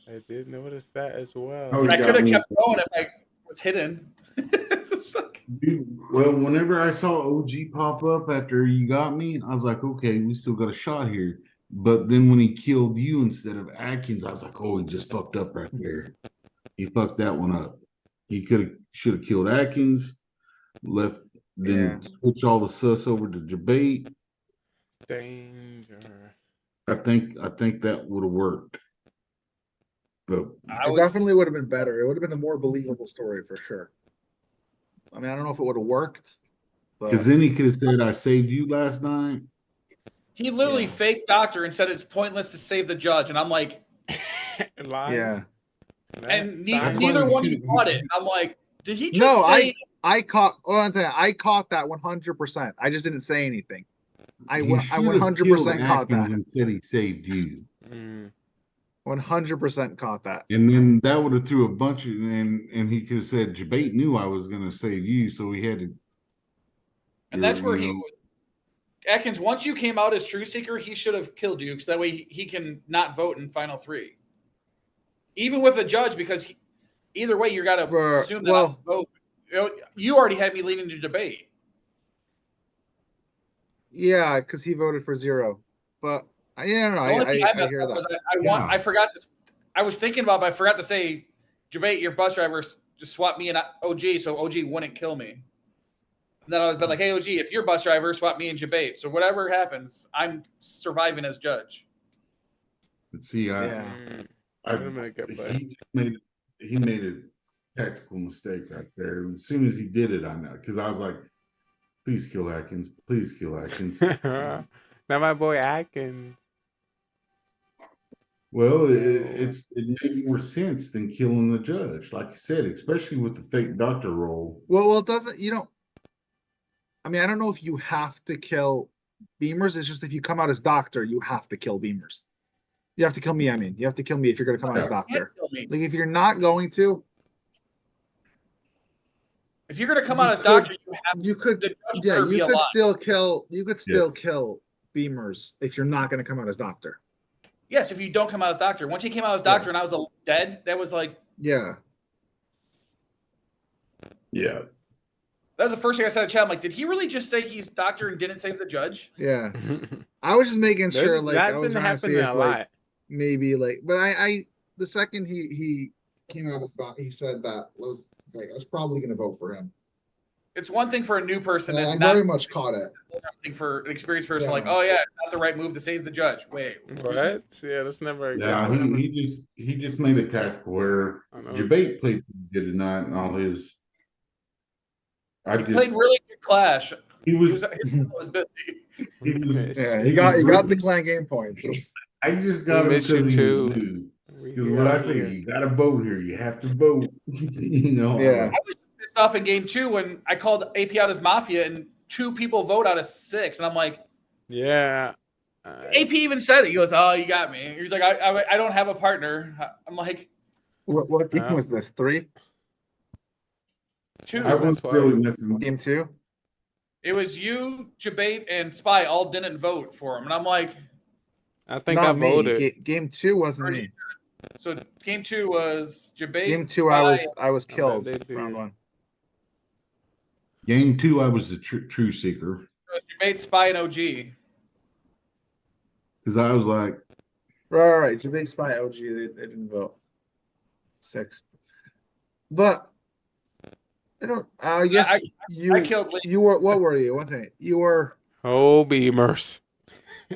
I did notice that as well. Oh, I got could have me. kept going if I was hidden. It's just like, Dude, well, whenever I saw OG pop up after you got me, I was like, okay, we still got a shot here. But then when he killed you instead of Atkins, I was like, oh, he just fucked up right there. He fucked that one up. He should have killed Atkins, left, then switch all the sus over to debate. Danger. I think that would have worked. But It definitely would have been better. It would have been a more believable story for sure. I mean, I don't know if it would have worked. Because then he could have said, "I saved you last night." He literally faked doctor and said it's pointless to save the judge, and I'm like, yeah. And neither one of you caught it. I'm like, did he just No, say? I caught. Hold on a second. I caught that 100%. I just didn't say anything. I 100% caught that. And said he saved you. 100% caught that. And then that would have threw a bunch of, and he could have said, "Debate knew I was going to save you, so he had to." And that's where he. Atkins, once you came out as True Seeker, he should have killed you, so that way he can not vote in Final 3. Even with a judge, because either way, you got to assume that I'll vote. You already had me leading to debate. Yeah, because he voted for 0. But I don't know. I hear that. I forgot to. I was thinking about, it, but I forgot to say, debate your bus driver just swap me and OG, so OG wouldn't kill me. And then I was like, "Hey OG, if you're bus driver, swap me and debate. So whatever happens, I'm surviving as judge." But see, he made a tactical mistake right there. As soon as he did it, I know, because I was like, "Please kill Atkins. Please kill Atkins." Not my boy Atkins. Well, it made more sense than killing the judge, like you said, especially with the fake doctor role. Well, it doesn't. I mean, I don't know if you have to kill Beamers. It's just if you come out as doctor, you have to kill Beamers. You have to kill me. I mean, you have to kill me if you're going to come out as doctor. Like, if you're not going to. If you're going to come out as doctor, you could still kill. You could still kill Beamers if you're not going to come out as doctor. Yes, if you don't come out as doctor. Once he came out as doctor and I was dead, that was like. Yeah. Yeah. That was the first thing I said in chat. I'm like, did he really just say he's doctor and didn't save the judge? Yeah. I was just making sure, like, I was been trying to see if, a like, lot. maybe, like, but I the second he came out as doctor, he said that was like, I was probably going to vote for him. It's one thing for a new person, And and I not very much caught it. Thing for an experienced person, like, oh yeah, it's not the right move to save the judge. Wait, what? Yeah, that's never. Yeah, he just made a tactical error. Debate played good tonight, and all his. He played really good Clash. He was busy. Yeah, he got the clan game points. I just got him because he was new. Because what I say, you got to vote here. You have to vote. Yeah. I was pissed off in game 2 when I called AP out as Mafia and 2 people vote out of 6, and I'm like, yeah. AP even said it. He goes, "Oh, you got me." He's like, "I don't have a partner." I'm like, "What game was this? 3? 2. I was really missing game 2. It was you, Jabate, and Spy all didn't vote for him, and I'm like, I think I voted. Game 2 wasn't me. So game 2 was Jabate. Game 2, Spy, I was killed. Round 1. Game 2, I was the true seeker. It was Jabate, Spy, and OG. Because I was like, right. Jabate, Spy, OG. They didn't vote. 6. But I don't. I guess I killed Lee. You were. What were you? One thing. You were. Oh, Beamers.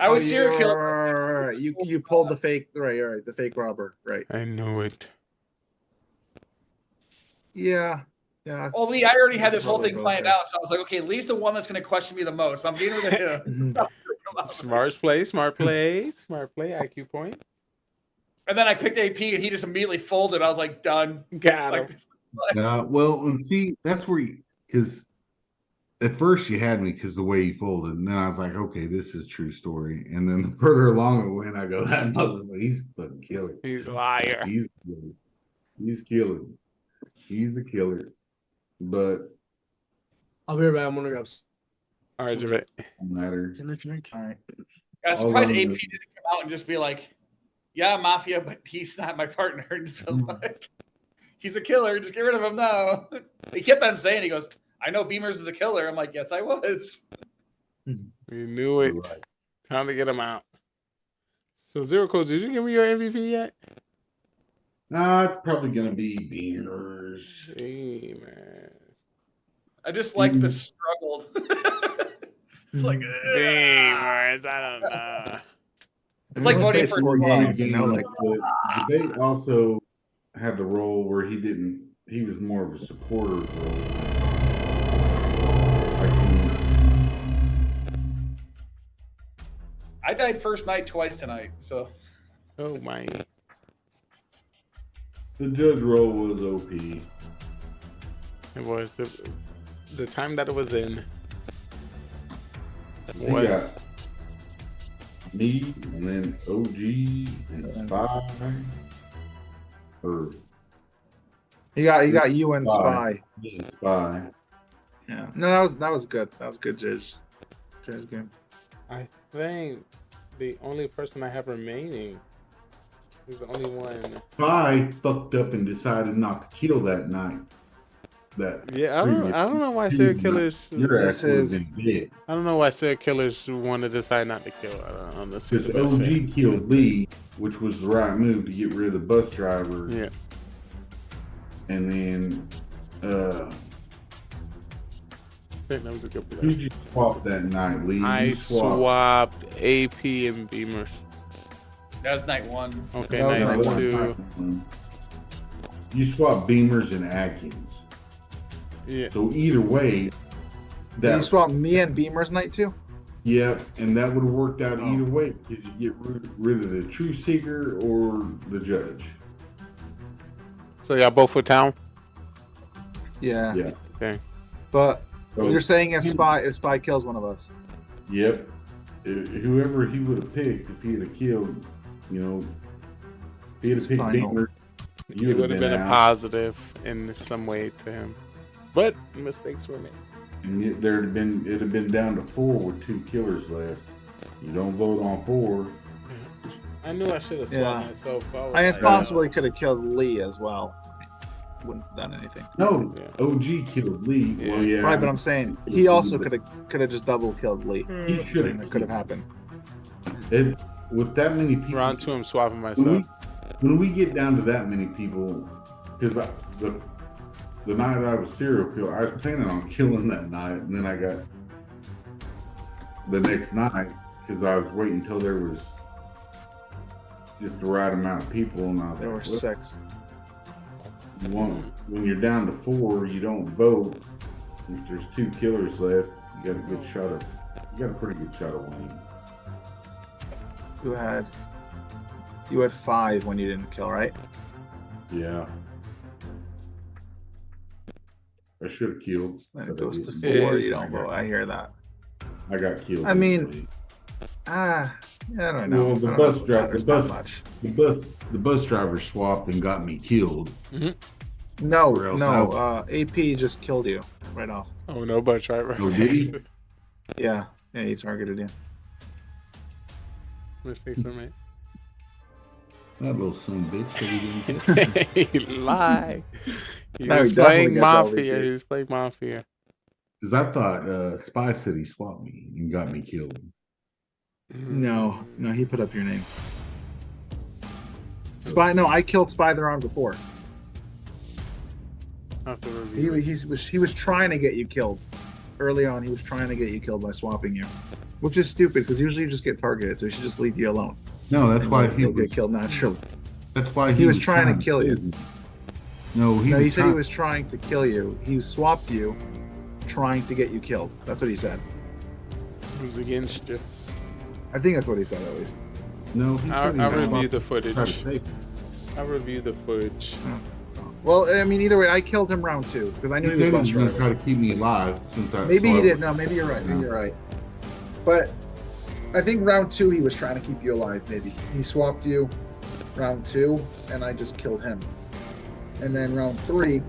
I was serial killer. Right. You pulled the fake. Right. The fake robber. Right. I knew it. Yeah. Yeah. Well, Lee, I already had this whole thing planned out, so I was like, okay, Lee's the one that's going to question me the most. So I'm dealing with him. Smart play, IQ point. And then I picked AP, and he just immediately folded. I was like, done. Got him. Well, and see, that's where because at first you had me because the way you folded, and then I was like, okay, this is true story. And then the further along it went, I go, he's fucking killing. He's a liar. He's killing. He's a killer. But I'll be right back. I'm gonna grab. All right, Javette. Matter. All right. I'm surprised AP didn't come out and just be like, yeah, Mafia, but he's not my partner. And just feel like, he's a killer. Just get rid of him now. He kept on saying, he goes, I know Beamers is a killer. I'm like, yes, I was. We knew it. Right. Time to get him out. So, Zero Coach, did you give me your MVP yet? Nah, it's probably gonna be Beamers. Beamers. I just like the struggled. It's like Beamers. I don't know. It's like voting for games, Trump. you know, like the debate also had the role where he was more of a supporter's role. I died first night twice tonight, so. Oh my. The judge role was OP. It was the time that it was in. He got me and then OG and Spy. Or He got you and Spy. Yeah, Spy. Yeah. No, that was good. That was good, Judge. Judge game. I think the only person I have remaining is the only one. Spy fucked up and decided not to kill that night. Yeah, I don't know why serial killers. I don't know why serial killers want to decide not to kill. I don't know. Because OG killed Lee, which was the right move to get rid of the bus driver. Yeah. And then that was a good play. who'd you swap that night, Lee? I You swapped AP and Beamers. That was night one. Okay, night two. You swapped Beamers and Atkins. Yeah. So either way, Did you swap me and Beamers night too? yeah, and that would have worked out either way because you get rid of the True Seeker or the Judge. So y'all both for town? Yeah. Yeah. Okay. But So- you're saying if Spy kills one of us. Yep. Whoever he would have picked, if he had killed, if he had picked Beamer, you It would have been a out. positive in some way to him, but mistakes were made. And it'd have been down to 4 with 2 killers left. You don't vote on 4. I knew I should have swapped myself. I guess possibly could have killed Lee as well. Wouldn't have done anything. No, OG killed Lee. Well, yeah. Right, but I'm saying he also could have just double killed Lee. He should have. That could have happened. With that many people. Round 2, I'm swapping myself. When we get down to that many people, because the night I was serial killer, I was planning on killing that night, and then I got the next night because I was waiting until there was just the right amount of people, and I was There were like, 6. when you're down to 4, you don't vote. If there's 2 killers left, you got a pretty good shot of winning. You had 5 when you didn't kill, right? Yeah. I should have killed. Then it goes to 4. You don't vote. I hear that. I got killed. I mean, I don't know. Well, the I don't bus know if it driver, matters that much. the bus driver swapped and got me killed. No, Or else AP just killed you right off. Oh no, bus driver. Oh, did he? Yeah, he targeted you. Mistakes were made. That little son of a bitch said he didn't He lied. He No, was he definitely playing gets all Mafia. these. He was playing Mafia. Because I thought Spy said he swapped me and got me killed. No, he put up your name. Spy. No, I killed Spy the round before. He was trying to get you killed. Early on, he was trying to get you killed by swapping you, which is stupid because usually you just get targeted, so he should just leave you alone. No, that's And why you'll get killed naturally. That's why He was trying to kill you. No, he said he was trying to kill you. He swapped you, trying to get you killed. That's what he said. He was against you. I think that's what he said at least. No, I reviewed the footage. I reviewed the footage. Well, I mean, either way, I killed him round 2 because I knew he was bus going to driver. try to keep me alive. Maybe he did. No, maybe you're right. Maybe you're right. But I think round 2 he was trying to keep you alive. Maybe he swapped you round 2, and I just killed him. And then round 3,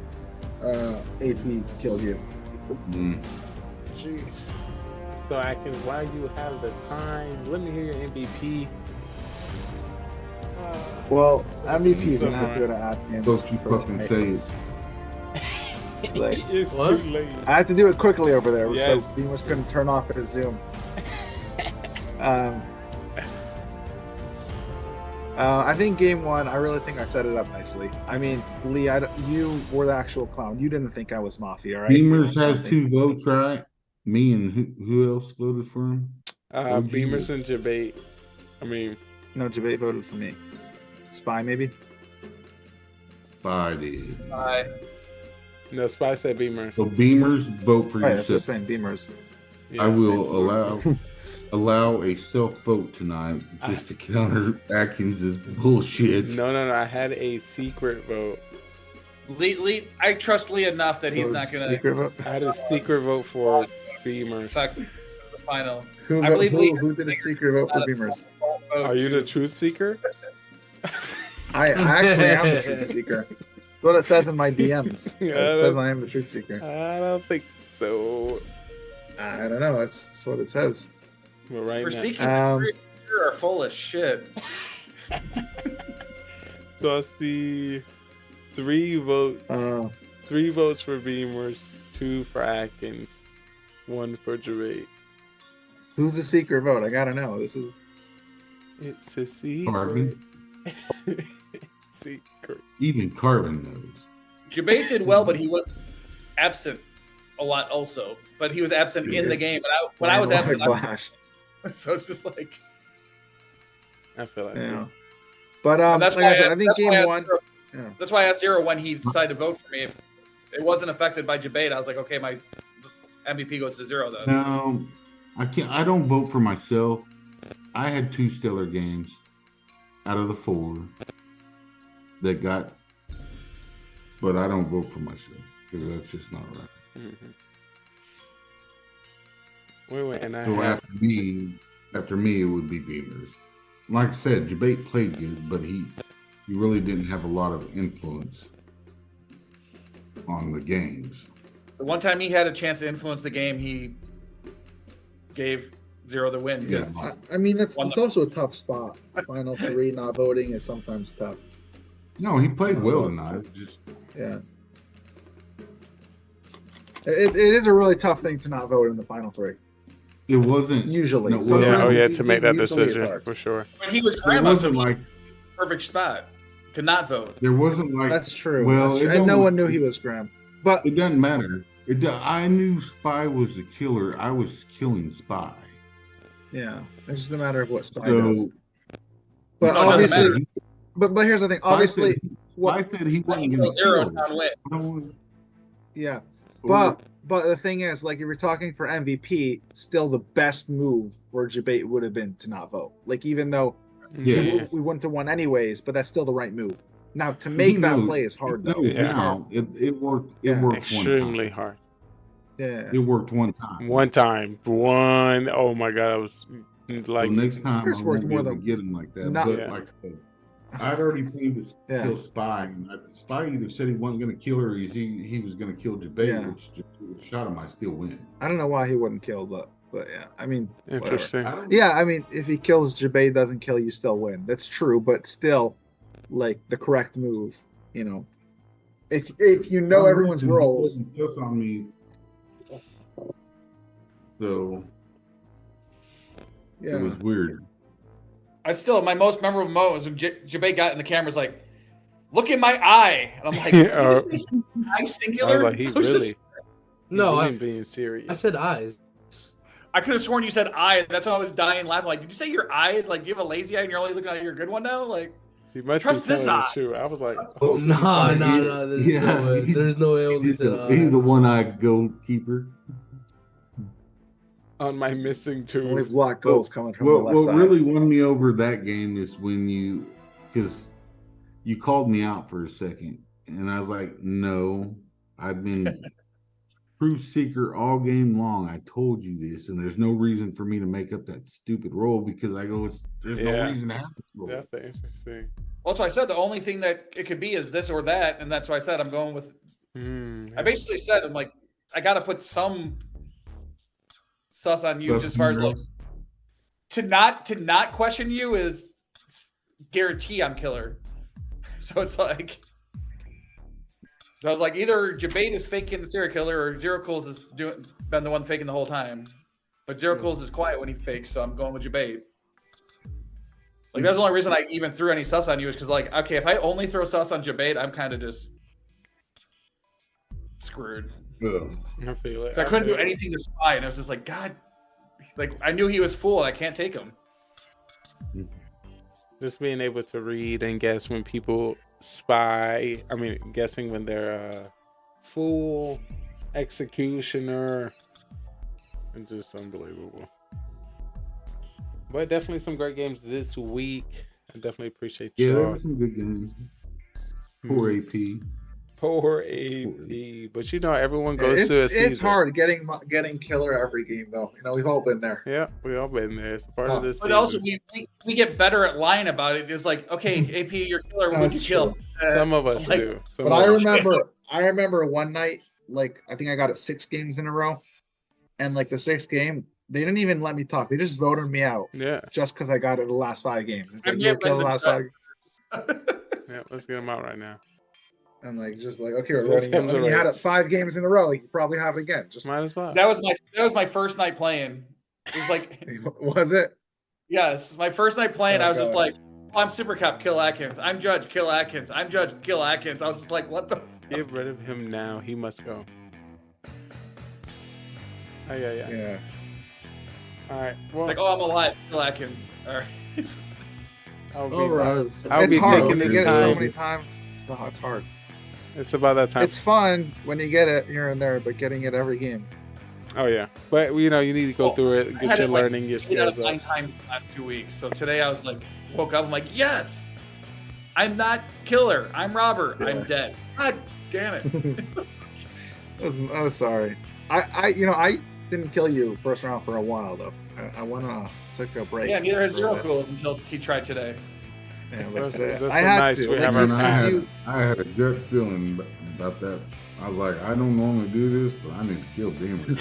AP killed you. Jeez. So Atkins, why you have the time? Let me hear your MVP. Well, MVP is gonna have to go to Atkins. Don't you fucking say it. Like, It's too late. I had to do it quickly over there, Yes. so Beamers couldn't turn off his Zoom. I think game one, I really think I set it up nicely. I mean, Lee, you were the actual clown. You didn't think I was Mafia, right? Beamers has 2 votes, right? Me and who else voted for him? Beamers and Debate. I mean, no, Debate voted for me. Spy, maybe. Spy did. Spy. No, Spy said Beamers. So Beamers, vote for Right, that's what I'm yourself. saying. Beamers. Yeah, I will allow a self vote tonight just to counter Atkins' bullshit. No. I had a secret vote. Lee, I trust Lee enough that he's What not was gonna secret vote? I had a secret vote for Beamers. affect the final. Who, I believe Lee. who did a secret vote for Beamers? Are you the truth seeker? I actually am the truth seeker. That's what it says in my DMs. It says I am the truth seeker. I don't think so. I don't know. That's what it says. Well, right For now. seeking you are full of shit. So I see 3 votes. 3 votes for Beamers, 2 for Atkins, 1 for Debate. Who's the secret vote? I gotta know. This is. It's a secret. Carbon. Secret. Even Carbon knows. Debate did well, but he was absent a lot also. But he was absent in the game. But when I was absent, so it's just like. I feel like Yeah. But that's like why I said, I think game asked one. Zero, Yeah. That's why I asked Zero when he decided to vote for me. If it wasn't affected by debate, I was like, okay, my MVP goes to Zero then. No, I can't. I don't vote for myself. I had 2 stellar games out of the 4 that got, but I don't vote for myself because that's just not right. Mm-hmm. Wait, and I So have... after me, it would be Beamers. Like I said, Debate played good, but he really didn't have a lot of influence on the games. The one time he had a chance to influence the game, he gave Zero the win. Because I mean, it's also a tough spot. Final 3 not voting is sometimes tough. No, he played well tonight. Just Yeah. It is a really tough thing to not vote in the final 3. it wasn't Usually. No, So well, to make that usually it's decision hard. for sure. When he was It grandma, so wasn't he like perfect spot to not vote. there wasn't like That's true. Well, That's it true. And no don't- one knew he was Graham. But it doesn't matter. I knew Spy was the killer. I was killing Spy. yeah, it's just a matter of what Spy So does. But No, it doesn't obviously, but here's the thing. Obviously, Spy said he wasn't going to Zero kill. down win. yeah. But the thing is, like, if you're talking for MVP, still the best move for debate would have been to not vote. Like, even though Yeah. we wouldn't have won anyways, but that's still the right move. Now, to make that play is hard though. It's hard. It worked. It worked Extremely one time. hard. Yeah. It worked one time. One time. Oh my God. I was like. So next time Yours I worked won't more be able than- to get him like that. not- But Yeah. like I said, I'd already planned to Yeah. kill Spy. And Spy either said he wasn't going to kill her, or he was going to kill debate, Yeah. which just shot him. I still win. I don't know why he wouldn't kill, but yeah, I mean, whatever. Interesting. Yeah, I mean, if he kills Jabay, doesn't kill, you still win. That's true, but still, like the correct move. You know, if you know everyone's roles. Just on me. So Yeah. it was weird. My most memorable moment was when Jabay got in the camera's like, look at my eye. And I'm like, Oh. did you say eye singular? I was like, he I was just- really. No, he I, ain't being serious. I said eyes. I could have sworn you said eye. That's why I was dying laughing. Like, did you say your eye? Like, you have a lazy eye and you're only looking at your good one now? Like, He must trust be telling this the eye. truth. I was like, No. There's no way. There's no way only He's said a eye. one-eyed goalkeeper. on my missing Only tooth. block goals coming from the What left side. really won me over that game is when because you called me out for a second, and I was like, no, I've been truth seeker all game long. I told you this, and there's no reason for me to make up that stupid role because there's no Yeah. reason to have this role. That's interesting. well, that's why I said the only thing that it could be is this or that. And that's why I said I'm going with. I basically said, I'm like, I got to put some sus on you just as far as like, to not question you is guarantee I'm killer. So it's like, I was like, either Jabate is faking the serial killer or Zero Cools has been the one faking the whole time. But Zero Cools is quiet when he fakes, so I'm going with Jabate. Like that's the only reason I even threw any sus on you is because like, okay, if I only throw sus on Jabate, I'm kind of just screwed. I feel it. So I couldn't do anything to Spy, and I was just like, God, like I knew he was full, and I can't take him. Just being able to read and guess when people spy. I mean, guessing when they're fool, executioner, and just unbelievable. But definitely some great games this week. I definitely appreciate Yeah, there y'all. were some good games. Poor AP. Poor AP. But you know, everyone goes to a season. It's hard getting killer every game, though. You know, we've all been there. Yeah, we all been there. It's part of this. But also, we get better at lying about it. It's like, okay, AP, you're killer. Who'd you kill? Some of us like, do. But I remember one night, like I think I got it 6 games in a row, and like the 6th game, they didn't even let me talk. They just voted me out. Yeah. Just because I got it the last 5 games. It's like Yeah, you kill the last 5. Yeah, let's get them out right now. I'm like, just like, okay, we're voting. When you had it 5 games in a row, like, you probably have it again. Just might as well. That was my first night playing. It was like, was it? Yes, my first night playing. Oh, I was just God. like, oh, I'm Super Cup, kill Atkins. I'm Judge, kill Atkins. I'm Judge, kill Atkins. I was just like, what the? Get rid of him now. He must go. Oh yeah. Yeah. All right. Well, It's like, oh, I'm alive, kill Atkins. All right. I'll be, It's I'll be hard taking when you this get it so time. many times. It's hard. It's about that time. It's fun when you get it here and there, but getting it every game. Oh yeah, but you know you need to go through it, I get had your it, like, learning, your 8 out of skills 9 up. times the last 2 weeks. So today I was like, woke up, I'm like, yes, I'm not killer. I'm robber. I'm dead. God damn it. I was sorry. I didn't kill you first round for a while though. I went on took a break. Yeah, neither has for a Zero bit. Cools until he tried today. Yeah, That's- but that's I so had nice. to. We Like, have our because I had a gut feeling about that. I was like, I don't normally do this, but I need to kill demons.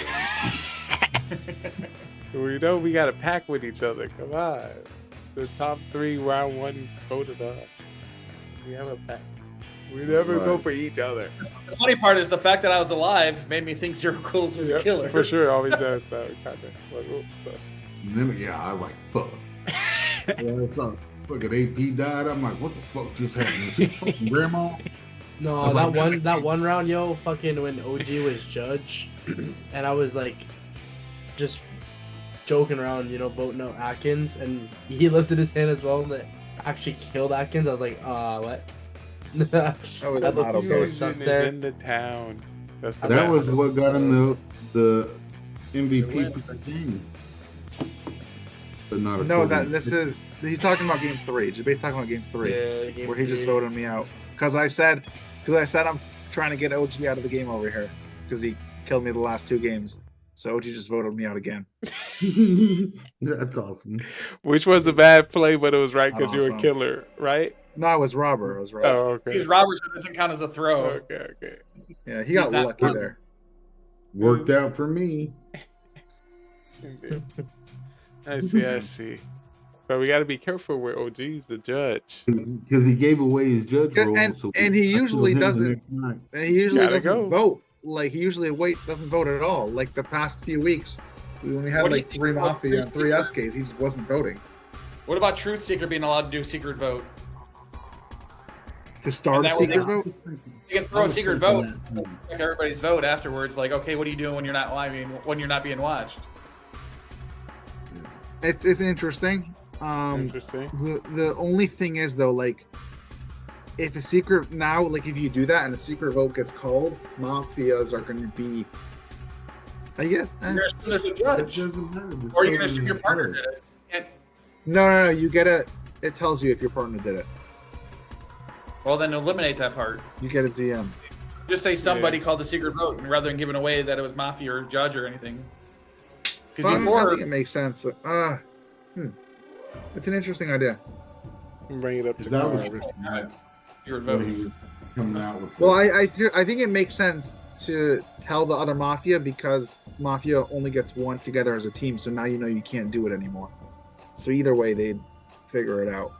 We know we got a pack with each other. Come on, the top 3 round 1 voted up. We have a pack. We never go Right. for each other. The funny part is the fact that I was alive made me think Zero Cools was a killer. For sure, always does that kind of. Like, oh, so. And then, yeah, I was like, fuck. Yeah, it's like, fucking AP died. I'm like, what the fuck just happened? Is his fucking grandma? No, I was like, that one round, yo, fucking when OG was judge, and I was like, just joking around, you know, voting out Atkins, and he lifted his hand as well, and that actually killed Atkins. I was like, what? That looked so sus Fusion there. is in the town. That's the That best. was what got him the MVP for the game. But not No, according- he's talking about game 3. Jabate's talking about game 3, Yeah, game where he just 3. voted me out because I said I'm trying to get OG out of the game over here because he killed me the last 2 games. So OG just voted me out again. That's awesome. Which was a bad play, but it was right because you were a Awesome. killer, right? No, I was robber. Oh, okay. He's Robert, so it doesn't count as a throw. Okay. Yeah, he got He's not lucky wrong. there. Worked out for me. I see. But we got to be careful where OG's the judge. Because he gave away his judge role. And so he I usually killed him the doesn't. next night. And he usually Gotta doesn't go. vote. Like he usually doesn't vote at all. Like the past few weeks, when we had What do you like think 3 about Mafia and 3 Truth SKs, he just wasn't voting. What about Truth Seeker being allowed to do secret vote? To start a And that way secret they- vote? You can throw a secret vote, like everybody's vote afterwards. Like, okay, what are you doing when you're not when you're not being watched? It's interesting. Interesting. The only thing is though, like, if a secret now, like if you do that and a secret vote gets called, mafias are going to be, I guess. You're gonna assume there's a judge, or you're gonna assume your partner did it. And, No. You get it. It tells you if your partner did it. well, then eliminate that part. You get a DM. Just say somebody called the secret vote, and rather than giving away that it was Mafia or judge or anything. But Because I before, think it makes sense. It's an interesting idea. Bring it up Is to that par. what secret when he votes. was coming out with Well, I think it makes sense to tell the other Mafia because Mafia only gets one together as a team, so now you know you can't do it anymore. So either way, they'd figure it out.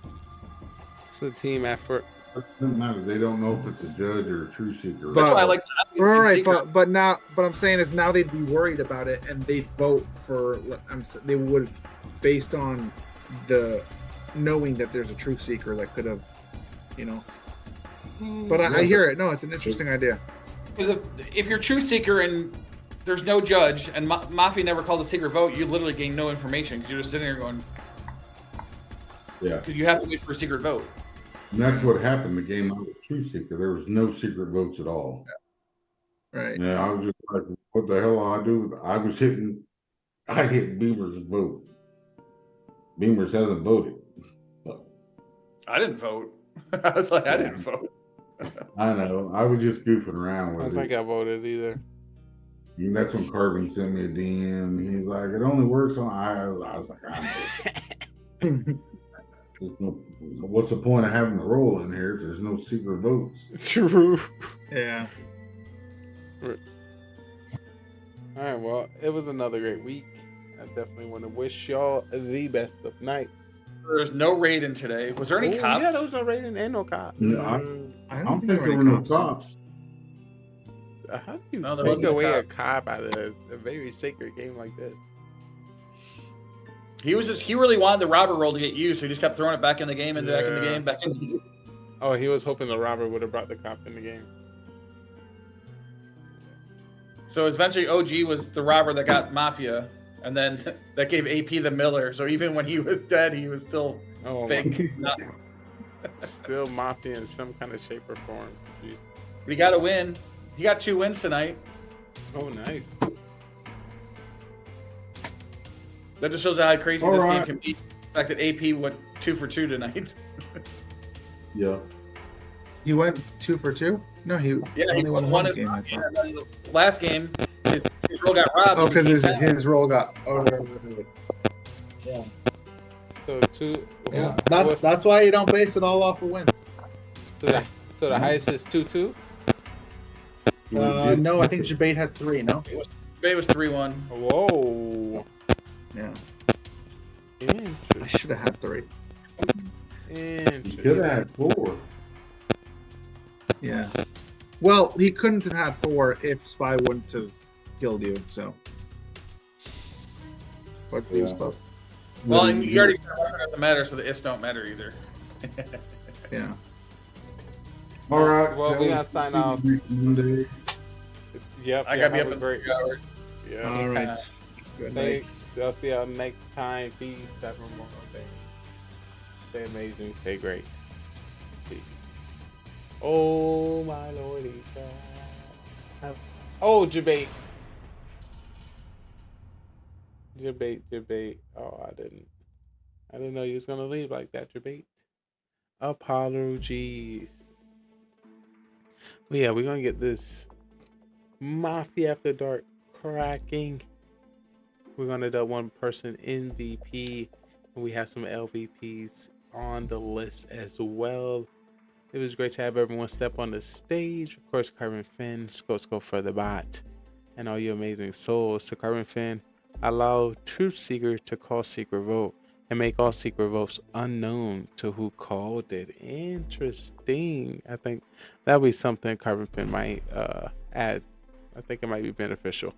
It's a team effort. It doesn't matter. They don't know if it's a judge or a true seeker. That's why I like Right, secret. but now, what I'm saying is now they'd be worried about it and they'd vote for. They would, based on the knowing that there's a truth seeker that could have, you know. But I hear it. No, it's an interesting idea. Because if you're truth seeker and there's no judge, and Mafia never called a secret vote, you literally gain no information because you're just sitting there going, Yeah. because you have to wait for a secret vote. And that's what happened. The game I was Truth Seeker. There was no secret votes at all. Right. Yeah, I was just like, what the hell do I do? I hit Beamer's vote. Beamer's hasn't voted. I didn't vote. I was like, I didn't vote. I know. I was just goofing around I with don't think I voted either. And that's when Carbon sent me a DM. He's like, it only works on I was like, I know. What's the point of having the roll in here if there's no secret votes? True. Yeah. All right, well, it was another great week. I definitely want to wish y'all the best of night. There's no raiding today. Was there any cops? Yeah, there was no raiding and no cops. No, I don't think there were no cops. How do you No, there take wasn't a away a cop. cop out of a very sacred game like this? He really wanted the robber roll to get used, so he just kept throwing it back in the game and back in the game, back in the game. Oh, he was hoping the robber would have brought the cop in the game. So eventually OG was the robber that got Mafia, and then that gave AP the Miller. So even when he was dead, he was still fake. Still Mafia in some kind of shape or form. Jeez. But he got a win. He got 2 wins tonight. Oh, nice. That just shows how crazy All this right. game can be. The fact that AP went 2 for 2 tonight. Yeah. He went 2 for 2? No, he only won one game, I thought. Last game, his roll got robbed. Oh, because his roll got. Yeah. So Yeah, that's why you don't base it all off of wins. So the highest is 2-2? No, I think Jabate had 3. No. Jabate was 3-1. Whoa. Yeah. I should have had 3. You could have had 4. Yeah. Well, he couldn't have had 4 if Spy wouldn't have killed you. So. But he was close. Well, and you already said it doesn't matter, so the ifs don't matter either. Yeah. All right. Well, we gotta sign off. Monday. Yep. I gotta be up have in a great 3 hours. Yeah. All right. Good night. Thanks. I'll see y'all next time. Peace. Have a more day. Stay amazing. Stay great. Peace. Oh my lordy. Oh, Jabate. Jabate. Oh, I didn't know you was gonna leave like that, Jabate. Apologies. Well, yeah, we're gonna get this Mafia After Dark cracking. We're gonna do one person MVP, and we have some LVPs on the list as well. It was great to have everyone step on the stage. Of course, Carbon Finn, Scope for the bot, and all you amazing souls. So Carbon Finn, allow Truth Seeker to call secret vote and make all secret votes unknown to who called it. Interesting. I think that'll be something Carbon Finn might add. I think it might be beneficial.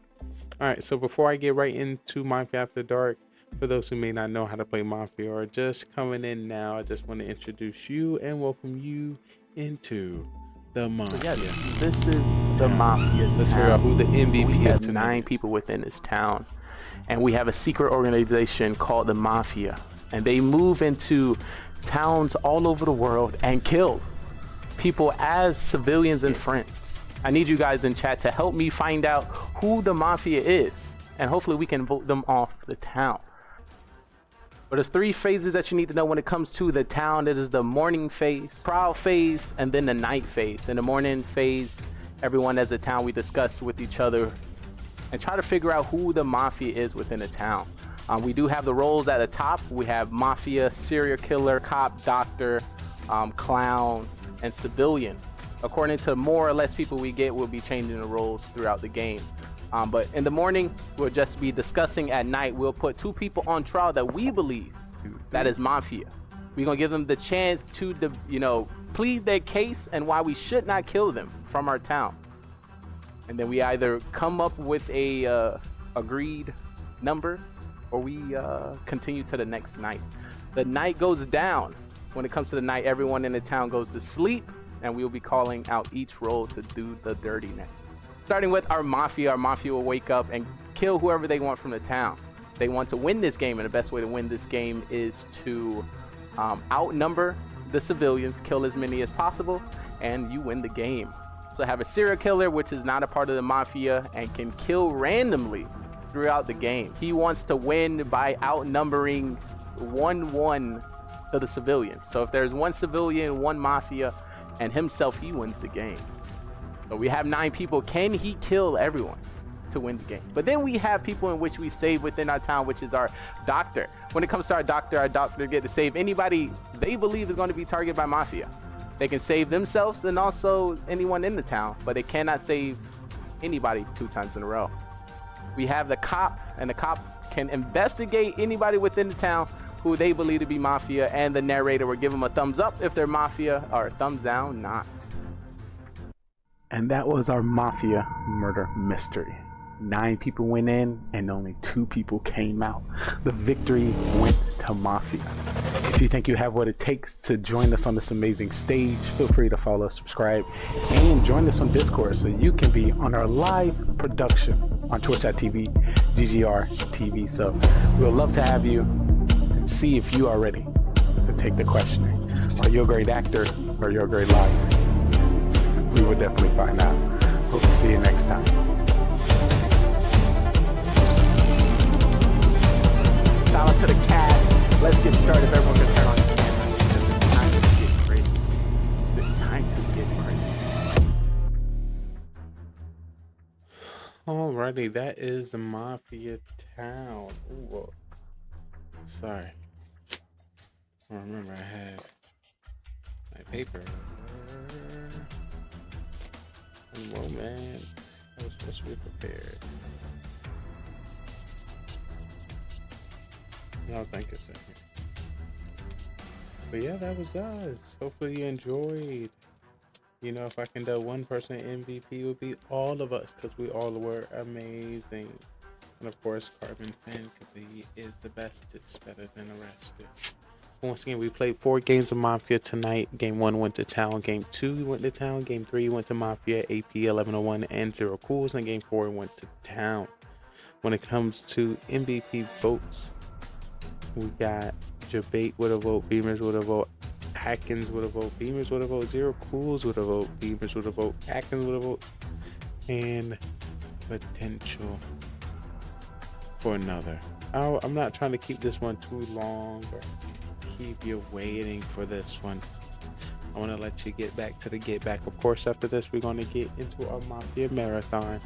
All right, so before I get right into Mafia After Dark, for those who may not know how to play Mafia or just coming in now, I just want to introduce you and welcome you into the Mafia. Yes, this is the Mafia. Let's figure out who the MVP we have of 9 people within this town, and we have a secret organization called the Mafia, and they move into towns all over the world and kill people as civilians and friends. I need you guys in chat to help me find out who the Mafia is, and hopefully we can vote them off the town. But there's 3 phases that you need to know when it comes to the town. It is the morning phase, trial phase, and then the night phase. In the morning phase, everyone as a town, we discuss with each other and try to figure out who the Mafia is within the town. We do have the roles at the top. We have Mafia, serial killer, cop, doctor, clown, and civilian. According to more or less people we get, we'll be changing the roles throughout the game. But in the morning, we'll just be discussing. At night, we'll put 2 people on trial that we believe that is Mafia. We're going to give them the chance to, plead their case and why we should not kill them from our town. And then we either come up with a agreed number or we continue to the next night. The night goes down. When it comes to the night, everyone in the town goes to sleep, and we will be calling out each role to do the dirtiness. Starting with our Mafia. Our Mafia will wake up and kill whoever they want from the town. They want to win this game, and the best way to win this game is to outnumber the civilians, kill as many as possible, and you win the game. So have a serial killer, which is not a part of the Mafia and can kill randomly throughout the game. He wants to win by outnumbering 1-1 to the civilians. So if there's one civilian, one Mafia, and himself, he wins the game. So we have 9 people. Can he kill everyone to win the game? But then we have people in which we save within our town, which is our doctor. When it comes to our doctor get to save anybody they believe is going to be targeted by Mafia. They can save themselves and also anyone in the town, but they cannot save anybody 2 times in a row. We have the cop, and the cop can investigate anybody within the town who they believe to be Mafia, and the narrator will give them a thumbs up if they're Mafia, or a thumbs down not. And that was our Mafia murder mystery. 9 people went in and only 2 people came out. The victory went to Mafia. If you think you have what it takes to join us on this amazing stage, feel free to follow, subscribe, and join us on Discord so you can be on our live production on twitch.tv, GGR TV. So we'll love to have you and see if you are ready to take the questioning. Are you a great actor or you're a great liar? We will definitely find out. Hope to see you next time. Shout out to the cat. Let's get started. If everyone can turn on the camera, because it's time to get crazy. It's time to get crazy. Alrighty, that is the Mafia town. Ooh, whoa. Sorry. I remember I had my paper. One moment. I was supposed to be prepared. No, thank you, second. But yeah, that was us. Hopefully you enjoyed. You know, if I can do one person MVP, it would be all of us, because we all were amazing. And of course, Carbon Fan, because he is the bestest, better than the rest. Once again, we played 4 games of Mafia tonight. Game 1 went to town. Game 2 went to town. Game 3 went to Mafia, AP 1101, and 0 Cools. And Game 4 went to town. When it comes to MVP votes, we got Jabate with a vote, Beamers with a vote, Atkins with a vote, Beamers with a vote, 0 Cools with a vote, Beamers with a vote, Atkins with a vote, and potential for another. I'm not trying to keep this one too long or keep you waiting for this one. I want to let you get back to the get back. Of course, after this, we're going to get into our Mafia marathon.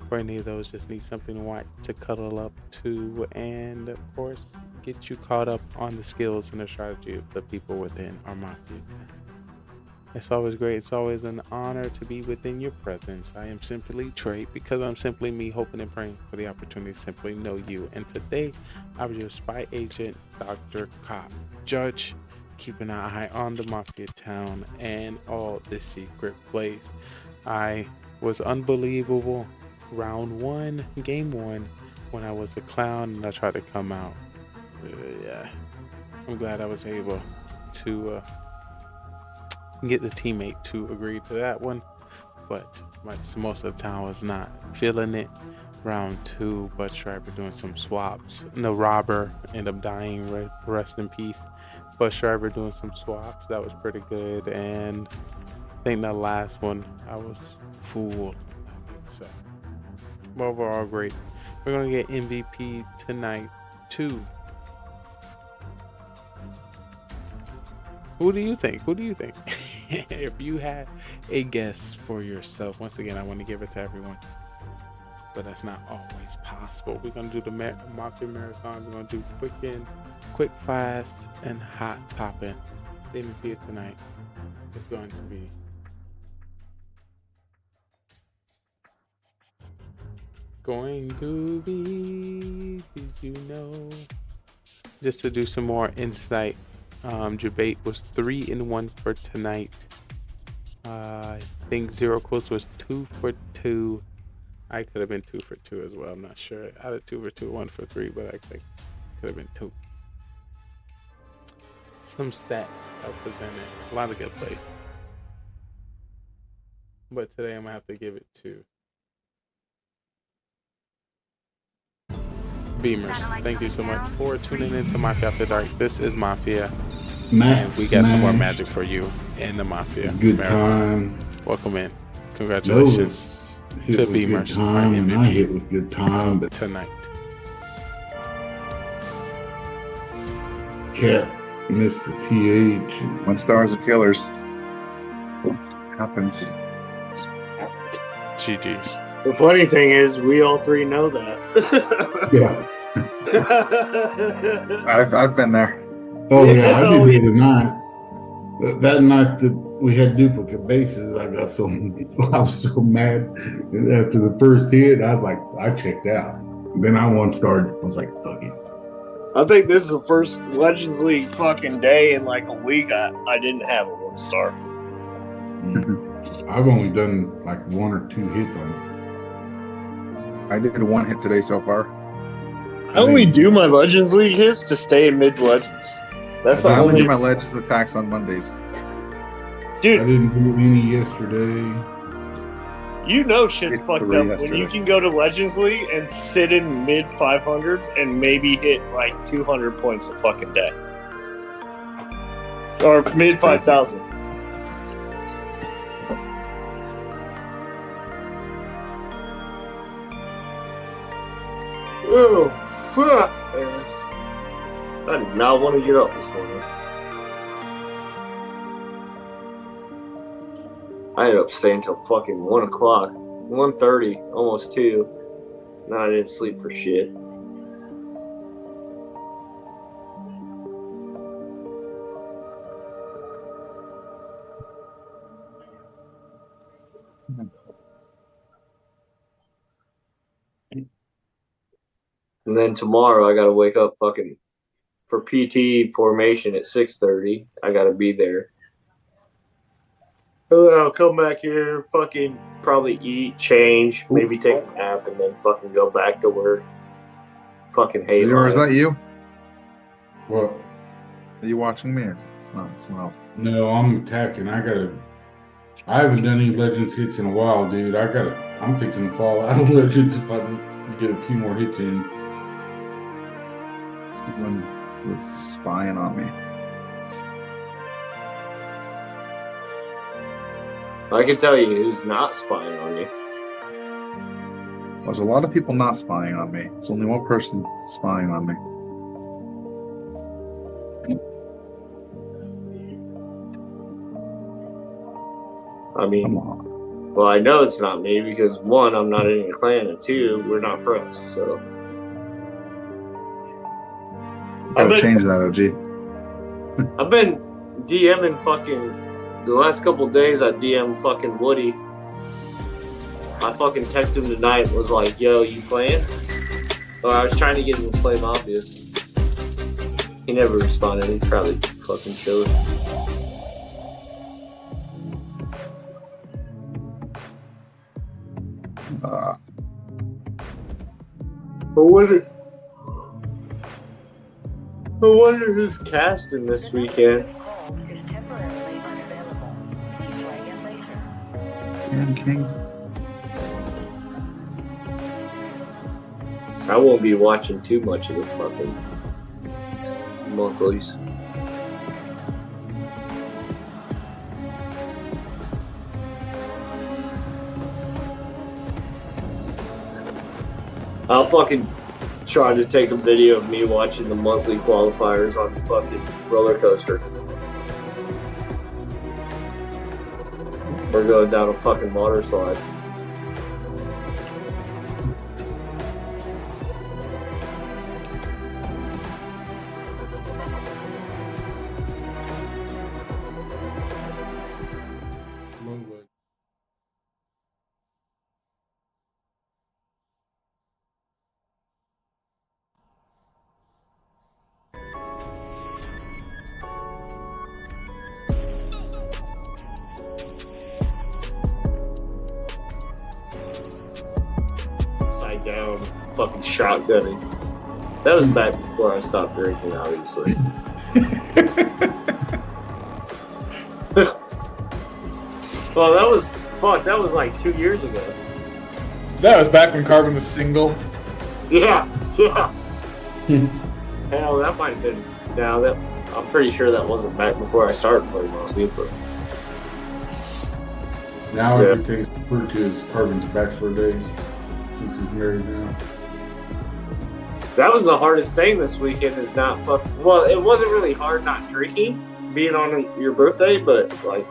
For any of those, just need something to watch, to cuddle up to, and of course, get you caught up on the skills and the strategy of the people within our Mafia. It's always great. It's always an honor to be within your presence. I am simply Trey, because I'm simply me, hoping and praying for the opportunity to simply know you. And today, I was your spy agent, Dr. Cop, Judge, keeping an eye on the Mafia town and all the secret plays. I was unbelievable. Round 1, game 1, when I was a clown and I tried to come out. Yeah, I'm glad I was able to get the teammate to agree to that one, but most of the town was not feeling it. Round 2, Bus Driver doing some swaps. No, Robber ended up dying, rest in peace. Bus Driver doing some swaps, that was pretty good. And I think the last one I was fooled, I think so. But overall, great. We're gonna get MVP tonight too. Who do you think? Who do you think? If you had a guess for yourself, once again, I want to give it to everyone, but that's not always possible. We're gonna do the Mafia marathon. We're gonna do quick, fast, and hot popping. The MVP tonight is going to be did you know? Just to do some more insight, Jabate was 3-1 for tonight. I think 0 Cools was 2 for 2. I could have been 2 for 2 as well. I'm not sure. Out of 2 for 2, 1 for 3, but I think could have been 2. some stats are presented. A lot of good plays. But today I'm gonna have to give it to Beamers. Thank you so much for tuning in to Mafia After Dark. This is Mafia. And we got some more magic for you in the Mafia. Good marathon. time. Welcome in. Congratulations to Beamers. Time, and I hit with good time, but tonight. Cap missed the TH. When stars are killers. Happens. GG's. The funny thing is, we all three know that. Yeah. I've been there. Oh yeah, I did the other night. That night that we had duplicate bases, I was so mad. And after the first hit, I checked out. Then I started. I was like, fuck it. I think this is the first Legends League fucking day in like a week I didn't have a 1-star. I've only done like 1 or 2 hits on it. I did 1 hit today so far. I only do my Legends League hits to stay in mid Legends. That's the I only only. do my Legends attacks on Mondays. Dude, I didn't do any yesterday. You know shit's fucked up when yesterday. you can go to Legends League and sit in mid 500s and maybe hit like 200 points a fucking day. Or mid 5,000. Oh, fuck, man. I did not want to get up this morning. I ended up staying till fucking 1 o'clock, 1:30, almost 2. Then I didn't sleep for shit. And then tomorrow I gotta wake up fucking for PT formation at 6:30. I gotta be there. And then I'll come back here, fucking probably eat, change, maybe take a nap, and then fucking go back to work. Fucking hate Zero, life. is that you? What? Are you watching me or it's not someone else? No, I'm attacking. I haven't done any Legends hits in a while, dude. I'm fixing to fall out of Legends if I don't get a few more hits in. Someone was spying on me. I can tell you who's not spying on you. There's a lot of people not spying on me. There's only one person spying on me. I mean, well, I know it's not me because 1, I'm not in your clan, and 2, we're not friends. So Gotta change that, OG. I've been DMing fucking the last couple of days. I DM fucking Woody. I fucking texted him tonight and was like, "Yo, you playing?" Or I was trying to get him to play Mafia. He never responded. He's probably fucking chilling. I wonder who's casting this weekend. King. I won't be watching too much of the fucking monthlies. I'll fucking try to take a video of me watching the monthly qualifiers on the fucking roller coaster. Or going down a fucking water slide. Upside down, fucking shotgunning. That was back before I stopped drinking, obviously. Well, that was that was like 2 years ago. That was back when Carbon was single. Yeah. Hell, that might have been. Now that I'm pretty sure that wasn't back before I started playing Mafia, but Now everything's referred to as Carbon's bachelor days since he's married now. that was the hardest thing this weekend. Is not fucking. Well, it wasn't really hard not drinking, being on your birthday, but like.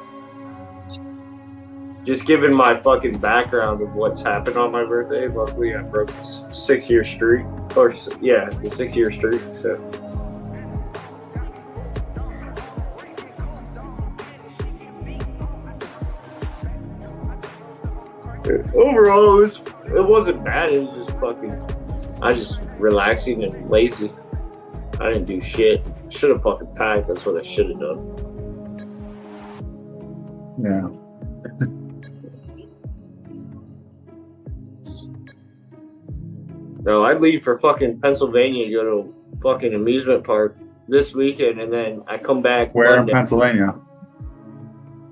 Just given my fucking background of what's happened on my birthday, luckily I broke a 6-year streak. Or, yeah, the 6-year streak, so. Overall, it wasn't bad. It was just I was just relaxing and lazy. I didn't do shit. Should have fucking packed. That's what I should have done. Yeah. No, I'd leave for fucking Pennsylvania to go to a fucking amusement park this weekend, and then I come back. Where Monday. in Pennsylvania?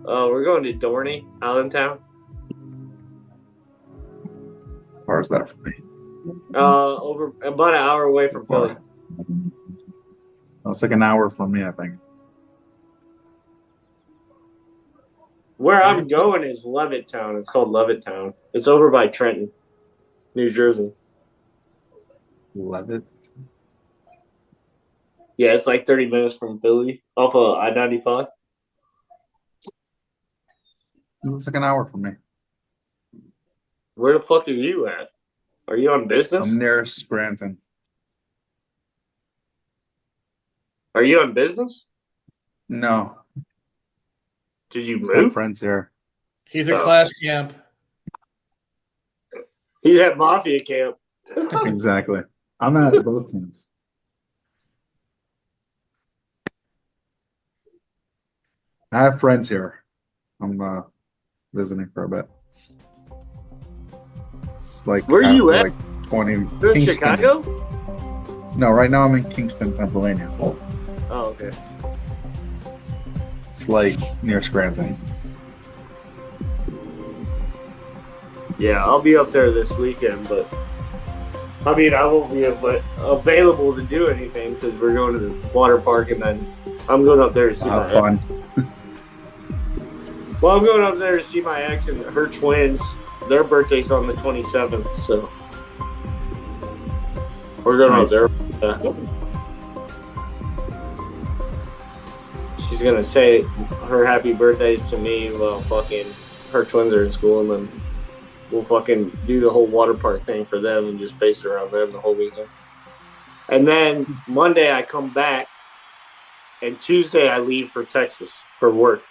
We're going to Dorney, Allentown. As far as that from me. Over about an hour away from Philly. That's like an hour from me, I think. Where I'm going is Levittown. It's called Levittown. It's over by Trenton, New Jersey. Levitt? Yeah, it's like 30 minutes from Philly, off of I-95. It's like an hour from me. Where the fuck are you at? Are you on business? I'm near Scranton. Are you on business? No. Did you My move? friends here. He's at Clash Camp. He's at Mafia camp. Exactly. I'm at both teams. I have friends here. I'm visiting for a bit. It's like Where are you at? Like 20. You're in Kingston. Chicago? No, right now I'm in Kingston, Pennsylvania. Oh, okay. It's like near Scranton. Yeah, I'll be up there this weekend, but I mean, I won't be available to do anything because we're going to the water park, and then I'm going up there to see my Fun. Well, I'm going up there to see my ex and her twins. Their birthday's on the 27th, so we're going up there. She's gonna say her happy birthdays to me while fucking her twins are in school, and then we'll fucking do the whole water park thing for them and just base it around them the whole weekend. And then Monday I come back, and Tuesday I leave for Texas for work.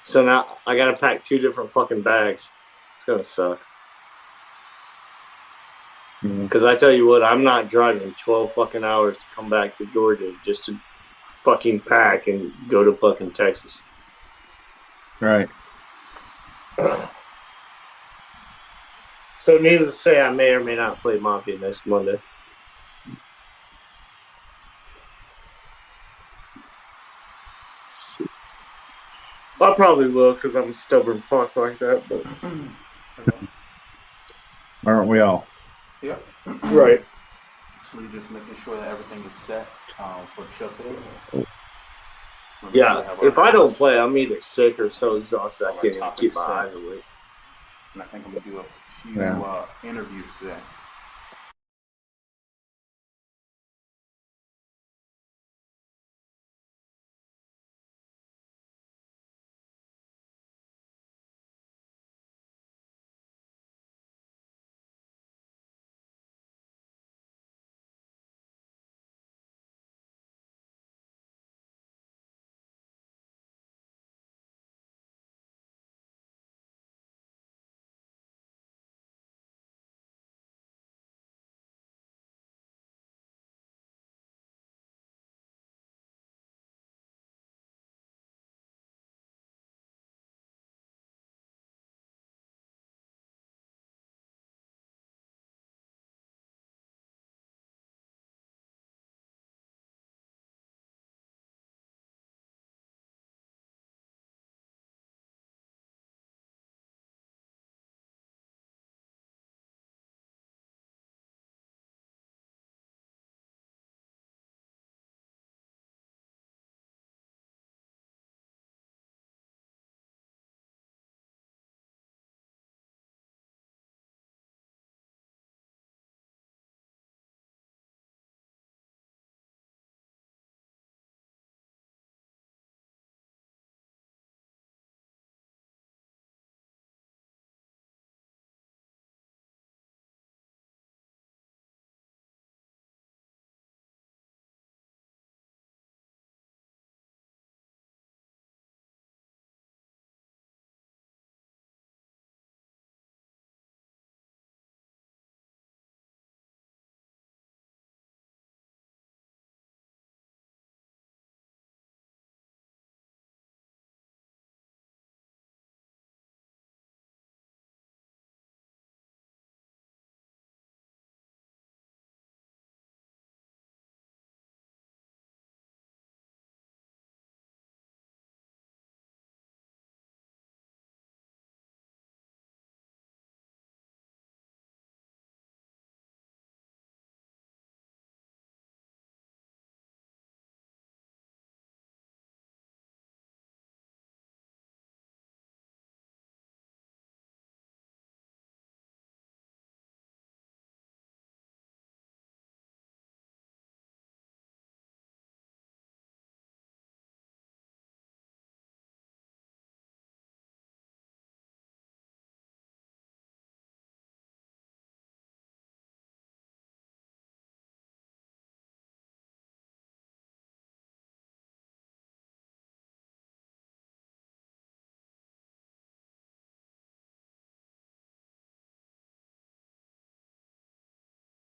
So now I gotta pack 2 different fucking bags. It's gonna suck. Because I tell you what, I'm not driving 12 fucking hours to come back to Georgia just to fucking pack and go to fucking Texas. Right. So needless to say, I may or may not play Mafia next Monday. I probably will because I'm a stubborn fuck like that, but Aren't we all? Yep. right. So you're just making sure that everything is set for the show today? Yeah, if I don't play, I'm either sick or so exhausted I can't even keep my eyes awake. And I think I'm going to do a few interviews today.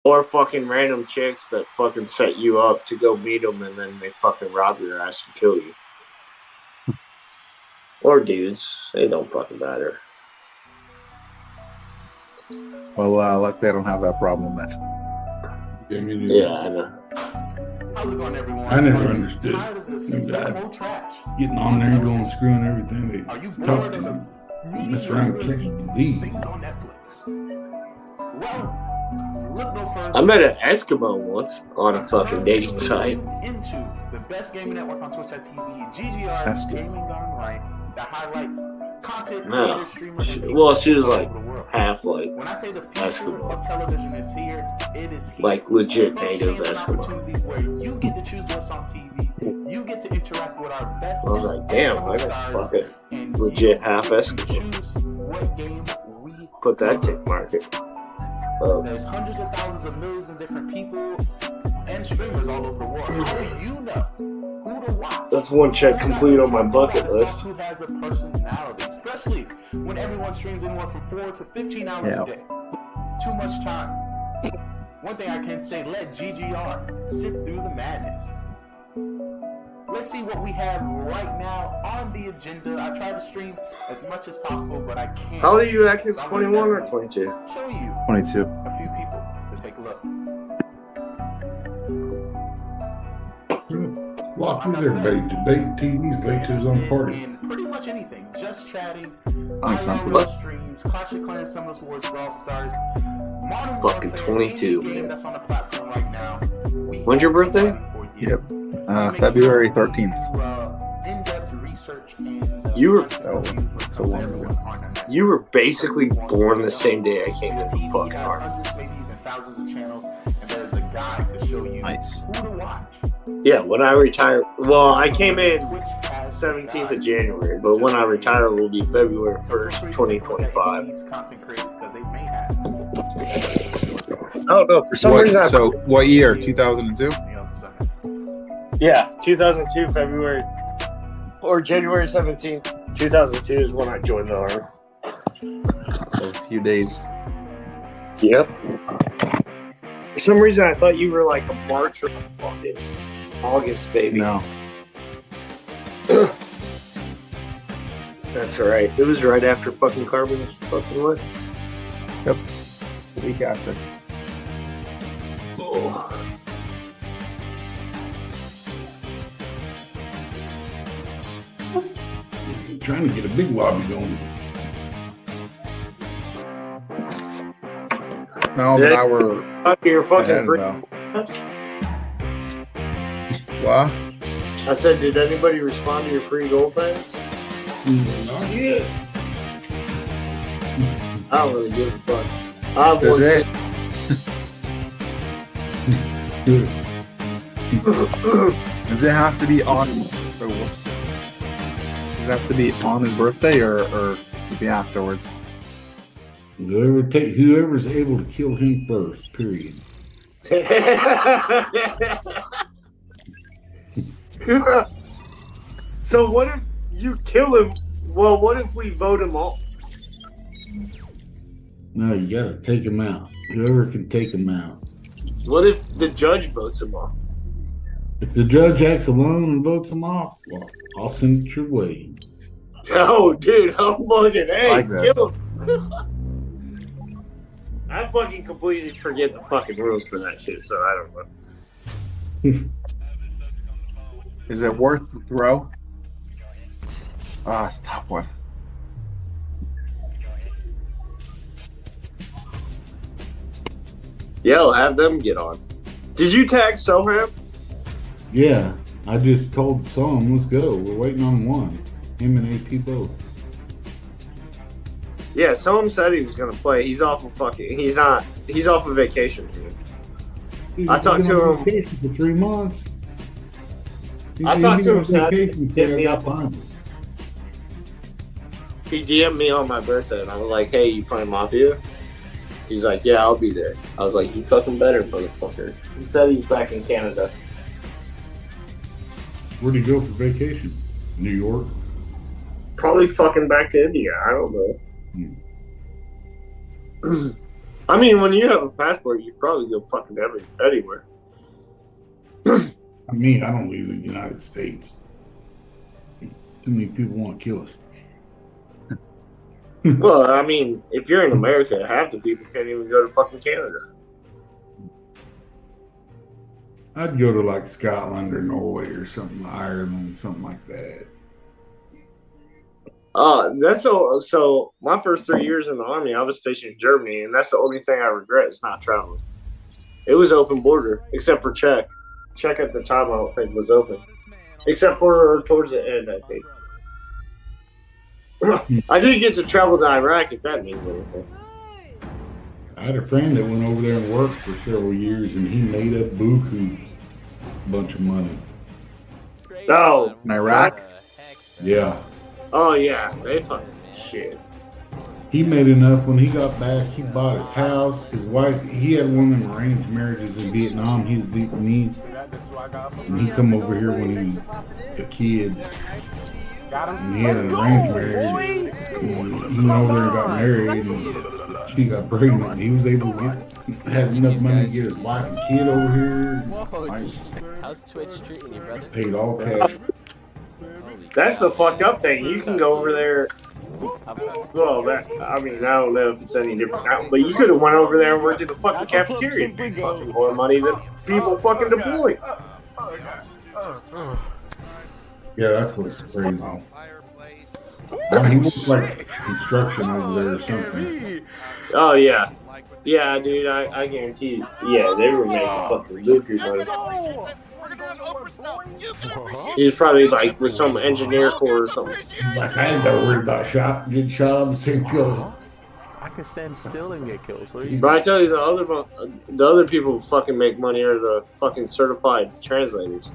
Or fucking random chicks that fucking set you up to go meet them and then they fucking rob your ass and kill you. Or dudes. They don't fucking matter. Well, luckily I don't have that problem then. Yeah, I know. How's it going, everyone? I never understood Tired of this them same guys old trash? getting on there and going screwing everything. They Are you talk bored to of them, the mess around, catch disease. things on Netflix? Well, look no further. I met an Eskimo once on a fucking dating site. Into the best gaming network on Twitch.tv, GGR Eskimo. Gaming GoneRight, that highlights content No. creators, streamers, and Well, people she was all like over the world. half like When I say the future Eskimo. of television is here, it is here. Like legit Plus, native change an Eskimo. opportunity where you get to choose what's on TV. You get to interact with our best. I was like, damn, I got stars, fucking and legit you half get to Eskimo. choose what game we Put that tick market. There's hundreds of thousands of millions of different people and streamers all over the world. How do you know who to watch? That's one check complete on my bucket list. Who has a personality, especially when everyone streams anywhere from 4 to 15 hours a day. Too much time. One thing I can say, let GGR sit through the madness. Let's see what we have right now on the agenda. I try to stream as much as possible, but I can't. How old are you, Atkins? So I'm 21 or gonna 22? Show you 22. a few people to take a look. Walk through there, debate TVs, late to his own party. In pretty much anything, just chatting, Thanks, IRL Uncle. streams, Clash of Clans, Summoners Wars, Brawl Stars, Modern Fucking Warfare, 22, any game man. that's on the platform right now. When's your birthday? Yep. February 13th. In-depth research and You were So long ago. you were basically born the same day I came into the fucking has army. hundreds, maybe even thousands of channels, and there's a guide to show you who to watch. Yeah, when I retire, well, I came in 17th of January, but when I retire will be February 1st, 2025. These content creators, because they may have. I don't know, for some reason. So, what year? 2002? Yeah, 2002, February, or January 17th, 2002 is when I joined the army. So, a few days. Yep. For some reason, I thought you were like a March or a fucking August baby. No. That's right. It was right after fucking Carbon's fucking what? Yep. The week after. Oh. Trying to get a big lobby going. No, but now we're Up here, fucking ahead, free. though. What? I said, did anybody respond to your free gold things? Not yet. I don't really give a fuck. I Does it? Does it have to be on? Oh, whoops. Does it have to be on his birthday or be afterwards? Whoever's able to kill him first. Period. So what if you kill him? Well, what if we vote him off? No, you gotta take him out. Whoever can take him out. What if the judge votes him off? If the judge acts alone and votes him off, well, I'll send it your way. Oh, dude, I'm fucking, hey, Like that. kill him. I fucking completely forget the fucking rules for that shit, so I don't know. Is it worth the throw? Ah, it's a tough one. Yeah, I'll have them get on. Did you tag Soham? Yeah, I just told Psalm, let's go. We're waiting on one. Him and AP both. Yeah, Soham said he was gonna play. He's off of fucking. He's not. He's off of vacation. Dude, I talked he's been to on him. vacation for 3 months. I talked to him on Saturday. vacation. Hit Said, me I up. got finals. He DM'd me on my birthday, and I was like, "Hey, you playing Mafia?" He's like, "Yeah, I'll be there." I was like, "You fucking better, motherfucker." He said he's back in Canada. Where'd he go for vacation? New York? Probably fucking back to India. I don't know. I mean, when you have a passport, you probably go fucking anywhere. I mean, I don't leave the United States. Too many people want to kill us. Well, I mean, if you're in America, half the people can't even go to fucking Canada. I'd go to like Scotland or Norway or something, Ireland, something like that. That's so. My first 3 years in the army, I was stationed in Germany, and that's the only thing I regret is not traveling. It was open border, except for Czech. Czech at the time, I don't think was open, except for towards the end, I think. I did get to travel to Iraq, if that means anything. I had a friend that went over there and worked for several years, and he made up buku bunch of money. Oh, In Iraq? Yeah. Oh yeah, they fucking shit. He made enough when he got back. He bought his house, his wife. He had one of them arranged marriages in Vietnam. He's Vietnamese, and he come over here when he was a kid. And he had an arranged marriage. And he went over there and got married, and she got pregnant. And he was able to have enough money to get his wife and kid over here. How's Twitch treating you, brother? Paid all cash. That's the fucked up thing. You can go over there. Well, I mean, I don't know if it's any different now, but you could have went over there and worked at the fucking cafeteria and made fucking more money than people fucking deploy. Yeah, that's what's crazy. I mean, he was like construction over there or something. Oh yeah, yeah, dude. I guarantee you. Yeah, they were making fucking lucrative money. He was probably like with some engineer corps or something. Like I ain't got worried about getting shot up and saying kill. I can stand still and get kills. But I tell you, the other people who fucking make money are the fucking certified translators.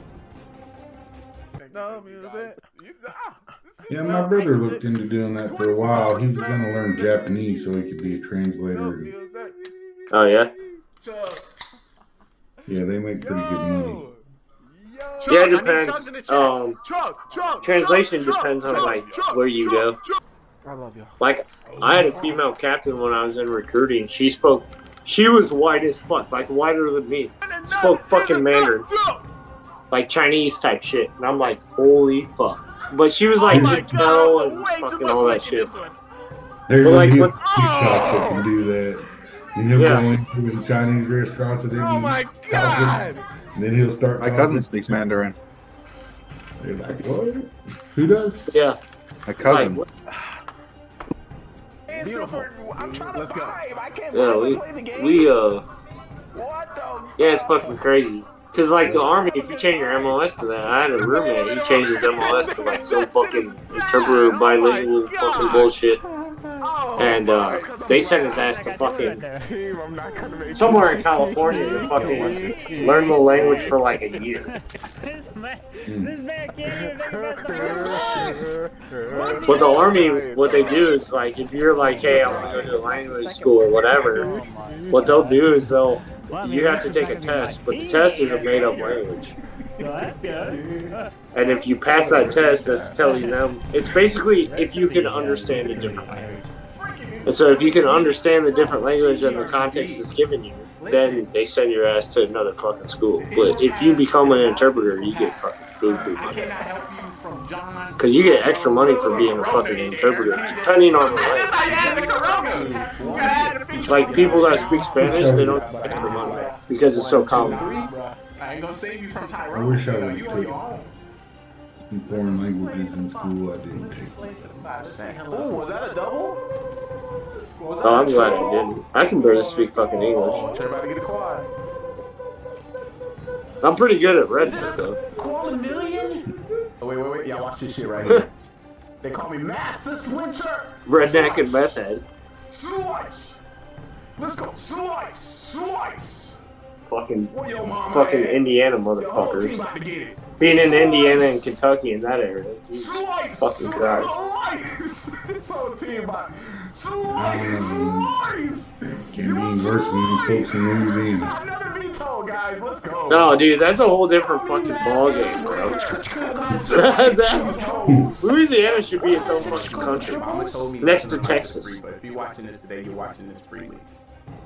Yeah, my brother looked into doing that for a while. He was going to learn Japanese so he could be a translator. Oh yeah. Yeah, they make pretty good money. Yeah, it depends. Translation depends on like where you go. I love you. Like, I had a female captain when I was in recruiting. She was white as fuck, like whiter than me. Spoke fucking Mandarin, like Chinese type shit. And I'm like, holy fuck. But she was like, no, and fucking all that shit. There's But, a like, few what- shops that can do that. And he'll Yeah. go into the Chinese restaurants and Oh my God! And then he'll start. My cousin speaks Mandarin. They're like, what? Who does? Yeah. My cousin. Like, I'm trying to vibe. I can't yeah, vibe and play the game. What the? yeah, it's fucking crazy. Cause like the army, if you change your MLS to that, I had a roommate. He changed his MLS to like some fucking interpreter bilingual fucking bullshit, and they sent his ass to fucking somewhere in California to fucking learn the language for like a year. But the army, what they do is like, if you're like, hey, I want to go to a language school or whatever, what they'll do is you have to take a test, but the test is a made-up language. And if you pass that test, that's telling them, it's basically if you can understand a different language. And so if you can understand the different language and the context is given you, then they send your ass to another fucking school. But if you become an interpreter, you get fucking boo-boo money. Because you get extra money for being a fucking interpreter, depending on the language. Like people that speak Spanish, they don't get extra money because it's so common. I ain't gonna save you from I Tyrone. wish I would have taken some foreign languages in school. I didn't take. Oh, was that a double? Oh, I'm glad I didn't. I can barely speak fucking English. Try about to get a quad. I'm pretty good at Red Dead though. $250,000? Oh, wait. Y'all watch this shit right here. They call me Master Switcher. Redneck and meth head. Slice. Let's go. Slice. Fucking Where your mama fucking at? Indiana Your whole team about to motherfuckers. get it. Being in Indiana and Kentucky in that area. Jesus Slice. fucking Christ. Slice. This whole team about Slice. Slice. Can't be worse than them folks in Louisiana. Another veto, guys. Let's go. No, dude, that's a whole different fucking ballgame, bro. Louisiana should be its own fucking country. Next to Texas. But if you're watching this today, you're watching this freely.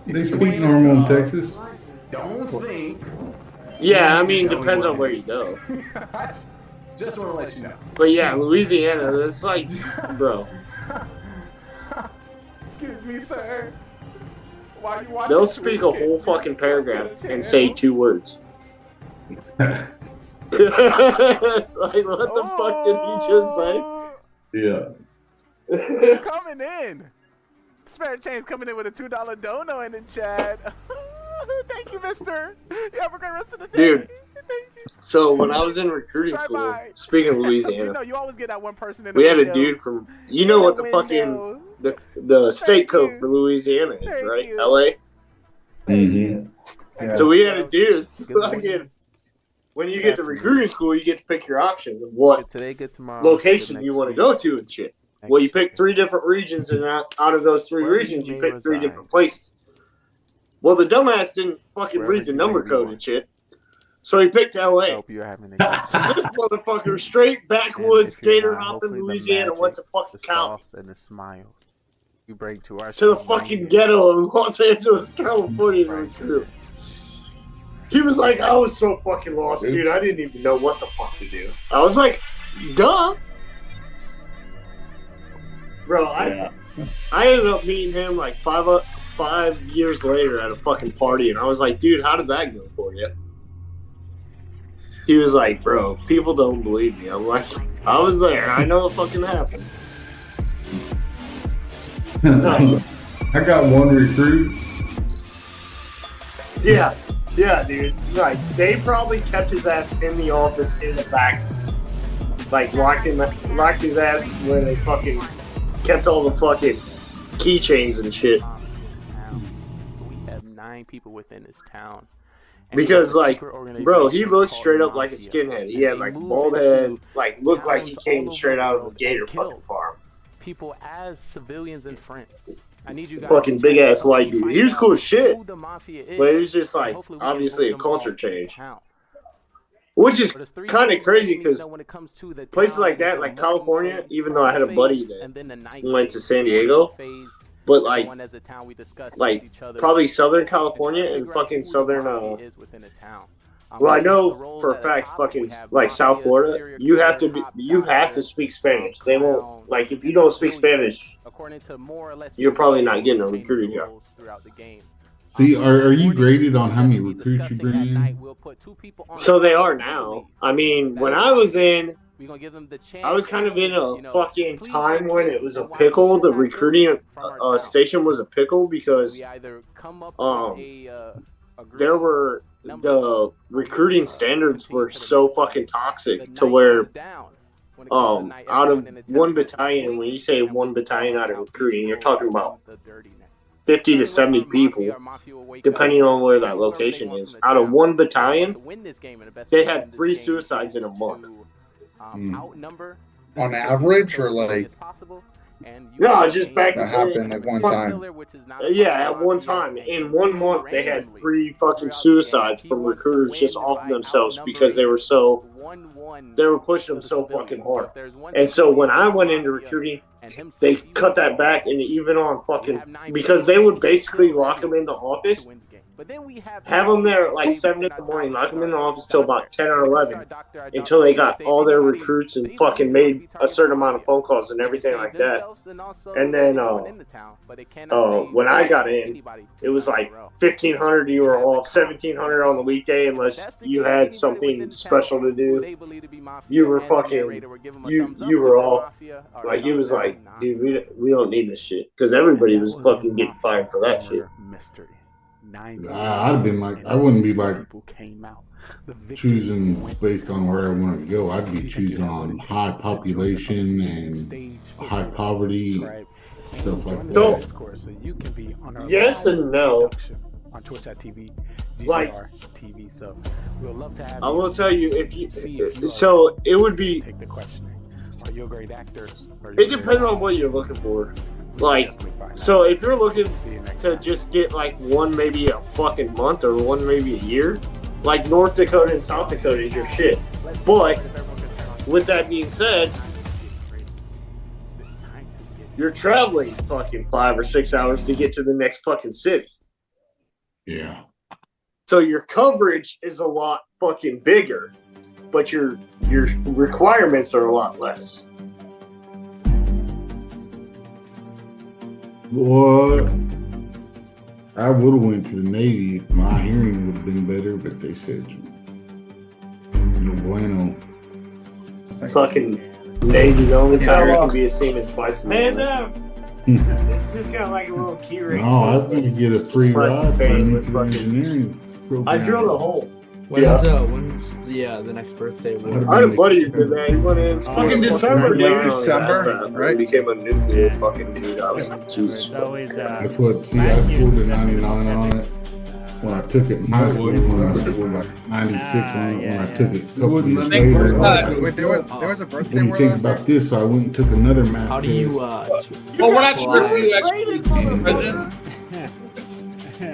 They speak normal in Texas. Don't think. Yeah, I mean, depends on where you go. Just want to let you know. But yeah, Louisiana, that's like, bro. Excuse me, sir. Why you watching? They'll speak a whole fucking paragraph and say 2 words. It's like, what the fuck did he just say? Yeah. Coming in. Spare change coming in with a $2 dono in the chat. Thank you, mister. You have a great rest of the day. Dude, so when I was in recruiting school, speaking of You Louisiana, know, you always get that one person in the we had a window. dude from, you know what the fucking, the state code for Louisiana is, right? LA? Mm-hmm. So we had a dude, fucking, when you get to recruiting school, you get to pick your options of what location you want to go to and shit. Well, you pick 3 different regions, and out of those 3 regions, you pick 3 different places. Well, the dumbass didn't fucking read the number code and shit, so he picked LA. So this motherfucker straight backwoods gator hopping Louisiana went to fucking Cali. And the smiles you bring to our To the fucking ghetto of Los Angeles, California to recruit. He was like, I was so fucking lost, dude. I didn't even know what the fuck to do. I was like, duh. Bro, I ended up meeting him like 5 years later at a fucking party, and I was like, dude, how did that go for you? He was like, bro, people don't believe me. I'm like, I was there. I know what fucking happened. I got one recruit. Yeah, dude. Like, they probably kept his ass in the office in the back, like locked his ass where they fucking kept all the fucking keychains and shit. We have 9 people within this town. Because, like, bro, he looked straight up like a skinhead. He had, like, bald head, like, looked like he came straight out of a gator fucking farm. People as civilians and friends. I need you guys Fucking big ass white dude. He was cool as shit. who the Mafia is, But it was just, like, hopefully we can obviously a vote them all culture into change. account. Which is But there's 3 kind of things crazy you need to because know when it comes to the places town like that, with like the morning California, phase, even though I had a phase, buddy and then the night that went to phase. San The Diego, morning phase but, is the like, one as a town we discuss with each other. probably Southern And California and figure out fucking who the Southern, Mafia is within a town. well, I we have the know roles for a at the fact, top. fucking We have like South Mafia, Florida, serial you have killer, to be, cop, you have to doctor, speak Spanish. They won't, clown, like, if you and don't speak civilian, Spanish, according to more or less you're probably not getting a changing recruiting the job. rules throughout the game. See, are you graded on how many recruits you bring in? We'll put 2 people on So the they phone are who now. believe. I mean, when That is I was in, we're gonna give them the chance. I was kind of in a you know, fucking plead time their when case it was a and why we pickle. should The not do recruiting it from our town. station was a pickle because We either come up um with a there were the recruiting standards were so fucking toxic to where out of one battalion, when you say one battalion out of recruiting, you're talking about 50 to 70 people, depending on where that location is. Out of one battalion, they had 3 suicides in a month. On average, or like No, just back that happened at one time. Yeah, at one time. In 1 month, they had 3 fucking suicides from recruiters just off themselves because they were pushing them so fucking hard. And so when I went into recruiting, they cut that back, and even on fucking, because they would basically lock them in the office, have them there at like 7 in the morning, lock them in the office till about 10 or 11, until they got all their recruits and fucking made a certain amount of phone calls and everything like that. And then when I got in, it was like 1,500 you were off, 1,700 on the weekday unless you had something special to do. You were fucking, you were off. Like, it was like, dude, we don't need this shit, because everybody was fucking getting fired for that shit. I'd have been like, I wouldn't be like choosing based on where I want to go. I'd be choosing on high population and high poverty, stuff like that. Yes and no. On twitch.tv, like TV. So we'll love to have I will tell you, if you so it would be, take the questioning. Are you a great actor? It depends on what you're looking for. Like, so if you're looking to just get like one maybe a fucking month or one maybe a year, like North Dakota and South Dakota is your shit. But with that being said, you're traveling fucking 5 or 6 hours to get to the next fucking city. Yeah. So your coverage is a lot fucking bigger, but your requirements are a lot less. What? I would have went to the Navy if my hearing would have been better, but they said no bueno. Fucking Navy, the only time you can be seen is twice. Man up! It's just got like a little key ring. No, I was going to get a free ride for nuclear engineering program. I drilled a hole. When's the next birthday? I had a buddy who did that. He went in. Fucking December, dude. December, right? Became a nuclear fucking dude. I was like, Jesus. That's what, see, I scored a 99 on it when I took it in high school. When I scored like 96 on it when I took it a couple years later. Wait, there was a birthday. When you think about this, I went and took another math How do you? test. Well, we're not sure if you actually present.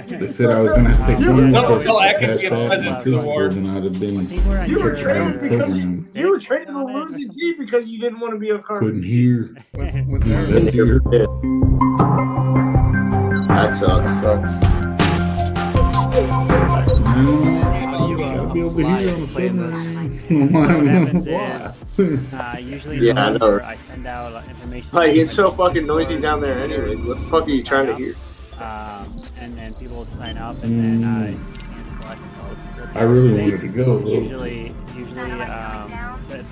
They said I was going to have to take one No, test no, I to can pass get that present and for the physical, war. then I'd have been You were in traded the because program. you were traded to the losing team because you didn't want to be a car. Couldn't hear. Was there? That deer. That sucks. I'll be over here on the submarine. Usually Yeah, I know. I send out information. Like, it's so fucking noisy down there anyway. What the fuck are you trying to hear? And then people will sign up, and then I really wanted to go. Usually,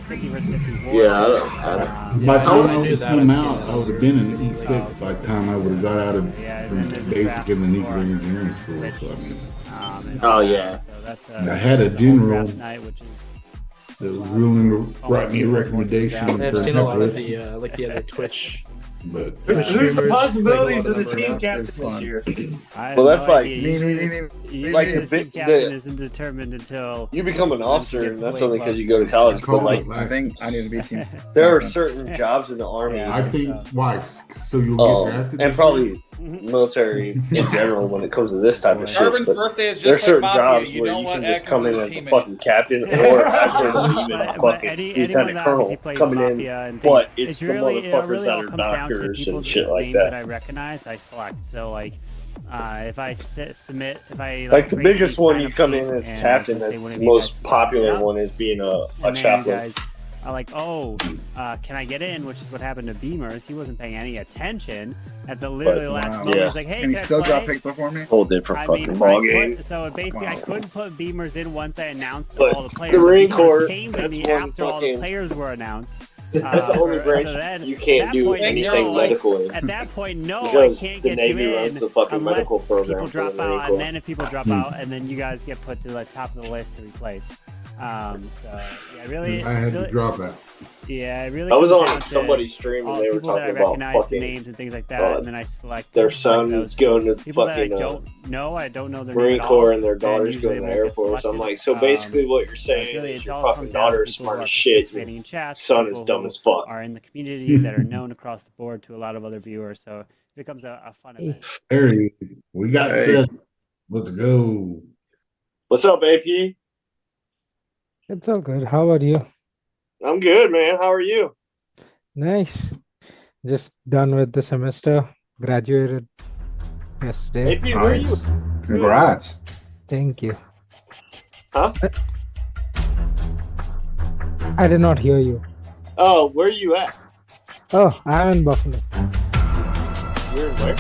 50 versus 50 war. Yeah, I don't. By the time I would come out, I would have been in the E6 by the time I would have got out of basic in the nuclear engineering school. So, I mean, Oh, yeah. I had a general that was willing to write me a recommendation for I've seen a lot of Nicholas, the like the other Twitch. but Who's the possibilities of the team captain this year? Well, that's like like the big captain isn't determined until you become an officer, and that's only because you go to college. But like, I think I need to be team. there are certain jobs in the army. I think why? So you'll get drafted, and probably military in general when it comes to this type of shit. Carbon's But birthday is there's just like certain Mafia. jobs You where don't you can want just X come in as a as a teammate. fucking captain or after even fucking lieutenant colonel coming in. But it's the motherfuckers that are doctors and shit like that I that. recognize, I select. So like, if I submit, if I Like the create biggest these one sign you up come in sheets as and captain. they That's wouldn't the be most guys popular up, one is being a and then you chaplain. guys are like, oh, can I get in? Which is what happened to Beamers. He wasn't paying any attention at the literally last moment. yeah. He's like, hey, And he can I still got play? picked before me. Whole different fucking ball game. So basically, I couldn't put Beamers in once I announced But all the players. the Marine Beamers Corps, came that's in one after all the fucking- players were announced. That's the only branch you can't do anything medical in. At that point, no, Because I can't the get Navy you in runs the fucking unless medical program people for drop the Marine out, Corps. and then if people drop out, and then you guys get put to the top of the list to replace. So yeah, really, I had really, to drop out. yeah, it really. I was comes on down to somebody's stream and all they were people that I talking about recognize the fucking names and things like that, and then I select their like son those going to people that I fucking don't know. I don't know their Marine name at all, Corps and their daughters usually going to they the Air won't get Force. I'm selected. like, so basically what you're saying really, is it your all fucking comes down to daughter is people smart who as are shit. participating Your in chats, son is people dumb who as fuck. are in the community that are known across the board to a lot of other viewers. So it becomes a fun event. There he is. We got Hey. set. Let's go. What's up, AP? It's all good. How about you? I'm good, man. How are you? Nice. Just done with the semester. Graduated yesterday. AP, where are you? Nice. Congrats. Thank you. Huh? I did not hear you. Oh, where are you at? Oh, I'm in Buffalo. You're in where?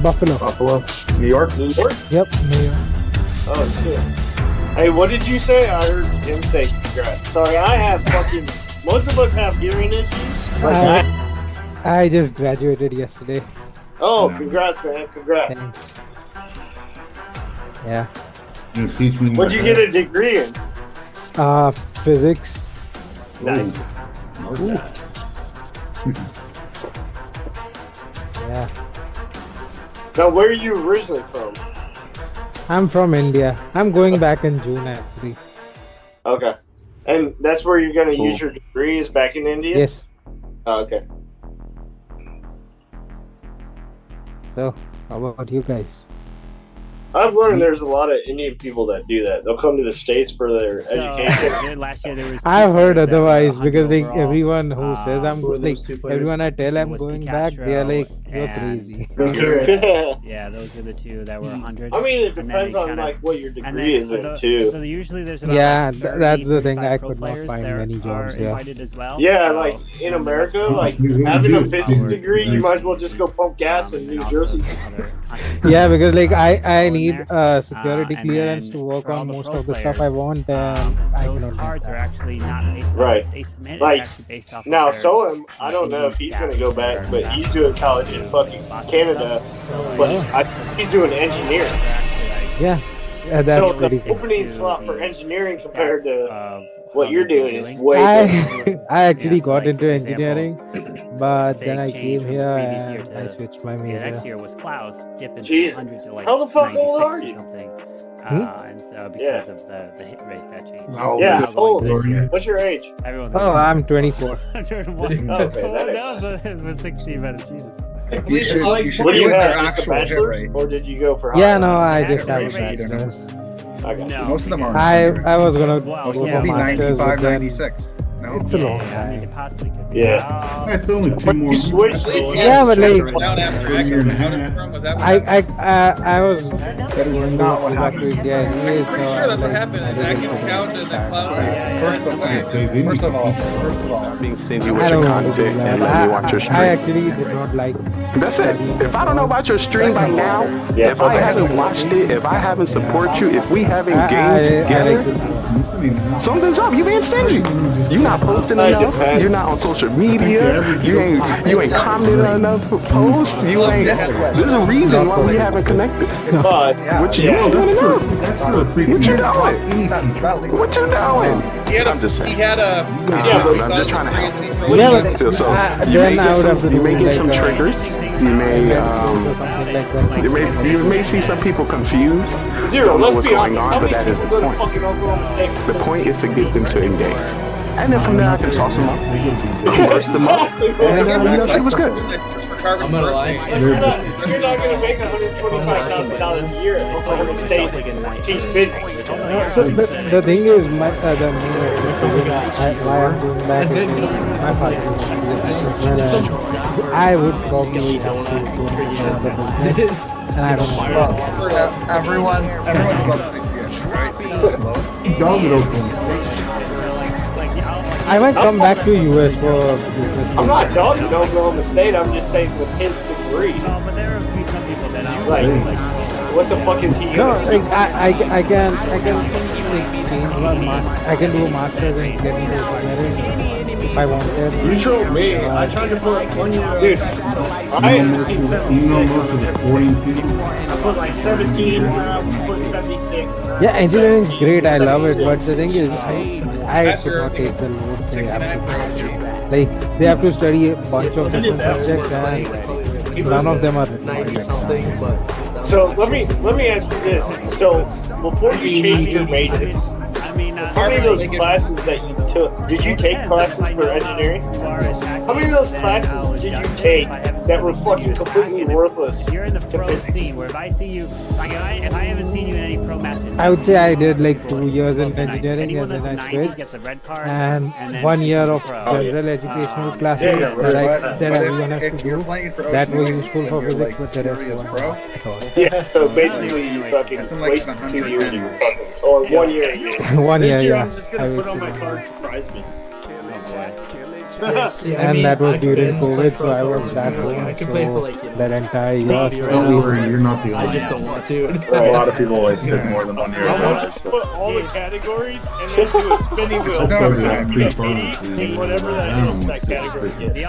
Buffalo. Buffalo, New York. New York? Yep, New York. Oh, shit. Hey, what did you say? I heard him say congrats. Sorry, I have fucking... Most of us have hearing issues. Like I just graduated yesterday. Oh, congrats, man. Congrats. Thanks. Yeah. You teach me What'd you get a degree in? Physics. Nice. Yeah. Now, where are you originally from? I'm from India. I'm going back in June actually. Okay. And that's where you're going to use your degree is back in India? Yes. Oh, okay. So, how about you guys? I've learned there's a lot of Indian people that do that. They'll come to the States for their education. Last year there was I've heard otherwise that were because like overall. everyone who says I'm Who are like those two players? everyone I tell I'm was going back, they are Picastro like You're and crazy. yeah, those are the two that were 100. I mean, it and then depends they on kind of- like what your and degree then is for in the- too. So usually there's about Yeah, 30, that's the thing. 35 I pro could not players find there many are jobs here. invited as well. Yeah, So like in one of America, those like people having a who business are degree, you like- might as well just go pump gas in and New also Jersey. some other Yeah, because like I go in need there. security And clearance then to work for all on the most pro of the stuff I players, want, and I those cannot cards do are that. actually not based Right. off they submit. Like, it's actually based off now, of their Soem, I don't know if he's gonna go back, but he's doing college in fucking Canada. But he's doing engineering. Yeah, that's So pretty the good. opening slot for engineering compared to what you're doing is way different. I actually Yeah, so, got like, into for example, engineering, but then I big change came from here previous year and I to switched my the major. next year was Klaus dipping Jeez. from 100 to like How the fuck old 96 are or you? something. Hmm? And so because of the hit rate that changed. Oh, Yeah, Now how going old? this year, What's your age? everyone's Oh, I'm 24. 101. Okay, Oh, that that was 16, but Jesus. You should, What do you have? Just a bachelor's, or did you go for higher? Yeah, no, I Yeah, just have a actually, right. bachelor's. Okay. No. Most of them are. I was gonna Wow, Most go of yeah, for them will be masters, but 95, then 96. No. it's a long Yeah, I mean, time. it possibly could be. Yeah. That's only two But more. you switched. Yeah, but like Down after Year and a Echo. half. Was that what I was That is going not to what go back to happened. India anyway, I'm pretty so sure that's what like, happened. I And didn't Atkins go Scout back and to then Klaus. start. First of all, Being stingy I with your don't want to do content that. and let me watch your stream. I actually did not like. That's it. If I don't know about your stream by now, Yeah, if I haven't watched it, if I haven't supported you, if we haven't gamed together, something's up. You being stingy. You not posting enough. You're not on social media. You ain't commenting on enough posts. You ain't. There's a reason why we haven't connected. What you doing enough? What you doing? What you doing? I'm just saying. He had a. I'm just trying to help. Yeah, but So then I would have to you may do get some like triggers. You may something like that. you may see some people confused. Zero. Don't know Let's what's be going honest. on, How but many that is the people go to point. fucking Oklahoma State? The point is to get them to engage. And then from there I can toss them up, burst them up, and see what's good. I'm gonna lie. You're not gonna make $125,000 a year at Oklahoma State teach physics. So the thing is, my the main reason why I'm doing that is my father. I would probably have to go into the business, and I don't know. well, everyone's above 60, right? Dog at Oklahoma State. I might come back to US for business. I'm not dogging Oklahoma State. I'm just saying with his degree. No, but there are some people that are Like, what the fuck is he? No, gonna do? like I can like, change I can do a master's and get into engineering if I wanted. You told me. I tried to put 1 year. Dude, You know most of the sporting people. I put like 17. Put 76. Yeah, engineering is great. I love it, but the thing is, I could not take the load they have to. Like they have to study a bunch of different subjects, and none of them are required. So let me ask you this. So before you changed your majors, how many of those classes that you took, did you take classes for engineering? How many of those classes did you take that were fucking completely worthless? You're in the pro scene where if I see you, like if I haven't seen you in any pro matches, I would say I did like 2 years in engineering and then I switched, and 1 year of general educational classes that everyone has to do. That were useful for physics, but the rest were Yeah, so basically you fucking wasted 2 years or 1 year. 1 year, This year yeah. I'm just gonna put on my card and surprise me. And that was during COVID, so I was at home so that entire year. Don't worry, you're not the only I just don't want to. A lot of people wasted more than 1 year. I want you to put all the categories and then do a spinning wheel. And whatever that is, that category gets. the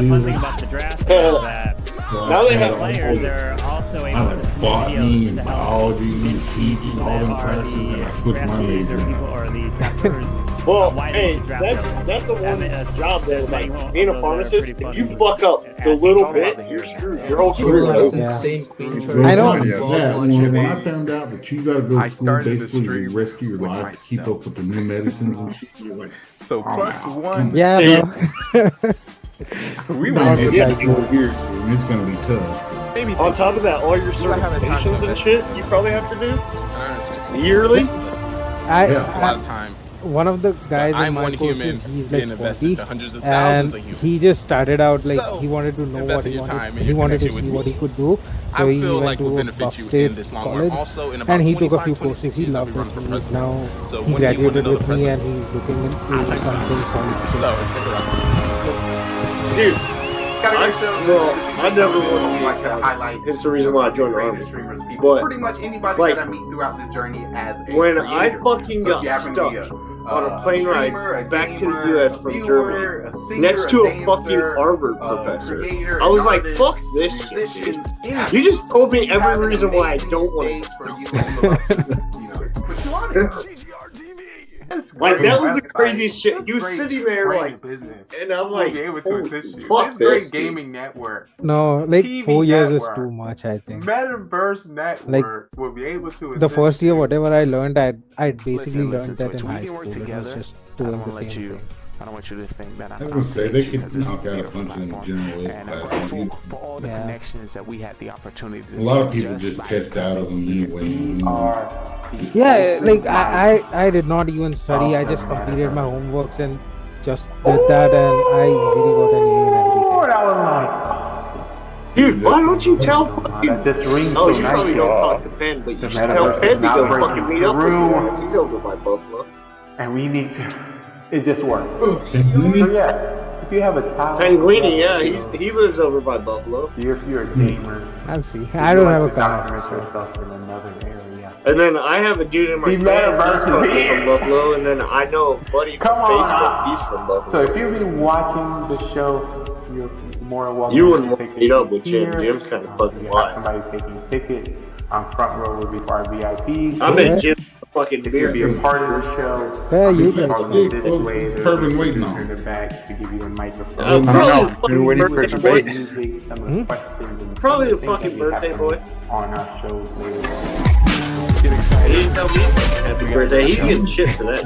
fun thing about the draft is that Now they have players are also able to see botany videos and to help biology, teaching all them are classes, and I the switched my draftees major. or people or the drafters. Well, why hey, they draft that's the one job there. Like won't- being a those are pharmacist, pretty if you funny. fuck up the little bit, you're screwed. Your whole career is over. I know. When I found out that you got to go I to school started the basically the stream rest of your with life to keep myself. up with the new medicines and shit, you're like, So +1. Yeah, We no, were it's Yeah. like 4 years, and it's gonna be tough. maybe On top of that, all your certifications and shit you probably have to do yearly. a lot of time. one of the guys in I'm my one courses, human he's being like invested 40, to hundreds of and thousands of humans. he just started out like So, he wanted to know what investing he your time wanted. and He your wanted to connection see with what me, he could do. I So he feel went like will to a benefit Buff you in State this long run. college, Also, in about and he took a 25, few 26 courses. He years, I'll loved be it. running for He's president. now So he when do you want graduated another with me, president? and he's looking into I some things for me. So, stick around. Dude, I never wanted to highlight. It's the reason why I joined the army. But pretty much anybody like, that I meet throughout the journey as a when creator. I fucking So if got you happen to stuck be on a plane streamer, ride a back to the gamer, U.S. a from viewer, Germany, a singer, next to a a fucking dancer, Harvard a professor, creator, I was an like, artist, "Fuck this shit, musician, dude. You just told me every reason why I don't want to." for you and put you on it. Like that was the Website. craziest shit. That's He was great sitting there brand like, business. and I'm We'll like, be able to "Holy assist you. fuck It's this, great dude." gaming network. No, like TV 4 years network. is too much. I think. Metaverse network will be able to The assist first year, you. whatever I learned, I basically Listen, learned that Twitch, in we high can school. work It was together. just I don't doing want the to let same you. thing. I don't want you to think that I I'm was not gonna say they could because this is knock a out a beautiful bunch in the platform. general ed And I'm class. grateful for all the connections that we had the opportunity to A lot of do people just by test out of them anyway. Yeah, like I did not even study. I just completed my homeworks and just did that, and I easily got an A and everything. That was Dude, why don't you tell fucking? That just rings Oh, so you nice probably to don't all. talk to Penn, but you The should tell metaverse Penn is to not go breaking fucking meet up with through. you guys. He's over by Buffalo. And we need to. It just worked. So yeah, if you have a talent, Penguini, yeah, he lives over by Buffalo. If you're a gamer, I'll see. I don't have a car. document yourself in another area. And then I have a dude in my The band, metaverse he's is fucking here. from Buffalo, and then I know a buddy from Come on Facebook, now. he's from Buffalo. So if you've been watching the show, you're more welcome. You to wouldn't take meet up a with seat Jim. here. Jim's kind of fucking We have wild. somebody taking tickets on front row will be for our VIPs. I bet Jim's fucking If you'll be a weird. part of the show, Yeah, you can can. follow this way. There's a Been waiting producer on. in the back to give you a microphone. Probably the You're fucking waiting for birthday debate. boy. Music, some of the questions and Probably the things that fucking we have birthday them boy. on our shows later. Get He excited. didn't tell me happy birthday. He's getting shit for that.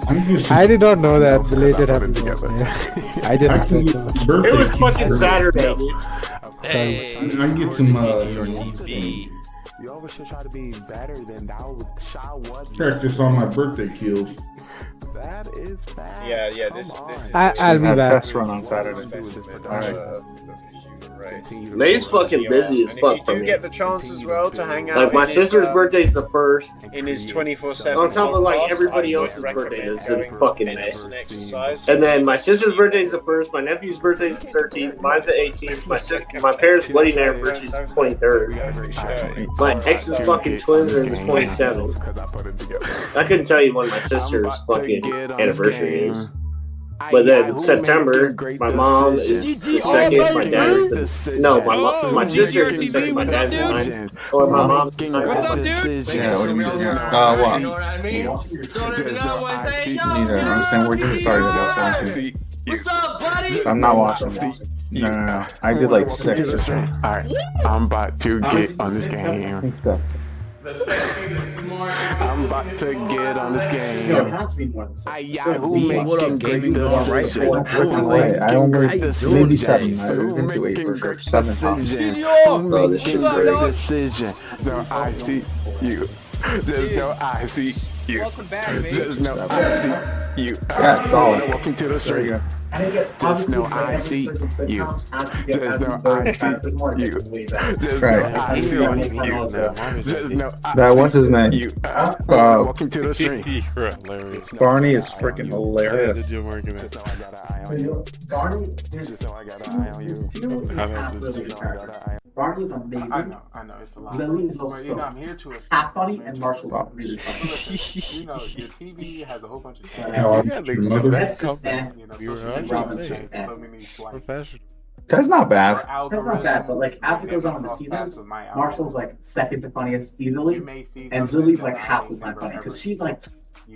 I'm just I did not know that. Belated Put happy it together. birthday. I just actually expect birthday. It was fucking Saturday, dude. I get some You always should try to be better than Shaw was. practice on my birthday kills. That is bad. Yeah, this is. I'll be back. Test run on Saturday. Alright. May's fucking busy as fuck If for you me. get the chance as well to hang out. Like my in his, sister's birthday's the 1st. in his 24/7 On top of like podcast, everybody I would else's birthday recommend is in going fucking and May. it's an exercise. And then my sister's birthday's the 1st, my nephew's birthday's the 13th, mine's the 18th, my parents' wedding anniversary's the 23rd. My ex's fucking twins are the 27th. I couldn't tell you when my sister's fucking anniversary is. But then September, my mom is the 2nd, my dad is the... No, my sister is the 2nd, my dad's the 9th. Or my mom's the 9th. Yeah, what do you mean? What? You know what I mean? Don't even know what I say. Neither. I'm saying we're just starting to go. What's up, buddy? I'm not watching. No. I did like 6 or something. Alright, I'm about to get on this game. The sexy, the smart. I'm about to get on this game. Yahoo making great decisions. I only maybe 7. I didn't do 8 for sure. 7 tops. Bro, this shit's great. Decision. No, I see you. Just no, I see you. Welcome back, baby. Just no, I see you. Yeah, solid. Welcome to the There you stream. go. Just know I see you. Just know I see you. Just know I see you. Just know That what's his name? you. Welcome to the stream. You're hilarious. Barney is freaking hilarious. Just so I got an eye on you. Just so I got an eye on you. Barney is amazing. I know, it's a lot. Lily is But also you know, I'm here to half funny, and Marshall is really funny. You know, your TV has a whole bunch of things. How I'm your mother. That's just bad. You know, You were social right. media Robin's has just bad. so many like Professional. That's not bad. That's not bad, but like as it goes on in the seasons, Marshall's like second to funniest easily, and Lily's like half the time funny because she's like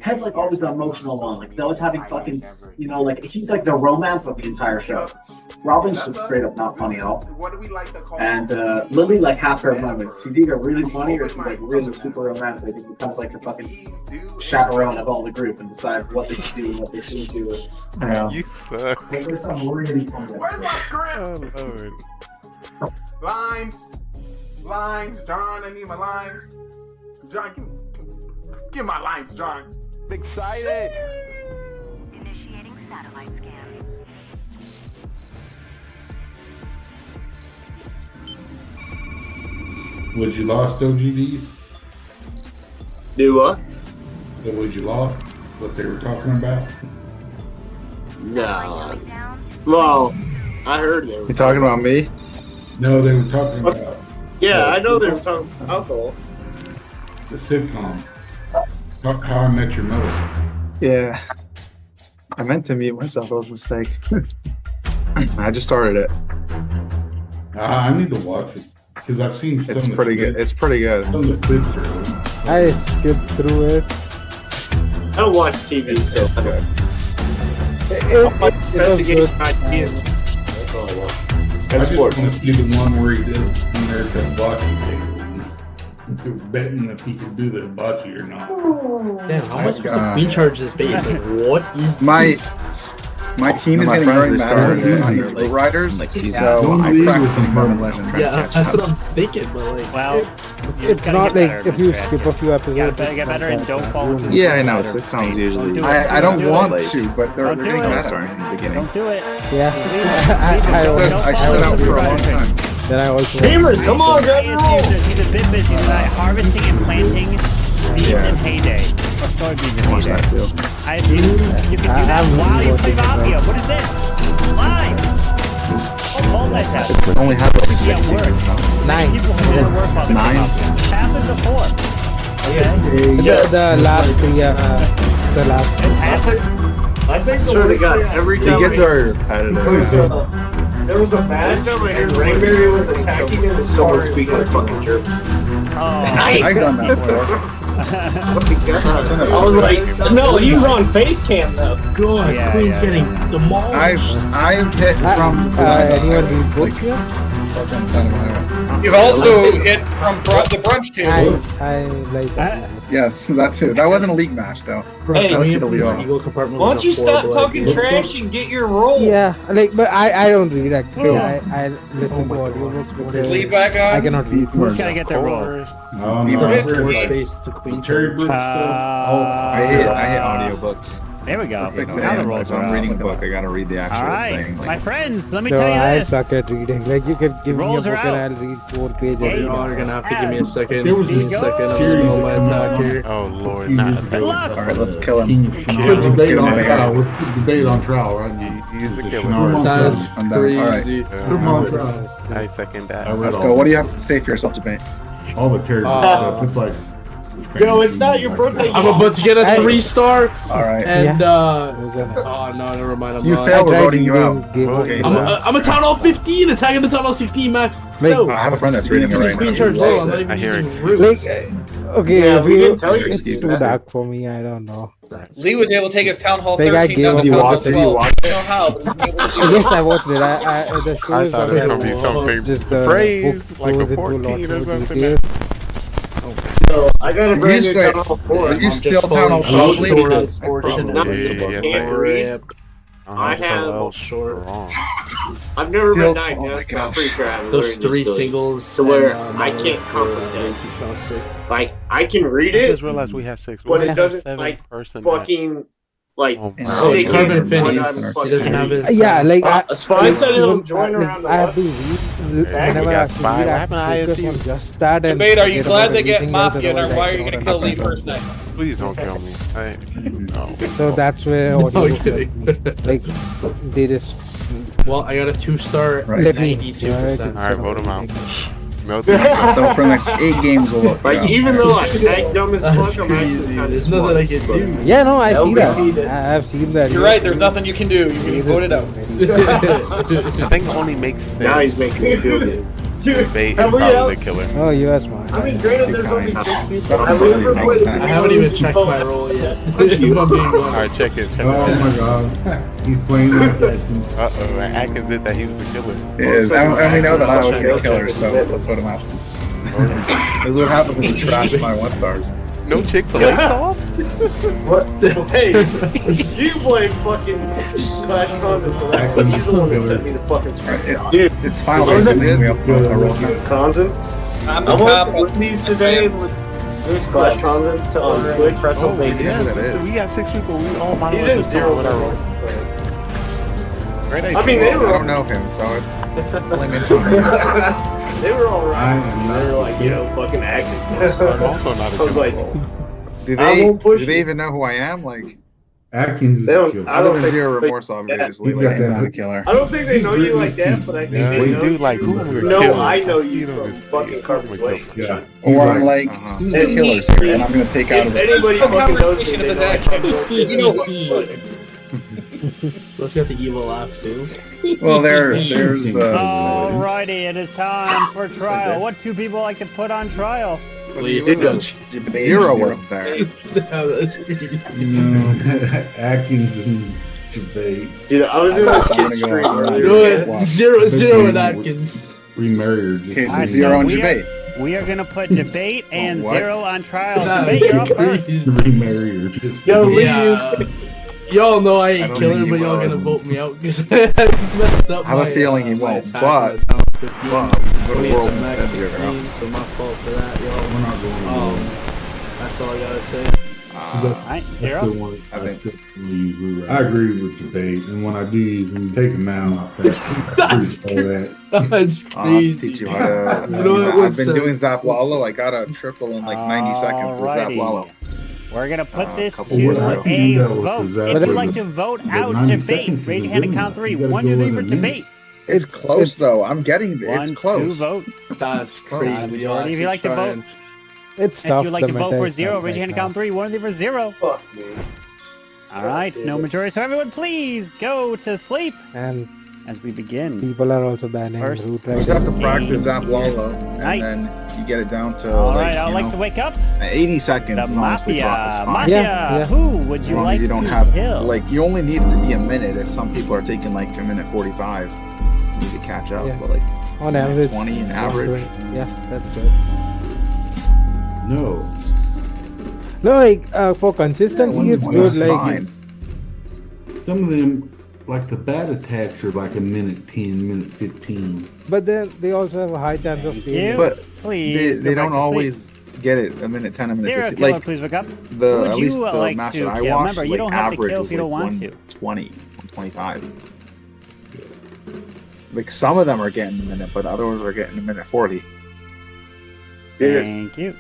Ted's like always the emotional one. Like he's always having fucking, you know, like he's like the romance of the entire show. Robin's just straight up not funny at all. What do we like to call And Lily like has her moments. She's either really funny or she's like really super romantic. It becomes like a fucking chaperone of all the group and decides what they should do and what they shouldn't do. Yeah. You suck. There's some really funny. Where's my script? Oh, Lord. Lines, John. I need my lines. John, give my lines, John. excited. Initiating satellite scan. Was you lost OGDs? Do what? Was you lost? What they were talking about? No. Well, I heard they were. You talking about me? No, they were talking about Yeah, I know they were talking about alcohol. the sitcom. How I Met Your Mother. Yeah. I meant to mute myself. That was a mistake. I just started it. I need to watch it because I've seen some. It's of the pretty good. clips. It's pretty good. Some of the clips are. I skipped through it. I don't watch TV, so I don't. It was Investigation good. ideas. That's all I want. I And just sports. want to see the one where he does American bocce table. They're betting if he can do the bocce or not. Damn, how am I supposed to queen charge this base? Like, what is this? My team is getting very mad at me on these boat riders, so I practice them in Legend. Yeah, that's what I'm thinking, but like, well, It's not like if you skip a few episodes. Get better and don't fall into Yeah, I know. Sitcoms usually. I don't want to, but they're getting mad at me in the beginning. Don't do it. Yeah. I stood out for a long time. Then I also. Gamers, come on, grab your roll. He's a bit busy tonight, harvesting and planting beans in heyday. Or soybeans in heyday. You can do that while you play Mafia. What is this? Live! Oh, multitask. Only have like 6 at work. 9. People who didn't work while they play 9. Mafia. Happens before. Okay? The last. I think swear to God, every time He gets very repetitive. there was a match and Rainberry was attacking him and someone speaking a fucking German. I've done that before. I was like, no, he was on face cam though. God, Yeah, Queen's yeah, getting demolished. I've hit from Anyone read books here? You've also hit from the brunch table. I like that. Yes, that too. That wasn't a league match though. Hey, that was we to the have league. this Eagle compartment Why with don't you a stop horrible talking idea. trash and get your roll? Yeah, like, but I don't read actually. I listen to audiobooks because Leave back on. I cannot read. Who's gotta get their roll? No, Force space to queen charge. I hit audiobooks. There we go. Like, Now the rolls if are I'm out. reading a book, I gotta read the actual All right, thing. my friends, let me So tell you I this. suck at reading. Like you can give Rolls me a are book and out. I'll read 4 pages. Hey, every Y'all are day. gonna have to give me a second. There was Give me a a second. I'm series gonna roll my of them attack on- here. Oh Lord, Good not Good luck. All right, let's kill him. Put debate on trial. Let's put debate on trial, right? He's the It's killer. Shinara. That is I'm down. All right. crazy. Put him on trial. I second that. I read Let's all go. What do you have to say for yourself, debate? all the character stuff. It's like. Yo, it's not your birthday I'm about to get a 3-star. All right. And It was a- oh no, never mind. I'm You not. failed. We're tried voting you reading out. Game of Okay. Thrones. I'm a town hall 15, attacking the town hall 16 max. Like- No, I have a friend that's reading it this is right queen now. charge low. I'm not I even hear using it. roots. Okay, Yeah, if we you, didn't tell you it's to do too that. dark for me. I don't know. Lee was able to take his town hall Like, I 13 gave down up to on town hall the- 12. I don't know how, but he was able to do it. Yes, I watched it. The show I is thought it was gonna be some it's favorite just the phrase, book like a goes into 14 lot or more something. detail. So I got a brand new straight. town hall 4. Are you I'm still just town hall falling 12 short, lead? unfortunately. Yeah, yes, Can't I read. I so have- else short. wrong. I've never Still- been oh my diagnosed, but I'm gosh. pretty sure I have Those learned 3 disability. singles. To where and, I can't for, comprehend. toxic. Like, I can read I it, just realized we had 6. but We it had doesn't, 7 like, person fucking, like, Oh, Oh, it's stick Carbon in when Infinity. I'm He fucking doesn't have reading. his. Yeah, like Spy said he'll even, join like, around the I have left. to read we whenever got I have to Spy. read. I What have to happened to focus ISU? on just that and Debate, are you forget glad about they get everything else, Mafia, and otherwise why I are you going to cannot kill Lee understand. first night? Please don't kill me. No. So that's where audio Okay. like they just Well, I got a 2-star. Right. let me 92%. All right, vote him out. So for the next 8 games, we'll look. Like, even though I act dumb as That's fuck, I'm actually crazy. kind of There's nothing I can do. Yeah, no, I see that. LVP I've seen that. You're right, there's nothing you can do. You can vote it out. I think it only makes sense. Now he's making me feel good. Dude, Debate have is we probably out? the killer. Oh, you are smart. I mean, granted, there's only 6 people. I Have we ever makes played sense. I haven't even checked my roll yet. If I'm being All honest. right, check it. Check Oh it. my god. He's playing with Atkins. Uh-oh, Atkins did that he was the killer. It is. And we know that I will kill killers, so let's vote him out. This is what happens when you trash my 1-stars. No Chick-fil-A sauce? What? Hey, you blame fucking Clash Conzin for that, but he's the one that sent me the fucking screenshot. Dude, it's final season. We have to roll now. Conzin? I'm I the cop. went with these today and was Zeus Clash content to on Twitch. Wrestle Oh, Bacon. yes, that is. we got 6 people. We all might He's as well in just zero talk about our remorse. Great idea. I mean, they I were don't know him, so I blame him. they were all I right. am They were not. like, fucking acting. I'm also not a I was like, Do I they? won't push Do they you. even know who I am? Like, Atkins is They a don't- killer. I other don't than think Zero they- Remorse, obviously, He's like, got I'm that not a hook. killer. I don't think they know you like that, but I think they We know do you. like who we're No, killing. I know you You know, from this fucking thing. Carver's Way. Yeah. Or I'm like, who's the And- killers here? And I'm gonna take out If of this. anybody There's no fucking knows me, conversation they if it's know I actually- fucking You know what's good. Let's get the evil laugh too. Well, there's Alrighty, it is time for trial. What two people like to put on trial? Zero wasn't there. No, Atkins and debate. Dude, I was in this kid's stream earlier. Zero and Atkins. Remarried. Okay, so Alright, Zero and we debate. We are gonna put debate and what? zero on trial. Nah, Debate, you're up first. Remarried or just. Yo, Yeah. Y'all know I ain't don't killer, think he but y'all will. gonna vote me out because I messed up. I have a my, feeling he my won't, attack but- on the top 15. but the Only it's world a max said zero. 16, so my fault for that, We're y'all. not going to That's all I gotta say. Alright, zero. I think- I agree with debate, and when I do use them, take them out. That's That's I'll crazy. teach you how to. You know what, I've what's, been doing Zap Wallow. I got a triple in like 90 seconds with Zap Alrighty. Wallow. We're gonna put this couple to years ago. a You can do that with vote. the Zap If you'd with like the- to vote the out 90 debate, seconds raise is your hand and good count enough. three. You gotta 1, go 2, 3 in for a minute. debate. It's close though. I'm getting there. It's 1, 2 close. vote. That's crazy. Majority. If you'd like to vote, It's if tough. you'd like the to vote meta for is zero, tough raise your right hand and now. count three. 1 of them for zero. Fuck me. Alright, no majority. So everyone, please go to sleep And as we begin. people are also banning First. root You just right have to practice Zap Wallow, Night. and then you get it down to Alright, like, I'd you like know, to wake up. 80 seconds The is honestly Mafia. fine. Mafia. Yeah. Who would As you long like as you don't to have kill? like you only need it to be a minute. If some people are taking like a minute 45, you need to catch up. Yeah. But like on average. 20 in yeah, average. Yeah, that's good. No. No, like for consistency, it's 120 is good. Like fine. Some of them, like the bad attacks, are like a minute 10, minute 15. but then they also have a high chance of Thank failure. you. But Please they go back don't to sleep. always get it a minute 10, a minute Serial 15. killer, Like please wake up. the Would at least you the like match to that I kill? watched, Remember, you like don't have to average kill was if you like don't want to. 120, 125. Like some of them are getting a minute, but others are getting a minute 40. Thank you.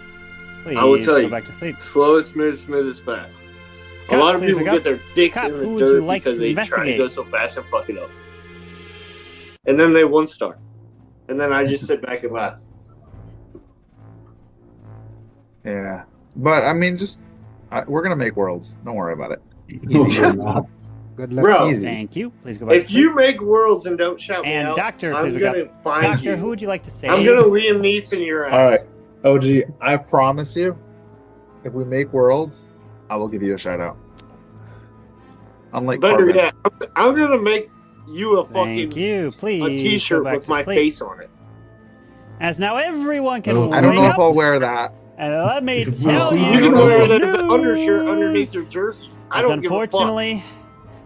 Please I will tell go you, back to sleep. slow is smooth, smooth is fast. A Cut, lot of please people pick get up. their dicks Cut, in who the would you dirt like because to they try to investigate? go so fast and fuck it up. And then they 1-star. And then I just sit back and laugh. Yeah, but I mean, just we're gonna make worlds. Don't worry about it. No, Easy. they're not. Good luck. Bro, Easy. Thank you. Please go back to if sleep. you make worlds and don't shout me And out, Doctor, I'm please wake gonna up. find Doctor, you. who would you like to say? I'm gonna Liam Neeson your ass. All right, OG. I promise you, if we make worlds, I will give you a shout out. Unlike Better Carbon. yet, I'm gonna make you a Thank fucking you. Please a go T-shirt back with to my sleep. face on it. As now everyone can Oh, I don't wake know up. if I'll wear that. And let me If tell we- you, You can know wear it the as an undershirt underneath your news. jersey. I As don't give a fuck. unfortunately,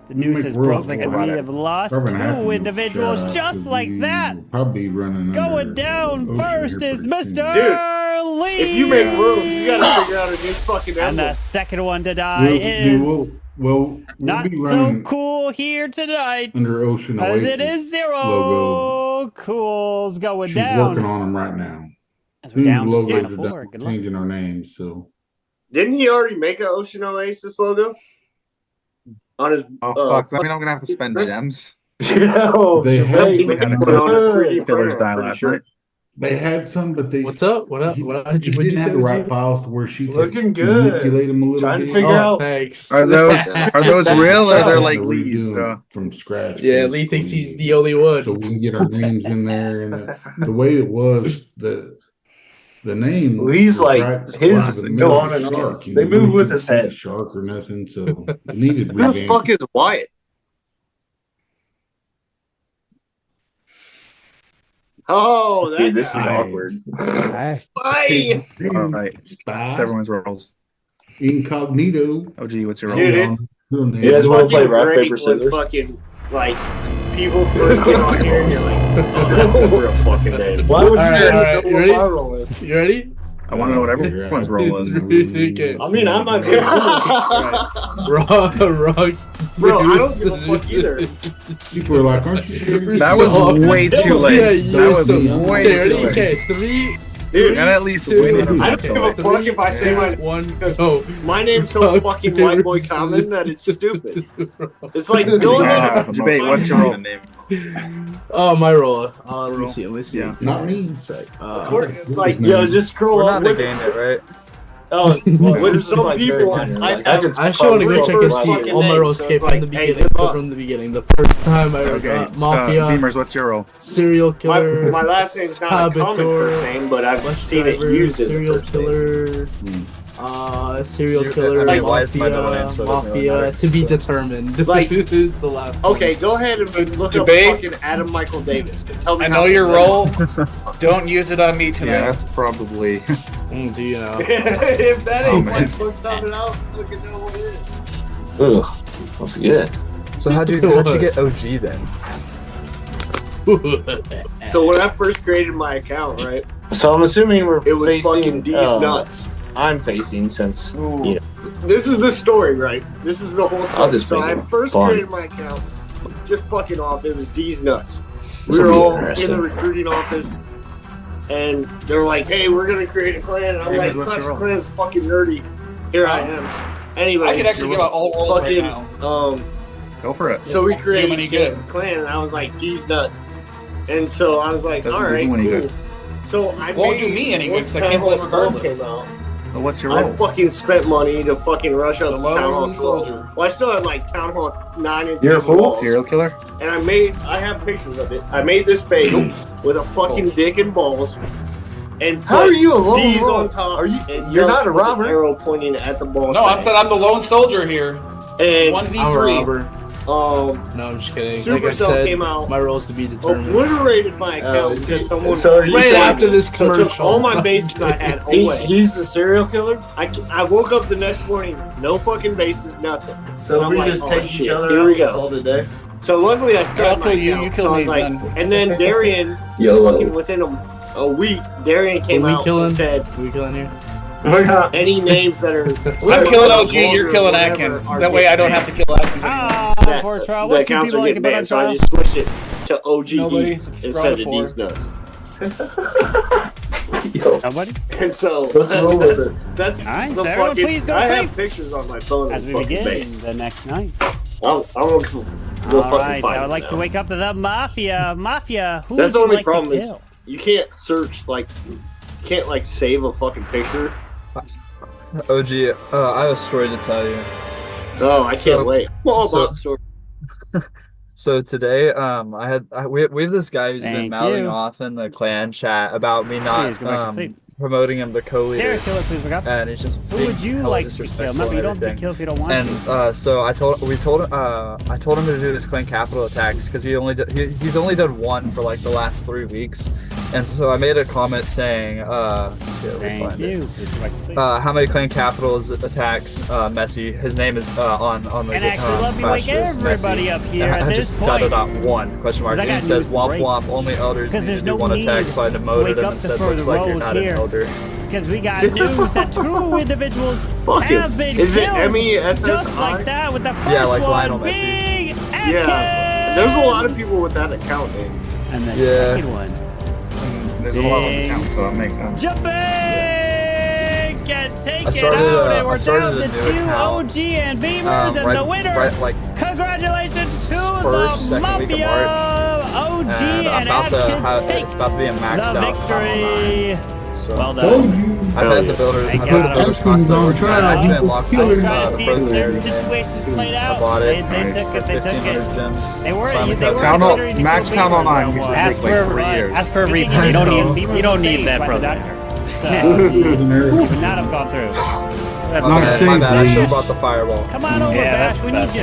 the You news make has worlds broken, think and about we it. have lost Carbon have to two give a individuals shout out just 'cause like we that. will probably running Going under down ocean first here is pretty soon. Mr. Lee. If you make worlds, you gotta figure out a new fucking And the emblem. second one to die We'll is not be so running cool here tonight. under Ocean As Oasis it is zero logo. cools going She's down. working on them right now. As Soon we're as down to logos final are done, four. Good luck. changing our names. So Didn't he already make an Ocean Oasis logo? On his Oh fuck! That means I'm gonna have to spend gems. Yo, They had he some- made one on his 3D Killer's printer, die I'm pretty last sure. night. they had some, but they What's up? What up? He, What he what'd you didn't say? have the right G? files to where she could Looking good. manipulate them a little Trying to bit. figure out. Thanks. Are those real or they're like To Lee's? redo 'em from scratch. Yeah, Lee thinks basically, he's the only one. so we can get our names in there. And the way it was, the name Lee's was like, right his across the go middle on of and the on. shark, and They move you with couldn't his see the head. shark or nothing, so it needed Who the revamping. fuck is Wyatt? Oh, that Dude, this is guy. awkward. Hi. Spy! All right, Spy. it's everyone's roles. Incognito. OG, what's your role? Dude, it's Real name. You guys it's wanna play fucking rock, great paper, when scissors? fucking like people first get on here and you're like, oh, that's his real fucking name. Why would All you right, do all right. that? You What ready? my role is? You ready? I want to know what everyone's role is. Okay. I mean, I might be. Rock. Bro, I don't give a fuck either. People are like, aren't you serious? That was way too late. That was way too late. Okay, 3. Dude, gotta at least win it. I don't give a fuck if I say my my name's so fucking white boy common that it's stupid. It's like go ahead. Debate. What's your role? Oh, my role. Let me see. Yeah. Not me. Like, yo, just scroll up. We're not in the game yet, right? Oh, with some people, I actually want to go check and see all my roles escape from the beginning. From the beginning, the first time I got Mafia. Beamers, what's your role? Serial killer. My last name's not a common first name, but I've seen it used as a serial first killer. Serial killer. I mean, why it's my middle name, so it doesn't really Mafia matter. to be determined. Like, this is the last. Okay, go ahead and look Debate. up fucking Adam Michael Davis and tell me. I how know your to role. Don't use it on me tonight. Yeah, that's probably. Do you know? If that ain't man. like fucked up and out, look at what it is. Ugh, that's good. So how'd you get OG then? So when I first created my account, right? So I'm assuming It was fucking D's nuts. I'm facing since you know. This is the story, right? This is the whole I'll story. just So make I it first fun. created my account, just fucking off. It was D's nuts. We This'll were be all in interesting. the recruiting office, and they're like, "Hey, we're gonna create a clan." And I'm Hey, like, what's "Clash your of role? Clans, fucking nerdy." Here I am. Anyway, I could actually give out all roles right now. Go for it. So we Do created any a good. clan, and I was like, "D's nuts," and so I was like, Doesn't "All do right, you any cool." good. So I Won't made, do me any good, once 'cause I can't Town win Hall 12 regardless. came out, So what's your I role? fucking spent money to fucking rush up The to Town Hall lone 12. soldier. Well, I still had like Town Hall 9 and 10 You're a fool, walls, serial killer. and I have pictures of it. I made this base with a fucking dick and balls, and How put are you a lone D's wolf? on top. Are you- and you're nuts not a with an robber? Arrow pointing at the ball. No, I'm sign. saying I'm the lone soldier here. And I'm a 1v3. robber. No, I'm just kidding. Like I Supercell said, came out, my role is to be determined. obliterated my account because someone so are you Right saying- after this so took commercial. all my bases I had away. He's the serial killer. I woke up the next morning, no fucking bases, nothing. So I'm we like, just oh, take shit, each other here out we go. all today. So luckily I still I'll had my kill you, account. you kill so I me, was like, then. and then Darian, YOLO. fucking within a week, Darian came we out killing? and said, we killing here? any names that are I'm killing OG, you're killing Atkins. That way I don't have to kill Atkins anymore. that, for a trial. the What two accounts people are like getting to put on banned, so I trial? just switched it to OG Nobody. D's It's instead of Strata D's 4. nuts. Nobody? And so Let's roll with it. that's All right, the so everyone fucking. please go I to have sleep. pictures on my phone As of we the fucking begin base. the next night. I'm gonna go All fucking right, find I would it like now. to wake up to the Mafia. Mafia, who That's would the you only like problem to is kill? you can't search like you can't like save a fucking picture. OG, I have a story to tell you. No, I can't wait. I'm all so- about story. So today, we have this guy who's been Thank mouthing you. off in the clan chat about me Please not go back to sleep. promoting him to co-leader, Serial killer, please wake up. and he's just Who being would you hella like to kill? disrespectful Remember, you and don't have to everything. kill if you don't want And to. so I told him to do his clan capital attacks because he's only done one for like the last 3 weeks, and so I made a comment saying, Thank you. Please go back to sleep. how many clan capitals attacks Messi? His name is on the And actually, let me wake Clash list, everybody Messi. up here And at I this just point. .1 question mark. 'Cause I And he got says news womp break. womp. Only elders Because need there's to do no one attack, need so I to demoted wake him up and to said further looks like you're roles not here. an elder. Because we got news that two individuals Fuck have it. been Is it killed. MESSI? Just like that with the first Yeah, like one Lionel Messi. being Yeah, there's a lot of people with that account name. And the Yeah. second one. There's a lot of accounts, so it makes sense. Jumping! Get taken started, out, I and we're started down a to new two account, OG and Beamers, and the winner. right, like Congratulations to first, the second week of Mafia March. OG and I'm and about to Atkins have, take it's about to be a maxed the out victory. So Well done. I've had the builder. Thank I've had the God. builders Everything's on cost trial. I've been locked I was up trying to the see if certain president. situations played I out. bought They it. took it. They took 1,500 it. gems. They were. Finally They cut were. down. considering Max equal Town Beamers Online at usually one. takes like 3 years. As for a replay, you don't need that pro doctor. So you would not have gone through. My bad. I should have brought the fireball. Come on over, Bash. We need you.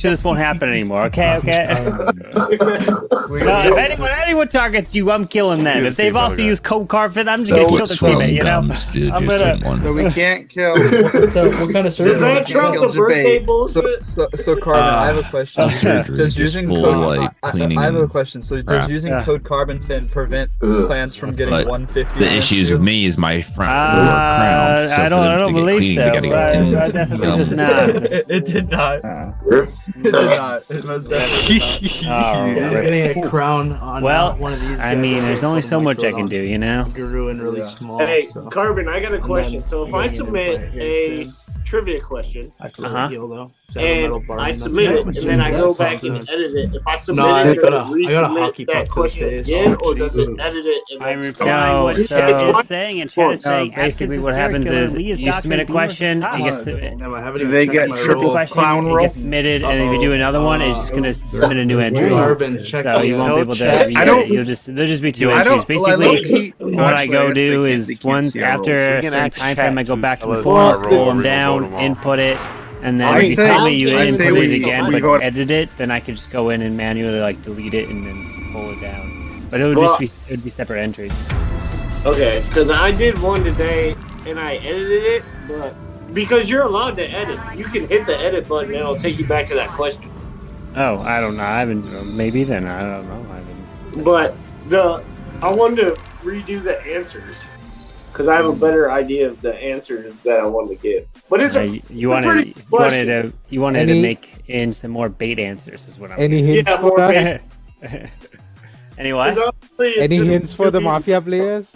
sure this won't happen anymore. Okay, okay. Well, if anyone targets you, I'm killing them. If they've also used code card for them, I'm just gonna kill the teammate. You know, I'm gonna. So we can't kill. What kind of surgery? Does that trump the birthday bullshit? So Carbon, I have a question. surgery, Does just using full, code, like, cleaning I have a and question. So crap. does using code Carbon Fin prevent plans from getting But 150? the issues with me is my front crown. So I don't believe so. I definitely does not. It did not. It did not. It most definitely did not. Getting a crown on one of these. I mean, there's only so much I can do, you know. Guru and really small. Hey, so. Carbon, I got a question. then So if I submit a trivia question, Heal, though. and I submit it, and then I go back and edit it. If I submit No, it, does it I got a hockey resubmit that puck to the question face. again, or does it edit it and I'm then replying what Chat is saying, and Chat is No, saying basically what happens is you submit a question, it gets They get triple clown it roll. gets submitted, and if you do another one, it's just gonna submit a new entry. Carbon, check So you won't be able to. There'll just be two entries. Basically, what I go do is once after a certain time frame, I go back to the form, pull them down, input it. And then if you tell me you input it again but edit it, then I could just go in and manually like delete it and then pull it down. But it would be separate entries. Okay, because I did one today and I edited it, but because you're allowed to edit, you can hit the edit button and it'll take you back to that question. Oh, I don't know. I haven't. Maybe then I don't know. I haven't. But I wanted to redo the answers because I have a better idea of the answers that I wanted to give. But it's you wanted to make in some more bait answers is what I'm. Any hints for more that? Any what? Any hints for the Mafia players?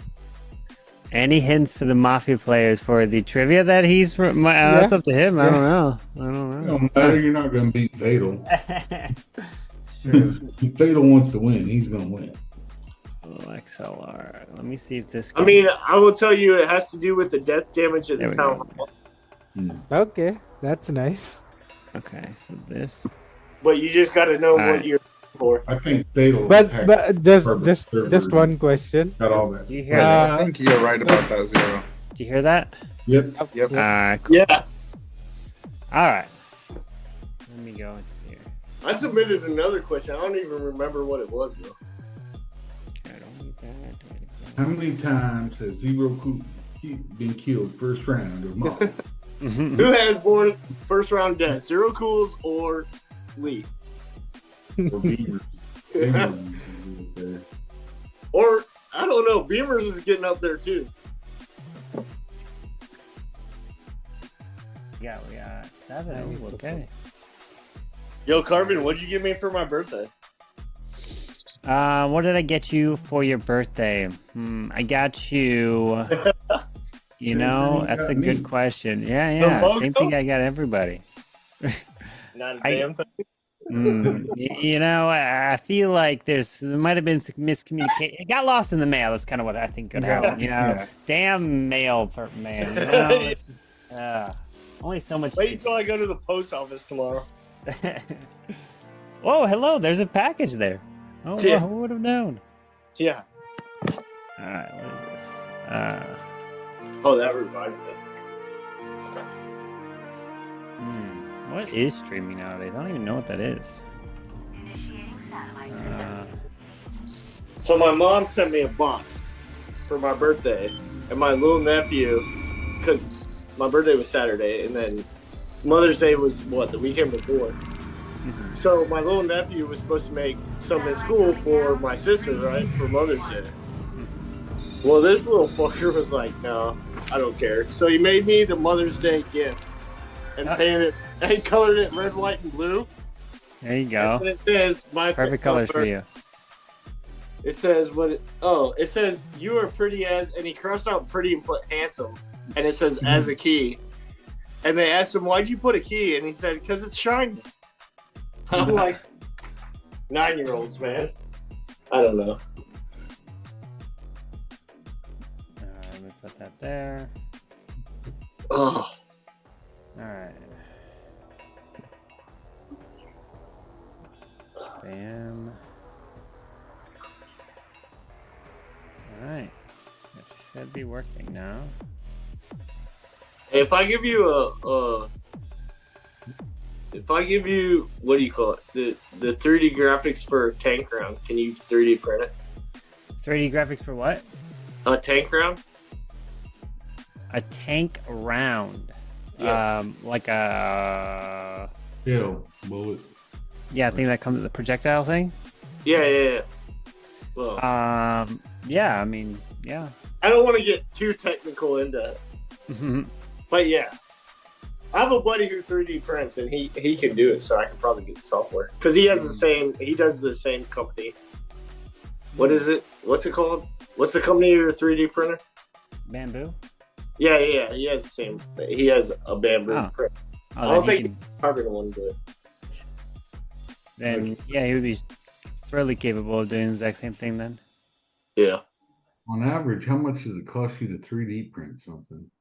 Any hints for the Mafia players for the trivia that he's from? That's up to him. I don't know. It don't matter. You're not going to beat Fatal. Fatal wants to win. He's going to win. XLR. Let me see if this. I mean, I will tell you, it has to do with the death damage of the town hall. Okay, that's nice. Okay, so this. But you just got to know what you're for. I think Fatal. But just one question. Got all that. Do you hear that? I think you're right about that, Zero. Do you hear that? Yep. Cool. Yeah. All right. Let me go in here. I submitted another question. I don't even remember what it was though. How many times has Zero been killed first round of Mafia? Who has more first round deaths, Zero Cools or Lee? Or Beavers? Or I don't know. Beamers is getting up there too. Yeah, we got 7. Okay. Yo, Carbon, what'd you give me for my birthday? What did I get you for your birthday? I got you. You know, that's a good question. Yeah. Same thing I got everybody. Not a damn thing. You know, I feel like there might have been some miscommunication. It got lost in the mail. That's kind of what I think could happen. You know, damn mail man. You know, it's just, only so much. Wait until I go to the post office tomorrow. Whoa, hello. There's a package there. Oh, Yeah. who would have known? Yeah. All right, what is this? Oh, that revived me. What is streaming nowadays? I don't even know what that is. So my mom sent me a box for my birthday, and my little nephew, because my birthday was Saturday, and then Mother's Day was the weekend before. So my little nephew was supposed to make something in school for my sister, right, for Mother's Day. Well, this little fucker was like, no, I don't care. So he made me the Mother's Day gift and painted it and colored it red, white, and blue. There you go. And it says Perfect colors for you. It says it says you are pretty as, and he crossed out pretty and put handsome, and it says as a key. And they asked him, why'd you put a key? And he said, because it's shiny. I'm like, 9-year-olds, man. I don't know. Let me put that there. Oh. Alright. Bam. Alright. It should be working now. If I give you If I give you, what do you call it? The 3D graphics for tank round, can you 3D print it? 3D graphics for what? A tank round? A tank round. Yes. Like a. Bullet. Yeah, I think that comes with the projectile thing. Yeah. Well, yeah, I mean, yeah. I don't want to get too technical into it. But yeah. I have a buddy who 3D prints, and he can do it, so I can probably get the software. Because he does the same company. What is it? What's it called? What's the company of your 3D printer? Bamboo? Yeah, he has the same. He has a bamboo print. I don't think he's carbon one, but then yeah, he would be fairly capable of doing the exact same thing then. Yeah. On average, how much does it cost you to 3D print something?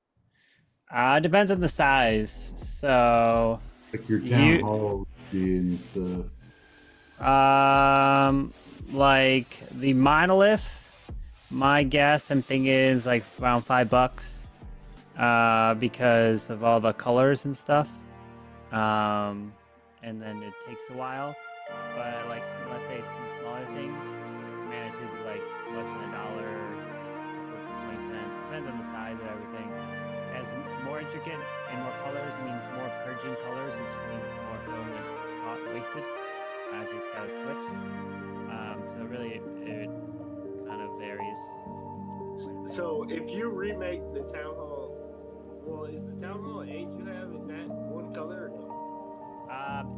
Depends on the size. So Like your town hall and stuff. Like the monolith, my guess I'm thinking is like around $5. Because of all the colors and stuff. And then it takes a while. But like let's say some smaller things, man, it's usually like less than $1, 20 cents. Depends on the size of everything. As more intricate and more colors means more purging colors, which means more filament wasted as it's got a switch. So really it kind of varies. So if you remake the town hall, well, is the town hall 8 you have, is that one color or no?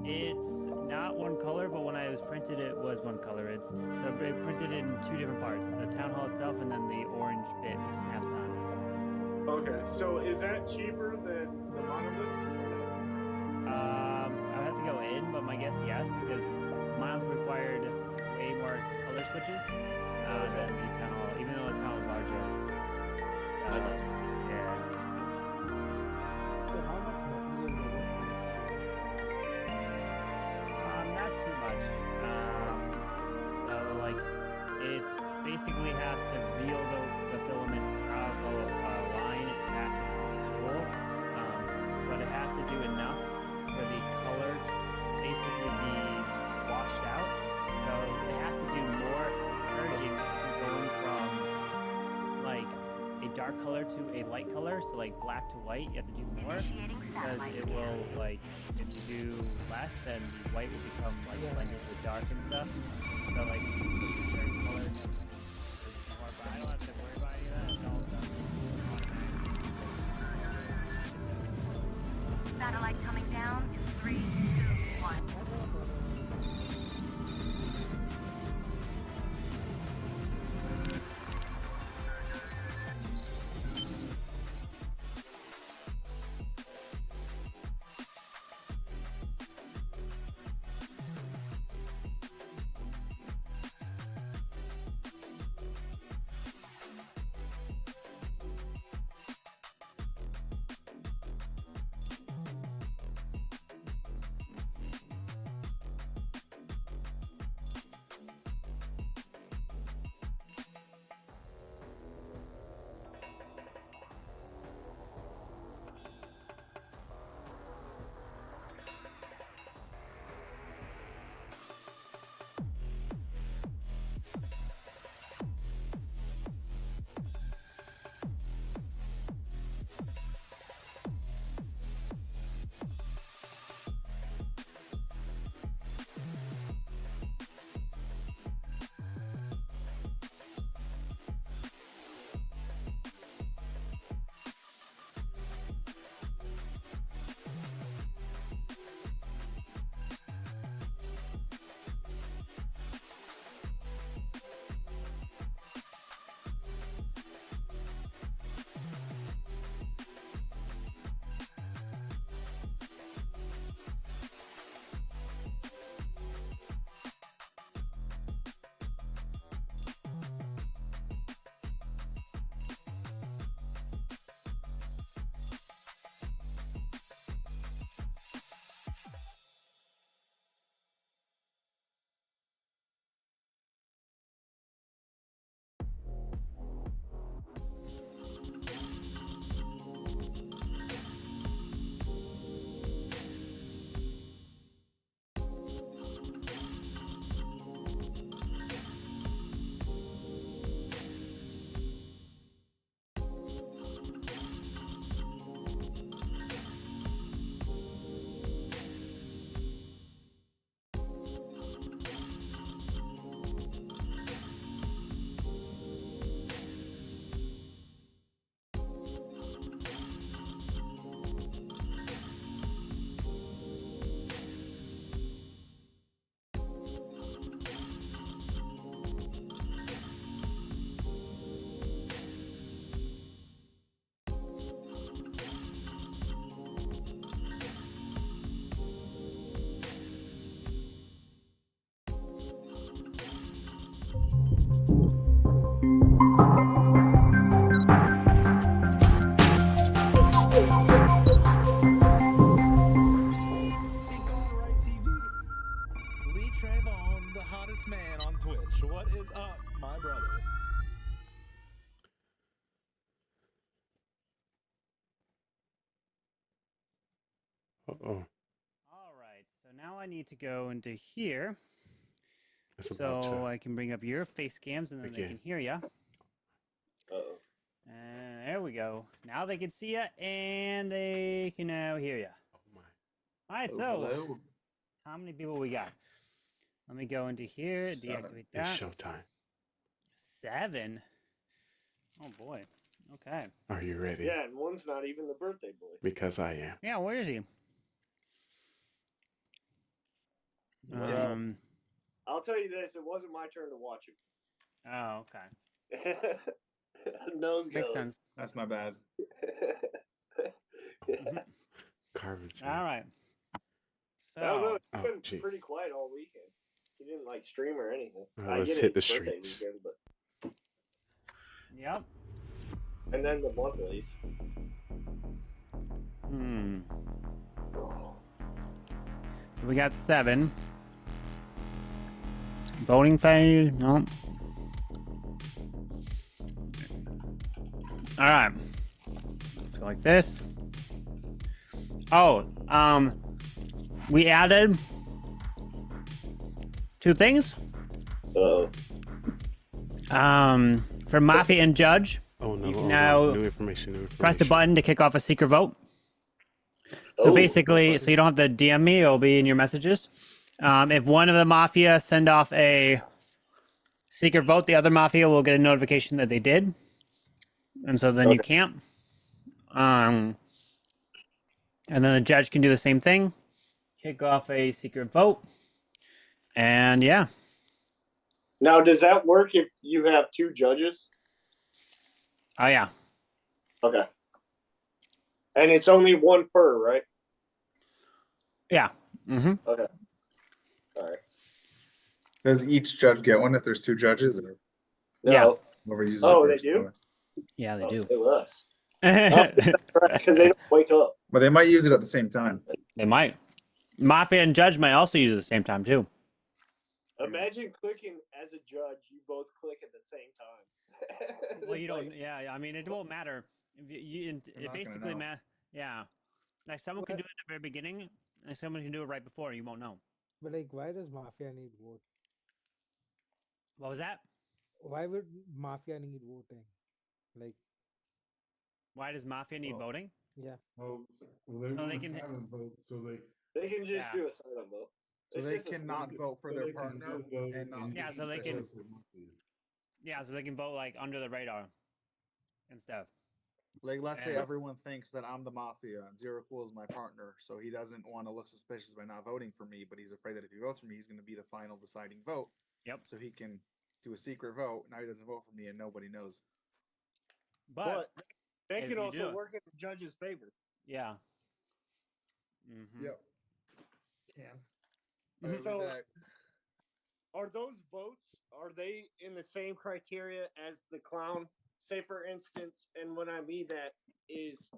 It's not one color, but when I was printed, it was one color. It's so it printed in 2 different parts: the town hall itself, and then the orange bit, which snaps on. Okay, so is that cheaper than the monolith? I would have to go in, but my guess yes, because monolith required way more color switches than the town hall, even though the town hall is larger. So, yeah. So how much material does it Not too much. So like, it basically has to reel the filament out of the line at the spool, but it has to do enough for the color to basically be washed out. So it has to do more purging going from like a dark color to a light color. So like black to white, you have to do more because it will like if you do less, then the white will become like blended with dark and stuff. So like certain colors more, but I don't have to worry about any of that. It's all done. Satellite coming down. 3, 2, 1. Uh-oh. All right. So now I need to go into here. It's about So to I can bring up your face cams and then they begin. can hear you. Uh-oh. And there we go. Now they can see you and they can now hear you. Oh my. All right. Oh, So hello. how many people we got? Let me go into here, deactivate It's that. showtime. 7. Oh boy. Okay. Are you ready? Yeah, and one's not even the birthday boy. Because I am. Yeah, where is he? I'll tell you this, it wasn't my turn to watch him. Oh, okay. Nose Makes goes. sense. That's my bad. Carbon. All right. I don't know. So, He's been pretty quiet all weekend. He didn't like stream or anything. Let's get hit it, the birthday streets. weekend, but... Yep. And then the monthlies. We got 7. Voting phase. No. All right. Let's go like this. Oh, we added 2 things. For Mafia and Judge. Oh no! You can Oh, now no. New information. press the button to kick off a secret vote. So basically, so you don't have to DM me; it'll be in your messages. If one of the Mafia send off a secret vote, the other Mafia will get a notification that they did, and so then you can't. And then the judge can do the same thing, kick off a secret vote, and yeah. Now, does that work if you have 2 judges? Oh yeah. Okay. And it's only 1 per, right? Yeah. Mm-hmm. Okay. All right. Does each judge get one if there's 2 judges? Or Yeah. whoever uses Oh, it they first? do? Yeah, they do. Say less. Because they don't wake up. But they might use it at the same time. They might. Mafia and Judge might also use it at the same time too. Imagine clicking as a judge, you both click at the same time. Well, you It's don't. like- Yeah, I mean, it won't matter. It not gonna basically know. Yeah, like someone can do it at the very beginning, and someone can do it right before. You won't know. But like, why does Mafia need vote? What was that? Why would Mafia need voting? Like, Why does Mafia need voting? yeah. Oh, well, they No, want they a can- silent vote, so They can just Yeah. do a silent vote. So It's they just a cannot silent- vote for so their they can partner vote and not Yeah, be so they can- suspicious. Yeah, so they can vote like under the radar and stuff. Like, let's say And- everyone thinks that I'm the Mafia and Zero Cool is my partner, so he doesn't want to look suspicious by not voting for me, but he's afraid that if he votes for me, he's going to be the final deciding vote. Yep. So he can do a secret vote. Now he doesn't vote for me and nobody knows. But they if can you also do- work in the judge's favor. yeah. Mm-hmm. Yep. Can. So, are those votes, are they in the same criteria as the clown? Say, for instance, and what I mean that is,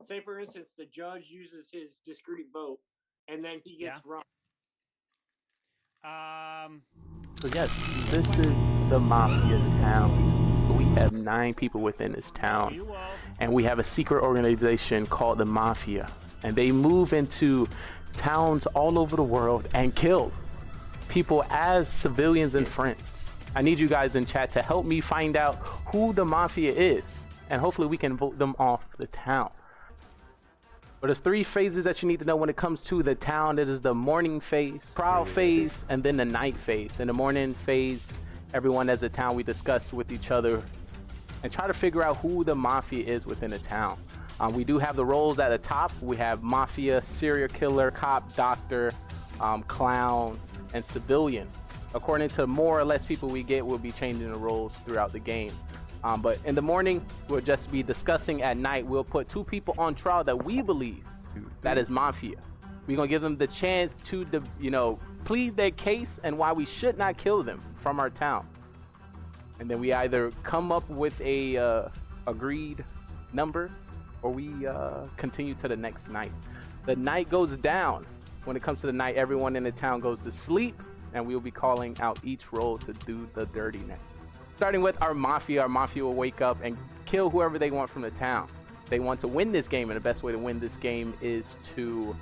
say, for instance, the judge uses his discrete vote, and then he gets wrong. So yes, this is the Mafia town. We have 9 people within this town, and we have a secret organization called the Mafia, and they move into towns all over the world and kill people as civilians and friends. I need you guys in chat to help me find out who the Mafia is, and hopefully we can vote them off the town. But there's 3 phases that you need to know when it comes to the town. It is the morning phase, trial phase, and then the night phase. In the morning phase, everyone as a town, we discuss with each other and try to figure out who the Mafia is within the town. We do have the roles at the top. We have Mafia, serial killer, cop, doctor, clown, and civilian. According to more or less people we get, we'll be changing the roles throughout the game. But in the morning, we'll just be discussing. At night, we'll put 2 people on trial that we believe that is Mafia. We're gonna give them the chance to, plead their case and why we should not kill them from our town. And then we either come up with a agreed number, or we continue to the next night. The night goes down. When it comes to the night, everyone in the town goes to sleep, and we'll be calling out each role to do the dirtiness. Starting with our Mafia will wake up and kill whoever they want from the town. They want to win this game, and the best way to win this game is to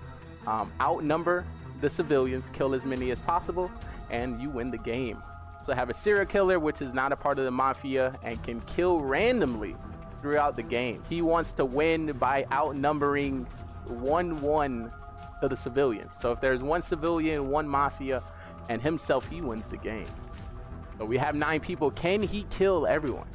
outnumber the civilians, kill as many as possible, and you win the game. So have a serial killer, which is not a part of the mafia and can kill randomly throughout the game. He wants to win by outnumbering 1-1 of the civilians. So if there's one civilian, one mafia, and himself, he wins the game. So we have 9 people. Can he kill everyone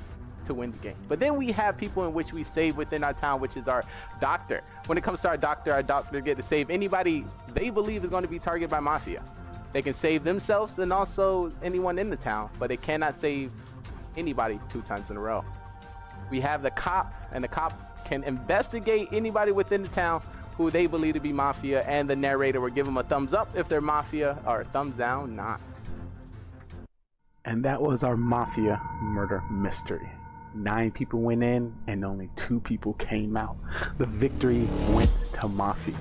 to win the game? But then we have people in which we save within our town, which is our doctor. When it comes to our doctor get to save anybody they believe is going to be targeted by mafia. They can save themselves and also anyone in the town, but they cannot save anybody 2 times in a row. We have the cop, and the cop can investigate anybody within the town who they believe to be mafia, and the narrator will give them a thumbs up if they're mafia, or a thumbs down not. And that was our mafia murder mystery. 9 people went in and only 2 people came out. The victory went to Mafia.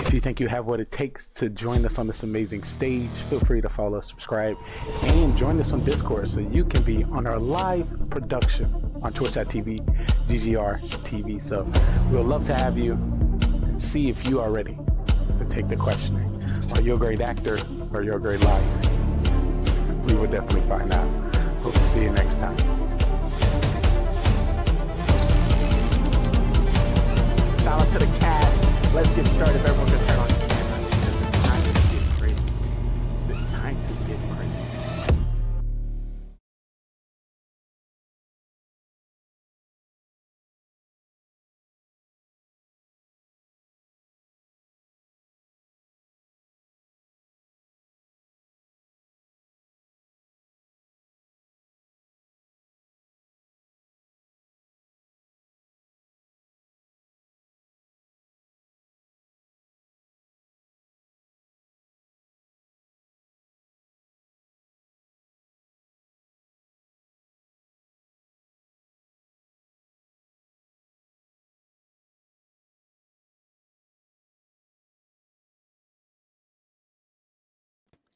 If you think you have what it takes to join us on this amazing stage, feel free to follow, subscribe, and join us on Discord so you can be on our live production on twitch.tv, GGR TV. So we'll love to have you and see if you are ready to take the questioning. Are you a great actor or you're a great liar? We will definitely find out. Hope to see you next time. Shout out to the cast. Let's get started. Everyone can turn on the camera because it's time to get crazy. It's time to get crazy.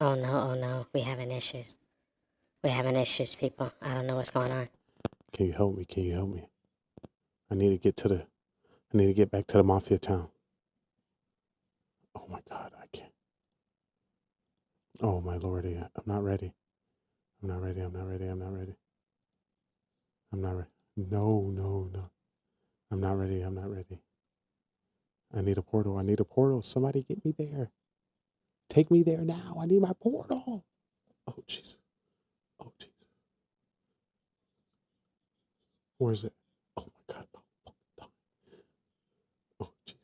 Oh no, we having issues. We're having issues, people. I don't know what's going on. Can you help me? Can you help me? I need to get back to the mafia town. Oh my God, I can't. Oh my lordy, I'm not ready. I'm not ready. I'm not ready. I'm not ready. I'm not ready. No, no, no. I'm not ready. I'm not ready. I need a portal. I need a portal. Somebody get me there. Take me there now. I need my portal. Oh, jeez. Oh, jeez. Where is it? Oh, my God. Oh, jeez.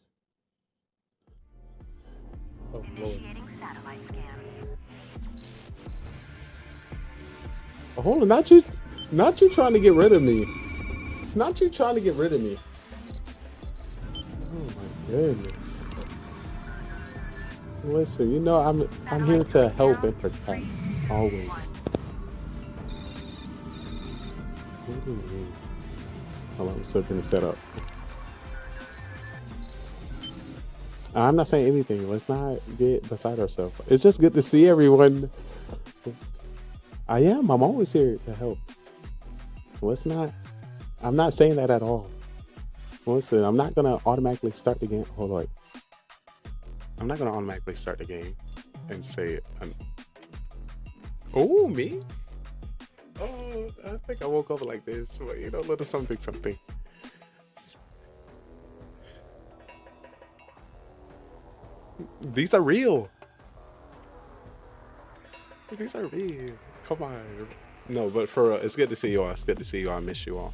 Oh, Lord. Oh, hold on. Not you trying to get rid of me. Not you trying to get rid of me. Oh, my goodness. Listen, you know I'm here to help and protect, always. What do you mean? Hold on, I'm still gonna set up. I'm not saying anything. Let's not get beside ourselves. It's just good to see everyone. I'm always here to help. Let's not. I'm not saying that at all. Listen, I'm not gonna automatically start the game. Hold on. I'm not gonna automatically start the game and say it. Oh, me? Oh, I think I woke up like this. But, you know, little something. These are real. These are real. Come on. No, but for it's good to see you all. It's good to see you all. I miss you all.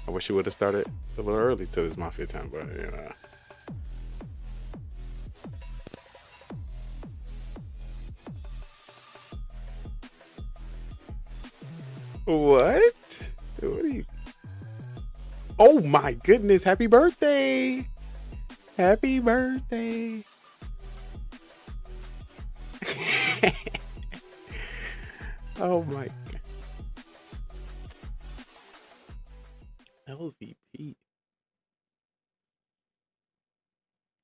I wish you would have started a little early to this Mafia time, but you know. What? What are you? Oh my goodness! Happy birthday! Happy birthday! Oh my! LVP.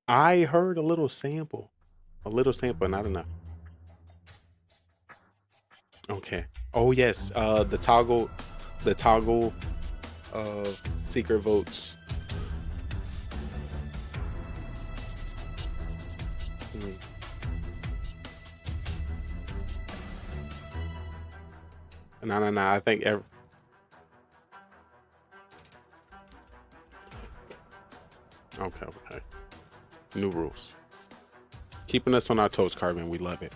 I heard a little sample, not enough. Okay. Oh yes, the toggle secret votes. Mm. No. I think okay. New rules. Keeping us on our toes, Carbon. We love it.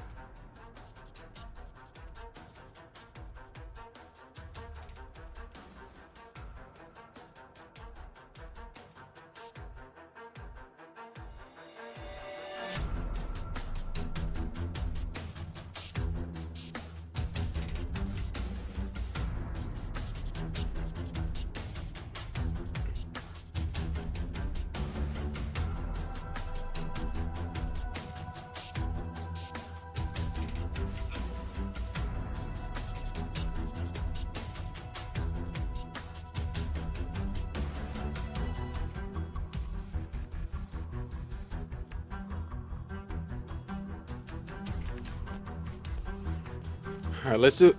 All right, let's do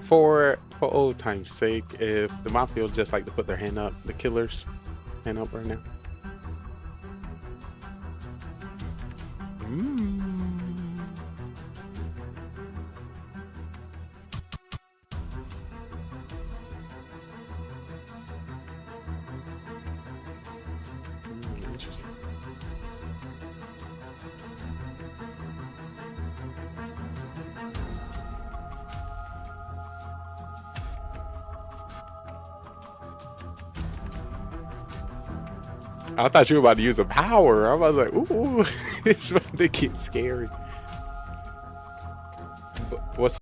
for old time's sake. If the Mafia would just like to put their hand up, the killers, hand up right now. Interesting. I thought you were about to use a power. I was like, ooh, it's about to get scary. What's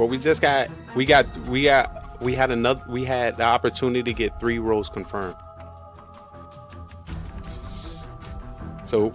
Well, we had the opportunity to get 3 roles confirmed. So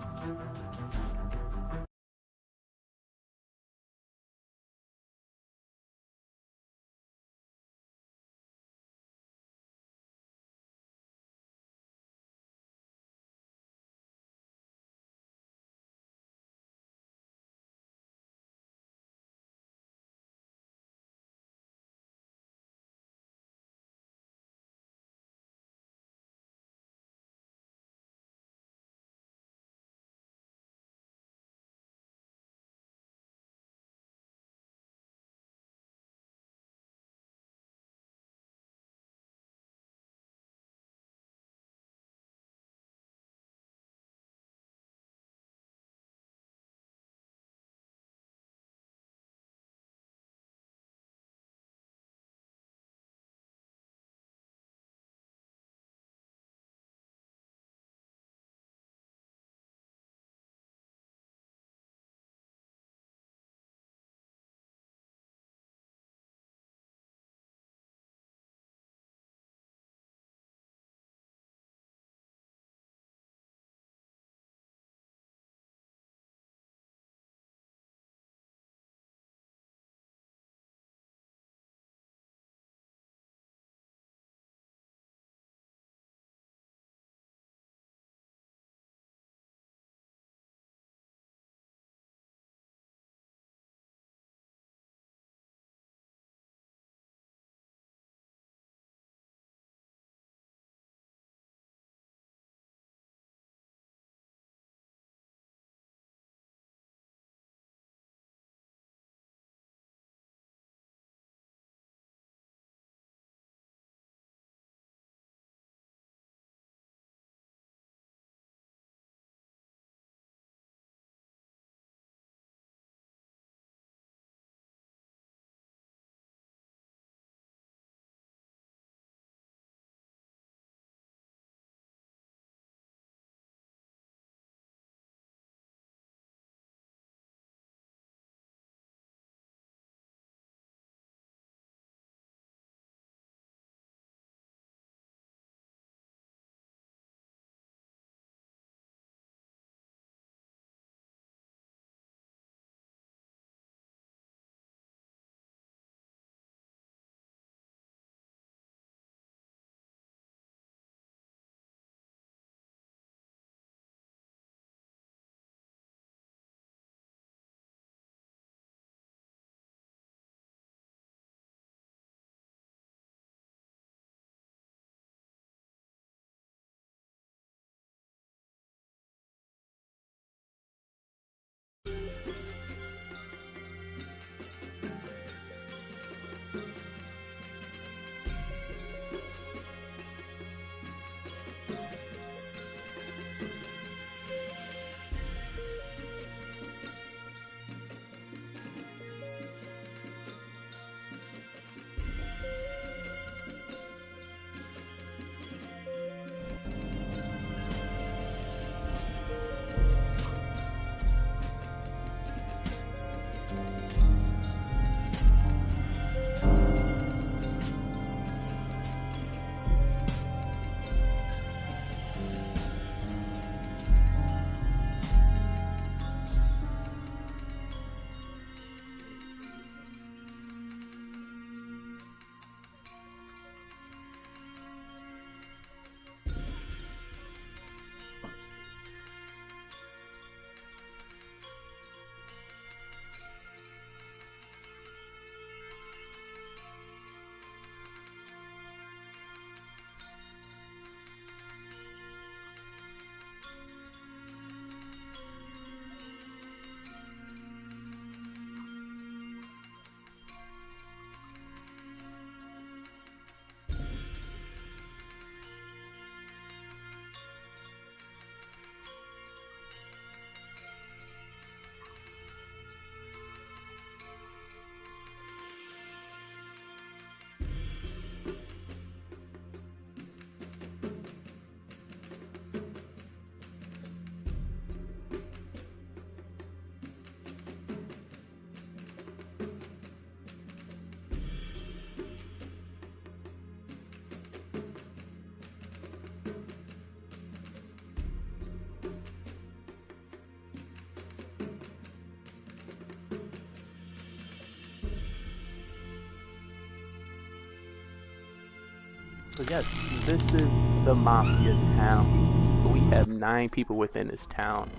So yes, this is the Mafia town. We have 9 people within this town.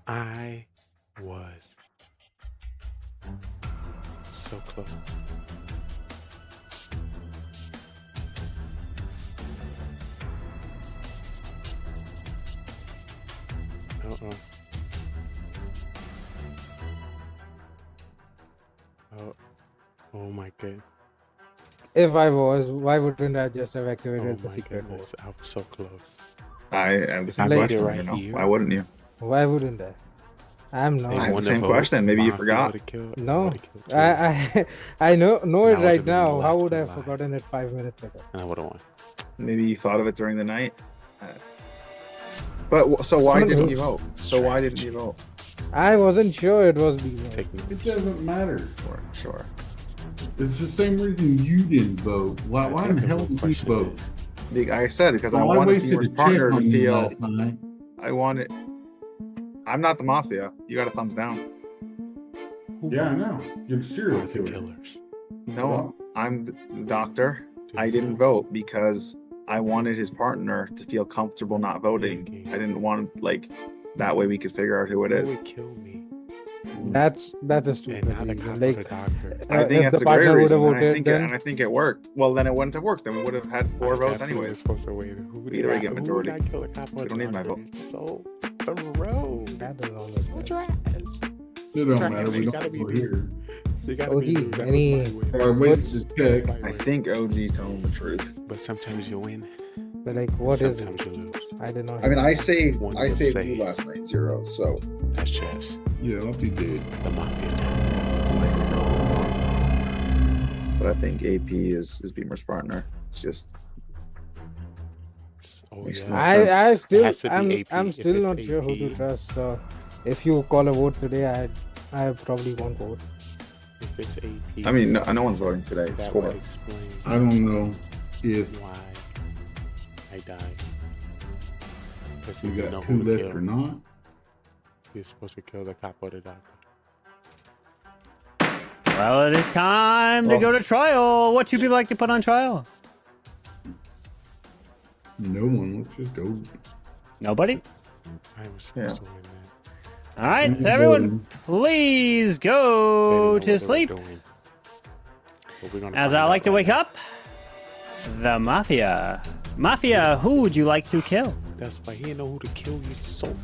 I was so close. Oh my god. If I was, why wouldn't I just have activated the secret mode? I was so close. I have the same Like- question. right you know? here. Why wouldn't you? Why wouldn't I? I'm not. I have the same question. Maybe you forgot. No, I know it And I right would've been now. How left would I have alive. forgotten it 5 minutes ago? And I would have won. Maybe you thought of it during the night. So why Someone didn't you knows. vote? So why didn't you vote? I wasn't sure it was being. It doesn't matter. Sure. It's the same reason you didn't vote. Why in the hell did you vote? Like I said, because I Well, I wanted wasted Beamer's a chip partner to on you feel. last night. I wanted. I'm not the Mafia. You got a thumbs down. Yeah, I know. You're the serial killer. No, I'm the doctor. I didn't vote because I wanted his partner to feel comfortable not voting. I didn't want that way we could figure out who it is. That's a stupid reason. Like, I think if that's the a great partner would reason, have and voted, then I think it worked. Well, then it wouldn't have worked. Then we would have had 4 votes anyways. Supposed to wait. Either way, get majority. Who did I kill? A cop or We don't need my vote. So thorough. So trash. It don't matter. We don't go here. You gotta OG, be any- I wasted a check. I think OG telling the truth. But sometimes you win. But like, what is it? Sometimes you lose. I don't know. I mean, I saved One I would saved say- you last night 0. So That's chess. Yeah, I'll be dead. The Mafia town. but I think AP is Beamer's partner. It's just Oh Makes yeah. no I It still, has to be AP. I'm If still it's not sure who to AP, trust. So, if you call a vote today, I probably won't vote. If it's AP. I mean, no one's voting today. It's that 4. would explain I don't know if why I died. Because you you didn't know got who 2 to left kill. or not. You're supposed to kill the cop or the doctor. Well, it is time to go to trial. What 2 people like to put on trial? No one. Let's just go. Nobody? I was supposed to win that. All right, so everyone, please go to sleep. As I like to wake up, the Mafia. Mafia, who would you like to kill? That's why he didn't know who to kill. You so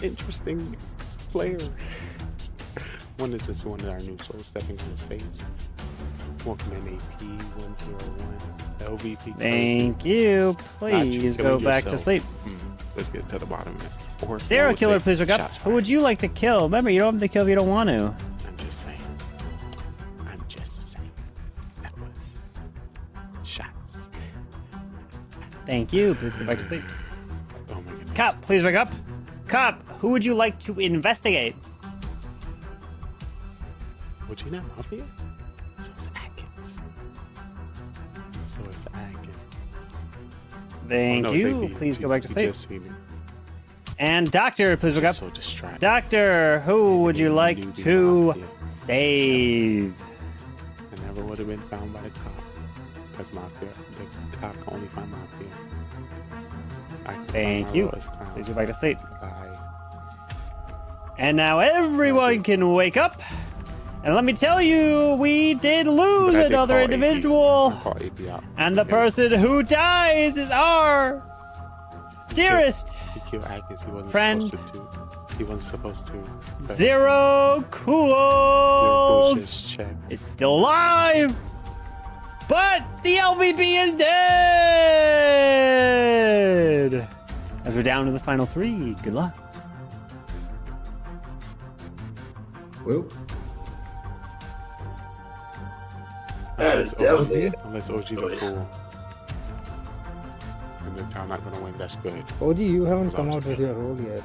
interesting player. When is this one of our new souls stepping on the stage? Welcome in AP 101 LVP. Thank you. Please go back to sleep. Let's get to the bottom of it. Or Serial killer, please wake up. Who would you like to kill? Remember, you don't have to kill if you don't want to. I'm just saying. That was shots. Thank you. Please go back to sleep. Oh my goodness. Cop, please wake up. Cop, who would you like to investigate? Would you not Mafia? So it's Atkins. So it's Atkins. Thank Oh, no, it's you. AP. Please go back to He sleep. just seen me. And Doctor, please wake up. Just so distracted. Doctor, who would you like to save? I never would have been found by the cop. Because Mafia, the cop can only find Mafia. I can Thank find you. my Lois Clown. Please go back to sleep. Bye. And now everyone can wake up. And let me tell you, we did lose But I did another call AP. individual. I called AP out. And the person who dies is our dearest He killed Atkins. He wasn't friend. supposed to. He wasn't supposed to. But Zero Cools just check. is still alive. But the LVP is dead. As we're down to the final 3. Good luck. Well, That is devastating. Unless OG the fool. And the town not gonna win, that's good. OG, you haven't come out with your role yet.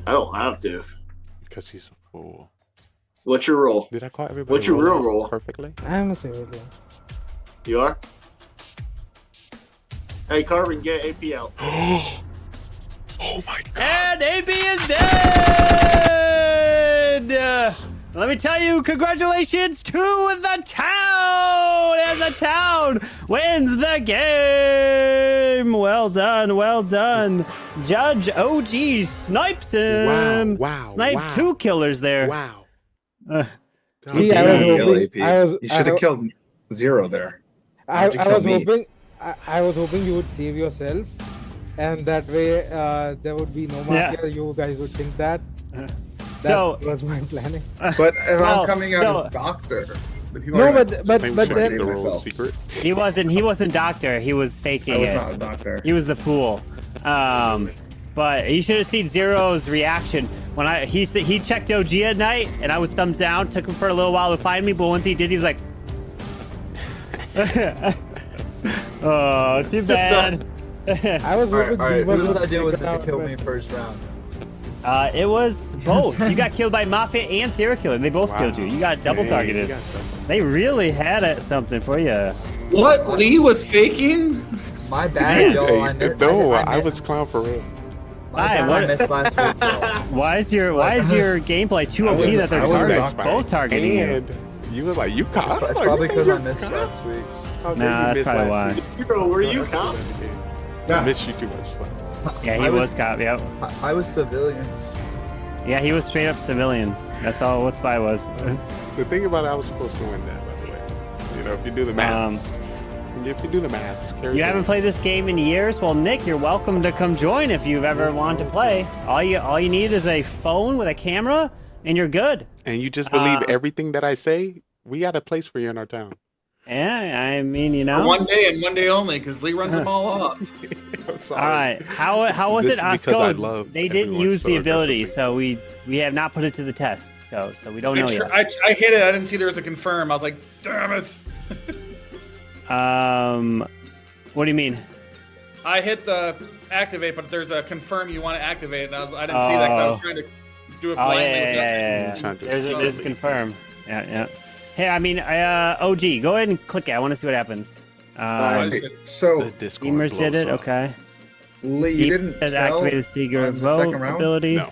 I don't have to. Because he's a fool. What's your role? Did I call everybody? What's your real out role? perfectly? I'm a civilian. You are? Hey, Carvin, get AP out. Oh my god. And AP is dead. me tell you, congratulations to the town! And the town wins the game! Well done, well done. Judge OG snipes him. Wow, Sniped 2 killers there. Wow. See, I was hoping. You should have killed 0 there. I Why'd you kill was me? hoping. I was hoping you would save yourself, and that way there would be no mafia. You guys would think that. That was my planning. But if I'm coming out as doctor, the people No, are but gonna but save then myself. secret. He wasn't doctor. He was faking I was it. not a doctor. He was the fool. But you should have seen Zero's reaction when he checked OG at night, and I was thumbs down. Took him for a little while to find me, but once he did, he was like, "Oh, too bad." I was hoping Whose idea was it to kill me first round? It was both. You got killed by Mafia and Serial Killer. They both killed you. You got double targeted. They really had something for you. What? Lee was faking? My bad, y'all. I was clown for real. I missed last week, y'all. Why is your gameplay too OP that they're both targeting you? And you were like, you caught. It's probably because I missed last week. Nah, that's probably why. Bro, were you cop? I missed you too much. Yeah, he was cop, yep. I was civilian. Yeah, he was straight up civilian. That's all what Spy was. The thing about it, I was supposed to win that, by the way. You know, if you do the math. If you do the maths. You haven't played this game in years? Well, Nick, you're welcome to come join if you've ever wanted to play. All you need is a phone with a camera, and you're good. And you just believe everything that I say? We got a place for you in our town. Yeah, I mean, you know. For one day and one day only, because Lee runs them all off. All right, how was This it? is because I Sco, love they didn't everyone use so the ability, aggressively. so we have not put it to the test, Sco, so we don't know yet. I hit it. I didn't see there was a confirm. I was like, damn it. What do you mean? I hit the activate, but there's a confirm you want to activate, and I didn't see that because I was trying to do it blindly. Yeah. There's a confirm. Yeah. Hey, I mean, OG, go ahead and click it. I want to see what happens. So Beamers did it. Okay. Lee, you didn't has activated secret on the second vote round? ability. No.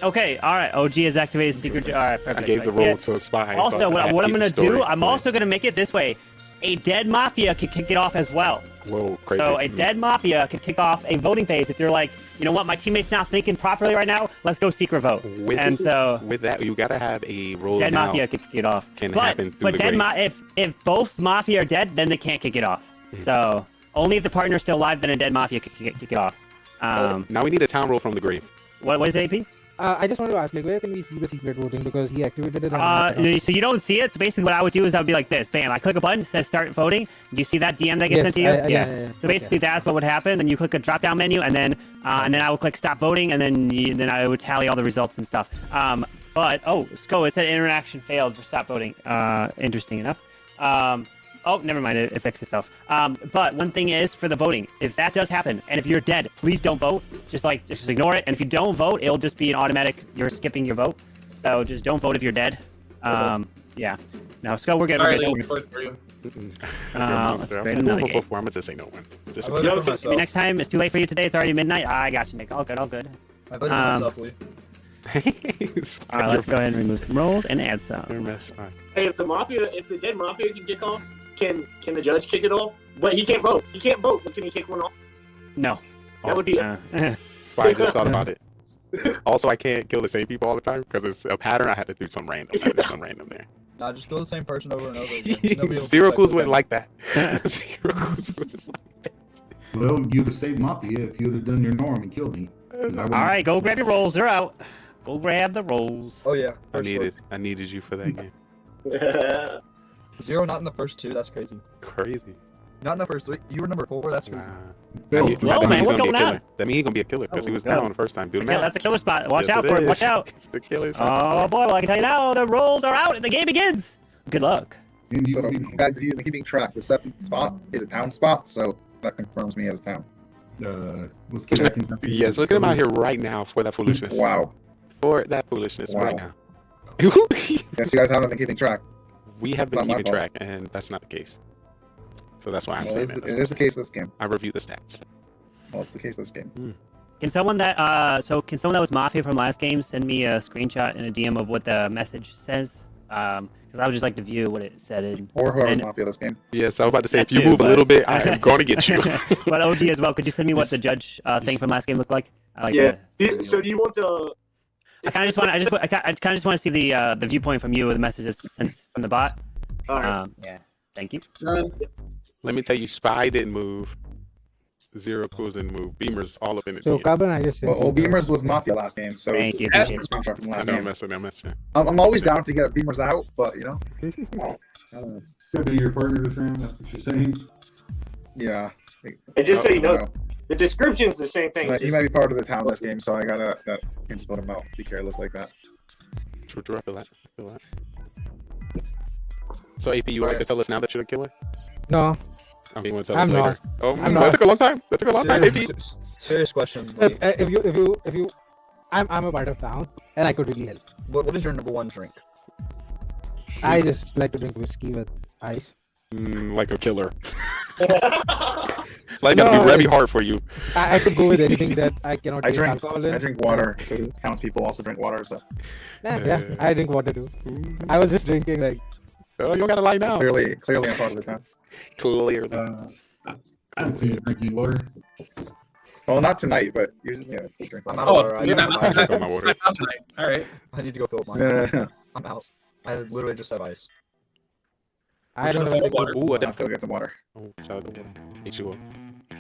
Okay. All right. OG has activated secret. All right. Perfect. I gave the roll to a spy. Also, so what I'm keep going the to do, story I'm going. also going to make it this way. A dead Mafia can kick it off as well. Whoa, crazy. So a dead Mafia can kick off a voting phase if they're like, you know what, my teammate's not thinking properly right now. Let's go secret vote. With that, you gotta have a roll. Dead Mafia can kick it off. Can happen through the dead grave. if both Mafia are dead, then they can't kick it off. So only if the partner's still alive, then a dead Mafia can kick it off. Now we need a town roll from the grave. What is it, AP? I just wanted to ask, like, where can we see the secret voting? Because he activated it. So you don't see it. So basically, what I would do is I would be like this. Bam! I click a button, it says start voting. Do you see that DM that gets sent to you? Yeah. So basically, that's what would happen. Then you click a drop down menu, and then I would click stop voting, and then I would tally all the results and stuff. But Sco, it said interaction failed for stop voting. Interesting enough. Oh, never mind. It fixed itself. But one thing is for the voting, if that does happen, and if you're dead, please don't vote. Just ignore it. And if you don't vote, it'll just be an automatic. You're skipping your vote. So just don't vote if you're dead. Yeah. No, Sco, we're good. All right, We're Lee, good. vote for you. Let's create another game. Before I'm gonna just say no one. Just Maybe next time it's too late for you today. It's already midnight. I got you, Nick. All good. I voted for myself, Lee. All right, let's go ahead and remove some rolls and add some. Hey, if the dead Mafia can kick off, can the judge kick it off? But he can't vote. He can't vote, but can he kick one off? No. That would be Spy just thought about it. Also, I can't kill the same people all the time because it's a pattern. I had to do some random. There. Nah, just kill the same person over and over again. Syracuse went like that. Syracuse went like that. Well, you'd have saved Mafia if you'd have done your norm and killed me. All right, go grab your rolls. They're out. Go grab the rolls. Oh yeah. I needed you for that game. 0 not in the first 2. That's crazy. Crazy. Not in the first 3. You were number 4. That's crazy. Man, what's going on? That means he's gonna be a killer because he was down the first time. Do the math. That's a killer spot. Watch out for it. Watch out. It's the killer spot. Oh boy, well I can tell you now, the rolls are out and the game begins. Good luck. So, guys, if you've been keeping track, the 7th spot is a town spot, so that confirms me as a town. Yes, let's get him out here right now for that foolishness. Wow. For that foolishness right now. Yes, you guys haven't been keeping track. We have been Not my keeping fault. track, and that's not the case. So that's why I'm Well, saying it that. is the case this game. I reviewed the stats. Well, it's the case this game. Can someone that can someone that was Mafia from last game send me a screenshot and a DM of what the message says? Because I would just like to view what it said. Or whoever's Mafia this game. Yes, I was about to say, if you move a little bit, I am going to get you. But OG as well, could you send me what the judge thing from last game looked like? I like Yeah. So do you want the? I kind of just want to see the viewpoint from you of the messages sent from the bot. All right. Yeah. Thank you. Let me tell you, Spy didn't move. Zero Cool's didn't move. Beamer's all up in it. So Carbon, I just said. Well, Beamers was Mafia last game, so Thank you. that's the screenshot from last game. I'm messing. I'm always down to get Beamers out, but you know. Could be your partner this round. That's what you're saying. Yeah. And just so you know, no. the description's the same thing. But he might be part of the town last game, so I gotta can't just let him out. Be careless like that. True, I feel that. So AP, you would like to tell us now that you're the killer? No. I mean, you want to tell us I'm later? not. Oh, I'm that not. took a long time. AP. Serious question. If you, I'm a part of town, and I could really help. What is your number one drink? I just like to drink whiskey with ice. Like a killer. Like, gotta be very hard for you. I could go with anything that I cannot take alcohol in. I drink water, so townspeople also drink water, so. Yeah, I drink water too. I was just drinking like. Oh, you don't gotta lie now. Clearly, I'm part of the town. Clearly. I don't see you drinking water. Well, not tonight, but usually, yeah, drink water. I'm my water. I'm tonight. All right. I need to go fill up mine. Yeah. I'm out. I literally just have ice. I don't know. Water. Ooh, I'll go get some water. Oh, shout out to H2O.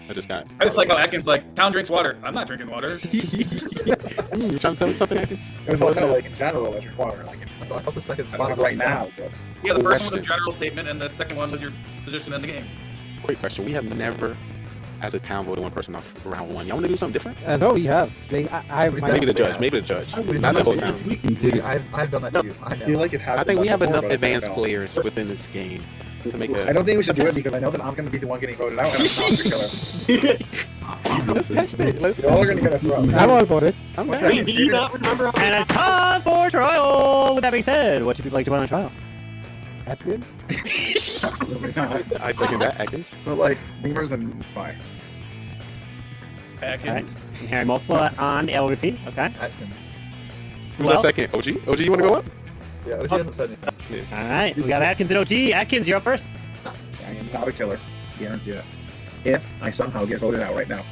I just got. I just like how Atkins like town drinks water. I'm not drinking water. You trying to tell me something, Atkins? It was also like in general, I drink water. Like, I thought the second not spot right now. But... Yeah, the first one was a general statement, and the second one was your position in the game. Quick question: we have never, as a town, voted one person off round one. Y'all want to do something different? No, we have. Like Maybe the judge. Not the whole town. I've done that too. I feel like it has. I think we have enough advanced players within this game to make a. I don't think we should do it because I know that I'm going to be the one getting voted out, and I'm not the killer. Let's test it. You're all going to get a throw. I'm all for it. I'm Do ready. you not remember? And it's time for trial. With that being said, what should people like to run on trial? Atkins? Absolutely not. I second that, Atkins. But like, Beamers and Spy. Atkins. Here, multiple on the LVP. Okay. Atkins. Who's that second? OG, you want to go up? Yeah, OG hasn't said anything. All right, we got Atkins and OG. Atkins, you're up first. I am not a killer. Guarantee it. If I somehow get voted out right now,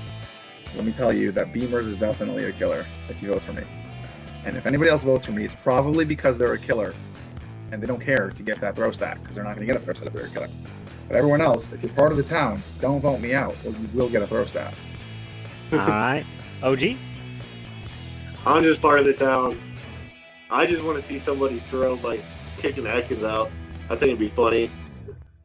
let me tell you that Beamers is definitely a killer if he votes for me. And if anybody else votes for me, it's probably because they're a killer and they don't care to get that throw stat because they're not going to get a throw stat if they're a killer. But everyone else, if you're part of the town, don't vote me out or you will get a throw stat. All right, OG. I'm just part of the town. I just want to see somebody throw like kicking Atkins out. I think it'd be funny.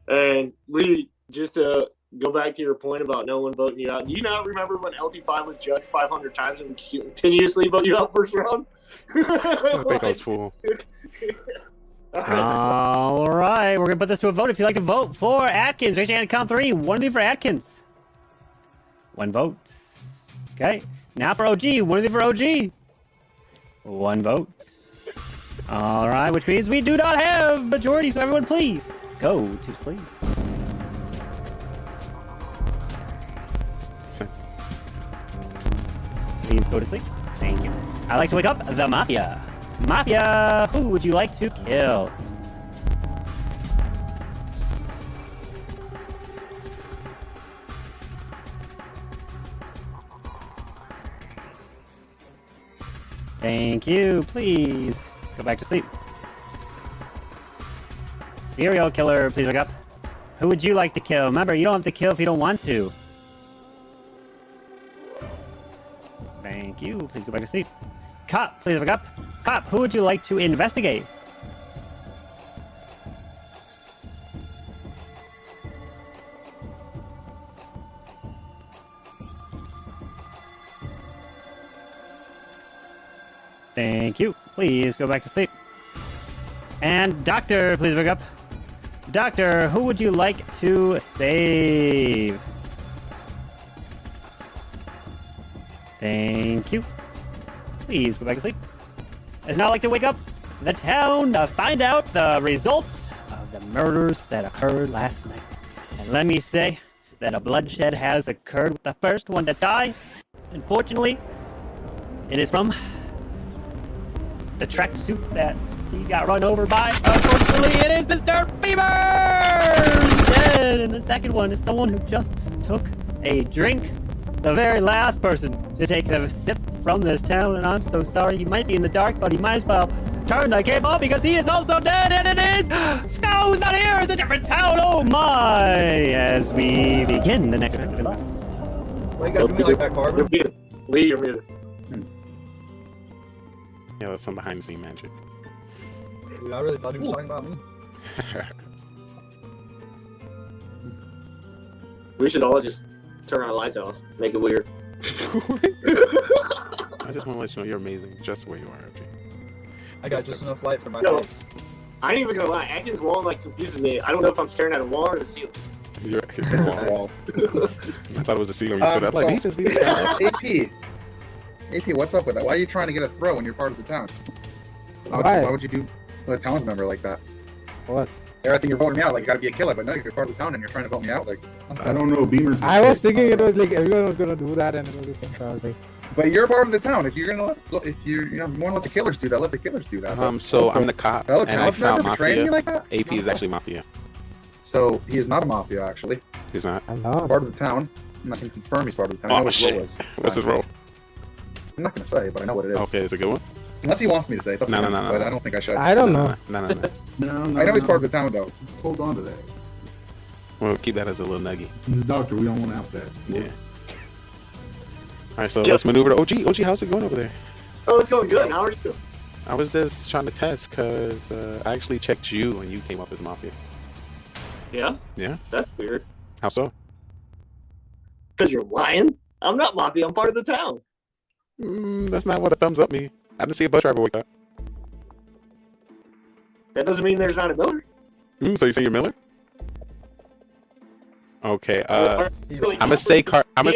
And Lee, just to go back to your point about no one voting you out, do you not remember when LT5 was judged 500 times and continuously vote you out first round? I think I was full. All right, we're gonna put this to a vote. If you'd like to vote for Atkins, raise your hand and count 3. 1 of you for Atkins. 1 vote. Okay. Now for OG. 1 of you for OG. 1 vote. All right, which means we do not have majority. So everyone, please go to sleep. Please go to sleep. Thank you. I'd like to wake up the Mafia. Mafia, who would you like to kill? Thank you. Please go back to sleep. Serial killer, please wake up. Who would you like to kill? Remember, you don't have to kill if you don't want to. Thank you. Please go back to sleep. Cop, please wake up. Cop, who would you like to investigate? Thank you. Please go back to sleep. And doctor, please wake up. Doctor, who would you like to save? Thank you. Please go back to sleep. It's now like to wake up the town to find out the results of the murders that occurred last night. And let me say that a bloodshed has occurred with the first one to die. Unfortunately, It is from the tracksuit that he got run over by. Unfortunately, it is Mr. Beamer! Dead. And the second one is someone who just took a drink. The very last person to take a sip from this town, and I'm so sorry. He might be in the dark, but he might as well turn the game on because he is also dead, and it is Sco's not here. It's a different town. Oh my! As we begin the next round. Why you gotta do me like that, Carbon? Lee, you're muted. Yeah, that's some behind the scene magic. Dude, I really thought he was talking about me. We should all just turn our lights off. Make it weird. I just want to let you know you're amazing, just where you are, OG. I got just enough light for my Yo, face. I ain't even gonna lie. Atkins' wall like confuses me. I don't know if I'm staring at a wall or the ceiling. You're at wall. I thought it was a ceiling when you said that. Like, he just needs AP, what's up with that? Why are you trying to get a throw when you're part of the town? Why would you do a town's member like that? What? I think you're voting me out. Like, you gotta be a killer, but no, you're part of the town and you're trying to vote me out. Like, I don't know, Beamer's. I was thinking it was like everyone was gonna do that and it was just fantastic. but you're part of the town. If you're gonna if you want to let the killers do that, let the killers do that. So I'm the cop, Hello, and I found Mafia. like that? AP is actually Mafia. So he is not a Mafia, actually. He's not. Part of the town. I'm not gonna confirm he's part of the town. I know Oh what his role shit! is. What's his role? I'm not gonna say, but I know what it is. Okay, is it a good one? Unless he wants me to say. It's up to No, him, no, no, but no. I don't think I should. I don't know. No. I know he's part of the town, though. Hold on to that. We'll keep that as a little nugget. He's a doctor. We don't want to out that. Yeah. All right, so let's maneuver to OG. OG, how's it going over there? Oh, it's going good. How are you? I was just trying to test because I actually checked you and you came up as Mafia. Yeah? Yeah? That's weird. How so? Because you're lying? I'm not Mafia. I'm part of the town. That's not what a thumbs up means. I didn't see a bus driver wake up. That doesn't mean there's not a Miller. So you say you're Miller? Okay. Really, I'm gonna say I'm gonna.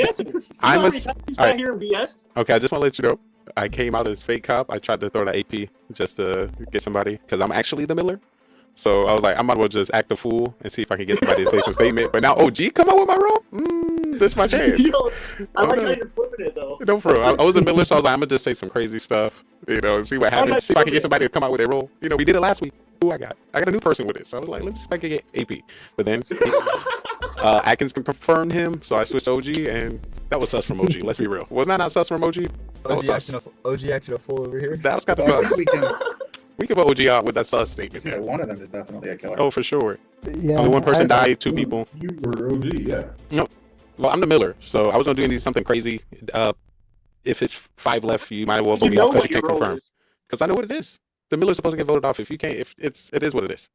I'm a. All right. Here in BS. Okay, I just want to let you know. I came out as fake cop. I tried to throw the AP just to get somebody because I'm actually the Miller. So I was like, I might as well just act a fool and see if I can get somebody to say some statement. But now OG come out with my role. This is my chance. Yo, I like how you're flipping it though. No, for real. I was a Miller, so I was like, I'm gonna just say some crazy stuff, and see what happens. See if I can get somebody to come out with their role. We did it last week. Who I got a new person with it. So I was like, let me see if I can get AP. But then Atkins confirmed him, so I switched OG, and that was sus from OG. Let's be real. Wasn't that not sus from OG? That was sus. OG acting a fool over here. That was kind of sus. We can vote OG out with that sus statement. Yeah, one of them is definitely a killer. Oh, for sure. Yeah, only one person died, 2 people. You were OG, yeah. No. Well, I'm the Miller, so I was gonna do something crazy. If it's 5 left, you might as well vote me off because you can't confirm. Because I know what it is. The Miller's supposed to get voted off if you can't. It is what it is.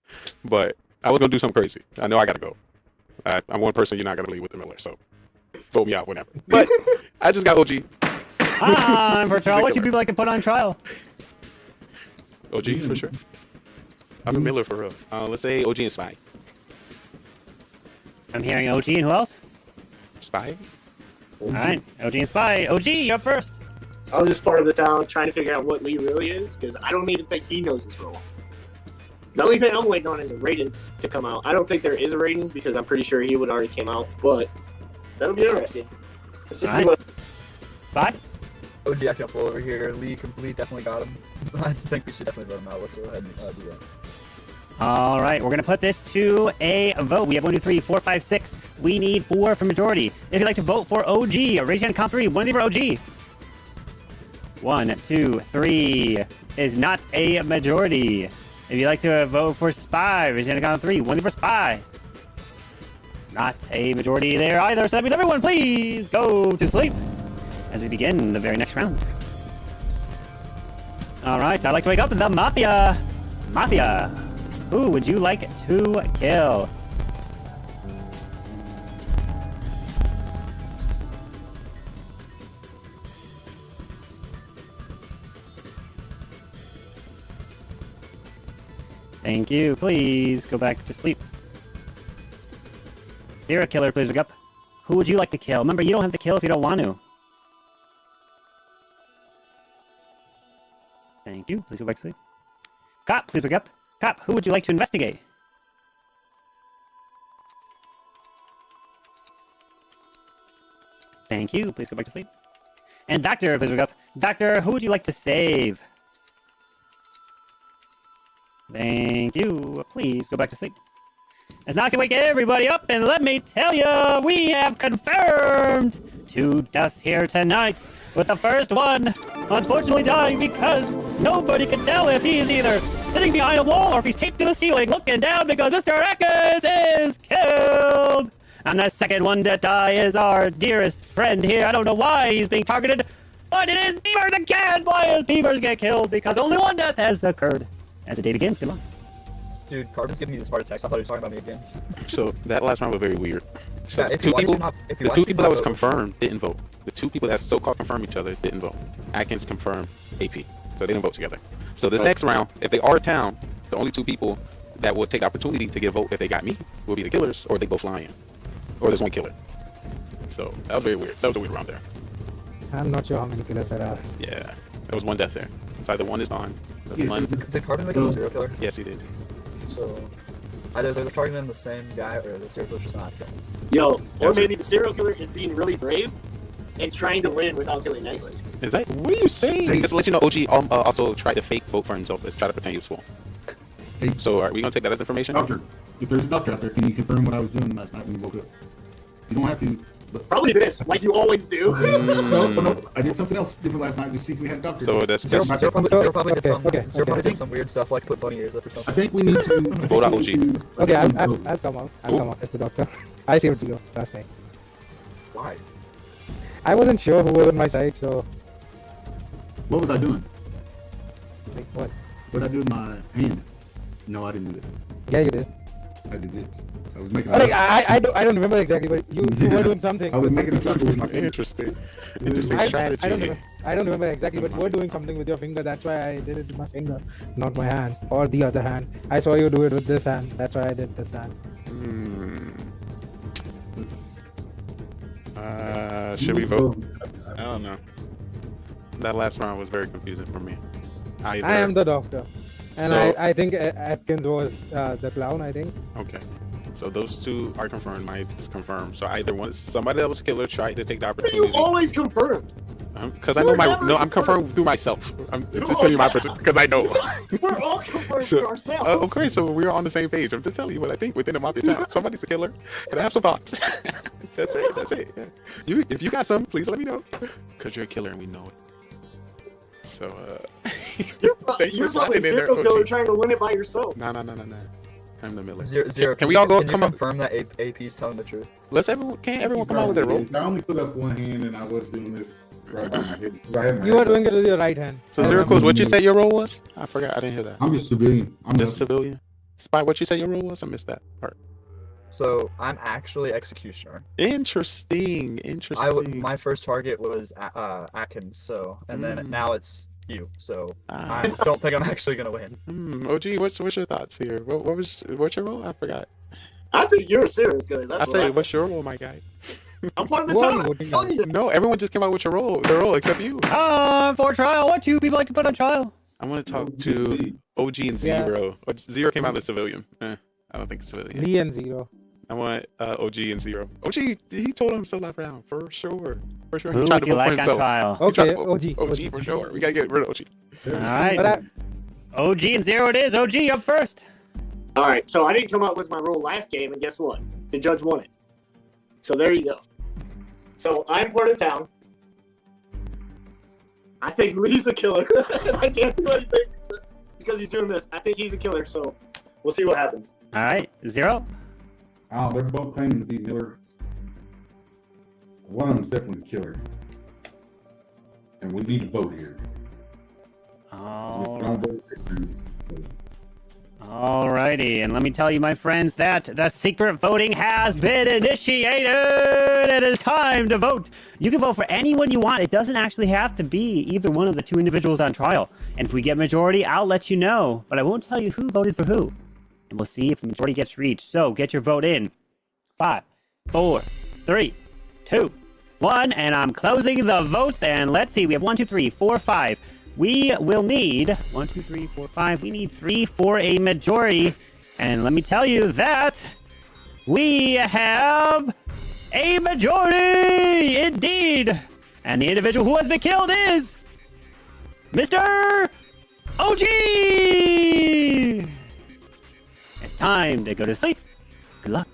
But I was gonna do something crazy. I know I gotta go. I'm one person you're not gonna leave with the Miller, so vote me out whenever. But I just got OG. I'm for trial. What you people like to put on trial? OG for sure. I'm a Miller for real. Let's say OG and Spy. I'm hearing OG and who else? Spy. All right, OG and Spy. OG, you're up first. I'm just part of the town trying to figure out what Lee really is because I don't even think he knows his role. The only thing I'm waiting on is a rating to come out. I don't think there is a rating because I'm pretty sure he would already came out, but that'll be interesting. Let's just see what. Spy? OG acting up over here. Lee definitely got him. I think we should definitely vote him out. Let's go ahead and do that. All right, we're going to put this to a vote. We have 1, 2, 3, 4, 5, 6. We need 4 for majority. If you'd like to vote for OG, raise your hand, count 3. One of you for OG. 1, 2, 3 is not a majority. If you'd like to vote for Spy, raise your hand, count 3. One of you for Spy. Not a majority there either. So that means everyone, please go to sleep as we begin the very next round. All right, I'd like to wake up the Mafia. Mafia. Who would you like to kill? Thank you. Please go back to sleep. Serial killer, please wake up. Who would you like to kill? Remember, you don't have to kill if you don't want to. Thank you. Please go back to sleep. Cop, please wake up. Cop, who would you like to investigate? Thank you. Please go back to sleep. And doctor, please wake up. Doctor, who would you like to save? Thank you. Please go back to sleep. As now I can wake everybody up, and let me tell you, we have confirmed 2 deaths here tonight, with the first one unfortunately dying because nobody can tell if he's either sitting behind a wall or if he's taped to the ceiling looking down because Mr. Atkins is killed. And the second one to die is our dearest friend here. I don't know why he's being targeted, but it is Beavers again. Why is Beavers get killed? Because only 1 death has occurred. As the day begins, good luck. Dude, Carbon's giving me this heart attack. I thought he was talking about me again. So that last round was very weird. So Yeah, the if you two watch people, it not- if you the watch two it people not that was vote. confirmed didn't vote. The 2 people that so-called confirmed each other didn't vote. Atkins confirmed AP, so they didn't vote together. So this next round, if they are a town, the only 2 people that will take the opportunity to get a vote if they got me will be the killers, or they both fly in, or there's 1 killer. So that was very weird. That was a weird round there. I'm not sure how many killers there are. Yeah, there was 1 death there. So either 1 is on. Did Carbon make him a serial killer? Yes, he did. So either they're targeting the same guy or the serial killer's just not killing. Yo, or maybe the serial killer is being really brave and trying to win without killing anybody. Is that what are you saying? Just to let you know, OG also tried to fake vote for himself. Let's try to pretend he was full. So are we gonna take that as information? Doctor, if there's a doctor out there, can you confirm what I was doing last night when you woke up? You don't have to. But... Probably this, like you always do. No. I did something else different last night. We see if we had a doctor. So that's Zero probably did some. Okay. Zero probably did some weird stuff like put bunny ears up or something. I think we need to vote out OG. Okay, I'll come out. I'll come out as the doctor. I saved Zero. Trust me. Why? I wasn't sure who was on my side, so. What was I doing? Like what? What did I do with my hand? No, I didn't do that. Yeah, you did. I did this. I was making. Like, I don't remember exactly, but you were doing something. I was making a circle with my finger. Interesting I strategy. don't remember exactly, but you were doing something with your finger. That's why I did it with my finger, not my hand or the other hand. I saw you do it with this hand. That's why I did this hand. Should we vote? I don't know. That last round was very confusing for me. I am the doctor, and I think Atkins was the clown. I think. Okay. So those 2 are confirmed. Mine's confirmed. So either somebody that was a killer tried to take the opportunity. You always confirmed. Because I know I'm confirmed through myself. I'm just telling you my perspective because I know. We're all confirmed for ourselves. Okay, so we're on the same page. I'm just telling you what I think within the Mafia town. Somebody's the killer, and I have some thoughts. That's it. Yeah. If you got some, please let me know. Because you're a killer and we know it. So, you're probably a serial killer trying to win it by yourself. No. I'm the Miller. Zero. Can we all go come up? Confirm that AP's telling the truth. Can't everyone come out with their role? I only put up 1 hand and I was doing this right by my head. You were doing it with your right hand. So Zero Codes, what you said your role was? I forgot. I didn't hear that. I'm just civilian. I'm just civilian. Spy, what you said your role was? I missed that part. So I'm actually executioner. Interesting. My first target was Atkins. So and then now it's you. So I don't think I'm actually gonna win. OG, what's your thoughts here? What's your role? I forgot. I think you're a serial killer. That's what's your role, my guy? I'm part of the town. No, everyone just came out with their role except you. For trial, what 2 people like to put on trial? I want to talk to OG and Zero. Yeah. Zero came out as civilian. I don't think it's civilian. Me and Zero. I want OG and Zero. OG, he told him so last round for sure. Who he tried to vote for himself. Trial? Okay, OG for sure. We gotta get rid of OG. All right. OG and Zero it is. OG up first. All right. So I didn't come up with my role last game, and guess what? The judge won it. So there you go. So I'm part of town. I think Lee's a killer. I can't do anything because he's doing this. I think he's a killer. So we'll see what happens. All right, Zero. Oh, they're both claiming to be Miller. One of them's definitely the killer. And we need to vote here. Alrighty, and let me tell you, my friends, that the secret voting has been initiated. It is time to vote. You can vote for anyone you want. It doesn't actually have to be either one of the 2 individuals on trial. And if we get majority, I'll let you know. But I won't tell you who voted for who. And we'll see if the majority gets reached. So get your vote in. 5, 4, 3, 2, 1. And I'm closing the votes. And let's see. We have 1, 2, 3, 4, 5. We will need 1, 2, 3, 4, 5. We need 3 for a majority. And let me tell you that we have a majority indeed. And the individual who has been killed is Mr. OG! It's time to go to sleep. Good luck.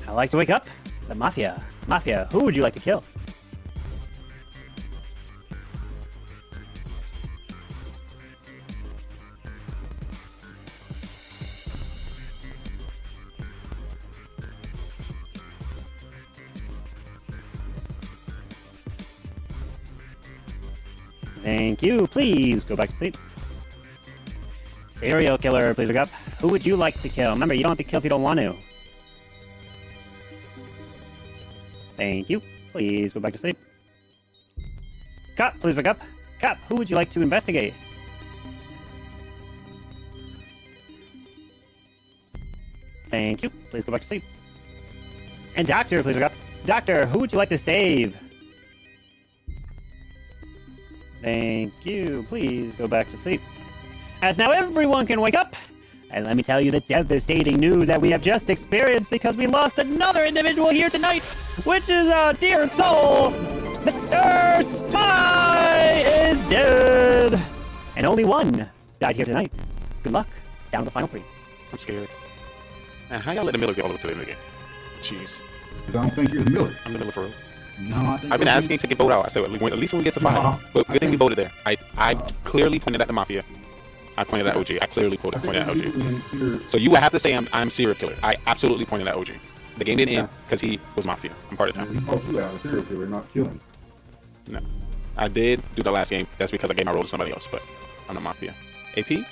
I like to wake up. The Mafia. Mafia, who would you like to kill? Thank you. Please go back to sleep. Serial killer, please wake up. Who would you like to kill? Remember, you don't have to kill if you don't want to. Thank you. Please go back to sleep. Cop, please wake up. Cop, who would you like to investigate? Thank you. Please go back to sleep. And Doctor, please wake up. Doctor, who would you like to save? Thank you. Please go back to sleep. As now everyone can wake up. And let me tell you the devastating news that we have just experienced because we lost another individual here tonight, which is our dear soul, Mr. Spy is dead. And only one died here tonight. Good luck. Down to the final 3. I'm scared. Man, how y'all let the Miller get all the way to the end of the game? Jeez. I don't think you're the Miller. I'm the Miller for real. No, I've been asking to get voted out. I said at least when we get to 5. But good thing we voted there. I clearly pointed at the Mafia. I pointed at OG. I clearly pointed at OG. So you would have to say I'm serial killer. I absolutely pointed at OG. The game didn't end because he was Mafia. I'm part of the He called you out a serial killer, not killing. No. I did do the last game. That's because I gave my role to somebody else, but I'm the Mafia. AP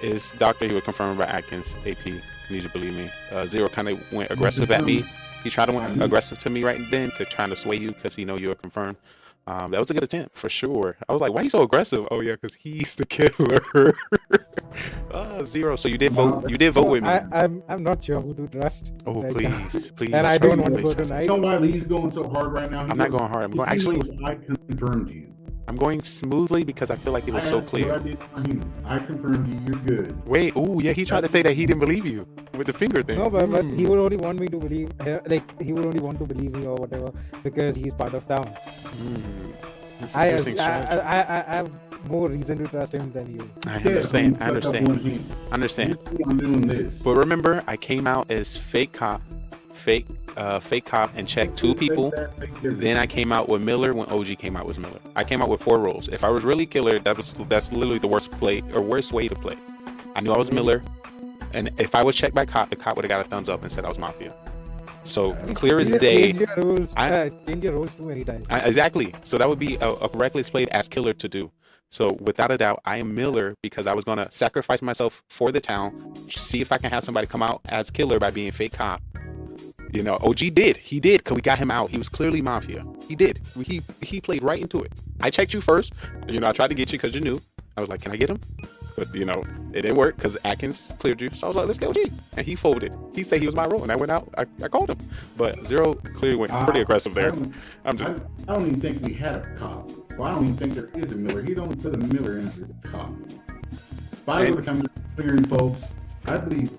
is Doctor. He would confirm by Atkins. AP, you need to believe me. Zero kind of went aggressive at me. He tried to went aggressive to me right then to trying to sway you because he know you were confirmed. That was a good attempt for sure. I was like, why are you so aggressive? Oh yeah, because he's the killer. Zero. So you did vote. You did vote with me. I'm not sure who to trust. Oh right please, now. please. And I don't want to go You tonight. know why Lee's going so hard right now? I'm not going hard. I'm going actually. I confirmed you. I'm going smoothly because I feel like it was so clear. I confirmed you. You're good. Wait. Oh yeah, he tried to say that he didn't believe you with the finger thing. No, but he would only want me to believe, he would only want to believe me or whatever because he's part of town. I have more reason to trust him than you. I understand. I understand. But remember, I came out as fake cop, fake cop, and checked 2 people. Then I came out with Miller when OG came out with Miller. I came out with 4 roles. If I was really killer, that's literally the worst way to play. I knew I was Miller, and if I was checked by cop, the cop would have got a thumbs up and said I was Mafia. So clear as day. Change your roles too many times. Exactly. So that would be a reckless play as killer to do. So without a doubt, I am Miller because I was gonna sacrifice myself for the town, see if I can have somebody come out as killer by being fake cop. You know, OG did. He did because we got him out. He was clearly Mafia. He did. He played right into it. I checked you first. You know, I tried to get you because you knew. I was like, can I get him? But, you know, it didn't work because Atkins cleared you. So I was like, let's get OG. And he folded. He said he was my role. And I went out. I called him. But Zero clearly went pretty aggressive there. I don't even think we had a cop. Well, I don't even think there is a Miller. He'd only put a Miller in as a cop. Spy would have come clearing folks. I believe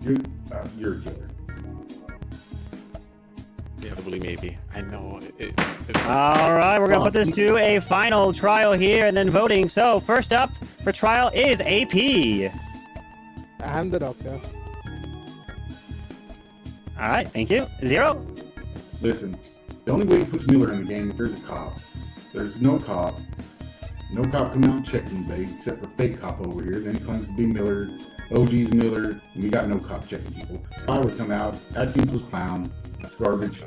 you're a killer. Yeah, believe me, AP. I know. All right, we're going to put this to a final trial here and then voting. So first up for trial is AP. I'm the doctor. All right, thank you. Zero. Listen, the only way to put Miller in the game is there's a cop. There's no cop. No cop coming out and checking anybody except for fake cop over here. Then he claims to be Miller. OG's Miller. And we got no cop checking people. Spy would come out. Atkins was clown. It's garbage.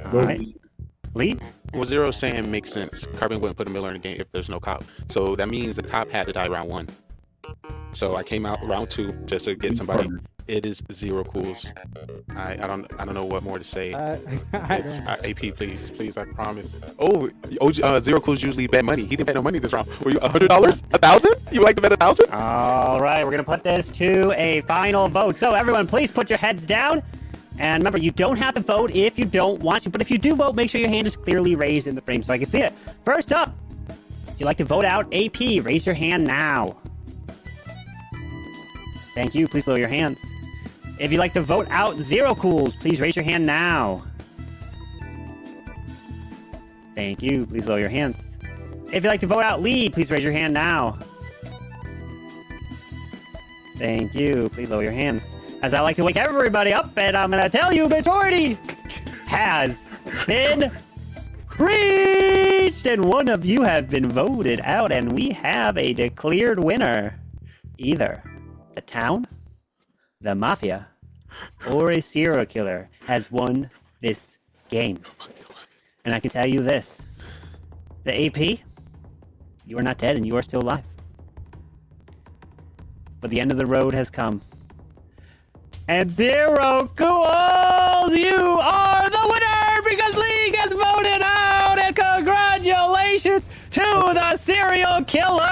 All right. Lee? What Zero's saying makes sense. Carbon wouldn't put a Miller in the game if there's no cop. So that means the cop had to die round 1. So I came out round 2 just to get somebody. It is Zero Cools. I don't know what more to say. It's AP, please, I promise. Oh, Zero Cools usually bet money. He didn't bet no money this round. Were you $100? 1,000? You would like to bet 1,000? All right, we're gonna put this to a final vote. So everyone, please put your heads down. And remember, you don't have to vote if you don't want to, but if you do vote, make sure your hand is clearly raised in the frame so I can see it. First up, if you'd like to vote out AP, raise your hand now. Thank you. Please lower your hands. If you'd like to vote out Zero Cools, please raise your hand now. Thank you. Please lower your hands. If you'd like to vote out Lee, please raise your hand now. Thank you. Please lower your hands. As I like to wake everybody up, and I'm gonna tell you, majority has been reached, and one of you have been voted out, and we have a declared winner. Either the town, the mafia, or a serial killer has won this game. And I can tell you this. The AP, you are not dead and you are still alive. But the end of the road has come. And Zero Ghouls, you are the winner because League has voted out, and congratulations to the serial killer!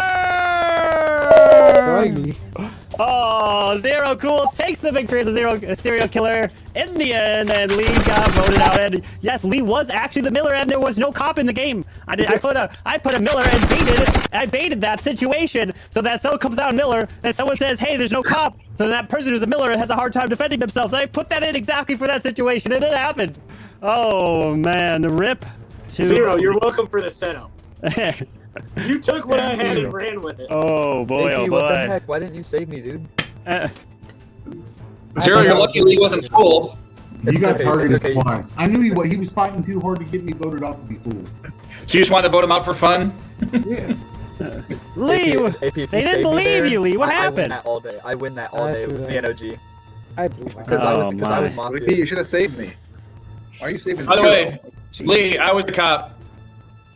Oh, Zero Ghouls takes the victory as a serial killer in the end, and Lee got voted out. And yes, Lee was actually the Miller, and there was no cop in the game. I put a Miller and I baited that situation so that someone comes out Miller and someone says, "Hey, there's no cop," so that person who's a Miller has a hard time defending themselves. I put that in exactly for that situation, and it happened. Oh man, rip to Zero. You're welcome for the setup. You took what I had and ran with it. Oh boy, oh boy. What the heck? Why didn't you save me, dude? Zero, you're lucky Lee wasn't full. You got okay, targeted okay. twice. I knew he was fighting too hard to get me voted off to be fooled. So you just wanted to vote him out for fun? Yeah. Lee, AP, they didn't believe you, Lee. What happened? I win that all day with BNOG. Because I was Mafia. Lee, you should have saved me. Why are you saving me? By the way, Lee, I was the cop.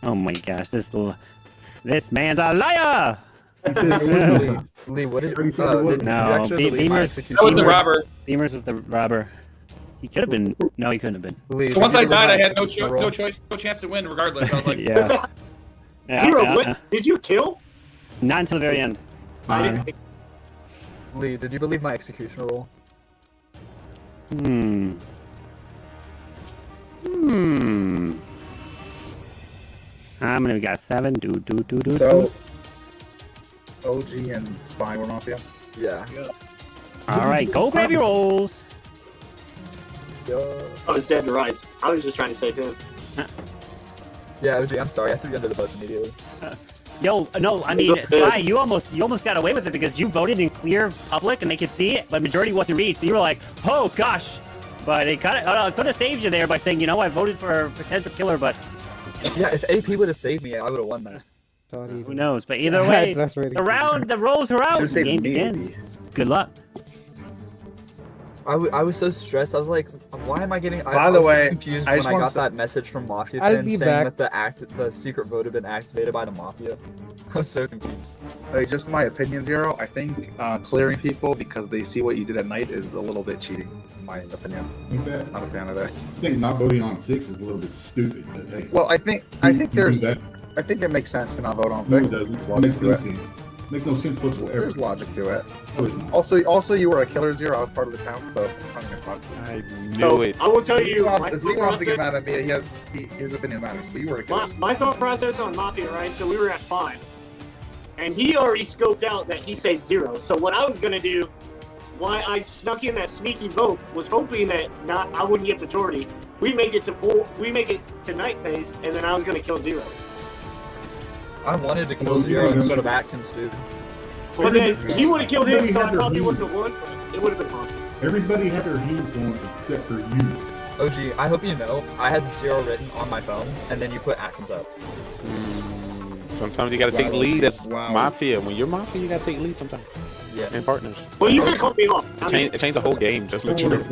Oh my gosh, this man's a liar! Lee, what did No, Beamers. I was the robber. Beamers was the robber. He could have been. No, he couldn't have been. Lee, Once I died, I had no choice, no chance to win regardless. I was like, yeah. Zero, what did you kill? Not until the very end. Lee, did you believe my execution rule? How many we got? 7? So, OG and Spy were Mafia? Yeah. Alright, go grab your rolls. I was dead to rights. I was just trying to save him. Yeah, OG, I'm sorry. I threw you under the bus immediately. Yo, no, I mean, Spy, you almost got away with it because you voted in clear public and they could see it, but majority wasn't reached. So you were like, oh gosh. But they could have saved you there by saying, you know, I voted for a potential killer, but... Yeah, if AP would have saved me, I would have won that. Sorry. Who knows? But either way, the rolls are out. The game begins. Good luck. I was so stressed. I was like, why am I getting... By the way, confused when I got that message from Mafia fans saying that the secret vote had been activated by the Mafia. I was so confused. Like, just my opinion, Zero. I think clearing people because they see what you did at night is a little bit cheating, in my opinion. Not a fan of that. I think not voting on 6 is a little bit stupid. But hey, well, I think it makes sense to not vote on 6. Makes no sense whatsoever. There's logic to it. Also, you were a killer, Zero. I was part of the town, so I knew it. I will tell you. If he wants to get mad at me, his opinion matters. But you were a killer. My thought process on Mafia, right? So we were at 5, and he already scoped out that he saved 0. So what I was gonna do, why I snuck in that sneaky vote, was hoping that I wouldn't get majority. We make it to night phase, and then I was gonna kill 0. I wanted to kill 0 instead of Atkins, dude. But then he would have killed him, so I probably wouldn't have won. It would have been fun. Everybody had their hands on except for you. OG, I hope you know, I had 0 written on my phone, and then you put Atkins up. Sometimes you gotta take lead as Mafia. When you're Mafia, you gotta take lead sometimes. Yeah. And partners. Well, you could cut me off. It changed the whole game, just let you know.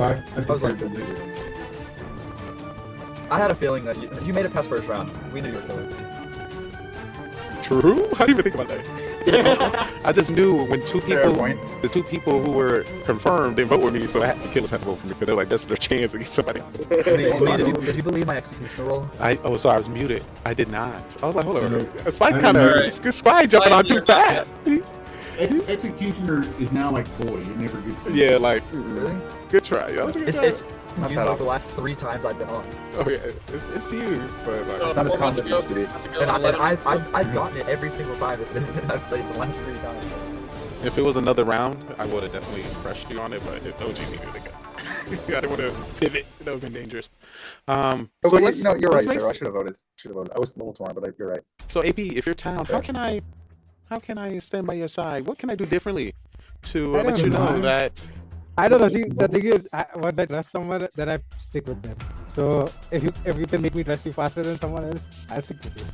I had a feeling that you made it past first round. We knew you were killer. True? How do you even think about that? I just knew when the two people who were confirmed didn't vote with me, so the killers had to vote for me because they're like, that's their chance against somebody. Did you believe my execution role? Sorry, I was muted. I did not. I was like, hold on. Spy jumping on too fast. Executioner is now like boy. It never gets. Yeah, like really? Good try. It's used like the last 3 times I've been on. Oh yeah, it's used, but like it's not as common as it used to be. And I've gotten it every single time. I've played the last 3 times. If it was another round, I would have definitely pressed you on it, but if OG needed to go. I didn't want to pivot. That would have been dangerous. So let's- you know, you're let's right, make- Sarah. I should have voted. I was a little torn, but you're right. So AP, if you're town, how can I stand by your side? What can I do differently to I let don't you know know. that? I don't know. See, the thing is, once I trust someone, then I stick with them. So if you can make me trust you faster than someone else, I'll stick with you.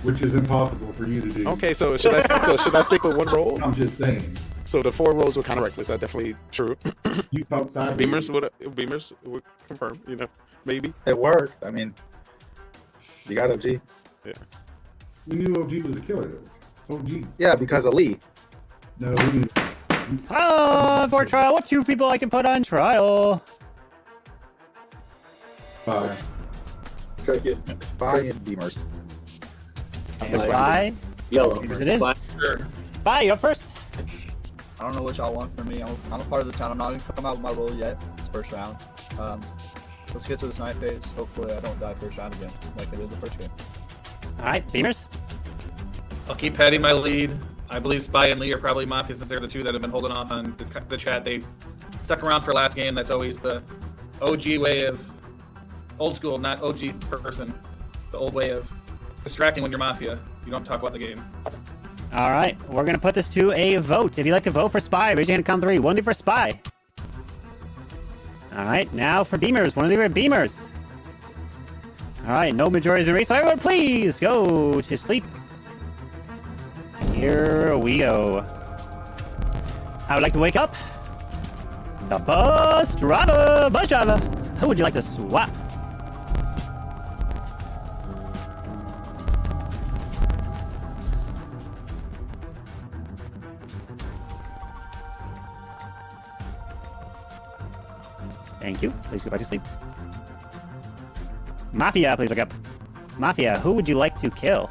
Which is impossible for you to do. Okay, so should I stick with one role? I'm just saying. So the 4 roles were kind of reckless. That's definitely true. You pump side. Beamers would confirm. You know, maybe It worked. I mean, you got OG. Yeah. We knew OG was a killer though. OG. Yeah, because of Lee. No, we knew. For trial, what 2 people I can put on trial? 5. Spy and Beamers. Spy. Yellow. Beamers it is. Sure. Spy, you up first. I don't know what y'all want from me. I'm a part of the town. I'm not gonna come out with my role yet. It's first round. Let's get to this night phase. Hopefully I don't die first round again, like I did the first game. All right, Beamers. I'll keep padding my lead. I believe Spy and Lee are probably Mafia since they're the 2 that have been holding off on the chat. They stuck around for last game. That's always the OG way of old school, not OG person. The old way of distracting when you're Mafia. You don't talk about the game. All right, we're gonna put this to a vote. If you'd like to vote for Spy, raise your hand. Count 3. 1 for Spy. All right, now for Beamers. 1 for Beamers. All right, no majority has been raised, so everyone please go to sleep. Here we go. I would like to wake up the bus driver. Bus driver, who would you like to swap? Thank you. Please go back to sleep. Mafia, please wake up. Mafia, who would you like to kill?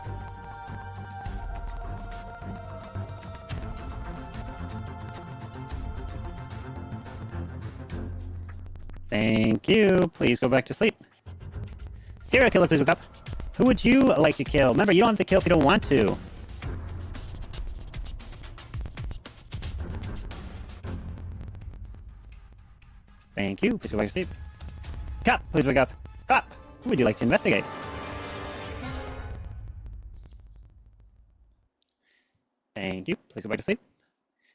Thank you. Please go back to sleep. Serial killer, please wake up. Who would you like to kill? Remember, you don't have to kill if you don't want to. Thank you. Please go back to sleep. Cop, please wake up. Cop, who would you like to investigate? Thank you. Please go back to sleep.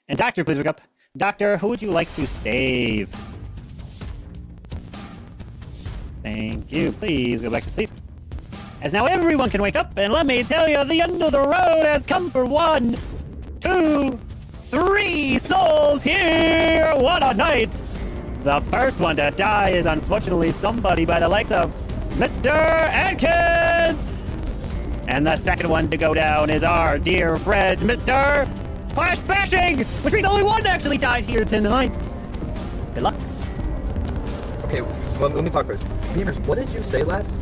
And Doctor, please wake up. Doctor, who would you like to save? Thank you. Please go back to sleep. As now everyone can wake up, and let me tell you, the end of the road has come for 1, 2, 3 souls here. What a night! The first one to die is unfortunately somebody by the likes of Mr. Atkins! And the second one to go down is our dear friend, Mr. Flash Bashing! Which means only one actually died here tonight. Good luck. Okay, well, let me talk first. Beamers, what did you say last?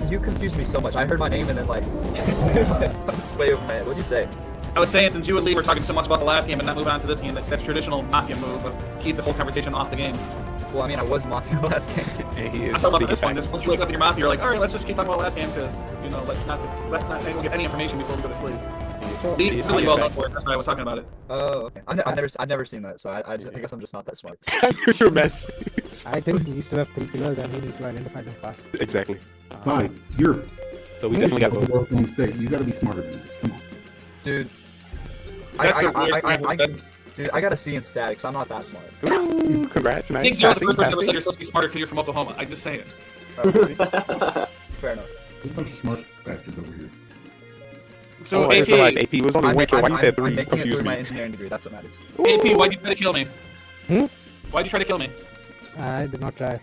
You confused me so much. I heard my name and then like, it's way over my head. What did you say? I was saying, since you and Lee were talking so much about the last game and not moving on to this game, that's traditional Mafia move of keep the whole conversation off the game. Well, I mean, I was Mafia last game. And he is I thought about speaking this point. facts. Once you wake up in your Mafia, you're like, all right, let's just keep talking about last game because, you know, let's not anyone get any information before we go to sleep. Lee's really well done for it. That's why I was talking about it. Oh, okay. I've never seen that, so I guess I'm just not that smart. You're a mess. I think we still have 3 killers and we need to identify them fast. Exactly. Fine. You're. So we definitely got to work on state. You got to be smarter than this. Come on. Dude. That's the weirdest thing I said. Dude, I got a C in statics. I'm not that smart. Ooh, congrats. I Nice. think you're the first person Passing. that said you're supposed to be smarter because you're from Oklahoma. I'm just saying. Fair enough. There's a bunch of smart bastards over here. So Oh, I AP, just realized AP was only one kill. Why you said I'm 3? making it Confused through my me. engineering degree. That's what matters. AP, why'd you try to kill me? Hmm? Why'd you try to kill me? I did not try.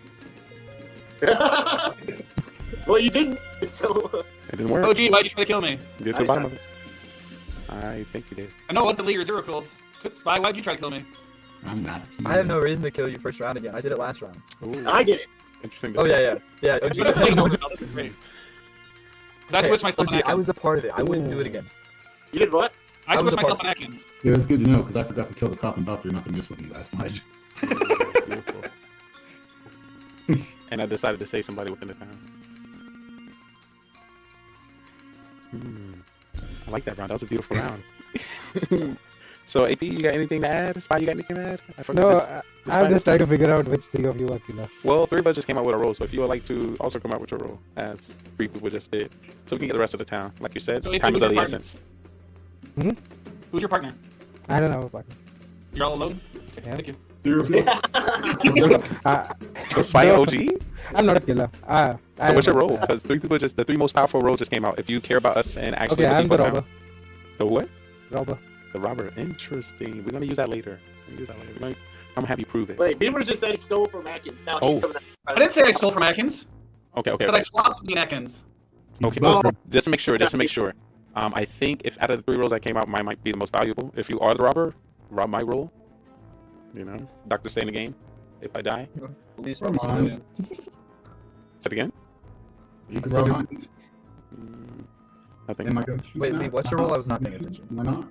Well, you didn't. So. It didn't work. OG, why'd you try to kill me? Get to the bottom of it. I think you did. I know it wasn't Lee or Zero Kills. Spy, why'd you try to kill me? I'm not. I have no reason to kill you first round again. I did it last round. Ooh. I get it. Interesting. Oh yeah. OG. I switched myself on OG, I Atkins. was a part of it. I wouldn't do it again. You did what? I was switched a part myself of on Atkins. Yeah, it's good to know because I forgot to kill the cop and doctor not to miss with you last night. And I decided to save somebody within the town. I like that round. That was a beautiful round. So AP, you got anything to add? Spy, you got anything to add? I forgot No, this I'm just trying to figure out which three of you are killer. Well, 3 of us just came out with a role, so if you would like to also come out with your role, as 3 people just did, so we can get the rest of the town. Like you said, So AP, time is who's of the your essence. Who's your partner? I don't have a partner. You're all alone? Okay, Yeah. thank you. So Spy no, OG? I'm not a killer. So what's your role? Because 3 people just, the 3 most powerful roles just came out. If you care about us and actually Okay, the I'm people the in town. robber. The what? Robber. The robber. Interesting. We're gonna use that later. I'm gonna have you prove it. Wait, Beamer just said he stole from Atkins. Now he's coming I didn't say I stole from Atkins. Okay, I okay. said I Okay. swapped between Atkins. Okay, just to make sure, I think if out of the 3 roles that came out, mine might be the most valuable. If you are the robber, rob my role. You know, doctor stay in the game. If I die, At least I'm civilian. say it again. You can rob I think Wait, Lee, what's your role? I was not paying attention. Why not?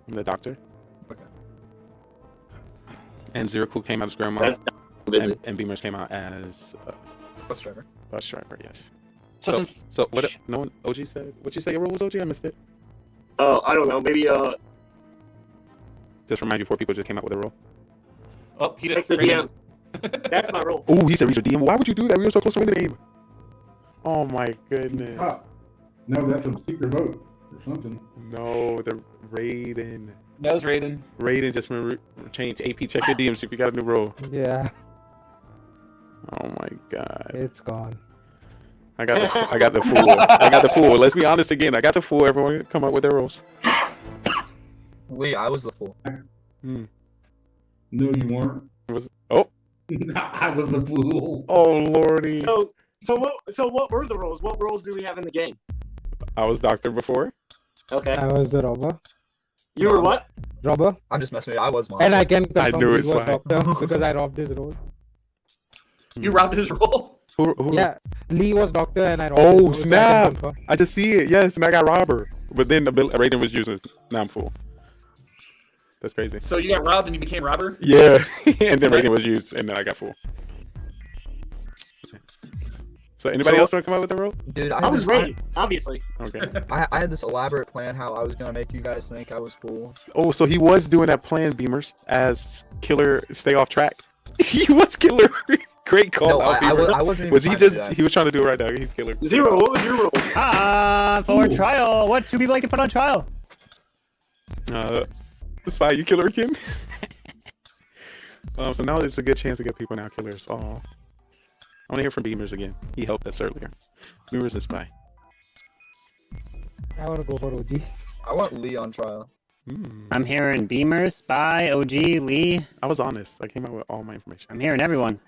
I'm the doctor. Okay. And Zero Cool came out as grandma. That's and Beamers came out as Bus driver. Bus driver. Yes. So So what? No one. OG said. What you say your role was? OG? I missed it. Oh, I don't know. Maybe Just remind you, 4 people just came out with a role. Oh, he take just the DM. That's my role. Oh, he said read your DM. Why would you do that? We were so close to winning the game. Oh my goodness. Ah, no, that's a secret vote or something. No, the Raiden. That was Raiden. Raiden just changed. AP, check your DMs if you got a new role. Yeah, Oh my god. it's gone. I got the fool. I got the fool. Let's be honest again. I got the fool. Everyone come up with their roles. Lee, I was the fool. No, you weren't. Oh. I was the fool. Oh lordy. So what were the roles? What roles do we have in the game? I was doctor before. Okay. I was the robber. You were what? Robber. I'm just messing with you. I was mine. And I can confirm knew he it's was fine. doctor because I robbed his role. You robbed his role? Who? Yeah, Lee was doctor and I robbed his Oh role, so I can snap! confirm. I just see it. Yes, and I got robber. But then the Raiden was using. Now I'm fool. That's crazy. So you got robbed and you became robber? Yeah, and then Raiden was used, and then I got fool. So anybody else want to come up with a role? Dude, I was ready, obviously. Okay. I had this elaborate plan how I was gonna make you guys think I was cool. Oh, so he was doing that plan, Beamers, as killer. Stay off track. He was killer. Great call No, out, I Beamers. wasn't even Was he trying to do just? that. He was trying to do it right now. He's killer. Zero, what was your role? For trial. What do people like to put on trial? Spy, you killer again? So now there's a good chance to get people now killers. Oh, I want to hear from Beamers again. He helped us earlier. Beamers and Spy. I want to go for OG. I want Lee on trial. I'm hearing Beamer, Spy, OG, Lee. I was honest. I came out with all my information. I'm hearing everyone.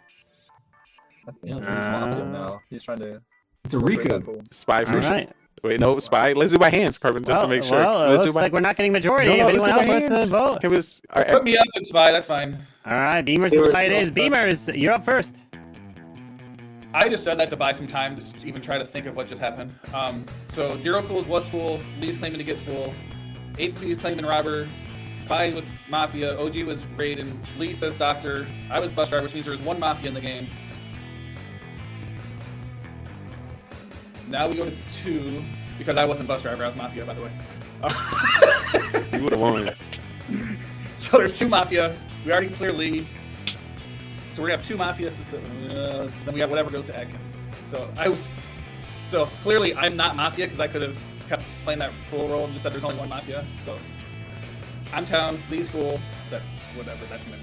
Yeah, he's Mafia now. He's trying to. It's a Rico. Spy for All sure. right. Wait, no, Spy. Let's do by hands, Carvin, just to make sure. Well, it Let's looks like we're not getting majority. No, if anyone let's do else by wants to hands. vote. Can we just, all right, Put me up and Spy, that's fine. All right, Beamers and Spy it is. Beamers, you're up first. I just said that to buy some time to even try to think of what just happened. So Zero Cools was full. Lee's claiming to get full. 8P is claiming robber. Spy was Mafia. OG was Raiden. Lee says Doctor. I was Bus Driver, which means there was 1 Mafia in the game. Now we go to 2, because I wasn't Bus Driver, I was Mafia, by the way. You would have won. So there's 2 Mafia. We already cleared Lee. So we're gonna have 2 Mafia. Then we got whatever goes to Atkins. So clearly I'm not Mafia because I could have kept playing that full role and just said there's only 1 Mafia. So I'm town. Lee's full. That's whatever that's gonna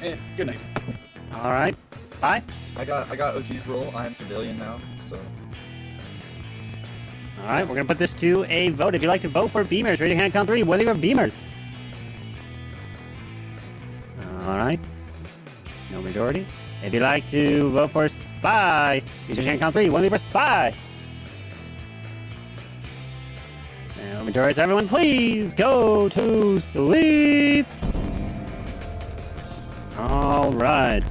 mean. Good night. All right, Spy. I got OG's role. I am civilian now, so. All right, we're gonna put this to a vote. If you'd like to vote for Beamers, raise your hand. Count 3. Whether you're Beamers. All right. No majority. If you'd like to vote for Spy, raise your hand. Count 3. Whether you're Spy. No majority. So everyone, please go to sleep. All right.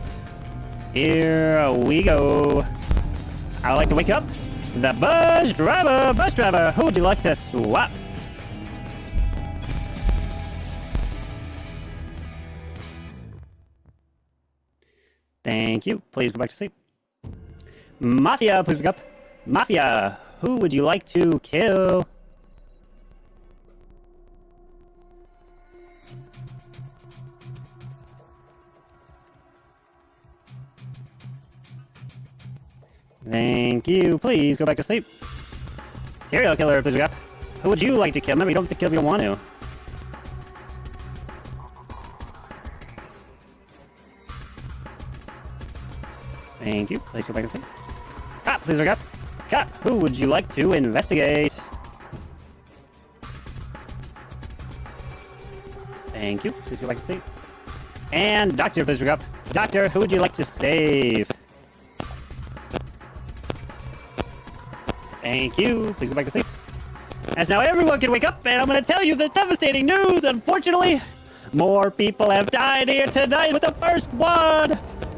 Here we go. I'd like to wake up the bus driver. Bus driver, who would you like to swap? Thank you. Please go back to sleep. Mafia, please wake up. Mafia, who would you like to kill? Thank you. Please go back to sleep. Serial killer, please. Who would you like to kill? Remember, you don't have to kill if you don't want to. Thank you. Please go back to sleep. Cop, please wake up. Cop, who would you like to investigate? Thank you. Please go back to sleep. And doctor, please wake up. Doctor, who would you like to save? Thank you. Please go back to sleep. As now everyone can wake up, and I'm going to tell you the devastating news. Unfortunately, more people have died here tonight, but the first one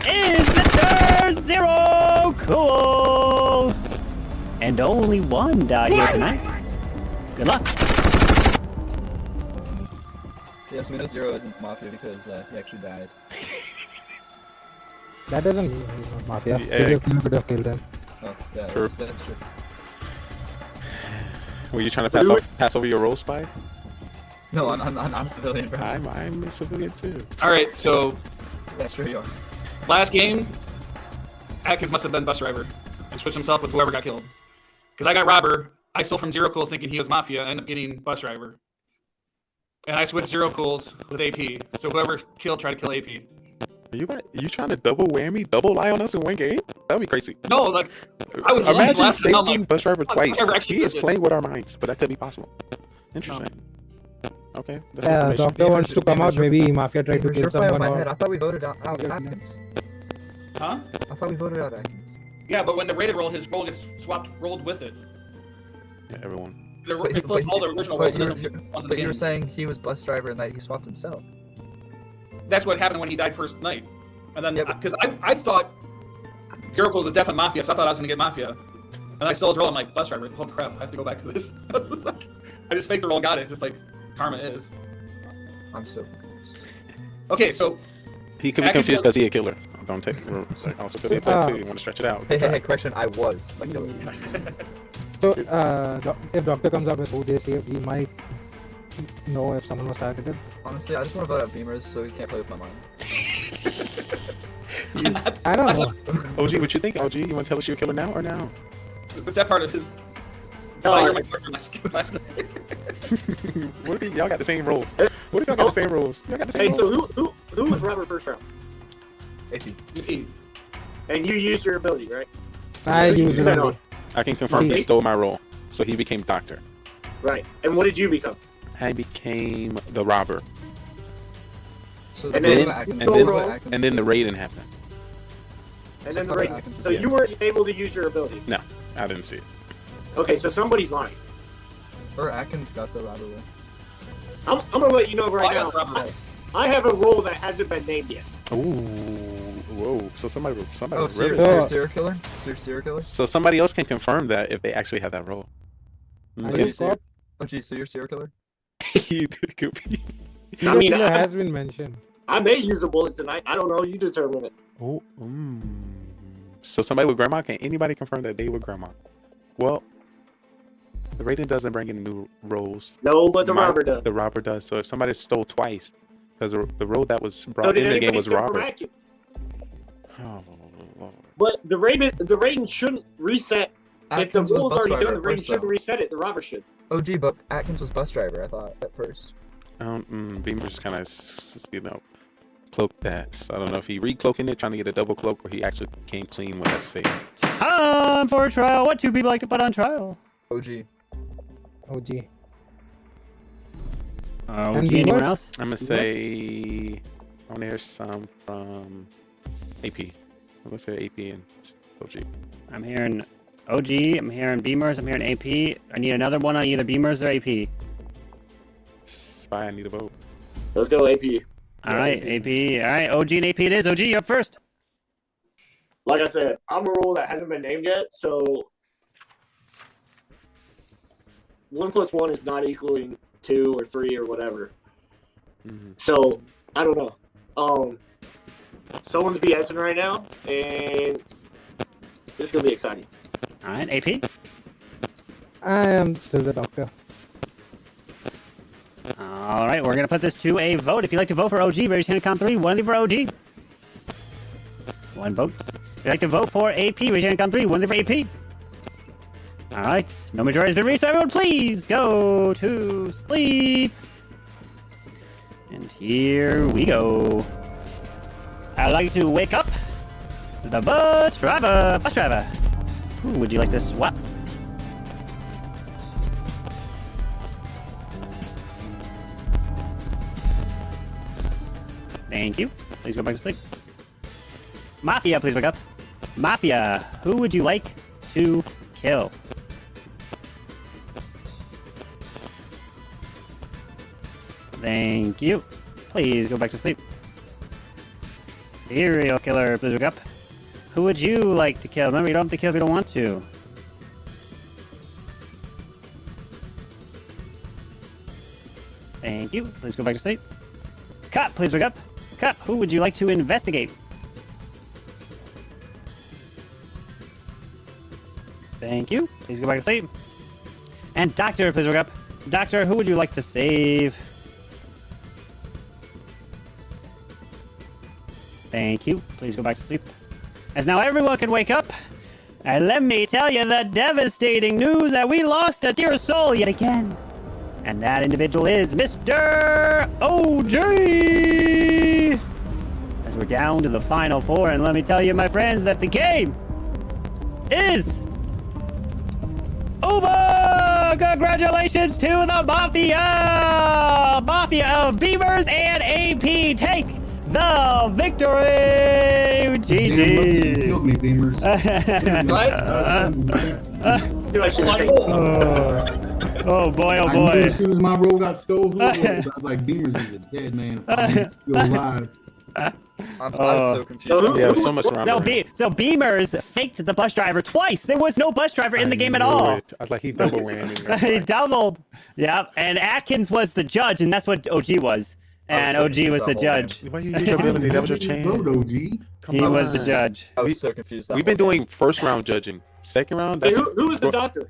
is Mr. Zero Cools. And only one died here tonight. Good luck. Yes, we know Zero isn't Mafia because he actually died. That doesn't mean he's not Mafia. Yeah. Serial killer could have killed him. Oh, yeah, True. that's true. Were you trying to pass over your role, Spy? No, I'm civilian, bro. I'm a civilian too. All right, so Yeah, sure you are. last game, Atkins must have been bus driver and switched himself with whoever got killed. Because I got robber, I stole from Zero Cools thinking he was Mafia, I ended up getting bus driver. And I switched Zero Cools with AP. So whoever killed tried to kill AP. Are you trying to double whammy, double lie on us in one game? That'd be crazy. No, like I was Imagine last time, I'm faking like, bus driver twice. never actually He is did it. playing with our minds, but that could be possible. Interesting. Okay, that's Yeah, information. doctor wants to come out. Maybe Mafia tried to You're kill sure playing someone. my head. I Or... thought we voted out Atkins. Huh? I thought we voted out Atkins. Yeah, but when the rated roll, his roll gets rolled with it. Yeah, everyone. It's like all the original rolls. But you were saying he was bus driver and that he swapped himself. That's what happened when he died first night. And then, because I thought Zero Cools was definitely Mafia, so I thought I was going to get Mafia. And I stole his roll, I'm like, bus driver. Oh crap, I have to go back to this. I was just like, I just faked the roll and got it, just like karma is. I'm so confused. Okay, so. He could be confused because he a killer. Don't take it. Also could be that too. You want to stretch it out. Hey, correction, I was a killer. So, if doctor comes up with who they saved, he might know if someone was targeted. Honestly, I just want to vote out Beamers so he can't play with my mind. I don't know. OG, what you think, OG? You want to tell us you're a killer now or now? Was that part of his? No. You're my partner last night. What if y'all got the same roles? What if y'all got the same roles? Y'all got the same Hey, roles? so who was Robert first round? AP. And you used your ability, right? I used that it. on. I can confirm he stole my role, so he became doctor. Right. And what did you become? I became the robber. So And then the raiding happened. And then the raid. So you weren't able to use your ability. No, I didn't see it. Okay, so somebody's lying. Or Atkins got the robber roll. I'm gonna let you know right I now. got the robber roll. I have a role that hasn't been named yet. Ooh, whoa! So somebody Oh, really. serial killer? Serial killer? So somebody else can confirm that if they actually have that role. I just got. Oh, geez, so you're serial killer? It could be. I mean, Killer has been mentioned. I may use a bullet tonight. I don't know. You determine it. Oh, So somebody with grandma, can anybody confirm that they with grandma? Well, the rating doesn't bring in new roles. No, but the robber does. The robber does. So if somebody stole twice, because the role that was So brought did in the game anybody was steal from robber. Atkins? Oh, Lord. But the rating shouldn't reset. Atkins if the was rule's bus already driver done, the at rating first, shouldn't though. reset it. The robber should. Oh, gee, but Atkins was bus driver, I thought, at first. Beamer's kind of, cloaked that. So I don't know if he re-cloaking it, trying to get a double cloak, or he actually came clean with that save. Time for a trial. What two people like to put on trial? OG. OG. OG, anyone else? I'm gonna say I want to hear some from AP. Let's say AP and OG. I'm hearing OG. I'm hearing Beamers. I'm hearing AP. I need another one on either Beamers or AP. Spy, I need a vote. Let's go AP. All right, AP. All right, OG and AP it is. OG, you're up first. Like I said, I'm a role that hasn't been named yet, so 1 + 1 is not equaling 2 or 3 or whatever. So I don't know. Someone's BSing right now, and this is gonna be exciting. All right, AP. I am still the doctor. All right, we're going to put this to a vote. If you'd like to vote for OG, raise your hand and count 3. One of you for OG. One vote. If you'd like to vote for AP, raise your hand on 3. One for AP. All right. No majority has been reached, so everyone please go to sleep. And here we go. I'd like to wake up the bus driver. Bus driver. Who would you like to swap? Thank you. Please go back to sleep. Mafia, please wake up. Mafia, who would you like to kill? Thank you. Please go back to sleep. Serial killer, please wake up. Who would you like to kill? Remember, you don't have to kill if you don't want to. Thank you. Please go back to sleep. Cop, please wake up. Cop, who would you like to investigate? Thank you. Please go back to sleep. And doctor, please wake up. Doctor, who would you like to save? Thank you. Please go back to sleep. As now everyone can wake up. And let me tell you the devastating news that we lost a dear soul yet again. And that individual is Mr. OG! As we're down to the final 4, and let me tell you, my friends, that the game is over! Congratulations to the Mafia! Mafia of Beavers and AP take the victory! GG! You killed me, Beamers. Oh boy, oh I boy. knew as soon as my role got stolen, I was like, Beamers is a dead man. I'm still alive. I'm so confused. Yeah, so much wrong. No, so Beamers faked the bus driver twice. There was no bus driver in the game at all. I was like, he double ran. He doubled. Yep. And Atkins was the judge, and that's what OG was. And OG was the judge. Why you use your ability? That was your chance. He was the judge. I was so confused. We've been doing first round judging. Second round? Hey, who was the doctor?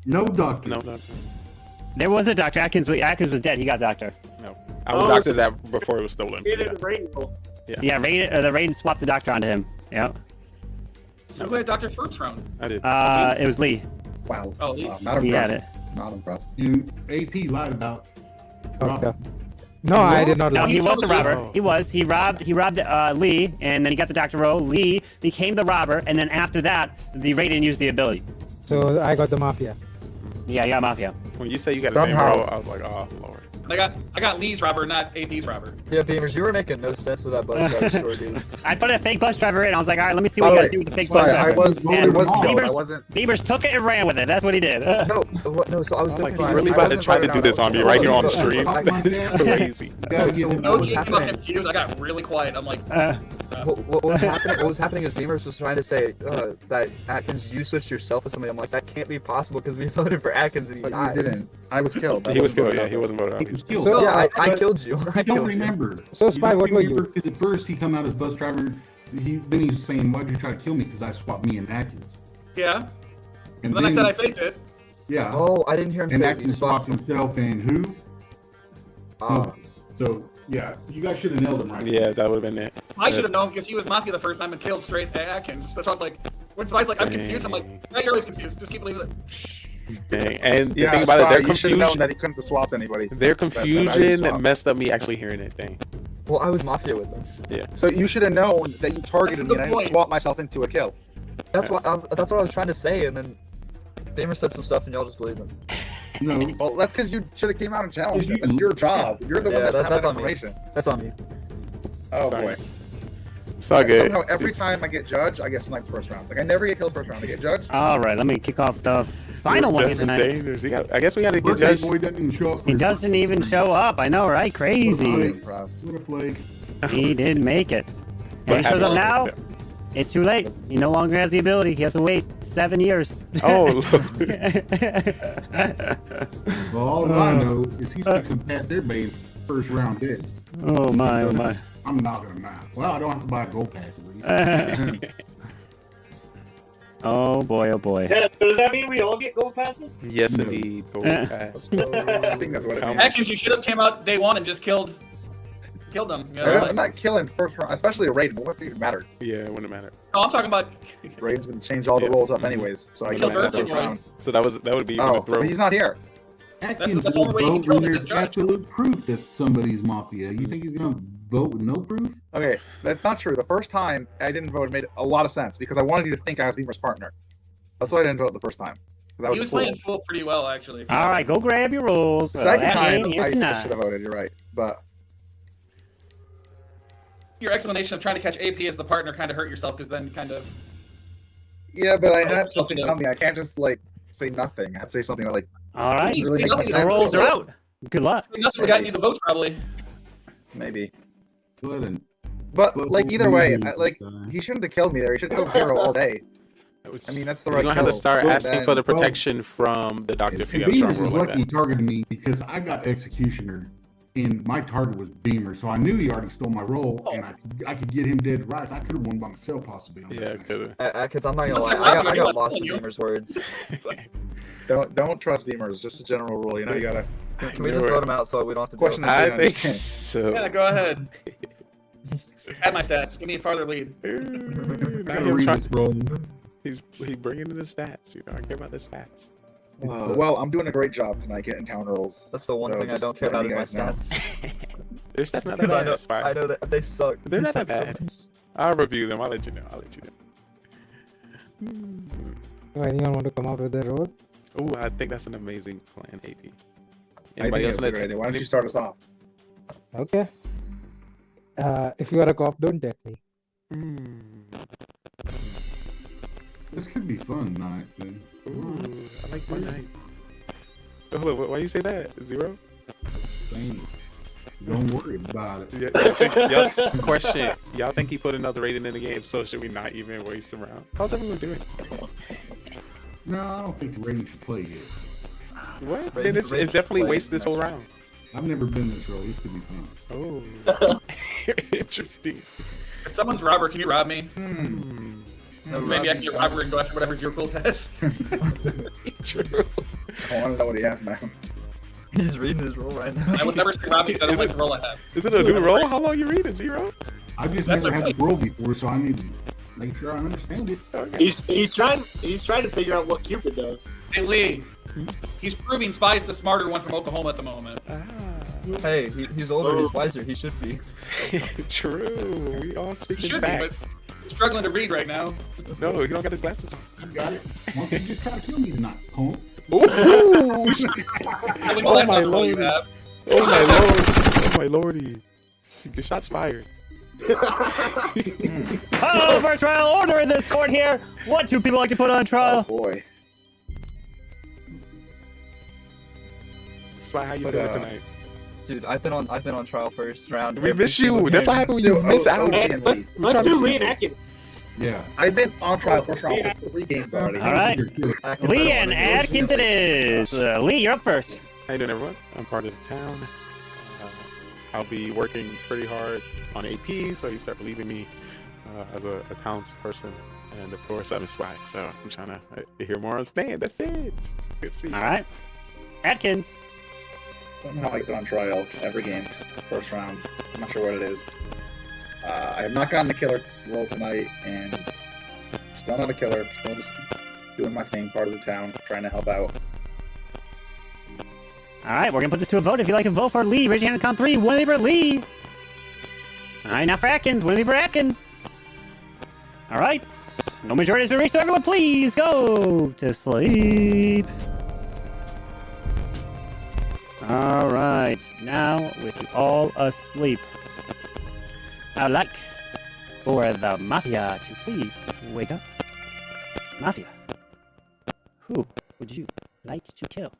No doctor. No doctor. There was a doctor. Atkins was dead. He got doctor. No. I was doctor that before it was stolen. He did the rating roll. Yeah, the Raiden swapped the doctor onto him. Yeah. So who had doctor first round? I did. It was Lee. Wow. Oh, Lee. Not He had impressed. it. Not impressed. You AP lied about. Okay. No, I did not No, lie. he was the robber. He was. He robbed Lee, and then he got the doctor role. Lee became the robber, and then after that, the Raiden used the ability. So I got the Mafia. Yeah, yeah, Mafia. When you say you got the same role, I was like, oh lord. I got Lee's robber, not AP's robber. Yeah, Beamers, you were making no sense with that bus driver story, dude. I put a fake bus driver in. I was like, all right, let me see what you guys do with the fake bus driver. I was killed. Beavers took it and ran with it. That's what he did. No, so I was so Like, confused. you really about to try to do this on me right here on the stream? It's crazy. OG came up confused. I got really quiet. I'm like, What was happening? What was happening is Beamers was trying to say that Atkins, you switched yourself with somebody. I'm like, that can't be possible because we voted for Atkins and he But died. you didn't. I was killed. He was killed. Yeah, he wasn't voted out. He was killed. So- Yeah, I killed you. I don't remember. So, Spy, what were you? Because at first he come out as bus driver. Then he's saying, "Why'd you try to kill me?" Because I swapped me and Atkins. yeah. And then I said I faked it. Yeah. Oh, I didn't hear him And say you Atkins swapped swapped himself and who? Oh. So yeah, you guys should have nailed him right. Yeah, that would have been it. I should have known because he was Mafia the first time and killed straight Atkins. That's why I was like, when Spy's like, I'm confused. I'm like, yeah, you're always confused. Just keep believing it. Dang. And the Yeah, thing about it, their you should have known confusion, that he couldn't have swapped anybody. their That I confusion swapped. messed up me actually hearing it. Dang. Well, I was Mafia with them. Yeah. So you should have known that you targeted me That's a and I good didn't point. swap myself into a kill. That's what I was trying to say, and then Beamer said some stuff, and y'all just believed him. No. Well, that's because you should have came out and challenged him. It's your job. You're the one that has that's that on me. information. That's on me. Oh Sorry. boy. It's all good. Somehow every time I get judged, I get sniped first round. Like I never get killed first round. I get judged. All right, let me kick off the final one Judge is tonight. dangerous. I guess we got to get Birthday judged. boy doesn't even show up. He doesn't even show up. I know, right? Crazy. Impressed. What a plague. He didn't make it. But And he shows happy up now. birthday. It's too late. He no longer has the ability. He has to wait 7 years. Oh, Well, all I know is he's fixing past everybody in first round deaths. Oh my, oh my. I'm not gonna mind. Well, I don't have to buy a gold pass at least. Oh boy, oh boy. Yeah, does that mean we all get gold passes? yes, indeed. Go I think that's what it means. Atkins, you should have came out day one and just killed killed him. You I'm know, like, not killing first round, especially a raid. It wouldn't even matter. Yeah, it wouldn't matter. no, I'm talking about. Raid's gonna change all the rolls up anyways, so I Kill guess in the Birthday first Boy. round. So that would be even Oh, a throw. but he's not here. Atkins the will only way you can vote kill when him is there's judge. absolute proof that somebody's mafia. You think he's gonna vote with no proof? Okay, that's not true. The first time I didn't vote, it made a lot of sense because I wanted you to think I was Beamer's partner. That's why I didn't vote the first time. That He was playing full pretty well, actually. All right, go grab your rolls. Second That time, game here I tonight. should have voted. You're right, but Your explanation of trying to catch AP as the partner kind of hurt yourself because then kind of. yeah, but I had to say something. I can't just like say nothing. I had to say something that like. All right, really make the sense. rolls are out. Good luck. Nothing got you the votes probably. Maybe. But like either way, he shouldn't have killed me there. He should have killed Zero all day. I mean, that's the You're right. gonna have to kill. start But asking then- for the protection from the doctor if you got a Beamer strong was roll like lucky he that. targeted me because I got Executioner, and my target was Beamer, so I knew he already stole my roll, and I could get him dead to rights. I could have won by myself possibly. Yeah, could have. Cause I'm not gonna lie, I got lost in Beamer's words. Don't trust Beamers. Just a general rule. You know, you gotta. Can we just vote him out so we don't have to Question deal is, with I you think understand. so. Yeah, go ahead. Add my stats. Give me a farther lead. Now him trying- he's bringing in the stats. You know, I care about the stats. Well, I'm doing a great job tonight getting town rolls. That's the one So thing I just don't care about letting is you my guys know. stats. Their stats not that Because bad. It's fine. I know that they suck. They're They not that suck so bad. much. I'll review them. I'll let you know. Anyone want to come out with their roll? Oh, I think that's an amazing plan, AP. I think Anybody else it's on a that good team? idea. Why don't you start us off? Okay. If you are a cop, don't take me. This could be fun night, then. Ooh, I like fun nights. Oh, why you say that? Zero? Don't worry about it. Question. Y'all think he put another rating in the game, so should we not even waste him around? How's everyone doing? No, I don't think the rating should play yet. What? Then it definitely wastes this whole round. I've never been this early. It could be fun. Oh. Interesting. If someone's robber, can you rob me? Maybe I can get robber and go after whatever Zero Cool has. True. I want to know what he has now. He's reading his roll right now. I would never say rob me because I don't like the roll I have. Is it a new roll? How long you reading, Zero? I've just That's never okay. had to roll before, so I need to make sure I understand it. He's trying to figure out what Cupid does. Hey Lee, he's proving Spy's the smarter one from Oklahoma at the moment. Hey, he's older, he's wiser, he should be. True. We all He speaking should be, facts. but he's struggling to read right now. No, he don't got his glasses on. You got it. Why don't you just try to kill me tonight, punk? Yeah, we know that's not the roll you have. Oh my lord! Oh my lordy! Get shots fired. Hello, for trial order in this court here. What do people like to put on trial? Oh boy. Spy, how you feeling tonight? Dude, I've been on trial first round. We every miss single you. That's what game. happened when you miss out. Hey, let's do Lee and Atkins. Yeah. I've been on trial for 3 games already. All right. Atkins, Lee I don't and wanna go. Atkins it is. Lee, you're up first. How you doing, everyone? I'm part of the town. I'll be working pretty hard on AP, so you start believing me as a townsperson. And of course, I'm a spy, so I'm trying to hear more on stand. That's it. Good to see you. All right. Atkins. I don't know how I get on trial every game, first round. I'm not sure what it is. I have not gotten a killer roll tonight, and still not a killer. Still just doing my thing, part of the town, trying to help out. All right, we're gonna put this to a vote. If you'd like to vote for Lee, raise your hand and count 3. One for Lee. All right, now for Atkins. One for Atkins. All right. No majority has been reached, so everyone please go to sleep. All right. Now, with you all asleep, I'd like for the Mafia to please wake up. Mafia, who would you like to kill?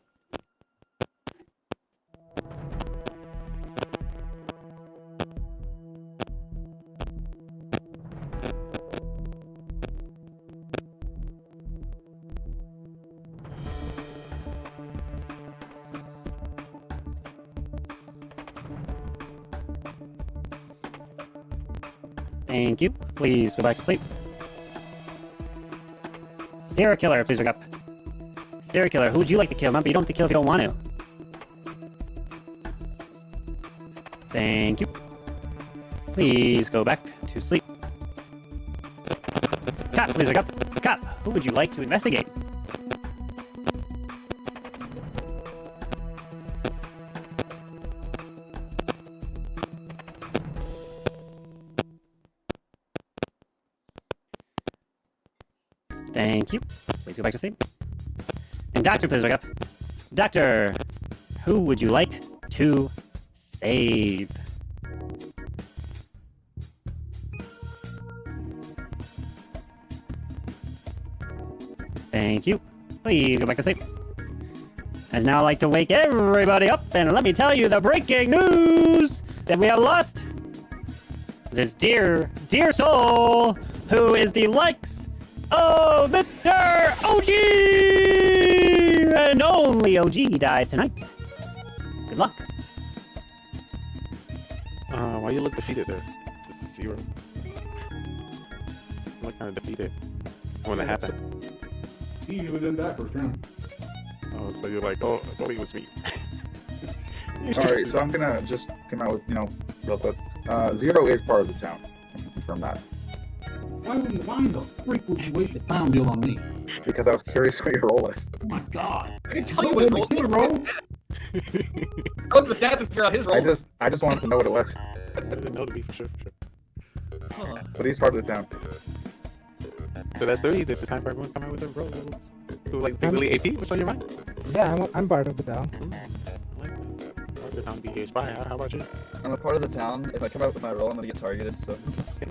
Thank you. Please go back to sleep. Serial killer, please wake up. Serial killer, who would you like to kill? Remember, you don't have to kill if you don't want to. Thank you. please go back to sleep. Cop, please wake up. Cop, who would you like to investigate? Thank you. Please go back to sleep. And doctor, please wake up. Doctor, who would you like to save? Thank you. Please go back to sleep. I'd now like to wake everybody up and let me tell you the breaking news that we have lost this dear soul who is the likes of Mr. OG! And only OG dies tonight. Good luck. Why you look defeated there? Just 0. You look kind of defeated. When that happened. He usually didn't die first round. Oh, so you're like, oh, I thought it was me. Alright, so I'm gonna just come out with, real quick. 0 is part of the town. I can confirm that. Why the freak would you waste a pound deal on me? Because I was curious what your role is. Oh my god. I can tell you what his role is. I looked at the stats and figured out his role. I just wanted to know what it was. I didn't know to be for sure. Huh. But he's part of the town. So that's 30. This is time for everyone to come out with their roles. Who, like, legally AP? What's on your mind? Yeah, I'm part of the town. Part of the town be here. Spy. How about you? I'm a part of the town. If I come out with my role, I'm gonna get targeted, so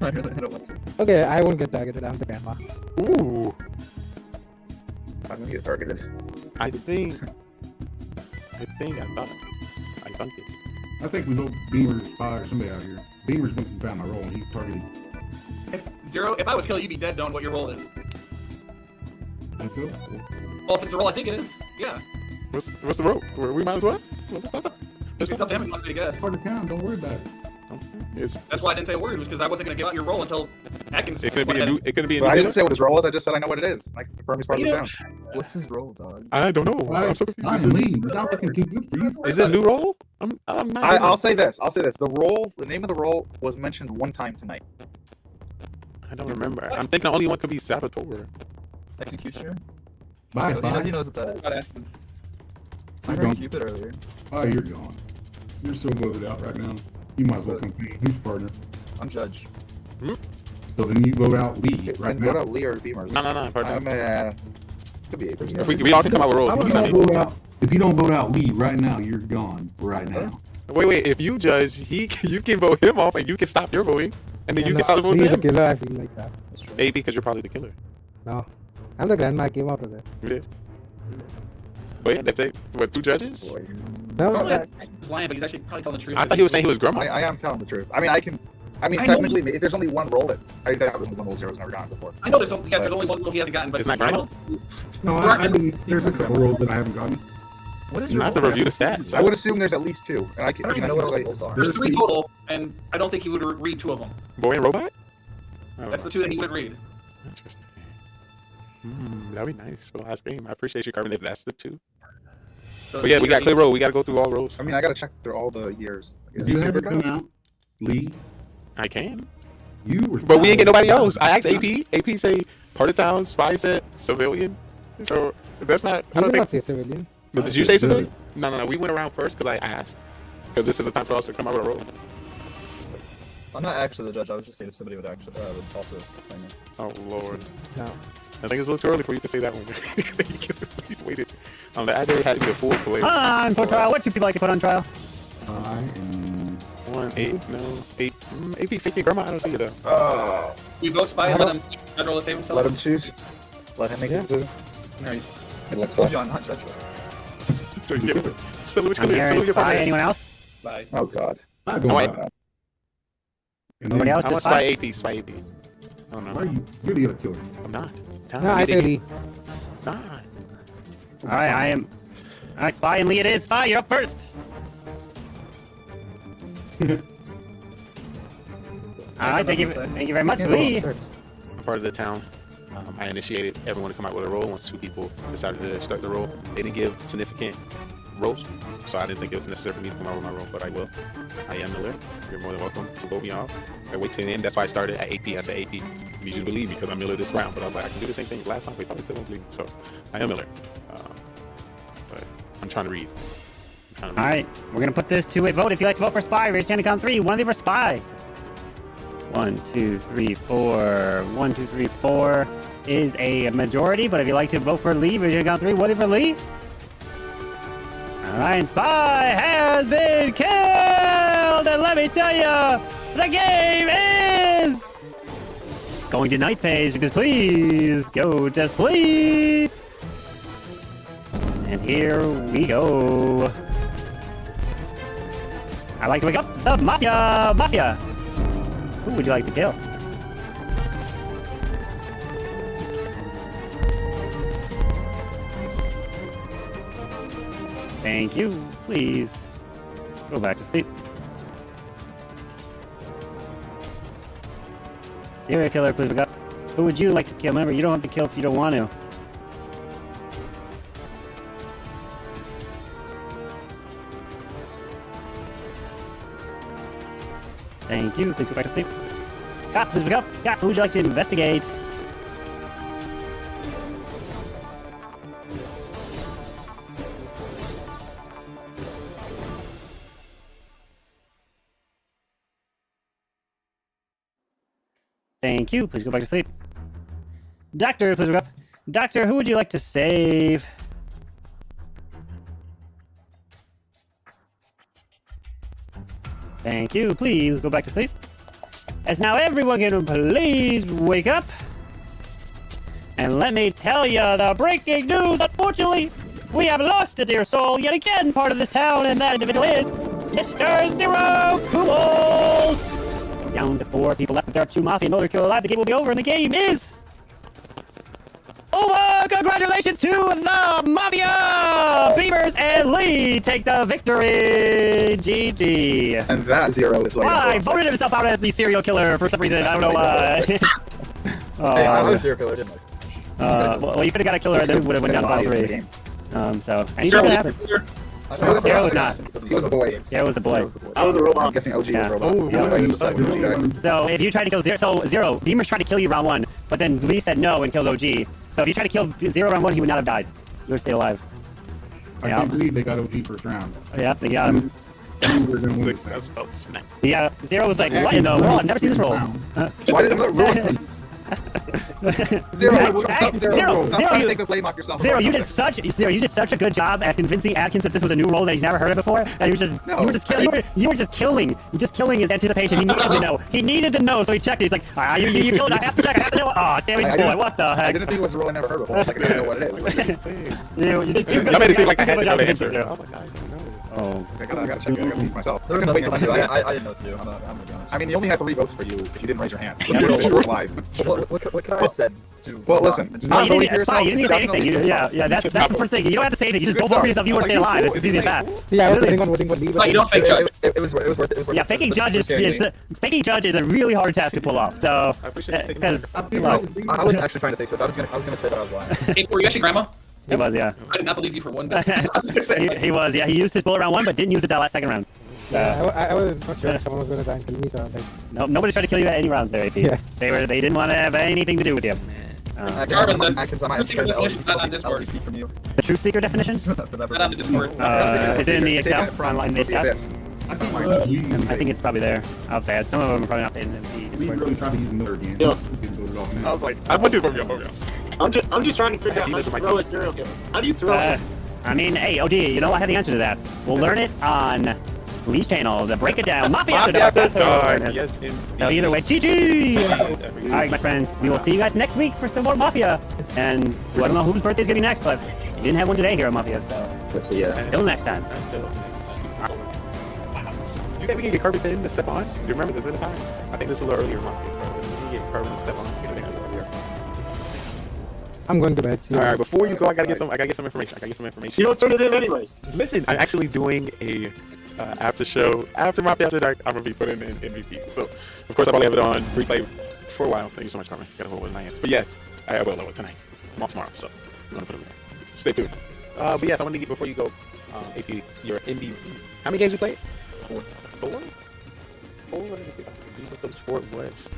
I don't want to. Okay, I won't get targeted. I'm the grandma. Ooh. I'm gonna get targeted. I thought I dunked it. I think we know Beamer's spy or somebody out here. Beamer's went and found my role and he's targeted. If I was killed, you'd be dead knowing what your role is. That's it? Well, if it's the role I think it is, yeah. What's the role? We might as well. It's up to him if he wants me to guess. Part of town, don't worry about it. That's why I didn't say a word, was because I wasn't going to give out your role until Atkins. It could be a new. It could be a new. I didn't say what his role was. I just said I know what it is. I can confirm he's part of the town. What's his role, dog? I don't know. I'm so confused. I'm lean. It's not looking too good for you. Is it a new role? I'm not. I'll say this. The name of the role was mentioned one time tonight. I don't remember. I'm thinking the only one could be Saboteur. Executioner? Bye, He knows what that is. I heard Cupid earlier. Oh, you're gone. You're so voted out right now. You might as well compete. Who's partner? I'm Judge. So then you vote out Lee right And now. vote out Lee or Beamers. No, partner. Could be 8%. If we all can come out with roles. If you don't vote out Lee right now, you're gone right now. Wait. If you judge, you can vote him off, and you can stop your voting, and then you can stop voting He's him. the killer. I feel like that. Maybe because you're probably the killer. No, I'm the grandma. I came out of it. You did. But yeah, if they what 2 judges? No, He's lying, but he's actually probably telling the truth. I thought he was saying he was grandma. I am telling the truth. I mean, technically, if there's only one role that I think there's only one role 0's never gotten before. I know there's only one role he hasn't gotten, but It's not grandma. No, I mean, there's a couple roles that I haven't gotten. What is You your have to review the stats. I would assume there's at least 2, and I I don't even know what say roles are. There's 3 total, and I don't think he would read 2 of them. Boy and robot. That's the 2 that he would read. Interesting. That'd be nice for the last game. I appreciate you, Carmen. If that's the 2. So But yeah, we got clear roll. We got to go through all roles. I mean, I gotta check through all the years. If you ever come out, Lee, I can. you were. But we ain't get nobody else. I asked AP. AP say part of town. Spy said civilian. So that's not. I don't think. say civilian. But did you say civilian? No. We went around first because I asked. Because this is the time for us to come out with a roll. I'm not actually the judge. I was just saying if somebody would actually would also play me. Oh Lord. No. I think it's a little too early for you to say that one. He's waited. The adder had to be a full player. On for trial. What do people like to put on trial? I am 1, 8, no, 8. AP faking grandma. I don't see it though. We vote spy and let him judge roll to save himself. Let him choose. Let him make a decision. Alright. I just told you I'm not judge. So you get it. I'm hearing spy. Anyone else? Bye. Oh God. not going out. Nobody else? I want Just spy AP. Spy AP. Oh no. Why are you? You're the other killer. I'm not. No, I say Lee. Nah. All right, I am. All right, spy and Lee it is. Spy, you're up first. All right, thank you very much, Lee. I'm part of the town. I initiated everyone to come out with a roll once 2 people decided to start the roll. They didn't give significant roles, so I didn't think it was necessary for me to come out with my role, but I will. I am Miller. You're more than welcome to vote me off. I wait till the end. That's why I started at AP. I said AP. Need you to believe me because I'm Miller this round, but I was like, I can do the same thing last time. They probably still won't believe me, so I am Miller. But I'm trying to read. All right, we're gonna put this to a vote. If you'd like to vote for Spy, raise your hand and count 3. One of you for Spy. 1, 2, 3, 4. 1, 2, 3, 4 is a majority. But if you'd like to vote for Lee, raise your hand and count 3. One of you for Lee. All right, and Spy has been killed. And let me tell you, the game is going to night phase because please go to sleep. And here we go. I'd like to wake up the Mafia! Mafia! Who would you like to kill? Thank you. Please go back to sleep. Serial killer, please wake up. Who would you like to kill? Remember, you don't have to kill if you don't want to. Thank you. Please go back to sleep. Cop, please wake up. Cop, who would you like to investigate? Thank you. Please go back to sleep. Doctor, please wake up. Doctor, who would you like to save? Thank you. Please go back to sleep. As now everyone can please wake up. And let me tell you the breaking news. Unfortunately, we have lost a dear soul yet again part of this town, and that individual is Mr. Zero Pools. Down to 4 people left. If there are 2 Mafia and Miller kill alive, the game will be over, and the game is over! Congratulations to the Mafia! Beavers and Lee take the victory! GG. And that Zero is like. I voted himself out as the serial killer for some reason. I don't know why. Hey, I was a serial killer, didn't I? Well, you could have got a killer and then would have went down to all 3. So, anything could happen. Zero was not. He was the boy. Zero was the boy. I was a robot. I'm guessing OG was a robot. Oh, so if you try to kill Zero, Beamer's tried to kill you round 1, but then Lee said no and killed OG. So if you tried to kill Zero round 1, he would not have died. You would stay alive. I can't believe they got OG first round. Yeah, they got him. Successful snap. Yeah, Zero was like, what in the world? I've never seen this roll. Why does it ruin? Zero, take the blame off yourself. Zero, you did such a good job at convincing Atkins that this was a new role that he's never heard of before. And you were just killing his anticipation. He needed to know. He needed to know, so he checked it. He's like, you killed. I have to check. I have to know. Oh, damn it, boy! What the heck? I didn't think it was a role I never heard before. Like I didn't know what it is. You did. That made it seem like I had to know the answer. Oh my god. Oh. I gotta check it. I gotta see it myself. There was nothing to do. I didn't know what to do. I'm gonna be honest. I mean, they only had 3 votes for you if you didn't raise your hand. You were live. What could I have said to? Well, listen. No, you didn't even say anything. Yeah, that's the first thing. You don't have to say anything. You just go vote for yourself. You want to stay alive. It's as easy as that. Yeah, I was voting on Lee. You don't fake judge. It was worth. Yeah, faking judge is a really hard task to pull off. So, because I wasn't actually trying to fake it. I was gonna say that I was lying. Hey, were you actually grandma? He was, yeah. I did not believe you for one bit. He was, yeah. He used his bullet round 1, but didn't use it that last second round. I was not sure if someone was going to try and kill me, so I was like... No, nobody tried to kill you at any rounds there, AP. Yeah. They didn't want to have anything to do with you. Garvin, the secret definition is not on Discord. The truth seeker definition? Not on the Discord. Is it in the Excel? Online chat? I think it's probably there. I'll say it. Some of them are probably not in the Discord. Really trying to use Miller again. Yeah. I was like, I want to vote you. I'm just trying to figure out how to throw a serial killer. How do you throw it? I mean, hey, OG, you know I have the answer to that. We'll learn it on Lee's channel to break it down. Mafia After Dark. Yes, so either way, GG! Alright, my friends, we will see you guys next week for some more Mafia. And I don't know whose birthday is going to be next, but we didn't have one today here on Mafia, so yeah. Till next time. You think we can get Kirby to step on? Do you remember this at the time? I think this is a little earlier Mafia. We can get Kirby to step on. I'm going to bed. All right, before you go, I gotta get some information. You don't turn it in anyways. Listen, I'm actually doing a after show after Mafia After Dark. I'm gonna be putting in MVP. So, of course, I probably have it on replay for a while. Thank you so much, Carmen. Gotta hold it in my hands. But yes, I will lower tonight. I'm off tomorrow, so I'm gonna put it in there. Stay tuned. But yes, I want to get before you go. AP, your MVP. How many games you played? 4. 4? Those 4 was.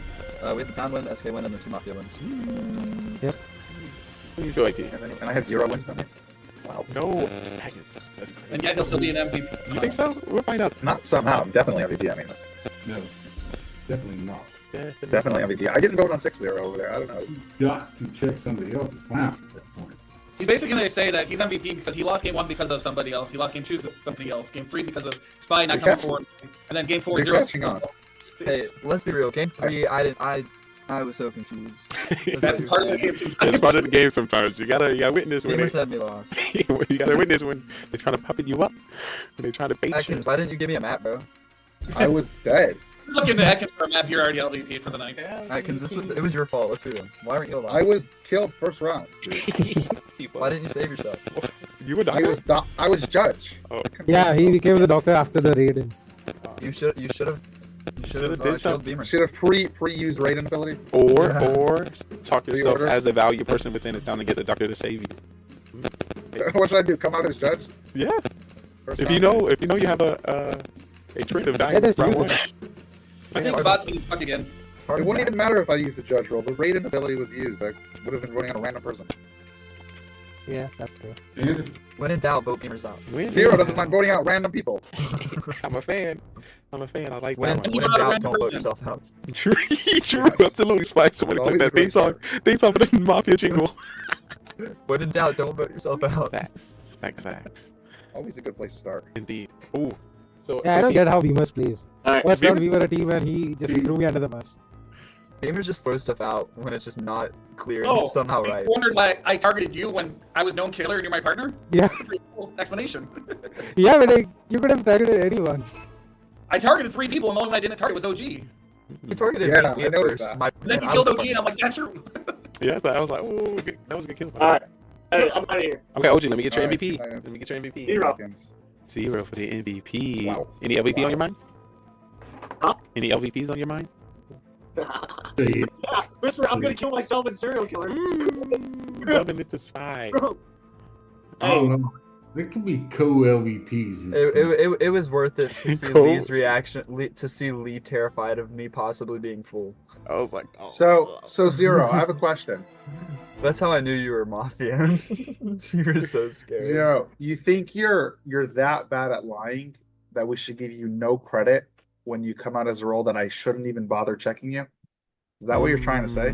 We had the town win, the SK win, and the 2 Mafia wins. Yep. Who do you feel AP? And I had 0 wins. That means. Wow. No. That's crazy. And yet he'll still be an MVP. You think so? We'll find out. Not somehow. Definitely MVP. I mean, that's No, definitely not. definitely MVP. I didn't vote on 6-0 over there. I don't know. You got to check somebody else's class at that point. He's basically going to say that he's MVP because he lost game 1 because of somebody else. He lost game 2 because of somebody else. Game 3 because of Spy not coming forward. And then game 4 You're 0. catching on. Hey, let's be real. Game 3, I was so confused. That's part of the game sometimes. It's part of the game sometimes. You gotta witness when Gamers had me lost. you gotta witness when they're trying to puppet you up. When they're trying to bait Atkins, why didn't you give me a map, bro? I was dead. Looking at Atkins for a map, you're already LVP for the night. Atkins, it was your fault. Let's be real. Why weren't you alive? I was killed first round. Why didn't you save yourself? You were I was judge. Oh. Yeah, he became the doctor after the raid. You should have killed Beamer. Should have free-used raiden ability. Or talk yourself Pre-order. as a value person within the town to get the doctor to save you. What should I do? Come out as judge? Yeah. First If round? you know you have a trait of dying just round use 1. it. I think about to get stuck again. It wouldn't even matter if I used the judge role. The raiden ability was used. I would have been voting on a random person. Yeah, that's true. When in doubt, vote Beamers out. Zero doesn't mind voting out random people. I'm a fan. I like When that in one. doubt, don't vote yourself out. True, absolutely. Spike. Somebody click that theme song for the Mafia jingle. When in doubt, don't vote yourself out. Facts. Always a good place to start. Indeed. Ooh. So Yeah, I don't get how Beamers plays. Alright, First round, Beamers- we were a team and he just threw me under the bus. Beamers just throw stuff out when it's just not clear and Oh, it's somehow you right. wondered why I targeted you when I was known killer and you're my partner? Yeah. That's a pretty cool explanation. Yeah, but like, you could have targeted anyone. I targeted 3 people and the only one I didn't target was OG. You targeted Yeah, me I at noticed first. that. Then you I killed was OG and I'm like, that's true. Yeah, I was like, oh, that was a good kill. Alright. Hey, I'm out of here. Okay, OG, let me get your Alright, MVP. fine. Let me get your MVP. 0. 0 for the MVP. Wow. Any LVP on your mind? Huh? Any LVPs on your mind? Yeah, Whisper, I'm gonna kill myself as serial killer. Loving it to spy. Bro. I don't know. There could be co-LVPs. It was worth it to see Cool. Lee's reaction, to see Lee terrified of me possibly being full. I was like, oh. So Zero, I have a question. That's how I knew you were Mafia. You were so scared. Zero, you think you're that bad at lying that we should give you no credit when you come out as a role that I shouldn't even bother checking you? Is that what you're trying to say?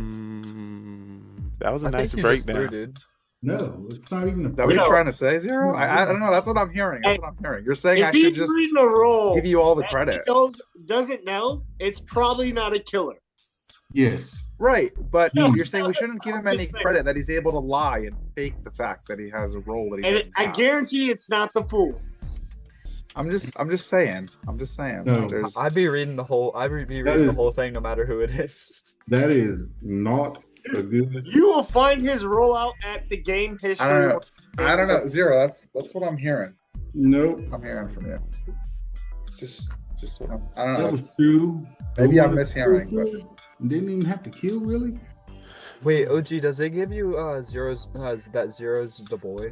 That was a I nice think you just breakdown. threw, dude. No, it's not even a Is that what you're trying to say, Zero? I don't know. That's what I'm hearing. That's what I'm hearing. You're saying I If should he's just reading a role give you all the that credit. he doesn't know, it's probably not a killer. Yes. Right, but No, you're saying we shouldn't give him I'm any just saying. credit that he's able to lie and fake the fact that he has a role that he And doesn't I have. guarantee it's not the fool. I'm just saying. No. There's I'd be reading the whole. I'd be reading the whole thing, no matter who it is. That is not a good. You will find his rollout at the game history. I don't know. Zero. That's what I'm hearing. Nope. I'm hearing from you. Just what I don't know. That was true. Maybe I'm mishearing, but Didn't even have to kill, really? Wait, OG, does it give you zeros? That zeros the boy?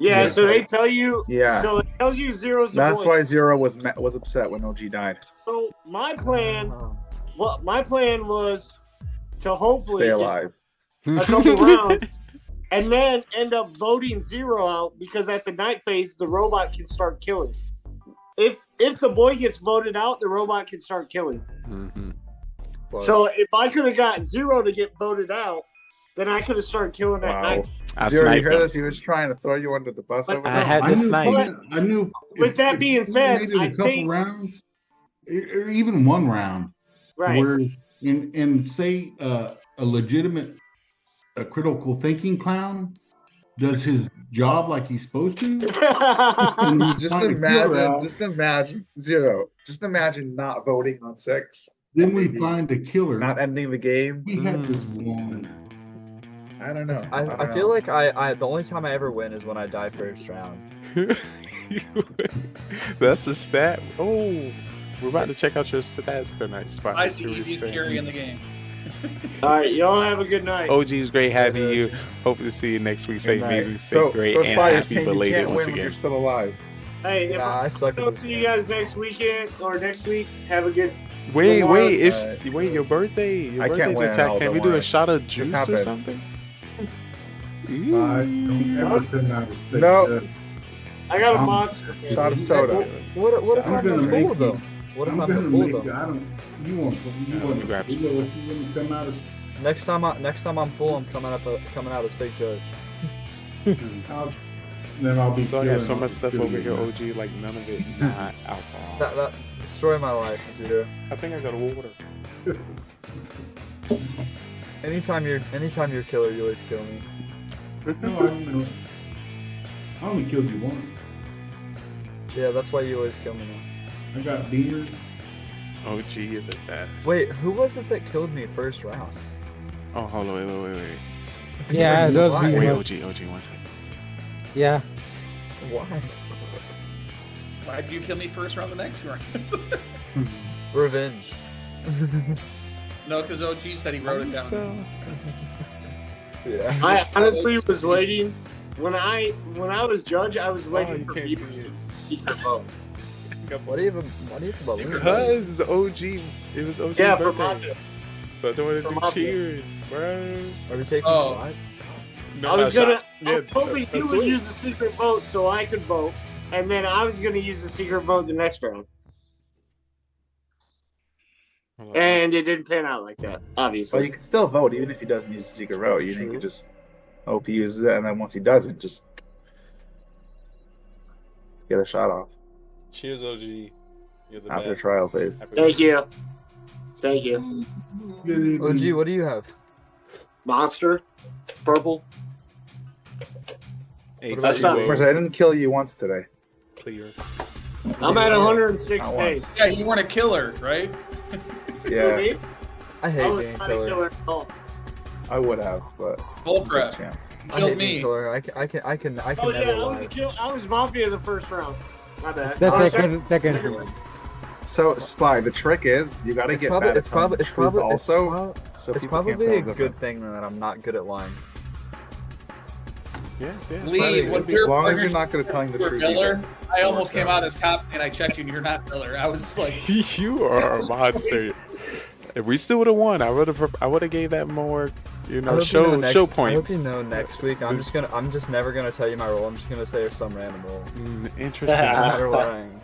Yeah, Yeah. so they tell you. Yeah. So it tells you zeros. that's why Zero was upset when OG died. So my plan, my plan was to hopefully Stay get alive. a couple rounds, and then end up voting Zero out because at the night phase the robot can start killing. If the boy gets voted out, the robot can start killing. Mm-hmm. So if I could have got Zero to get voted out, then I could have started killing that Wow. night. Zero, you heard this? He was trying to throw you under the bus over there. I had this night. I knew. With that being said, made it a I couple think rounds, or even one round, right. where in say a legitimate, a critical thinking clown does his job like he's supposed to. Just imagine Zero. Just imagine not voting on 6. Then we find a killer. Not ending the game. We had this one. I don't know. I feel like I the only time I ever win is when I die first round. That's a stat. Oh, we're about to check out your stats tonight, Spot. I see easiest carry in the game. All right, y'all have a good night. OG is great having you. Hope to see you next week. Stay Good night. amazing, stay So, great, so and Spy, you're happy saying you belated can't once win when again. you're still alive. Hey, if Nah, I suck at don't this see you game. guys next weekend or next week, have a good. Wait, tomorrow. it's your birthday. Your I can't birthday win just at all, happened. Can don't we do worry. a shot of Just juice or happened. something? No. I got a monster. Shot of soda. What if I'm I'm gonna the make fool you. though? What if I'm the gonna fool make though? you. I don't. You want grab you want to come out as. Next time I'm full, I'm coming out as fake judge. Then I'll be. So I got so killing- much stuff killing over here, you. OG. Like none of it not alcohol. That destroy my life, Zero. I think I got water. Anytime you're killer, you always kill me. No, I don't know. I only killed you once. Yeah, that's why you always kill me now. I got beers. OG, you're the best. Wait, who was it that killed me first round? Oh, hold on, wait. Yeah, those Why? be Wait, one. OG, 1 second. Yeah. Why? Why did you kill me first round the next round? Revenge. No, because OG said he wrote it down. Yeah. I honestly was waiting. When I was judge, I was waiting for people to secret vote. What do you even believe? Because OG, it was OG's Yeah, for birthday. Mafia. So I don't want For to do Mafia. cheers, bro. Are we taking Oh. shots? No, I was not gonna. shot. I was hoping a you would sweet. use the secret vote so I could vote, and then I was gonna use the secret vote the next round. Hold on. And it didn't pan out like that, obviously. Well, you can still vote even if he doesn't use the secret vote. You can just hope he uses it, and then once he doesn't, just get a shot off Cheers, OG. You're the after best. trial phase. Happy Thank birthday. you. Thank you. OG, what do you have? Monster, purple. Hey, That's not- Of course, I didn't kill you once today. clear. I'm at 106 Not days. once. Yeah, you weren't a killer, right? Yeah, I I hate was being not a killer. killer at all. I would have, but Bullcrap. chance. You I killed hate being me. killer. I can Oh never yeah, I was lie. a kill. I was Mafia the first round. My bad. The I was second. So, Spy, the trick is you got to It's get probably bad at it's probably telling it's the truth probably also, so it's people can't probably tell a the good difference. thing that I'm not good at lying. Yes. Lee, Probably when good. we were As long as you're partners, not good at telling the you were truth. Miller, either. I almost came out as cop and I checked you and you're not Miller. I was like, You are a monster. If we still would have won, I would have gave that more, I hope show you know next, show I hope points. you know next week. I'm just never gonna tell you my role. I'm just gonna say some random role. Interesting. No matter what I am.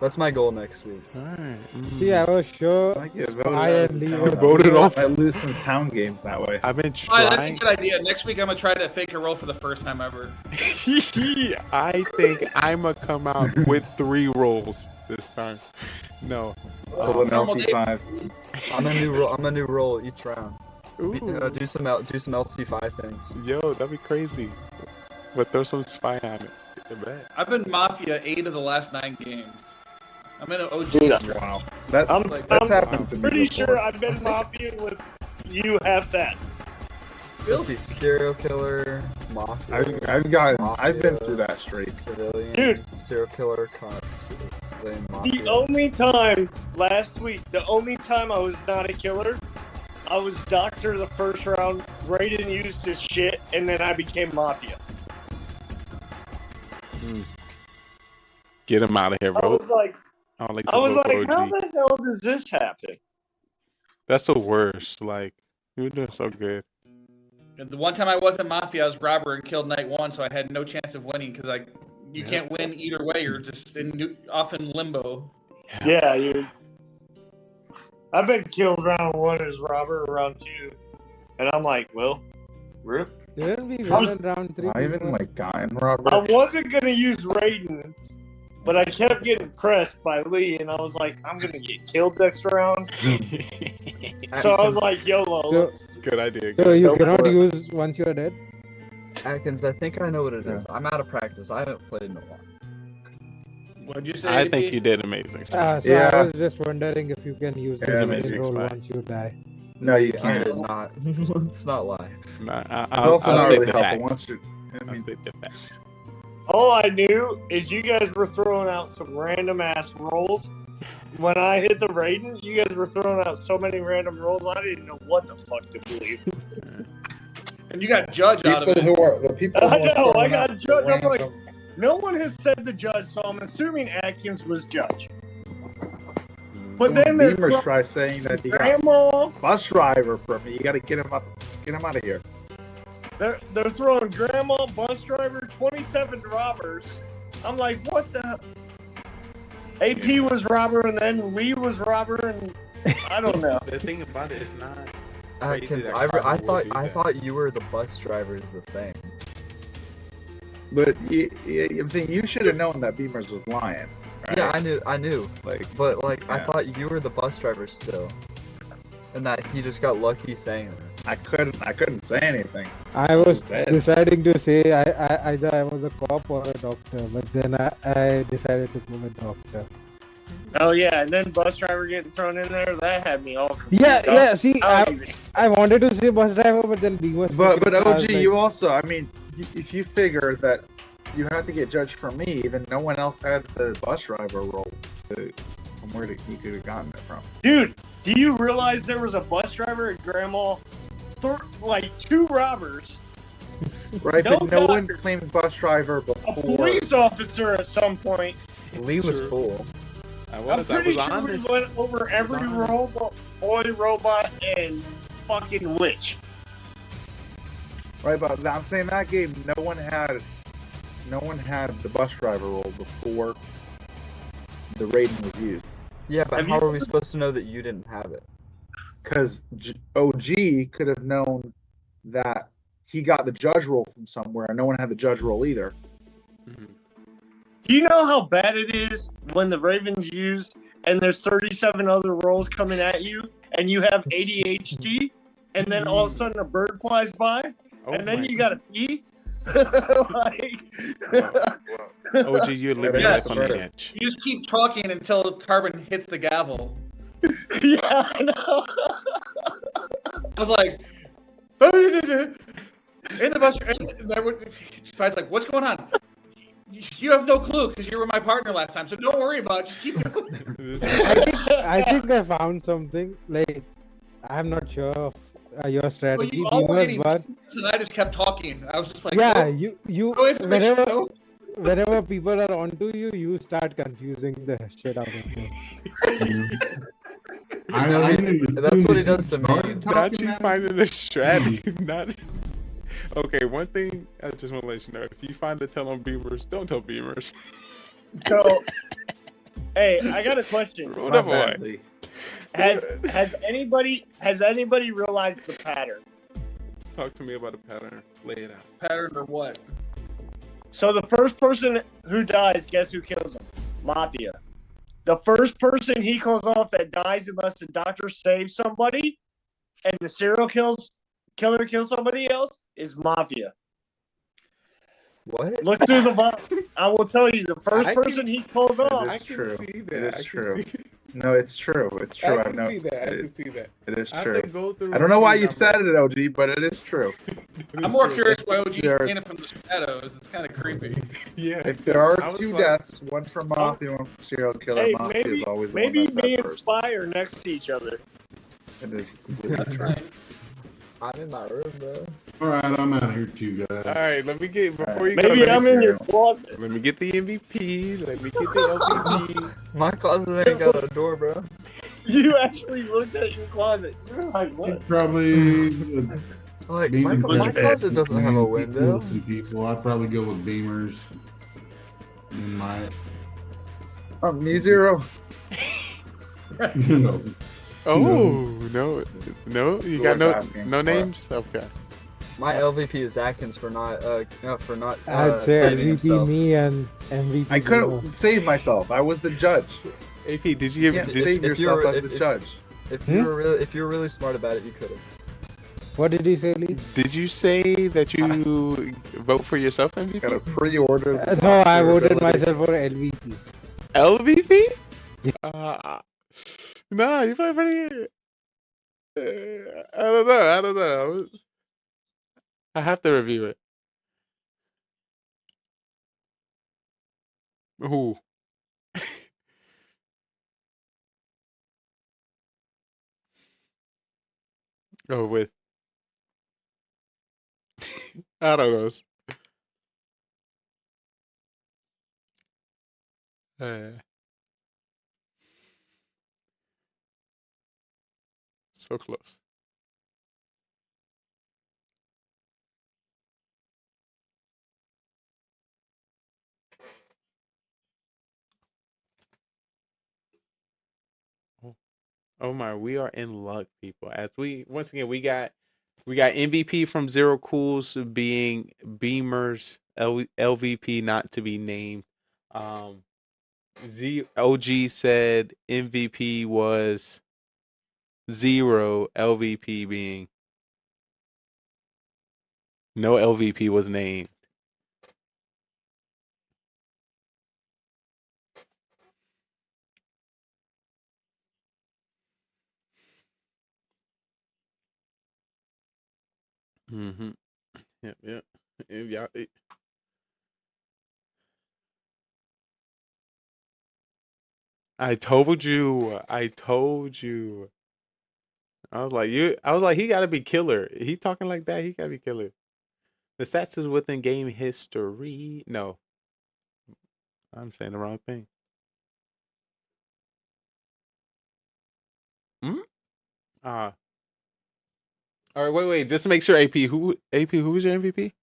That's my goal next week. Alright. See, I was sure I get I and Lee were Voted off. I lose some town games that way. I've been oh, that's a trying. good idea. Next week I'm gonna try to fake a role for the first time ever. I think I'ma come out with 3 rolls this time. No. Pull an normal LT5. I'm a new role each round. Ooh. Do some LT5 things. Yo, that'd be crazy. But throw some spy on it. I bet. I've been Mafia 8 of the last 9 games. I'm in an OG. Wow, that's I'm happened to me pretty before. sure I've been Mafia with you half that. Let's see, serial killer, mafia. I've been through that streak. Civilian, Dude. serial killer, cop, civilian, mafia. The only time last week, the only time I was not a killer, I was Doctor the first round, Raiden used his shit, and then I became Mafia. Get him out of here, I bro. was like, I don't like I to was vote for like, how OG. the hell does this happen? That's the worst. Like, you were doing so good. And the one time I wasn't Mafia, I was robber and killed night 1, so I had no chance of winning because you can't win either way. You're just off in limbo. Yeah, you. I've been killed round 1 as robber, round 2, and I'm like, well, rip. Didn't we I win was- in round 3? I even like gotten Robert. I wasn't gonna use Raiden, but I kept getting pressed by Lee, and I was like, I'm gonna get killed next round. So I was like, YOLO. let's- Good idea. So you Go cannot for it. use once you're dead? Atkins, I think I know what it is. I'm out of practice. I haven't played in a while. What'd you say? I ADP? think you did amazing. So Yeah. I was just wondering if you can use the amazing roll spot. once you die. No, you I can't. did not. Let's not lie. Nah, It's I'll also not state really the helpful facts. once you. I I'll mean, state the facts. All I knew is you guys were throwing out some random ass rolls. When I hit the Raiden, you guys were throwing out so many random rolls, I didn't know what the fuck to believe. And you got Judge out of it. The people I who are know, I throwing got out Judge. I'm like, random- no one has said the Judge, so I'm assuming Atkins was Judge. But then they're Beamers try saying that he got Grandma. bus driver from me. You got to get him out of here. They're throwing Grandma, bus driver, 27 robbers. I'm like, what the? AP was robber, and then Lee was robber, and I don't know. The thing about it is not. Atkins, that I Carmen would do thought that. you were the bus driver is the thing. But I'm saying you should have known that Beamers was lying. Right? Yeah, I knew. But I yeah. thought you were the bus driver still, and that he just got lucky saying that. I couldn't say anything. I was Dead. deciding to say either I was a cop or a doctor, but then I decided to go with doctor. Oh yeah, and then bus driver getting thrown in there, that had me all confused. Yeah. See, I wanted to say bus driver, but then Beamer. But OG, you also, I mean, if you figure that you have to get judged for me, then no one else had the bus driver role from where he could have gotten it from. Dude, do you realize there was a bus driver at Grandma? Like 2 robbers. Right, No but no one doctor. claimed bus driver A before. police officer at some point. Lee was cool. I'm pretty sure we went over every robot, boy, robot, and fucking witch. Right, but I'm saying that game, no one had the bus driver role before the Raiden was used. Yeah, but how are we supposed to know that you didn't have it? Because OG could have known that he got the judge role from somewhere, and no one had the judge role either. Do you know how bad it is when the Ravens use and there's 37 other rolls coming at you and you have ADHD and then all of a sudden a bird flies by and then you gotta pee? OG, you're living life on the edge. You just keep talking until Carbon hits the gavel. Yeah, I know. I was like, in the bus, Spide's like, what's going on? You have no clue because you were my partner last time, so don't worry about it. Just keep going. I think I found something. Like, I'm not sure of your Well, strategy, you all were Beamers, getting but and I just kept talking. I was just like, yeah, "Oh, you go away from the show." whenever people are onto you, you start confusing the shit out of them. I mean, that's what he does to me. Not you finding a strategy, not. Okay, one thing I just want to let you know: if you find to tell on Beamers, don't tell Beamers. So, hey, I got a question. Roll that boy. Has anybody realized the pattern? Talk to me about a pattern. Lay it out. Pattern or what? So the first person who dies, guess who kills him? Mafia. The first person he calls off that dies unless the doctor saves somebody and the serial killer kills somebody else is Mafia. What? Look through the box. I will tell you, the first person he calls off. It is true. see that. It I is can true. see- No, it's true. It's true. I can know. see that. I can see that. It is I true. think go through I don't know why the you number. said it, OG, but it is true. I'm more curious why OG's There- standing from the shadows. It's kind of creepy. Yeah. If there are I was 2 like- deaths, one from Mafia, one from serial killer, Hey, Mafia is always the one maybe that's that me and first. Spy are next to each other. It is completely true. I'm in my room, bro. All right, I'm out of here too, guys. All right, let me get before you go. Maybe let I'm me- in your closet. Let me get the MVP. Let me get the LPP. My closet ain't got a door, bro. You actually looked at your closet. You're like, what? Probably. Like, Beamers my closet doesn't have a window. Some people, I'd probably go with Beamers. In my. Me zero. No. Oh no, you Who got was no asking no for names. Okay. My LVP is Atkins for not I'd say saving MVP himself. me and MVP. I Beamer. couldn't save myself. I was the judge. AP, did you You give? can't Did, save if you yourself were- as the judge. If you were really smart about it, you could have. What did you say, Lee? did you say that you vote for yourself MVP? Got a pre-order. No, I voted myself for LVP. LVP? Nah, you play pretty. I don't know. I have to review it. Who? Oh, with I don't know. So close. Oh, oh my, we are in luck, people. As we once again we got MVP from Zero Cools being Beamer's LVP not to be named. OG said MVP was Zero, LVP being no LVP was named. Mm-hmm. Yep, yep. Yeah. I told you. I told you. I was like, he gotta be killer. He talking like that, he gotta be killer. The stats is within game history. No, I'm saying the wrong thing. Hmm? All right, wait. Just to make sure, who was your MVP?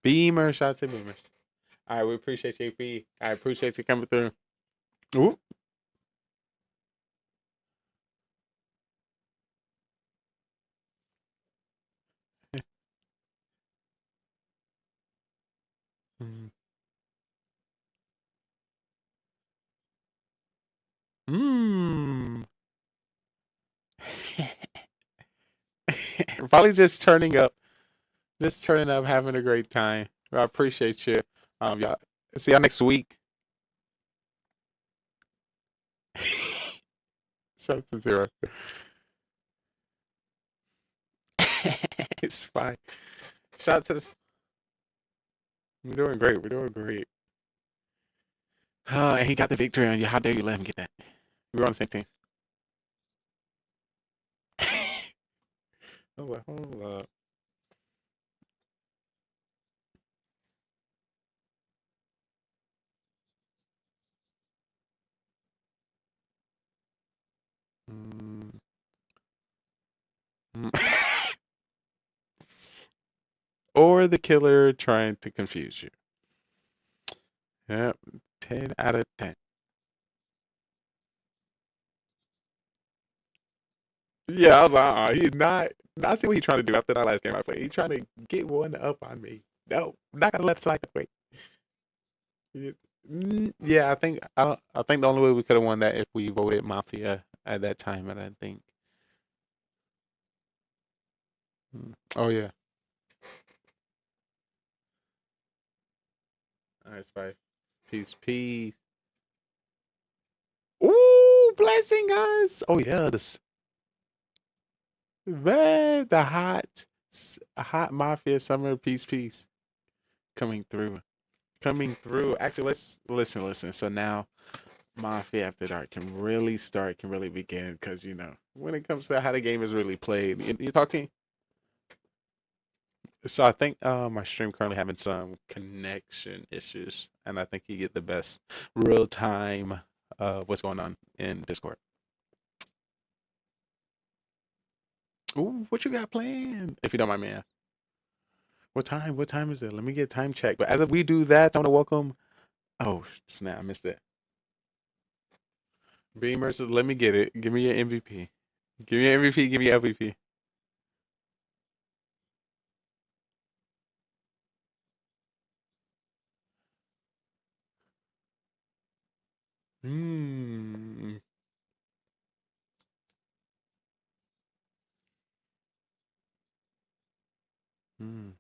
Beamer, shout out to Beamers. All right, we appreciate you, AP. I appreciate you coming through. Ooh. Mmm. Probably just turning up, having a great time. I appreciate you. Y'all. See y'all next week. Shout out to Zero. It's fine. Shout out to this. We're doing great. We're doing great. And he got the victory on you. How dare you let him get that? We were on the same team. Hold up. Mm. Or the killer trying to confuse you. Yep. 10 out of 10. Yeah, I was like, he's not. I see what he's trying to do after that last game I played. He's trying to get one up on me. No, not gonna let it slide that way. Yeah, I think the only way we could have won that if we voted Mafia at that time, and I think. Oh yeah. All right, bye. Peace, peace. Ooh, blessing us. Oh yeah, this man, the hot Mafia summer peace coming through. Actually, let's listen. So now Mafia After Dark can really start, can really begin, because when it comes to how the game is really played, you're talking. So I think my stream currently having some connection issues, and I think you get the best real time what's going on in Discord. Ooh, what you got planned? If you don't mind me asking. What time? What time is it? Let me get time check. But as we do that, I want to welcome. Oh snap! I missed it. Beamers, let me get it. Give me your MVP. Give me your MVP. Give me your MVP. Hmm. Hmm.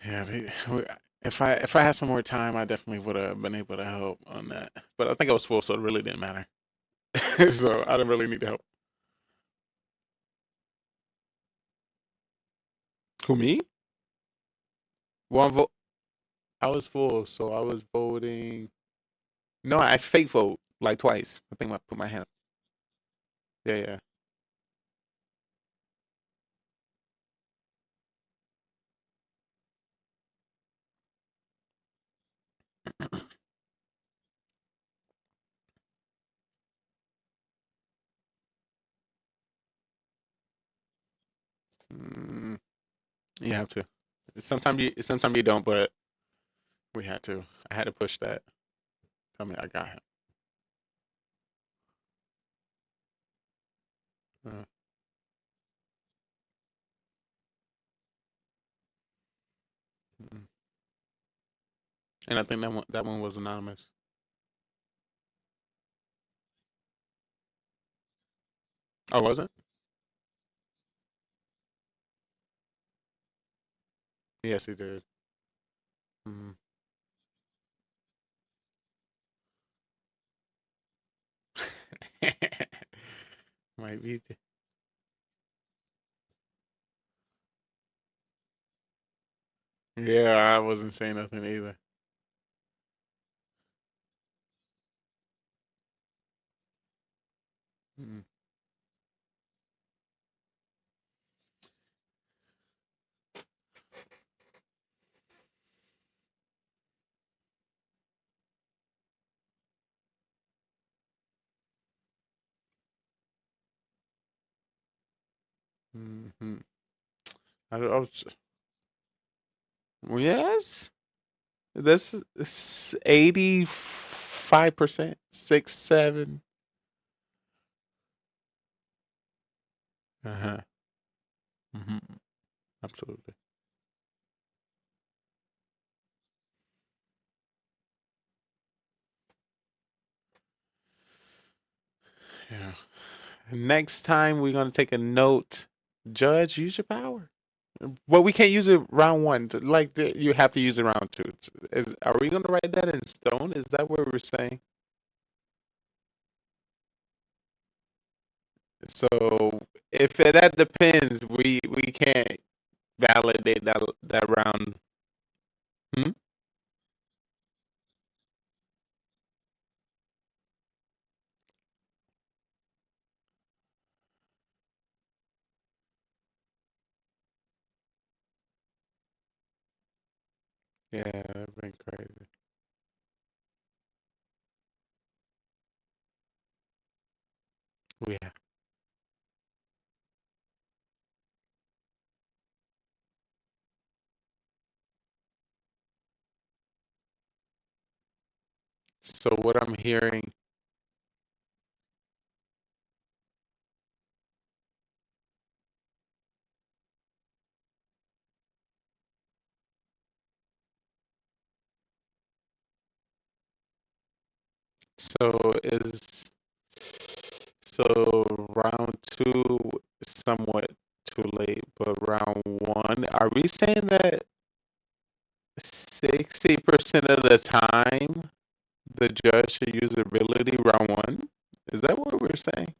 Yeah. If I had some more time, I definitely would have been able to help on that. But I think I was full, so it really didn't matter. So I didn't really need help. Who, me? One vote. I was full, so I was voting. No, I fake vote like twice. I think I put my hand up. Yeah, yeah. Mm, you have to. Sometimes you don't, but we had to. I had to push that. Tell me I got him. Uh, mm. And I think that one was anonymous. Oh, was it? Yes, he did. Mm. Might be. Yeah, I wasn't saying nothing either. Mm. Mm-hmm. I was. Yes, that's 85%, 6, 7. Uh-huh. Hmm. Absolutely. Yeah. Next time we're gonna take a note. Judge, use your power. Well, we can't use it round one. You have to use it round two. Are we gonna write that in stone? Is that what we're saying? So that depends, we can't validate that round. Hmm? Yeah, that'd been crazy. Yeah. So what I'm hearing, so is so round two is somewhat too late, but round one, are we saying that 60% of the time the judge should use ability round one? Is that what we're saying?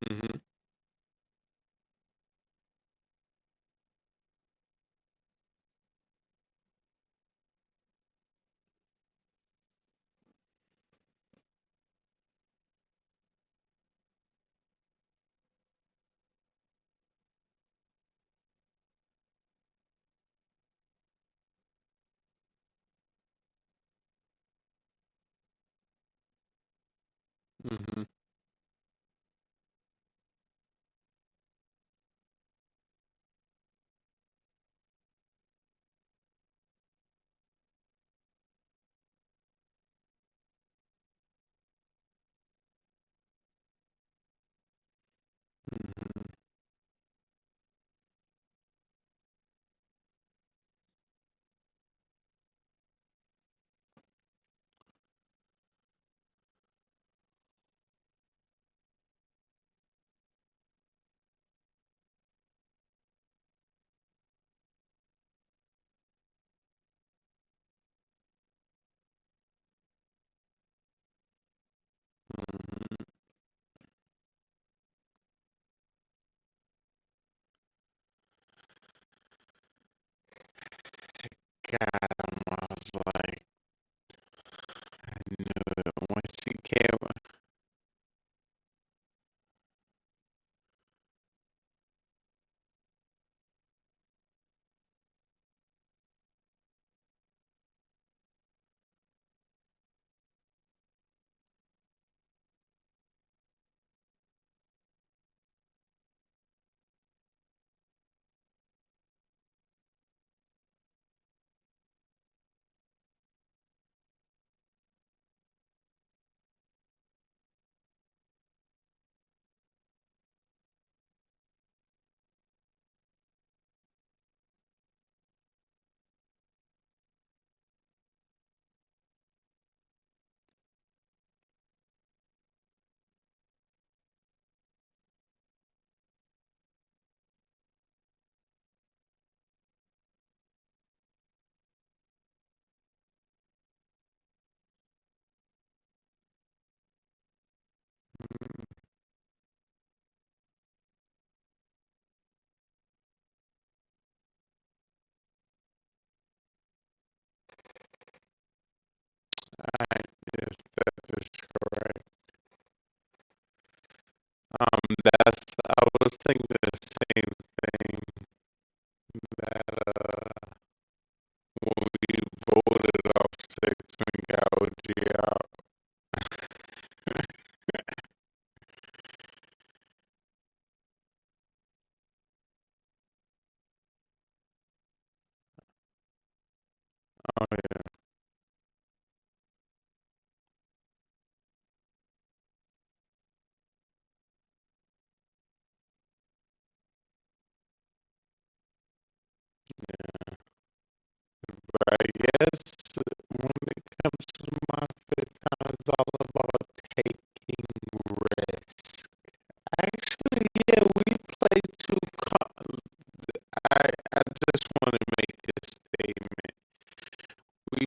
Mm-hmm. Mm-hmm. Mm-hmm. got him. I was like, I knew it. Once he came, Alright, yes, that is correct. That's, I was thinking the same thing, that, when we voted off 6 and got OG out. Oh, yeah. Yeah. But I guess when it comes to my fifth time, it's all about taking risks. Actually, yeah, we played I just want to make this statement. We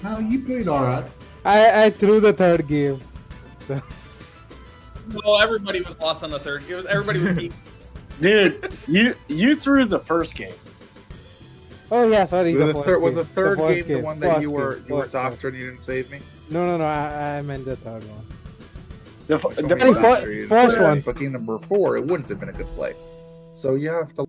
No, you played all right. I threw the third game. So. Well, everybody was lost on the third. Everybody was equal. Dude, you threw the first game. Oh yeah, sorry. Was The the first third, was game. the third The first game the one that First you were game. you were First. doctored and you didn't save me? No. I meant the third one. The first one. But game number 4, it wouldn't have been a good play. So you have to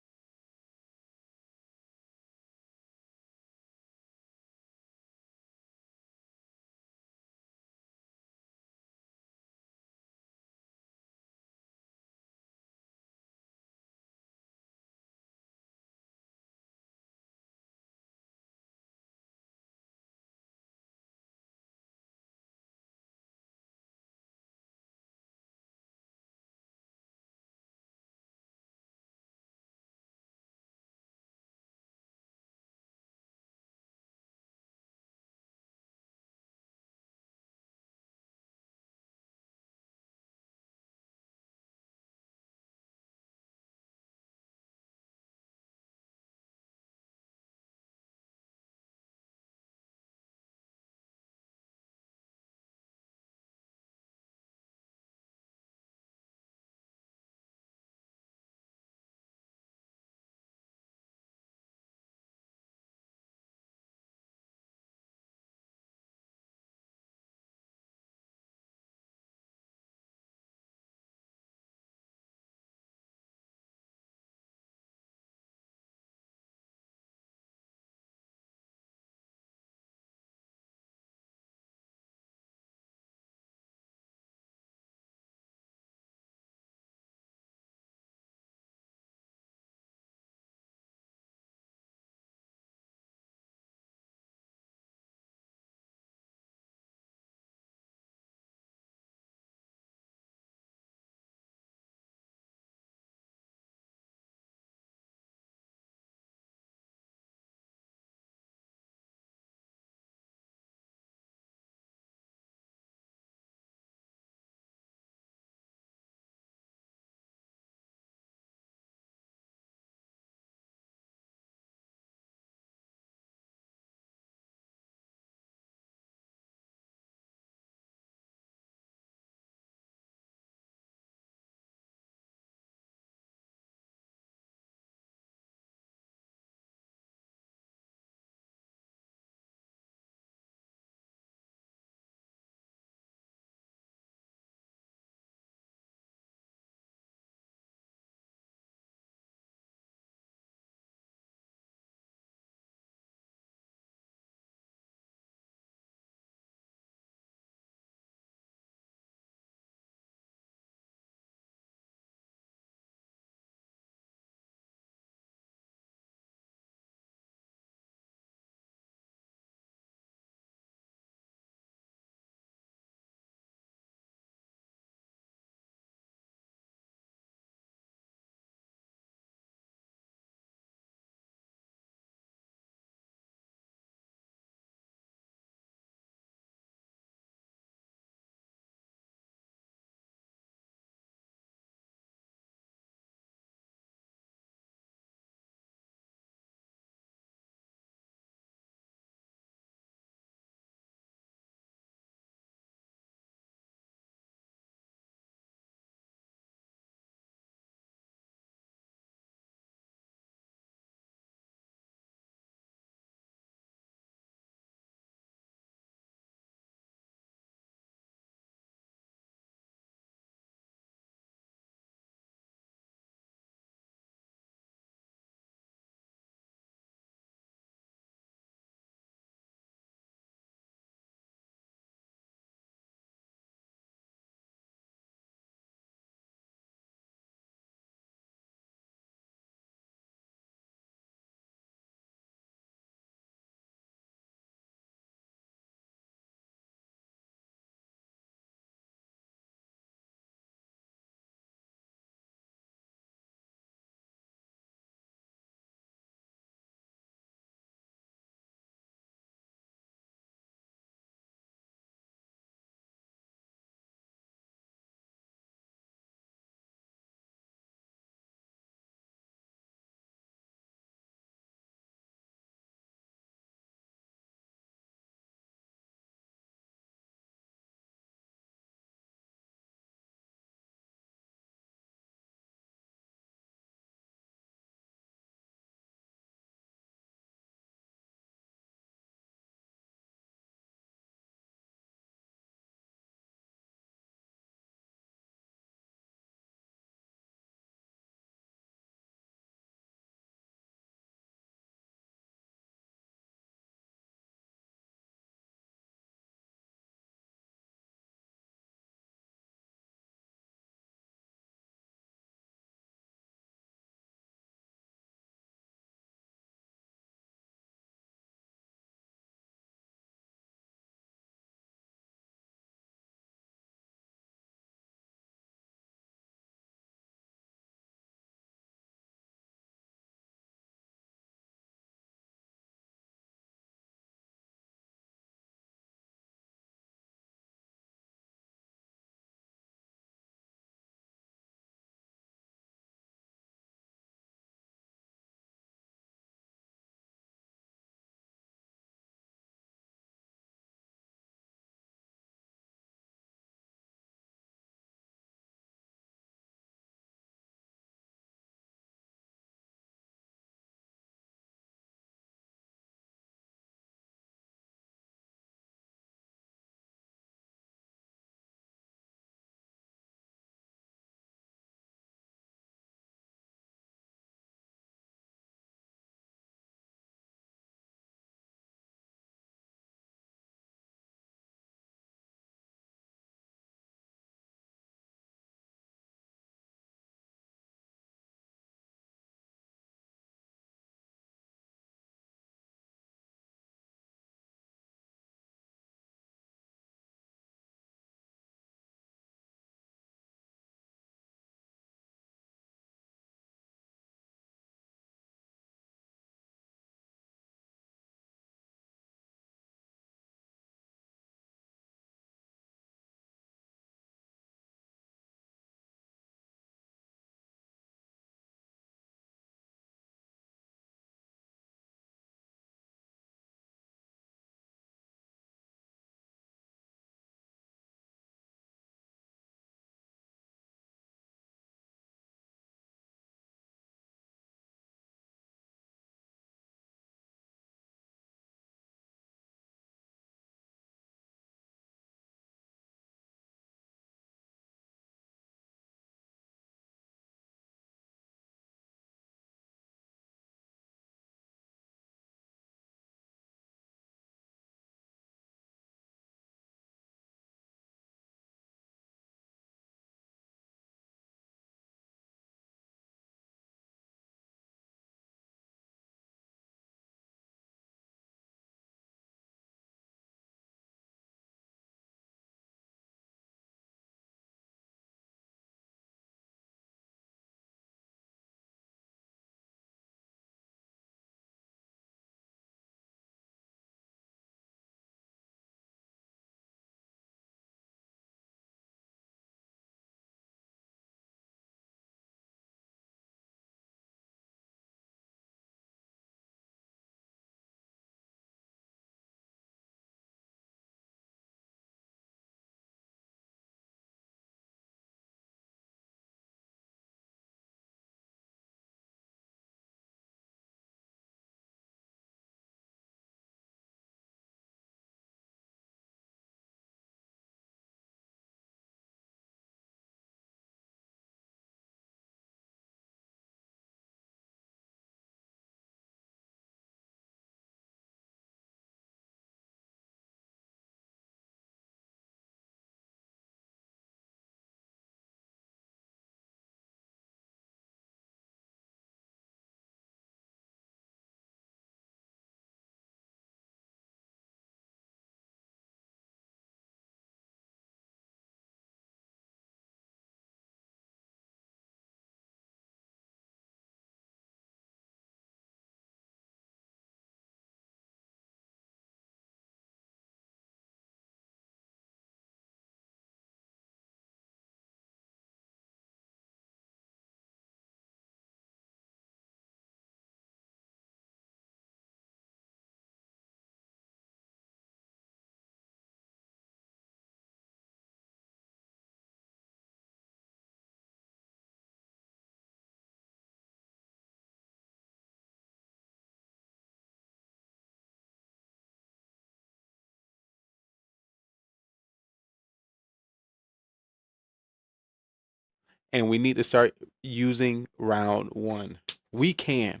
and we need to start using round 1. We can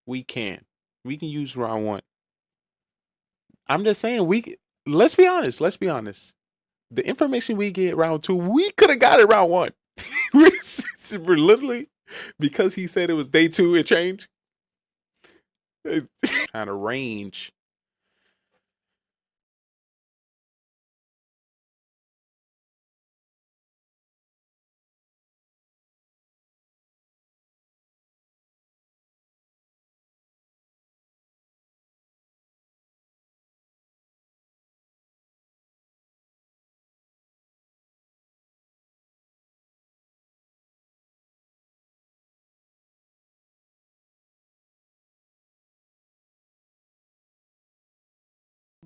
use round 1. I'm just saying let's be honest. The information we get round 2, we could have got it round 1. We're literally, because he said it was day 2, it changed. Kind of range.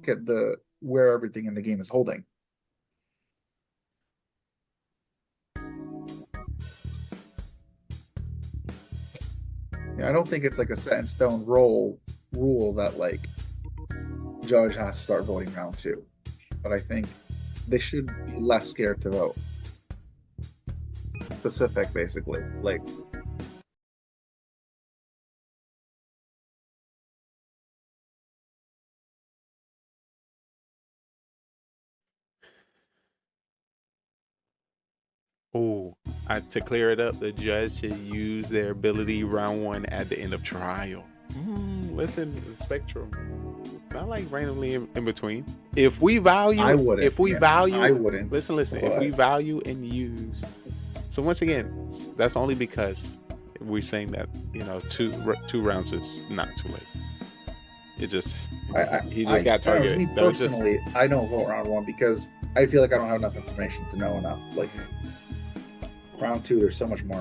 At where everything in the game is holding. Yeah, I don't think it's like a set in stone rule that like judge has to start voting round 2, but I think they should be less scared to vote. Specific, basically, like. Oh, to clear it up, the judge should use their ability round 1 at the end of trial. Listen, spectrum, not like randomly in between. If we value, I wouldn't. I wouldn't. Listen. If we value and use, so once again, that's only because we're saying that two rounds is not too late. It just he just got targeted. Me personally, I don't vote round 1 because I feel like I don't have enough information to know enough. Like round 2, there's so much more